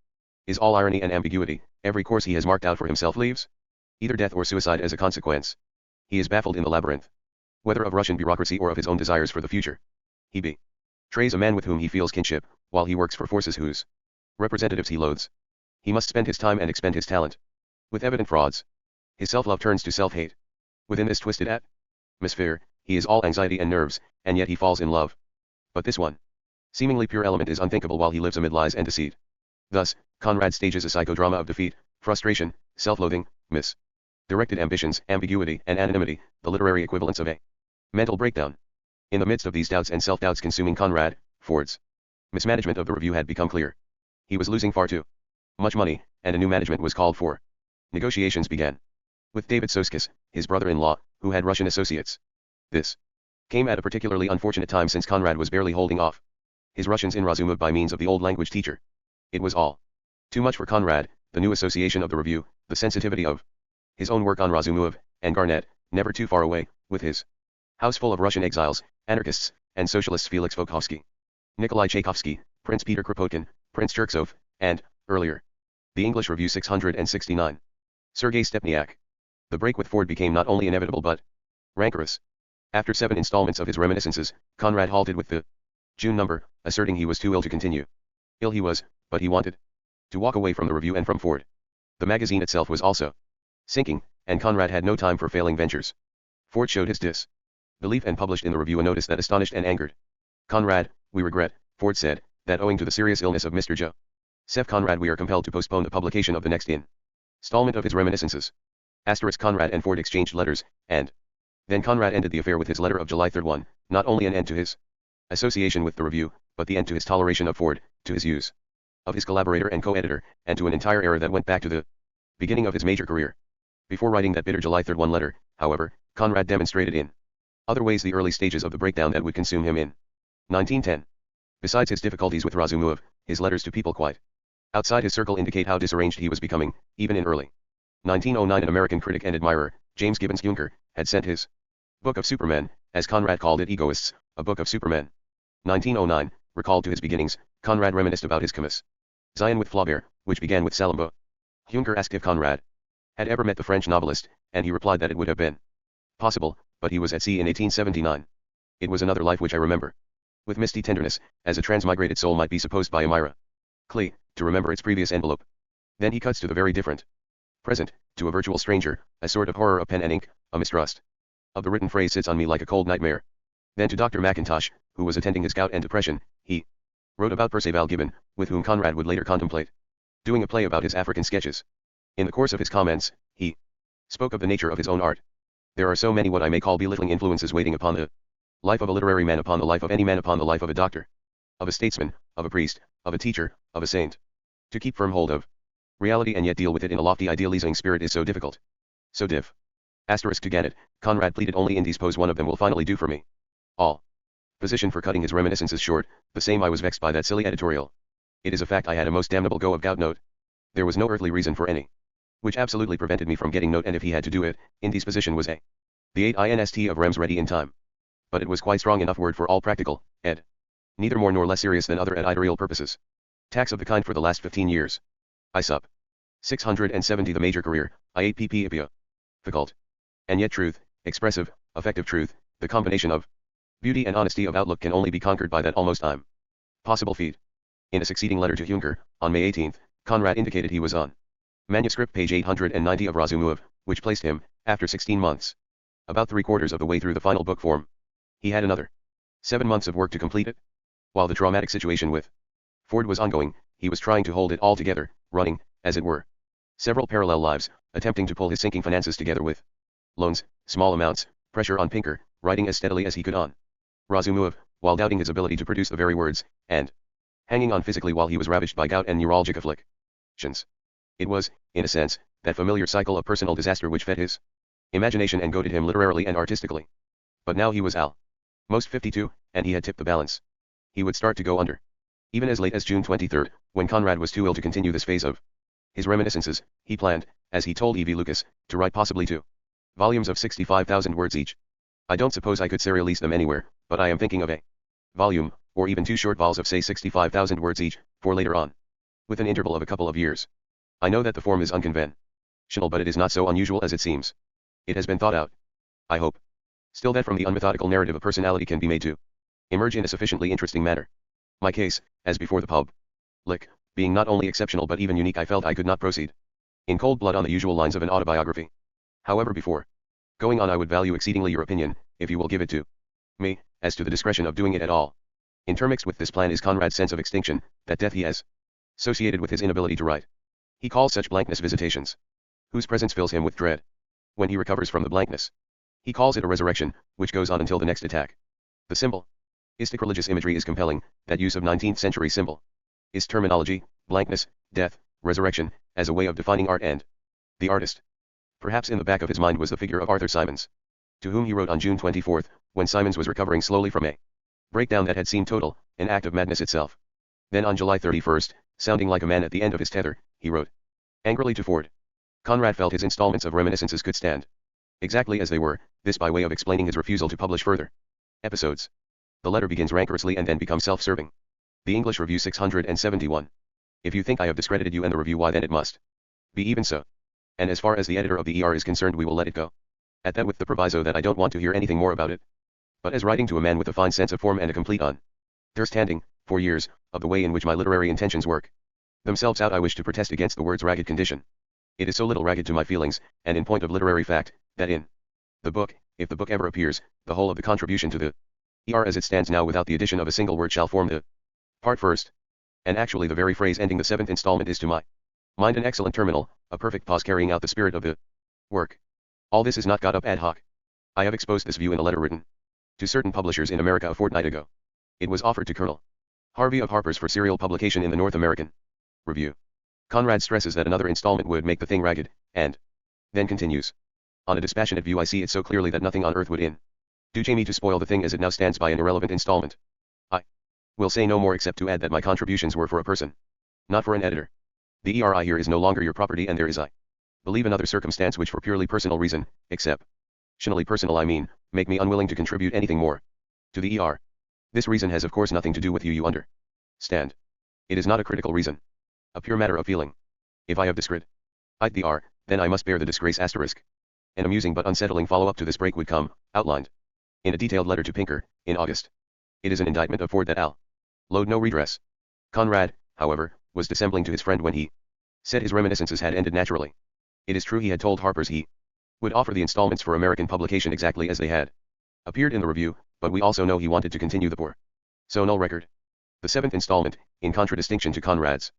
is all irony and ambiguity. Every course he has marked out for himself leaves either death or suicide as a consequence. He is baffled in the labyrinth, whether of Russian bureaucracy or of his own desires for the future. He betrays a man with whom he feels kinship, while he works for forces whose representatives he loathes. He must spend his time and expend his talent with evident frauds. His self-love turns to self-hate. Within this twisted atmosphere, he is all anxiety and nerves, and yet he falls in love. But this one seemingly pure element is unthinkable while he lives amid lies and deceit. Thus, Conrad stages a psychodrama of defeat, frustration, self-loathing, misdirected ambitions, ambiguity, and anonymity, the literary equivalents of a mental breakdown. In the midst of these doubts and self-doubts consuming Conrad, Ford's mismanagement of the Review had become clear. He was losing far too much money, and a new management was called for. Negotiations began. With David Soskis, his brother-in-law, who had Russian associates. This came at a particularly unfortunate time since Conrad was barely holding off his Russians in Razumov by means of the old language teacher. It was all too much for Conrad, the new association of the review, the sensitivity of his own work on Razumov, and Garnett, never too far away, with his house full of Russian exiles, anarchists, and socialists Felix Volkovsky, Nikolai Tchaikovsky, Prince Peter Kropotkin, Prince Cherksov, and, earlier, the English Review 669. Sergei Stepniak. The break with Ford became not only inevitable but rancorous. After 7 installments of his reminiscences, Conrad halted with the June number, asserting he was too ill to continue. Ill he was, but he wanted to walk away from the review and from Ford. The magazine itself was also sinking, and Conrad had no time for failing ventures. Ford showed his disbelief and published in the review a notice that astonished and angered Conrad. We regret, Ford said, that owing to the serious illness of Mr. Joseph Conrad we are compelled to postpone the publication of the next installment of his reminiscences. Conrad and Ford exchanged letters, and then Conrad ended the affair with his letter of July 3 1, not only an end to his association with the review, but the end to his toleration of Ford, to his use of his collaborator and co-editor, and to an entire era that went back to the beginning of his major career. Before writing that bitter July 3 1 letter, however, Conrad demonstrated in other ways the early stages of the breakdown that would consume him in 1910. Besides his difficulties with Razumov, his letters to people quite outside his circle indicate how disarranged he was becoming, even in early 1909. An American critic and admirer, James Gibbons Juncker, had sent his Book of Supermen, as Conrad called it Egoists, a Book of Supermen. 1909, recalled to his beginnings, Conrad reminisced about his commis Zion with Flaubert, which began with Salammbô. Juncker asked if Conrad had ever met the French novelist, and he replied that it would have been possible, but he was at sea in 1879. It was another life which I remember with misty tenderness, as a transmigrated soul might be supposed by Amira Clay to remember its previous envelope. Then he cuts to the very different present, to a virtual stranger, a sort of horror of pen and ink, a mistrust of the written phrase sits on me like a cold nightmare. Then to Dr. Mackintosh, who was attending his gout and depression, he wrote about Perceval Gibbon, with whom Conrad would later contemplate doing a play about his African sketches. In the course of his comments, he spoke of the nature of his own art. There are so many what I may call belittling influences waiting upon the life of a literary man, upon the life of any man, upon the life of a doctor, of a statesman, of a priest, of a teacher, of a saint. To keep firm hold of reality and yet deal with it in a lofty idealizing spirit is so difficult. So diff. To get it, Conrad pleaded only indispose one of them will finally do for me. All. Position for cutting his reminiscences short, the same I was vexed by that silly editorial. It is a fact I had a most damnable go of gout note. There was no earthly reason for any which absolutely prevented me from getting note, and if he had to do it, indisposition was a. The 8 inst of Rems ready in time. But it was quite strong enough word for all practical, ed. Neither more nor less serious than other editorial purposes. Tax of the kind for the last 15 years. I sup. 670 the major career, I 8 pp ipia. Difficult. And yet truth, expressive, effective truth, the combination of beauty and honesty of outlook can only be conquered by that almost possible feat. In a succeeding letter to Juncker, on May 18, Conrad indicated he was on manuscript page 890 of Razumov, which placed him, after 16 months, about 3/4 of the way through the final book form. He had another 7 months of work to complete it. While the traumatic situation with Ford was ongoing, he was trying to hold it all together, running, as it were, several parallel lives, attempting to pull his sinking finances together with loans, small amounts, pressure on Pinker, writing as steadily as he could on Razumov, while doubting his ability to produce the very words, and hanging on physically while he was ravaged by gout and neuralgic afflictions. It was, in a sense, that familiar cycle of personal disaster which fed his imagination and goaded him literarily and artistically. But now he was most 52, and he had tipped the balance. He would start to go under. Even as late as June 23, when Conrad was too ill to continue this phase of his reminiscences, he planned, as he told E.V. Lucas, to write possibly 2 volumes of 65,000 words each. I don't suppose I could serialize them anywhere, but I am thinking of a volume, or even 2 short vols of say 65,000 words each, for later on. With an interval of a couple of years. I know that the form is unconventional, but it is not so unusual as it seems. It has been thought out. I hope. Still that from the unmethodical narrative a personality can be made to emerge in a sufficiently interesting manner. My case, as before the public, being not only exceptional but even unique, I felt I could not proceed in cold blood on the usual lines of an autobiography. However, before going on, I would value exceedingly your opinion, if you will give it to me, as to the discretion of doing it at all. Intermixed with this plan is Conrad's sense of extinction, that death he has associated with his inability to write. He calls such blankness visitations, whose presence fills him with dread. When he recovers from the blankness, he calls it a resurrection, which goes on until the next attack. The symbolistic religious imagery is compelling, that use of 19th century symbol is terminology, blankness, death, resurrection, as a way of defining art and The artist. Perhaps in the back of his mind was the figure of Arthur Symons, to whom he wrote on June 24, when Symons was recovering slowly from a breakdown that had seemed total, an act of madness itself. Then on July 31, sounding like a man at the end of his tether, he wrote angrily to Ford. Conrad felt his installments of reminiscences could stand exactly as they were, this by way of explaining his refusal to publish further episodes. The letter begins rancorously and then becomes self-serving. The English Review 671. If you think I have discredited you and the review, why then it must be even so. And as far as the editor of the ER is concerned, we will let it go at that, with the proviso that I don't want to hear anything more about it. But as writing to a man with a fine sense of form and a complete understanding, for years, of the way in which my literary intentions work themselves out, I wish to protest against the word's ragged condition. It is so little ragged to my feelings, and in point of literary fact, that in the book, if the book ever appears, the whole of the contribution to the ER as it stands now without the addition of a single word shall form the part first. And actually the very phrase ending the 7th installment is to my mind an excellent terminal, a perfect pause carrying out the spirit of the work. All this is not got up ad hoc. I have exposed this view in a letter written to certain publishers in America a fortnight ago. It was offered to Colonel Harvey of Harper's for serial publication in the North American Review. Conrad stresses that another installment would make the thing ragged, and then continues. On a dispassionate view, I see it so clearly that nothing on earth would induce me to spoil the thing as it now stands by an irrelevant installment. I will say no more except to add that my contributions were for a person, not for an editor. The ERI here is no longer your property, and there is, I believe, another circumstance which for purely personal reason, exceptionally personal I mean, make me unwilling to contribute anything more to the ER. This reason has of course nothing to do with you understand. It is not a critical reason. A pure matter of feeling. If I have discredited the ER, then I must bear the disgrace asterisk. An amusing but unsettling follow-up to this break would come, outlined in a detailed letter to Pinker, in August. It is an indictment of Ford that I'll load no redress. Conrad, however, was dissembling to his friend when he said his reminiscences had ended naturally. It is true he had told Harper's he would offer the installments for American publication exactly as they had appeared in the review, but we also know he wanted to continue the poor so null record. The 7th installment, in contradistinction to Conrad's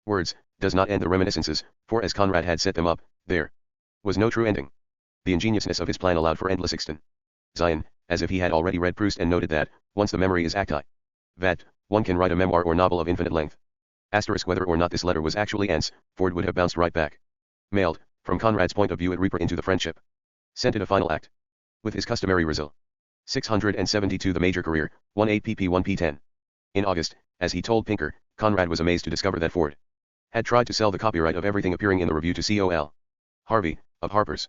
words, does not end the reminiscences, for as Conrad had set them up, there was no true ending. The ingeniousness of his plan allowed for endless extension, as if he had already read Proust and noted that, once the memory is active, that one can write a memoir or novel of infinite length. Asterisk whether or not this letter was actually Anne's, Ford would have bounced right back. Mailed, from Conrad's point of view, it reaper into the friendship. Sent it a final act. With his customary result. 672 The Major Career, 18pp 1p10. In August, as he told Pinker, Conrad was amazed to discover that Ford had tried to sell the copyright of everything appearing in the review to Col. Harvey, of Harper's.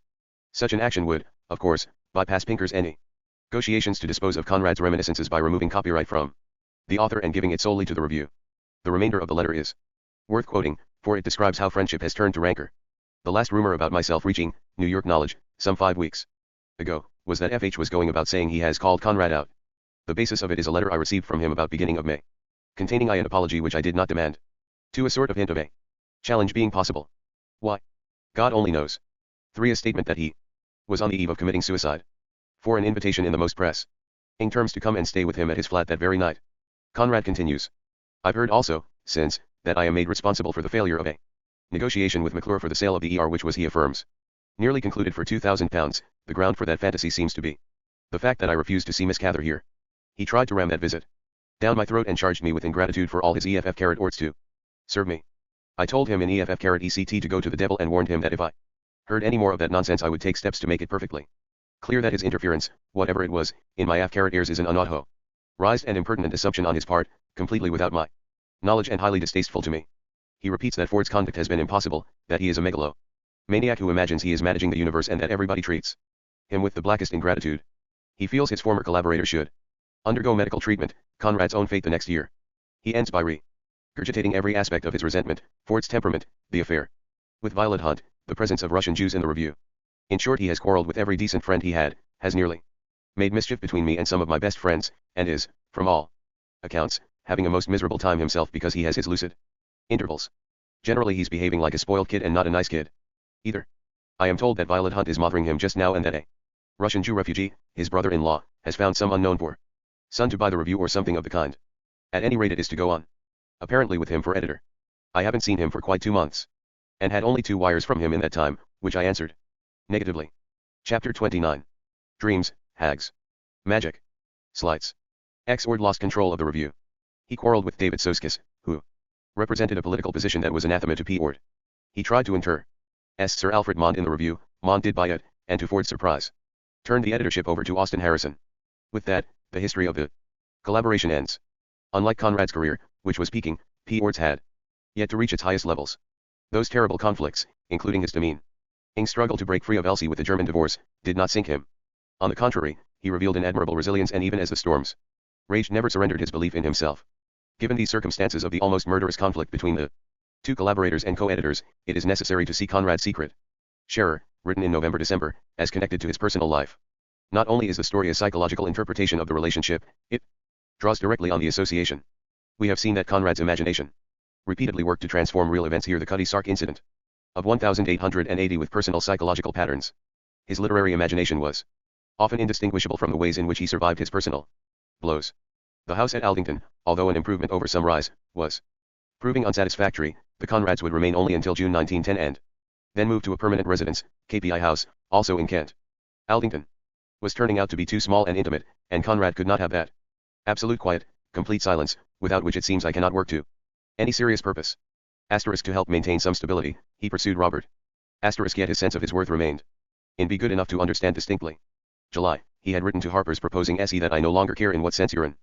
Such an action would, of course, bypass Pinker's negotiations to dispose of Conrad's reminiscences by removing copyright from the author and giving it solely to the review. The remainder of the letter is worth quoting, for it describes how friendship has turned to rancor. The last rumor about myself reaching New York knowledge, some 5 weeks ago, was that FH was going about saying he has called Conrad out. The basis of it is a letter I received from him about beginning of May, containing an apology which I did not demand, to a sort of hint of a challenge being possible. Why? God only knows. 3. A statement that he was on the eve of committing suicide. 4. An invitation in the most pressing terms to come and stay with him at his flat that very night. Conrad continues. I've heard also, since, that I am made responsible for the failure of a negotiation with McClure for the sale of the ER, which was, he affirms, nearly concluded for £2,000. The ground for that fantasy seems to be the fact that I refused to see Miss Cather here. He tried to ram that visit down my throat and charged me with ingratitude for all his EFF-orts to serve me. I told him in EFF-ECT to go to the devil and warned him that if I heard any more of that nonsense I would take steps to make it perfectly clear that his interference, whatever it was, in my ears is an unauthorized and impertinent assumption on his part, completely without my knowledge and highly distasteful to me. He repeats that Ford's conduct has been impossible, that he is a megalomaniac who imagines he is managing the universe and that everybody treats him with the blackest ingratitude. He feels his former collaborator should undergo medical treatment, Conrad's own fate the next year. He ends by regurgitating every aspect of his resentment, Ford's temperament, the affair with Violet Hunt, the presence of Russian Jews in the review. In short, he has quarreled with every decent friend he had, has nearly made mischief between me and some of my best friends, and is, from all accounts, having a most miserable time himself because he has his lucid intervals. Generally he's behaving like a spoiled kid and not a nice kid either. I am told that Violet Hunt is mothering him just now and that a Russian Jew refugee, his brother-in-law, has found some unknown poor son to buy the review or something of the kind. At any rate it is to go on, apparently, with him for editor. I haven't seen him for quite 2 months, and had only 2 wires from him in that time, which I answered negatively. Chapter 29. Dreams, Hags, Magic, Slights. Ord lost control of the review. He quarreled with David Soskis, who represented a political position that was anathema to Ord. He tried to inter Sir Alfred Mond in the review. Mond did buy it, and to Ford's surprise, turned the editorship over to Austin Harrison. With that, the history of the collaboration ends. Unlike Conrad's career, which was peaking, P. Ford's had yet to reach its highest levels. Those terrible conflicts, including his demeaning struggle to break free of Elsie with the German divorce, did not sink him. On the contrary, he revealed an admirable resilience, and even as the storms raged, never surrendered his belief in himself. Given these circumstances of the almost murderous conflict between the two collaborators and co-editors, it is necessary to see Conrad's Secret Sharer, written in November-December, as connected to his personal life. Not only is the story a psychological interpretation of the relationship, it draws directly on the association. We have seen that Conrad's imagination repeatedly worked to transform real events, here the Cutty Sark incident of 1880 with personal psychological patterns. His literary imagination was often indistinguishable from the ways in which he survived his personal blows. The house at Aldington, although an improvement over some rise, was proving unsatisfactory. The Conrads would remain only until June 1910 and then move to a permanent residence, KPI House, also in Kent. Aldington was turning out to be too small and intimate, and Conrad could not have that absolute quiet, complete silence, without which it seems I cannot work to any serious purpose. To help maintain some stability, he pursued Robert. Yet his sense of his worth remained in be good enough to understand distinctly. July, he had written to Harper's proposing SE that I no longer care in what sense you're in.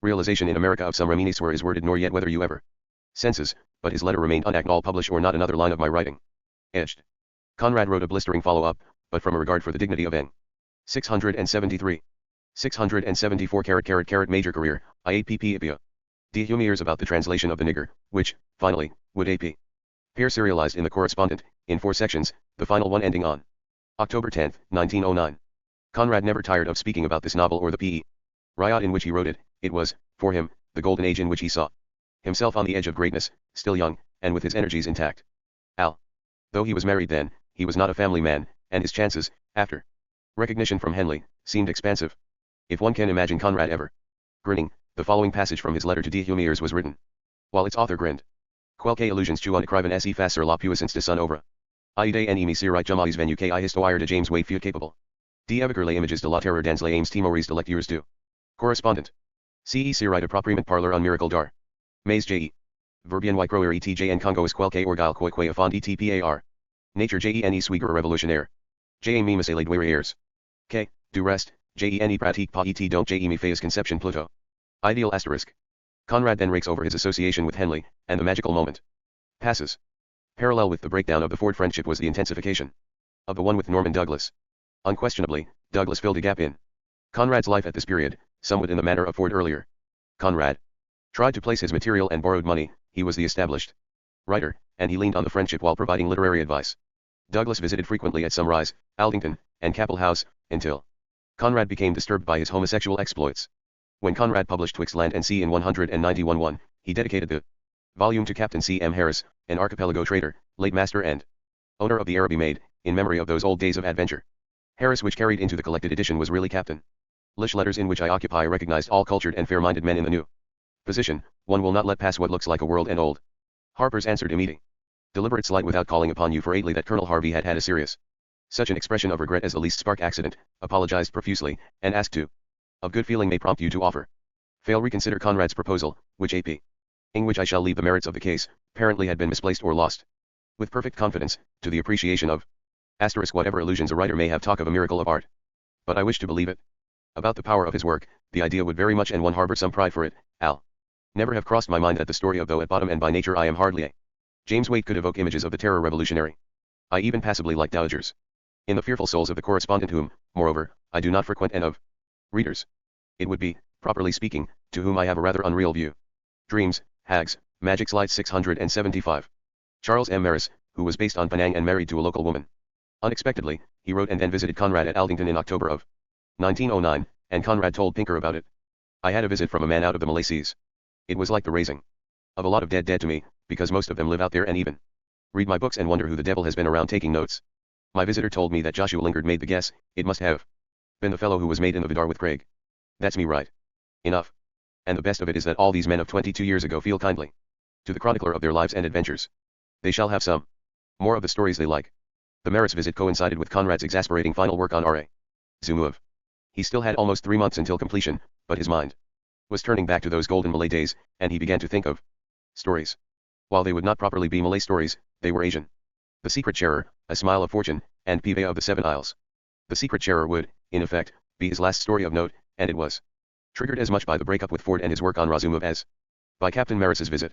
Realization in America of some reminisce where is worded nor yet whether you ever senses, but his letter remained unacknowledged, publish or not another line of my writing. Edged. Conrad wrote a blistering follow-up, but from a regard for the dignity of N. 673. 674 major career, IAPP D. Humiers about the translation of the nigger, which, finally, would AP. Appear serialized in the correspondent, in 4 sections, the final one ending on October 10, 1909. Conrad never tired of speaking about this novel or the P.E. riot in which he wrote it. It was, for him, the golden age in which he saw himself on the edge of greatness, still young, and with his energies intact. Though he was married then, he was not a family man, and his chances, after recognition from Henley, seemed expansive. If one can imagine Conrad ever grinning, the following passage from his letter to D. Humiers was written while its author grinned. Quelques allusions tu en écrivain se faire la puissance de son œuvre. Idée en émis sur jamais venu que histoire de James Wakefield capable. D'évoquer les images de la terreur dans les aimes timoris de lectures du. Correspondent. Ce serait de proprement parler un miracle d'art. Mais J.E. Verbien y croire etj Congo is quelques orgueil quoi fond etpar. Nature Jene suigre révolutionnaire. Jame les douairiers. K. Du reste, Jene pratique pas et donc Jme fait conception Pluto. Ideal asterisk. Conrad then rakes over his association with Henley, and the magical moment passes. Parallel with the breakdown of the Ford friendship was the intensification of the one with Norman Douglas. Unquestionably, Douglas filled a gap in Conrad's life at this period, somewhat in the manner of Ford earlier. Conrad tried to place his material and borrowed money. He was the established writer, and he leaned on the friendship while providing literary advice. Douglas visited frequently at Sunrise, Aldington, and Capel House, until Conrad became disturbed by his homosexual exploits. When Conrad published Twixt Land and Sea in 191, he dedicated the volume to Captain C. M. Harris, an archipelago trader, late master and owner of the Araby Maid, in memory of those old days of adventure. Harris, which carried into the collected edition, was really Captain Lish letters in which I occupy recognized all cultured and fair-minded men in the new position. One will not let pass what looks like a world and old. Harper's answered immediate deliberate slight without calling upon you for aidly that Colonel Harvey had had a serious such an expression of regret as the least spark accident, apologized profusely, and asked to of good feeling may prompt you to offer. Fail reconsider Conrad's proposal, which AP. In which I shall leave the merits of the case, apparently had been misplaced or lost. With perfect confidence, to the appreciation of whatever illusions a writer may have talk of a miracle of art. But I wish to believe it. About the power of his work, the idea would very much and one harbor some pride for it, never have crossed my mind that the story of though at bottom and by nature I am hardly a James Waite could evoke images of the terror revolutionary. I even passably like dowagers. In the fearful souls of the correspondent whom, moreover, I do not frequent and of readers. It would be, properly speaking, to whom I have a rather unreal view. Dreams, Hags, Magic Slide 675. Charles M. Maris, who was based on Penang and married to a local woman. Unexpectedly, he wrote and then visited Conrad at Aldington in October of 1909, and Conrad told Pinker about it. I had a visit from a man out of the Malay Seas. It was like the raising of a lot of dead to me, because most of them live out there and even read my books and wonder who the devil has been around taking notes. My visitor told me that Joshua Lingard made the guess. It must have been the fellow who was made in the Vidar with Craig. That's me right enough. And the best of it is that all these men of 22 years ago feel kindly to the chronicler of their lives and adventures. They shall have some more of the stories they like. The Maris visit coincided with Conrad's exasperating final work on R.A. Zumuev. He still had almost 3 months until completion, but his mind was turning back to those golden Malay days, and he began to think of stories. While they would not properly be Malay stories, they were Asian. The Secret Sharer, A Smile of Fortune, and Pive of the Seven Isles. The Secret Sharer would, in effect, be his last story of note, and it was triggered as much by the breakup with Ford and his work on Razumov as by Captain Maris's visit.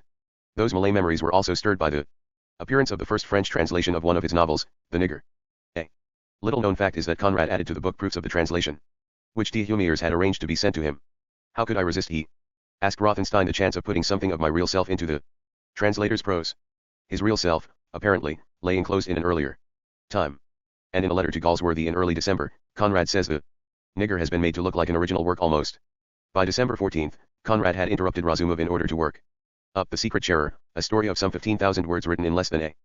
Those Malay memories were also stirred by the appearance of the first French translation of one of his novels, The Nigger. A little-known fact is that Conrad added to the book proofs of the translation, which D. Humiers had arranged to be sent to him. How could I resist, he asked Rothenstein, the chance of putting something of my real self into the translator's prose? His real self, apparently, lay enclosed in an earlier time. And in a letter to Galsworthy in early December, Conrad says the Nigger has been made to look like an original work almost. By December 14, Conrad had interrupted Razumov in order to work up The Secret Sharer, a story of some 15,000 words written in less than a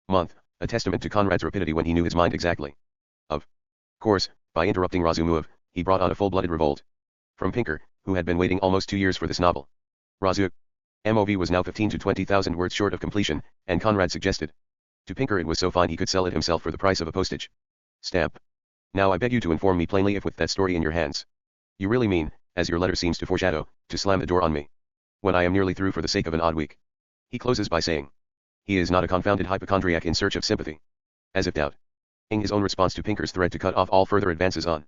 month, a testament to Conrad's rapidity when he knew his mind exactly. Of course, by interrupting Razumov, he brought on a full-blooded revolt from Pinker, who had been waiting almost 2 years for this novel. Razumov was now 15 to 20,000 words short of completion, and Conrad suggested to Pinker it was so fine he could sell it himself for the price of a postage stamp. Now I beg you to inform me plainly if with that story in your hands, you really mean, as your letter seems to foreshadow, to slam the door on me, when I am nearly through for the sake of an odd week. He closes by saying he is not a confounded hypochondriac in search of sympathy. As if doubting his own response to Pinker's threat to cut off all further advances on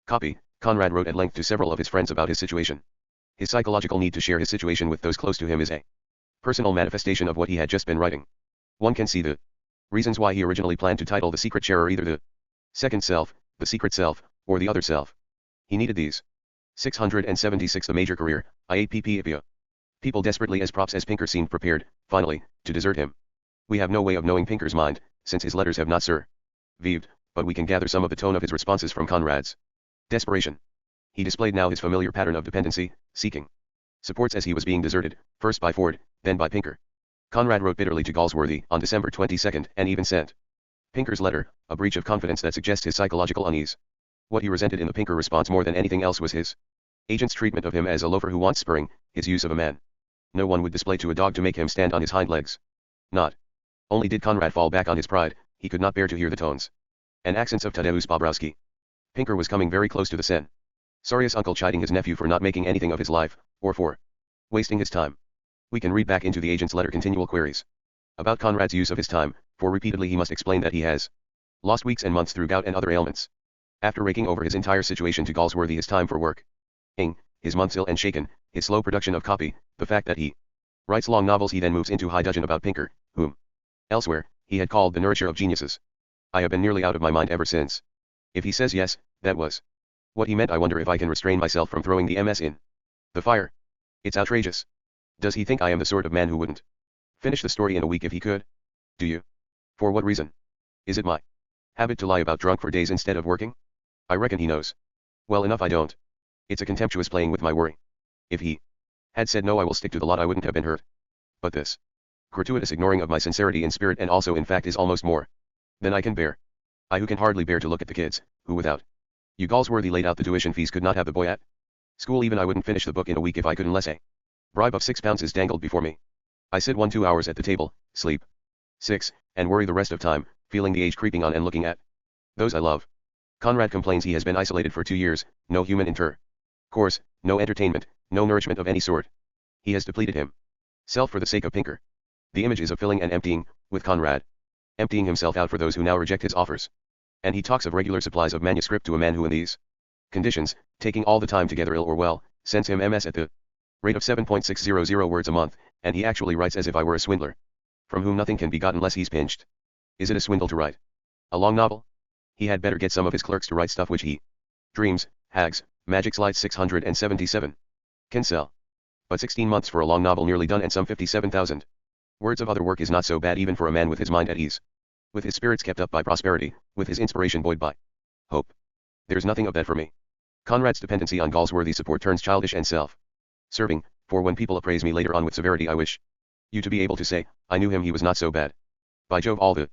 copy, Conrad wrote at length to several of his friends about his situation. His psychological need to share his situation with those close to him is a personal manifestation of what he had just been writing. One can see the reasons why he originally planned to title The Secret Sharer either The Second Self, The Secret Self, or The Other Self. He needed these 676 the major career, IAPP people desperately as props as Pinker seemed prepared, finally, to desert him. We have no way of knowing Pinker's mind, since his letters have not survived, but we can gather some of the tone of his responses from Conrad's desperation. He displayed now his familiar pattern of dependency, seeking supports as he was being deserted, first by Ford, then by Pinker. Conrad wrote bitterly to Galsworthy on December 22 and even sent Pinker's letter, a breach of confidence that suggests his psychological unease. What he resented in the Pinker response more than anything else was his agent's treatment of him as a loafer who wants spurring, his use of a man no one would display to a dog to make him stand on his hind legs. Not only did Conrad fall back on his pride, he could not bear to hear the tones and accents of Tadeusz Bobrowski. Pinker was coming very close to the sin. Serious uncle chiding his nephew for not making anything of his life, or for wasting his time. We can read back into the agent's letter continual queries about Conrad's use of his time, for repeatedly he must explain that he has lost weeks and months through gout and other ailments. After raking over his entire situation to Galsworthy, his time for work, his months ill and shaken, his slow production of copy, the fact that he writes long novels, he then moves into high dudgeon about Pinker, whom elsewhere he had called the nourisher of geniuses. I have been nearly out of my mind ever since. If he says yes, that was what he meant. I wonder if I can restrain myself from throwing the MS in the fire. It's outrageous. Does he think I am the sort of man who wouldn't finish the story in a week if he could? Do you? For what reason? Is it my habit to lie about drunk for days instead of working? I reckon he knows well enough I don't. It's a contemptuous playing with my worry. If he had said no, I will stick to the lot, I wouldn't have been hurt. But this gratuitous ignoring of my sincerity in spirit and also in fact is almost more than I can bear. I who can hardly bear to look at the kids, who without you Galsworthy laid out the tuition fees, could not have the boy at school. Even I wouldn't finish the book in a week if I could, unless a bribe of £6 is dangled before me. I sit 1-2 hours at the table, sleep 6, and worry the rest of time, feeling the age creeping on and looking at those I love. Conrad complains he has been isolated for 2 years, no human intercourse, no entertainment, no nourishment of any sort. He has depleted himself for the sake of Pinker. The image is of filling and emptying, with Conrad emptying himself out for those who now reject his offers. And he talks of regular supplies of manuscript to a man who in these conditions, taking all the time together ill or well, sends him MS at the rate of 7.600 words a month, and he actually writes as if I were a swindler, from whom nothing can be got unless he's pinched. Is it a swindle to write a long novel? He had better get some of his clerks to write stuff which he dreams, hags, magic slides 677 can sell. But 16 months for a long novel nearly done and some 57,000 words of other work is not so bad even for a man with his mind at ease, with his spirits kept up by prosperity, with his inspiration buoyed by hope. There's nothing of that for me. Conrad's dependency on Galsworthy's support turns childish and self-serving, for when people appraise me later on with severity, I wish you to be able to say, I knew him, he was not so bad. By Jove, all the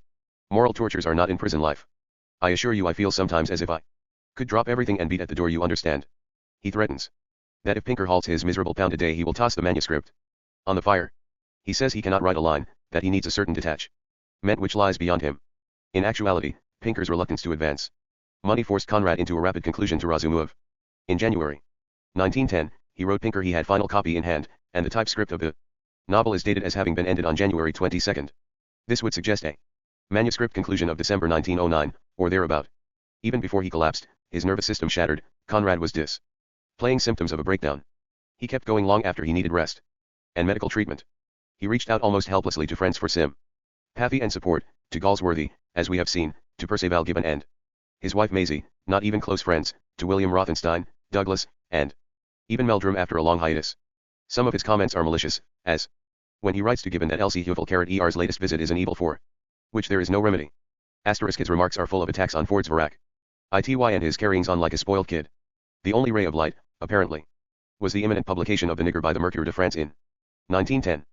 moral tortures are not in prison life. I assure you I feel sometimes as if I could drop everything and beat at the door, you understand. He threatens that if Pinker halts his miserable pound a day he will toss the manuscript on the fire. He says he cannot write a line, that he needs a certain detachment which lies beyond him. In actuality, Pinker's reluctance to advance money forced Conrad into a rapid conclusion to Razumov. In January 1910, he wrote Pinker he had final copy in hand, and the typescript of the novel is dated as having been ended on January 22. This would suggest a Manuscript conclusion of December 1909, or thereabout. Even before he collapsed, his nervous system shattered, Conrad was playing symptoms of a breakdown. He kept going long after he needed rest and medical treatment. He reached out almost helplessly to friends for sympathy and support, to Galsworthy, as we have seen, to Percival Gibbon and his wife Maisie, not even close friends, to William Rothenstein, Douglas, and even Meldrum after a long hiatus. Some of his comments are malicious, as when he writes to Gibbon that Elsie Heuvel-ER's latest visit is an evil for which there is no remedy. His remarks are full of attacks on Ford's Verac. Ity and his carryings on like a spoiled kid. The only ray of light, apparently, was the imminent publication of The Nigger by the Mercure de France in 1910.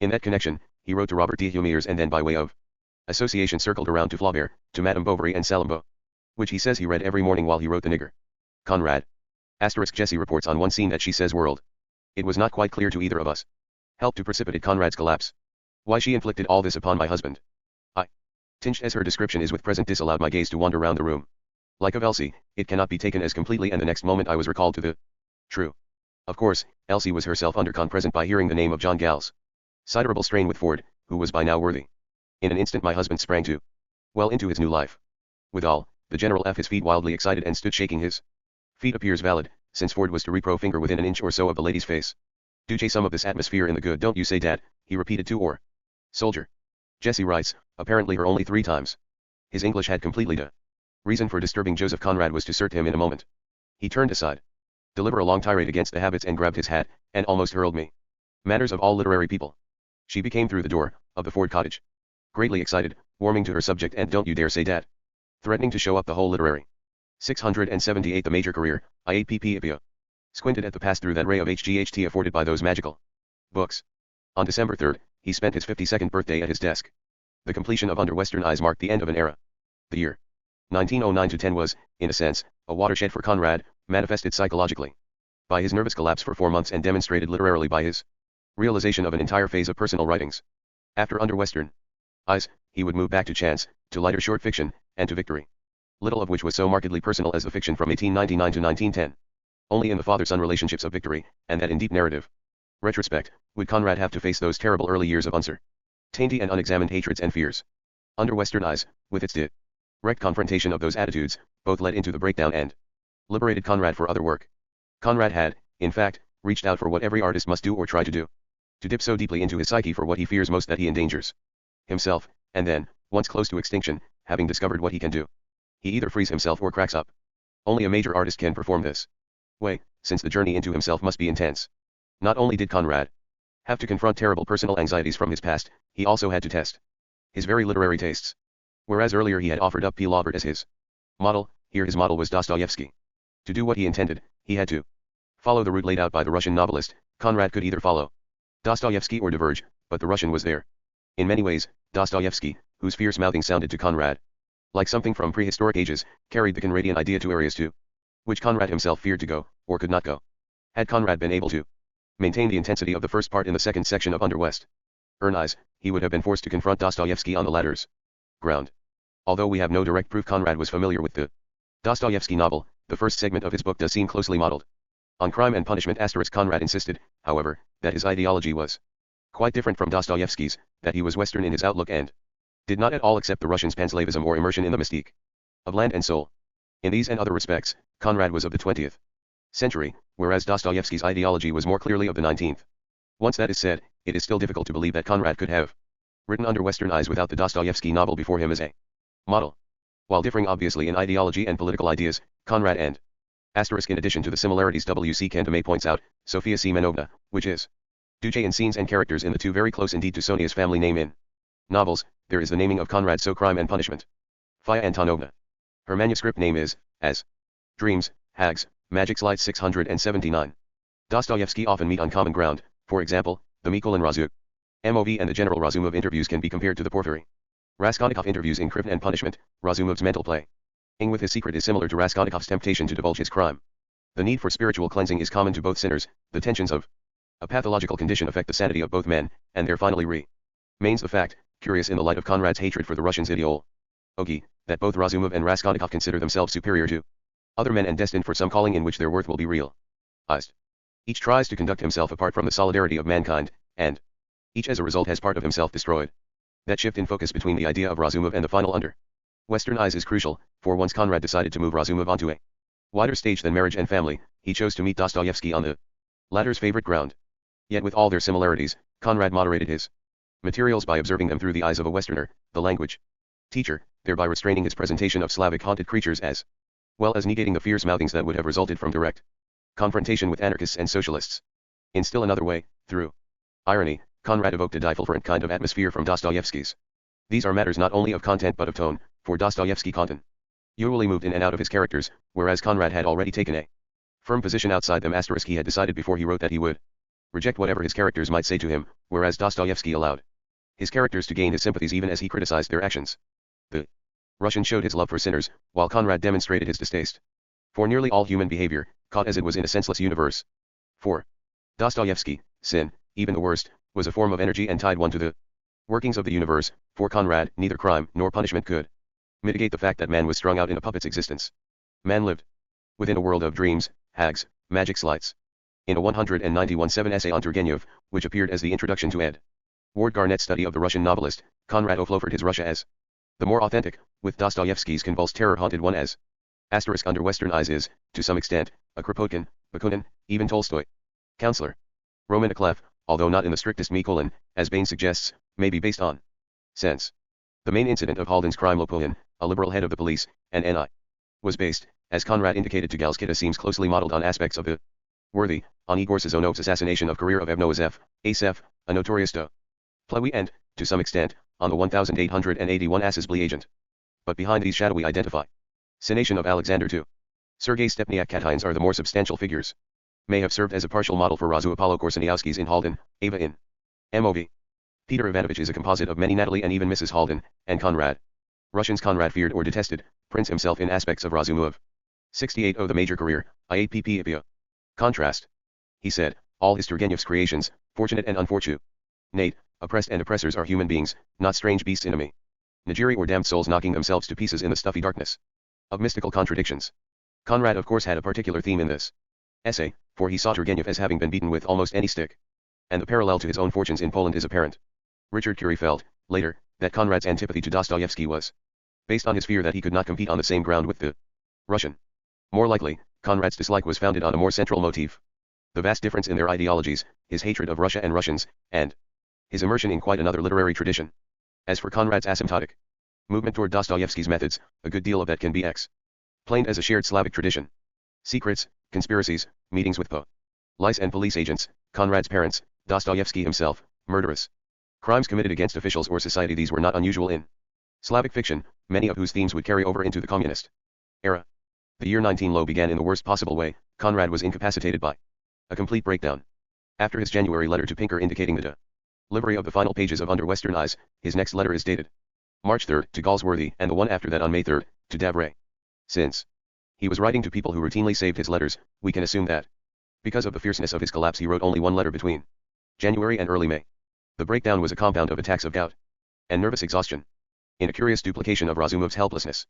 In that connection, he wrote to Robert de Humiers and then by way of association circled around to Flaubert, to Madame Bovary and Salammbô, which he says he read every morning while he wrote The Nigger. Conrad. Jessie reports on one scene that she says world. It was not quite clear to either of us. Helped to precipitate Conrad's collapse. Why she inflicted all this upon my husband. Tinged as her description is with present disallowed my gaze to wander round the room. Like of Elsie, it cannot be taken as completely and the next moment I was recalled to the true. Of course, Elsie was herself undergone present by hearing the name of John Gall's siderable strain with Ford, who was by now worthy. In an instant my husband sprang to well into his new life. Withal, the general his feet wildly excited and stood shaking his feet appears valid, since Ford was to repro finger within an inch or so of the lady's face. Do chase some of this atmosphere in the good don't you say Dad, he repeated to or soldier. Jessie writes, apparently her only 3 times. His English had completely reason for disturbing Joseph Conrad was to cert him in a moment. He turned aside. Deliver a long tirade against the habits and grabbed his hat, and almost hurled me. Manners of all literary people. She became through the door, of the Ford cottage. Greatly excited, warming to her subject and don't you dare say Dad. Threatening to show up the whole literary. 678 the major career, IAPP squinted at the pass through that ray of HGHT afforded by those magical books. On December 3rd, he spent his 52nd birthday at his desk. The completion of Under Western Eyes marked the end of an era. The year 1909-10 was, in a sense, a watershed for Conrad, manifested psychologically by his nervous collapse for 4 months and demonstrated literarily by his realization of an entire phase of personal writings. After Under Western Eyes, he would move back to chance, to lighter short fiction, and to victory. Little of which was so markedly personal as the fiction from 1899 to 1910. Only in the father-son relationships of victory, and that in deep narrative retrospect, would Conrad have to face those terrible early years of uncertainty and unexamined hatreds and fears. Under Western Eyes, with its direct confrontation of those attitudes, both led into the breakdown and liberated Conrad for other work. Conrad had, in fact, reached out for what every artist must do or try to do. To dip so deeply into his psyche for what he fears most that he endangers himself, and then, once close to extinction, having discovered what he can do, he either frees himself or cracks up. Only a major artist can perform this way, since the journey into himself must be intense. Not only did Conrad have to confront terrible personal anxieties from his past, he also had to test his very literary tastes. Whereas earlier he had offered up P. Laubert as his model, here his model was Dostoevsky. To do what he intended, he had to follow the route laid out by the Russian novelist. Conrad could either follow Dostoevsky or diverge, but the Russian was there. In many ways, Dostoevsky, whose fierce mouthing sounded to Conrad like something from prehistoric ages, carried the Conradian idea to areas to which Conrad himself feared to go, or could not go. Had Conrad been able to maintain the intensity of the first part in the second section of Under Western Eyes, he would have been forced to confront Dostoevsky on the latter's ground. Although we have no direct proof Conrad was familiar with the Dostoevsky novel, the first segment of his book does seem closely modeled on Crime and Punishment. Conrad insisted, however, that his ideology was quite different from Dostoevsky's, that he was Western in his outlook and did not at all accept the Russians' panslavism or immersion in the mystique of land and soul. In these and other respects, Conrad was of the 20th century, whereas Dostoevsky's ideology was more clearly of the 19th. Once that is said, it is still difficult to believe that Conrad could have written Under Western Eyes without the Dostoevsky novel before him as a model. While differing obviously in ideology and political ideas, Conrad and in addition to the similarities W.C. Candame points out, Sophia Semenovna, which is Duce in scenes and characters in the two very close indeed to Sonia's family name in novels, there is the naming of Conrad so Crime and Punishment. Faya Antonovna. Her manuscript name is, as Dreams, Hags, Magic Slide 679. Dostoevsky often meet on common ground, for example, the Mykulin Razuk. MOV and the General Razumov interviews can be compared to the Porfiry Raskolnikov interviews in Crime and Punishment. Razumov's mental play with his secret is similar to Raskolnikov's temptation to divulge his crime. The need for spiritual cleansing is common to both sinners. The tensions of a pathological condition affect the sanity of both men, and there finally remains the fact, curious in the light of Conrad's hatred for the Russians' ideology, that both Razumov and Raskolnikov consider themselves superior to other men and destined for some calling in which their worth will be realized. Each tries to conduct himself apart from the solidarity of mankind, and each as a result has part of himself destroyed. That shift in focus between the idea of Razumov and the final under Western eyes is crucial, for once Conrad decided to move Razumov onto a wider stage than marriage and family, he chose to meet Dostoevsky on the latter's favorite ground. Yet with all their similarities, Conrad moderated his materials by observing them through the eyes of a Westerner, the language teacher, thereby restraining his presentation of Slavic haunted creatures as well as negating the fierce mouthings that would have resulted from direct confrontation with anarchists and socialists. In still another way, through irony, Conrad evoked a different kind of atmosphere from Dostoevsky's. These are matters not only of content but of tone, for Dostoevsky continually moved in and out of his characters, whereas Conrad had already taken a firm position outside them. He had decided before he wrote that he would reject whatever his characters might say to him, whereas Dostoevsky allowed his characters to gain his sympathies even as he criticized their actions. The Russian showed his love for sinners, while Conrad demonstrated his distaste for nearly all human behavior, caught as it was in a senseless universe. For Dostoevsky, sin, even the worst, was a form of energy and tied one to the workings of the universe. For Conrad, neither crime nor punishment could mitigate the fact that man was strung out in a puppet's existence. Man lived within a world of dreams, hags, magic sleights. In a 191-7 essay on Turgenev, which appeared as the introduction to Ed. Ward Garnett's study of the Russian novelist, Conrad offered his Russia as the more authentic, with Dostoevsky's convulsed terror-haunted one as under Western eyes is, to some extent, a Kropotkin, Bakunin, even Tolstoy. Counselor Roman Aklef, although not in the strictest as Bain suggests, may be based on sense. The main incident of Halden's crime Lopuhin, a liberal head of the police, and N.I. was based, as Conrad indicated to Galskita, seems closely modeled on aspects of the worthy, on Igor Sazonov's assassination of career of Evnoazef, Asef, a notorious plebei and, to some extent, on the 1881 Asisbli agent. But behind these shadowy identification of Alexander II, Sergei Stepniak Katyns are the more substantial figures. May have served as a partial model for Razu Apollo Korsaniowski's in Halden, Ava in MOV. Peter Ivanovich is a composite of many Natalie and even Mrs. Halden, and Conrad. Russians Conrad feared or detested, Prince himself in aspects of Razumov. 68 of the major career, IAPP Ipia. Contrast. He said, all his Turgenev's creations, fortunate and unfortunate, oppressed and oppressors are human beings, not strange beasts in a Nigeri or damned souls knocking themselves to pieces in the stuffy darkness of mystical contradictions. Conrad of course had a particular theme in this essay, for he saw Turgenev as having been beaten with almost any stick. And the parallel to his own fortunes in Poland is apparent. Richard Curie felt, later, that Conrad's antipathy to Dostoevsky was based on his fear that he could not compete on the same ground with the Russian. More likely, Conrad's dislike was founded on a more central motif. The vast difference in their ideologies, his hatred of Russia and Russians, and his immersion in quite another literary tradition. As for Conrad's asymptotic movement toward Dostoevsky's methods, a good deal of that can be explained as a shared Slavic tradition. Secrets, conspiracies, meetings with police and police agents, Conrad's parents, Dostoevsky himself, murderous crimes committed against officials or society. These were not unusual in Slavic fiction, many of whose themes would carry over into the communist era. The year 19 low began in the worst possible way. Conrad was incapacitated by a complete breakdown. After his January letter to Pinker indicating the delivery of the final pages of Under Western Eyes, his next letter is dated March 3 to Galsworthy, and the one after that on May 3 to Davray. Since he was writing to people who routinely saved his letters, we can assume that because of the fierceness of his collapse he wrote only one letter between January and early May. The breakdown was a compound of attacks of gout and nervous exhaustion. In a curious duplication of Razumov's helplessness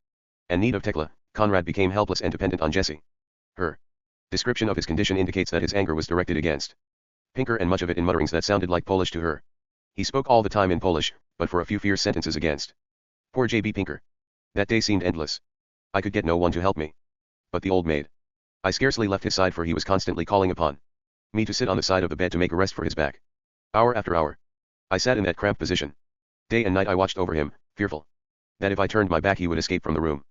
and need of Tekla, Conrad became helpless and dependent on Jessie. Her description of his condition indicates that his anger was directed against Pinker, and much of it in mutterings that sounded like Polish to her. He spoke all the time in Polish, but for a few fierce sentences against poor J.B. Pinker. That day seemed endless. I could get no one to help me. But the old maid. I scarcely left his side, for he was constantly calling upon me to sit on the side of the bed to make a rest for his back. Hour after hour. I sat in that cramped position. Day and night I watched over him, fearful that if I turned my back he would escape from the room.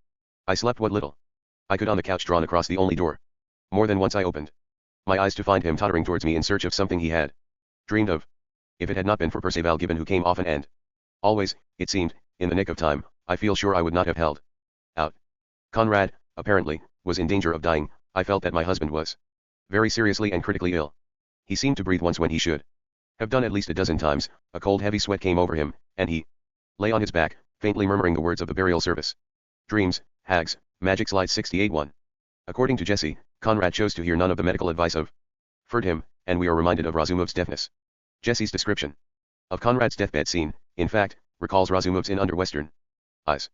I slept what little I could on the couch drawn across the only door. More than once I opened my eyes to find him tottering towards me in search of something he had dreamed of. If it had not been for Perceval Gibbon, who came often and always, it seemed, in the nick of time, I feel sure I would not have held out. Conrad, apparently, was in danger of dying. I felt that my husband was very seriously and critically ill. He seemed to breathe once when he should have done at least a dozen times. A cold heavy sweat came over him, and he lay on his back, faintly murmuring the words of the burial service. Dreams, hags, magic slides 68-1. According to Jessie, Conrad chose to hear none of the medical advice of him, and we are reminded of Razumov's deafness. Jessie's description of Conrad's deathbed scene, in fact, recalls Razumov's in Under Western Eyes.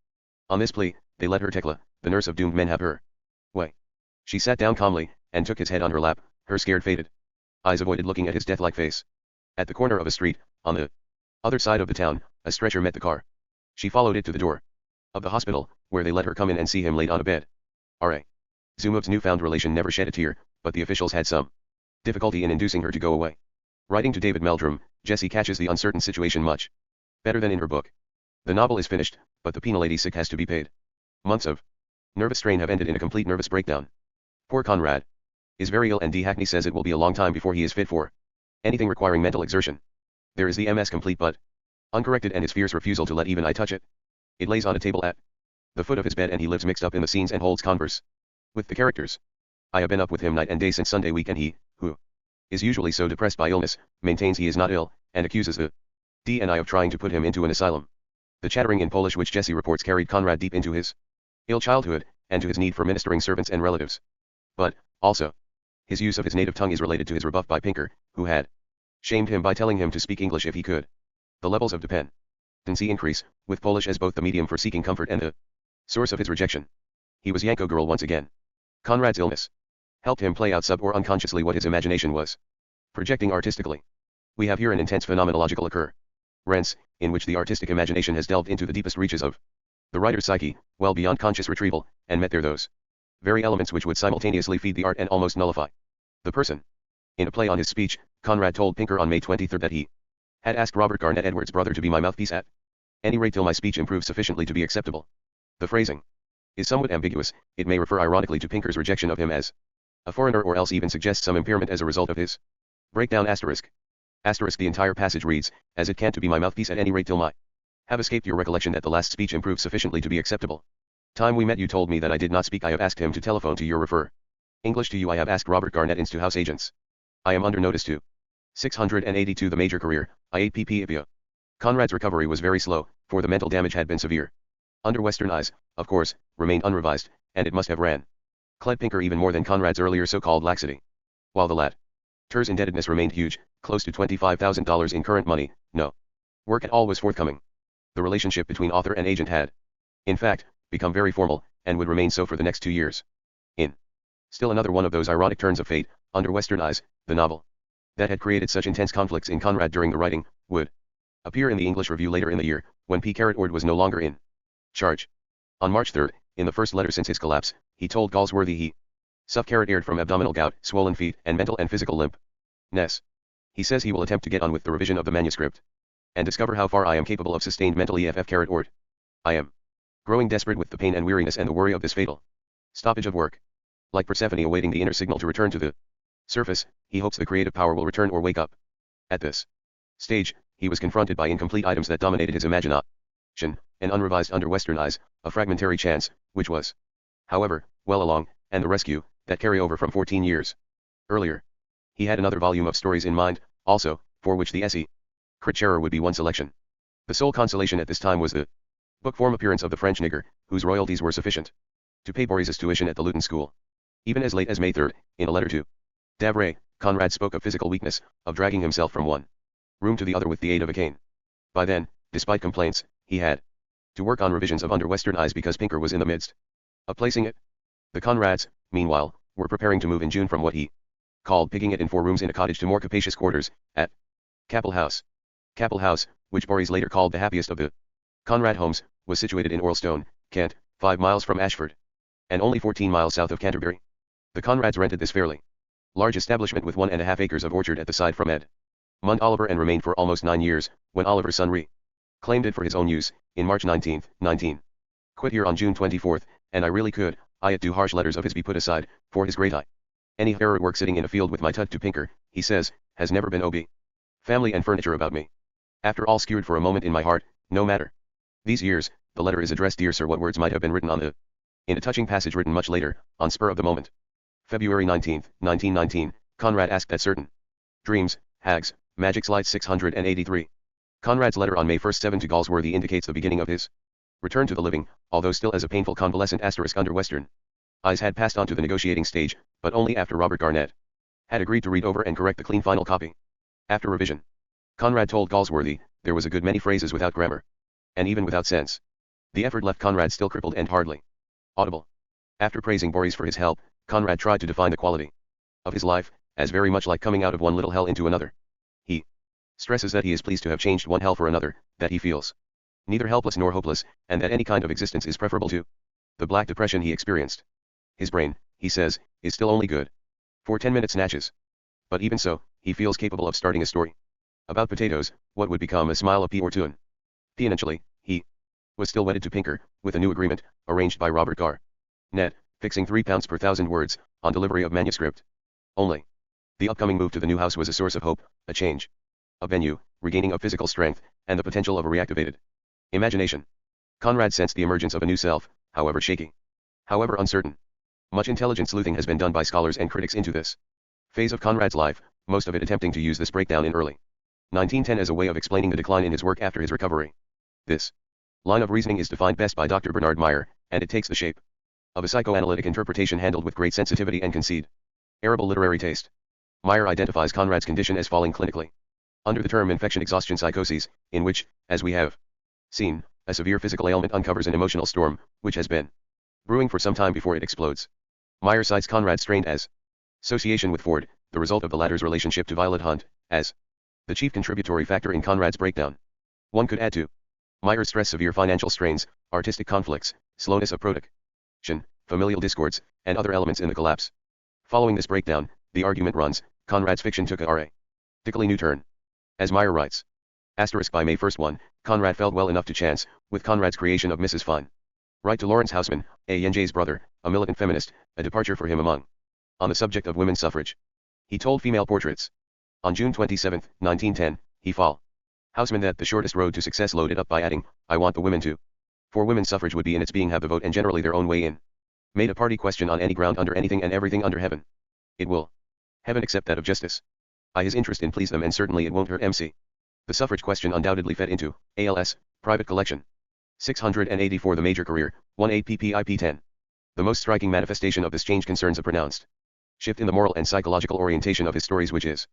On this plea, they let her Tekla, the nurse of doomed men, have her way. She sat down calmly, and took his head on her lap. Her scared, faded eyes avoided looking at his death-like face. At the corner of a street, on the other side of the town, A stretcher met the car. She followed it to the door of the hospital, where they let her come in and see him laid on a bed. R.A. Zumov's newfound relation never shed a tear, but the officials had some difficulty in inducing her to go away. Writing to David Meldrum, Jessie catches the uncertain situation much better than in her book. The novel is finished, but the penalty sick has to be paid. Months of nervous strain have ended in a complete nervous breakdown. Poor Conrad is very ill, and D. Hackney says it will be a long time before he is fit for anything requiring mental exertion. There is the MS complete but uncorrected, and his fierce refusal to let even I touch it. It lays on a table at the foot of his bed, and he lives mixed up in the scenes and holds converse with the characters. I have been up with him night and day since Sunday week, and he, who is usually so depressed by illness, maintains he is not ill, and accuses the D and I of trying to put him into an asylum. The chattering in Polish which Jessie reports carried Conrad deep into his ill childhood, and to his need for ministering servants and relatives. But, also, his use of his native tongue is related to his rebuff by Pinker, who had shamed him by telling him to speak English if he could. The levels of dependency increase, with Polish as both the medium for seeking comfort and the source of his rejection. He was Yanko girl once again. Conrad's illness helped him play out sub or unconsciously what his imagination was projecting artistically. We have here an intense phenomenological occurrence, in which the artistic imagination has delved into the deepest reaches of the writer's psyche, well beyond conscious retrieval, and met there those very elements which would simultaneously feed the art and almost nullify the person. In a play on his speech, Conrad told Pinker on May 23 that he had asked Robert Garnett Edwards' brother to be my mouthpiece at any rate till my speech improves sufficiently to be acceptable. The phrasing is somewhat ambiguous. It may refer ironically to Pinker's rejection of him as a foreigner, or else even suggest some impairment as a result of his breakdown. The entire passage reads, as it can't to be my mouthpiece at any rate till my have escaped your recollection that the last speech improved sufficiently to be acceptable. Time we met you told me that I did not speak. I have asked him to telephone to your refer English to you. I have asked Robert Garnett into house agents. I am under notice to 682 the major career, IAPP. Conrad's recovery was very slow, for the mental damage had been severe. Under Western eyes, of course, remained unrevised, and it must have ran Cled Pinker even more than Conrad's earlier so-called laxity. While the latter's indebtedness remained huge, close to $25,000 in current money, no work at all was forthcoming. The relationship between author and agent had, in fact, become very formal, and would remain so for the next 2 years. In still another one of those ironic turns of fate, Under Western Eyes, the novel that had created such intense conflicts in Conrad during the writing, would appear in the English Review later in the year, when P. Ord was no longer in charge. On March 3, in the first letter since his collapse, he told Galsworthy he suffered from abdominal gout, swollen feet, and mental and physical limpness. He says he will attempt to get on with the revision of the manuscript and discover how far I am capable of sustained mental Ord. I am growing desperate with the pain and weariness and the worry of this fatal stoppage of work. Like Persephone awaiting the inner signal to return to the surface, he hopes the creative power will return or wake up. At this stage, he was confronted by incomplete items that dominated his imagination, an unrevised Under Western Eyes, a fragmentary chance, which was, however, well along, and the rescue, that carryover from 14 years earlier. He had another volume of stories in mind, also, for which the essay Critcherer would be one selection. The sole consolation at this time was the book form appearance of the French nigger, whose royalties were sufficient to pay Boris's tuition at the Luton School. Even as late as May 3, in a letter to Davray, Conrad spoke of physical weakness, of dragging himself from one room to the other with the aid of a cane. By then, despite complaints, he had to work on revisions of Under Western Eyes because Pinker was in the midst of placing it. The Conrads, meanwhile, were preparing to move in June from what he called pigging it in 4 rooms in a cottage to more capacious quarters, at Capel House. Capel House, which Boris later called the happiest of the Conrad homes, was situated in Orlestone, Kent, 5 miles from Ashford, and only 14 miles south of Canterbury. The Conrads rented this fairly large establishment with 1½ acres of orchard at the side from Edmund Oliver, and remained for almost 9 years, when Oliver's son claimed it for his own use, in March 19, 19. Quit here on June 24, and I really could, I do harsh letters of his be put aside, for his great eye. Any error work sitting in a field with my tut to Pinker, he says, has never been ob. Family and furniture about me. After all skewered for a moment in my heart, no matter. These years, the letter is addressed Dear Sir. What words might have been written on the in a touching passage written much later, on spur of the moment. February 19, 1919, Conrad asked that certain dreams, hags, magic slide 683. Conrad's letter on May 1, 7 to Galsworthy indicates the beginning of his return to the living, although still as a painful convalescent. Under Western Eyes had passed on to the negotiating stage, but only after Robert Garnett had agreed to read over and correct the clean final copy. After revision, Conrad told Galsworthy, there was a good many phrases without grammar, and even without sense. The effort left Conrad still crippled and hardly audible. After praising Boris for his help, Conrad tried to define the quality of his life, as very much like coming out of one little hell into another. He Stresses that he is pleased to have changed one hell for another, that he feels neither helpless nor hopeless, and that any kind of existence is preferable to the black depression he experienced. His brain, he says, is still only good for 10-minute snatches. But even so, he feels capable of starting a story about potatoes, what would become a smile of pea or tune. Eventually, he was still wedded to Pinker, with a new agreement, arranged by Robert Garr. Net, fixing £3 per 1,000 words, on delivery of manuscript. Only. The upcoming move to the new house was a source of hope, a change of venue, regaining of physical strength, and the potential of a reactivated imagination. Conrad sensed the emergence of a new self, however shaky, however uncertain. Much intelligent sleuthing has been done by scholars and critics into this phase of Conrad's life, most of it attempting to use this breakdown in early 1910 as a way of explaining the decline in his work after his recovery. This line of reasoning is defined best by Dr. Bernard Meyer, and it takes the shape of a psychoanalytic interpretation handled with great sensitivity and arable literary taste. Meyer identifies Conrad's condition as falling clinically under the term infection exhaustion psychoses, in which, as we have seen, a severe physical ailment uncovers an emotional storm, which has been brewing for some time before it explodes. Meyer cites Conrad's strained association with Ford, the result of the latter's relationship to Violet Hunt, as the chief contributory factor in Conrad's breakdown. One could add to Meyer's stress severe financial strains, artistic conflicts, slowness of production, familial discords, and other elements in the collapse. Following this breakdown, the argument runs, Conrad's fiction took a radically new turn. As Meyer writes, by May 1, Conrad felt well enough to chance, with Conrad's creation of Mrs. Fine. Write to Lawrence Houseman, a Yenge's brother, a militant feminist, a departure for him on the subject of women's suffrage. He told Female Portraits. On June 27, 1910, he fall. Houseman that the shortest road to success loaded up by adding, I want the women to. For women's suffrage would be in its being have the vote and generally their own way in. Made a party question on any ground under anything and everything under heaven. It will. Heaven except that of justice. I his interest in please them and certainly it won't hurt MC. The suffrage question undoubtedly fed into, ALS, private collection. 684 The major career, 18 ppip 10. The most striking manifestation of this change concerns a pronounced shift in the moral and psychological orientation of his stories which is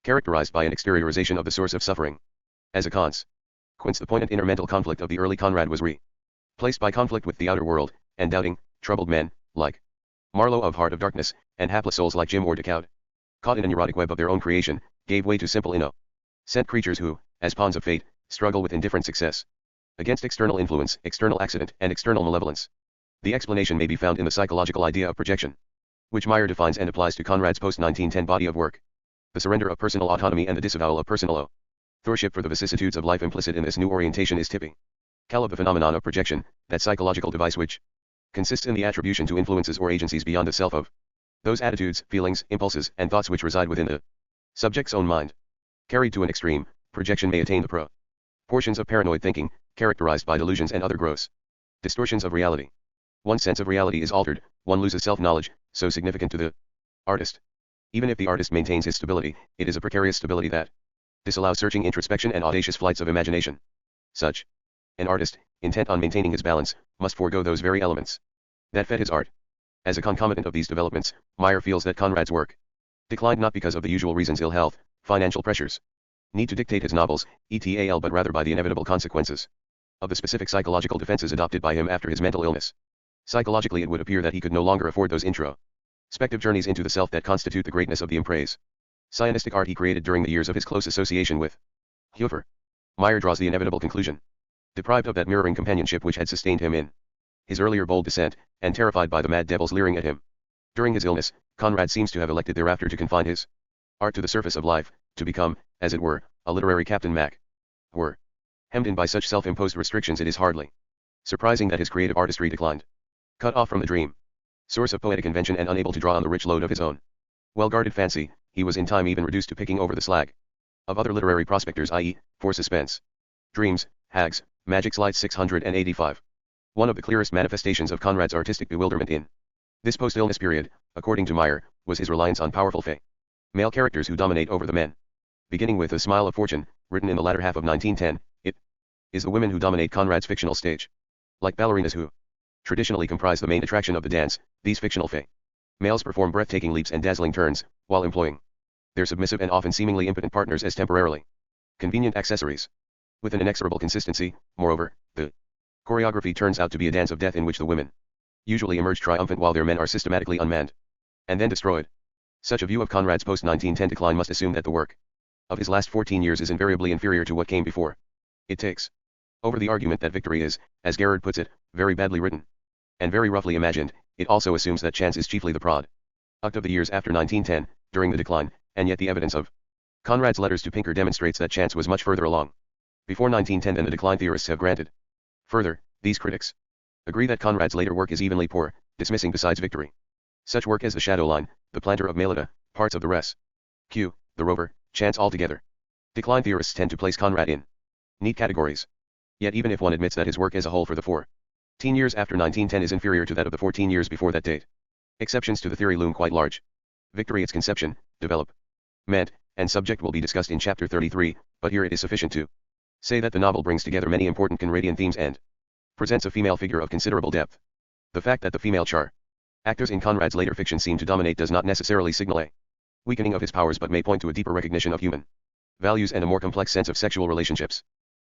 characterized by an exteriorization of the source of suffering. As a consequence the poignant inner mental conflict of the early Conrad was replaced by conflict with the outer world, and doubting, troubled men, like Marlowe of Heart of Darkness, and hapless souls like Jim or Decoud, caught in a neurotic web of their own creation, gave way to simple innocent creatures who, as pawns of fate, struggle with indifferent success against external influence, external accident, and external malevolence. The explanation may be found in the psychological idea of projection, which Meyer defines and applies to Conrad's post-1910 body of work. The surrender of personal autonomy and the disavowal of personal authorship for the vicissitudes of life implicit in this new orientation is typical of the phenomenon of projection, that psychological device which consists in the attribution to influences or agencies beyond the self of those attitudes, feelings, impulses, and thoughts which reside within the subject's own mind. Carried to an extreme, projection may attain the proportions of paranoid thinking, characterized by delusions and other gross distortions of reality. One's sense of reality is altered, one loses self-knowledge, so significant to the artist. Even if the artist maintains his stability, it is a precarious stability that disallows searching introspection and audacious flights of imagination. Such an artist, intent on maintaining his balance, must forego those very elements that fed his art. As a concomitant of these developments, Meyer feels that Conrad's work declined not because of the usual reasons ill health, financial pressures, need to dictate his novels, etc., but rather by the inevitable consequences of the specific psychological defenses adopted by him after his mental illness. Psychologically it would appear that he could no longer afford those introspective journeys into the self that constitute the greatness of the impraise Zionistic art he created during the years of his close association with Hofer. Meyer draws the inevitable conclusion. Deprived of that mirroring companionship which had sustained him in his earlier bold descent, and terrified by the mad devils leering at him during his illness, Conrad seems to have elected thereafter to confine his art to the surface of life, to become, as it were, a literary Captain Mac. Were hemmed in by such self-imposed restrictions it is hardly surprising that his creative artistry declined. Cut off from the dream source of poetic invention and unable to draw on the rich load of his own well-guarded fancy, he was in time even reduced to picking over the slack of other literary prospectors, i.e., for suspense, dreams, hags, magic. Slide 685. One of the clearest manifestations of Conrad's artistic bewilderment in this post-illness period, according to Meyer, was his reliance on powerful male characters who dominate over the men. Beginning with A Smile of Fortune, written in the latter half of 1910, it is the women who dominate Conrad's fictional stage. Like ballerinas who traditionally comprise the main attraction of the dance, these fictional males perform breathtaking leaps and dazzling turns, while employing their submissive and often seemingly impotent partners as temporarily convenient accessories. With an inexorable consistency, moreover, the choreography turns out to be a dance of death in which the women usually emerge triumphant while their men are systematically unmanned and then destroyed. Such a view of Conrad's post-1910 decline must assume that the work of his last 14 years is invariably inferior to what came before. It takes over the argument that victory is, as Gerard puts it, very badly written and very roughly imagined. It also assumes that chance is chiefly the product of the years after 1910, during the decline, and yet the evidence of Conrad's letters to Pinker demonstrates that chance was much further along before 1910 than the decline theorists have granted. Further, these critics agree that Conrad's later work is evenly poor, dismissing besides victory such work as The Shadow Line, The Planter of Melita, parts of the Res. Q, The Rover, Chance altogether. Decline theorists tend to place Conrad in neat categories. Yet even if one admits that his work as a whole for the 14 years after 1910 is inferior to that of the 14 years before that date, exceptions to the theory loom quite large. Victory, its conception, development, and subject will be discussed in chapter 33, but here it is sufficient to say that the novel brings together many important Conradian themes and presents a female figure of considerable depth. The fact that the female actors in Conrad's later fiction seem to dominate does not necessarily signal a weakening of his powers, but may point to a deeper recognition of human values and a more complex sense of sexual relationships.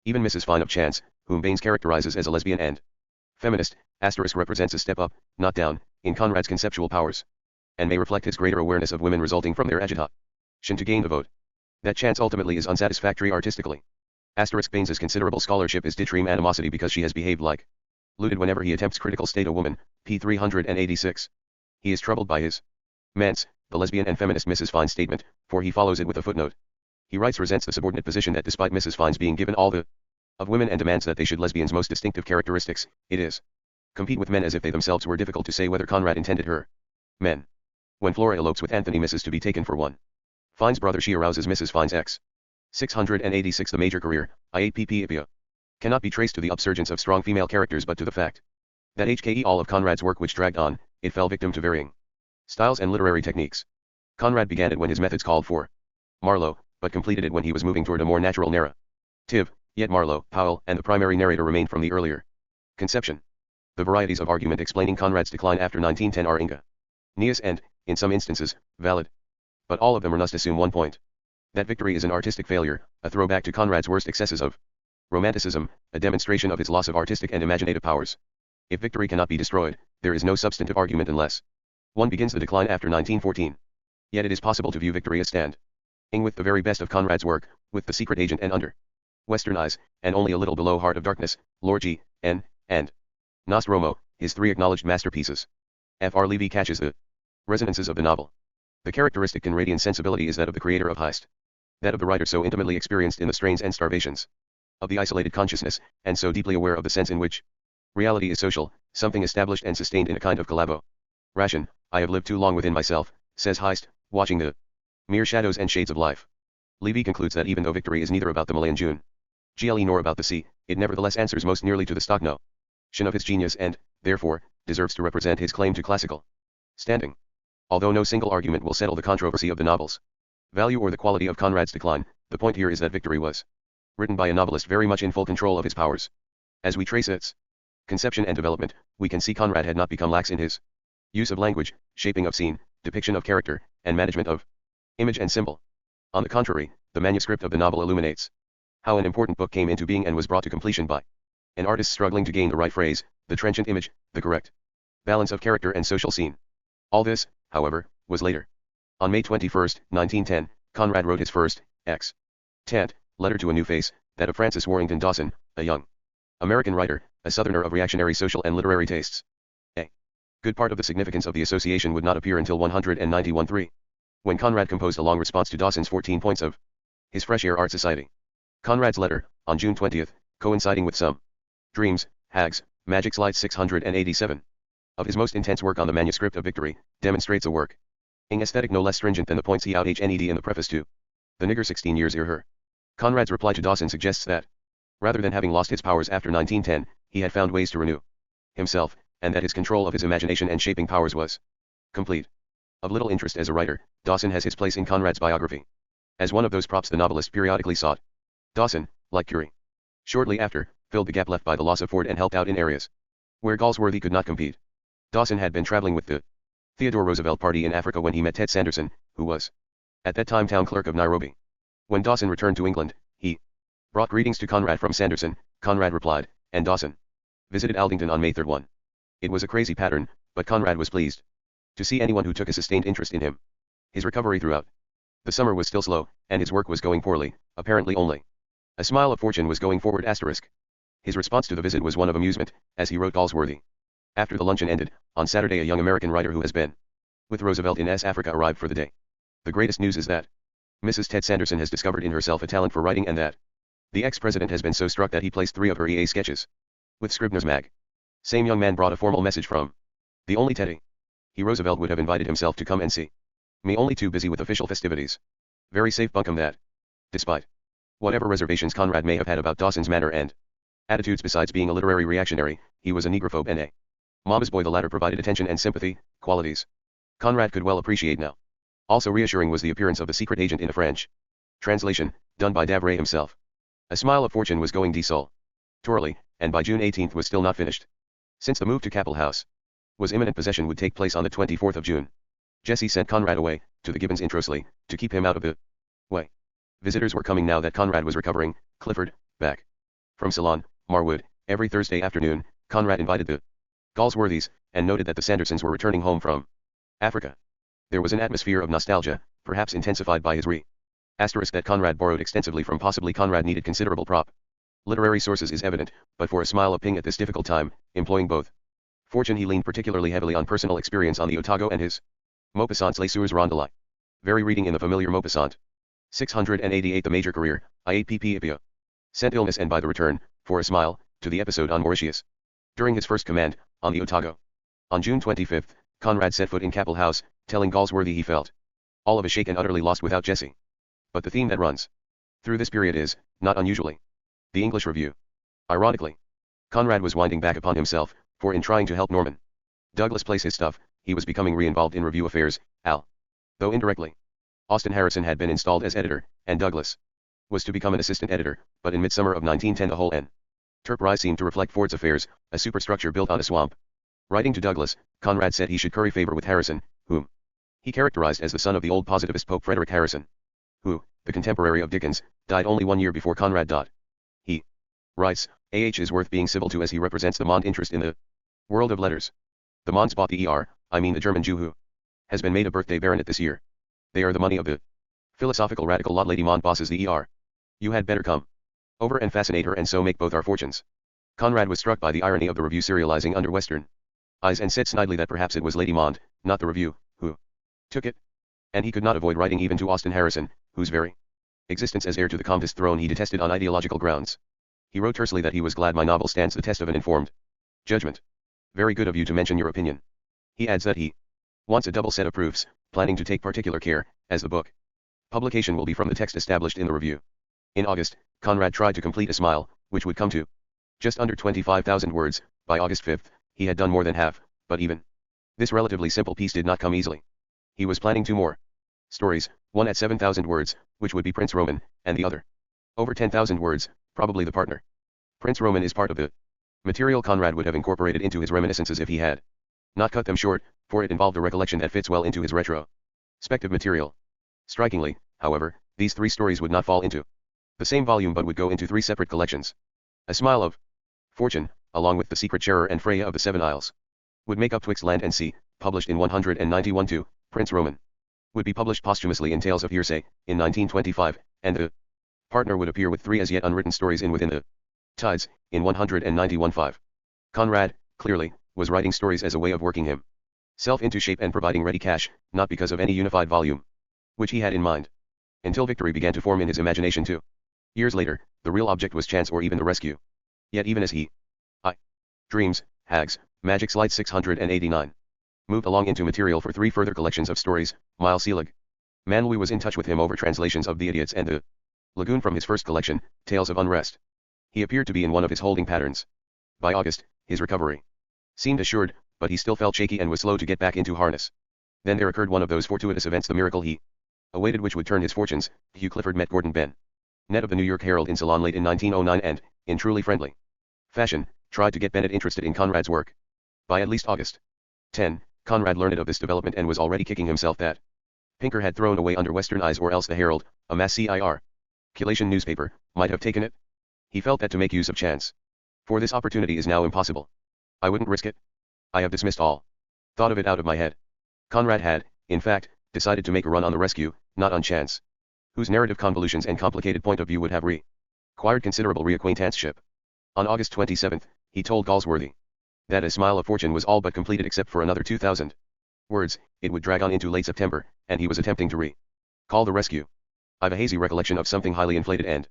Even Mrs. Fine of Chance, whom Baines characterizes as a lesbian and feminist, represents a step up, not down, in Conrad's conceptual powers, and may reflect his greater awareness of women resulting from their agitation to gain the vote. That Chance ultimately is unsatisfactory artistically. Baines's considerable scholarship is Dittreme animosity because she has behaved like looted whenever he attempts critical state a woman, p. 386. He is troubled by his Mance, the lesbian and feminist Mrs. Fine's statement, for he follows it with a footnote. He writes resents the subordinate position that despite Mrs. Fine's being given all the of women and demands that they should lesbians' most distinctive characteristics, it is compete with men as if they themselves were difficult to say whether Conrad intended her men. When Flora elopes with Anthony Mrs. to be taken for one Fine's brother, she arouses Mrs. Fine's ex. 686. The major career, IAPP cannot be traced to the upsurgence of strong female characters but to the fact that all of Conrad's work which dragged on, it fell victim to varying styles and literary techniques. Conrad began it when his methods called for Marlowe, but completed it when he was moving toward a more natural narrative, yet Marlowe, Powell, and the primary narrator remained from the earlier conception. The varieties of argument explaining Conrad's decline after 1910 are ingenious and, in some instances, valid. But all of them must assume one point. That victory is an artistic failure, a throwback to Conrad's worst excesses of Romanticism, a demonstration of his loss of artistic and imaginative powers. If victory cannot be destroyed, there is no substantive argument unless one begins the decline after 1914. Yet it is possible to view victory as standing with the very best of Conrad's work, with The Secret Agent and Under Western Eyes, and only a little below Heart of Darkness, Lord G. N., and Nostromo, his three acknowledged masterpieces. F. R. Levy catches the resonances of the novel. The characteristic Conradian sensibility is that of the creator of Heist. That of the writer so intimately experienced in the strains and starvations of the isolated consciousness, and so deeply aware of the sense in which reality is social, something established and sustained in a kind of collaboration. I have lived too long within myself, says Heist, watching the mere shadows and shades of life. Levy concludes that even though victory is neither about the Malay and June GLE nor about the sea, it nevertheless answers most nearly to the stock notion of his genius and, therefore, deserves to represent his claim to classical standing. Although no single argument will settle the controversy of the novel's value or the quality of Conrad's decline, the point here is that victory was written by a novelist very much in full control of his powers. As we trace its conception and development, we can see Conrad had not become lax in his use of language, shaping of scene, depiction of character, and management of image and symbol. On the contrary, the manuscript of the novel illuminates how an important book came into being and was brought to completion by an artist struggling to gain the right phrase, the trenchant image, the correct balance of character and social scene. All this, however, was later. On May 21, 1910, Conrad wrote his first, extant, letter to a new face, that of Francis Warrington Dawson, a young American writer, a Southerner of reactionary social and literary tastes. A good part of the significance of the association would not appear until 191-3, when Conrad composed a long response to Dawson's 14 points of his Fresh Air Art Society. Conrad's letter, on June 20, coinciding with some dreams, hags, magic slide 687, of his most intense work on the manuscript of Victory, demonstrates a working aesthetic no less stringent than the points he outhned in the preface to The Nigger 16 Years Ere Her. Conrad's reply to Dawson suggests that, rather than having lost his powers after 1910, he had found ways to renew himself, and that his control of his imagination and shaping powers was complete. Of little interest as a writer, Dawson has his place in Conrad's biography. As one of those props the novelist periodically sought, Dawson, like Curie, shortly after, filled the gap left by the loss of Ford and helped out in areas where Galsworthy could not compete. Dawson had been traveling with the Theodore Roosevelt Party in Africa when he met Ted Sanderson, who was, at that time, town clerk of Nairobi. When Dawson returned to England, he brought greetings to Conrad from Sanderson. Conrad replied, and Dawson visited Aldington on May 3. It was a crazy pattern, but Conrad was pleased to see anyone who took a sustained interest in him. His recovery throughout The summer was still slow, and his work was going poorly, apparently only. A smile of fortune was going forward asterisk. His response to the visit was one of amusement, as he wrote Galsworthy. After the luncheon ended, on Saturday a young American writer who has been with Roosevelt in Africa arrived for the day. The greatest news is that Mrs. Ted Sanderson has discovered in herself a talent for writing and that the ex-president has been so struck that he placed 3 of her EA sketches with Scribner's Mag. Same young man brought a formal message from the only Teddy. He Roosevelt would have invited himself to come and see me, only too busy with official festivities. Very safe bunkum that. Despite whatever reservations Conrad may have had about Dawson's manner and attitudes besides being a literary reactionary, he was a negrophobe and a mama's boy. The latter provided attention and sympathy, qualities Conrad could well appreciate now. Also reassuring was the appearance of the secret agent in a French translation, done by Davray himself. A Smile of Fortune was going desultorily, and by June 18 was still not finished. Since the move to Capel House was imminent, possession would take place on the 24th of June. Jessie sent Conrad away, to the Gibbons introsely, to keep him out of the way. Visitors were coming now that Conrad was recovering. Clifford, back from Ceylon, Marwood, every Thursday afternoon, Conrad invited the Galsworthys, and noted that the Sandersons were returning home from Africa. There was an atmosphere of nostalgia, perhaps intensified by his asterisk that Conrad borrowed extensively from. Possibly Conrad needed considerable literary sources is evident, but for a smile of ping at this difficult time, employing both fortune, he leaned particularly heavily on personal experience on the Otago and his Maupassant's Les Soeurs Rondelai. Very reading in the familiar Maupassant. 688 The major career, IAPP sent illness and by the return, for a smile, to the episode on Mauritius. During his first command, on the Otago. On June 25, Conrad set foot in Capel House, telling Galsworthy he felt all of a shake and utterly lost without Jessie. But the theme that runs through this period is, not unusually, the English Review. Ironically, Conrad was winding back upon himself, for in trying to help Norman Douglas place his stuff, he was becoming re-involved in review affairs, though indirectly. Austin Harrison had been installed as editor, and Douglas was to become an assistant editor, but in midsummer of 1910 the whole enterprise seemed to reflect Ford's affairs, a superstructure built on a swamp. Writing to Douglas, Conrad said he should curry favor with Harrison, whom he characterized as the son of the old positivist Pope Frederick Harrison, who, the contemporary of Dickens, died only 1 year before Conrad. He writes, A.H. is worth being civil to as he represents the Mond interest in the world of letters. The Monds bought the the German Jew who has been made a birthday baronet this year. They are the money of the philosophical radical lot. Lady Mond bosses the You had better come over and fascinate her and so make both our fortunes. Conrad was struck by the irony of the review serializing under Western eyes and said snidely that perhaps it was Lady Mond, not the review, who took it. And he could not avoid writing even to Austin Harrison, whose very existence as heir to the Comtesse throne he detested on ideological grounds. He wrote tersely that he was glad my novel stands the test of an informed judgment. Very good of you to mention your opinion. He adds that he wants a double set of proofs, planning to take particular care, as the book publication will be from the text established in the review. In August, Conrad tried to complete a smile, which would come to just under 25,000 words. By August 5, he had done more than half, but even this relatively simple piece did not come easily. He was planning 2 more stories, one at 7,000 words, which would be Prince Roman, and the other over 10,000 words, probably The Partner. Prince Roman is part of the material Conrad would have incorporated into his reminiscences if he had not cut them short, for it involved a recollection that fits well into his retrospective material. Strikingly, however, these 3 stories would not fall into the same volume but would go into 3 separate collections. A Smile of Fortune, along with The Secret Sharer and Freya of the Seven Isles, would make up Twixt Land and Sea, published in 191. 2, Prince Roman would be published posthumously in Tales of Hearsay, in 1925, and The Partner would appear with 3 as yet unwritten stories in Within the Tides, in 191. 5. Conrad, clearly, was writing stories as a way of working himself into shape and providing ready cash, not because of any unified volume which he had in mind. Until victory began to form in his imagination 2 years later, the real object was chance or even the rescue. Yet even as he Dreams, Hags, Magic's Light 689 moved along into material for 3 further collections of stories, Miles Selig Manley was in touch with him over translations of The Idiots and The Lagoon from his first collection, Tales of Unrest. He appeared to be in one of his holding patterns. By August, his recovery seemed assured, but he still felt shaky and was slow to get back into harness. Then there occurred one of those fortuitous events, the miracle he awaited which would turn his fortunes. Hugh Clifford met Gordon Bennett of the New York Herald in Ceylon late in 1909 and, in truly friendly fashion, tried to get Bennett interested in Conrad's work. By at least August 10, Conrad learned of this development and was already kicking himself that Pinker had thrown away under Western eyes, or else the Herald, a mass circulation newspaper, might have taken it. He felt that to make use of chance for this opportunity is now impossible. I wouldn't risk it. I have dismissed all thought of it out of my head. Conrad had, in fact, decided to make a run on the rescue, not on chance, whose narrative convolutions and complicated point of view would have required considerable reacquaintanceship. On August 27, he told Galsworthy that a smile of fortune was all but completed except for another 2,000 words. It would drag on into late September, and he was attempting to call the rescue. I've a hazy recollection of something highly inflated and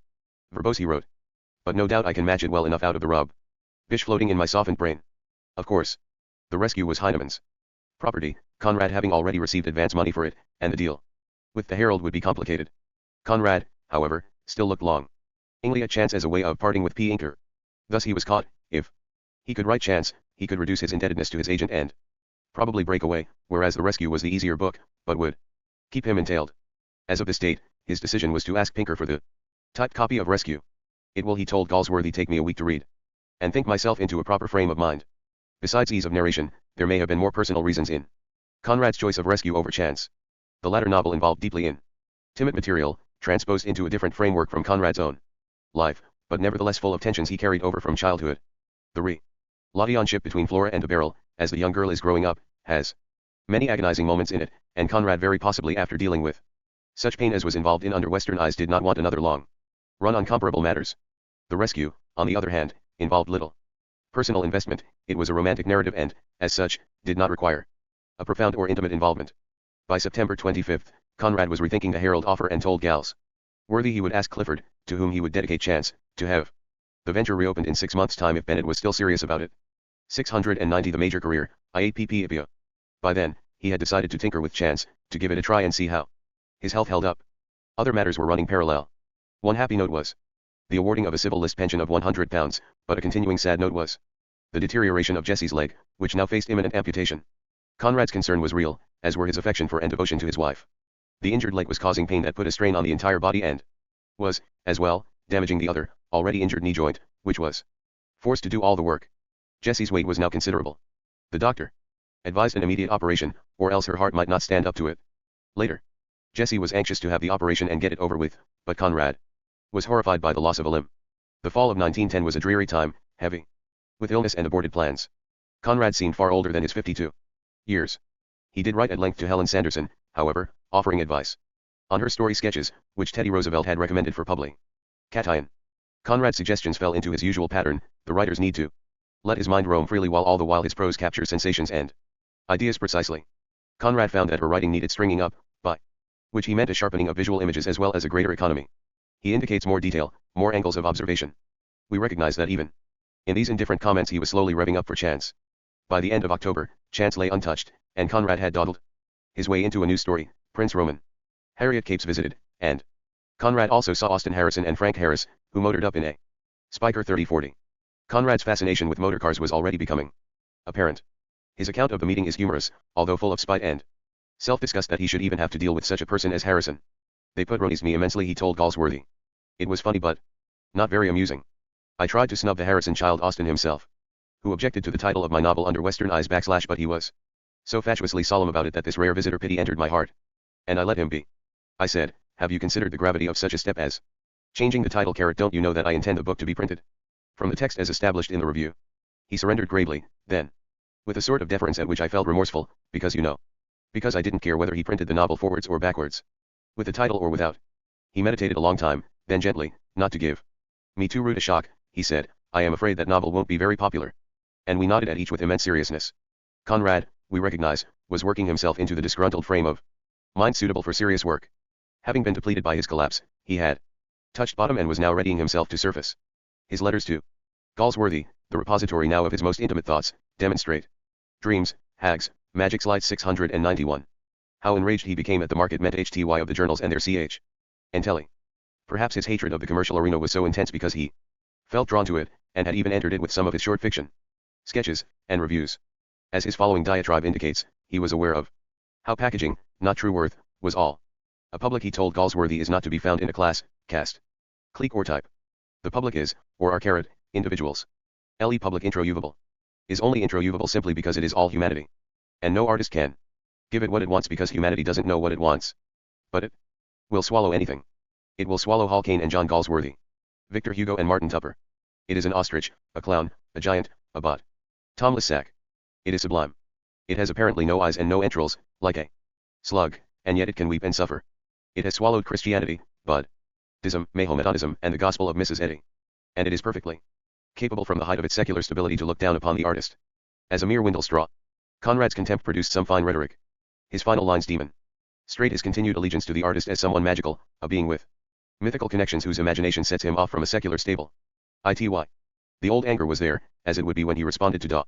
verbose, he wrote. But no doubt I can match it well enough out of the rubbish floating in my softened brain. Of course, the rescue was Heinemann's property, Conrad having already received advance money for it, and the deal with the Herald would be complicated. Conrad, however, still looked longingly at chance as a way of parting with P. Inker. Thus he was caught. If he could write chance, he could reduce his indebtedness to his agent and probably break away, whereas the rescue was the easier book, but would keep him entailed. As of this date, his decision was to ask Pinker for the typed copy of Rescue. It will, he told Galsworthy, take me a week to read and think myself into a proper frame of mind. Besides ease of narration, there may have been more personal reasons in Conrad's choice of Rescue over Chance. The latter novel involved deeply intimate material, transposed into a different framework from Conrad's own life, but nevertheless full of tensions he carried over from childhood. The relationship between Flora and de Beryl, as the young girl is growing up, has many agonizing moments in it, and Conrad, very possibly after dealing with such pain as was involved in Under Western Eyes, did not want another long run on comparable matters. The Rescue, on the other hand, involved little personal investment. It was a romantic narrative and, as such, did not require a profound or intimate involvement. By September 25, Conrad was rethinking the Herald offer and told Galsworthy he would ask Clifford, to whom he would dedicate Chance, to have the venture reopened in 6 months' time if Bennett was still serious about it. 690 The Major Career, IAPP. By then, he had decided to tinker with Chance, to give it a try and see how his health held up. Other matters were running parallel. One happy note was the awarding of a civil list pension of £100, but a continuing sad note was the deterioration of Jessie's leg, which now faced imminent amputation. Conrad's concern was real, as were his affection for and devotion to his wife. The injured leg was causing pain that put a strain on the entire body and was, as well, damaging the other, already injured knee joint, which was forced to do all the work. Jessie's weight was now considerable. The doctor advised an immediate operation, or else her heart might not stand up to it. Later, Jessie was anxious to have the operation and get it over with, but Conrad was horrified by the loss of a limb. The fall of 1910 was a dreary time, heavy with illness and aborted plans. Conrad seemed far older than his 52 years. He did write at length to Helen Sanderson, however, offering advice on her story sketches, which Teddy Roosevelt had recommended for publication. Conrad's suggestions fell into his usual pattern: the writer's need to let his mind roam freely while all the while his prose captures sensations and ideas precisely. Conrad found that her writing needed stringing up, by which he meant a sharpening of visual images as well as a greater economy. He indicates more detail, more angles of observation. We recognize that even in these indifferent comments he was slowly revving up for Chance. By the end of October, Chance lay untouched, and Conrad had dawdled his way into a new story, Prince Roman. Harriet Capes visited, and Conrad also saw Austin Harrison and Frank Harris, who motored up in a Spiker 3040. Conrad's fascination with motorcars was already becoming apparent. His account of the meeting is humorous, although full of spite and self-disgust that he should even have to deal with such a person as Harrison. They put me immensely, he told Galsworthy. It was funny but not very amusing. I tried to snub the Harrison child, Austin himself, who objected to the title of my novel Under Western Eyes / but he was so fatuously solemn about it that this rare visitor pity entered my heart, and I let him be. I said, have you considered the gravity of such a step as changing the title? Don't you know that I intend the book to be printed from the text as established in the review? He surrendered gravely, then, with a sort of deference at which I felt remorseful, because I didn't care whether he printed the novel forwards or backwards, with the title or without. He meditated a long time, then gently, not to give me too rude a shock, he said, I am afraid that novel won't be very popular. And we nodded at each with immense seriousness. Conrad, we recognize, was working himself into the disgruntled frame of mind suitable for serious work. Having been depleted by his collapse, he had touched bottom and was now readying himself to surface. His letters to Galsworthy, the repository now of his most intimate thoughts, demonstrate dreams, hags, magic. Slide 691. How enraged he became at the market meant HTY of the journals and their ch. and telly. Perhaps his hatred of the commercial arena was so intense because he felt drawn to it, and had even entered it with some of his short fiction, sketches, and reviews. As his following diatribe indicates, he was aware of how packaging, not true worth, was all a public. He told Galsworthy is not to be found in a class, caste, clique or type. The public is, or are individuals. Public introuvable is only introuvable simply because it is all humanity. And no artist can give it what it wants because humanity doesn't know what it wants. But it will swallow anything. It will swallow Hall Caine and John Galsworthy, Victor Hugo and Martin Tupper. It is an ostrich, a clown, a giant, a bot. Tom Lissac. It is sublime. It has apparently no eyes and no entrails, like a slug, and yet it can weep and suffer. It has swallowed Christianity, Buddhism, Mahometanism, and the gospel of Mrs. Eddy. And it is perfectly capable from the height of its secular stability to look down upon the artist as a mere windlestraw. Conrad's contempt produced some fine rhetoric. His final lines demon straight his continued allegiance to the artist as someone magical, a being with mythical connections whose imagination sets him off from a secular stable. Ity. The old anger was there, as it would be when he responded to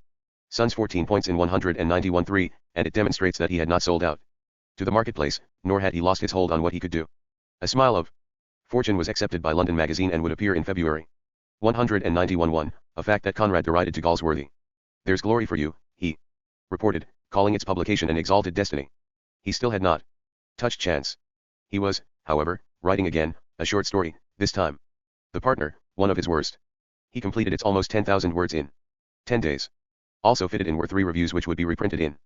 Son's 14 points in 191-3, and it demonstrates that he had not sold out to the marketplace, nor had he lost his hold on what he could do. A Smile of Fortune was accepted by London Magazine and would appear in February 191-1, a fact that Conrad derided to Galsworthy. There's glory for you, he reported, calling its publication an exalted destiny. He still had not touched chance. He was, however, writing again, a short story, this time. The Partner, one of his worst. He completed its almost 10,000 words in 10 days. Also fitted in were 3 reviews which would be reprinted in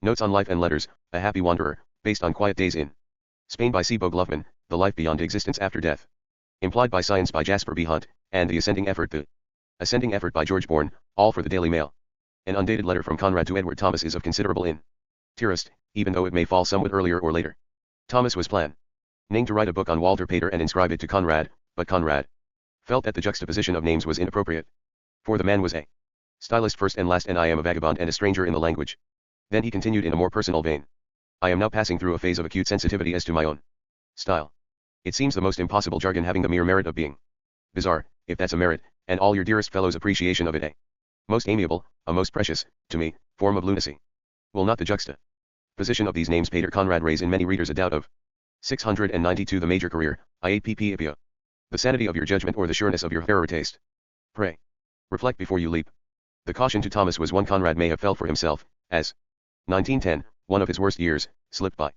Notes on Life and Letters, A Happy Wanderer, based on Quiet Days in Spain by C. Boglufman, The Life Beyond Existence After Death. Implied by Science by Jasper B. Hunt, and The Ascending Effort by George Bourne, all for the Daily Mail. An undated letter from Conrad to Edward Thomas is of considerable interest, even though it may fall somewhat earlier or later. Thomas was planning to write a book on Walter Pater and inscribe it to Conrad, but Conrad felt that the juxtaposition of names was inappropriate. For the man was a stylist first and last, and I am a vagabond and a stranger in the language. Then he continued in a more personal vein. I am now passing through a phase of acute sensitivity as to my own style. It seems the most impossible jargon having the mere merit of being bizarre, if that's a merit, and all your dearest fellows' appreciation of it a most amiable, a most precious, to me, form of lunacy. Will not the juxtaposition of these names Pater Conrad raise in many readers a doubt of 692 the major career, IAPP the sanity of your judgment or the sureness of your fairer taste? Pray reflect before you leap. The caution to Thomas was one Conrad may have felt for himself, as 1910, one of his worst years, slipped by.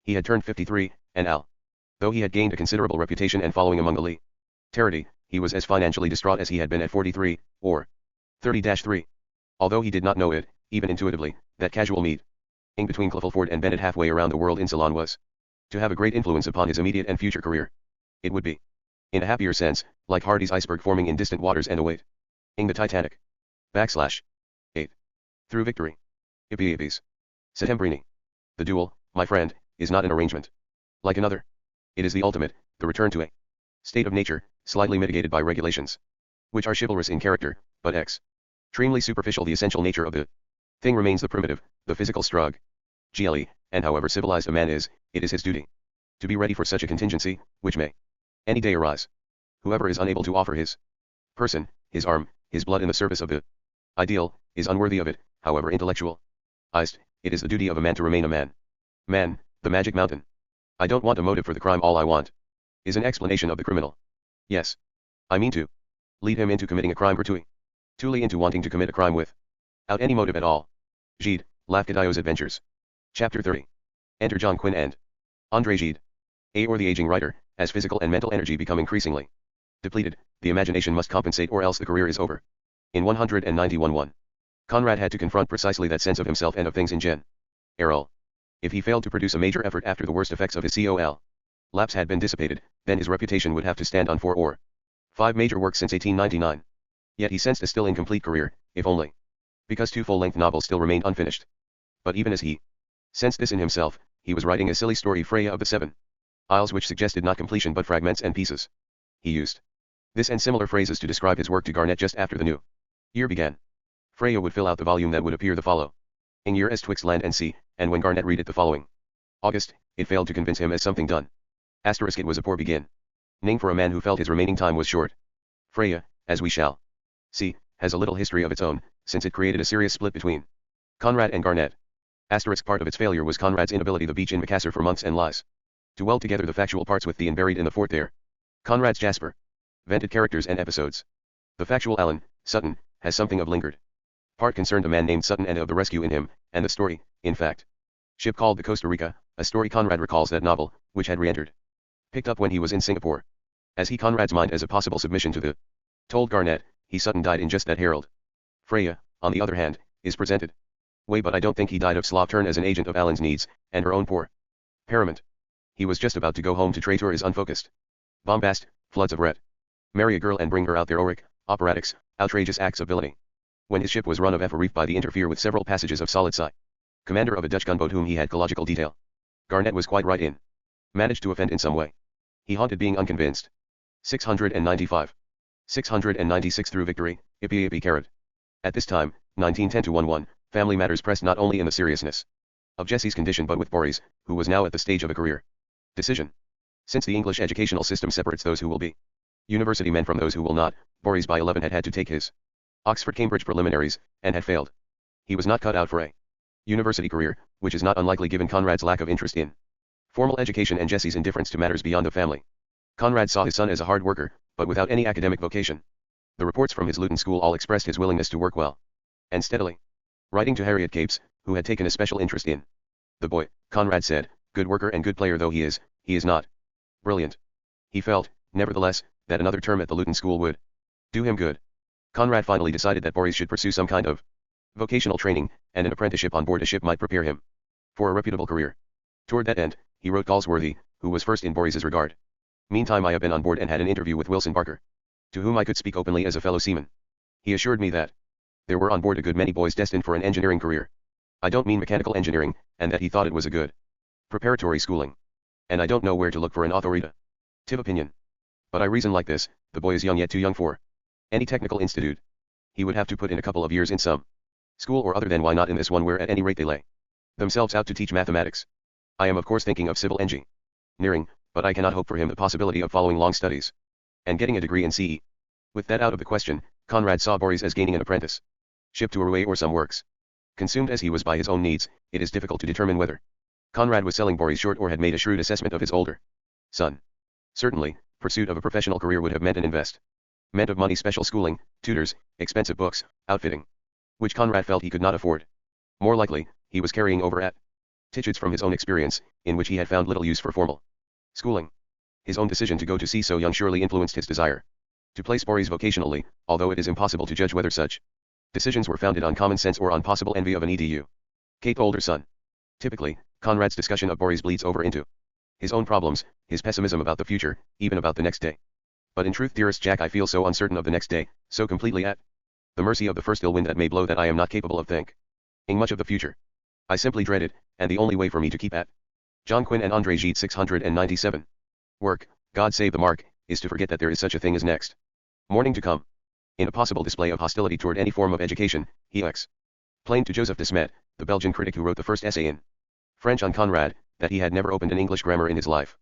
He had turned 53, and though he had gained a considerable reputation and following among the literati, he was as financially distraught as he had been at 43, or 30-3. Although he did not know it, even intuitively, that casual meeting between Cliffelford and Bennett halfway around the world in Ceylon was to have a great influence upon his immediate and future career. It would be, in a happier sense, like Hardy's iceberg forming in distant waters and awaiting the Titanic. / 8. Through victory. Ippies. Settembrini. The duel, my friend, is not an arrangement like another. It is the ultimate, the return to a state of nature, slightly mitigated by regulations, which are chivalrous in character, but extremely superficial. The essential nature of the thing remains the primitive, the physical struggle, and however civilized a man is, it is his duty to be ready for such a contingency, which may any day arise. Whoever is unable to offer his person, his arm, his blood in the service of the ideal, is unworthy of it, however intellectualized. It is the duty of a man to remain a man. Man, the magic mountain. I don't want a motive for the crime, all I want is an explanation of the criminal. Yes. I mean to lead him into committing a crime gratuitously into wanting to commit a crime without any motive at all. Gide, Lafcadio's Adventures. Chapter 30. Enter John Quinn and André Gide. Or the aging writer, as physical and mental energy become increasingly depleted, the imagination must compensate or else the career is over. In 191-1. Conrad had to confront precisely that sense of himself and of things in general. If he failed to produce a major effort after the worst effects of his lapse had been dissipated, then his reputation would have to stand on 4 or 5 major works since 1899. Yet he sensed a still incomplete career, if only because 2 full-length novels still remained unfinished. But even as he sensed this in himself, he was writing a silly story, Freya of the 7 Isles, which suggested not completion but fragments and pieces. He used this and similar phrases to describe his work to Garnett just after the new year began. Freya would fill out the volume that would appear the following year as Twixt Land and Sea, and when Garnett read it the following August, it failed to convince him as something done. It was a poor beginning for a man who felt his remaining time was short. Freya, as we shall see, has a little history of its own, since it created a serious split between Conrad and Garnett. Part of its failure was Conrad's inability to beach in Macassar for months and lies to weld together the factual parts with the buried in the fort there. Conrad's Jasper vented characters and episodes. The factual Alan, Sutton, has something of lingered part concerned a man named Sutton and of the rescue in him, and the story, in fact, ship called the Costa Rica, a story Conrad recalls that novel, which had re-entered, picked up when he was in Singapore. As he Conrad's mind as a possible submission to the told Garnett, he Sutton died in just that herald. Freya, on the other hand, is presented way, but I don't think he died of slow turn as an agent of Alan's needs, and her own poor parament. He was just about to go home to traitor his unfocused bombast, floods of ret. Marry a girl and bring her out their auric, operatics, outrageous acts of villainy. When his ship was run of a reef by the interfere with several passages of solid sea. Commander of a Dutch gunboat whom he had collogical detail. Garnett was quite right in Managed to offend in some way. He haunted being unconvinced. 695. 696 through victory, Ippy Ippy Karad. At this time, 1910-11, family matters pressed not only in the seriousness of Jesse's condition but with Boris, who was now at the stage of a career decision. Since the English educational system separates those who will be university men from those who will not, Boris by 11 had had to take his Oxford-Cambridge preliminaries, and had failed. He was not cut out for a university career, which is not unlikely given Conrad's lack of interest in formal education and Jesse's indifference to matters beyond the family. Conrad saw his son as a hard worker, but without any academic vocation. The reports from his Luton school all expressed his willingness to work well and steadily. Writing to Harriet Capes, who had taken a special interest in the boy, Conrad said, "Good worker and good player though he is not brilliant. He felt, nevertheless, that another term at the Luton school would do him good." Conrad finally decided that Boris should pursue some kind of vocational training, and an apprenticeship on board a ship might prepare him for a reputable career. Toward that end, he wrote Galsworthy, who was first in Boris's regard. "Meantime I have been on board and had an interview with Wilson Barker, to whom I could speak openly as a fellow seaman. He assured me that there were on board a good many boys destined for an engineering career. I don't mean mechanical engineering, and that he thought it was a good preparatory schooling. And I don't know where to look for an authoritative opinion. But I reason like this: the boy is young, yet too young for any technical institute. He would have to put in a couple of years in some school or other, then why not in this one where at any rate they lay themselves out to teach mathematics? I am of course thinking of civil engineering, but I cannot hope for him the possibility of following long studies and getting a degree in CE. With that out of the question, Conrad saw Boris as gaining an apprenticeship to Uruguay or some works. Consumed as he was by his own needs, it is difficult to determine whether Conrad was selling Boris short or had made a shrewd assessment of his older son. Certainly, pursuit of a professional career would have meant an investment of money, special schooling, tutors, expensive books, outfitting, which Conrad felt he could not afford. More likely, he was carrying over attitudes from his own experience, in which he had found little use for formal schooling. His own decision to go to sea so young surely influenced his desire to place Boris vocationally, although it is impossible to judge whether such decisions were founded on common sense or on possible envy of an educated older son. Typically, Conrad's discussion of Boris bleeds over into his own problems, his pessimism about the future, even about the next day. But in truth, dearest Jack, I feel so uncertain of the next day, so completely at the mercy of the first ill wind that may blow, that I am not capable of thinking much of the future. I simply dread it, and the only way for me to keep at John Quinn and André Gide 697 work, God save the mark, is to forget that there is such a thing as next morning to come. In a possible display of hostility toward any form of education, he explained to Joseph de Smet, the Belgian critic who wrote the first essay in French on Conrad, that he had never opened an English grammar in his life.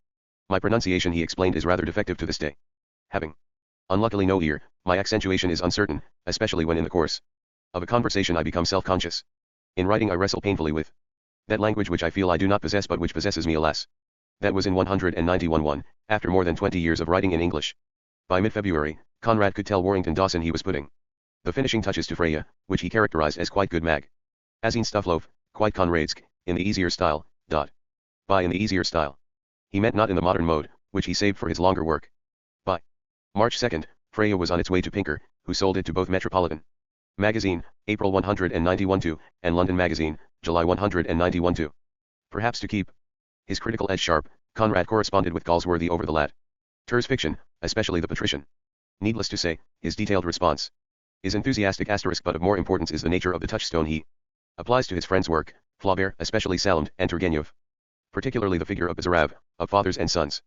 My pronunciation, he explained, is rather defective to this day. Having unluckily no ear, my accentuation is uncertain, especially when in the course of a conversation I become self-conscious. In writing I wrestle painfully with that language which I feel I do not possess but which possesses me, alas. That was in 191, after more than 20 years of writing in English. By mid-February, Conrad could tell Warrington Dawson he was putting the finishing touches to Freya, which he characterized as quite good magazine stuff loaf, quite Conradsk, in the easier style, by in the easier style. He meant not in the modern mode, which he saved for his longer work. By March 2, Freya was on its way to Pinker, who sold it to both Metropolitan Magazine, April 191-2, and London Magazine, July 191-2. Perhaps to keep his critical edge sharp, Conrad corresponded with Galsworthy over the latter's fiction, especially the Patrician. Needless to say, his detailed response is enthusiastic, but of more importance is the nature of the touchstone he applies to his friend's work, Flaubert, especially Salland, and Turgenev. Particularly the figure of Bazarov, of Fathers and Sons.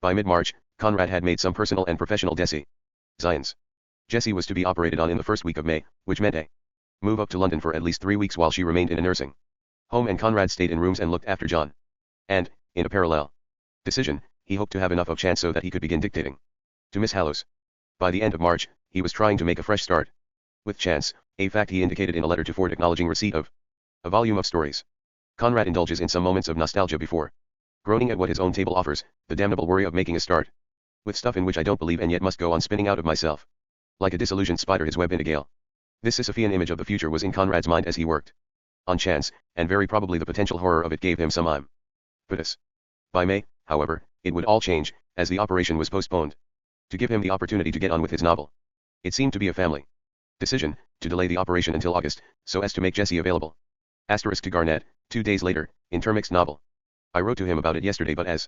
By mid-March, Conrad had made some personal and professional designs. Jessie was to be operated on in the first week of May, which meant a move up to London for at least 3 weeks while she remained in a nursing home, and Conrad stayed in rooms and looked after John. And, in a parallel decision, he hoped to have enough of chance so that he could begin dictating to Miss Hallows. By the end of March, he was trying to make a fresh start with chance, a fact he indicated in a letter to Ford acknowledging receipt of a volume of stories. Conrad indulges in some moments of nostalgia before groaning at what his own table offers, the damnable worry of making a start with stuff in which I don't believe and yet must go on spinning out of myself, like a disillusioned spider his web in a gale. This Sisyphean image of the future was in Conrad's mind as he worked on chance, and very probably the potential horror of it gave him some impetus. By May, however, it would all change, as the operation was postponed to give him the opportunity to get on with his novel. It seemed to be a family decision to delay the operation until August, so as to make Jessie available. Asterisk to Garnett, 2 days later, intermixed novel. I wrote to him about it yesterday, but as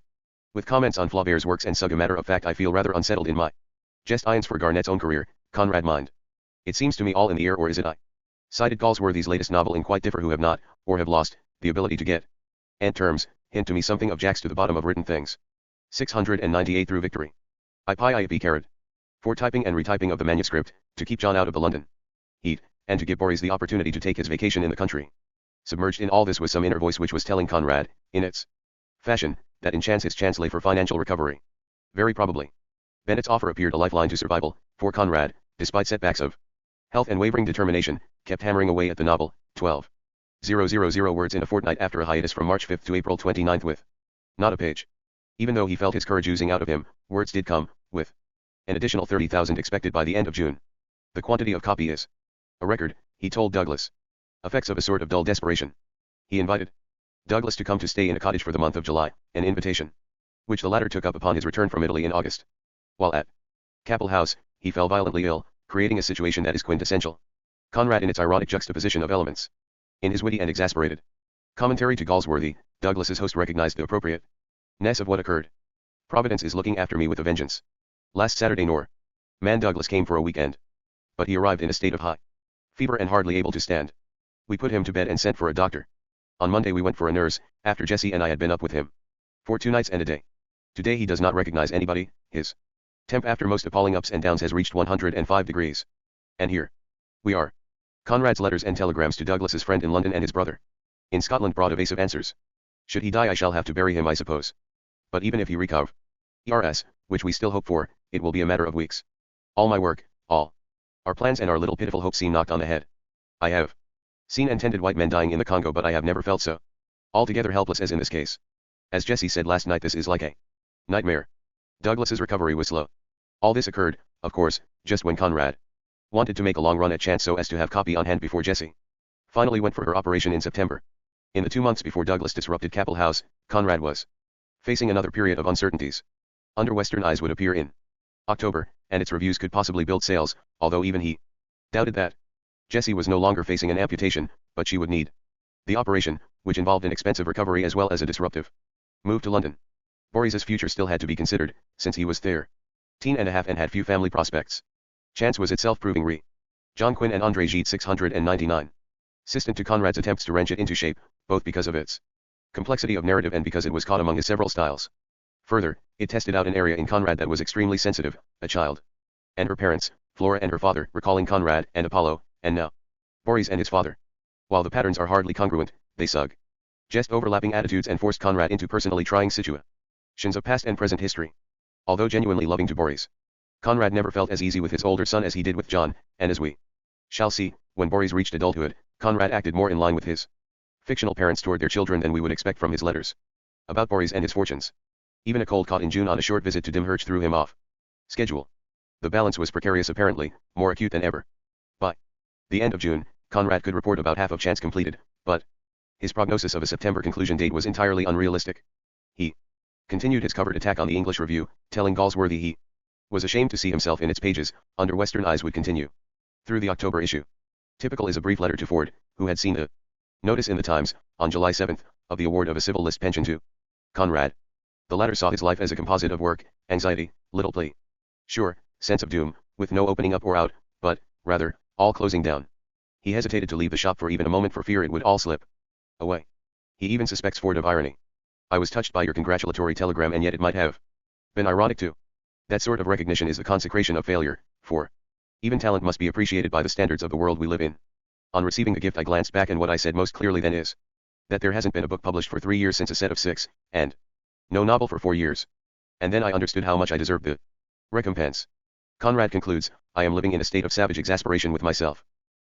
with comments on Flaubert's works and sug a matter of fact, I feel rather unsettled in my jest-ions for Garnett's own career, Conrad mind. It seems to me all in the air, or is it I? Cited Galsworthy's latest novel in quite differ who have not, or have lost, the ability to get end terms, Hint to me something of Jack's to the bottom of written things. 698 through victory. IPIAP carrot. For typing and retyping of the manuscript, to keep John out of the London heat, and to give Boris the opportunity to take his vacation in the country. Submerged in all this was some inner voice which was telling Conrad, in its fashion, that in chance his chance lay for financial recovery. Very probably. Bennett's offer appeared a lifeline to survival, for Conrad, despite setbacks of health and wavering determination, kept hammering away at the novel, 12,000 words in a fortnight after a hiatus from March 5 to April 29 with not a page. Even though he felt his courage oozing out of him, words did come, with an additional 30,000 expected by the end of June. The quantity of copy is a record, he told Douglas. Effects of a sort of dull desperation. He invited Douglas to come to stay in a cottage for the month of July, an invitation which the latter took up upon his return from Italy in August. While at Capel House, he fell violently ill, creating a situation that is quintessential Conrad in its ironic juxtaposition of elements. In his witty and exasperated commentary to Galsworthy, Douglas's host recognized the appropriateness of what occurred. Providence is looking after me with a vengeance. Last Saturday man Douglas came for a weekend. But he arrived in a state of high fever and hardly able to stand. We put him to bed and sent for a doctor. On Monday we went for a nurse, after Jessie and I had been up with him for 2 nights and a day. Today he does not recognize anybody, his temp after most appalling ups and downs has reached 105 degrees. And here we are. Conrad's letters and telegrams to Douglas's friend in London and his brother in Scotland brought evasive answers. Should he die I shall have to bury him I suppose. But even if he recovers, which we still hope for, it will be a matter of weeks. All my work, all our plans and our little pitiful hopes seem knocked on the head. I have seen and tended white men dying in the Congo but I have never felt so altogether helpless as in this case. As Jessie said last night, this is like a nightmare. Douglas's recovery was slow. All this occurred, of course, just when Conrad wanted to make a long run at chance so as to have copy on hand before Jessie finally went for her operation in September. In the 2 months before Douglas disrupted Capel House, Conrad was facing another period of uncertainties. Under Western Eyes would appear in October, and its reviews could possibly build sales, although even he doubted that. Jessie was no longer facing an amputation, but she would need the operation, which involved an expensive recovery as well as a disruptive move to London. Boris's future still had to be considered, since he was 13 and a half and had few family prospects. Chance was itself proving John Quinn and André Gide 699. Assistant to Conrad's attempts to wrench it into shape, both because of its complexity of narrative and because it was caught among his several styles. Further, it tested out an area in Conrad that was extremely sensitive, a child and her parents, Flora and her father, recalling Conrad and Apollo, and now Boris and his father. While the patterns are hardly congruent, they suggest overlapping attitudes and forced Conrad into personally trying situations of past and present history. Although genuinely loving to Boris, Conrad never felt as easy with his older son as he did with John, and as we shall see, when Boris reached adulthood, Conrad acted more in line with his fictional parents toward their children than we would expect from his letters about Boris and his fortunes. Even a cold caught in June on a short visit to Dimhurch threw him off schedule. The balance was precarious apparently, more acute than ever. By the end of June, Conrad could report about half of Chance completed, but his prognosis of a September conclusion date was entirely unrealistic. He continued his covert attack on the English Review, telling Galsworthy he was ashamed to see himself in its pages. Under Western Eyes would continue through the October issue. Typical is a brief letter to Ford, who had seen a notice in the Times, on July 7, of the award of a civil list pension to Conrad. The latter saw his life as a composite of work, anxiety, little play, sure, sense of doom, with no opening up or out, but, rather, all closing down. He hesitated to leave the shop for even a moment for fear it would all slip away. He even suspects Ford of irony. I was touched by your congratulatory telegram and yet it might have been ironic too. That sort of recognition is the consecration of failure, for even talent must be appreciated by the standards of the world we live in. On receiving the gift I glanced back and what I said most clearly then is that there hasn't been a book published for 3 years since a set of 6, and no novel for 4 years. And then I understood how much I deserved the recompense. Conrad concludes, I am living in a state of savage exasperation with myself.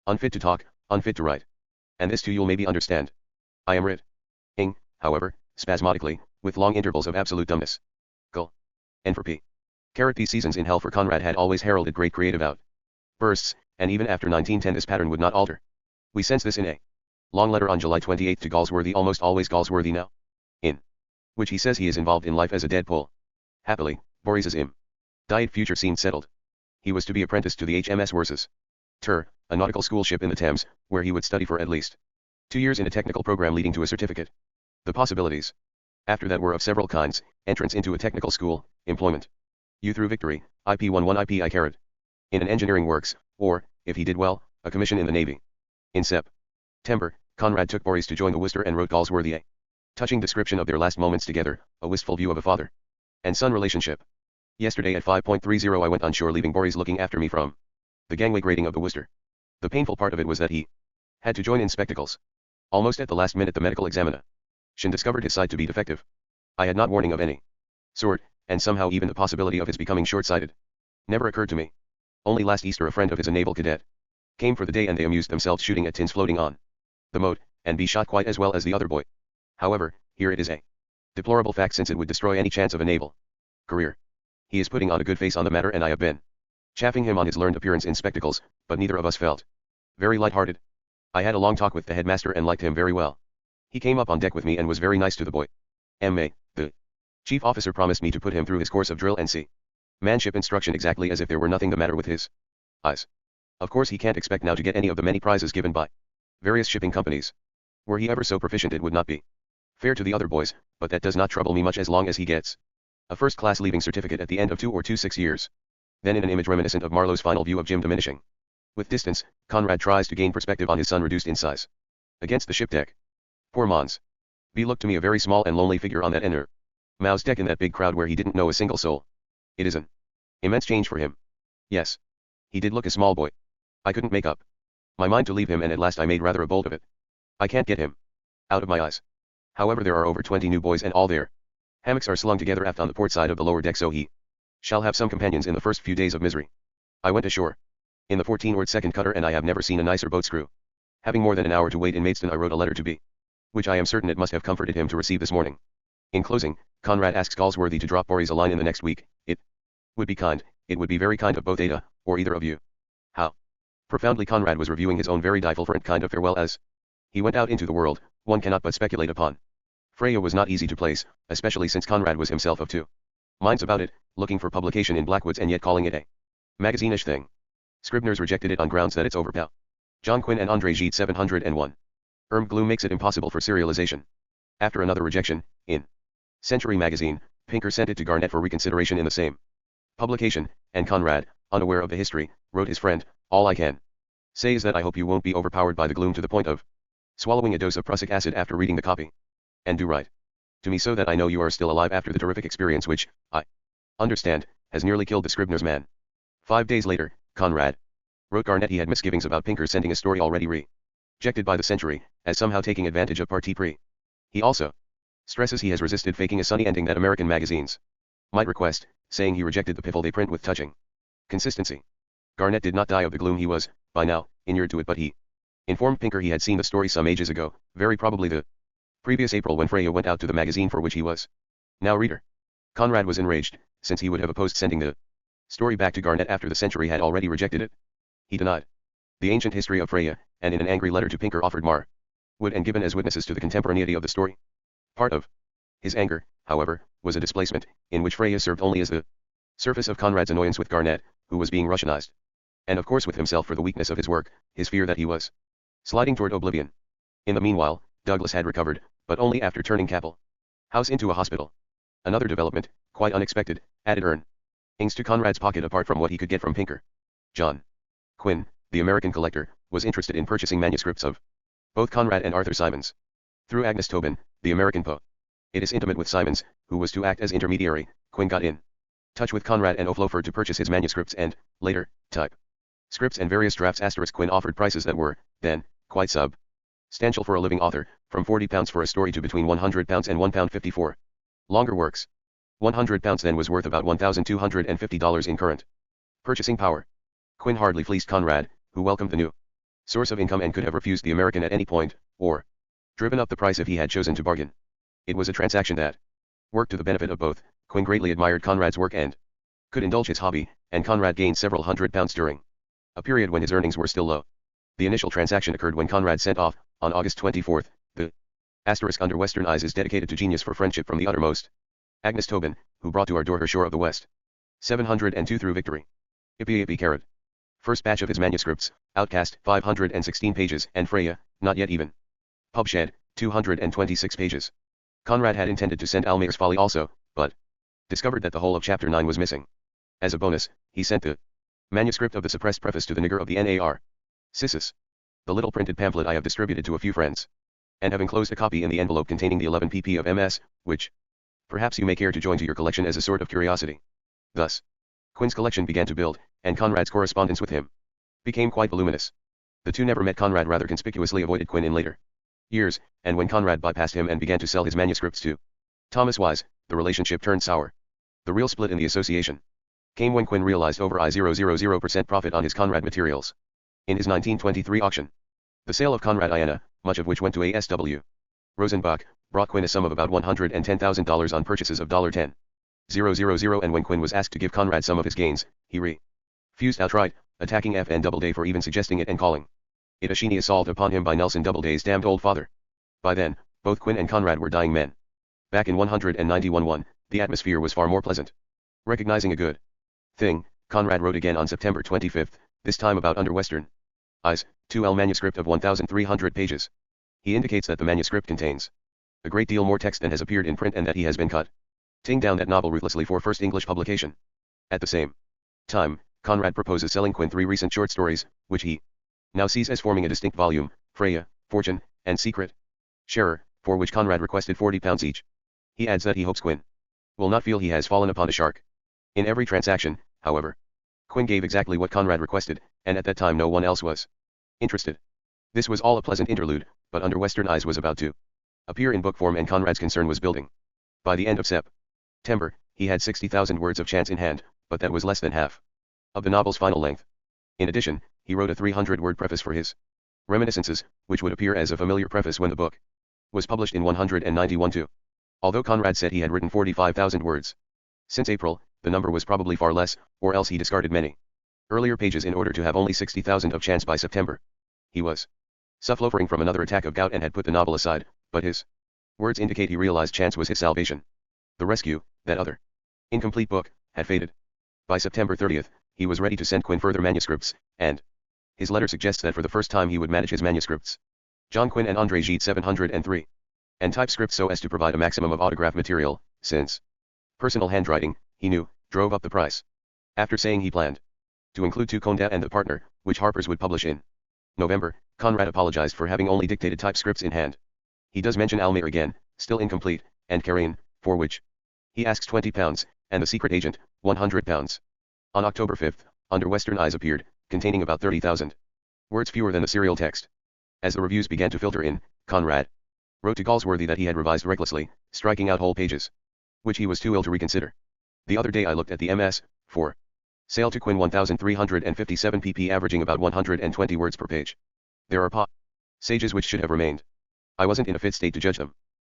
Unfit to talk, unfit to write. And this too you'll maybe understand. I am writing, however, spasmodically, with long intervals of absolute dumbness. Gull. N for P. P seasons in hell for Conrad had always heralded great creative outbursts, and even after 1910 this pattern would not alter. We sense this in a long letter on July 28 to Galsworthy, almost always Galsworthy now, in which he says he is involved in life as a Deadpool. Happily, Boris's diet future seemed settled. He was to be apprenticed to the HMS Worcester, a nautical school ship in the Thames, where he would study for at least 2 years in a technical program leading to a certificate. The possibilities after that were of several kinds: entrance into a technical school, employment, U through victory, IP11 IPI carrot, in an engineering works, or, if he did well, a commission in the Navy. In September, Conrad took Boris to join the Worcester and wrote Galsworthy a Touching description of their last moments together, a wistful view of a father and son relationship. Yesterday at 5:30 I went on shore leaving Boris looking after me from the gangway grating of the Worcester. The painful part of it was that he had to join in spectacles. Almost at the last minute the medical examination discovered his sight to be defective. I had not warning of any sort, and somehow even the possibility of his becoming short-sighted never occurred to me. Only last Easter a friend of his, a naval cadet, came for the day and they amused themselves shooting at tins floating on the moat, and be shot quite as well as the other boy. However, here it is a deplorable fact since it would destroy any chance of a naval career. He is putting on a good face on the matter and I have been chaffing him on his learned appearance in spectacles, but neither of us felt very light-hearted. I had a long talk with the headmaster and liked him very well. He came up on deck with me and was very nice to the boy. M.A., the chief officer promised me to put him through his course of drill and see manship instruction exactly as if there were nothing the matter with his eyes. Of course he can't expect now to get any of the many prizes given by various shipping companies. Were he ever so proficient it would not be fair to the other boys, but that does not trouble me much as long as he gets a first-class leaving certificate at the end of 2 or 6 years. Then in an image reminiscent of Marlowe's final view of Jim diminishing with distance, Conrad tries to gain perspective on his son reduced in size against the ship deck. Poor Mons. V looked to me a very small and lonely figure on that inner Mau's deck in that big crowd where he didn't know a single soul. It is an immense change for him. Yes. He did look a small boy. I couldn't make up my mind to leave him and at last I made rather a bolt of it. I can't get him out of my eyes. However, there are over 20 new boys and all their hammocks are slung together aft on the port side of the lower deck, so he shall have some companions in the first few days of misery. I went ashore in the 14-oared second cutter and I have never seen a nicer boat's crew. Having more than an hour to wait in Maidstone I wrote a letter to B, which I am certain it must have comforted him to receive this morning. In closing, Conrad asks Galsworthy to drop Boris a line in the next week. It would be kind, it would be very kind of both Ada, or either of you. How profoundly Conrad was reviewing his own very different kind of farewell as he went out into the world, one cannot but speculate upon. Freya was not easy to place, especially since Conrad was himself of two minds about it, looking for publication in Blackwoods and yet calling it a magazine-ish thing. Scribners rejected it on grounds that it's overpow. John Quinn and Andre Gide 701. Glue makes it impossible for serialization. After another rejection, in Century magazine, Pinker sent it to Garnett for reconsideration in the same publication, and Conrad, unaware of the history, wrote his friend, "All I can say is that I hope you won't be overpowered by the gloom to the point of swallowing a dose of prussic acid after reading the copy. And do write to me so that I know you are still alive after the terrific experience which, I understand, has nearly killed the Scribner's man." 5 days later, Conrad wrote Garnett he had misgivings about Pinker sending a story already rejected by the Century, as somehow taking advantage of parti pris. He also stresses he has resisted faking a sunny ending that American magazines might request, saying he rejected the piffle they print with touching consistency. Garnett did not die of the gloom, he was, by now, inured to it, but he informed Pinker he had seen the story some ages ago, very probably the previous April when Freya went out to the magazine for which he was now reader. Conrad was enraged, since he would have opposed sending the story back to Garnett after the Century had already rejected it. He denied the ancient history of Freya, and in an angry letter to Pinker offered Wood and Gibbon as witnesses to the contemporaneity of the story. Part of his anger, however, was a displacement, in which Freya served only as the surface of Conrad's annoyance with Garnett, who was being Russianized. And of course with himself for the weakness of his work, his fear that he was sliding toward oblivion. In the meanwhile, Douglas had recovered, but only after turning Capel House into a hospital. Another development, quite unexpected, added earnings to Conrad's pocket apart from what he could get from Pinker. John Quinn, the American collector, was interested in purchasing manuscripts of both Conrad and Arthur Symons. Through Agnes Tobin, the American poet. It is intimate with Symons, who was to act as intermediary. Quinn got in touch with Conrad and O'Floford to purchase his manuscripts and, later, type scripts and various drafts. Quinn offered prices that were, then, quite substantial for a living author, from £40 for a story to between £100 and £1.50 for longer works. £100 then was worth about $1,250 in current purchasing power. Quinn hardly fleeced Conrad, who welcomed the new source of income and could have refused the American at any point, or driven up the price if he had chosen to bargain. It was a transaction that worked to the benefit of both. Quinn greatly admired Conrad's work and could indulge his hobby, and Conrad gained several £100 during a period when his earnings were still low. The initial transaction occurred when Conrad sent off, on August 24, the asterisk under Western Eyes is dedicated to genius for friendship from the uttermost. Agnes Tobin, who brought to our door her Shore of the West. 702 through Victory. Ippy Carrot. First batch of his manuscripts, Outcast, 516 pages, and Freya, not yet even Pubshed, 226 pages. Conrad had intended to send Almayer's Folly also, but discovered that the whole of chapter 9 was missing. As a bonus, he sent the manuscript of the suppressed preface to the nigger of the NAR. Sissus. The little printed pamphlet I have distributed to a few friends. and have enclosed a copy in the envelope containing the 11 pp of MS, which perhaps you may care to join to your collection as a sort of curiosity. Thus, Quinn's collection began to build, and Conrad's correspondence with him became quite voluminous. The two never met. Conrad rather conspicuously avoided Quinn in later years, and when Conrad bypassed him and began to sell his manuscripts to Thomas Wise, the relationship turned sour. The real split in the association came when Quinn realized over 0.000% profit on his Conrad materials in his 1923 auction. The sale of Conrad Iana, much of which went to A.S.W. Rosenbach, brought Quinn a sum of about $110,000 on purchases of $10,000, and when Quinn was asked to give Conrad some of his gains, he refused outright, attacking F. N. Doubleday for even suggesting it and calling it a sheeny assault upon him by Nelson Doubleday's damned old father. By then, both Quinn and Conrad were dying men. Back in 191, the atmosphere was far more pleasant. Recognizing a good thing, Conrad wrote again on September 25, this time about Under Western Eyes, 2L manuscript of 1,300 pages. He indicates that the manuscript contains a great deal more text than has appeared in print and that he has been cutting down that novel ruthlessly for first English publication. At the same time, Conrad proposes selling Quinn 3 recent short stories, which he now sees as forming a distinct volume, Freya, Fortune, and Secret Sharer, for which Conrad requested £40 each. He adds that he hopes Quinn will not feel he has fallen upon a shark. In every transaction, however, Quinn gave exactly what Conrad requested, and at that time no one else was interested. This was all a pleasant interlude, but Under Western Eyes was about to appear in book form and Conrad's concern was building. By the end of September, he had 60,000 words of chance in hand, but that was less than half of the novel's final length. In addition, he wrote a 300-word preface for his Reminiscences, which would appear as a familiar preface when the book was published in 191 too. Although Conrad said he had written 45,000 words since April, the number was probably far less, or else he discarded many earlier pages in order to have only 60,000 of chance by September. He was suffering from another attack of gout and had put the novel aside, but his words indicate he realized chance was his salvation. The rescue, that other incomplete book, had faded. By September 30th, he was ready to send Quinn further manuscripts, and his letter suggests that for the first time he would manage his manuscripts, John Quinn and André Gide 703, and type script so as to provide a maximum of autograph material, since personal handwriting, he knew, drove up the price. After saying he planned to include Tu Conda and The Partner, which Harper's would publish in November, Conrad apologized for having only dictated type scripts in hand. He does mention Almayer again, still incomplete, and Carrion, for which he asks £20, and The Secret Agent, £100. On October 5, Under Western Eyes appeared, containing about 30,000 words fewer than the serial text. As the reviews began to filter in, Conrad wrote to Galsworthy that he had revised recklessly, striking out whole pages, which he was too ill to reconsider. The other day I looked at the MS, for sale to Quinn 1,357 pp averaging about 120 words per page. There are passages which should have remained. I wasn't in a fit state to judge them.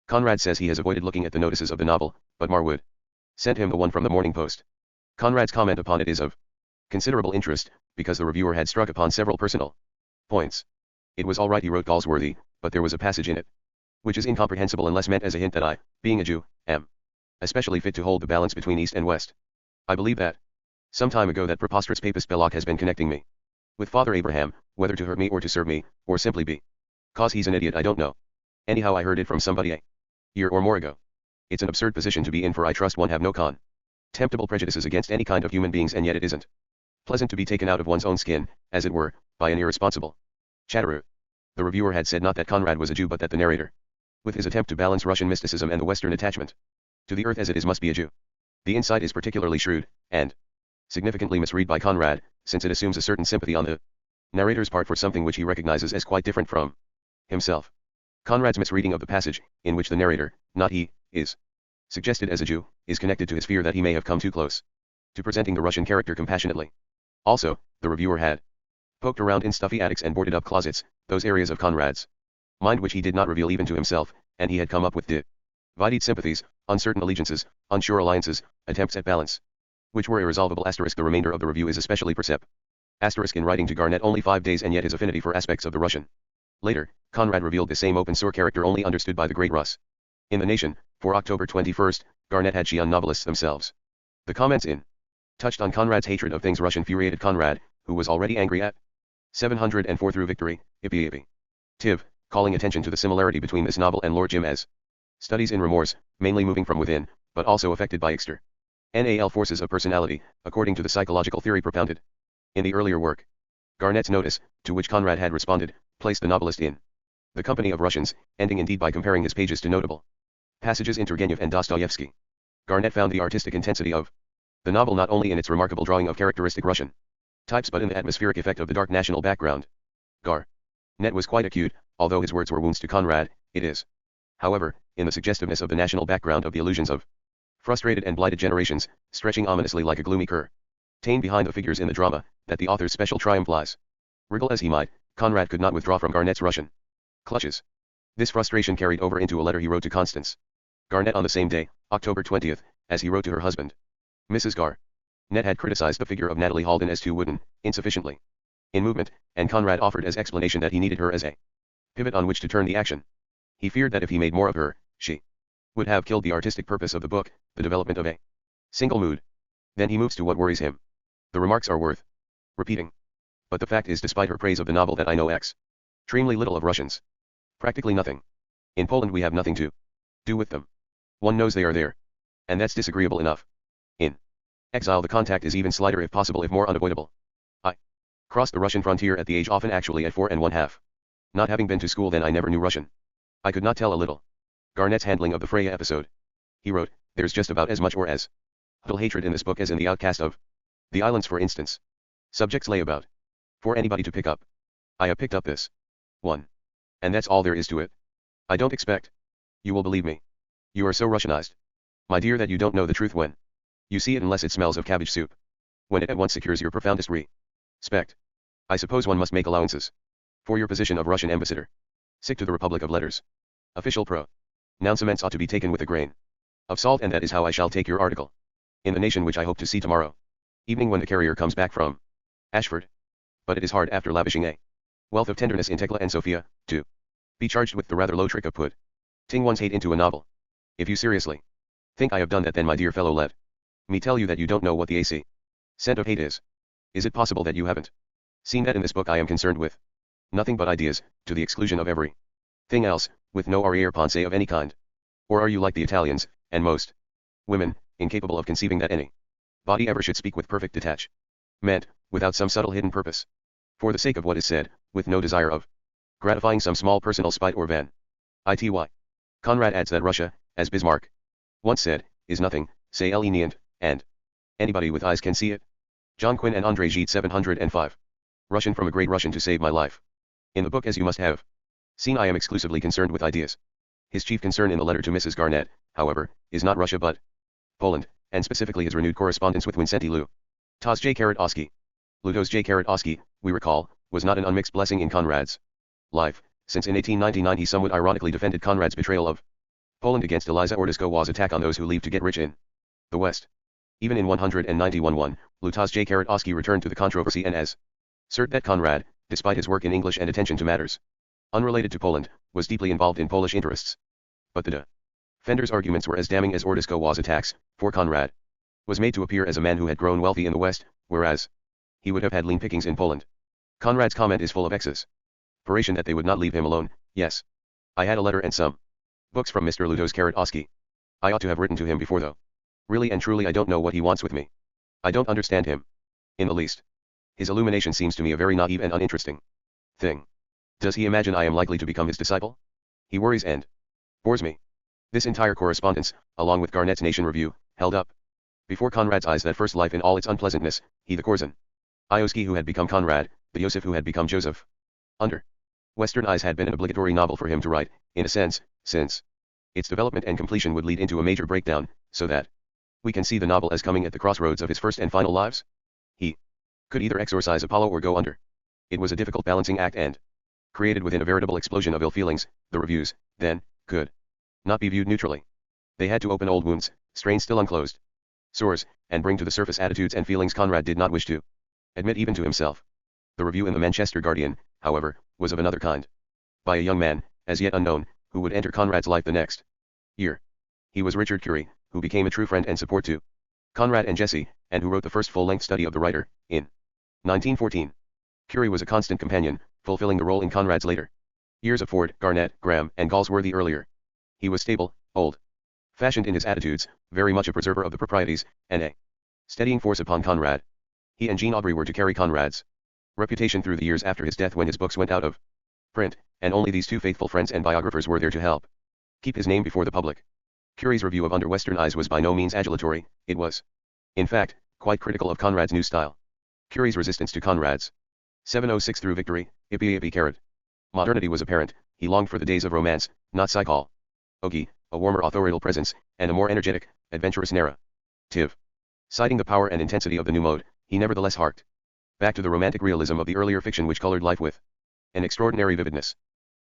Conrad says he has avoided looking at the notices of the novel, but Marwood sent him the one from the Morning Post. Conrad's comment upon it is of considerable interest, because the reviewer had struck upon several personal points. It was all right, he wrote Galsworthy, but there was a passage in it which is incomprehensible unless meant as a hint that I, being a Jew, am especially fit to hold the balance between East and West. I believe that some time ago that preposterous papist Belloc has been connecting me with Father Abraham, whether to hurt me or to serve me, or simply be cause he's an idiot, I don't know. Anyhow, I heard it from somebody a year or more ago. It's an absurd position to be in, for I trust one have no contemptible prejudices against any kind of human beings, and yet it isn't pleasant to be taken out of one's own skin, as it were, by an irresponsible chatterer. The reviewer had said not that Conrad was a Jew, but that the narrator, with his attempt to balance Russian mysticism and the Western attachment to the earth as it is, must be a Jew. The insight is particularly shrewd, and significantly misread by Conrad, since it assumes a certain sympathy on the narrator's part for something which he recognizes as quite different from himself. Conrad's misreading of the passage, in which the narrator, not he, is suggested as a Jew, is connected to his fear that he may have come too close to presenting the Russian character compassionately. Also, the reviewer had poked around in stuffy attics and boarded up closets, those areas of Conrad's mind which he did not reveal even to himself, and he had come up with divided sympathies, uncertain allegiances, unsure alliances, attempts at balance, which were irresolvable. The remainder of the review is especially perceptible. In writing to Garnett only 5 days, and yet his affinity for aspects of the Russian. Later, Conrad revealed the same open-source character only understood by the great Russ. In The Nation, for October 21, Garnett had she on novelists themselves. The comments in touched on Conrad's hatred of things Russian infuriated Conrad, who was already angry at 704 through Victory, Ippy. Tiv, calling attention to the similarity between this novel and Lord Jim as studies in remorse, mainly moving from within, but also affected by external forces of personality, according to the psychological theory propounded in the earlier work. Garnett's notice, to which Conrad had responded, placed the novelist in The company of Russians, ending indeed by comparing his pages to notable passages in Turgenev and Dostoevsky. Garnett found the artistic intensity of the novel not only in its remarkable drawing of characteristic Russian types but in the atmospheric effect of the dark national background. Garnett was quite acute, although his words were wounds to Conrad, it is, however, in the suggestiveness of the national background of the illusions of frustrated and blighted generations, stretching ominously like a gloomy curtain behind the figures in the drama, that the author's special triumph lies. Wriggle as he might, Conrad could not withdraw from Garnett's Russian clutches. This frustration carried over into a letter he wrote to Constance Garnett on the same day, October 20th, as he wrote to her husband. Mrs. Garnett had criticized the figure of Natalie Halden as too wooden, insufficiently in movement, and Conrad offered as explanation that he needed her as a pivot on which to turn the action. He feared that if he made more of her, she would have killed the artistic purpose of the book, the development of a single mood. Then he moves to what worries him. The remarks are worth repeating. But the fact is, despite her praise of the novel, that I know extremely little of Russians. Practically nothing. In Poland we have nothing to do with them. One knows they are there. And that's disagreeable enough. In exile the contact is even slighter if possible, if more unavoidable. I crossed the Russian frontier at the age often actually at 4½ Not having been to school then I never knew Russian. I could not tell a little. Garnett's handling of the Freya episode. He wrote, there's just about as much or as little hatred in this book as in The Outcast of the Islands, for instance. Subjects lay about for anybody to pick up. I have picked up this one. And that's all there is to it. I don't expect you will believe me. You are so Russianized, my dear, that you don't know the truth when you see it, unless it smells of cabbage soup. When it at once secures your profoundest respect. I suppose one must make allowances for your position of Russian ambassador. Sick to the Republic of Letters. Official pronouncements ought to be taken with a grain of salt, and that is how I shall take your article in the Nation, which I hope to see tomorrow evening when the carrier comes back from Ashford. But it is hard, after lavishing a wealth of tenderness in Tekla and Sophia, to be charged with the rather low trick of putting one's hate into a novel. If you seriously think I have done that, then my dear fellow, let me tell you that you don't know what the AC scent of hate is. Is it possible that you haven't seen that in this book I am concerned with nothing but ideas, to the exclusion of every thing else, with no arrière-pensée of any kind? Or are you like the Italians, and most women, incapable of conceiving that any body ever should speak with perfect detachment, without some subtle hidden purpose, for the sake of what is said, with no desire of gratifying some small personal spite or vanity? Conrad adds that Russia, as Bismarck once said, is nothing, c'est lenient, and anybody with eyes can see it. John Quinn and André Gide 705. Russian from a great Russian to save my life. In the book, as you must have seen, I am exclusively concerned with ideas. His chief concern in the letter to Mrs. Garnett, however, is not Russia but Poland, and specifically his renewed correspondence with Wincenty Lutosz J. Lutosz J. we recall, was not an unmixed blessing in Conrad's life, since in 1899 he somewhat ironically defended Conrad's betrayal of Poland against Eliza Ordizkowa's attack on those who leave to get rich in the West. Even in 191, Lutosz J. returned to the controversy and asserted that Conrad, despite his work in English and attention to matters unrelated to Poland, was deeply involved in Polish interests. But the defender's arguments were as damning as Ordizkowa's attacks, for Conrad was made to appear as a man who had grown wealthy in the West, whereas he would have had lean pickings in Poland. Conrad's comment is full of exasperation that they would not leave him alone. Yes, I had a letter and some books from Mr. Lutosz. I ought to have written to him before, though. Really and truly I don't know what he wants with me. I don't understand him in the least. His illumination seems to me a very naive and uninteresting thing. Does he imagine I am likely to become his disciple? He worries and bores me. This entire correspondence, along with Garnett's Nation Review, held up before Conrad's eyes that first life in all its unpleasantness, he the Korzyn Ioski who had become Conrad, the Yosef who had become Joseph. Under Western eyes had been an obligatory novel for him to write, in a sense, since its development and completion would lead into a major breakdown, so that we can see the novel as coming at the crossroads of his first and final lives. He could either exorcise Apollo or go under. It was a difficult balancing act and created within a veritable explosion of ill feelings. The reviews, then, could not be viewed neutrally. They had to open old wounds, strain still unclosed sores, and bring to the surface attitudes and feelings Conrad did not wish to admit even to himself. The review in the Manchester Guardian, however, was of another kind. By a young man, as yet unknown, who would enter Conrad's life the next year. He was Richard Curie, who became a true friend and support to Conrad and Jessie, and who wrote the first full-length study of the writer, in 1914. Curie was a constant companion, fulfilling the role in Conrad's later years of Ford, Garnett, Graham, and Galsworthy earlier. He was stable, old-fashioned in his attitudes, very much a preserver of the proprieties, and a steadying force upon Conrad. He and Jean Aubrey were to carry Conrad's reputation through the years after his death, when his books went out of print, and only these two faithful friends and biographers were there to help keep his name before the public. Curie's review of Under Western Eyes was by no means adulatory, it was, in fact, quite critical of Conrad's new style. Curie's resistance to Conrad's 706 through victory, yippee carrot. Modernity was apparent, he longed for the days of romance, not psychology, a warmer authorial presence, and a more energetic, adventurous narrative. Citing the power and intensity of the new mode, he nevertheless harked back to the romantic realism of the earlier fiction which colored life with an extraordinary vividness.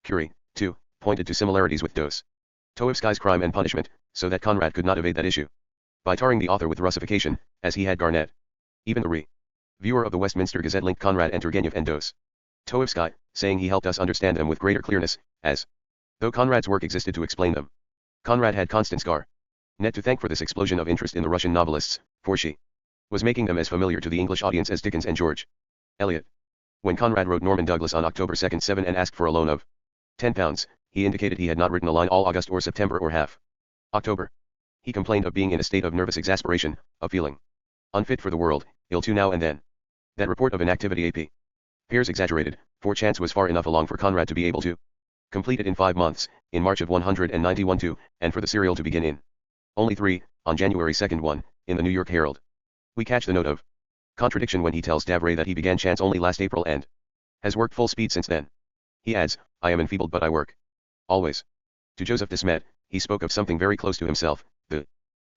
Curie, too, pointed to similarities with Dostoevsky's Crime and Punishment, so that Conrad could not evade that issue by tarring the author with Russification, as he had Garnett. Even the reviewer of the Westminster Gazette linked Conrad and Turgenev and Dostoevsky, saying he helped us understand them with greater clearness, as though Conrad's work existed to explain them. Conrad had Constance Garnett to thank for this explosion of interest in the Russian novelists, for she was making them as familiar to the English audience as Dickens and George Eliot. When Conrad wrote Norman Douglas on October 2, 7 and asked for a loan of £10, he indicated he had not written a line all August or September or half October. He complained of being in a state of nervous exasperation, of feeling unfit for the world, ill to now and then. That report of inactivity appears exaggerated, for chance was far enough along for Conrad to be able to complete it in 5 months, in March of 191 and for the serial to begin in only 3, on January 2 1, in the New York Herald. We catch the note of contradiction when he tells Davray that he began chance only last April and has worked full speed since then. He adds, I am enfeebled but I work always. To Joseph de Smet, he spoke of something very close to himself, the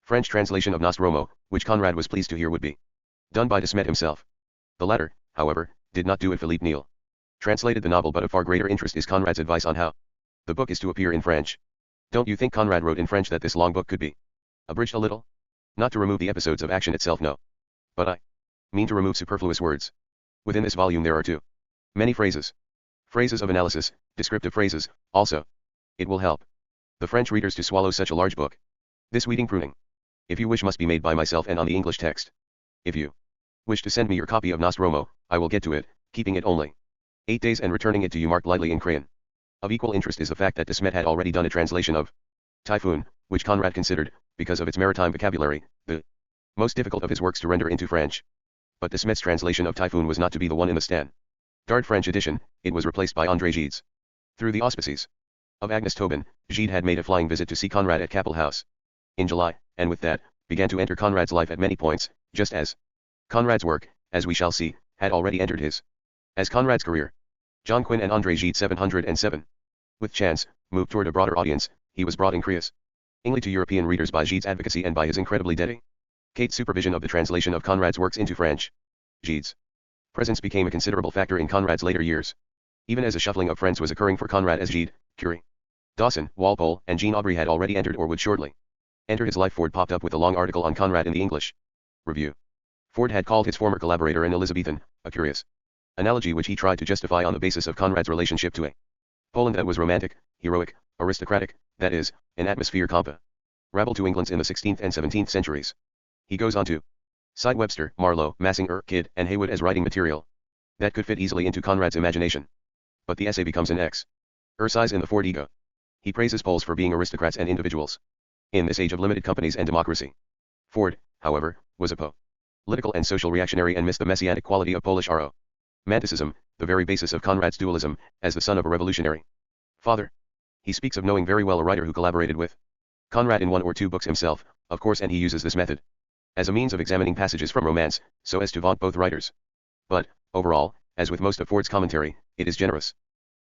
French translation of Nostromo, which Conrad was pleased to hear would be done by de Smet himself. The latter, however, did not do it. Philippe Neal translated the novel, but of far greater interest is Conrad's advice on how the book is to appear in French. Don't you think Conrad wrote in French that this long book could be abridged a little? Not to remove the episodes of action itself, no. But I mean to remove superfluous words. Within this volume there are too many phrases. Phrases of analysis, descriptive phrases, also. It will help the French readers to swallow such a large book. This weeding pruning, if you wish, must be made by myself and on the English text. If you wish to send me your copy of Nostromo, I will get to it, keeping it only 8 days and returning it to you marked lightly in crayon. Of equal interest is the fact that de Smet had already done a translation of Typhoon, which Conrad considered, because of its maritime vocabulary, the most difficult of his works to render into French. But de Smet's translation of Typhoon was not to be the one in the standard French edition, it was replaced by André Gide's. Through the auspices of Agnes Tobin, Gide had made a flying visit to see Conrad at Capel House in July, and with that, began to enter Conrad's life at many points, just as Conrad's work, as we shall see, had already entered his. As Conrad's career, John Quinn and André Gide 707. With chance, moved toward a broader audience, he was brought increasingly to European readers by Gide's advocacy and by his incredibly dedicated supervision of the translation of Conrad's works into French. Gide's presence became a considerable factor in Conrad's later years. Even as a shuffling of friends was occurring for Conrad, as Gide, Curie, Dawson, Walpole, and Jean Aubrey had already entered or would shortly enter his life, Ford popped up with a long article on Conrad in the English Review. Ford had called his former collaborator an Elizabethan, a curious analogy which he tried to justify on the basis of Conrad's relationship to a Poland that was romantic, heroic, aristocratic, that is, an atmosphere comparable to England's in the 16th and 17th centuries. He goes on to cite Webster, Marlowe, Massinger, Kidd, and Heywood as writing material that could fit easily into Conrad's imagination. But the essay becomes an exercise in the Ford ego. He praises Poles for being aristocrats and individuals in this age of limited companies and democracy. Ford, however, was a political and social reactionary and missed the messianic quality of Polish romanticism, the very basis of Conrad's dualism, as the son of a revolutionary father. He speaks of knowing very well a writer who collaborated with Conrad in 1 or 2 books himself, of course, and he uses this method as a means of examining passages from romance, so as to vaunt both writers. But, overall, as with most of Ford's commentary, it is generous.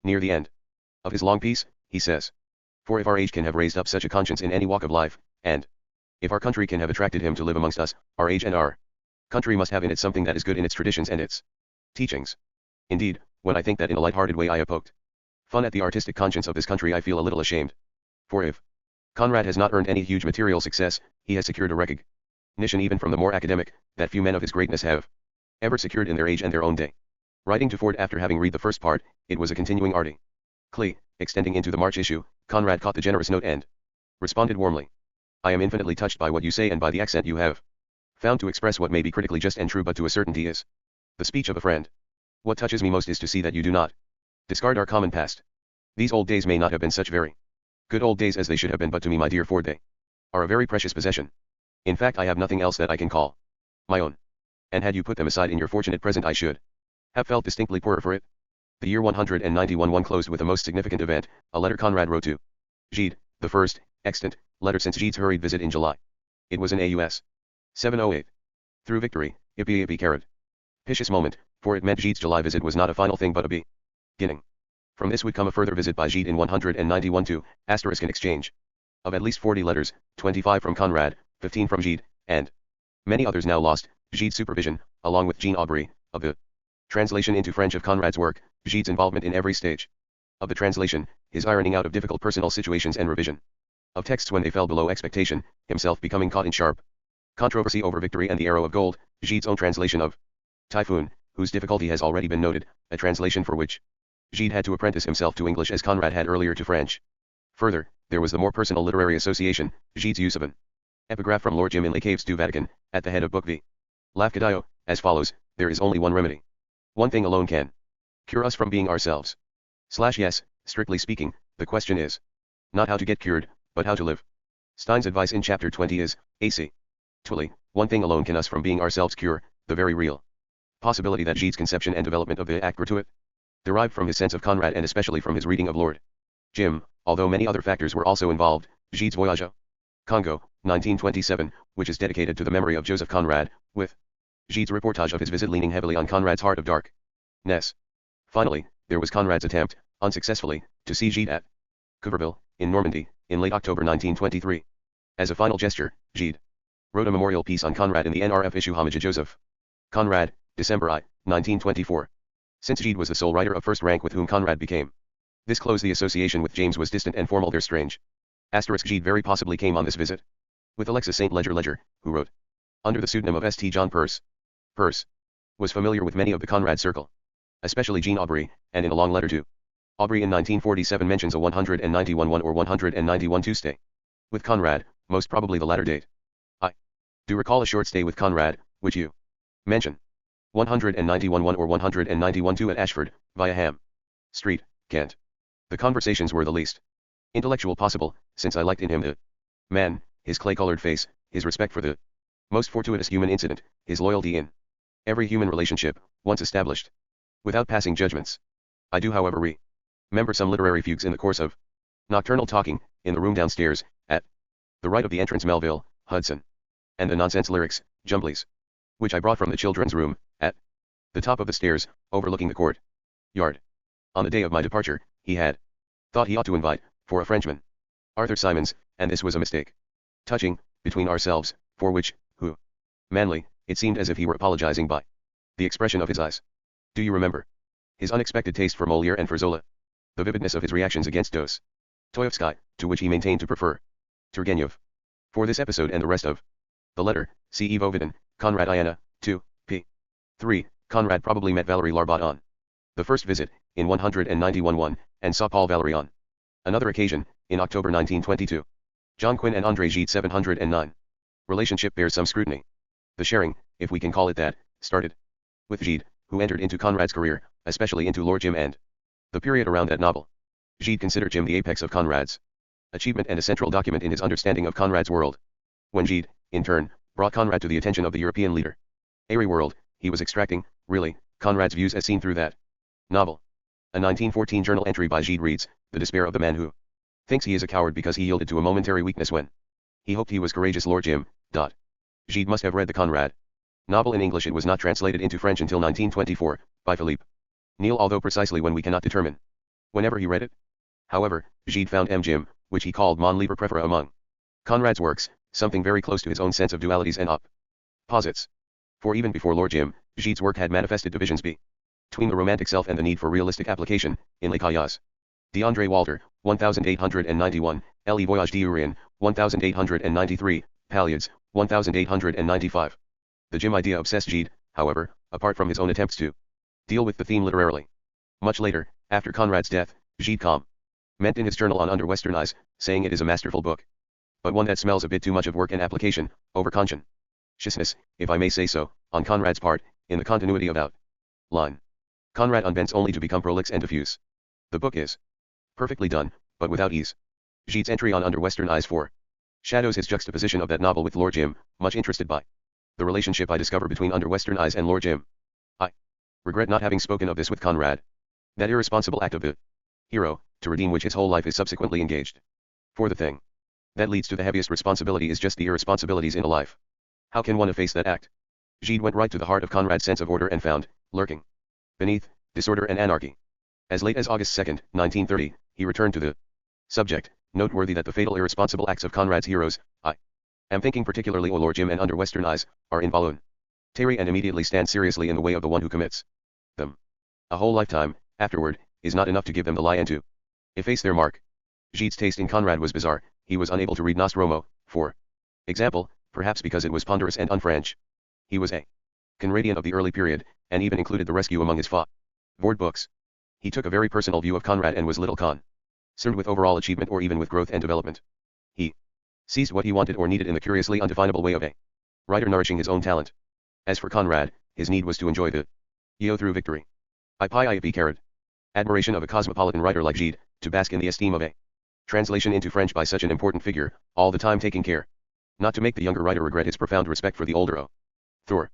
Near the end of his long piece, he says, for if our age can have raised up such a conscience in any walk of life, and if our country can have attracted him to live amongst us, our age and our country must have in it something that is good in its traditions and its teachings. Indeed, when I think that in a light-hearted way I have poked fun at the artistic conscience of this country, I feel a little ashamed. For if Conrad has not earned any huge material success, he has secured a recognition even from the more academic, that few men of his greatness have ever secured in their age and their own day. Writing to Ford after having read the first part, it was a continuing article, extending into the March issue, Conrad caught the generous note and responded warmly. I am infinitely touched by what you say and by the accent you have found to express what may be critically just and true but to a certainty is the speech of a friend. What touches me most is to see that you do not discard our common past. These old days may not have been such very good old days as they should have been, but to me, my dear Ford, they are a very precious possession. In fact, I have nothing else that I can call my own. And had you put them aside in your fortunate present, I should have felt distinctly poorer for it. The year 191 closed with a most significant event, a letter Conrad wrote to Gide, the first, extant, letter since Gide's hurried visit in July. It was in AUS 708. Through victory, yippee Karad. Picious moment, for it meant Gide's July visit was not a final thing but a beginning. From this would come a further visit by Gide in 191 to, * in exchange of at least 40 letters, 25 from Conrad, 15 from Gide, and many others now lost, Gide's supervision, along with Jean Aubry, of the translation into French of Conrad's work, Gide's involvement in every stage of the translation, his ironing out of difficult personal situations and revision of texts when they fell below expectation, himself becoming caught in sharp controversy over Victory and the Arrow of Gold, Gide's own translation of Typhoon, whose difficulty has already been noted, a translation for which Gide had to apprentice himself to English as Conrad had earlier to French. Further, there was the more personal literary association, Gide's use of an epigraph from Lord Jim in Les Caves du Vatican, at the head of Book V. Lafcadio, as follows: there is only one remedy. One thing alone can cure us from being ourselves. Yes, strictly speaking, the question is not how to get cured, but how to live. Stein's advice in chapter 20 is, AC. Twilly, one thing alone can us from being ourselves cure, the very real possibility that Gide's conception and development of the acte gratuit derived from his sense of Conrad and especially from his reading of Lord Jim, although many other factors were also involved. Gide's Voyage au Congo, 1927, which is dedicated to the memory of Joseph Conrad, with Gide's reportage of his visit leaning heavily on Conrad's heart of darkness. Finally, there was Conrad's attempt, unsuccessfully, to see Gide at Couvreville, in Normandy, in late October 1923. As a final gesture, Gide wrote a memorial piece on Conrad in the NRF issue Homage to Joseph Conrad, December 1924. Since Gide was the sole writer of first rank with whom Conrad became this close, the association with James was distant and formal. Their strange Gide very possibly came on this visit with Alexis St. Ledger, who wrote under the pseudonym of St. John Peirce. Peirce was familiar with many of the Conrad circle, especially Jean Aubry, and in a long letter to Aubry in 1947 mentions a 191 or 191 to stay with Conrad, most probably the latter date. I do recall a short stay with Conrad, which you mention. 191 or 191 at Ashford, via Ham Street, Kent. The conversations were the least intellectual possible, since I liked in him the man, his clay-colored face, his respect for the most fortuitous human incident, his loyalty in every human relationship, once established, without passing judgments. I do however remember some literary fugues in the course of nocturnal talking, in the room downstairs, at the right of the entrance Melville, Hudson, and the nonsense lyrics, Jumblies, which I brought from the children's room, at the top of the stairs, overlooking the court yard. On the day of my departure, he had thought he ought to invite, for a Frenchman, Arthur Symons, and this was a mistake. Touching, between ourselves, for which, manly, it seemed as if he were apologizing by the expression of his eyes. Do you remember his unexpected taste for Molière and for Zola? The vividness of his reactions against Dostoevsky, to which he maintained to prefer Turgenev. For this episode and the rest of the letter, see Ivo Vidin, Conrad Iana, 2, p. 3, Conrad probably met Valerie Larbat on the first visit, in 191-1, and saw Paul Valéry on another occasion, in October 1922. John Quinn and André Gide 709. Relationship bears some scrutiny. The sharing, if we can call it that, started with Gide, who entered into Conrad's career, especially into Lord Jim and the period around that novel. Gide considered Jim the apex of Conrad's achievement and a central document in his understanding of Conrad's world. When Gide, in turn, brought Conrad to the attention of the European leader, Airy world, he was extracting, really, Conrad's views as seen through that novel. A 1914 journal entry by Gide reads, "The despair of the man who thinks he is a coward because he yielded to a momentary weakness when he hoped he was courageous. Lord Jim." Gide must have read the Conrad novel in English. It was not translated into French until 1924, by Philippe Neal, although precisely when we cannot determine. Whenever he read it, however, Gide found M. Jim, which he called Mon livre préféré among Conrad's works, something very close to his own sense of dualities and opposites. For even before Lord Jim, Gide's work had manifested divisions between the romantic self and the need for realistic application, in Les Cahiers d'André Walter, 1891, Le Voyage d'Urien, 1893, Palliades, 1895. The Jim idea obsessed Gide, however, apart from his own attempts to deal with the theme literarily. Much later, after Conrad's death, Gide commented in his journal on Under Western Eyes, saying it is a masterful book, but one that smells a bit too much of work and application, over conscientiousness, if I may say so, on Conrad's part, in the continuity of outline. Conrad unbends only to become prolix and diffuse. The book is perfectly done, but without ease. Gide's entry on Under Western Eyes shadows his juxtaposition of that novel with Lord Jim, much interested by the relationship I discover between Under Western Eyes and Lord Jim. I regret not having spoken of this with Conrad. That irresponsible act of the hero, to redeem which his whole life is subsequently engaged. For the thing that leads to the heaviest responsibility is just the irresponsibilities in a life. How can one efface that act? Gide went right to the heart of Conrad's sense of order and found, lurking beneath, disorder and anarchy. As late as August 2, 1930, he returned to the subject, noteworthy that the fatal irresponsible acts of Conrad's heroes, I am thinking particularly O Lord Jim and Under Western Eyes, are involuntary and immediately stand seriously in the way of the one who commits them. A whole lifetime, afterward, is not enough to give them the lie and to efface their mark. Gide's taste in Conrad was bizarre. He was unable to read Nostromo, for example, perhaps because it was ponderous and un-French. He was a Conradian of the early period, and even included The Rescue among his favored books. He took a very personal view of Conrad and was little concerned with overall achievement or even with growth and development. He seized what he wanted or needed in the curiously undefinable way of a writer nourishing his own talent. As for Conrad, his need was to enjoy the yo through victory. Karad. Admiration of a cosmopolitan writer like Gide, to bask in the esteem of a translation into French by such an important figure, all the time taking care not to make the younger writer regret his profound respect for the older author.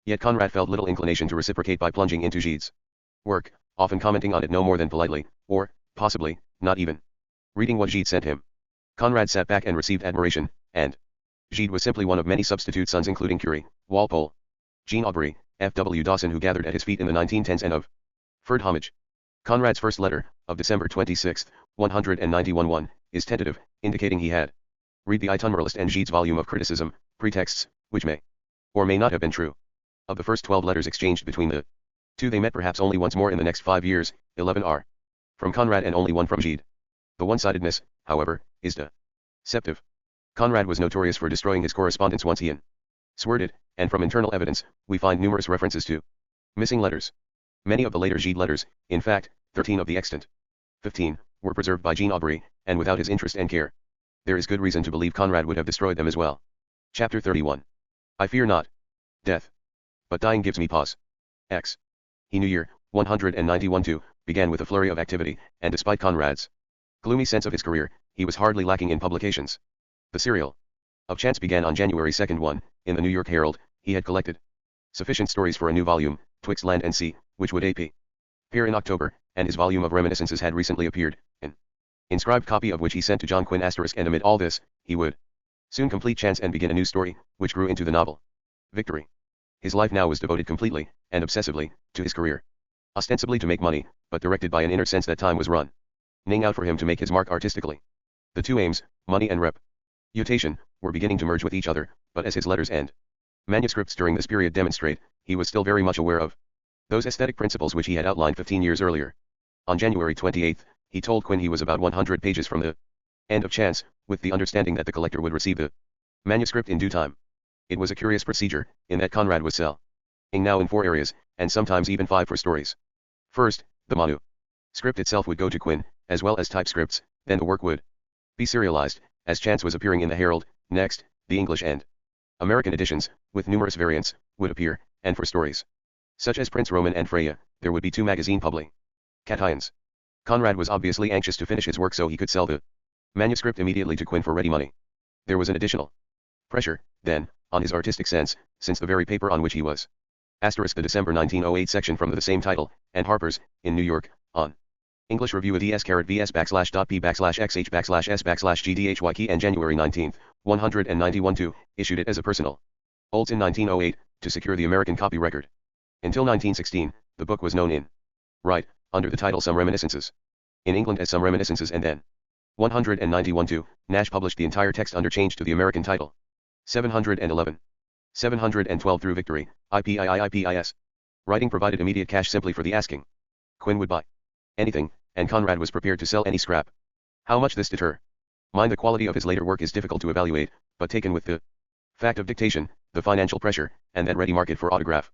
Yet Conrad felt little inclination to reciprocate by plunging into Gide's work, often commenting on it no more than politely, or, possibly, not even reading what Gide sent him. Conrad sat back and received admiration, and Gide was simply one of many substitute sons including Curie, Walpole, Jean Aubrey, F.W. Dawson who gathered at his feet in the 1910s and of offered homage. Conrad's first letter, of December 26, 191, is tentative, indicating he had read the itineralist and Gide's volume of criticism, pretexts, which may or may not have been true. Of the first 12 letters exchanged between the two they met perhaps only once more in the next 5 years, 11 are from Conrad and only one from Gide. The one-sidedness, however, is deceptive. Conrad was notorious for destroying his correspondence once he unsworded it, and from internal evidence, we find numerous references to missing letters. Many of the later Gide letters, in fact, 13 of the extant 15, were preserved by Jean Aubrey, and without his interest and care. There is good reason to believe Conrad would have destroyed them as well. Chapter 31. I fear not death, but dying gives me pause. X. He New Year, 191-2, began with a flurry of activity, and despite Conrad's gloomy sense of his career, he was hardly lacking in publications. The serial of Chance began on January 2, 1, in the New York Herald. He had collected sufficient stories for a new volume, Twixt Land and Sea, which would appear in October, and his volume of reminiscences had recently appeared, an inscribed copy of which he sent to John Quinn *, and amid all this, he would soon complete Chance and begin a new story, which grew into the novel Victory. His life now was devoted completely, and obsessively, to his career. Ostensibly to make money, but directed by an inner sense that time was running out for him to make his mark artistically. The two aims, money and reputation, were beginning to merge with each other, but as his letters and manuscripts during this period demonstrate, he was still very much aware of those aesthetic principles which he had outlined 15 years earlier. On January 28, he told Quinn he was about 100 pages from the end of Chance, with the understanding that the collector would receive the manuscript in due time. It was a curious procedure, in that Conrad was selling now in 4 areas, and sometimes even 5 for stories. First, the manuscript itself would go to Quinn, as well as typescripts, then the work would be serialized, as Chance was appearing in the Herald. Next, the English and American editions, with numerous variants, would appear, and for stories such as Prince Roman and Freya, there would be 2 magazine publications. Conrad was obviously anxious to finish his work so he could sell the manuscript immediately to Quinn for ready money. There was an additional pressure, then, on his artistic sense, since the very paper on which he was the December 1908 section from the same title, and Harper's, in New York, on English Review of ES /P/S/S/GDHYK and January 19, 191-2, issued it as a personal olds in 1908, to secure the American copy record. Until 1916, the book was known in right, under the title Some Reminiscences. In England as Some Reminiscences and then 191-2, Nash published the entire text under change to the American title. 711. 712 Through Victory, IPIIIPIS. Writing provided immediate cash simply for the asking. Quinn would buy anything, and Conrad was prepared to sell any scrap. How much this deter? Mind the quality of his later work is difficult to evaluate, but taken with the fact of dictation, the financial pressure, and that ready market for autograph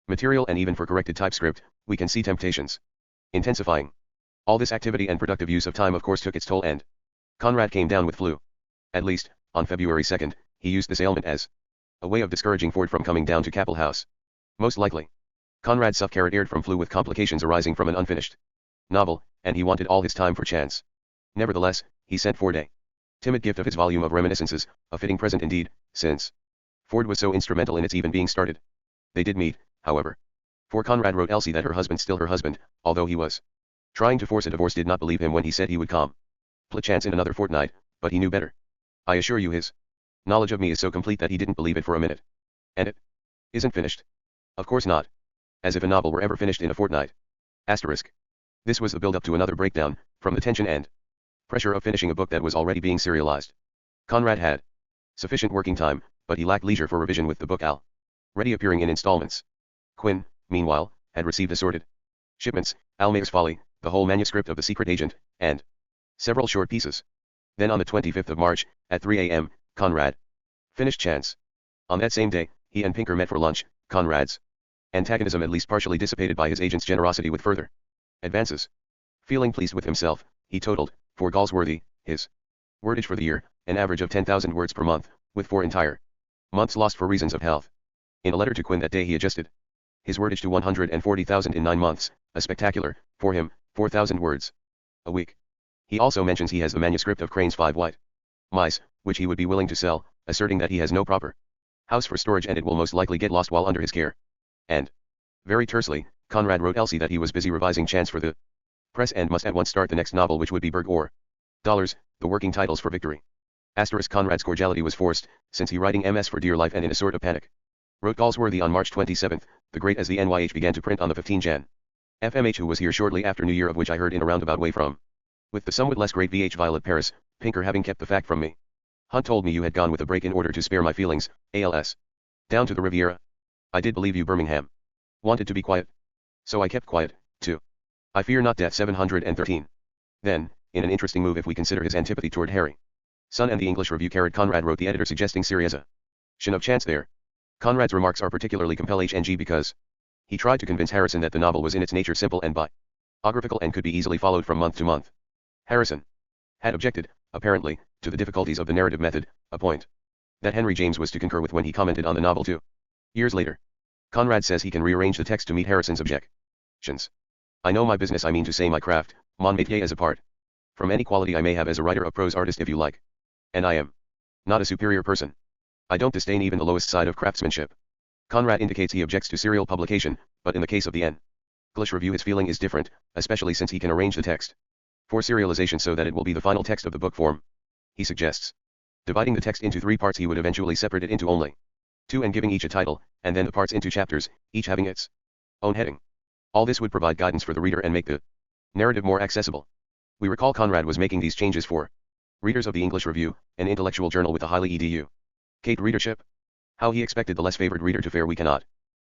material and even for corrected typescript, we can see temptations intensifying. All this activity and productive use of time of course took its toll, and Conrad came down with flu. At least, on February 2, he used this ailment as a way of discouraging Ford from coming down to Capel House. Most likely, Conrad suffered from flu with complications arising from an unfinished novel, and he wanted all his time for Chance. Nevertheless, he sent Ford a timid gift of his volume of reminiscences, a fitting present indeed, since Ford was so instrumental in its even being started. They did meet, however. For Conrad wrote Elsie that her husband still her husband, although he was Trying to force a divorce did not believe him when he said he would complete chance in another fortnight, but he knew better. I assure you his knowledge of me is so complete that he didn't believe it for a minute. And it isn't finished. Of course not. As if a novel were ever finished in a fortnight. Asterisk. This was the build-up to another breakdown, from the tension and pressure of finishing a book that was already being serialized. Conrad had sufficient working time, but he lacked leisure for revision with the book already appearing in installments. Quinn, meanwhile, had received assorted shipments, Almayer's Folly, the whole manuscript of The Secret Agent, and several short pieces. Then on the 25th of March, at 3 a.m., Conrad finished Chance. On that same day, he and Pinker met for lunch, Conrad's antagonism at least partially dissipated by his agent's generosity with further advances. Feeling pleased with himself, he totaled, for Galsworthy, his wordage for the year, an average of 10,000 words per month, with 4 entire months lost for reasons of health. In a letter to Quinn that day he adjusted his wordage to 140,000 in 9 months, a spectacular, for him, 4,000 words a week. He also mentions he has the manuscript of Crane's 5 White Mice, which he would be willing to sell, asserting that he has no proper house for storage and it will most likely get lost while under his care. And, very tersely, Conrad wrote Elsie that he was busy revising Chance for the press and must at once start the next novel, which would be Berg or Dollars, the working titles for Victory. Asterisk. Conrad's cordiality was forced, since he writing MS for dear life and in a sort of panic. Wrote Galsworthy on March 27th, the great as the NYH began to print on the 15 Jan. FMH who was here shortly after New Year, of which I heard in a roundabout way from. With the somewhat less great VH Violet Paris, Pinker having kept the fact from me. Hunt told me you had gone with a break in order to spare my feelings, ALS. Down to the Riviera. I did believe you Birmingham. Wanted to be quiet. So I kept quiet, too. I fear not death. 713. Then, in an interesting move if we consider his antipathy toward Harry Sun and the English Review, Conrad wrote the editor suggesting serialization of Chance there. Conrad's remarks are particularly compel HNG because he tried to convince Harrison that the novel was in its nature simple and biographical and could be easily followed from month to month. Harrison had objected, apparently, to the difficulties of the narrative method, a point that Henry James was to concur with when he commented on the novel 2 years later. Conrad says he can rearrange the text to meet Harrison's objections. I know my business, I mean to say my craft, mon métier, as apart from any quality I may have as a writer, a prose artist if you like. And I am not a superior person. I don't disdain even the lowest side of craftsmanship. Conrad indicates he objects to serial publication, but in the case of the English Review his feeling is different, especially since he can arrange the text for serialization so that it will be the final text of the book form. He suggests dividing the text into 3 parts. He would eventually separate it into only 2 and giving each a title, and then the parts into chapters, each having its own heading. All this would provide guidance for the reader and make the narrative more accessible. We recall Conrad was making these changes for readers of the English Review, an intellectual journal with a highly educated readership. How he expected the less favored reader to fare we cannot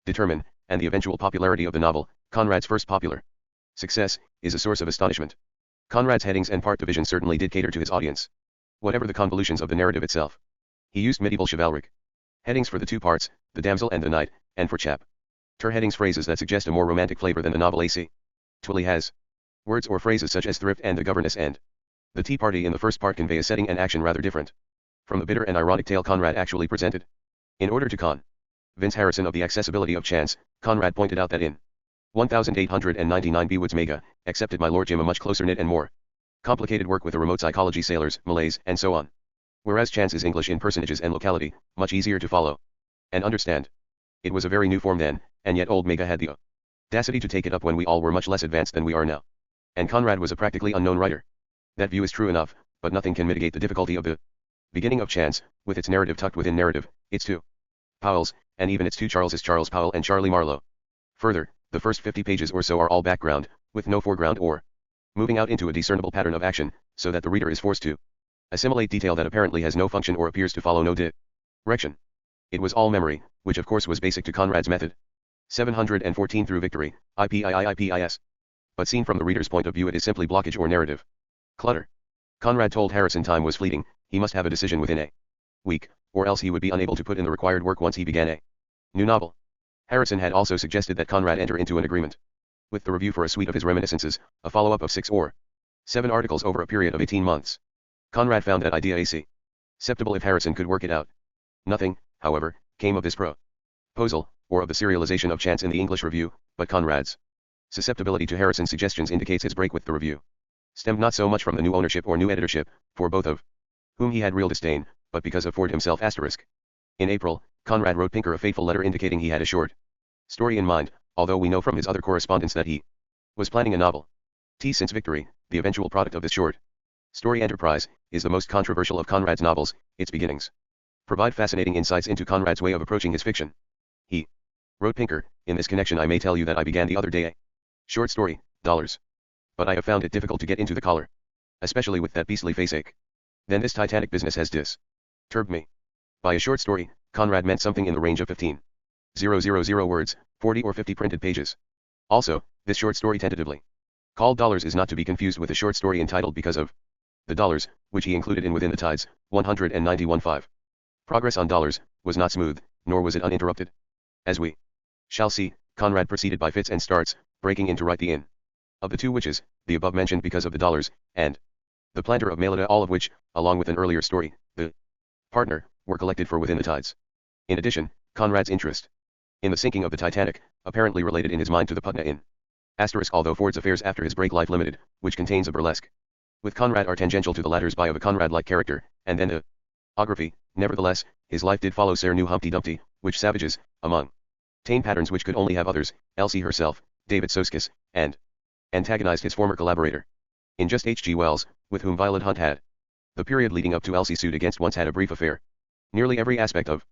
determine, and the eventual popularity of the novel, Conrad's first popular success, is a source of astonishment. Conrad's headings and part division certainly did cater to his audience. Whatever the convolutions of the narrative itself, he used medieval chivalric headings for the 2 parts, the damsel and the knight, and for chapter headings phrases that suggest a more romantic flavor than the novel AC. Twilly has words or phrases such as thrift and the governess and the tea party in the first part convey a setting and action rather different from the bitter and ironic tale Conrad actually presented. In order to convince Harrison of the accessibility of Chance, Conrad pointed out that in 1899 Bewood's Mega accepted My Lord Jim, a much closer knit and more complicated work with a remote psychology, sailors, Malays, and so on. Whereas Chance is English in personages and locality, much easier to follow and understand. It was a very new form then, and yet old Mega had the audacity to take it up when we all were much less advanced than we are now. And Conrad was a practically unknown writer. That view is true enough, but nothing can mitigate the difficulty of the beginning of Chance, with its narrative tucked within narrative, its 2 Powells, and even its 2 Charleses, Charles Powell and Charlie Marlowe. Further, the first 50 pages or so are all background, with no foreground or moving out into a discernible pattern of action, so that the reader is forced to assimilate detail that apparently has no function or appears to follow no direction. It was all memory, which of course was basic to Conrad's method. 714 through Victory, IPIIIPIS. But seen from the reader's point of view it is simply blockage or narrative clutter. Conrad told Harrison time was fleeting, he must have a decision within a week, or else he would be unable to put in the required work once he began a new novel. Harrison had also suggested that Conrad enter into an agreement with the Review for a suite of his reminiscences, a follow-up of 6 or 7 articles over a period of 18 months. Conrad found that idea acceptable if Harrison could work it out. Nothing, however, came of this proposal, or of the serialization of Chance in the English Review, but Conrad's susceptibility to Harrison's suggestions indicates his break with the Review stemmed not so much from the new ownership or new editorship, for both of whom he had real disdain, but because of Ford himself. Asterisk. In April, Conrad wrote Pinker a fateful letter indicating he had a short story in mind, although we know from his other correspondence that he was planning a novel. Since Victory, the eventual product of this short story enterprise, is the most controversial of Conrad's novels, its beginnings provide fascinating insights into Conrad's way of approaching his fiction. He wrote Pinker. In this connection I may tell you that I began the other day a short story, $. But I have found it difficult to get into the collar. Especially with that beastly faceache. Then this Titanic business has disturbed me. By a short story, Conrad meant something in the range of 15,000 words, 40 or 50 printed pages. Also, this short story tentatively called $, is not to be confused with a short story entitled Because of the $, which he included in Within the Tides, 191.5. Progress on $, was not smooth, nor was it uninterrupted. As we shall see, Conrad proceeded by fits and starts, breaking in to write the inn of the two witches, the above mentioned Because of the $, and the planter of Melita, all of which, along with an earlier story, The Partner, were collected for Within the Tides. In addition, Conrad's interest in the sinking of the Titanic, apparently related in his mind to the Putna Inn. Although Ford's affairs after his break Life Limited, which contains a burlesque with Conrad, are tangential to the latter's bio of a Conrad-like character, and then a biography, nevertheless, his life did follow Sir New Humpty Dumpty, which savages, among tame patterns which could only have others, Elsie herself, David Soskis, and antagonized his former collaborator. In just H.G. Wells, with whom Violet Hunt had the period leading up to Elsie's suit against once had a brief affair. Nearly every aspect of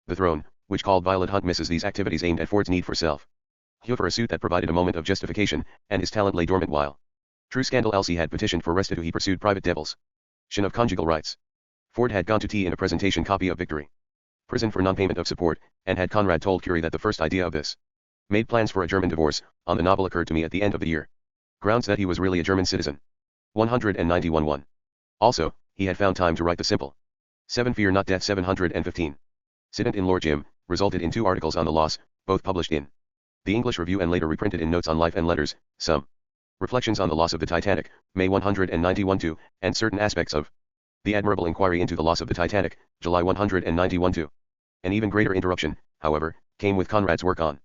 The Throne, which called Violet Hunt misses these activities aimed at Ford's need for self-cure for a suit that provided a moment of justification, and his talent lay dormant while true scandal Elsie had petitioned for restitution. He pursued private devils of conjugal rights. Ford had gone to tea in a presentation copy of Victory prison for non-payment of support, and had Conrad told Curie that the first idea of this made plans for a German divorce on the novel occurred to me at the end of the year. Grounds that he was really a German citizen. 191.1. Also, he had found time to write the simple 7 Fear Not Death 715. Incident in Lord Jim, resulted in 2 articles on the loss, both published in the English Review and later reprinted in Notes on Life and Letters, some reflections on the loss of the Titanic, May 191-2, and certain aspects of the admirable inquiry into the loss of the Titanic, July 191-2. An even greater interruption, however, came with Conrad's work on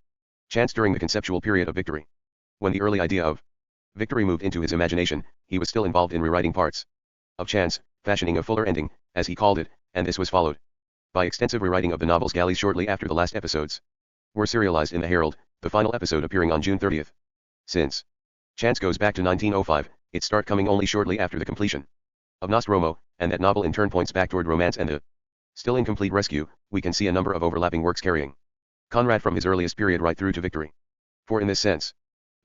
Chance during the conceptual period of Victory. When the early idea of Victory moved into his imagination, he was still involved in rewriting parts of Chance, fashioning a fuller ending, as he called it, and this was followed by extensive rewriting of the novel's galleys shortly after the last episodes were serialized in the Herald, the final episode appearing on June 30th. Since Chance goes back to 1905, it start coming only shortly after the completion of Nostromo, and that novel in turn points back toward romance and the still incomplete rescue. We can see a number of overlapping works carrying Conrad from his earliest period right through to Victory. For in this sense,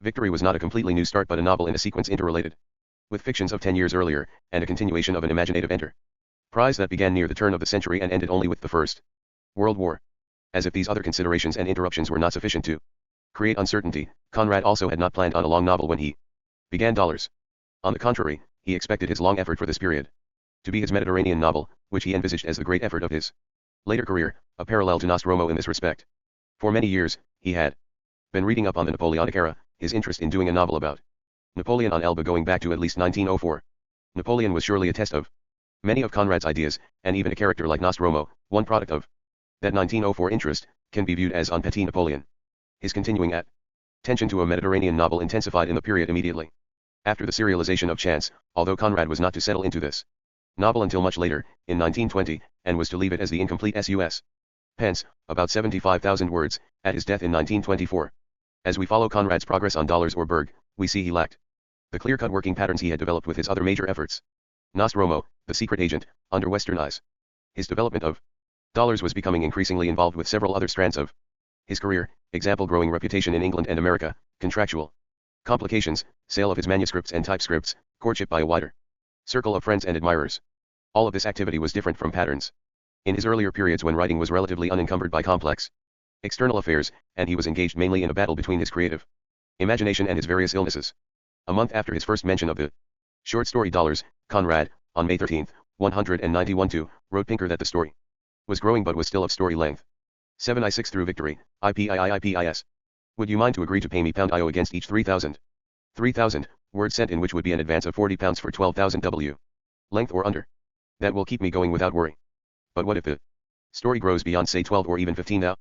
Victory was not a completely new start but a novel in a sequence interrelated with fictions of 10 years earlier, and a continuation of an imaginative enterprise that began near the turn of the century and ended only with the First World War. As if these other considerations and interruptions were not sufficient to create uncertainty, Conrad also had not planned on a long novel when he began $. On the contrary, he expected his long effort for this period to be his Mediterranean novel, which he envisaged as the great effort of his later career, a parallel to Nostromo in this respect. For many years, he had been reading up on the Napoleonic era, his interest in doing a novel about Napoleon on Elba going back to at least 1904. Napoleon was surely a test of many of Conrad's ideas, and even a character like Nostromo, one product of that 1904 interest, can be viewed as en petit Napoleon. His continuing attention to a Mediterranean novel intensified in the period immediately after the serialization of Chance, although Conrad was not to settle into this novel until much later, in 1920, and was to leave it as the incomplete S.U.S. Pence, about 75,000 words, at his death in 1924. As we follow Conrad's progress on $, or Berg, we see he lacked the clear-cut working patterns he had developed with his other major efforts. Nostromo, The Secret Agent, under Western eyes. His development of $, was becoming increasingly involved with several other strands of his career, example growing reputation in England and America, contractual complications, sale of his manuscripts and typescripts, courtship by a wider circle of friends and admirers. All of this activity was different from patterns in his earlier periods when writing was relatively unencumbered by complex external affairs, and he was engaged mainly in a battle between his creative imagination and his various illnesses. A month after his first mention of the short story $, Conrad, on May 13, 191-2, wrote Pinker that the story was growing but was still of story length. 7I6 through Victory, IPIIIPIS. Would you mind to agree to pay me £IO against each 3,000 words sent in, which would be an advance of £40 for 12,000 W. Length or under? That will keep me going without worry. But what if the story grows beyond say 12 or even 15 now?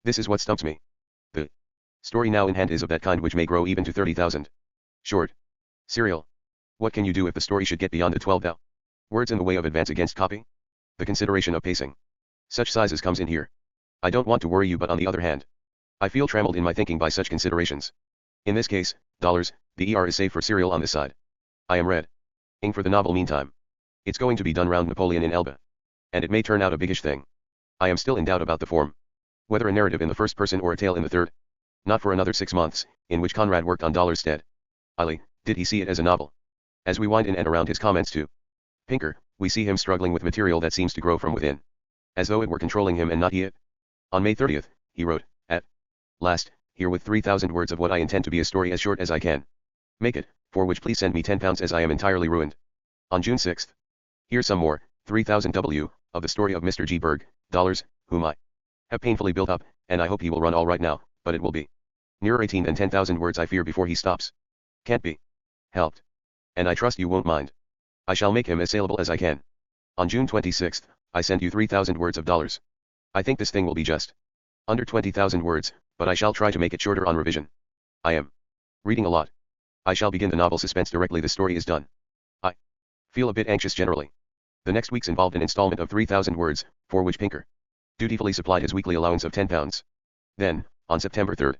This is what stumps me. The story now in hand is of that kind which may grow even to 30,000. Short. Serial. What can you do if the story should get beyond the 12 words in the way of advance against copy? The consideration of pacing such sizes comes in here. I don't want to worry you, but on the other hand, I feel trammeled in my thinking by such considerations. In this case, Dollars, the ER is safe for cereal on this side. I am ing for the novel meantime. It's going to be done round Napoleon in Elba. And it may turn out a biggish thing. I am still in doubt about the form. Whether a narrative in the first person or a tale in the third. Not for another 6 months, in which Conrad worked on Dollar's stead. Did he see it as a novel? As we wind in and around his comments to Pinker, we see him struggling with material that seems to grow from within. As though it were controlling him and not he it. On May 30th, he wrote, "At last, here with 3,000 words of what I intend to be a story as short as I can make it, for which please send me £10 as I am entirely ruined." On June 6th, here's some more, 3,000 W, of the story of Mr. G. Berg, Dollars, whom I have painfully built up, and I hope he will run all right now, but it will be nearer 18 than 10,000 words I fear before he stops. Can't be helped. And I trust you won't mind. I shall make him as saleable as I can. On June 26th, I send you 3,000 words of Dollars. I think this thing will be just under 20,000 words, but I shall try to make it shorter on revision. I am reading a lot. I shall begin the novel suspense directly the story is done. I feel a bit anxious generally. The next week's involved an installment of 3,000 words, for which Pinker dutifully supplied his weekly allowance of £10. Then, on September 3rd,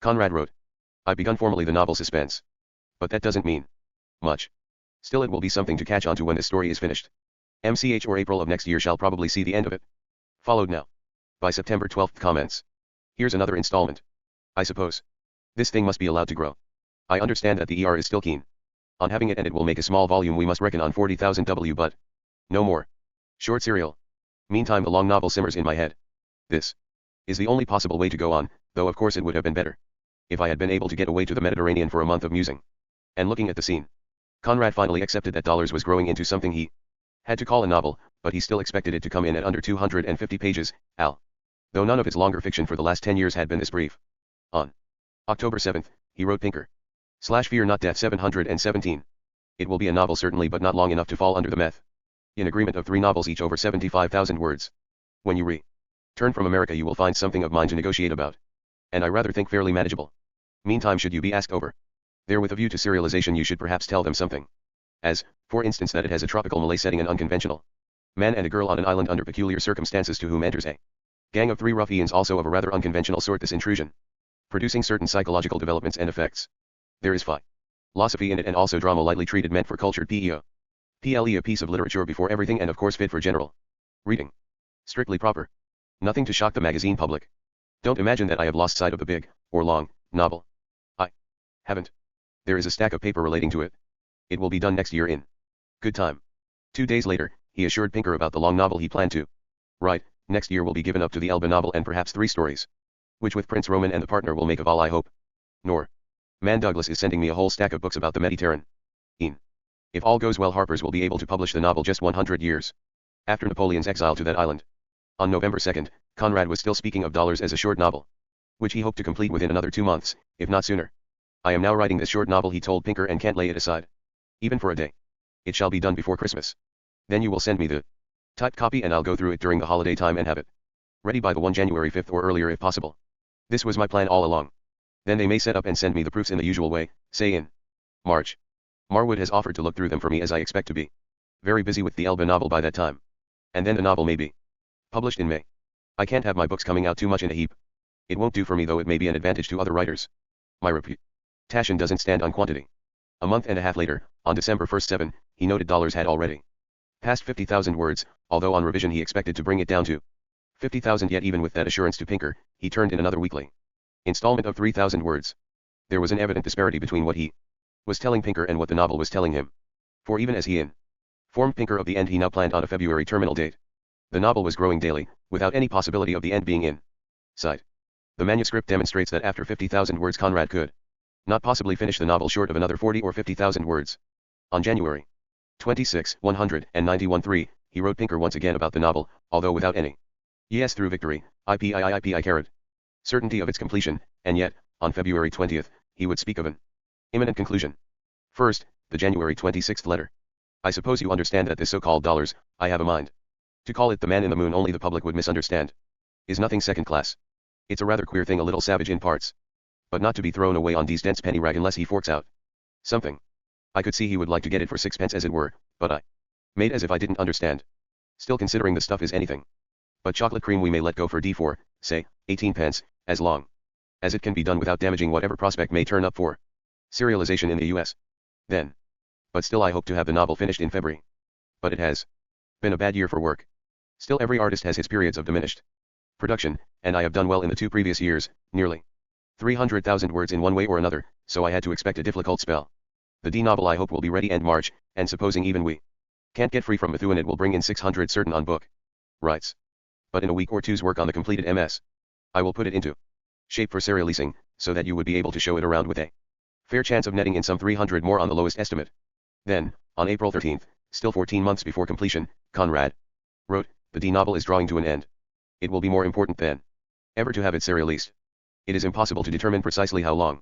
Conrad wrote, "I begun formally the novel suspense. But that doesn't mean much. Still it will be something to catch on to when the story is finished. MCH or April of next year shall probably see the end of it." Followed now by September 12th comments. "Here's another installment. I suppose this thing must be allowed to grow. I understand that the ER is still keen on having it and it will make a small volume. We must reckon on 40,000 W, but no more. Short serial. Meantime the long novel simmers in my head. This is the only possible way to go on, though of course it would have been better if I had been able to get away to the Mediterranean for a month of musing and looking at the scene." Conrad finally accepted that Dollars was growing into something he had to call a novel, but he still expected it to come in at under 250 pages, though none of his longer fiction for the last 10 years had been this brief. On October 7th, he wrote Pinker / Fear Not Death 717. "It will be a novel certainly, but not long enough to fall under the meth in agreement of 3 novels each over 75,000 words. When you return from America you will find something of mine to negotiate about. And I rather think fairly manageable. Meantime should you be asked over there with a view to serialization you should perhaps tell them something. As, for instance, that it has a tropical Malay setting, an unconventional man and a girl on an island under peculiar circumstances to whom enters a gang of 3 ruffians also of a rather unconventional sort, this intrusion producing certain psychological developments and effects. There is philosophy in it and also drama lightly treated, meant for cultured PEO. PLE, a piece of literature before everything and of course fit for general reading. Strictly proper. Nothing to shock the magazine public. Don't imagine that I have lost sight of the big, or long, novel. I haven't. There is a stack of paper relating to it. It will be done next year in good time." 2 days later, he assured Pinker about the long novel he planned to write. "Next year will be given up to the Elba novel and perhaps 3 stories, which with Prince Roman and the partner will make of all I hope. Nor Man Douglas is sending me a whole stack of books about the Mediterranean. If all goes well Harper's will be able to publish the novel just 100 years after Napoleon's exile to that island." On November 2nd, Conrad was still speaking of Dollars as a short novel, which he hoped to complete within another 2 months, if not sooner. "I am now writing this short novel," he told Pinker, "and can't lay it aside even for a day. It shall be done before Christmas. Then you will send me the typed copy and I'll go through it during the holiday time and have it ready by the 1 January 5th or earlier if possible. This was my plan all along. Then they may set up and send me the proofs in the usual way, say in March. Marwood has offered to look through them for me, as I expect to be very busy with the Elba novel by that time. And then the novel may be published in May. I can't have my books coming out too much in a heap. It won't do for me, though it may be an advantage to other writers. My reputation doesn't stand on quantity." A month and a half later, on December 1st, he noted Dollars had already passed 50,000 words, although on revision he expected to bring it down to 50,000. Yet even with that assurance to Pinker, he turned in another weekly installment of 3,000 words. There was an evident disparity between what he was telling Pinker and what the novel was telling him. For even as he informed Pinker of the end he now planned on a February terminal date, the novel was growing daily, without any possibility of the end being in sight. The manuscript demonstrates that after 50,000 words Conrad could not possibly finish the novel short of another 40 or 50,000 words. On January 26, 191-3, he wrote Pinker once again about the novel, although without any yes through victory, IPIIIPI certainty of its completion, and yet, on February 20th, he would speak of an imminent conclusion. First, the January 26th letter. "I suppose you understand that this so-called Dollars, I have a mind to call it the Man in the Moon, only the public would misunderstand, is nothing second class. It's a rather queer thing, a little savage in parts, but not to be thrown away on D's dense penny rag unless he forks out something. I could see he would like to get it for 6 pence as it were, but I made as if I didn't understand. Still, considering the stuff is anything but chocolate cream, we may let go for D for, say, 18 pence, as long as it can be done without damaging whatever prospect may turn up for Serialization in the US. Then. But still I hope to have the novel finished in February. But it has been a bad year for work. Still every artist has his periods of diminished production, and I have done well in the 2 previous years, nearly 300,000 words in one way or another, so I had to expect a difficult spell. The D novel I hope will be ready end March, and supposing even we can't get free from Methuen it will bring in 600 certain on book rights. But in a week or two's work on the completed MS, I will put it into shape for serializing, so that you would be able to show it around with a fair chance of netting in some 300 more on the lowest estimate. Then, on April 13th, still 14 months before completion, Conrad wrote, the D novel is drawing to an end. It will be more important than ever to have it serialized. It is impossible to determine precisely how long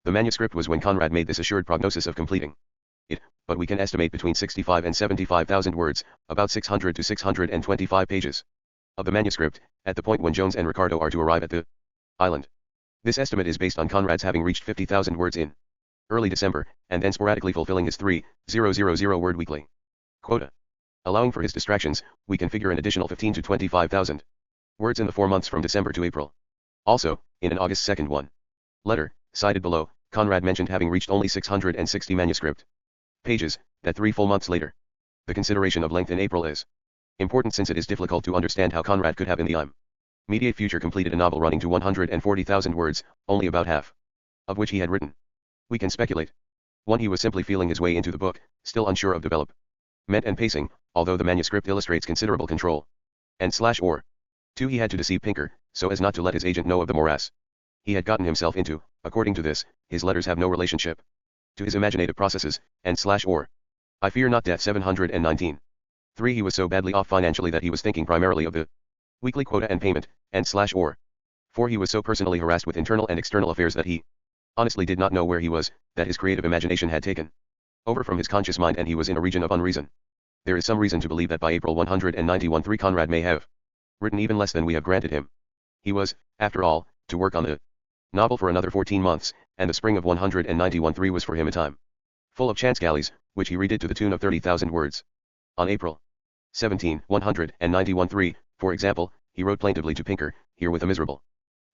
the manuscript was when Conrad made this assured prognosis of completing it, but we can estimate between 65 and 75,000 words, about 600 to 625 pages of the manuscript, at the point when Jones and Ricardo are to arrive at the island. This estimate is based on Conrad's having reached 50,000 words in early December, and then sporadically fulfilling his 3,000 word weekly quota. Allowing for his distractions, we can figure an additional 15 to 25,000 words in the 4 months from December to April. Also, in an August 2nd letter, cited below, Conrad mentioned having reached only 660 manuscript pages, that 3 full months later. The consideration of length in April is important since it is difficult to understand how Conrad could have in the immediate future completed a novel running to 140,000 words, only about half of which he had written. We can speculate. 1. He was simply feeling his way into the book, still unsure of development and pacing, although the manuscript illustrates considerable control. Or 2. He had to deceive Pinker, so as not to let his agent know of the morass he had gotten himself into. According to this, his letters have no relationship to his imaginative processes, or I fear not death 719. 3. He was so badly off financially that he was thinking primarily of the weekly quota and payment, or 4. He was so personally harassed with internal and external affairs that he honestly did not know where he was, that his creative imagination had taken over from his conscious mind and he was in a region of unreason. There is some reason to believe that by April 191 Conrad may have written even less than we have granted him. He was, after all, to work on the novel for another 14 months, and the spring of 191 was for him a time full of chance galleys, which he redid to the tune of 30,000 words. On April 17, 191 for example, he wrote plaintively to Pinker, here with a miserable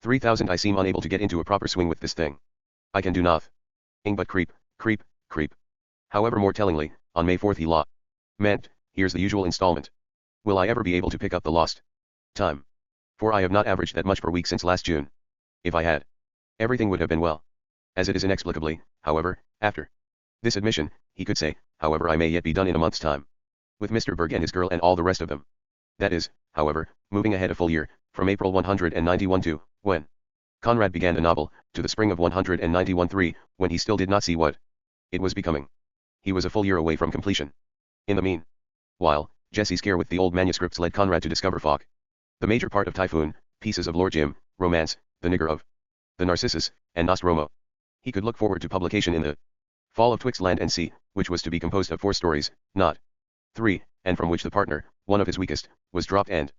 3,000 I seem unable to get into a proper swing with this thing. I can do nothing but creep. However, more tellingly, on May 4th he meant, here's the usual installment. Will I ever be able to pick up the lost time? For I have not averaged that much per week since last June. If I had, everything would have been well. As it is inexplicably, however, after this admission, he could say, however I may yet be done in a month's time. With Mr. Berg and his girl and all the rest of them. That is, however, moving ahead a full year, from April 191 to, when Conrad began the novel, to the spring of 191 when he still did not see what it was becoming. He was a full year away from completion. In the meanwhile, Jesse's care with the old manuscripts led Conrad to discover Falk. The major part of Typhoon, pieces of Lord Jim, Romance, The Nigger of the Narcissus, and Nostromo. He could look forward to publication in the fall of Twixt Land and Sea, which was to be composed of 4 stories, not 3, and from which the partner, one of his weakest, was dropped and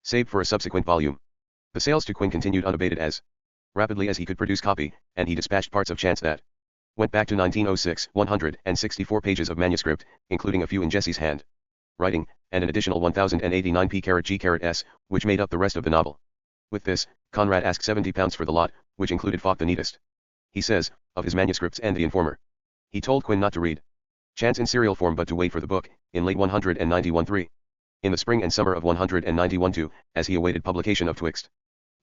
saved for a subsequent volume. The sales to Quinn continued unabated as rapidly as he could produce copy, and he dispatched parts of Chance that went back to 1906, 164 pages of manuscript, including a few in Jesse's hand writing, and an additional 1089 p.G.S, which made up the rest of the novel. With this, Conrad asked £70 for the lot, which included Falk the neatest, he says, of his manuscripts and The Informer. He told Quinn not to read Chance in serial form but to wait for the book, in late 191 in the spring and summer of 191 as he awaited publication of Twixt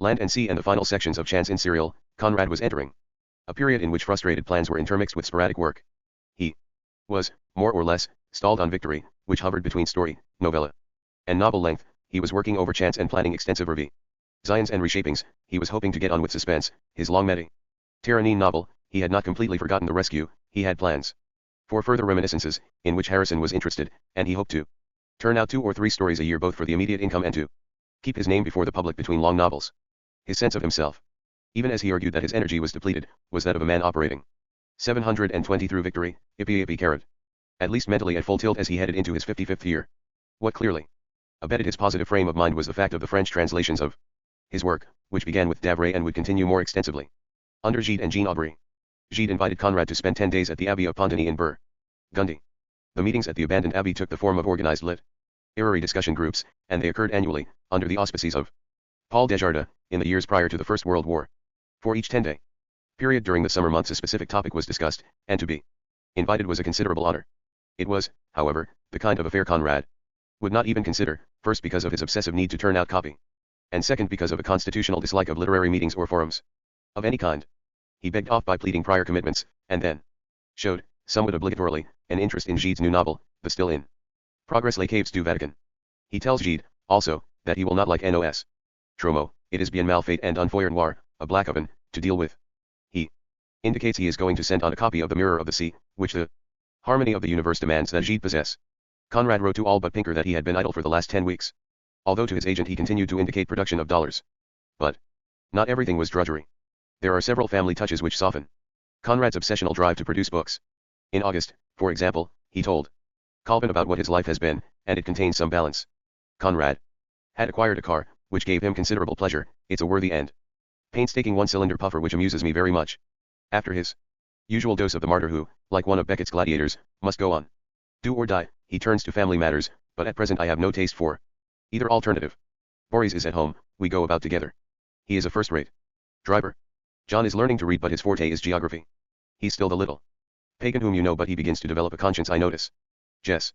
Land and Sea and the final sections of Chance in serial, Conrad was entering a period in which frustrated plans were intermixed with sporadic work. He was, more or less, stalled on Victory, which hovered between story, novella, and novel length. He was working over Chance and planning extensive revisions and reshapings. He was hoping to get on with Suspense, his long Mediterranean novel. He had not completely forgotten The Rescue. He had plans for further reminiscences, in which Harrison was interested, and he hoped to turn out 2 or 3 stories a year both for the immediate income and to keep his name before the public between long novels. His sense of himself, even as he argued that his energy was depleted, was that of a man operating 720 through Victory, at least mentally at full tilt as he headed into his 55th year. What clearly abetted his positive frame of mind was the fact of the French translations of his work, which began with Davray and would continue more extensively under Gide and Jean Aubry. Gide invited Conrad to spend 10 days at the Abbey of Pontigny in Burgundy. The meetings at the abandoned abbey took the form of organized literary discussion groups, and they occurred annually, under the auspices of Paul Desjardins, in the years prior to the First World War. For each 10-day During the summer months a specific topic was discussed, and to be invited was a considerable honor. It was, however, the kind of affair Conrad would not even consider, first because of his obsessive need to turn out copy, and second because of a constitutional dislike of literary meetings or forums of any kind. He begged off by pleading prior commitments, and then showed, somewhat obligatorily, an interest in Gide's new novel, The Still in Progress Les Caves du Vatican. He tells Gide, also, that he will not like Nos. Tromo, it is bien mal fait and un foyer noir, a black oven, to deal with. He indicates he is going to send on a copy of The Mirror of the Sea, which the harmony of the universe demands that Gide possess. Conrad wrote to all but Pinker that he had been idle for the last 10 weeks. Although to his agent he continued to indicate production of dollars. But not everything was drudgery. There are several family touches which soften Conrad's obsessional drive to produce books. In August, for example, he told Calvin about what his life has been, and it contains some balance. Conrad had acquired a car, which gave him considerable pleasure. It's a worthy and painstaking one-cylinder puffer which amuses me very much. After his usual dose of the martyr who, like one of Beckett's gladiators, must go on, do or die, he turns to family matters, but at present I have no taste for either alternative. Boris is at home, we go about together. He is a first-rate driver. John is learning to read but his forte is geography. He's still the little pagan whom you know but he begins to develop a conscience I notice. Jess.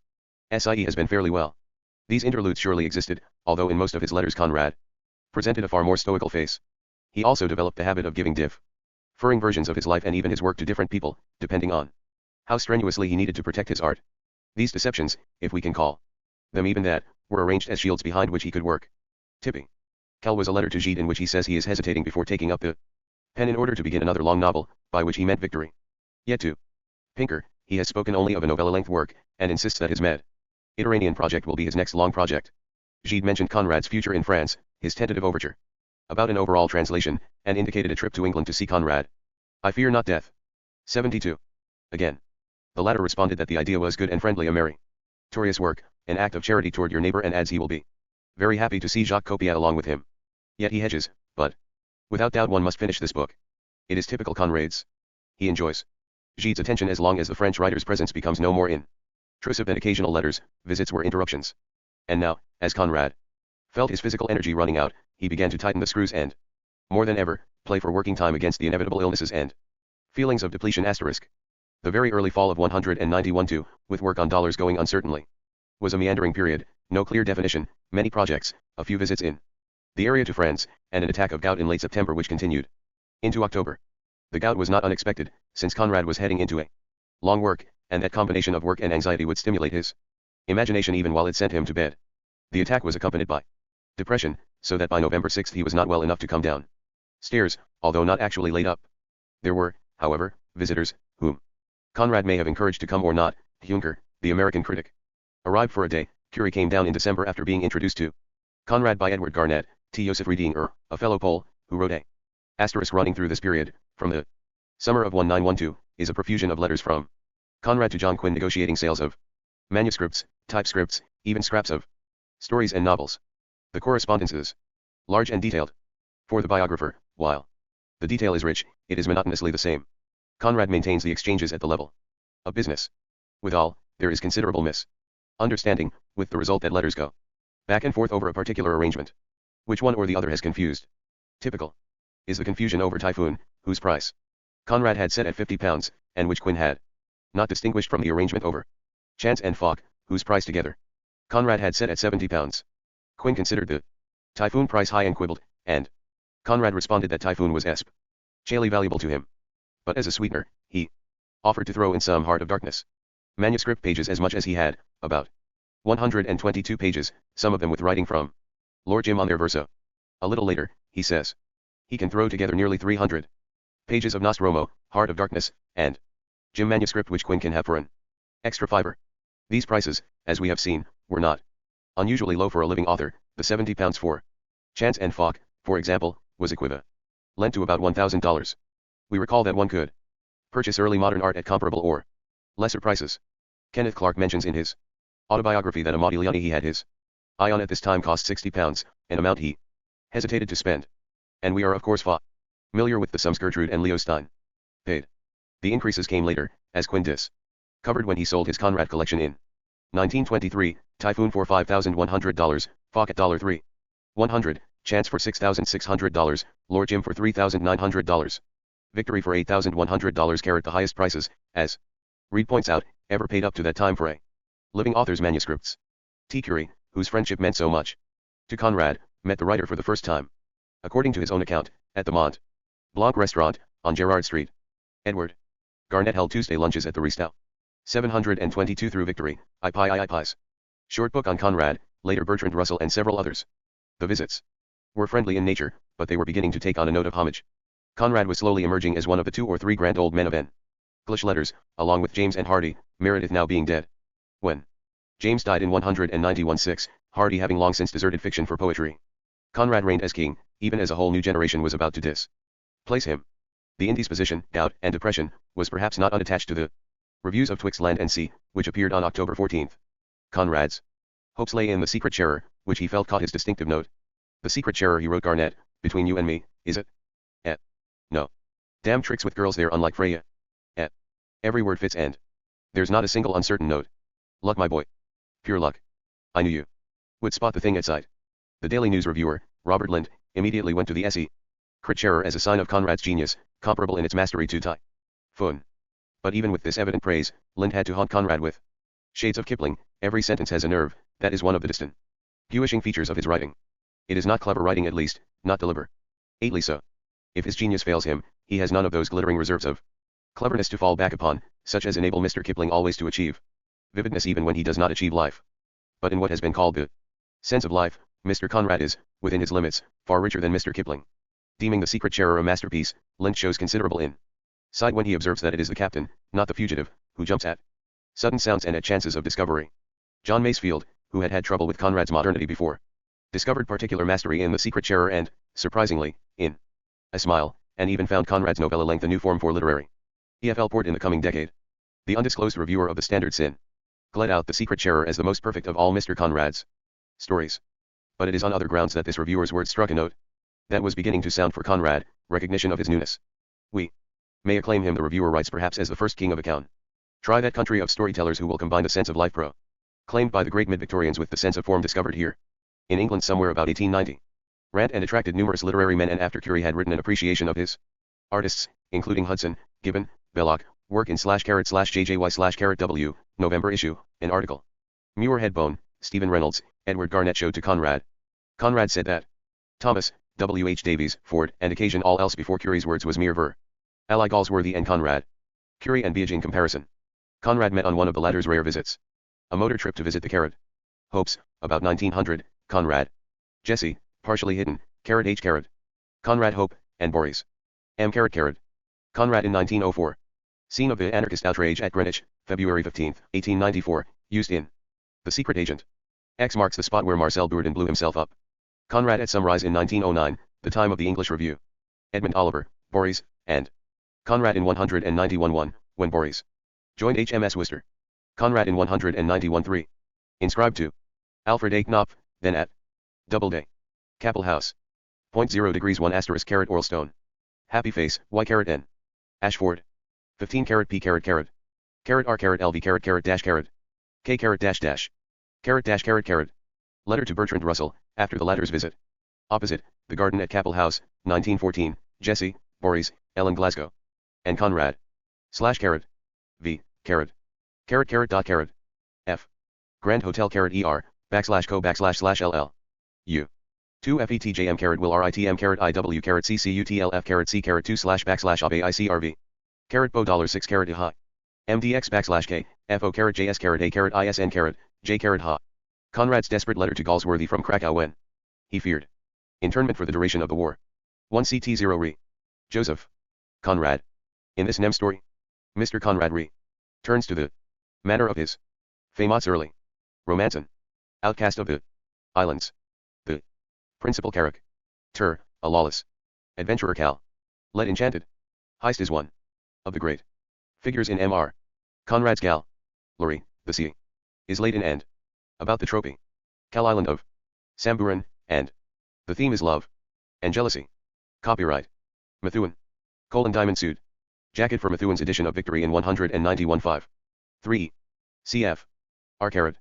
Sie has been fairly well. These interludes surely existed, although in most of his letters Conrad presented a far more stoical face. He also developed the habit of giving differing versions of his life and even his work to different people, depending on how strenuously he needed to protect his art. These deceptions, if we can call them even that, were arranged as shields behind which he could work. Tipping. Kel was a letter to Gide in which he says he is hesitating before taking up the pen in order to begin another long novel, by which he meant victory. Yet to Pinker, he has spoken only of a novella-length work, and insists that his Mediterranean project will be his next long project. Gide mentioned Conrad's future in France, his tentative overture about an overall translation, and indicated a trip to England to see Conrad. I fear not death. 72. Again. The latter responded that the idea was good and friendly, a meritorious work, an act of charity toward your neighbor, and adds he will be very happy to see Jacques Copiat along with him. Yet he hedges, but without doubt one must finish this book. It is typical Conrad's. He enjoys Gide's attention as long as the French writer's presence becomes no more intrusive than occasional letters, visits or interruptions. And now, as Conrad felt his physical energy running out, he began to tighten the screws and, more than ever, play for working time against the inevitable illnesses and feelings of depletion. The very early fall of 191 too, with work on dollars going uncertainly, was a meandering period, no clear definition, many projects, a few visits in the area to friends, and an attack of gout in late September which continued into October. The gout was not unexpected, since Conrad was heading into a long work, and that combination of work and anxiety would stimulate his imagination even while it sent him to bed. The attack was accompanied by depression, so that by November 6 he was not well enough to come down stairs, although not actually laid up. There were, however, visitors, whom Conrad may have encouraged to come or not. Juncker, the American critic, arrived for a day. Curie came down in December after being introduced to Conrad by Edward Garnett, T. Joseph Riedinger, a fellow Pole, who wrote a asterisk running through this period, from the summer of 1912, is a profusion of letters from Conrad to John Quinn negotiating sales of manuscripts, typescripts, even scraps of stories and novels. The correspondence is large and detailed. For the biographer, while the detail is rich, it is monotonously the same. Conrad maintains the exchanges at the level of business. Withal, there is considerable misunderstanding, with the result that letters go back and forth over a particular arrangement, which one or the other has confused. Typical is the confusion over Typhoon, whose price Conrad had set at £50, and which Quinn had not distinguished from the arrangement over Chance and Falk, whose price together Conrad had set at £70. Quinn considered the Typhoon price high and quibbled, and Conrad responded that Typhoon was especially valuable to him. But as a sweetener, he offered to throw in some Heart of Darkness manuscript pages, as much as he had, about 122 pages, some of them with writing from Lord Jim on their verso. A little later, he says, he can throw together nearly 300 pages of Nostromo, Heart of Darkness, and Jim manuscript which Quinn can have for an extra fiver. These prices, as we have seen, were not unusually low for a living author. The £70 for Chance and Falk, for example, was equivalent to about $1,000. We recall that one could purchase early modern art at comparable or lesser prices. Kenneth Clark mentions in his autobiography that a Modigliani he had his eye on at this time cost £60, an amount he hesitated to spend. And we are of course familiar with the sums Gertrude and Leo Stein paid. The increases came later, as Quinn discovered when he sold his Conrad collection in 1923, Typhoon for $5,100, Falk at $3,100, Chance for $6,600, Lord Jim for $3,900. Victory for $8,100 carat, the highest prices, as Reed points out, ever paid up to that time for a living author's manuscripts. T. Curie, whose friendship meant so much to Conrad, met the writer for the first time, according to his own account, at the Mont Blanc restaurant, on Gerrard Street. Edward Garnett held Tuesday lunches at the Restau. 722 through Victory, I Pies. Short book on Conrad, later Bertrand Russell and several others. The visits were friendly in nature, but they were beginning to take on a note of homage. Conrad was slowly emerging as one of the 2 or 3 grand old men of English letters, along with James and Hardy, Meredith now being dead. When James died in 191-6, Hardy having long since deserted fiction for poetry, Conrad reigned as king, even as a whole new generation was about to displace him. The indisposition, doubt, and depression, was perhaps not unattached to the reviews of Twixt Land and Sea, which appeared on October 14. Conrad's hopes lay in the secret sharer, which he felt caught his distinctive note. The secret sharer, he wrote Garnett, between you and me, is it? No. Damn tricks with girls there, unlike Freya. Every word fits and there's not a single uncertain note. Luck, my boy. Pure luck. I knew you would spot the thing at sight. The Daily News reviewer, Robert Lind, immediately went to the secret sharer as a sign of Conrad's genius, comparable in its mastery to Typhoon. But even with this evident praise, Lind had to haunt Conrad with shades of Kipling. Every sentence has a nerve, that is one of the distinguishing features of his writing. It is not clever writing, at least, not deliberately so. If his genius fails him, he has none of those glittering reserves of cleverness to fall back upon, such as enable Mr. Kipling always to achieve vividness even when he does not achieve life. But in what has been called the sense of life, Mr. Conrad is, within his limits, far richer than Mr. Kipling. Deeming The Secret Sharer a masterpiece, Lind shows considerable insight when he observes that it is the captain, not the fugitive, who jumps at sudden sounds and at chances of discovery. John Masefield, who had had trouble with Conrad's modernity before, discovered particular mastery in The Secret Sharer and, surprisingly, in a smile, and even found Conrad's novella length a new form for literary EFL port in the coming decade. The undisclosed reviewer of the Standard gled out The Secret Sharer as the most perfect of all Mr. Conrad's stories. But it is on other grounds that this reviewer's word struck a note that was beginning to sound for Conrad, recognition of his newness. We may acclaim him, the reviewer writes, perhaps as the first king of account. Try that country of storytellers who will combine the sense of life claimed by the great mid-Victorians with the sense of form discovered here in England somewhere about 1890. Rant and attracted numerous literary men, and after Curie had written an appreciation of his artists, including Hudson, Gibbon, Belloc, work in /JJY/W, November issue, an article. Muirhead Bone, Stephen Reynolds, Edward Garnett showed to Conrad. Conrad said that Thomas, W. H. Davies, Ford, and occasion all else before Curie's words was mere ver. Ally Galsworthy and Conrad. Curie and Beijing comparison. Conrad met on one of the latter's rare visits. A motor trip to visit the Carrot Hopes, about 1900, Conrad. Jesse, partially hidden, Carrot H. Carrot. Conrad Hope, and Boris. M. Carrot Carrot. Conrad in 1904. Scene of the anarchist outrage at Greenwich, February 15, 1894, used in The Secret Agent. X marks the spot where Marcel Bourdon blew himself up. Conrad at Sunrise in 1909, the time of the English Review. Edmund Oliver, Boris, and Conrad in 191-1, when Boris joined HMS Worcester. Conrad in 191-3. Inscribed to Alfred A. Knopf, then at Doubleday. Capel House. 0 degrees 1 asterisk carat Orlstone. Happy Face, Y carat N. Ashford. 15 carat P carat carat. Carat R carat LV carat carat dash carat. K carat dash dash. Carat dash carat carat. Letter to Bertrand Russell, after the latter's visit. Opposite, the garden at Capel House, 1914, Jesse, Boris, Ellen Glasgow. And Conrad. Slash carat. V, carat. Carat carat dot carat. F. Grand Hotel carat ER, backslash co backslash slash LL. U. 2 FETJM carat will RITM carat IW carat CCUTLF carat C carat 2 slash backslash OB ICRV. Carat bo $6 carat IHA. MDX backslash K, FO carat JS carat A carat ISN carat, J carat HA. Conrad's desperate letter to Galsworthy from Krakow when he feared internment for the duration of the war. 1 CT0 Re. Joseph. Conrad. In this NEM story, Mr. Conrad turns to the manner of his famous early romancer, outcast of the islands. The principal character, a lawless adventurer Cal. Let Enchanted. Heist is one of the great figures in M.R. Conrad's gallery. The sea is laden and about the trophy Cal Island of Samburan, and the theme is love and jealousy. Copyright Methuen. Diamond suit jacket for Methuen's edition of Victory in 191-5. 3. Cf. R carat.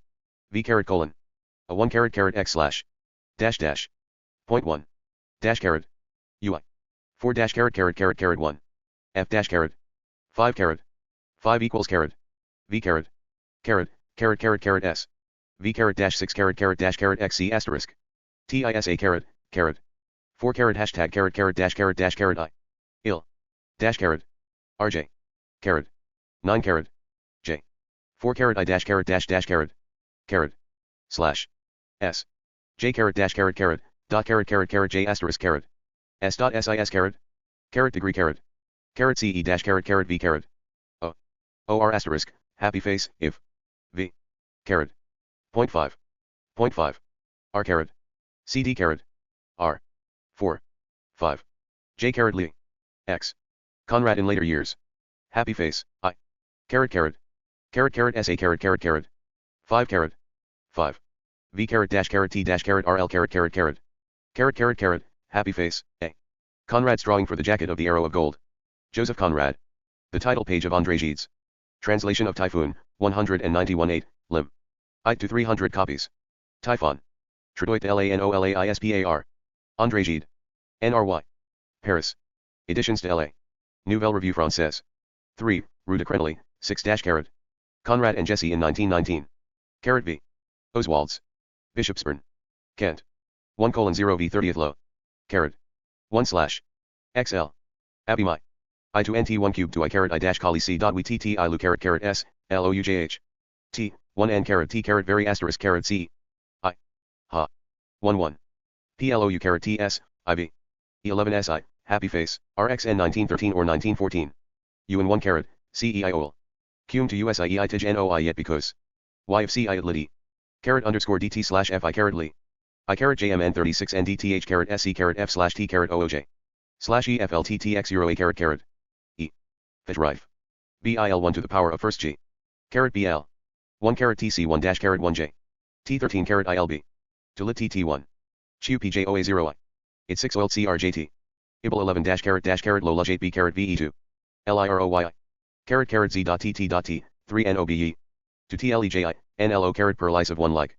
V carat colon. A 1 carat carat X slash. Dash dash. Point 1. Dash carat. UI. 4 dash carat carat carat carat 1. F dash caret. 5 caret. 5 equals caret. V caret. Caret, caret caret caret S. V caret dash 6 caret caret dash caret XC asterisk. TISA caret, caret. 4 caret hashtag caret caret dash caret I. Il. Dash caret. RJ. Caret. 9 caret. J. 4 caret I dash caret dash caret. Caret. Slash. S. J caret dash caret caret. Dot caret caret caret J asterisk caret. S dot SIS caret. Caret degree caret. Caret CE dash caret caret V caret. O. OR asterisk, happy face, if. V. Caret. 0.5. 0.5. R caret. CD caret. R. 4. 5. J caret Lee. X. Conrad in later years. Happy face, I. Caret caret. Caret caret SA caret caret caret. 5 caret. 5. V caret dash caret T dash caret RL caret caret caret. Caret caret caret, happy face, A. Conrad's drawing for the jacket of the Arrow of Gold. Joseph Conrad. The title page of André Gide's. Translation of Typhoon, 191-8, Lim. I to 300 copies. Typhon. Traduit LANOLAISPAR. André Gide. NRY. Paris. Editions de la. Nouvelle Revue Française. 3, Rue de Crenely, 6 caret. Conrad and Jesse in 1919. Caret V. Oswald's. Bishopsburn. Kent. 1:0 V 30th Low. Caret. 1 slash. XL. Abbey my. I to NT 1 cube to I caret I dash collie C dot we TT I lu caret caret S, LOUJH. T, 1 N caret T caret very asterisk caret C. I. Ha. 1 PLOU caret TS, IV. E11 SI, happy face, RXN 1913 or 1914. UN 1 caret, CEI OL. Cum to USIE I TIJ NOI yet because. Y of C I at Liddy. Caret underscore DT slash F I caret Lee. I caret JMN 36 NDTH caret SC caret F slash T caret OOJ. Slash EFLTTX Euro A caret caret. E. Fetch BIL 1 to the power of first G. Caret BL. 1 caret TC 1 dash caret 1J. T13 caret ILB. To lit TT1. Chu PJOA 0I. It 6 oil CRJT. IBL 11 dash caret low lug 8B caret VE2. LIROYI. Caret caret Z dot TT dot T, 3 NOBE. To TLEJI, NLO caret per lice of 1 like.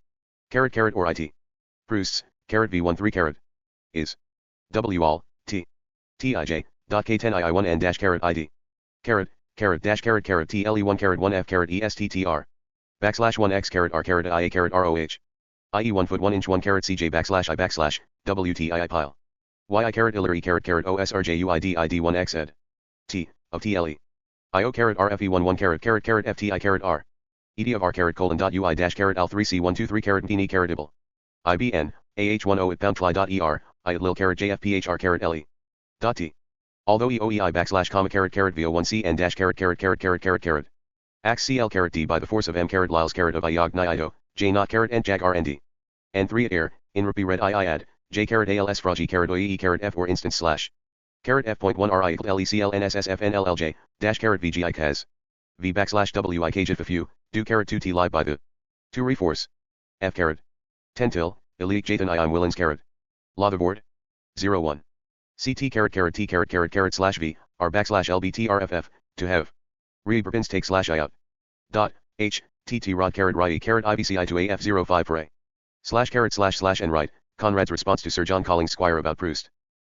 Caret caret or IT. Proust's, caret V1 3 caret. Is. W all, T. TIJ, dot K10II1 N dash caret ID. Caret, caret dash caret caret TLE1 caret 1 F caret ESTTR. Backslash 1 X caret R caret IA caret ROH. IE 1 foot 1 inch 1 caret CJ backslash I backslash, WTII pile. YI caret Ilary caret OSRJUID 1 X ed. T, of TLE. IO caret RFE 1 caret FTI caret R. ED of R caret colon dot UI dash caret Al 3C123 caret PNE caret IBL. IBN, AH10 at poundfly dot ER, I at lil caret JFPHR caret LE. Dot T. Although EOEI backslash comma caret VO1C N dash caret. Ax CL caret D by the force of M caret Lyles caret of IOG Nido, J not caret N jag RND. N3 at air, in rupee red II add, J caret ALS frogi caret OEE caret F or instance slash. Caret F.1 RI equal LECLNSSFNLLJ, dash caret VGI cas. V backslash WI kjif few, do caret 2 T live by the. 2 reforce. F caret. 10 till, elite Jathan I am Willens caret. Law the board. 01. CT caret T slash V, R backslash LBTRFF, to have. Reberpins take slash I out. Dot, H, TT rod caret right caret IVCI to AF05 for A. Slash and right, Conrad's response to Sir John Colling's Squire about Proust.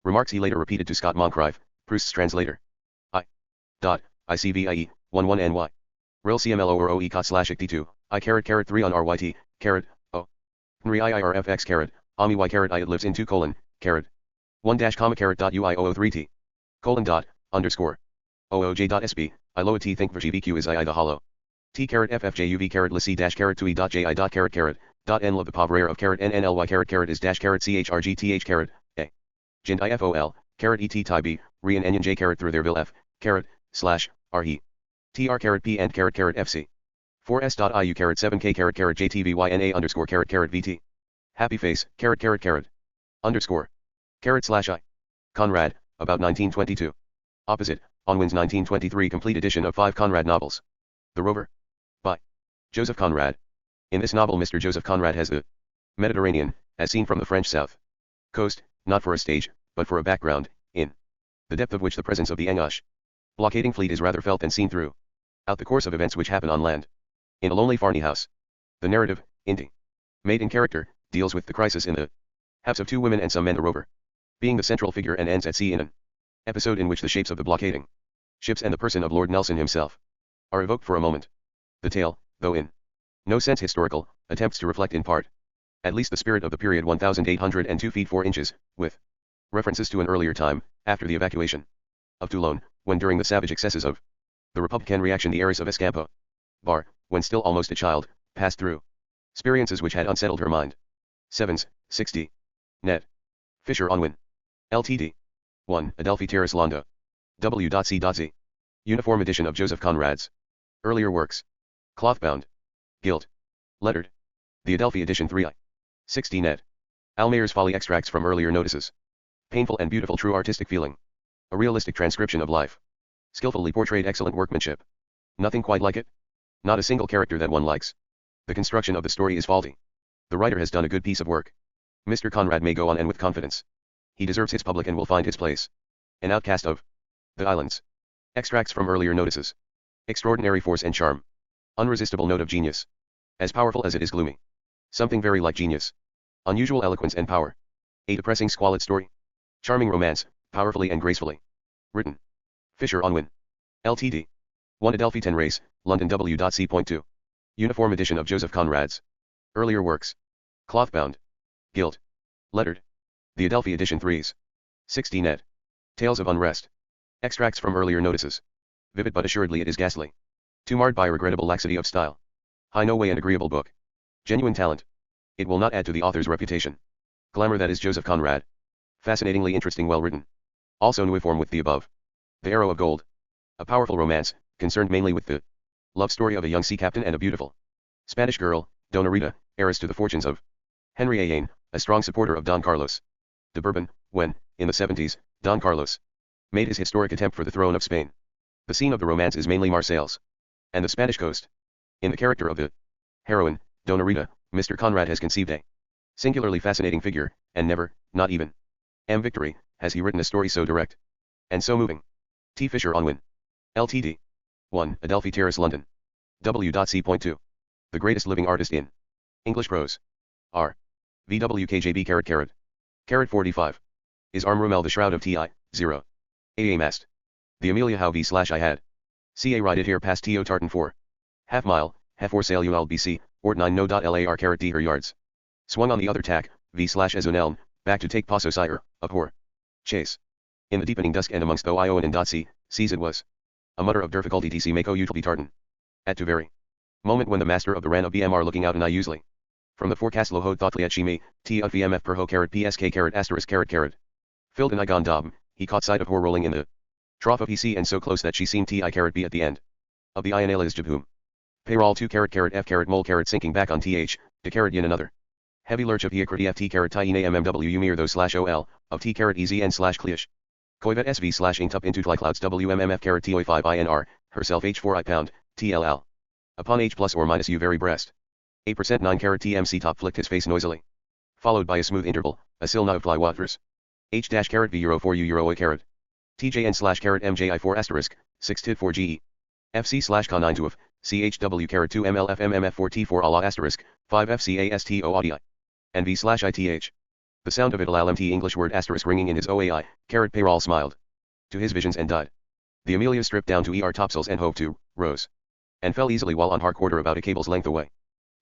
Remarks he later repeated to Scott Moncrieff, Proust's translator. I. Dot, ICVIE, 11 NY. Rel CMLO or OE cot slash ICT2, I caret 3 on RYT, caret, O. Henry IIRFX caret, Ami Y caret I it lives in 2 colon, caret. 1 dash comma caret dot UI003T. Colon dot, underscore. OOJ dot SB, I loa T think VQ is I the hollow. T caret FFJUV caret lisi dash caret 2E dot JI dot caret, dot N love the pauvre of caret NNLY caret is dash caret CHRGTH caret, A. Jind IFOL, caret ET tie B, re and Enion J caret through their vil F, caret, slash, RE. TR caret P and caret FC. 4S dot IU caret 7K caret JTVYNA underscore caret VT. Happy face, caret. Underscore. Caret slash I. Conrad, about 1922. Opposite, Onwin's 1923 complete edition of 5 Conrad novels. The Rover. By Joseph Conrad. In this novel Mr. Joseph Conrad has the Mediterranean, as seen from the French south coast, not for a stage, but for a background, in the depth of which the presence of the English blockading fleet is rather felt than seen through out the course of events which happen on land. In a lonely Farney house. The narrative, Indy. Made in character, deals with the crisis in the haps of 2 women and some men the Rover. Being the central figure and ends at sea in an episode in which the shapes of the blockading ships and the person of Lord Nelson himself are evoked for a moment. The tale, though in no sense historical, attempts to reflect in part, at least the spirit of the period 1802 feet 4 inches, with references to an earlier time, after the evacuation of Toulon, when during the savage excesses of the Republican reaction the heiress of Escampo Bar, when still almost a child, passed through experiences which had unsettled her mind. 7s, 60. Net. Fisher Unwin. Ltd. 1. Adelphi Terrace Londo. W.C.Z. Uniform edition of Joseph Conrad's earlier works. Clothbound. Gilt. Lettered. The Adelphi edition 3i. 60 net. Almayer's Folly extracts from earlier notices. Painful and beautiful true artistic feeling. A realistic transcription of life. Skillfully portrayed excellent workmanship. Nothing quite like it. Not a single character that one likes. The construction of the story is faulty. The writer has done a good piece of work. Mr. Conrad may go on and with confidence. He deserves his public and will find his place. An outcast of the islands. Extracts from earlier notices. Extraordinary force and charm. Unresistible note of genius. As powerful as it is gloomy. Something very like genius. Unusual eloquence and power. A depressing squalid story. Charming romance, powerfully and gracefully written. Fisher Unwin. Ltd. 1 Adelphi 10 Race, London W.C.2. Uniform edition of Joseph Conrad's earlier works. Clothbound. Gilt. Lettered. The Adelphi edition 3s. 60 net. Tales of unrest. Extracts from earlier notices. Vivid but assuredly it is ghastly. Too marred by regrettable laxity of style. High no way an agreeable book. Genuine talent. It will not add to the author's reputation. Glamour that is Joseph Conrad. Fascinatingly interesting, well written. Also uniform with the above. The Arrow of Gold. A powerful romance, concerned mainly with the love story of a young sea captain and a beautiful Spanish girl, Dona Rita, heiress to the fortunes of Henry Ayane, a strong supporter of Don Carlos de Bourbon, when, in the 70s, Don Carlos made his historic attempt for the throne of Spain. The scene of the romance is mainly Marseilles and the Spanish coast. In the character of the heroine, Dona Rita, Mr. Conrad has conceived a singularly fascinating figure, and never, not even Victory, has he written a story so direct and so moving. T. Fisher Unwin. Ltd. 1 Adelphi Terrace London. W.C.2. The greatest living artist in English prose. R. VWKJB carat 45. Is Arm Rommel the shroud of T.I. 0. A. Mast. The Amelia Howe v/I had. C.A. Ride it here past T.O. Tartan 4. Half mile, half for sale ULBC, Ort 9 no. LAR carat D her yards. Swung on the other tack, v/as un elm, back to take paso sire, a poor chase. In the deepening dusk and amongst Oio and .c, sees it was a mutter of difficulty tc mako utility tartan. At to very moment when the master of the ran of BMR looking out and I usually from the forecast lo hode thoughtfully at she me, t of VMF per ho carat psk carat asterisk carat. Filled an igon dob, he caught sight of her rolling in the trough of EC and so close that she seemed ti carat b at the end of the ionales jabhum. Payroll 2 carat f carat mole carat sinking back on th, de carat yin another. Heavy lurch of hiacrit eft carat tiene mmw umir though /ol, of t carat ezn / klish. Koivet sv / inked up into clouds wmmf carat toi 5 inr, herself h4 I pound, tll. Upon h plus or minus u very breast. 8% 9 carat tmc top flicked his face noisily. Followed by a smooth interval, a sil now fly waters. H dash carat v euro 4 u euro a carat. TJN / carat mji 4 asterisk, 6 tid 4 ge. FC / con 9 to of, chw carat 2 mlf mmf 4 t4 ala asterisk, 5 fcasto audi. And v/ith. The sound of it allowed mt English word asterisk ringing in his oai, carat payroll smiled to his visions and died. The Amelia stripped down to er topsails and hove to, rose. And fell easily while on hard quarter about a cable's length away.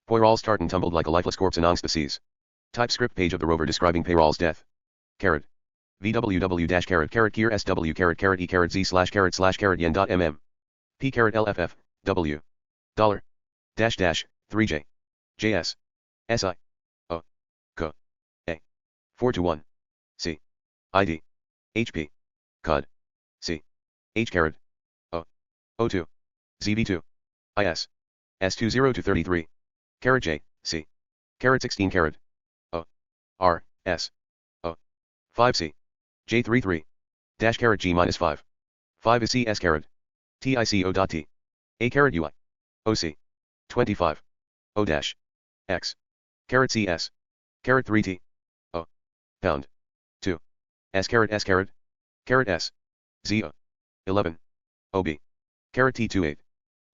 Poirot's tartan tumbled like a lifeless corpse amongst the seas. Typescript page of the rover describing Payroll's death. Carat. VWW carat kier SW carat E carat Z / carat yen dot mm. P carat LFF, W. Dollar. / 3J. JS. SI. O. Co. A. 4 to 1. C. ID. HP. CUD. C. H carat. O. O2. ZB2. IS. S20 to 33. Carat J, C. Carat 16 carat. O. R, S. O. 5C. J33. Dash carat G minus 5. 5 is CS carat. TICO.T. A carat UI. OC. 25. O dash. X. Carat CS. Carat 3T. O. Pound. 2. S carat S carat. Carat S. ZO. 11. OB. Carat T28.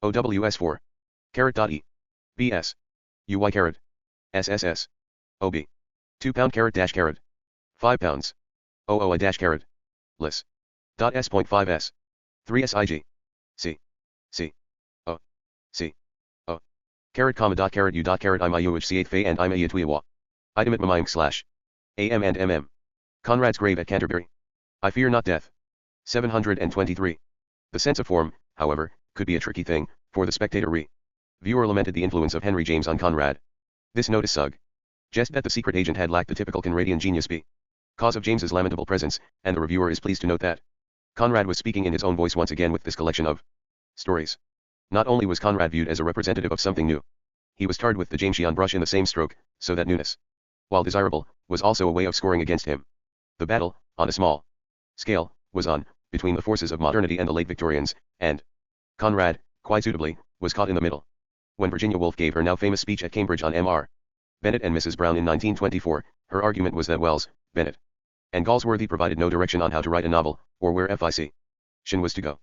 OWS4. Carat dot E. BS. UY carat. SSS. OB. 2 pound carat dash carat. 5 pounds. OO a dash carat. Lis. Dot S.5S. 3 sig. C. C. O. C. O. Caret comma dot caret u dot caret ima u which c 8 fe and ima yatwiwa. Item at mamayim slash. AM and MM. Conrad's grave at Canterbury. I fear not death. 723. The sense of form, however, could be a tricky thing, for the spectator viewer lamented the influence of Henry James on Conrad. This note is just that the secret agent had lacked the typical Conradian genius cause of James's lamentable presence, and the reviewer is pleased to note that Conrad was speaking in his own voice once again with this collection of stories. Not only was Conrad viewed as a representative of something new, he was tarred with the Jamesian brush in the same stroke, so that newness, while desirable, was also a way of scoring against him. The battle, on a small scale, was on, between the forces of modernity and the late Victorians, and Conrad, quite suitably, was caught in the middle. When Virginia Woolf gave her now famous speech at Cambridge on M.R. Bennett and Mrs. Brown in 1924, her argument was that Wells, Bennett, and Galsworthy provided no direction on how to write a novel, or where fiction was to go.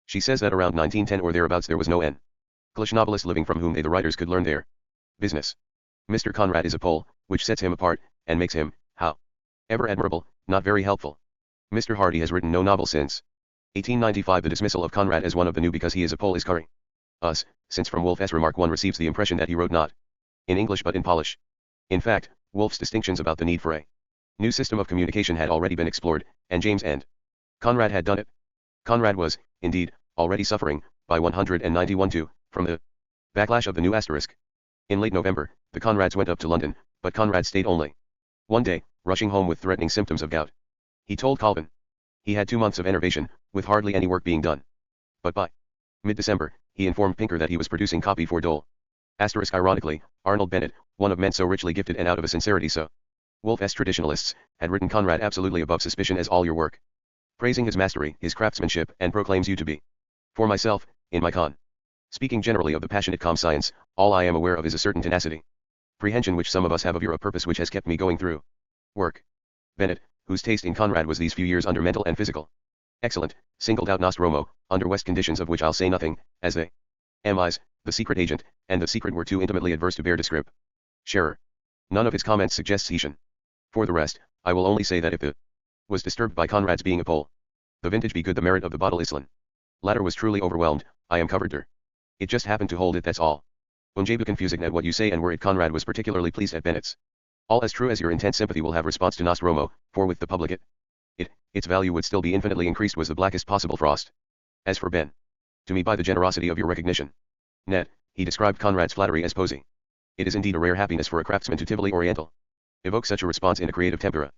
She says that around 1910 or thereabouts there was no English novelist living from whom the writers could learn their business. Mr. Conrad is a Pole, which sets him apart, and makes him, however admirable, not very helpful. Mr. Hardy has written no novel since 1895. The dismissal of Conrad as one of the new because he is a Pole is curring us, since from Woolf's remark one receives the impression that he wrote not in English but in Polish. In fact, Woolf's distinctions about the need for a new system of communication had already been explored, and James and Conrad had done it. Conrad was, indeed, already suffering, by 191 from the backlash of the new asterisk. In late November, the Conrads went up to London, but Conrad stayed only one day, rushing home with threatening symptoms of gout. He told Calvin he had 2 months of enervation, with hardly any work being done. But by mid-December, he informed Pinker that he was producing copy for Dole. Asterisk ironically, Arnold Bennett, one of men so richly gifted and out of a sincerity so Woolf's traditionalists, had written Conrad absolutely above suspicion as all your work, praising his mastery, his craftsmanship, and proclaims you to be. For myself, in my speaking generally of the passionate science, all I am aware of is a certain tenacity, prehension which some of us have of your purpose which has kept me going through work. Bennett, whose taste in Conrad was these few years under mental and physical excellent, singled out Nostromo, under West conditions of which I'll say nothing, as they M.I.'s, the secret agent, and the secret were too intimately adverse to bear description. Sharer. None of his comments suggests he should. For the rest, I will only say that if it was disturbed by Conrad's being a Pole, the vintage be good the merit of the bottle Islan. Latter was truly overwhelmed, I am covered there. It just happened to hold it that's all. Unjabu confusing at what you say and were it Conrad was particularly pleased at Bennett's. All as true as your intense sympathy will have response to Nostromo, for with the public its value would still be infinitely increased was the blackest possible frost. As for Ben, to me by the generosity of your recognition. Net, he described Conrad's flattery as posy. It is indeed a rare happiness for a craftsman to Tivoli Oriental evoke such a response in a creative tempera.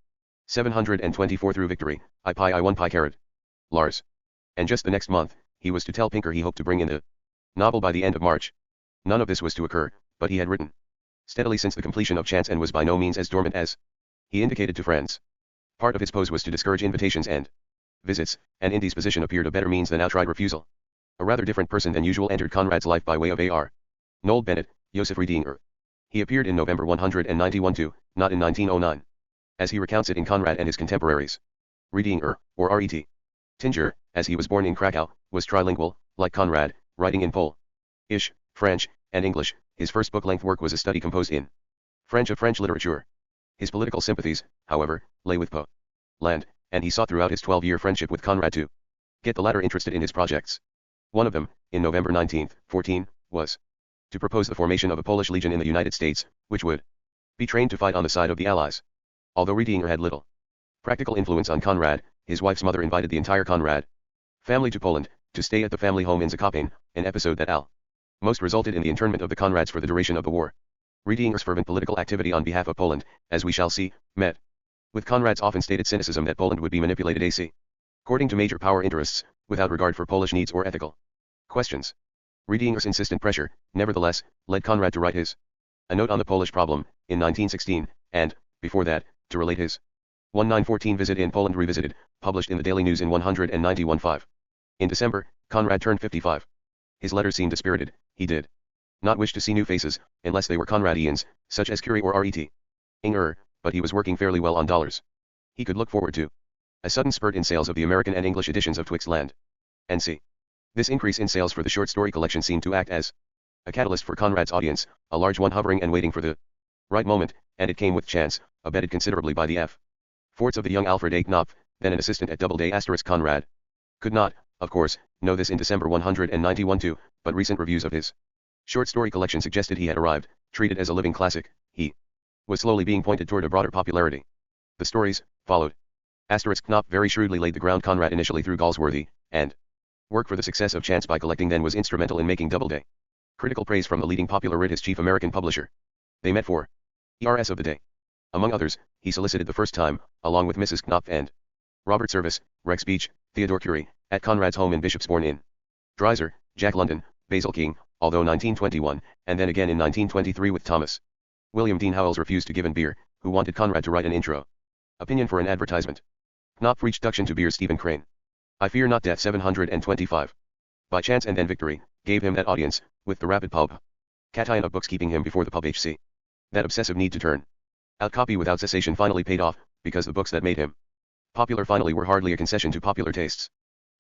724 through victory, I 1 pi carat. Lars. And just the next month, he was to tell Pinker he hoped to bring in the novel by the end of March. None of this was to occur, but he had written steadily since the completion of Chance and was by no means as dormant as he indicated to friends. Part of his pose was to discourage invitations and visits, and in disposition appeared a better means than outright refusal. A rather different person than usual entered Conrad's life by way of A.R. Noel Bennett, Joseph Redinger. He appeared in November 191 not in 1909. As he recounts it in Conrad and his contemporaries. Redinger, or R.E.T. Tinger, as he was born in Krakow, was trilingual, like Conrad, writing in Polish, French, and English. His first book-length work was a study composed in French of French literature. His political sympathies, however, lay with Poland, and he sought throughout his 12-year friendship with Conrad to get the latter interested in his projects. One of them, in November 1914, was to propose the formation of a Polish legion in the United States, which would be trained to fight on the side of the Allies. Although Redinger had little practical influence on Conrad, his wife's mother invited the entire Conrad family to Poland, to stay at the family home in Zakopane, an episode that almost resulted in the internment of the Conrads for the duration of the war. Redinger's fervent political activity on behalf of Poland, as we shall see, met with Conrad's often stated cynicism that Poland would be manipulated according to major power interests, without regard for Polish needs or ethical questions. Redinger's insistent pressure, nevertheless, led Conrad to write a note on the Polish problem, in 1916, and, before that, to relate his 1914 visit in Poland revisited, published in the Daily News in 191.5. In December, Conrad turned 55. His letters seemed dispirited. He did not wish to see new faces, unless they were Conradians, such as Curie or R.E.T. Inger, but he was working fairly well on dollars. He could look forward to a sudden spurt in sales of the American and English editions of Twixt Land and Sea. This increase in sales for the short story collection seemed to act as a catalyst for Conrad's audience, a large one hovering and waiting for the right moment, and it came with Chance, abetted considerably by the efforts of the young Alfred A. Knopf, then an assistant at Doubleday *. Conrad could not, of course, know this in December 191 too, but recent reviews of his short story collection suggested he had arrived, treated as a living classic, he was slowly being pointed toward a broader popularity. The stories followed. Knopf very shrewdly laid the ground Conrad initially through Galsworthy, and work for the success of Chance by Collecting then was instrumental in making Doubleday. Critical praise from the leading popular writ his chief American publisher. They met for ERS of the day. Among others, he solicited the first time, along with Mrs. Knopf and Robert Service, Rex Beach, Theodore Curie, at Conrad's home in Bishopsbourne in Dreiser, Jack London, Basil King, although 1921, and then again in 1923 with Thomas William Dean Howells refused to give in Beer, who wanted Conrad to write an intro opinion for an advertisement. Knopf reached Duction to Beer's Stephen Crane. I Fear Not Death 725. By chance and then victory, gave him that audience, with the rapid pub cation of books keeping him before the pub HC. That obsessive need to turn out copy without cessation finally paid off, because the books that made him popular finally were hardly a concession to popular tastes.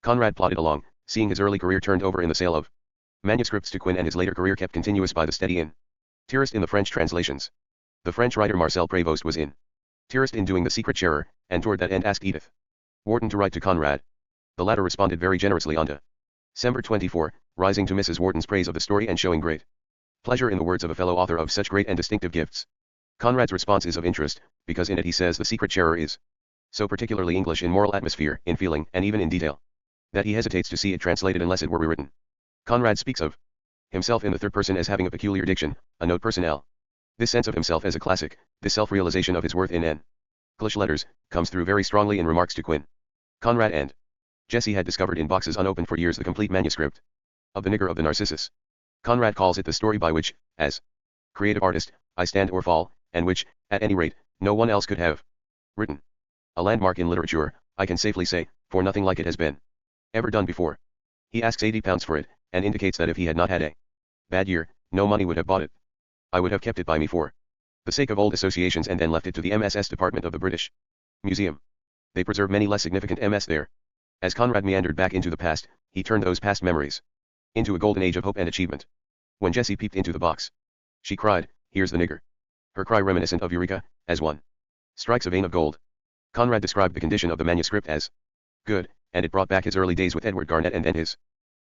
Conrad plodded along, seeing his early career turned over in the sale of manuscripts to Quinn and his later career kept continuous by the steady interest in the French translations. The French writer Marcel Prévost was interested in doing The Secret Sharer, and toward that end asked Edith Wharton to write to Conrad. The latter responded very generously on December 24, rising to Mrs. Wharton's praise of the story and showing great pleasure in the words of a fellow author of such great and distinctive gifts. Conrad's response is of interest, because in it he says The Secret Sharer is so particularly English in moral atmosphere, in feeling, and even in detail, that he hesitates to see it translated unless it were rewritten. Conrad speaks of himself in the third person as having a peculiar diction, a note personnel. This sense of himself as a classic, this self-realization of his worth in English letters, comes through very strongly in remarks to Quinn. Conrad and Jessie had discovered in boxes unopened for years the complete manuscript of The Nigger of the Narcissus. Conrad calls it the story by which, as creative artist, I stand or fall, and which, at any rate, no one else could have written. A landmark in literature, I can safely say, for nothing like it has been ever done before. He asks £80 for it, and indicates that if he had not had a bad year, no money would have bought it. I would have kept it by me for the sake of old associations and then left it to the MSS department of the British Museum. They preserve many less significant MS there. As Conrad meandered back into the past, he turned those past memories into a golden age of hope and achievement. When Jessie peeped into the box, she cried, "Here's the nigger." Her cry reminiscent of Eureka, as one strikes a vein of gold. Conrad described the condition of the manuscript as good, and it brought back his early days with Edward Garnett and then his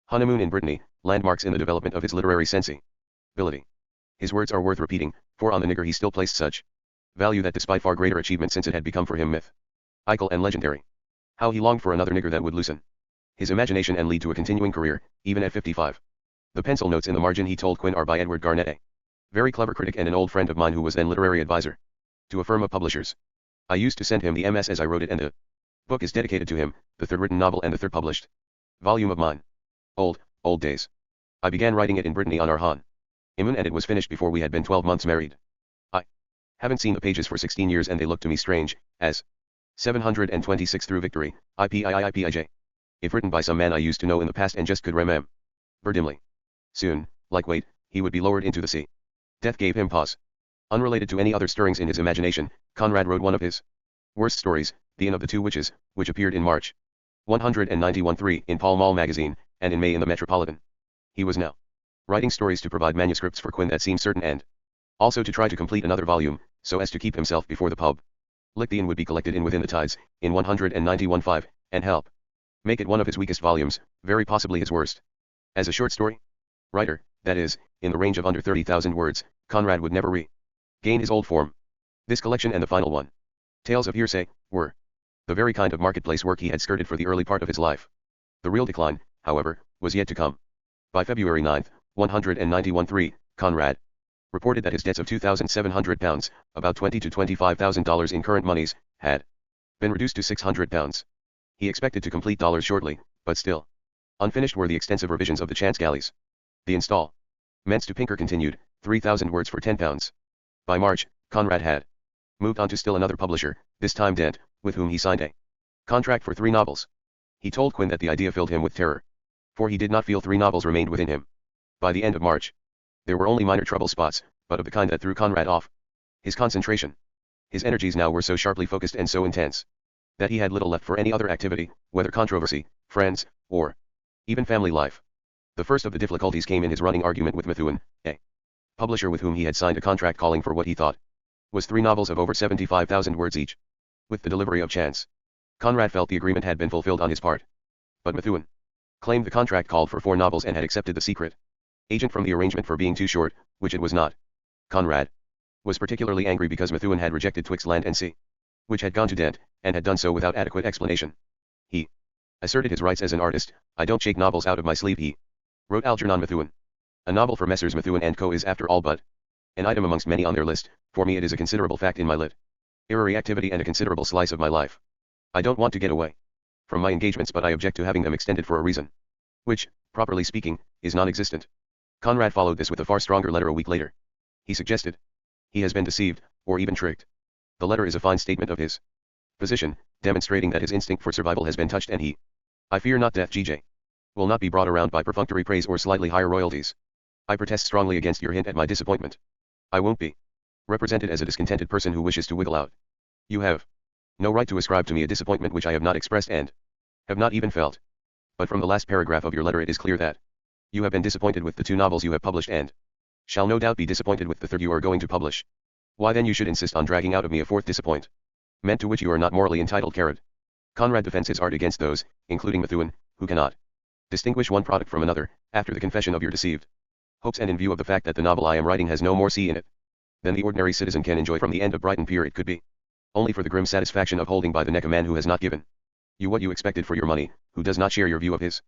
honeymoon in Brittany, landmarks in the development of his literary sensibility. His words are worth repeating, for on the nigger he still placed such value that despite far greater achievement since it had become for him mythical and legendary, how he longed for another nigger that would loosen his imagination and lead to a continuing career, even at 55. The pencil notes in the margin he told Quinn are by Edward Garnett, a very clever critic and an old friend of mine who was then literary advisor to a firm of publishers. I used to send him the MS as I wrote it, and the book is dedicated to him, the third written novel and the third published volume of mine. Old days. I began writing it in Brittany on our honeymoon and it was finished before we had been 12 months married. I haven't seen the pages for 16 years and they look to me strange, as 726 through victory, IPIIIPIJ. If written by some man I used to know in the past and just could remember dimly. Soon, like weight, he would be lowered into the sea. Death gave him pause. Unrelated to any other stirrings in his imagination, Conrad wrote one of his worst stories, The Inn of the Two Witches, which appeared in March 191-3 in Pall Mall magazine, and in May in the Metropolitan. He was now writing stories to provide manuscripts for Quinn that seemed certain and also to try to complete another volume, so as to keep himself before the pub. The Inn would be collected in Within the Tides, in 191-5, and help make it one of his weakest volumes, very possibly his worst. As a short story writer, that is, in the range of under 30,000 words, Conrad would never regain his old form. This collection and the final one, Tales of Hearsay, were the very kind of marketplace work he had skirted for the early part of his life. The real decline, however, was yet to come. By February 9, 191-3, Conrad reported that his debts of £2,700, about $20,000 to $25,000 in current monies, had been reduced to £600. He expected to complete dollars shortly, but still unfinished were the extensive revisions of the Chance galleys. The installments to Pinker continued, 3,000 words for £10. By March, Conrad had moved on to still another publisher, this time Dent, with whom he signed a contract for 3 novels. He told Quinn that the idea filled him with terror, for he did not feel 3 novels remained within him. By the end of March, there were only minor trouble spots, but of the kind that threw Conrad off his concentration. His energies now were so sharply focused and so intense that he had little left for any other activity, whether controversy, friends, or even family life. The first of the difficulties came in his running argument with Methuen, a publisher with whom he had signed a contract calling for what he thought was 3 novels of over 75,000 words each. With the delivery of Chance, Conrad felt the agreement had been fulfilled on his part. But Methuen Claimed the contract called for 4 novels and had accepted the secret agent from the arrangement for being too short, which it was not. Conrad was particularly angry because Methuen had rejected Twixt Land and Sea, which had gone to Dent, and had done so without adequate explanation. He asserted his rights as an artist. I don't shake novels out of my sleeve, he wrote Algernon Methuen. A novel for Messrs. Methuen and Co. is after all but an item amongst many on their list. For me it is a considerable fact in my literary activity and a considerable slice of my life. I don't want to get away from my engagements, but I object to having them extended for a reason which, properly speaking, is non-existent. Conrad followed this with a far stronger letter a week later. He suggested he has been deceived, or even tricked. The letter is a fine statement of his position, demonstrating that his instinct for survival has been touched, and he, I fear not death, GJ, will not be brought around by perfunctory praise or slightly higher royalties. I protest strongly against your hint at my disappointment. I won't be represented as a discontented person who wishes to wiggle out. You have no right to ascribe to me a disappointment which I have not expressed and have not even felt. But from the last paragraph of your letter it is clear that you have been disappointed with the 2 novels you have published and shall no doubt be disappointed with the 3rd you are going to publish. Why then you should insist on dragging out of me a 4th disappointment to which you are not morally entitled, Karl. Conrad defends his art against those, including Methuen, who cannot distinguish one product from another, after the confession of your deceived hopes and in view of the fact that the novel I am writing has no more sea in it than the ordinary citizen can enjoy from the end of Brighton Pier. It could be only for the grim satisfaction of holding by the neck a man who has not given you what you expected for your money, who does not share your view of his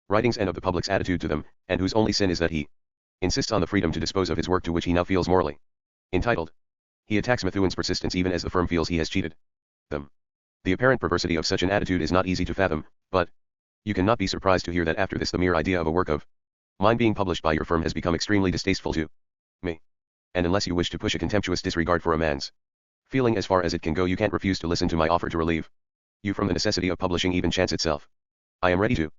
writings and of the public's attitude to them, and whose only sin is that he insists on the freedom to dispose of his work to which he now feels morally entitled. He attacks Methuen's persistence even as the firm feels he has cheated them. The apparent perversity of such an attitude is not easy to fathom, but you cannot be surprised to hear that after this the mere idea of a work of mine being published by your firm has become extremely distasteful to me. And unless you wish to push a contemptuous disregard for a man's feeling as far as it can go, you can't refuse to listen to my offer to relieve you from the necessity of publishing even chance itself. I am ready to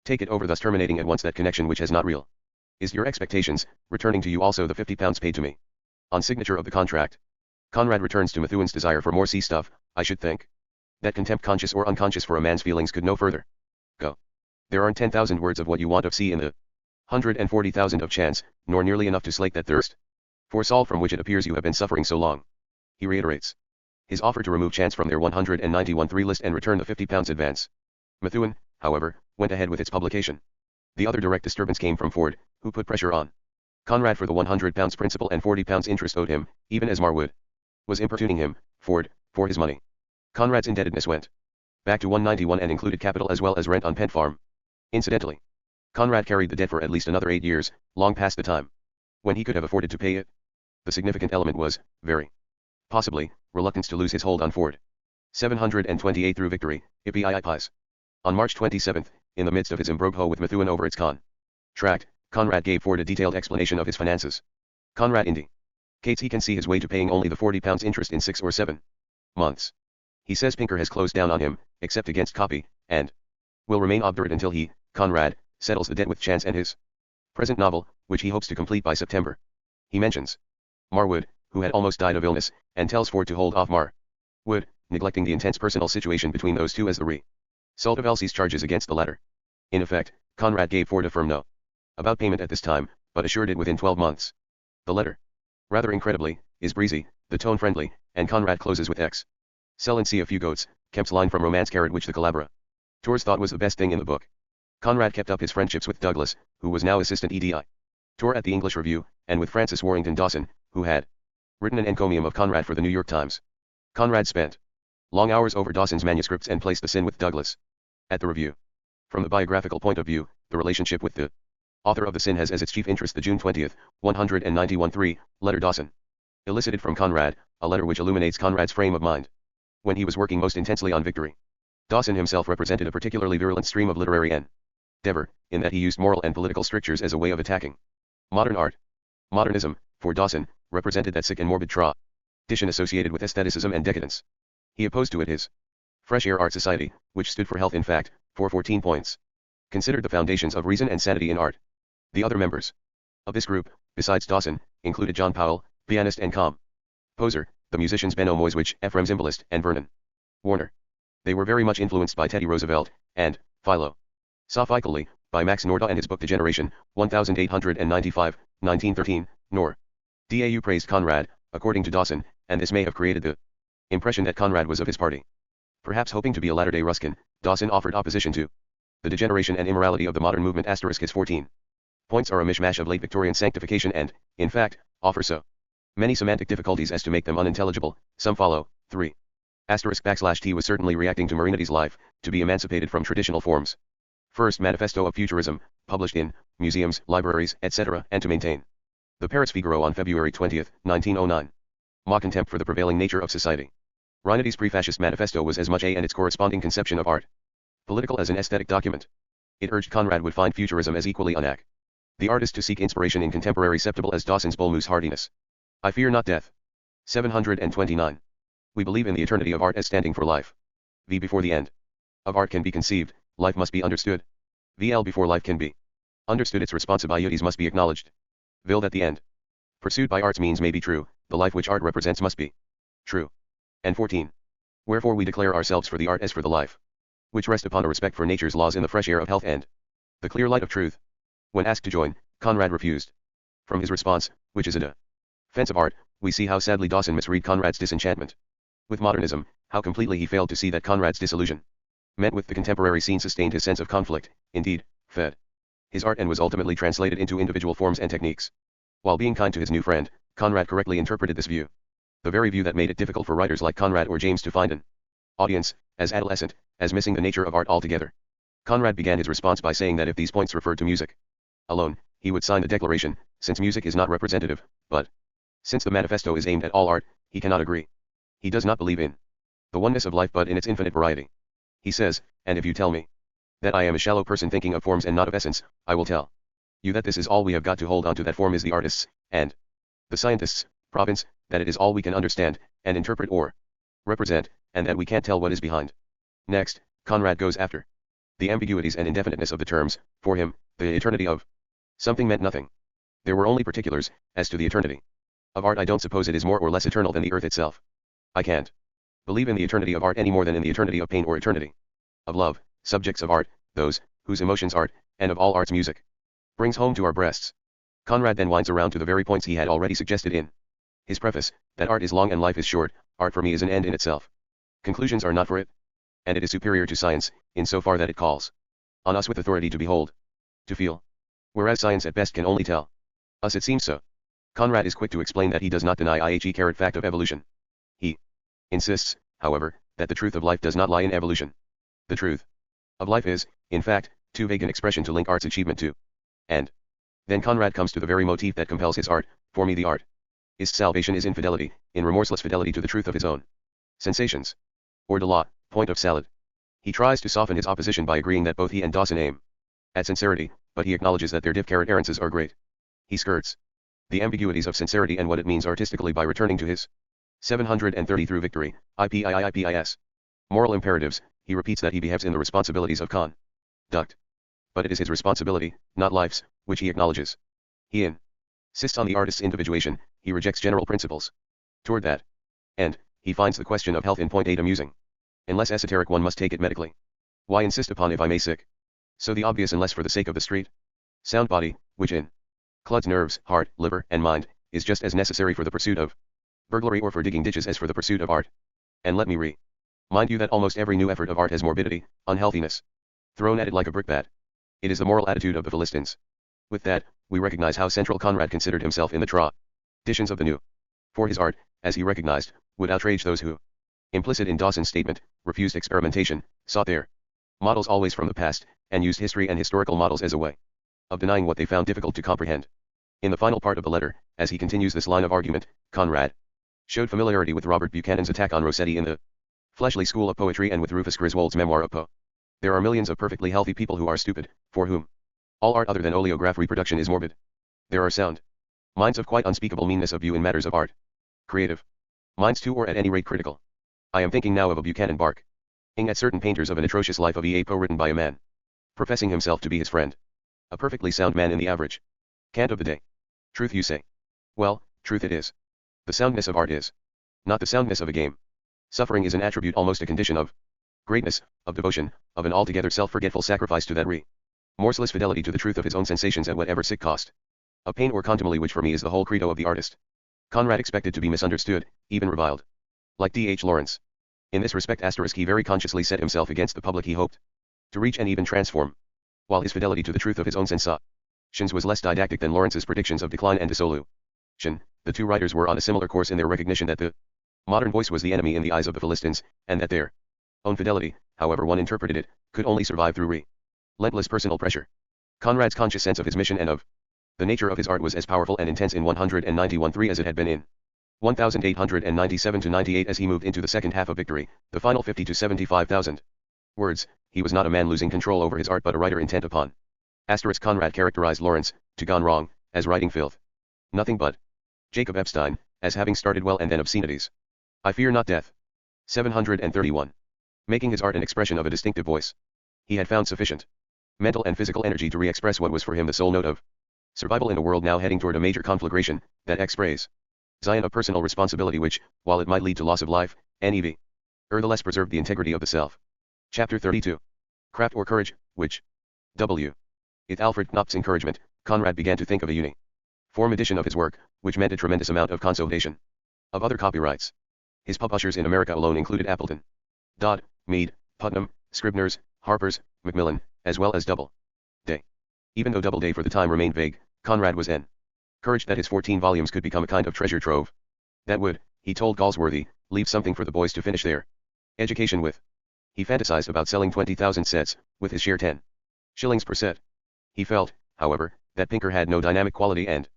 take it over, thus terminating at once that connection which has not real is your expectations, returning to you also the £50 paid to me on signature of the contract. Conrad returns to Methuen's desire for more sea stuff. I should think that contempt, conscious or unconscious, for a man's feelings could no further go. There aren't 10,000 words of what you want of sea in the 140,000 of chance, nor nearly enough to slake that thirst for Saul from which it appears you have been suffering so long. He reiterates his offer to remove chance from their 191.3 list and return the £50 advance. Methuen, however, went ahead with its publication. The other direct disturbance came from Ford, who put pressure on Conrad for the £100 principal and £40 interest owed him, even as Marwood was importuning him, Ford, for his money. Conrad's indebtedness went back to 191 and included capital as well as rent on Pent Farm. Incidentally, Conrad carried the debt for at least another 8 years, long past the time when he could have afforded to pay it. The significant element was, very possibly, reluctance to lose his hold on Ford. 728 through victory, Ippii Pies. On March 27, in the midst of his imbroglio with Methuen over its contract, Conrad gave Ford a detailed explanation of his finances. Conrad indicates he can see his way to paying only the £40 interest in 6 or 7 months. He says Pinker has closed down on him, except against copy, and will remain obdurate until he, Conrad, settles the debt with Chance and his present novel, which he hopes to complete by September. He mentions Marwood, who had almost died of illness, and tells Ford to hold off Marwood, neglecting the intense personal situation between those two as the result of Elsie's charges against the latter. In effect, Conrad gave Ford a firm no about payment at this time, but assured it within 12 months. The letter, rather incredibly, is breezy, the tone friendly, and Conrad closes with X. Sell and see a few goats, Kemp's line from Romance Carrot, which the collaborators thought was the best thing in the book. Conrad kept up his friendships with Douglas, who was now assistant editor at the English Review, and with Francis Warrington Dawson, who had written an encomium of Conrad for the New York Times. Conrad spent long hours over Dawson's manuscripts and placed the sin with Douglas at the Review. From the biographical point of view, the relationship with the author of the sin has as its chief interest the June 20, 191.3, letter Dawson elicited from Conrad, a letter which illuminates Conrad's frame of mind when he was working most intensely on Victory. Dawson himself represented a particularly virulent stream of literary endeavor, in that he used moral and political strictures as a way of attacking modern art. Modernism, for Dawson, represented that sick and morbid tradition associated with aestheticism and decadence. He opposed to it his Fresh Air Art Society, which stood for health in fact, for 14 points. Considered the foundations of reason and sanity in art. The other members of this group, besides Dawson, included John Powell, pianist and composer, the musicians Benno Moiswich, Ephraim Zimbalist, and Vernon Warner. They were very much influenced by Teddy Roosevelt, and, philosophically, by Max Nordau and his book Degeneration, 1895, 1913, nor. Dau praised Conrad, according to Dawson, and this may have created the impression that Conrad was of his party. Perhaps hoping to be a latter-day Ruskin, Dawson offered opposition to The degeneration and immorality of the modern movement *his 14 points are a mishmash of late Victorian sanctification and, in fact, offer so many semantic difficulties as to make them unintelligible. Some follow. 3. *T was certainly reacting to Marinity's life, to be emancipated from traditional forms. First Manifesto of Futurism, published in museums, libraries, etc., and to maintain the Paris Figaro on February 20, 1909. Ma contempt for the prevailing nature of society. Marinity's pre-fascist manifesto was as much a and its corresponding conception of art political as an aesthetic document. It urged Conrad would find futurism as equally unac the artist to seek inspiration in contemporary acceptable as Dawson's bull-moose hardiness. I fear not death. 729. We believe in the eternity of art as standing for life. V. Before the end of art can be conceived, life must be understood. VL. Before life can be understood, its responsibilities must be acknowledged. VIL. That the end pursued by art's means may be true, the life which art represents must be true. And 14. Wherefore we declare ourselves for the art as for the life, which rest upon a respect for nature's laws in the fresh air of health and the clear light of truth. When asked to join, Conrad refused. From his response, which is a defense of art, we see how sadly Dawson misread Conrad's disenchantment with modernism, how completely he failed to see that Conrad's disillusion met with the contemporary scene sustained his sense of conflict, indeed, fed his art and was ultimately translated into individual forms and techniques. While being kind to his new friend, Conrad correctly interpreted this view, the very view that made it difficult for writers like Conrad or James to find an audience, as adolescent, as missing the nature of art altogether. Conrad began his response by saying that if these points referred to music alone, he would sign the declaration, since music is not representative, but since the manifesto is aimed at all art, he cannot agree. He does not believe in the oneness of life but in its infinite variety. He says, and if you tell me that I am a shallow person thinking of forms and not of essence, I will tell you that this is all we have got to hold on to, that form is the artist's, and the scientist's, province, that it is all we can understand, and interpret or represent, and that we can't tell what is behind. Next, Conrad goes after the ambiguities and indefiniteness of the terms. For him, the eternity of something meant nothing. There were only particulars, as to the eternity of art. I don't suppose it is more or less eternal than the earth itself. I can't believe in the eternity of art any more than in the eternity of pain or eternity of love. Subjects of art, those whose emotions art, and of all arts music, brings home to our breasts. Conrad then winds around to the very points he had already suggested in his preface, that art is long and life is short. Art for me is an end in itself. Conclusions are not for it. And it is superior to science, in so far that it calls on us with authority to behold, to feel, whereas science at best can only tell us it seems so. Conrad is quick to explain that he does not deny the fact of evolution. He insists, however, that the truth of life does not lie in evolution. The truth of life is, in fact, too vague an expression to link art's achievement to. And then Conrad comes to the very motif that compels his art. For me the art is salvation, is in fidelity, in remorseless fidelity to the truth of his own sensations. Or de la point of salad. He tries to soften his opposition by agreeing that both he and Dawson aim at sincerity, but he acknowledges that their errances are great. He skirts the ambiguities of sincerity and what it means artistically by returning to his 730 through victory, IPIIIPIS. Moral imperatives. He repeats that he behaves in the responsibilities of conduct. But it is his responsibility, not life's, which he acknowledges. He insists on the artist's individuation. He rejects general principles. Toward that end, he finds the question of health in point 8 amusing. Unless esoteric, one must take it medically. Why insist upon if I may sick? So the obvious, unless for the sake of the street sound body, which includes nerves, heart, liver, and mind, is just as necessary for the pursuit of burglary or for digging ditches as for the pursuit of art. And let me remind you that almost every new effort of art has morbidity, unhealthiness, thrown at it like a brickbat. It is the moral attitude of the Philistines. With that, we recognize how central Conrad considered himself in the traditions of the new. For his art, as he recognized, would outrage those who, implicit in Dawson's statement, refused experimentation, sought their models always from the past, and used history and historical models as a way of denying what they found difficult to comprehend. In the final part of the letter, as he continues this line of argument, Conrad showed familiarity with Robert Buchanan's attack on Rossetti in the Fleshly School of Poetry and with Rufus Griswold's memoir of Poe. There are millions of perfectly healthy people who are stupid, for whom all art other than oleograph reproduction is morbid. There are sound minds of quite unspeakable meanness of view in matters of art. Creative minds too, or at any rate critical. I am thinking now of a Buchanan barking at certain painters of an atrocious life of E.A. Poe written by a man professing himself to be his friend. A perfectly sound man in the average cant of the day. Truth, you say? Well, truth it is. The soundness of art is not the soundness of a game. Suffering is an attribute, almost a condition of greatness, of devotion, of an altogether self-forgetful sacrifice to that remorseless fidelity to the truth of his own sensations at whatever sick cost. Of pain or contumely, which for me is the whole credo of the artist. Conrad expected to be misunderstood, even reviled. Like D.H. Lawrence. In this respect *, he very consciously set himself against the public he hoped to reach and even transform. While his fidelity to the truth of his own sensations was less didactic than Lawrence's predictions of decline and dissolution, the two writers were on a similar course in their recognition that the modern voice was the enemy in the eyes of the Philistines, and that their own fidelity, however one interpreted it, could only survive through relentless personal pressure. Conrad's conscious sense of his mission and of the nature of his art was as powerful and intense in 191-3 as it had been in 1897-98 as he moved into the second half of Victory, the final 50 to 75,000 words. He was not a man losing control over his art but a writer intent upon. Conrad characterized Lawrence, to gone wrong, as writing filth. Nothing but. Jacob Epstein, as having started well and then obscenities. I fear not death. 731. Making his art an expression of a distinctive voice. He had found sufficient mental and physical energy to re-express what was for him the sole note of survival in a world now heading toward a major conflagration, that express Zion of personal responsibility which, while it might lead to loss of life, nev. The less preserved the integrity of the self. Chapter 32. Craft or Courage, which W. With Alfred Knopf's encouragement, Conrad began to think of a uniform edition of his work, which meant a tremendous amount of consolidation of other copyrights. His publishers in America alone included Appleton, Dodd, Mead, Putnam, Scribner's, Harper's, Macmillan, as well as Doubleday. Even though Doubleday for the time remained vague, Conrad was encouraged that his 14 volumes could become a kind of treasure trove that would, he told Galsworthy, leave something for the boys to finish their education with. He fantasized about selling 20,000 sets, with his share 10 shillings per set. He felt, however, that Pinker had no dynamic quality and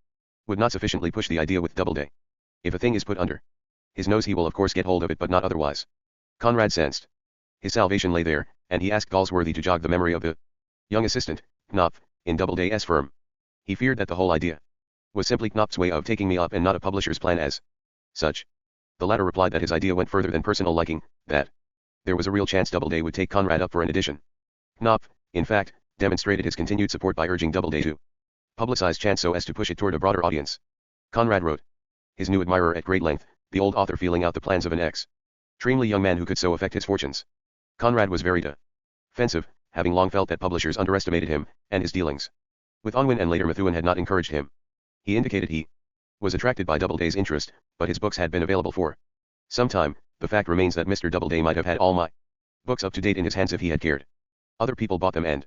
would not sufficiently push the idea with Doubleday. If a thing is put under his nose he will of course get hold of it but not otherwise. Conrad sensed his salvation lay there, and he asked Galsworthy to jog the memory of the young assistant, Knopf, in Doubleday's firm. He feared that the whole idea was simply Knopf's way of taking me up and not a publisher's plan as such. The latter replied that his idea went further than personal liking, that there was a real chance Doubleday would take Conrad up for an edition. Knopf, in fact, demonstrated his continued support by urging Doubleday to publicize Chance so as to push it toward a broader audience. Conrad wrote his new admirer at great length, the old author feeling out the plans of an extremely young man who could so affect his fortunes. Conrad was very defensive, having long felt that publishers underestimated him, and his dealings with Unwin and later Methuen had not encouraged him. He indicated he was attracted by Doubleday's interest, but his books had been available for some time. The fact remains that Mr. Doubleday might have had all my books up to date in his hands if he had cared. Other people bought them and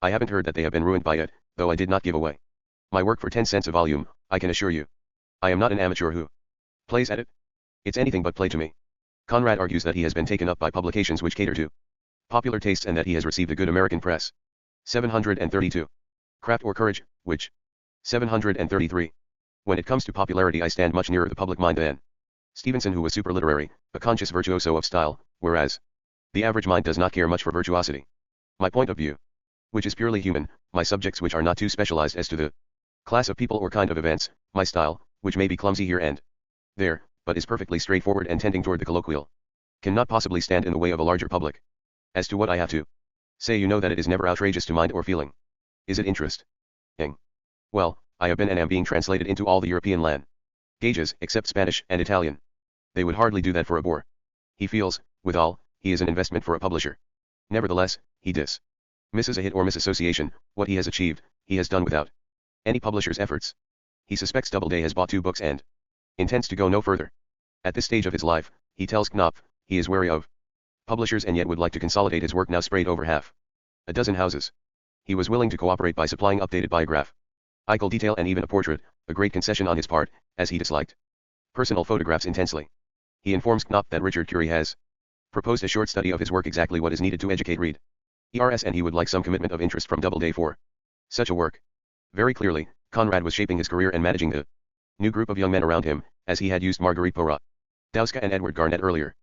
I haven't heard that they have been ruined by it, though I did not give away my work for 10 cents a volume, I can assure you. I am not an amateur who plays at it. It's anything but play to me. Conrad argues that he has been taken up by publications which cater to popular tastes and that he has received a good American press. 732. Craft or Courage, which 733. When it comes to popularity I stand much nearer the public mind than Stevenson, who was superliterary, a conscious virtuoso of style, whereas the average mind does not care much for virtuosity. My point of view, which is purely human, my subjects which are not too specialized as to the class of people or kind of events, my style, which may be clumsy here and there, but is perfectly straightforward and tending toward the colloquial, cannot possibly stand in the way of a larger public. As to what I have to say, you know that it is never outrageous to mind or feeling. Is it interesting? Well, I have been and am being translated into all the European languages, except Spanish and Italian. They would hardly do that for a bore. He feels, withal, he is an investment for a publisher. Nevertheless, he dismisses a hit or misassociation. What he has achieved, he has done without any publisher's efforts. He suspects Doubleday has bought 2 books and intends to go no further. At this stage of his life, he tells Knopf, he is wary of publishers and yet would like to consolidate his work now spread over half a dozen houses. He was willing to cooperate by supplying updated biographical detail and even a portrait, a great concession on his part, as he disliked personal photographs intensely. He informs Knopf that Richard Curie has proposed a short study of his work, exactly what is needed to educate readers, and he would like some commitment of interest from Doubleday for such a work. Very clearly, Conrad was shaping his career and managing the new group of young men around him, as he had used Marguerite Porodowska and Edward Garnett earlier.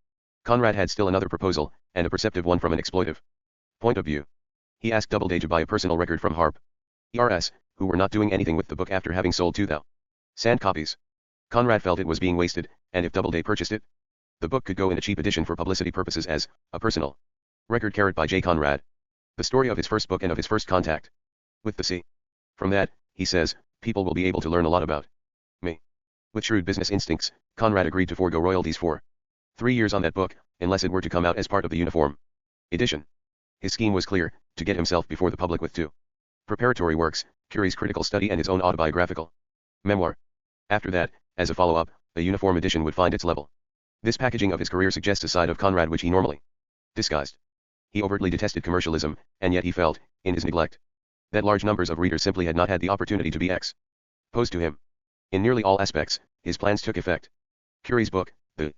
Conrad had still another proposal, and a perceptive one from an exploitive point of view. He asked Doubleday to buy a personal record from Harper's, who were not doing anything with the book after having sold 2,000 copies. Conrad felt it was being wasted, and if Doubleday purchased it, the book could go in a cheap edition for publicity purposes as a personal record carried by J. Conrad. The story of his first book and of his first contact with the sea. From that, he says, people will be able to learn a lot about me. With shrewd business instincts, Conrad agreed to forego royalties for 3 years on that book, unless it were to come out as part of the uniform edition. His scheme was clear, to get himself before the public with 2 preparatory works, Curie's critical study and his own autobiographical memoir. After that, as a follow-up, a uniform edition would find its level. This packaging of his career suggests a side of Conrad which he normally disguised. He overtly detested commercialism, and yet he felt, in his neglect, that large numbers of readers simply had not had the opportunity to be exposed to him. In nearly all aspects, his plans took effect. Curie's book, the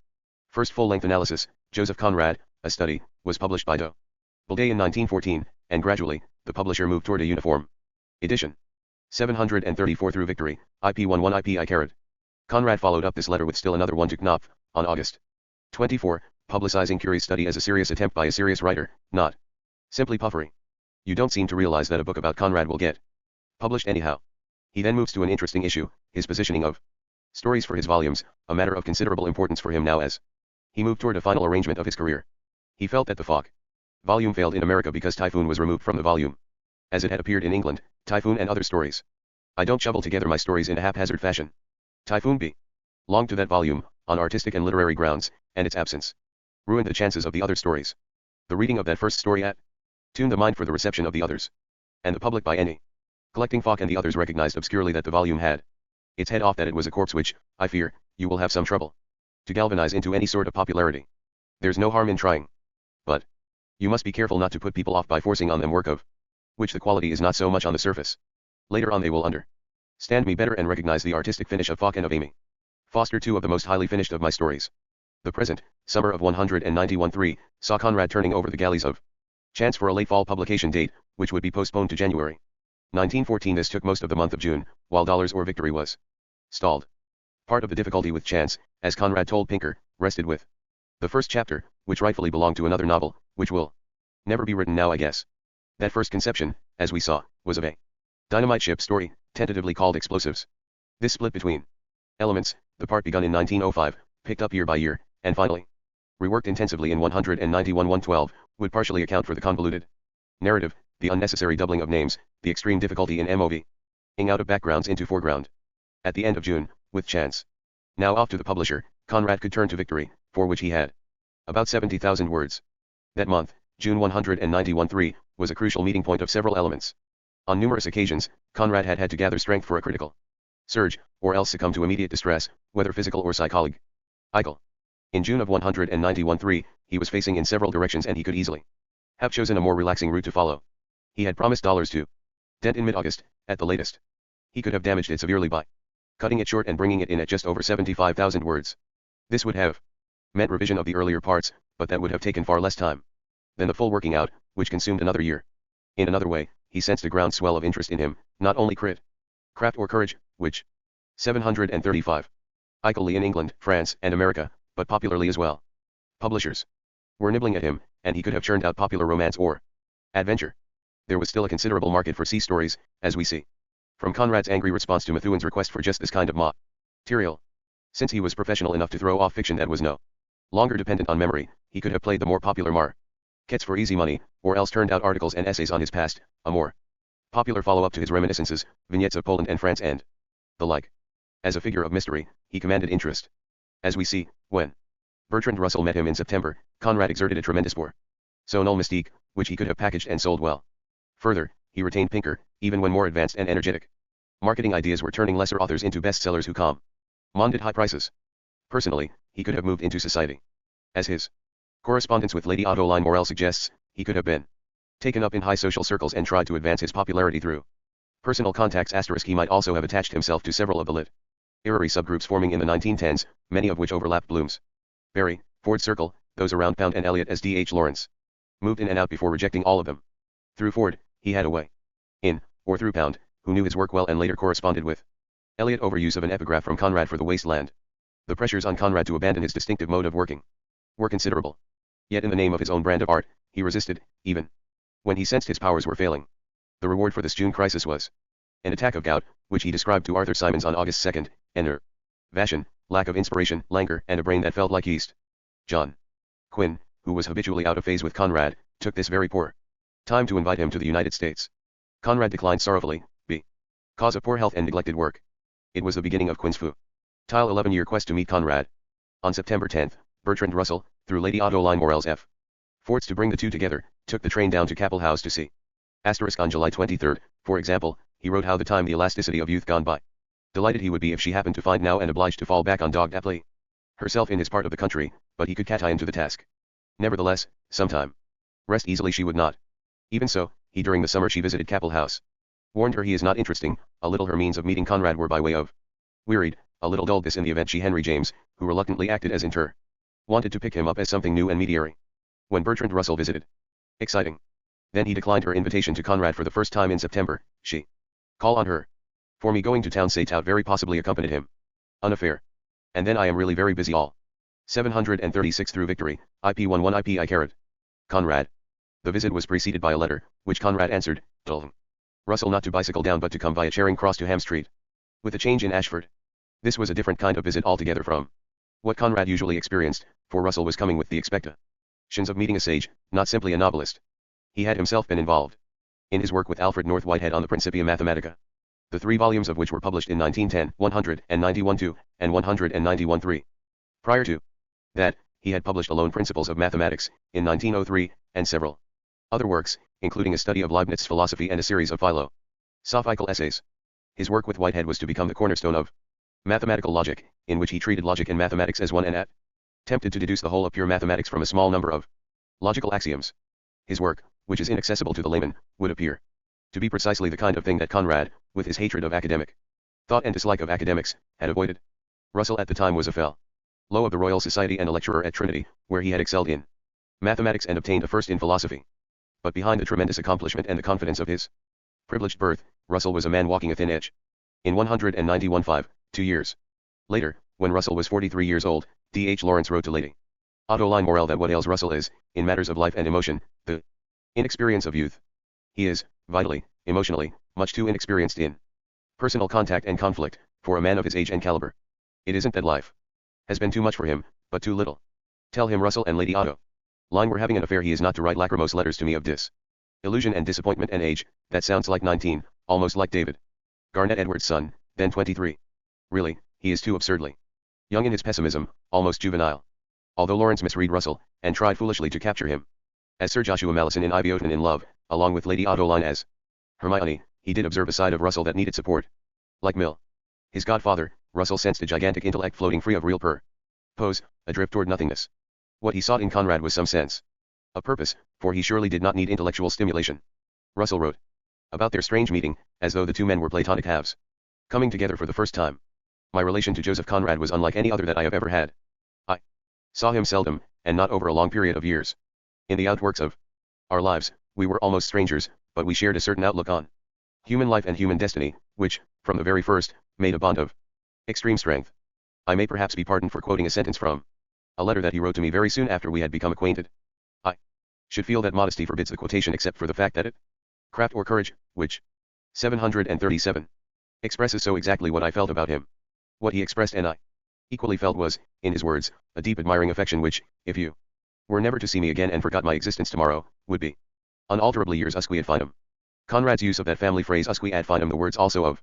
first full-length analysis, Joseph Conrad, a study, was published by Doubleday in 1914, and gradually, the publisher moved toward a uniform edition. 734 through Victory, IP11 IPI Karad. Conrad followed up this letter with still another one to Knopf, on August 24, publicizing Curie's study as a serious attempt by a serious writer, not simply puffery. You don't seem to realize that a book about Conrad will get published anyhow. He then moves to an interesting issue, his positioning of stories for his volumes, a matter of considerable importance for him now as he moved toward a final arrangement of his career. He felt that the Falk volume failed in America because Typhoon was removed from the volume, as it had appeared in England, Typhoon and other stories. I don't shovel together my stories in a haphazard fashion. Typhoon belonged to that volume, on artistic and literary grounds, and its absence ruined the chances of the other stories. The reading of that first story tuned the mind for the reception of the others. And the public by any collecting Falk and the others recognized obscurely that the volume had its head off, that it was a corpse which, I fear, you will have some trouble to galvanize into any sort of popularity. There's no harm in trying. But you must be careful not to put people off by forcing on them work of which the quality is not so much on the surface. Later on they will understand me better and recognize the artistic finish of Falk and of Amy Foster, two of the most highly finished of my stories. The present, summer of 191-3, saw Conrad turning over the galleys of chance for a late fall publication date, which would be postponed to January 1914. This took most of the month of June, while Dollars or Victory was stalled. Part of the difficulty with Chance, as Conrad told Pinker, rested with the first chapter, which rightfully belonged to another novel, which will never be written now, I guess. That first conception, as we saw, was of a dynamite ship story, tentatively called Explosives. This split between elements, the part begun in 1905, picked up year by year, and finally reworked intensively in 191-112, would partially account for the convoluted narrative, the unnecessary doubling of names, the extreme difficulty in moving out of backgrounds into foreground. At the end of June, with Chance now off to the publisher, Conrad could turn to Victory, for which he had about 70,000 words. That month, June 191-3, was a crucial meeting point of several elements. On numerous occasions, Conrad had had to gather strength for a critical surge, or else succumb to immediate distress, whether physical or psychological. In June of 191-3, he was facing in several directions, and he could easily have chosen a more relaxing route to follow. He had promised Dollars to dent in mid-August, at the latest. He could have damaged it severely by cutting it short and bringing it in at just over 75,000 words. This would have meant revision of the earlier parts, but that would have taken far less time than the full working out, which consumed another year. In another way, he sensed a groundswell of interest in him, not only craft or courage, which 735 equally in England, France, and America, but popularly as well. Publishers were nibbling at him, and he could have churned out popular romance or adventure. There was still a considerable market for sea stories, as we see from Conrad's angry response to Methuen's request for just this kind of material. Since he was professional enough to throw off fiction that was no longer dependent on memory, he could have played the more popular markets for easy money, or else turned out articles and essays on his past, a more popular follow-up to his reminiscences, vignettes of Poland and France and the like. As a figure of mystery, he commanded interest. As we see, when Bertrand Russell met him in September, Conrad exerted a tremendous personnel mystique, which he could have packaged and sold well. Further, he retained Pinker, even when more advanced and energetic marketing ideas were turning lesser authors into bestsellers who commanded high prices. Personally, he could have moved into society. As his correspondence with Lady Adeline Morel suggests, he could have been taken up in high social circles and tried to advance his popularity through personal contacts. He might also have attached himself to several of the literary subgroups forming in the 1910s, many of which overlapped Bloomsbury, Ford Circle, those around Pound and Eliot as D.H. Lawrence moved in and out before rejecting all of them. Through Ford, he had a way in, or through Pound, who knew his work well and later corresponded with Eliot over use of an epigraph from Conrad for the wasteland. The pressures on Conrad to abandon his distinctive mode of working were considerable. Yet in the name of his own brand of art, he resisted, even when he sensed his powers were failing. The reward for this June crisis was an attack of gout, which he described to Arthur Symons on August 2, enervation, lack of inspiration, languor, and a brain that felt like yeast. John Quinn, who was habitually out of phase with Conrad, took this very poor time to invite him to the United States. Conrad declined sorrowfully, because of poor health and neglected work. It was the beginning of Quinn's futile 11-year quest to meet Conrad. On September 10, Bertrand Russell, through Lady Adeline Morel's efforts to bring the two together, took the train down to Capel House to see. On July 23, for example, he wrote how the time the elasticity of youth gone by. Delighted he would be if she happened to find now and obliged to fall back on dogged aptly herself in his part of the country, but he could cat into the task. Nevertheless, sometime Rest easily she would not. Even so, during the summer she visited Capel House. Warned her he is not interesting, a little her means of meeting Conrad were by way of. Wearied, a little dulled this in the event she Henry James, who reluctantly acted as inter. Wanted to pick him up as something new and mediary. When Bertrand Russell visited. Exciting. Then he declined her invitation to Conrad for the first time in September, she. Call on her. For me going to town say tout very possibly accompanied him. An affair. And then I am really very busy all. 736 through Victory, IP11 IPI carat. Conrad. The visit was preceded by a letter, which Conrad answered, telling Russell not to bicycle down but to come via Charing Cross to Ham Street. With a change in Ashford. This was a different kind of visit altogether from what Conrad usually experienced, for Russell was coming with the expectations of meeting a sage, not simply a novelist. He had himself been involved in his work with Alfred North Whitehead on the Principia Mathematica. The 3 volumes of which were published in 1910, 191-2, and 191-3. Prior to that, he had published alone Principles of Mathematics, in 1903, and several other works, including a study of Leibniz's philosophy and a series of philosophical essays. His work with Whitehead was to become the cornerstone of mathematical logic, in which he treated logic and mathematics as one and attempted to deduce the whole of pure mathematics from a small number of logical axioms. His work, which is inaccessible to the layman, would appear to be precisely the kind of thing that Conrad, with his hatred of academic thought and dislike of academics, had avoided. Russell at the time was a fellow of the Royal Society and a lecturer at Trinity, where he had excelled in mathematics and obtained a first in philosophy. But behind the tremendous accomplishment and the confidence of his privileged birth, Russell was a man walking a thin edge. In 191-5, 2 years later, when Russell was 43 years old, D.H. Lawrence wrote to Lady Adeline Morrell that what ails Russell is, in matters of life and emotion, the inexperience of youth. He is, vitally, emotionally, much too inexperienced in personal contact and conflict, for a man of his age and caliber. It isn't that life has been too much for him, but too little. Tell him Russell and Lady Adeline were having an affair. He is not to write lachrymose letters to me of illusion and disappointment and age. That sounds like 19, almost like David Garnett Edwards' son, then 23. Really, he is too absurdly young in his pessimism, almost juvenile. Although Lawrence misread Russell, and tried foolishly to capture him as Sir Joshua Malison in Ivywotan in Love, along with Lady Adeline as Hermione, he did observe a side of Russell that needed support. Like Mill, his godfather, Russell sensed a gigantic intellect floating free of real pose, adrift toward nothingness. What he sought in Conrad was some sense of purpose, for he surely did not need intellectual stimulation. Russell wrote about their strange meeting, as though the two men were platonic halves coming together for the first time. My relation to Joseph Conrad was unlike any other that I have ever had. I saw him seldom, and not over a long period of years. In the outworks of our lives, we were almost strangers, but we shared a certain outlook on human life and human destiny, which, from the very first, made a bond of extreme strength. I may perhaps be pardoned for quoting a sentence from a letter that he wrote to me very soon after we had become acquainted. I should feel that modesty forbids the quotation except for the fact that it, craft or courage, which 737 expresses so exactly what I felt about him. What he expressed and I equally felt was, in his words, a deep admiring affection which, if you were never to see me again and forgot my existence tomorrow, would be unalterably yours usque ad finum. Conrad's use of that family phrase usque ad finum, the words also of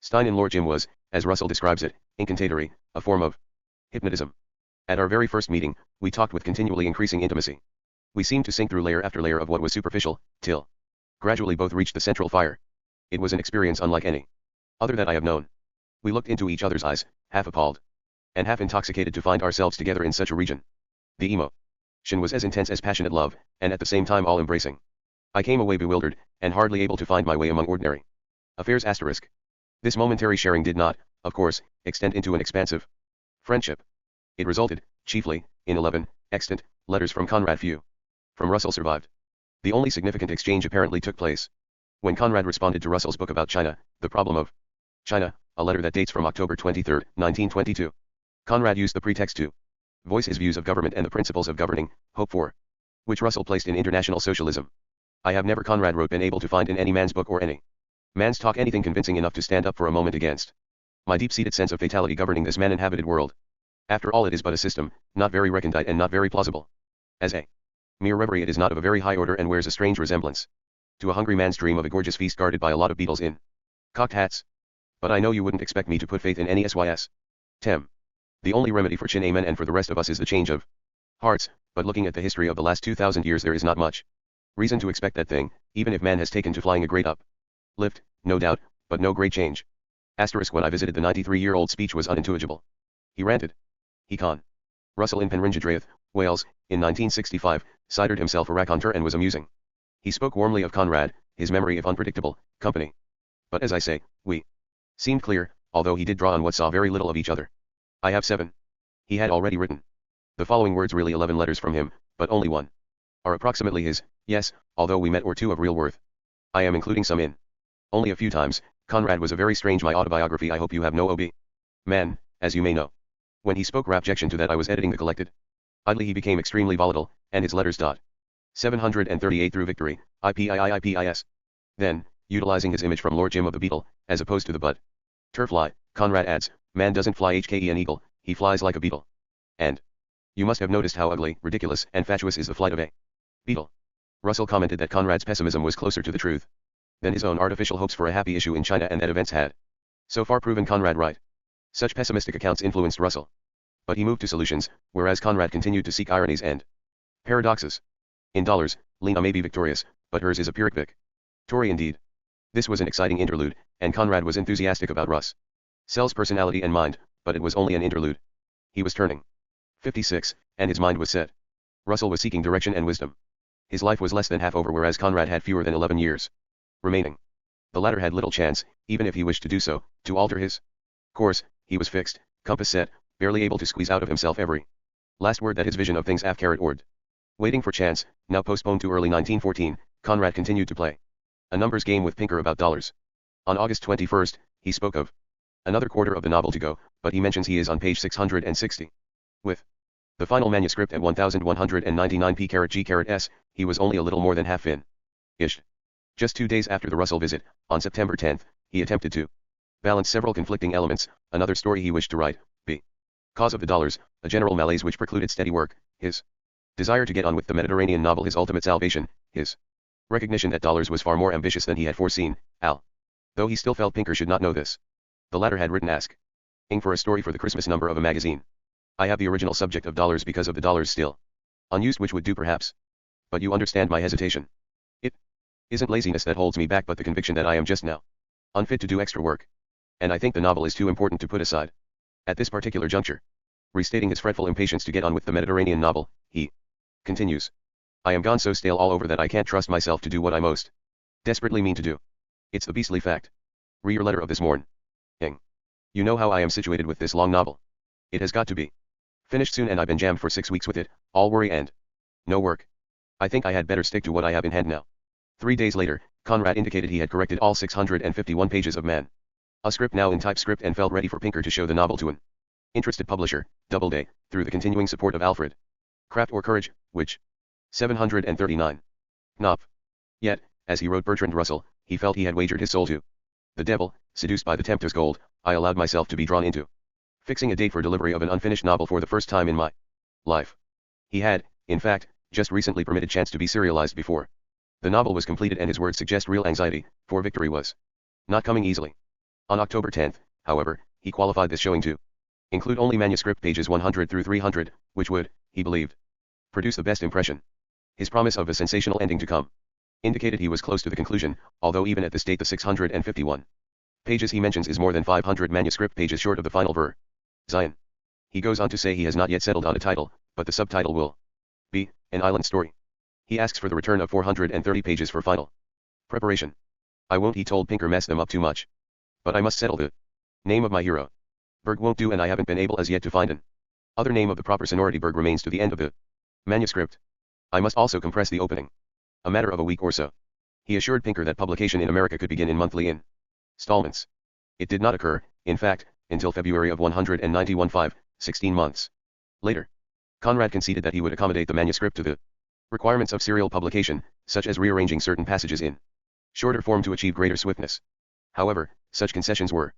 Stein in Lord Jim, was, as Russell describes it, incantatory, a form of hypnotism. At our very first meeting, we talked with continually increasing intimacy. We seemed to sink through layer after layer of what was superficial, till gradually both reached the central fire. It was an experience unlike any other that I have known. We looked into each other's eyes, half appalled and half intoxicated to find ourselves together in such a region. The emotion was as intense as passionate love, and at the same time all-embracing. I came away bewildered, and hardly able to find my way among ordinary affairs. This momentary sharing did not, of course, extend into an expansive friendship. It resulted, chiefly, in 11 extant letters from Conrad. Few from Russell survived. The only significant exchange apparently took place when Conrad responded to Russell's book about China, The Problem of China, a letter that dates from October 23, 1922. Conrad used the pretext to voice his views of government and the principles of governing, hope for which Russell placed in international socialism. I have never, Conrad wrote, been able to find in any man's book or any man's talk anything convincing enough to stand up for a moment against my deep-seated sense of fatality governing this man-inhabited world. After all, it is but a system, not very recondite and not very plausible. As a mere reverie, it is not of a very high order and wears a strange resemblance to a hungry man's dream of a gorgeous feast guarded by a lot of beetles in cocked hats. But I know you wouldn't expect me to put faith in any sys. Tem. The only remedy for Chin Amen and for the rest of us is the change of hearts, but looking at the history of the last 2,000 years, there is not much reason to expect that thing, even if man has taken to flying a great uplift, no doubt, but no great change. When I visited the 93-year-old, speech was unintelligible. He ranted. He con. Russell in Penrhynchydreath, Wales, in 1965, cidered himself a raconteur and was amusing. He spoke warmly of Conrad, his memory of unpredictable company. But as I say, we seemed clear, although he did draw on what saw very little of each other. I have 7. He had already written. The following words, really 11 letters from him, but only one are approximately his, yes, although we met or two of real worth. I am including some in. Only a few times. Conrad was a very strange my autobiography. I hope you have no ob. Man, as you may know. When he spoke objection to that I was editing the collected. Idly he became extremely volatile, and his letters. 738 through victory, IPIIIPIS. Then, utilizing his image from Lord Jim of the beetle, as opposed to the bud. Turfly, Conrad adds, man doesn't fly HKE an eagle, he flies like a beetle. And you must have noticed how ugly, ridiculous, and fatuous is the flight of a beetle. Russell commented that Conrad's pessimism was closer to the truth than his own artificial hopes for a happy issue in China, and that events had so far proven Conrad right. Such pessimistic accounts influenced Russell. But he moved to solutions, whereas Conrad continued to seek ironies and paradoxes. In dollars, Lena may be victorious, but hers is a Pyrrhic victory indeed. This was an exciting interlude, and Conrad was enthusiastic about Russell's personality and mind, but it was only an interlude. He was turning 56, and his mind was set. Russell was seeking direction and wisdom. His life was less than half over, whereas Conrad had fewer than 11 years remaining. The latter had little chance, even if he wished to do so, to alter his course. He was fixed, compass set, barely able to squeeze out of himself every last word that his vision of things ord. Waiting for chance, now postponed to early 1914, Conrad continued to play a numbers game with Pinker about dollars. On August 21, he spoke of another quarter of the novel to go, but he mentions he is on page 660. With the final manuscript at 1199 p.G.S., he was only a little more than half finished. Just 2 days after the Russell visit, on September 10, he attempted to balance several conflicting elements, another story he wished to write, because of the dollars, a general malaise which precluded steady work, his desire to get on with the Mediterranean novel, his ultimate salvation, his recognition that dollars was far more ambitious than he had foreseen, though he still felt Pinker should not know this. The latter had written asking for a story for the Christmas number of a magazine. I have the original subject of dollars because of the dollars still unused, which would do perhaps. But you understand my hesitation. It isn't laziness that holds me back, but the conviction that I am just now unfit to do extra work. And I think the novel is too important to put aside at this particular juncture. Restating his fretful impatience to get on with the Mediterranean novel, he continues. I am gone so stale all over that I can't trust myself to do what I most desperately mean to do. It's the beastly fact. Read your letter of this morning. You know how I am situated with this long novel. It has got to be finished soon, and I've been jammed for 6 weeks with it, all worry and no work. I think I had better stick to what I have in hand now. 3 days later, Conrad indicated he had corrected all 651 pages of a script now in typescript, and felt ready for Pinker to show the novel to an interested publisher, Doubleday, through the continuing support of Alfred Craft or Courage, which 739. Knopf. Yet, as he wrote Bertrand Russell, he felt he had wagered his soul to the devil. Seduced by the tempter's gold, I allowed myself to be drawn into fixing a date for delivery of an unfinished novel for the first time in my life. He had, in fact, just recently permitted chance to be serialized before the novel was completed, and his words suggest real anxiety, for victory was not coming easily. On October 10, however, he qualified this showing to include only manuscript pages 100 through 300, which would, he believed, produce the best impression. His promise of a sensational ending to come indicated he was close to the conclusion, although even at this date the 651 pages he mentions is more than 500 manuscript pages short of the final version. He goes on to say he has not yet settled on a title, but the subtitle will be An Island Story. He asks for the return of 430 pages for final preparation. I won't, he told Pinker, mess them up too much. But I must settle the name of my hero. Berg won't do, and I haven't been able as yet to find an other name of the proper sonority. Berg remains to the end of the manuscript. I must also compress the opening. A matter of a week or so. He assured Pinker that publication in America could begin in monthly installments. It did not occur, in fact, until February of 191 16 months later. Conrad conceded that he would accommodate the manuscript to the requirements of serial publication, such as rearranging certain passages in shorter form to achieve greater swiftness. However, such concessions were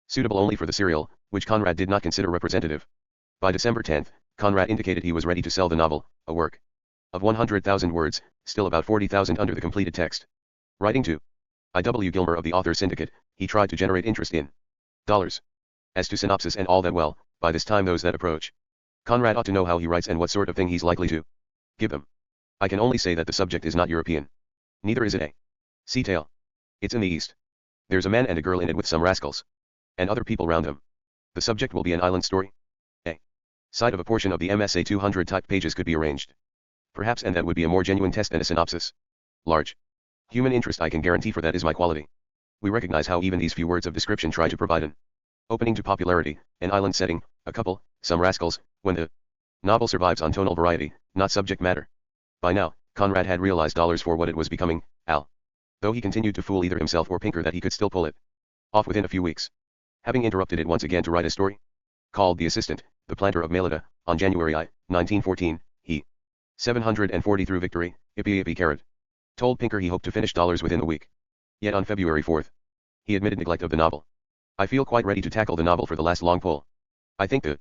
suitable only for the serial, which Conrad did not consider representative. By December 10, Conrad indicated he was ready to sell the novel, a work of 100,000 words, still about 40,000 under the completed text. Writing to I.W. Gilmer of the Author Syndicate, he tried to generate interest in dollars. As to synopsis and all that, well, by this time those that approach Conrad ought to know how he writes and what sort of thing he's likely to give them. I can only say that the subject is not European. Neither is it a sea tale. It's in the East. There's a man and a girl in it with some rascals and other people round them. The subject will be an island story. A side of a portion of the MSA 200 type pages could be arranged. Perhaps, and that would be a more genuine test than a synopsis. Large human interest, I can guarantee, for that is my quality. We recognize how even these few words of description try to provide an opening to popularity, an island setting, a couple, some rascals, when the novel survives on tonal variety, not subject matter. By now, Conrad had realized dollars for what it was becoming, though he continued to fool either himself or Pinker that he could still pull it off within a few weeks. Having interrupted it once again to write a story, called The Assistant, the Planter of Melita, on January 1914, he 740 through victory, yippee carrot. Told Pinker he hoped to finish dollars within a week. Yet on February 4th, he admitted neglect of the novel. I feel quite ready to tackle the novel for the last long pull. I think the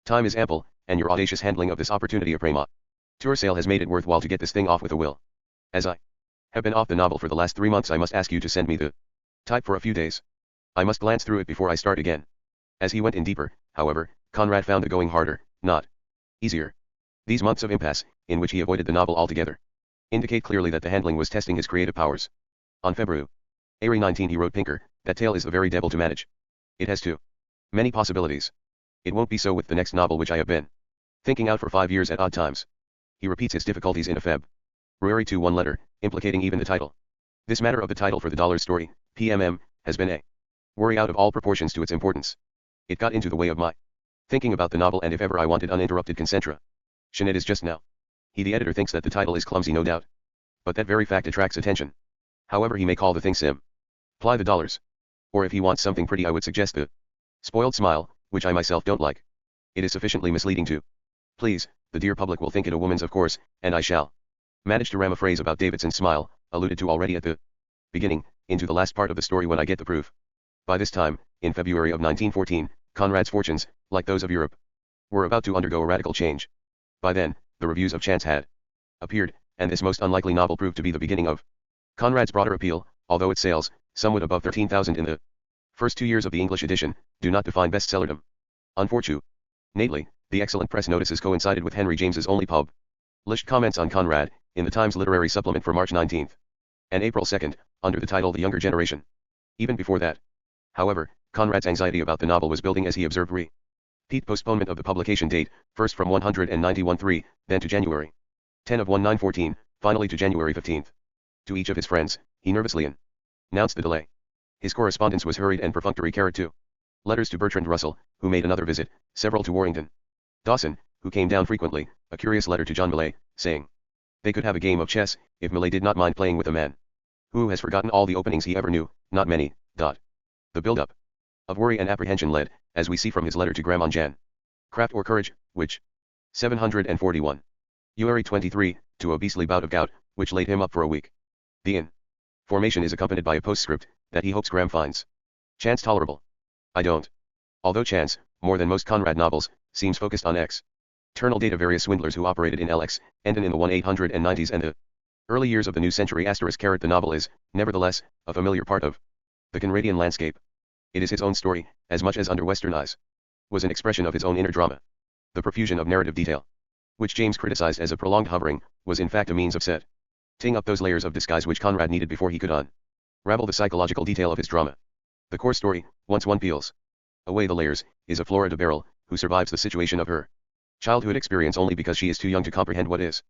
time is ample, and your audacious handling of this opportunity a prima tour sale has made it worthwhile to get this thing off with a will. As I have been off the novel for the last 3 months, I must ask you to send me the type for a few days. I must glance through it before I start again. As he went in deeper, however, Conrad found the going harder, not easier. These months of impasse, in which he avoided the novel altogether, indicate clearly that the handling was testing his creative powers. On February 19 he wrote Pinker, that tale is the very devil to manage. It has too many possibilities. It won't be so with the next novel which I have been thinking out for 5 years at odd times. He repeats his difficulties in a February 1 letter, implicating even the title. This matter of the title for the dollar story, PMM, has been a worry out of all proportions to its importance. It got into the way of my thinking about the novel, and if ever I wanted uninterrupted concentration, it is just now. The editor thinks that the title is clumsy, no doubt. But that very fact attracts attention. However he may call the thing Apply the dollars. Or if he wants something pretty, I would suggest the Spoiled Smile, which I myself don't like. It is sufficiently misleading to please the dear public will think it a woman's, of course, and I shall manage to ram a phrase about Davidson's smile, alluded to already at the beginning, into the last part of the story when I get the proof. By this time, in February of 1914, Conrad's fortunes, like those of Europe, were about to undergo a radical change. By then, the reviews of Chance had appeared, and this most unlikely novel proved to be the beginning of Conrad's broader appeal, although its sales, somewhat above 13,000 in the first 2 years of the English edition, do not define bestsellerdom. Unfortunately, the excellent press notices coincided with Henry James's only published comments on Conrad, in the Times Literary Supplement for March 19 and April 2, under the title The Younger Generation. Even before that, however, Conrad's anxiety about the novel was building as he observed repeat postponement of the publication date, first from 191.3, then to January 10 of 1914, finally to January 15. To each of his friends, he nervously announced the delay. His correspondence was hurried and perfunctory. Two letters to Bertrand Russell, who made another visit, several to Warrington Dawson, who came down frequently, a curious letter to John Millais, saying they could have a game of chess, if Millais did not mind playing with a man who has forgotten all the openings he ever knew, not many. The build-up of worry and apprehension led, as we see from his letter to Graham on Jan. Craft or Courage, which 741. January 23, to a beastly bout of gout, which laid him up for a week. The information is accompanied by a postscript, that he hopes Graham finds Chance tolerable. I don't. Although Chance, more than most Conrad novels, seems focused on external data, various swindlers who operated in LX, ended in the 1890s and the early years of the new century *. The novel is, nevertheless, a familiar part of the Conradian landscape. It is his own story, as much as Under Western Eyes was an expression of his own inner drama. The profusion of narrative detail, which James criticized as a prolonged hovering, was in fact a means of setting up those layers of disguise which Conrad needed before he could unravel the psychological detail of his drama. The core story, once one peels away the layers, is of Flora de Barrel, who survives the situation of her childhood experience only because she is too young to comprehend what is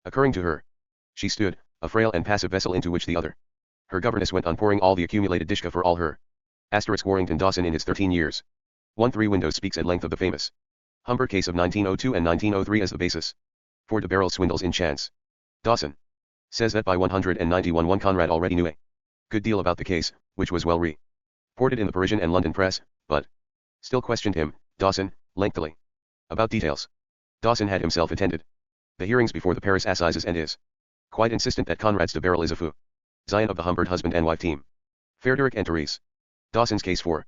occurring to her. She stood, a frail and passive vessel into which her governess went on pouring all the accumulated dishka for all her. Warrington Dawson in his 13 years. 1 Windows speaks at length of the famous Humber case of 1902 and 1903 as the basis for de Barrel swindles in Chance. Dawson says that by 191 Conrad already knew a good deal about the case, which was well reported in the Parisian and London press, but still questioned him, Dawson, lengthily about details. Dawson had himself attended the hearings before the Paris Assizes and is quite insistent that Conrad's de Barrel is a Zion of the Humbert husband and wife team. Frederick and Therese. Dawson's case for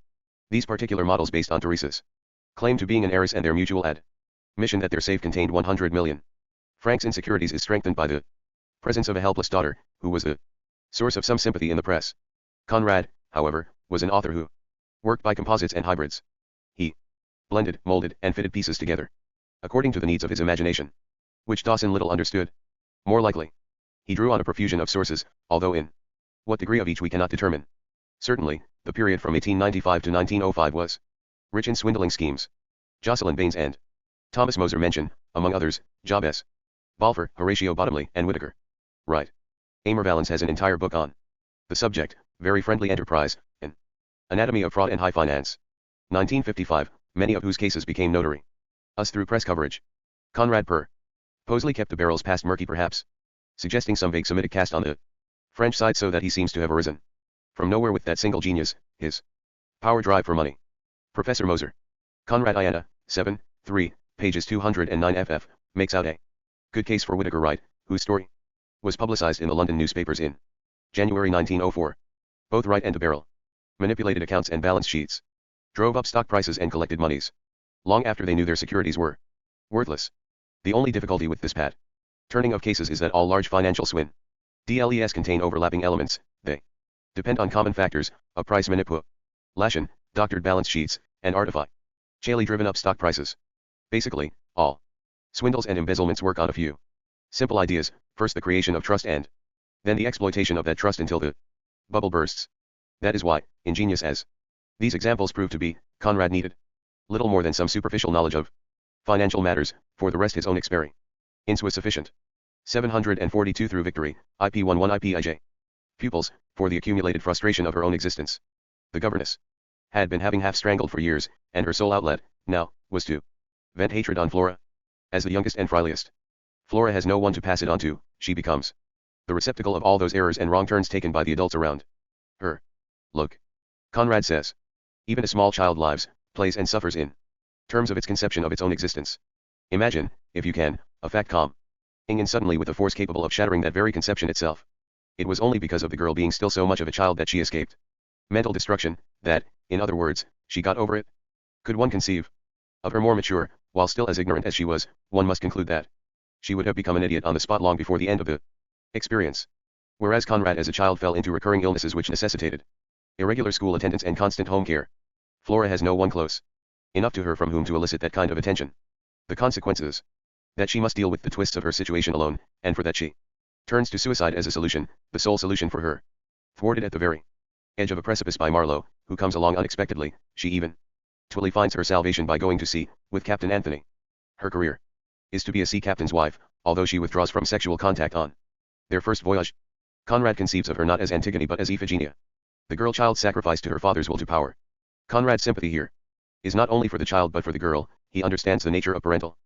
these particular models based on Therese's claim to being an heiress and their mutual admission that their safe contained 100 million francs in securities is strengthened by the presence of a helpless daughter, who was the source of some sympathy in the press. Conrad, however, was an author who worked by composites and hybrids. He blended, molded, and fitted pieces together according to the needs of his imagination, which Dawson little understood. More likely, he drew on a profusion of sources, although in what degree of each we cannot determine. Certainly, the period from 1895 to 1905 was rich in swindling schemes. Jocelyn Baines and Thomas Moser mention, among others, Job S. Balfour, Horatio Bottomley, and Whitaker. Wright. Amer Valens has an entire book on the subject, very friendly enterprise, an Anatomy of Fraud and High Finance. 1955, many of whose cases became notary. Us through press coverage. Conrad per. Posley kept the barrels past murky perhaps, suggesting some vague Semitic cast on the French side so that he seems to have arisen from nowhere with that single genius, his power drive for money. Professor Moser. Conrad Iana, 7, 3, pages 209 ff, makes out a good case for Whitaker Wright, whose story was publicized in the London newspapers in January 1904. Both Wright and DeBarrel manipulated accounts and balance sheets, drove up stock prices and collected monies long after they knew their securities were worthless. The only difficulty with this turning of cases is that all large financial DLEs contain overlapping elements. They depend on common factors, a price manipulation, doctored balance sheets, and artificially driven up stock prices. Basically, all swindles and embezzlements work on a few simple ideas, first the creation of trust and then the exploitation of that trust until the bubble bursts. That is why, ingenious as these examples prove to be, Conrad needed little more than some superficial knowledge of financial matters, for the rest his own experience was sufficient. 742 through Victory, IP11 IPIJ. Pupils, for the accumulated frustration of her own existence. The governess had been having half strangled for years, and her sole outlet, now, was to vent hatred on Flora. As the youngest and frailest, Flora has no one to pass it on to, she becomes the receptacle of all those errors and wrong turns taken by the adults around her. Look. Conrad says. Even a small child lives, plays and suffers in terms of its conception of its own existence. Imagine, if you can, a fact coming in suddenly with a force capable of shattering that very conception itself. It was only because of the girl being still so much of a child that she escaped mental destruction, that, in other words, she got over it. Could one conceive of her more mature, while still as ignorant as she was, one must conclude that she would have become an idiot on the spot long before the end of the experience. Whereas Conrad as a child fell into recurring illnesses which necessitated irregular school attendance and constant home care. Flora has no one close enough to her from whom to elicit that kind of attention. The consequences that she must deal with the twists of her situation alone, and for that she turns to suicide as a solution, the sole solution for her. Thwarted at the very edge of a precipice by Marlowe, who comes along unexpectedly, she even actually finds her salvation by going to sea with Captain Anthony. Her career is to be a sea captain's wife, although she withdraws from sexual contact on their first voyage. Conrad conceives of her not as Antigone but as Iphigenia, the girl child sacrificed to her father's will to power. Conrad's sympathy here is not only for the child but for the girl. He understands the nature of parental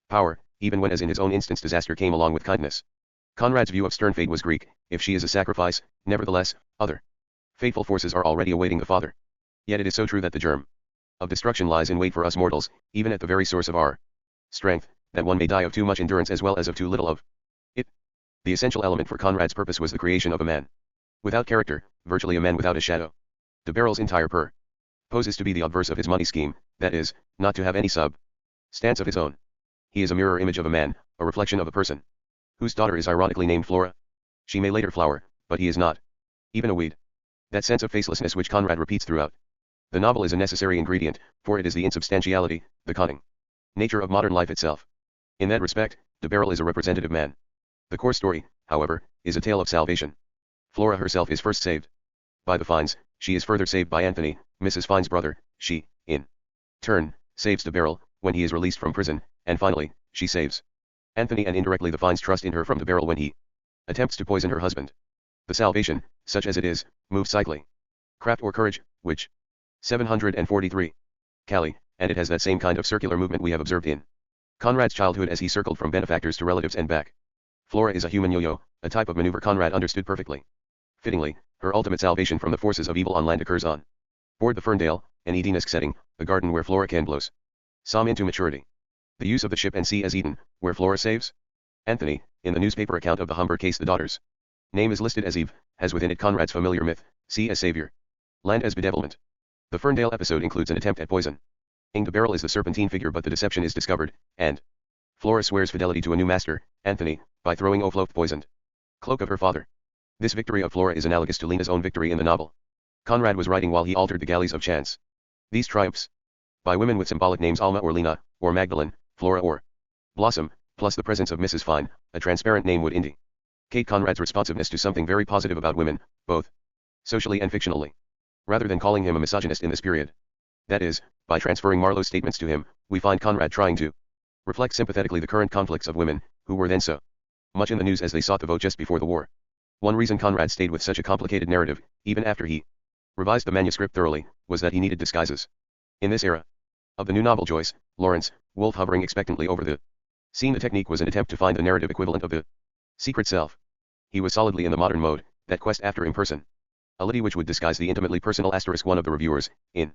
power, even when as in his own instance disaster came along with kindness. Conrad's view of stern fate was Greek. If she is a sacrifice, nevertheless, other fateful forces are already awaiting the father. Yet it is so true that the germ of destruction lies in wait for us mortals, even at the very source of our strength, that one may die of too much endurance as well as of too little of it. The essential element for Conrad's purpose was the creation of a man without character, virtually a man without a shadow. DeBarrel's entire poses to be the obverse of his money scheme, that is, not to have any stance of his own. He is a mirror image of a man, a reflection of a person whose daughter is ironically named Flora. She may later flower, but he is not even a weed. That sense of facelessness which Conrad repeats throughout the novel is a necessary ingredient, for it is the insubstantiality, the cunning nature of modern life itself. In that respect, DeBarrel is a representative man. The core story, however, is a tale of salvation. Flora herself is first saved by the Fines, she is further saved by Anthony, Mrs. Fine's brother, she, in turn, saves DeBarrel when he is released from prison, and finally, she saves Anthony and indirectly the Fines trust in her from DeBarrel when he attempts to poison her husband. The salvation, such as it is, moves cycling craft or courage, which 743. Callie, and it has that same kind of circular movement we have observed in Conrad's childhood as he circled from benefactors to relatives and back. Flora is a human yo-yo, a type of maneuver Conrad understood perfectly. Fittingly, her ultimate salvation from the forces of evil on land occurs on board the Ferndale, an Edenesque setting, the garden where Flora can blows some into maturity. The use of the ship and sea as Eden, where Flora saves Anthony. In the newspaper account of the Humber case the daughter's name is listed as Eve, has within it Conrad's familiar myth, sea as savior, land as bedevilment. The Ferndale episode includes an attempt at poison. DeBarrel is the serpentine figure but the deception is discovered, and Flora swears fidelity to a new master, Anthony, by throwing O'Float's poisoned cloak of her father. This victory of Flora is analogous to Lena's own victory in the novel. Conrad was writing while he altered the galleys of chance. These triumphs, by women with symbolic names Alma or Lena, or Magdalene, Flora or Blossom, plus the presence of Mrs. Fine, a transparent name would indicate Conrad's responsiveness to something very positive about women, both socially and fictionally. Rather than calling him a misogynist in this period. That is, by transferring Marlowe's statements to him, we find Conrad trying to reflect sympathetically the current conflicts of women, who were then so much in the news as they sought the vote just before the war. One reason Conrad stayed with such a complicated narrative, even after he revised the manuscript thoroughly, was that he needed disguises. In this era of the new novel, Joyce, Lawrence, Woolf hovering expectantly over the scene, the technique was an attempt to find the narrative equivalent of the secret self. He was solidly in the modern mode, that quest after impersonality which would disguise the intimately personal *. One of the reviewers, in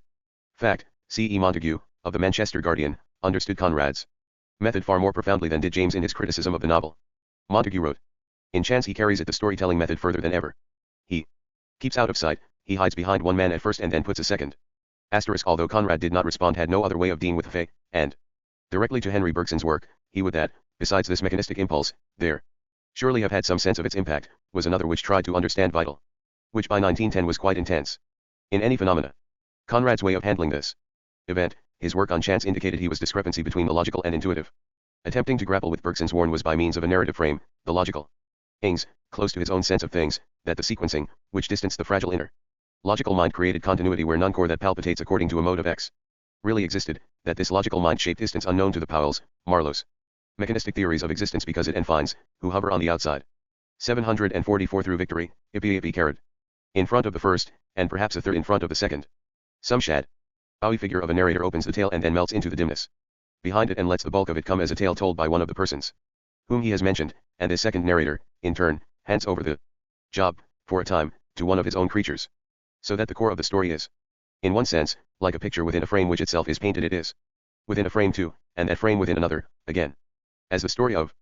fact, C.E. Montague, of the Manchester Guardian, understood Conrad's method far more profoundly than did James in his criticism of the novel. Montague wrote, "In Chance he carries it the storytelling method further than ever. He keeps out of sight, he hides behind one man at first and then puts a second *. Although Conrad did not respond, had no other way of dealing with the fake, and directly to Henry Bergson's work, he would that, besides this mechanistic impulse, there surely have had some sense of its impact, was another which tried to understand vital, which by 1910 was quite intense. In any phenomena, Conrad's way of handling this event, his work on Chance indicated he was discrepancy between the logical and intuitive. Attempting to grapple with Bergson's warn was by means of a narrative frame, the logical ings, close to his own sense of things, that the sequencing, which distanced the fragile inner logical mind, created continuity where none core that palpitates according to a mode of X really existed, that this logical mind shaped distance unknown to the Powells, Marlowe's mechanistic theories of existence because it and finds, who hover on the outside. 744 through victory, Ippy Karad. In front of the first, and perhaps a third in front of the second. Some shadowy figure of a narrator opens the tale and then melts into the dimness behind it and lets the bulk of it come as a tale told by one of the persons whom he has mentioned, and this second narrator, in turn, hands over the job, for a time, to one of his own creatures. So that the core of the story is, in one sense, like a picture within a frame which itself is painted. It is within a frame too, and that frame within another, again. As the story of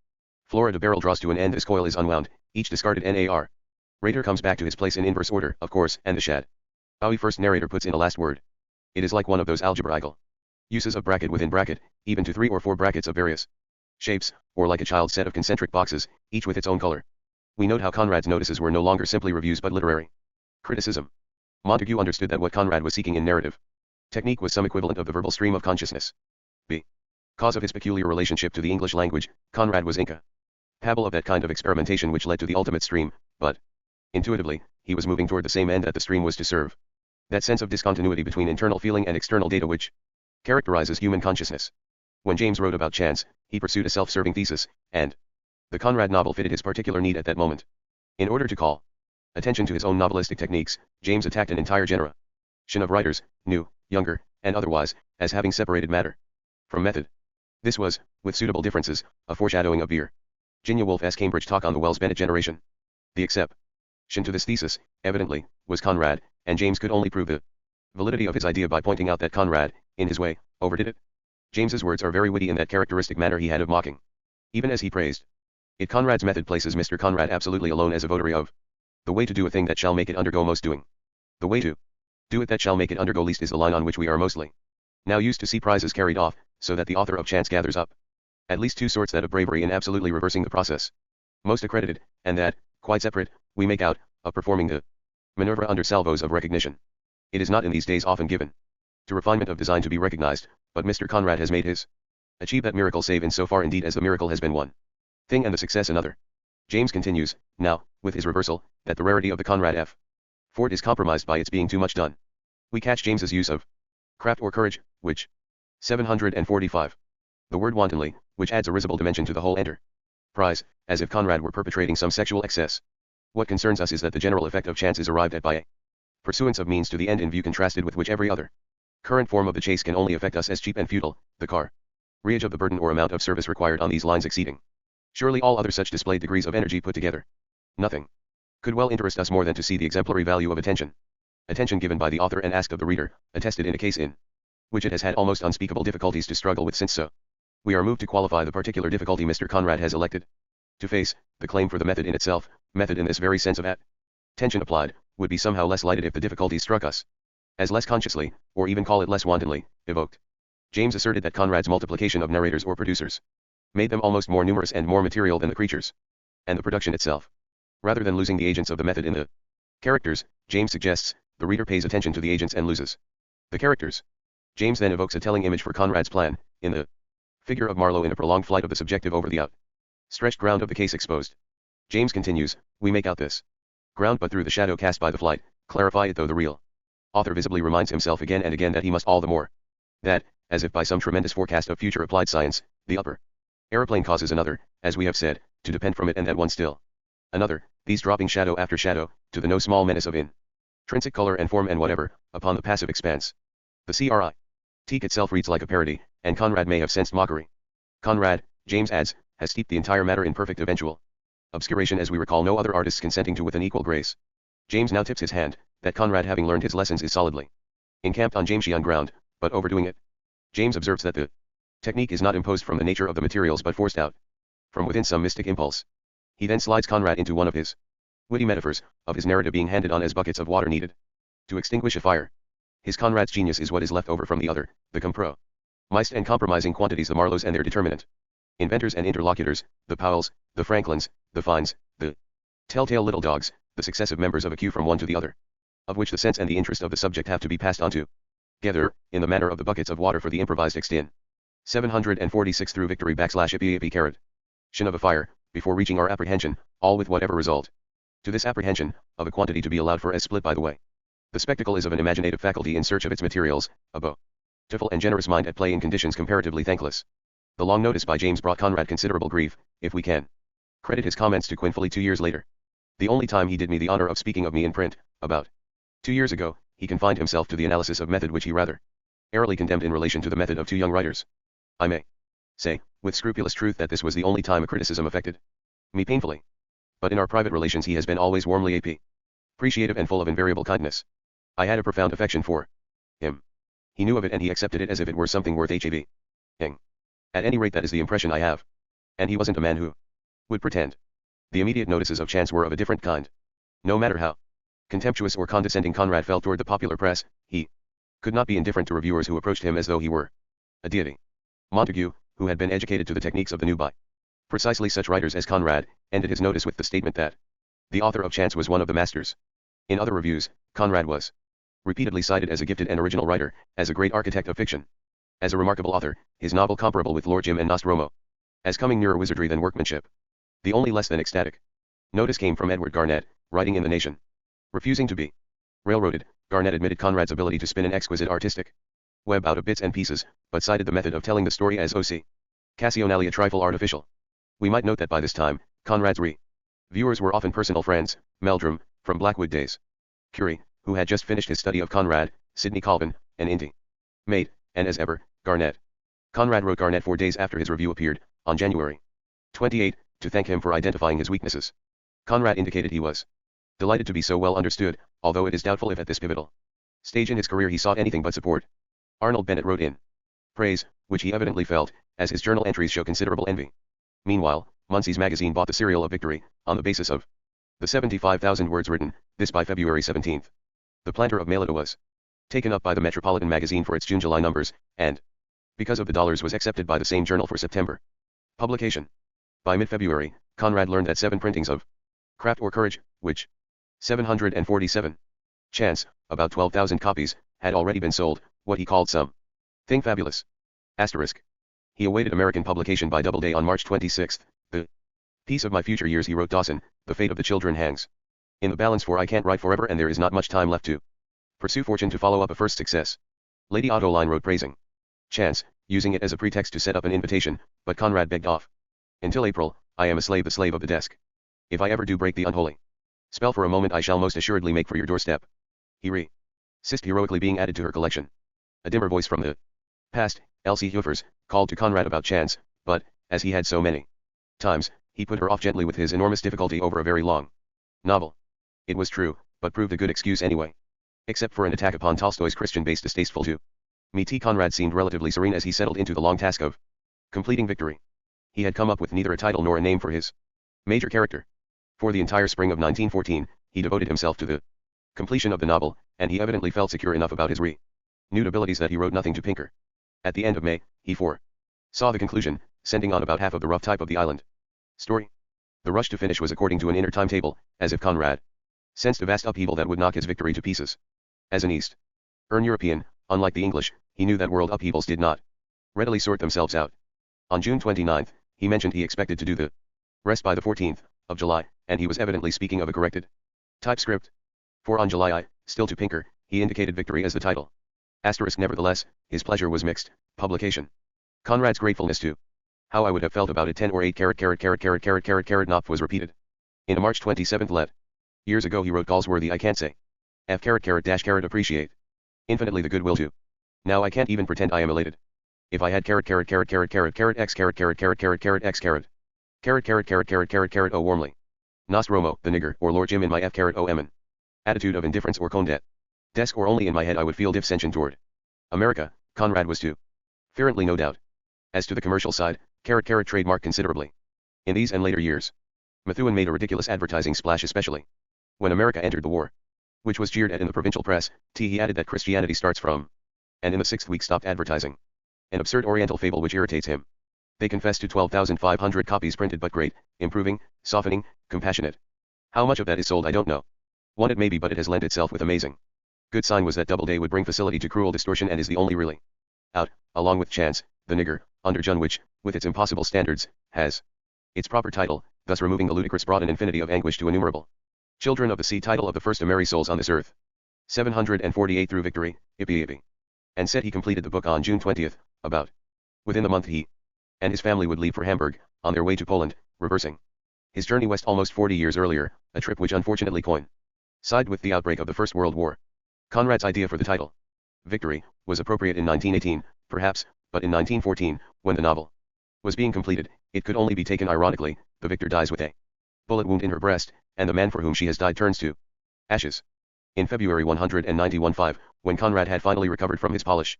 Flora de Barrel draws to an end, this coil is unwound, each discarded narrator comes back to his place in inverse order, of course, and the shadowy first narrator puts in a last word. It is like one of those algebraical uses of bracket within bracket, even to 3 or 4 brackets of various shapes, or like a child's set of concentric boxes, each with its own color. We note how Conrad's notices were no longer simply reviews but literary criticism. Montague understood that what Conrad was seeking in narrative technique was some equivalent of the verbal stream of consciousness. Because of his peculiar relationship to the English language, Conrad was incapable of that kind of experimentation which led to the ultimate stream, but intuitively, he was moving toward the same end that the stream was to serve. That sense of discontinuity between internal feeling and external data which characterizes human consciousness. When James wrote about Chance, he pursued a self-serving thesis, and the Conrad novel fitted his particular need at that moment. In order to call attention to his own novelistic techniques, James attacked an entire generation of writers, new, younger, and otherwise, as having separated matter from method. This was, with suitable differences, a foreshadowing of Virginia Woolf's Cambridge talk on the Wells-Bennett generation. The exception to this thesis, evidently, was Conrad, and James could only prove the validity of his idea by pointing out that Conrad, in his way, overdid it. James's words are very witty in that characteristic manner he had of mocking, even as he praised it. Conrad's method places Mr. Conrad absolutely alone as a votary of the way to do a thing that shall make it undergo most doing. The way to do it that shall make it undergo least is the line on which we are mostly now used to see prizes carried off, so that the author of Chance gathers up at least 2 sorts, that of bravery in absolutely reversing the process most accredited, and that, quite separate, we make out, of performing the maneuver under salvos of recognition. It is not in these days often given to refinement of design to be recognized, but Mr. Conrad has made his achieve that miracle, save in so far indeed as the miracle has been one thing and the success another. James continues, now, with his reversal, that the rarity of the Conrad F. Fort is compromised by its being too much done. We catch James's use of craft or courage, which 745. The word wantonly, which adds a risible dimension to the whole enterprise, as if Conrad were perpetrating some sexual excess. What concerns us is that the general effect of Chance is arrived at by a pursuance of means to the end in view, contrasted with which every other current form of the chase can only affect us as cheap and futile, the carriage of the burden or amount of service required on these lines exceeding surely all other such displayed degrees of energy put together. Nothing could well interest us more than to see the exemplary value of attention given by the author and asked of the reader, attested in a case in which it has had almost unspeakable difficulties to struggle with since, so we are moved to qualify the particular difficulty Mr. Conrad has elected to face. The claim for the method in itself, method in this very sense of attention applied, would be somehow less lighted if the difficulty struck us as less consciously, or even call it less wantonly, evoked. James asserted that Conrad's multiplication of narrators or producers made them almost more numerous and more material than the creatures and the production itself. Rather than losing the agents of the method in the characters, James suggests, the reader pays attention to the agents and loses the characters. James then evokes a telling image for Conrad's plan, in the figure of Marlowe in a prolonged flight of the subjective over the outstretched ground of the case exposed. James continues, we make out this ground but through the shadow cast by the flight, clarify it though the real author visibly reminds himself again and again that he must all the more that, as if by some tremendous forecast of future applied science, the upper aeroplane causes another, as we have said, to depend from it, and that one still another, these dropping shadow after shadow, to the no small menace of intrinsic color and form and whatever, upon the passive expanse. The critique itself reads like a parody, and Conrad may have sensed mockery. Conrad, James adds, has steeped the entire matter in perfect eventual obscuration, as we recall no other artists consenting to with an equal grace. James now tips his hand, that Conrad, having learned his lessons, is solidly encamped on Jamesian ground, but overdoing it. James observes that the technique is not imposed from the nature of the materials but forced out from within some mystic impulse. He then slides Conrad into one of his witty metaphors, of his narrative being handed on as buckets of water needed to extinguish a fire. His Conrad's genius is what is left over from the other, the compromised and compromising quantities, the Marlowes and their determinant inventors and interlocutors, the Powells, the Franklins, the Fines, the telltale little dogs, the successive members of a queue from one to the other, of which the sense and the interest of the subject have to be passed on together, in the manner of the buckets of water for the improvised extin. 746 through victory / ippy carat. Shin of a fire, before reaching our apprehension, all with whatever result. To this apprehension, of a quantity to be allowed for as split by the way. The spectacle is of an imaginative faculty in search of its materials, a beautiful and generous mind at play in conditions comparatively thankless. The long notice by James brought Conrad considerable grief, if we can credit his comments to Quinn fully 2 years later. The only time he did me the honor of speaking of me in print, about 2 years ago, he confined himself to the analysis of method, which he rather airily condemned in relation to the method of 2 young writers. I may say, with scrupulous truth, that this was the only time a criticism affected me painfully. But in our private relations he has been always warmly appreciative and full of invariable kindness. I had a profound affection for him. He knew of it, and he accepted it as if it were something worth having. At any rate, that is the impression I have. And he wasn't a man who would pretend. The immediate notices of chance were of a different kind. No matter how contemptuous or condescending Conrad felt toward the popular press, he could not be indifferent to reviewers who approached him as though he were a deity. Montague, who had been educated to the techniques of the new by precisely such writers as Conrad, ended his notice with the statement that the author of Chance was one of the masters. In other reviews, Conrad was repeatedly cited as a gifted and original writer, as a great architect of fiction, as a remarkable author, his novel comparable with Lord Jim and Nostromo, as coming nearer wizardry than workmanship. The only less than ecstatic notice came from Edward Garnett, writing in The Nation. Refusing to be railroaded, Garnett admitted Conrad's ability to spin an exquisite artistic web out of bits and pieces, but cited the method of telling the story as occasionally a trifle artificial. We might note that by this time, Conrad's reviewers were often personal friends: Meldrum, from Blackwood days; Curie, who had just finished his study of Conrad; Sidney Colvin, an intimate; and as ever, Garnett. Conrad wrote Garnett 4 days after his review appeared, on January 28, to thank him for identifying his weaknesses. Conrad indicated he was delighted to be so well understood, although it is doubtful if at this pivotal stage in his career he sought anything but support. Arnold Bennett wrote in praise, which he evidently felt, as his journal entries show considerable envy. Meanwhile, Munsey's magazine bought the serial of Victory, on the basis of the 75,000 words written, this by February 17. The Planter of Mailata was taken up by the Metropolitan magazine for its June-July numbers, and, because of the dollars, was accepted by the same journal for September publication. By mid-February, Conrad learned that 7 printings of Craft or Courage, which 747 Chance, about 12,000 copies, had already been sold, what he called some thing fabulous. Asterisk. He awaited American publication by Doubleday on March 26. The piece of my future years, he wrote Dawson, the fate of the children hangs in the balance, for I can't write forever and there is not much time left to pursue fortune to follow up a first success. Lady Autoline wrote praising Chance, using it as a pretext to set up an invitation, but Conrad begged off. Until April, I am a slave, the slave of the desk. If I ever do break the unholy spell for a moment, I shall most assuredly make for your doorstep. He resisted heroically being added to her collection. A dimmer voice from the past, Elsie Hufers, called to Conrad about Chance, but, as he had so many times, he put her off gently with his enormous difficulty over a very long novel. It was true, but proved a good excuse anyway. Except for an attack upon Tolstoy's Christian base distasteful to me, Conrad seemed relatively serene as he settled into the long task of completing Victory. He had come up with neither a title nor a name for his major character. For the entire spring of 1914, he devoted himself to the completion of the novel, and he evidently felt secure enough about his renewed abilities that he wrote nothing to Pinker. At the end of May, he foresaw the conclusion, sending on about half of the rough type of the island story. The rush to finish was according to an inner timetable, as if Conrad sensed a vast upheaval that would knock his Victory to pieces. As an Eastern European, unlike the English, he knew that world upheavals did not readily sort themselves out. On June 29, he mentioned he expected to do the rest by the 14th of July, and he was evidently speaking of a corrected typescript. For on July I, still to Pinker, he indicated Victory as the title. Nevertheless, his pleasure was mixed. Publication. Conrad's gratefulness to. How I would have felt about it 10 or 8 Knopf was repeated. In a March 27th let. Years ago he wrote Galsworthy I can't say. Appreciate. Infinitely the goodwill to. Now I can't even pretend I am elated. If I had X oh warmly. Nostromo, the nigger, or Lord Jim in my attitude of indifference or condet. Desk or only in my head I would feel dissension toward. America, Conrad was too. Fervently no doubt. As to the commercial side, trademark considerably. In these and later years. Methuen made a ridiculous advertising splash especially. When America entered the war. Which was jeered at in the provincial press, he added that Christianity starts from. And in the 6th week stopped advertising. An absurd oriental fable which irritates him. They confess to 12,500 copies printed but great, improving, softening, compassionate. How much of that is sold I don't know. One it may be but it has lent itself with amazing. Good sign was that Doubleday would bring facility to cruel distortion and is the only really. Out, along with Chance, the nigger, under Jun which, with its impossible standards, has. Its proper title, thus removing the ludicrous brought an infinity of anguish to innumerable. Children of the Sea title of the first of merry souls on this earth. 748 through victory, Ippy. And said he completed the book on June 20th, about. Within the month he and his family would leave for Hamburg, on their way to Poland, reversing his journey west almost 40 years earlier, a trip which unfortunately coincided with the outbreak of the First World War. Conrad's idea for the title, Victory, was appropriate in 1918, perhaps, but in 1914, when the novel was being completed, it could only be taken ironically. The victor dies with a bullet wound in her breast, and the man for whom she has died turns to ashes. In February 191-5, when Conrad had finally recovered from his Polish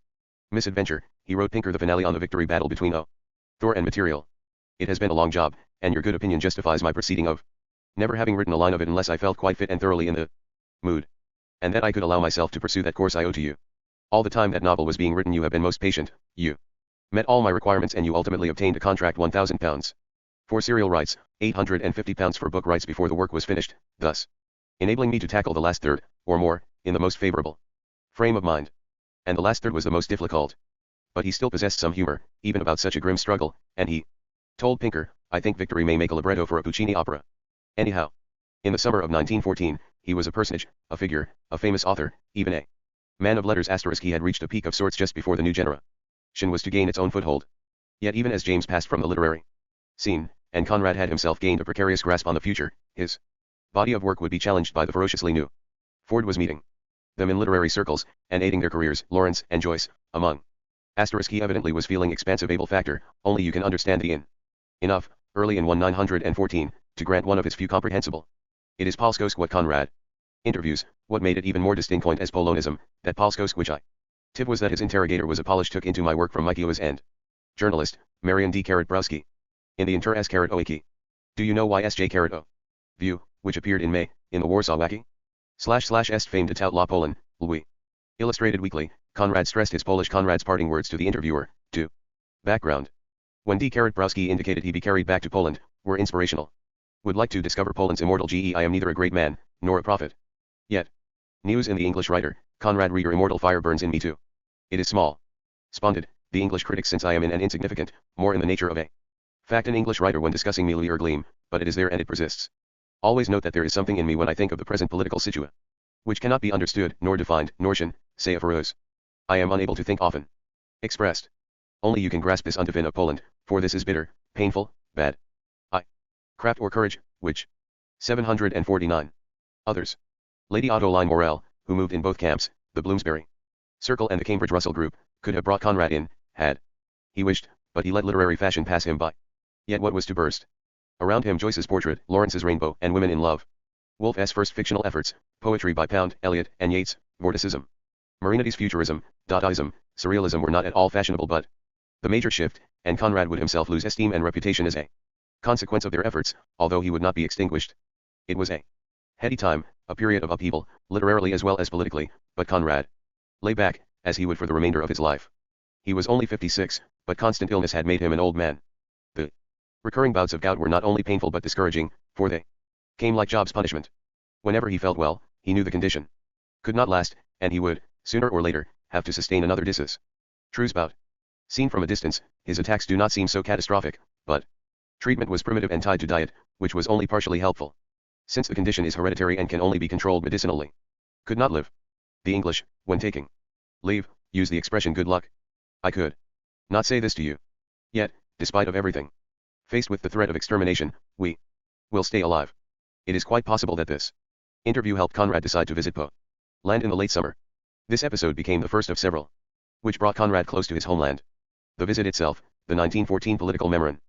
misadventure, he wrote Pinker the finale on the victory battle between Thor and Material. It has been a long job, and your good opinion justifies my proceeding of never having written a line of it unless I felt quite fit and thoroughly in the mood. And that I could allow myself to pursue that course I owe to you. All the time that novel was being written you have been most patient, you met all my requirements and you ultimately obtained a contract £1,000 for serial rights, £850 for book rights before the work was finished, thus enabling me to tackle the last third, or more, in the most favorable frame of mind. And the last third was the most difficult. But he still possessed some humor, even about such a grim struggle, and he told Pinker, I think Victory may make a libretto for a Puccini opera. Anyhow. In the summer of 1914, he was a personage, a figure, a famous author, even a man of letters *. He had reached a peak of sorts just before the new generation was to gain its own foothold. Yet even as James passed from the literary scene, and Conrad had himself gained a precarious grasp on the future, his body of work would be challenged by the ferociously new. Ford was meeting them in literary circles, and aiding their careers, Lawrence and Joyce, among. He evidently was feeling expansive able factor, only you can understand the enough, early in 1914, to grant one of his few comprehensible. It is Polskosk what Conrad interviews, what made it even more distinct as Polonism, that Polskosk which I tip was that his interrogator was a Polish took into my work from Mikio's end. Journalist, Marian D. Browski. In the Inter S. Oiki. Do you know why S.J. O? View, which appeared in May, in the Warsaw Wacky? / est fame de tout la Poland, Louis. Illustrated Weekly, Conrad stressed his Polish Conrad's parting words to the interviewer, to background. When D. Browski indicated he be carried back to Poland, were inspirational. Would like to discover Poland's immortal I am neither a great man, nor a prophet. Yet. News in the English writer, Conrad Rieger immortal fire burns in me too. It is small. Sponded, the English critic since I am in an insignificant, more in the nature of a fact an English writer when discussing me or gleam, but it is there and it persists. Always note that there is something in me when I think of the present political situation, which cannot be understood, nor defined, nor should, say a arose. I am unable to think often. Expressed. Only you can grasp this undefined of Poland, for this is bitter, painful, bad. Craft or courage, which. 749. Others. Lady Ottoline Morel, who moved in both camps, the Bloomsbury Circle and the Cambridge Russell Group, could have brought Conrad in, had he wished, but he let literary fashion pass him by. Yet what was to burst? Around him Joyce's portrait, Lawrence's rainbow, and women in love. Woolf's first fictional efforts, poetry by Pound, Eliot, and Yeats, vorticism. Marinity's futurism, Dadaism, surrealism were not at all fashionable but the major shift, and Conrad would himself lose esteem and reputation as a consequence of their efforts, although he would not be extinguished. It was a heady time, a period of upheaval, literarily as well as politically, but Conrad lay back, as he would for the remainder of his life. He was only 56, but constant illness had made him an old man. The recurring bouts of gout were not only painful but discouraging, for they came like Job's punishment. Whenever he felt well, he knew the condition could not last, and he would, sooner or later, have to sustain another disastrous bout. Seen from a distance, his attacks do not seem so catastrophic, but treatment was primitive and tied to diet, which was only partially helpful. Since the condition is hereditary and can only be controlled medicinally. Could not live. The English, when taking leave, use the expression good luck. I could not say this to you. Yet, despite of everything, faced with the threat of extermination, we will stay alive. It is quite possible that this interview helped Conrad decide to visit Poland in the late summer. This episode became the first of several, which brought Conrad close to his homeland. The visit itself, the 1914 political memorandum,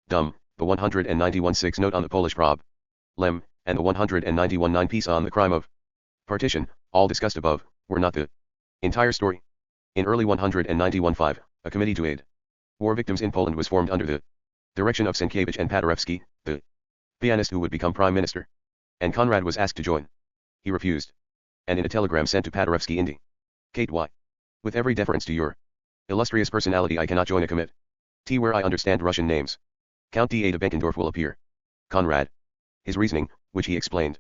the 191-6 note on the Polish problem, and the 191-9 piece on the crime of partition, all discussed above, were not the entire story. In early 191-5, a committee to aid war victims in Poland was formed under the direction of Sienkiewicz and Paderewski, the pianist who would become prime minister. And Conrad was asked to join. He refused. And in a telegram sent to Paderewski indicate why. With every deference to your illustrious personality, I cannot join a committee where I understand Russian names. Count D. A. de Benkendorf will appear. Conrad. His reasoning, which he explained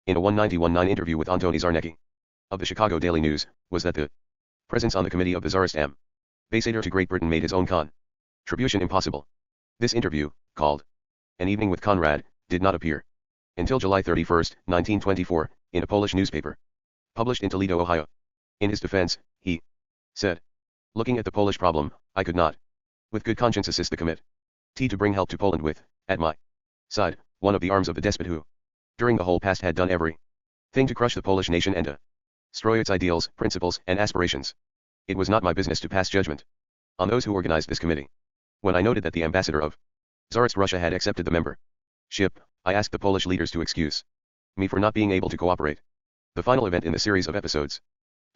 in a 191-9 interview with Antoni Czarnecki of the Chicago Daily News, was that the presence on the committee of the Tsarist ambassador to Great Britain made his own contribution impossible. This interview, called An Evening with Conrad, did not appear until July 31, 1924, in a Polish newspaper, published in Toledo, Ohio. In his defense, he said, "Looking at the Polish problem, I could not, with good conscience, assist the committee to bring help to Poland with, at my side, one of the arms of the despot who, during the whole past, had done everything to crush the Polish nation and to destroy its ideals, principles, and aspirations. It was not my business to pass judgment on those who organized this committee. When I noted that the ambassador of Tsarist Russia had accepted the membership, I asked the Polish leaders to excuse me for not being able to cooperate." The final event in the series of episodes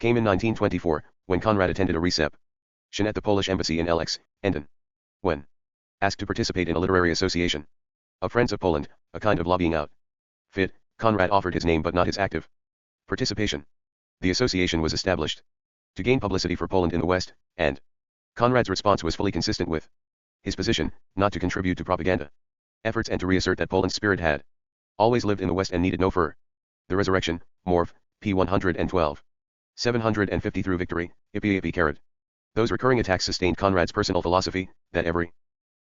came in 1924, when Conrad attended a reception at the Polish embassy in Lx, Endon. When asked to participate in a literary association of Friends of Poland, a kind of lobbying outfit, Conrad offered his name but not his active participation. The association was established to gain publicity for Poland in the West, and Conrad's response was fully consistent with his position, not to contribute to propaganda efforts and to reassert that Poland's spirit had always lived in the West and needed no further. The Resurrection, Morph, p. 112. 750 through Victory, Ipi Karad. Those recurring attacks sustained Conrad's personal philosophy, that every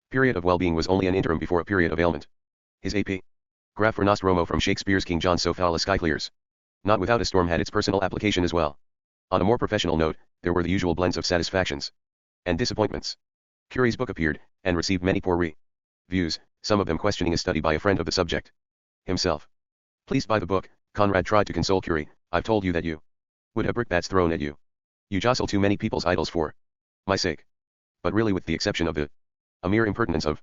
period of well-being was only an interim before a period of ailment. His AP graph for Nostromo from Shakespeare's King John so foul the sky clears. Not without a storm had its personal application as well. On a more professional note, there were the usual blends of satisfactions and disappointments. Curie's book appeared, and received many poor reviews, some of them questioning a study by a friend of the subject himself. Pleased by the book, Conrad tried to console Curie. "I've told you that you would have brickbats thrown at you. You jostle too many people's idols for my sake. But really, with the exception of a mere impertinence of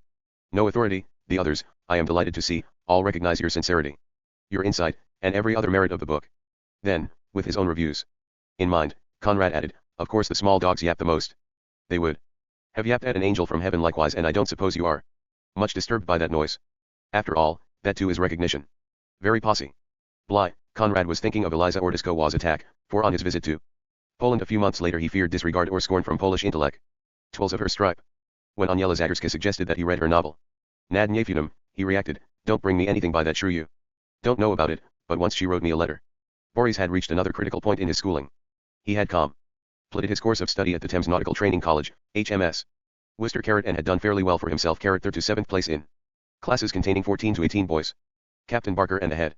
no authority, the others, I am delighted to see, all recognize your sincerity, your insight, and every other merit of the book." Then, with his own reviews in mind, Conrad added, "Of course the small dogs yap the most. They would have yapped at an angel from heaven likewise, and I don't suppose you are much disturbed by that noise. After all, that too is recognition. Very posse. Bly." Conrad was thinking of Eliza Ordizkowa's attack, for on his visit to Poland a few months later he feared disregard or scorn from Polish intellectuals of her stripe. When Aniela Zagorska suggested that he read her novel, Nad Niefiedom, he reacted, "Don't bring me anything by that shrew, you don't know about it," but once she wrote me a letter. Boris had reached another critical point in his schooling. He had completed his course of study at the Thames Nautical Training College, HMS Worcester, and had done fairly well for himself, 3rd to 7th place in classes containing 14 to 18 boys. Captain Barker and the head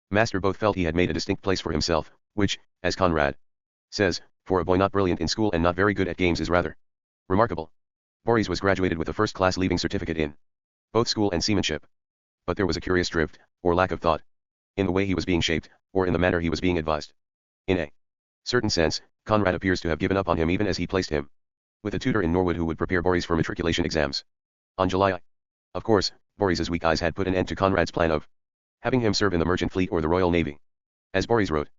master both felt he had made a distinct place for himself, which, as Conrad says, for a boy not brilliant in school and not very good at games is rather remarkable. Boris was graduated with a first-class leaving certificate in both school and seamanship. But there was a curious drift, or lack of thought, in the way he was being shaped, or in the manner he was being advised. In a certain sense, Conrad appears to have given up on him even as he placed him with a tutor in Norwood who would prepare Boris for matriculation exams. On July I. Of course, Boris's weak eyes had put an end to Conrad's plan of having him serve in the merchant fleet or the Royal Navy. As Boris wrote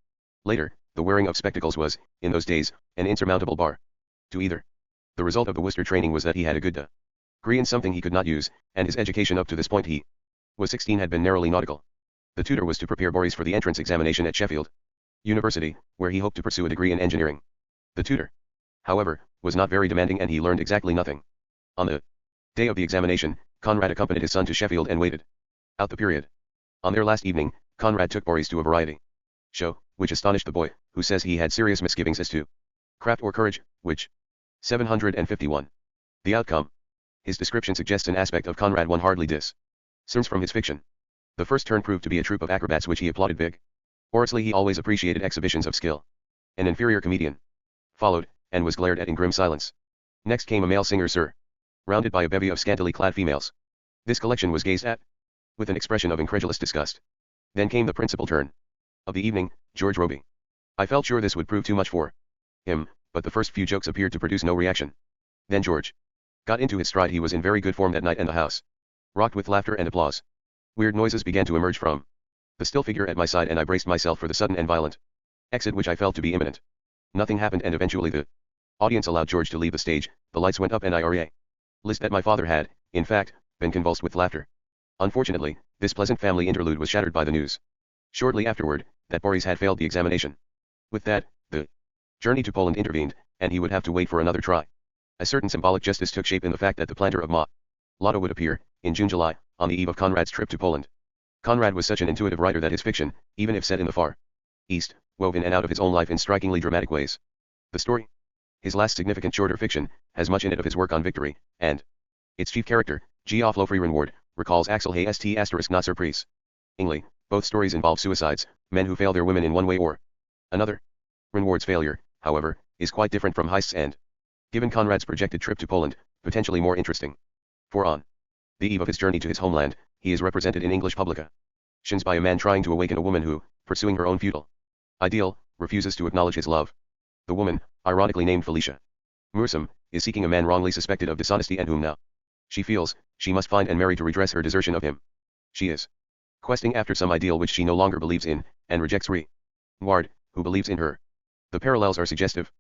later, the wearing of spectacles was, in those days, an insurmountable bar to either. The result of the Worcester training was that he had a good degree in something he could not use, and his education up to this point, he was 16, had been narrowly nautical. The tutor was to prepare Boris for the entrance examination at Sheffield University, where he hoped to pursue a degree in engineering. The tutor, however, was not very demanding, and he learned exactly nothing. On the day of the examination, Conrad accompanied his son to Sheffield and waited out the period. On their last evening, Conrad took Boris to a variety show, which astonished the boy, who says he had serious misgivings as to craft or courage, which 751. The outcome. His description suggests an aspect of Conrad one hardly discerns from his fiction. The first turn proved to be a troupe of acrobats which he applauded big. Oriously he always appreciated exhibitions of skill. An inferior comedian followed, and was glared at in grim silence. Next came a male singer, sir, rounded by a bevy of scantily clad females. This collection was gazed at with an expression of incredulous disgust. Then came the principal turn of the evening, George Roby. I felt sure this would prove too much for him, but the first few jokes appeared to produce no reaction. Then George got into his stride. He was in very good form that night, and the house rocked with laughter and applause. Weird noises began to emerge from the still figure at my side, and I braced myself for the sudden and violent exit which I felt to be imminent. Nothing happened, and eventually the audience allowed George to leave the stage. The lights went up, and I realized that my father had, in fact, been convulsed with laughter. Unfortunately, this pleasant family interlude was shattered by the news shortly afterward that Boris had failed the examination. With that, the journey to Poland intervened, and he would have to wait for another try. A certain symbolic justice took shape in the fact that the planter of Lotto would appear, in June-July, on the eve of Conrad's trip to Poland. Conrad was such an intuitive writer that his fiction, even if set in the Far East, wove in and out of his own life in strikingly dramatic ways. The story, his last significant shorter fiction, has much in it of his work on victory, and its chief character, Geoffrey Renward, recalls Axel Hayes T** not surprise. Ingly, both stories involve suicides, men who fail their women in one way or another. Renward's failure, however, is quite different from Heist's and, given Conrad's projected trip to Poland, potentially more interesting. For on the eve of his journey to his homeland, he is represented in English publications by a man trying to awaken a woman who, pursuing her own futile ideal, refuses to acknowledge his love. The woman, ironically named Felicia Moorsum, is seeking a man wrongly suspected of dishonesty and whom now she feels she must find and marry to redress her desertion of him. She is questing after some ideal which she no longer believes in, and rejects Renward, who believes in her. The parallels are suggestive.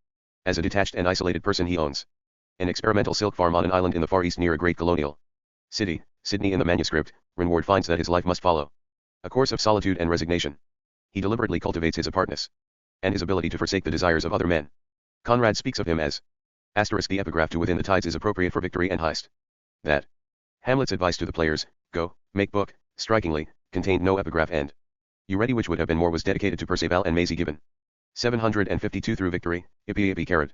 As a detached and isolated person, he owns an experimental silk farm on an island in the Far East near a great colonial city, Sydney. In the manuscript, Renward finds that his life must follow a course of solitude and resignation. He deliberately cultivates his apartness and his ability to forsake the desires of other men. Conrad speaks of him as **. The epigraph to Within the Tides is appropriate for victory and Heist. That Hamlet's advice to the players, go, make book, strikingly, contained no epigraph, and You Ready, which would have been more, was dedicated to Perceval and Maisie Gibbon. 752 Through Victory, Ippy Carrot.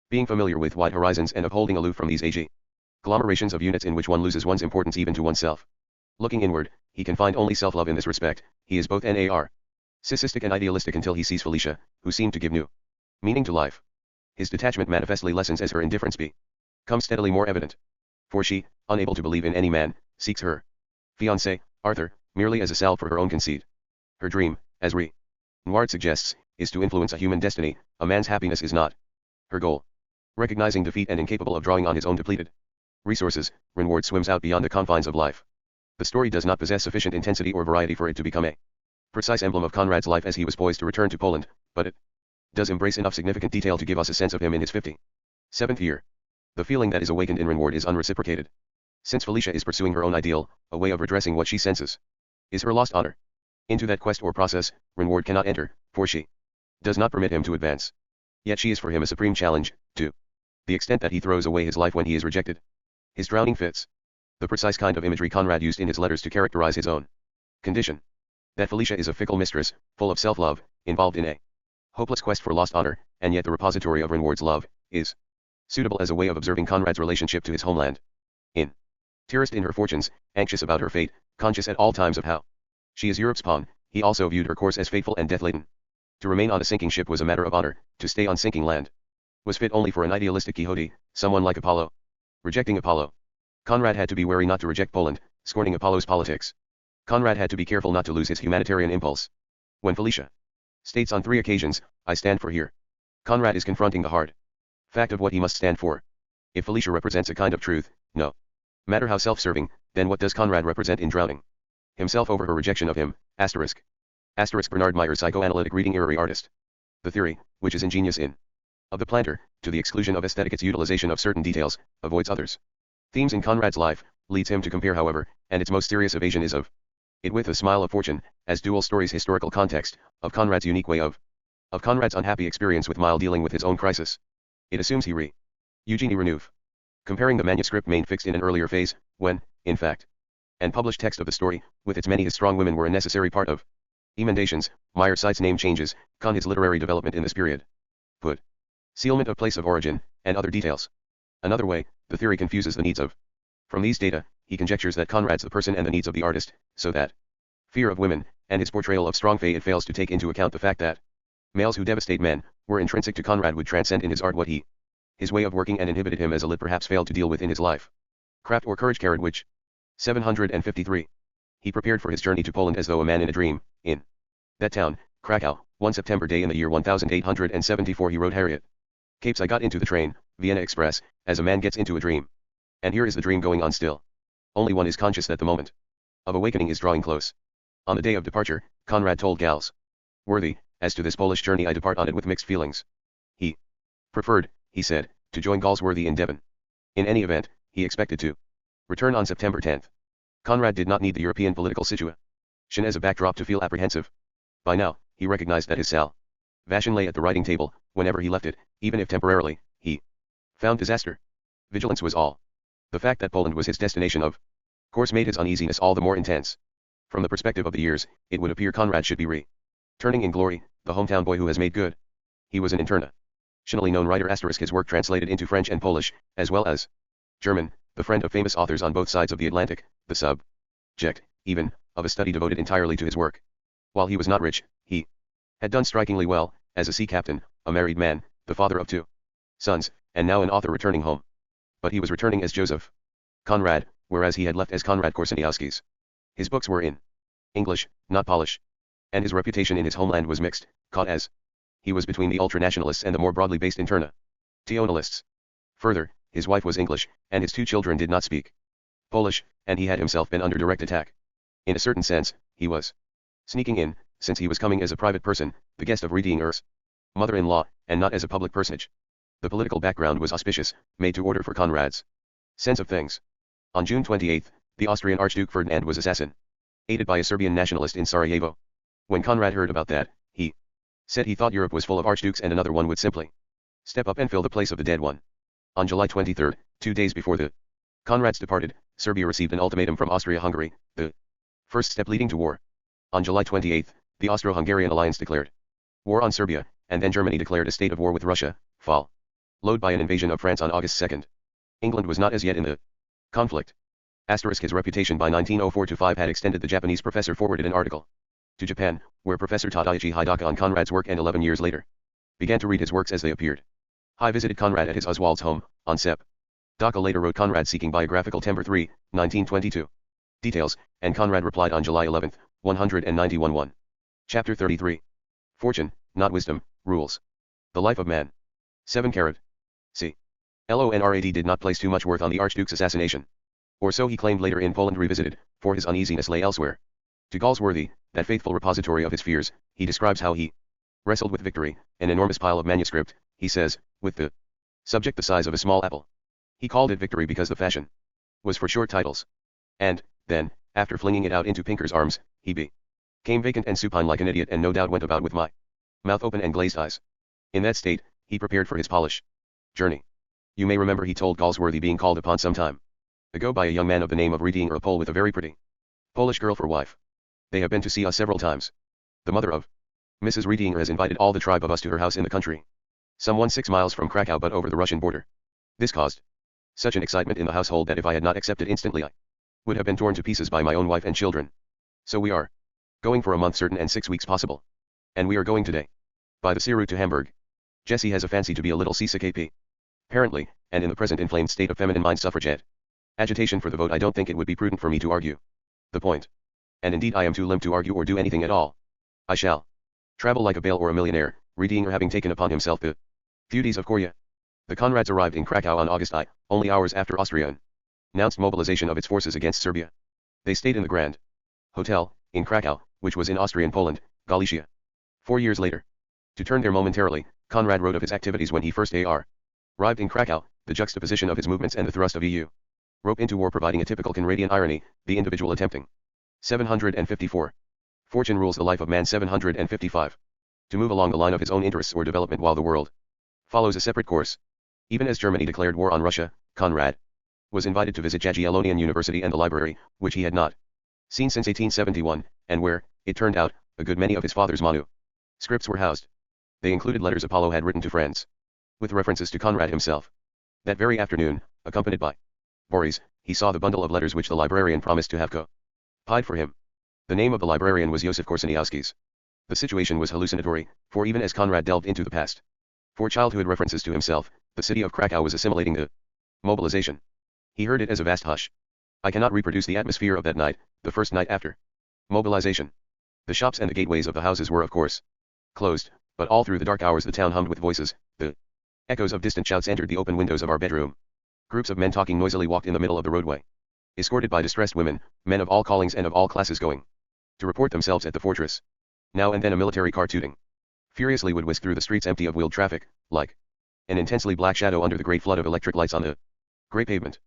Being familiar with wide horizons and upholding aloof from these agglomerations of units in which one loses one's importance even to oneself. Looking inward, he can find only self-love in this respect. He is both narcissistic and idealistic until he sees Felicia, who seemed to give new meaning to life. His detachment manifestly lessens as her indifference becomes steadily more evident. For she, unable to believe in any man, seeks her fiancé, Arthur, merely as a salve for her own conceit. Her dream, as Renward suggests, is to influence a human destiny. A man's happiness is not her goal. Recognizing defeat and incapable of drawing on his own depleted resources, Renward swims out beyond the confines of life. The story does not possess sufficient intensity or variety for it to become a precise emblem of Conrad's life as he was poised to return to Poland, but it does embrace enough significant detail to give us a sense of him in his 57th year. The feeling that is awakened in Renward is unreciprocated. Since Felicia is pursuing her own ideal, a way of redressing what she senses is her lost honor. Into that quest or process, Renward cannot enter, for she does not permit him to advance. Yet she is for him a supreme challenge, to the extent that he throws away his life when he is rejected. His drowning fits the precise kind of imagery Conrad used in his letters to characterize his own condition. That Felicia is a fickle mistress, full of self-love, involved in a hopeless quest for lost honor, and yet the repository of Renward's love is suitable as a way of observing Conrad's relationship to his homeland. Terraced in her fortunes, anxious about her fate, conscious at all times of how she is Europe's pawn, he also viewed her course as fateful and death-laden. To remain on a sinking ship was a matter of honor, to stay on sinking land was fit only for an idealistic Quixote, someone like Apollo. Rejecting Apollo, Conrad had to be wary not to reject Poland, scorning Apollo's politics. Conrad had to be careful not to lose his humanitarian impulse. When Felicia states on 3 occasions, I stand for here, Conrad is confronting the hard fact of what he must stand for. If Felicia represents a kind of truth, no matter how self-serving, then what does Conrad represent in drowning himself over her rejection of him? Bernard Meyer's psychoanalytic reading eerie artist. The theory, which is ingenious in of the planter, to the exclusion of aesthetic its utilization of certain details, avoids others. Themes in Conrad's life, leads him to compare however, and its most serious evasion is of it with A Smile of Fortune, as dual stories historical context, of Conrad's unique way of Conrad's unhappy experience with Mile dealing with his own crisis. It assumes Eugenie Renouf. Comparing the manuscript main fixed in an earlier phase, when, in fact, and published text of the story, with its many his strong women were a necessary part of emendations, Meyer cites name changes, his literary development in this period. Put. Sealment of place of origin, and other details. Another way, the theory confuses the needs of. From these data, he conjectures that Conrad's the person and the needs of the artist, so that fear of women, and his portrayal of strong fate fails to take into account the fact that males who devastate men, were intrinsic to Conrad would transcend in his art what he His way of working and inhibited him as a lit perhaps failed to deal with in his life. Craft or courage carried which? 753. He prepared for his journey to Poland as though a man in a dream, in that town, Krakow, one September day in the year 1874 he wrote Harriet. Capes I got into the train, Vienna Express, as a man gets into a dream. And here is the dream going on still. Only one is conscious that the moment of awakening is drawing close. On the day of departure, Conrad told Gals. Worthy, as to this Polish journey I depart on it with mixed feelings. He preferred, he said, to join Galsworthy in Devon. In any event, he expected to return on September 10. Conrad did not need the European political situation as a backdrop to feel apprehensive. By now, he recognized that his salvation lay at the writing table. Whenever he left it, even if temporarily, he found disaster. Vigilance was all. The fact that Poland was his destination of course made his uneasiness all the more intense. From the perspective of the years, it would appear Conrad should be returning in glory, the hometown boy who has made good. He was an internationally known writer. His work translated into French and Polish, as well as German, the friend of famous authors on both sides of the Atlantic, the subject, even, of a study devoted entirely to his work. While he was not rich, he had done strikingly well, as a sea captain, a married man, the father of 2 sons, and now an author returning home. But he was returning as Joseph Conrad, whereas he had left as Konrad Korzeniowski's. His books were in English, not Polish. And his reputation in his homeland was mixed, caught as he was between the ultranationalists and the more broadly based internationalists. Further, his wife was English, and his 2 children did not speak Polish, and he had himself been under direct attack. In a certain sense, he was sneaking in, since he was coming as a private person, the guest of Riedinger's mother-in-law, and not as a public personage. The political background was auspicious, made to order for Conrad's sense of things. On June 28, the Austrian Archduke Ferdinand was assassinated by a Serbian nationalist in Sarajevo. When Conrad heard about that, he said he thought Europe was full of archdukes and another one would simply step up and fill the place of the dead one. On July 23, 2 days before the Conrads departed, Serbia received an ultimatum from Austria-Hungary, the first step leading to war. On July 28, the Austro-Hungarian alliance declared war on Serbia, and then Germany declared a state of war with Russia, followed by an invasion of France on August 2. England was not as yet in the conflict. His reputation by 1904-5 had extended. The Japanese professor forwarded an article to Japan, where Professor Tadaichi Hidaka on Conrad's work, and 11 years later began to read his works as they appeared. High visited Conrad at his Oswald's home, on Sep. Daka later wrote Conrad seeking biographical Temper 3, 1922. Details, and Conrad replied on July 11, 191-1. Chapter 33. Fortune, not wisdom, rules the life of man. 7 Karad. C. Lonrad did not place too much worth on the Archduke's assassination. Or so he claimed later in Poland Revisited, for his uneasiness lay elsewhere. To Galsworthy, that faithful repository of his fears, he describes how he wrestled with victory, an enormous pile of manuscript, he says, with the subject the size of a small apple. He called it victory because the fashion was for short titles. And, then, after flinging it out into Pinker's arms, he became vacant and supine like an idiot, and no doubt went about with my mouth open and glazed eyes. In that state, he prepared for his Polish journey. You may remember he told Galsworthy being called upon some time ago by a young man of the name of Riedinger, a Pole with a very pretty Polish girl for wife. They have been to see us several times. The mother of Mrs. Riedinger has invited all the tribe of us to her house in the country. Some 6 miles from Krakow, but over the Russian border. This caused such an excitement in the household that if I had not accepted instantly I would have been torn to pieces by my own wife and children. So we are going for a month certain and 6 weeks possible. And we are going today. By the sea route to Hamburg. Jessie has a fancy to be a little seasick apparently, and in the present inflamed state of feminine mind suffragette agitation for the vote, I don't think it would be prudent for me to argue the point. And indeed I am too limp to argue or do anything at all. I shall travel like a bale or a millionaire, Riedinger having taken upon himself the duties of Korea. The Conrads arrived in Krakow on August I, only hours after Austria announced mobilization of its forces against Serbia. They stayed in the Grand Hotel, in Krakow, which was in Austrian Poland, Galicia. 4 years later. To turn there momentarily, Conrad wrote of his activities when he first arrived in Krakow, the juxtaposition of his movements and the thrust of Europe into war, providing a typical Conradian irony, the individual attempting. 754. Fortune rules the life of man. 755. To move along the line of his own interests or development while the world follows a separate course. Even as Germany declared war on Russia, Conrad was invited to visit Jagiellonian University and the library, which he had not seen since 1871, and where, it turned out, a good many of his father's manuscripts were housed. They included letters Apollo had written to friends, with references to Conrad himself. That very afternoon, accompanied by Boris, he saw the bundle of letters which the librarian promised to have copied for him. The name of the librarian was Joseph Korzeniowski's. The situation was hallucinatory, for even as Conrad delved into the past, for childhood references to himself, The city of Krakow was assimilating the mobilization. He heard it as a vast hush. I cannot reproduce the atmosphere of that night, the first night after mobilization. The shops and the gateways of the houses were of course closed, but all through the dark hours the town hummed with voices. The echoes of distant shouts entered the open windows of our bedroom. Groups of men talking noisily walked in the middle of the roadway, escorted by distressed women, men of all callings and of all classes going to report themselves at the fortress. Now and then a military car tooting furiously would whisk through the streets empty of wheeled traffic, like an intensely black shadow under the great flood of electric lights on the grey pavement.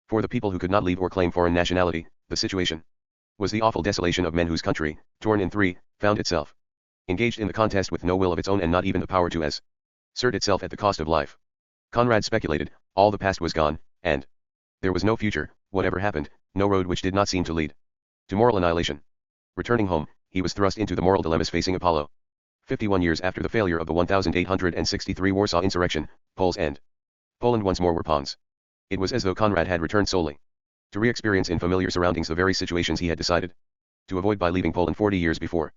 For the people who could not leave or claim foreign nationality, the situation was the awful desolation of men whose country, torn in three, found itself engaged in the contest with no will of its own and not even the power to assert itself at the cost of life. Conrad speculated, all the past was gone, and there was no future, whatever happened, no road which did not seem to lead to moral annihilation. Returning home, he was thrust into the moral dilemmas facing Apollo. 51 years after the failure of the 1863 Warsaw insurrection, Poles and Poland once more were pawns. It was as though Conrad had returned solely to re-experience in familiar surroundings the very situations he had decided to avoid by leaving Poland 40 years before.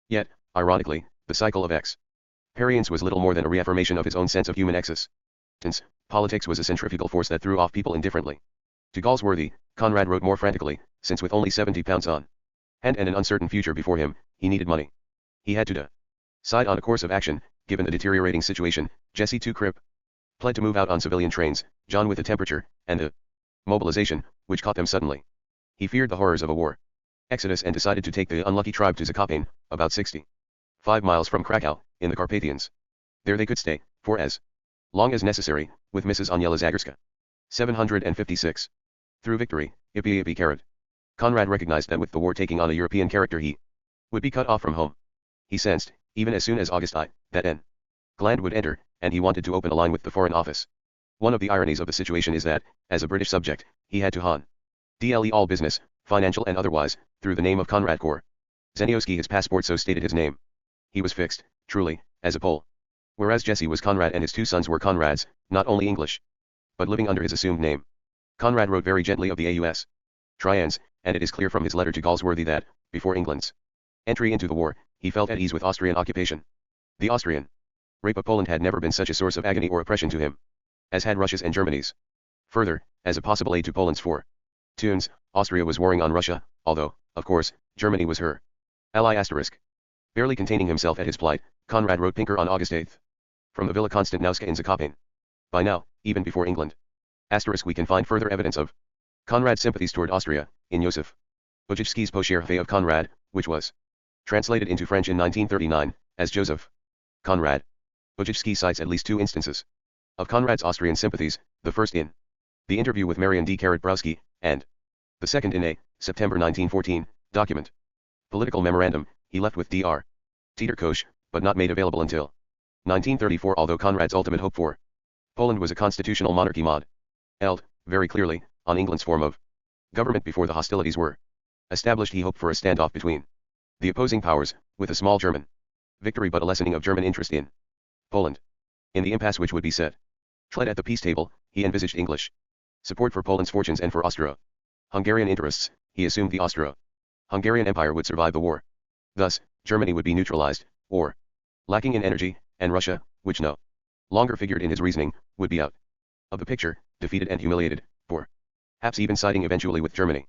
Yet, ironically, the cycle of experience was little more than a reaffirmation of his own sense of human existence. Politics was a centrifugal force that threw off people indifferently. To Galsworthy, Conrad wrote more frantically, since with only £70 on hand and an uncertain future before him, he needed money. He had to decide on a course of action. Given the deteriorating situation, Jesse too Cripp pled to move out on civilian trains, John with the temperature, and the mobilization, which caught them suddenly. He feared the horrors of a war exodus and decided to take the unlucky tribe to Zakopane, about 65 miles from Krakow, in the Carpathians. There they could stay, for as long as necessary, with Mrs. Aniela Zagorska. 756. Through victory, Ippy Karad. Conrad recognized that with the war taking on a European character he would be cut off from home. He sensed, even as soon as August I, that N. Gland would enter, and he wanted to open a line with the Foreign Office. One of the ironies of the situation is that, as a British subject, he had to handle all business, financial and otherwise, through the name of Konrad Korzeniowski. His passport so stated his name. He was fixed, truly, as a Pole. Whereas Jesse was Conrad and his two sons were Conrads, not only English, but living under his assumed name. Conrad wrote very gently of the AUS Trians, and it is clear from his letter to Galsworthy that, before England's entry into the war, he felt at ease with Austrian occupation. The Austrian rape of Poland had never been such a source of agony or oppression to him as had Russia's and Germany's. Further, as a possible aid to Poland's fortunes, Austria was warring on Russia, although, of course, Germany was her ally. Barely containing himself at his plight, Conrad wrote Pinker on August 8. From the Villa Konstantnowska in Zakopane. By now, even before England. We can find further evidence of Conrad's sympathies toward Austria, in Joseph Bojicki's Pocherfé of Conrad, which was translated into French in 1939, as Joseph Conrad. Bojicki cites at least two instances of Conrad's Austrian sympathies, the first in the interview with Marian D. Browski, and the second in a September 1914 document. Political memorandum, he left with Dr. Titer Koch, but not made available until 1934. Although Conrad's ultimate hope for Poland was a constitutional monarchy modeled, very clearly, on England's form of government before the hostilities were established, he hoped for a standoff between the opposing powers, with a small German victory but a lessening of German interest in Poland. In the impasse which would be set at the peace table, he envisaged English support for Poland's fortunes and for Austro-Hungarian interests. He assumed the Austro-Hungarian Empire would survive the war. Thus, Germany would be neutralized, or lacking in energy, and Russia, which no longer figured in his reasoning, would be out of the picture, defeated and humiliated, perhaps even siding eventually with Germany.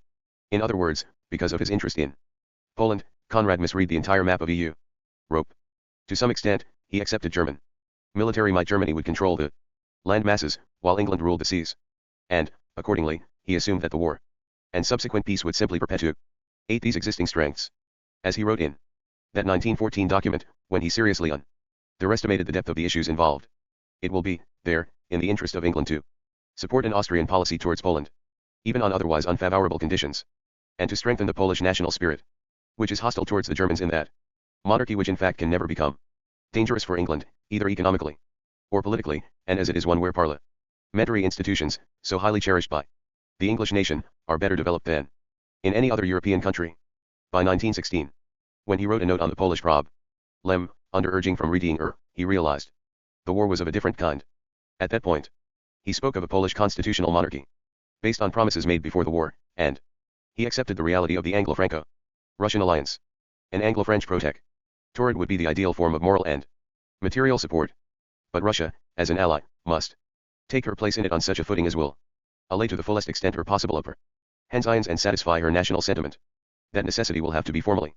In other words, because of his interest in Poland, Conrad misread the entire map of Europe. To some extent, he accepted German military might. Germany would control the land masses, while England ruled the seas. And, accordingly, he assumed that the war and subsequent peace would simply perpetuate these existing strengths. As he wrote in that 1914 document, when he seriously underestimated the depth of the issues involved, it will be, there, in the interest of England to support an Austrian policy towards Poland, even on otherwise unfavorable conditions, and to strengthen the Polish national spirit, which is hostile towards the Germans in that monarchy, which in fact can never become dangerous for England, either economically or politically, and as it is one where parliamentary institutions, so highly cherished by the English nation, are better developed than in any other European country. By 1916, when he wrote a note on the Polish problem, under urging from Redinger, he realized the war was of a different kind. At that point, he spoke of a Polish constitutional monarchy, based on promises made before the war, and he accepted the reality of the Anglo-Franco-Russian alliance. An Anglo-French protectorate would be the ideal form of moral and material support. But Russia, as an ally, must take her place in it on such a footing as will allay to the fullest extent her possible of her hen's and satisfy her national sentiment. That necessity will have to be formally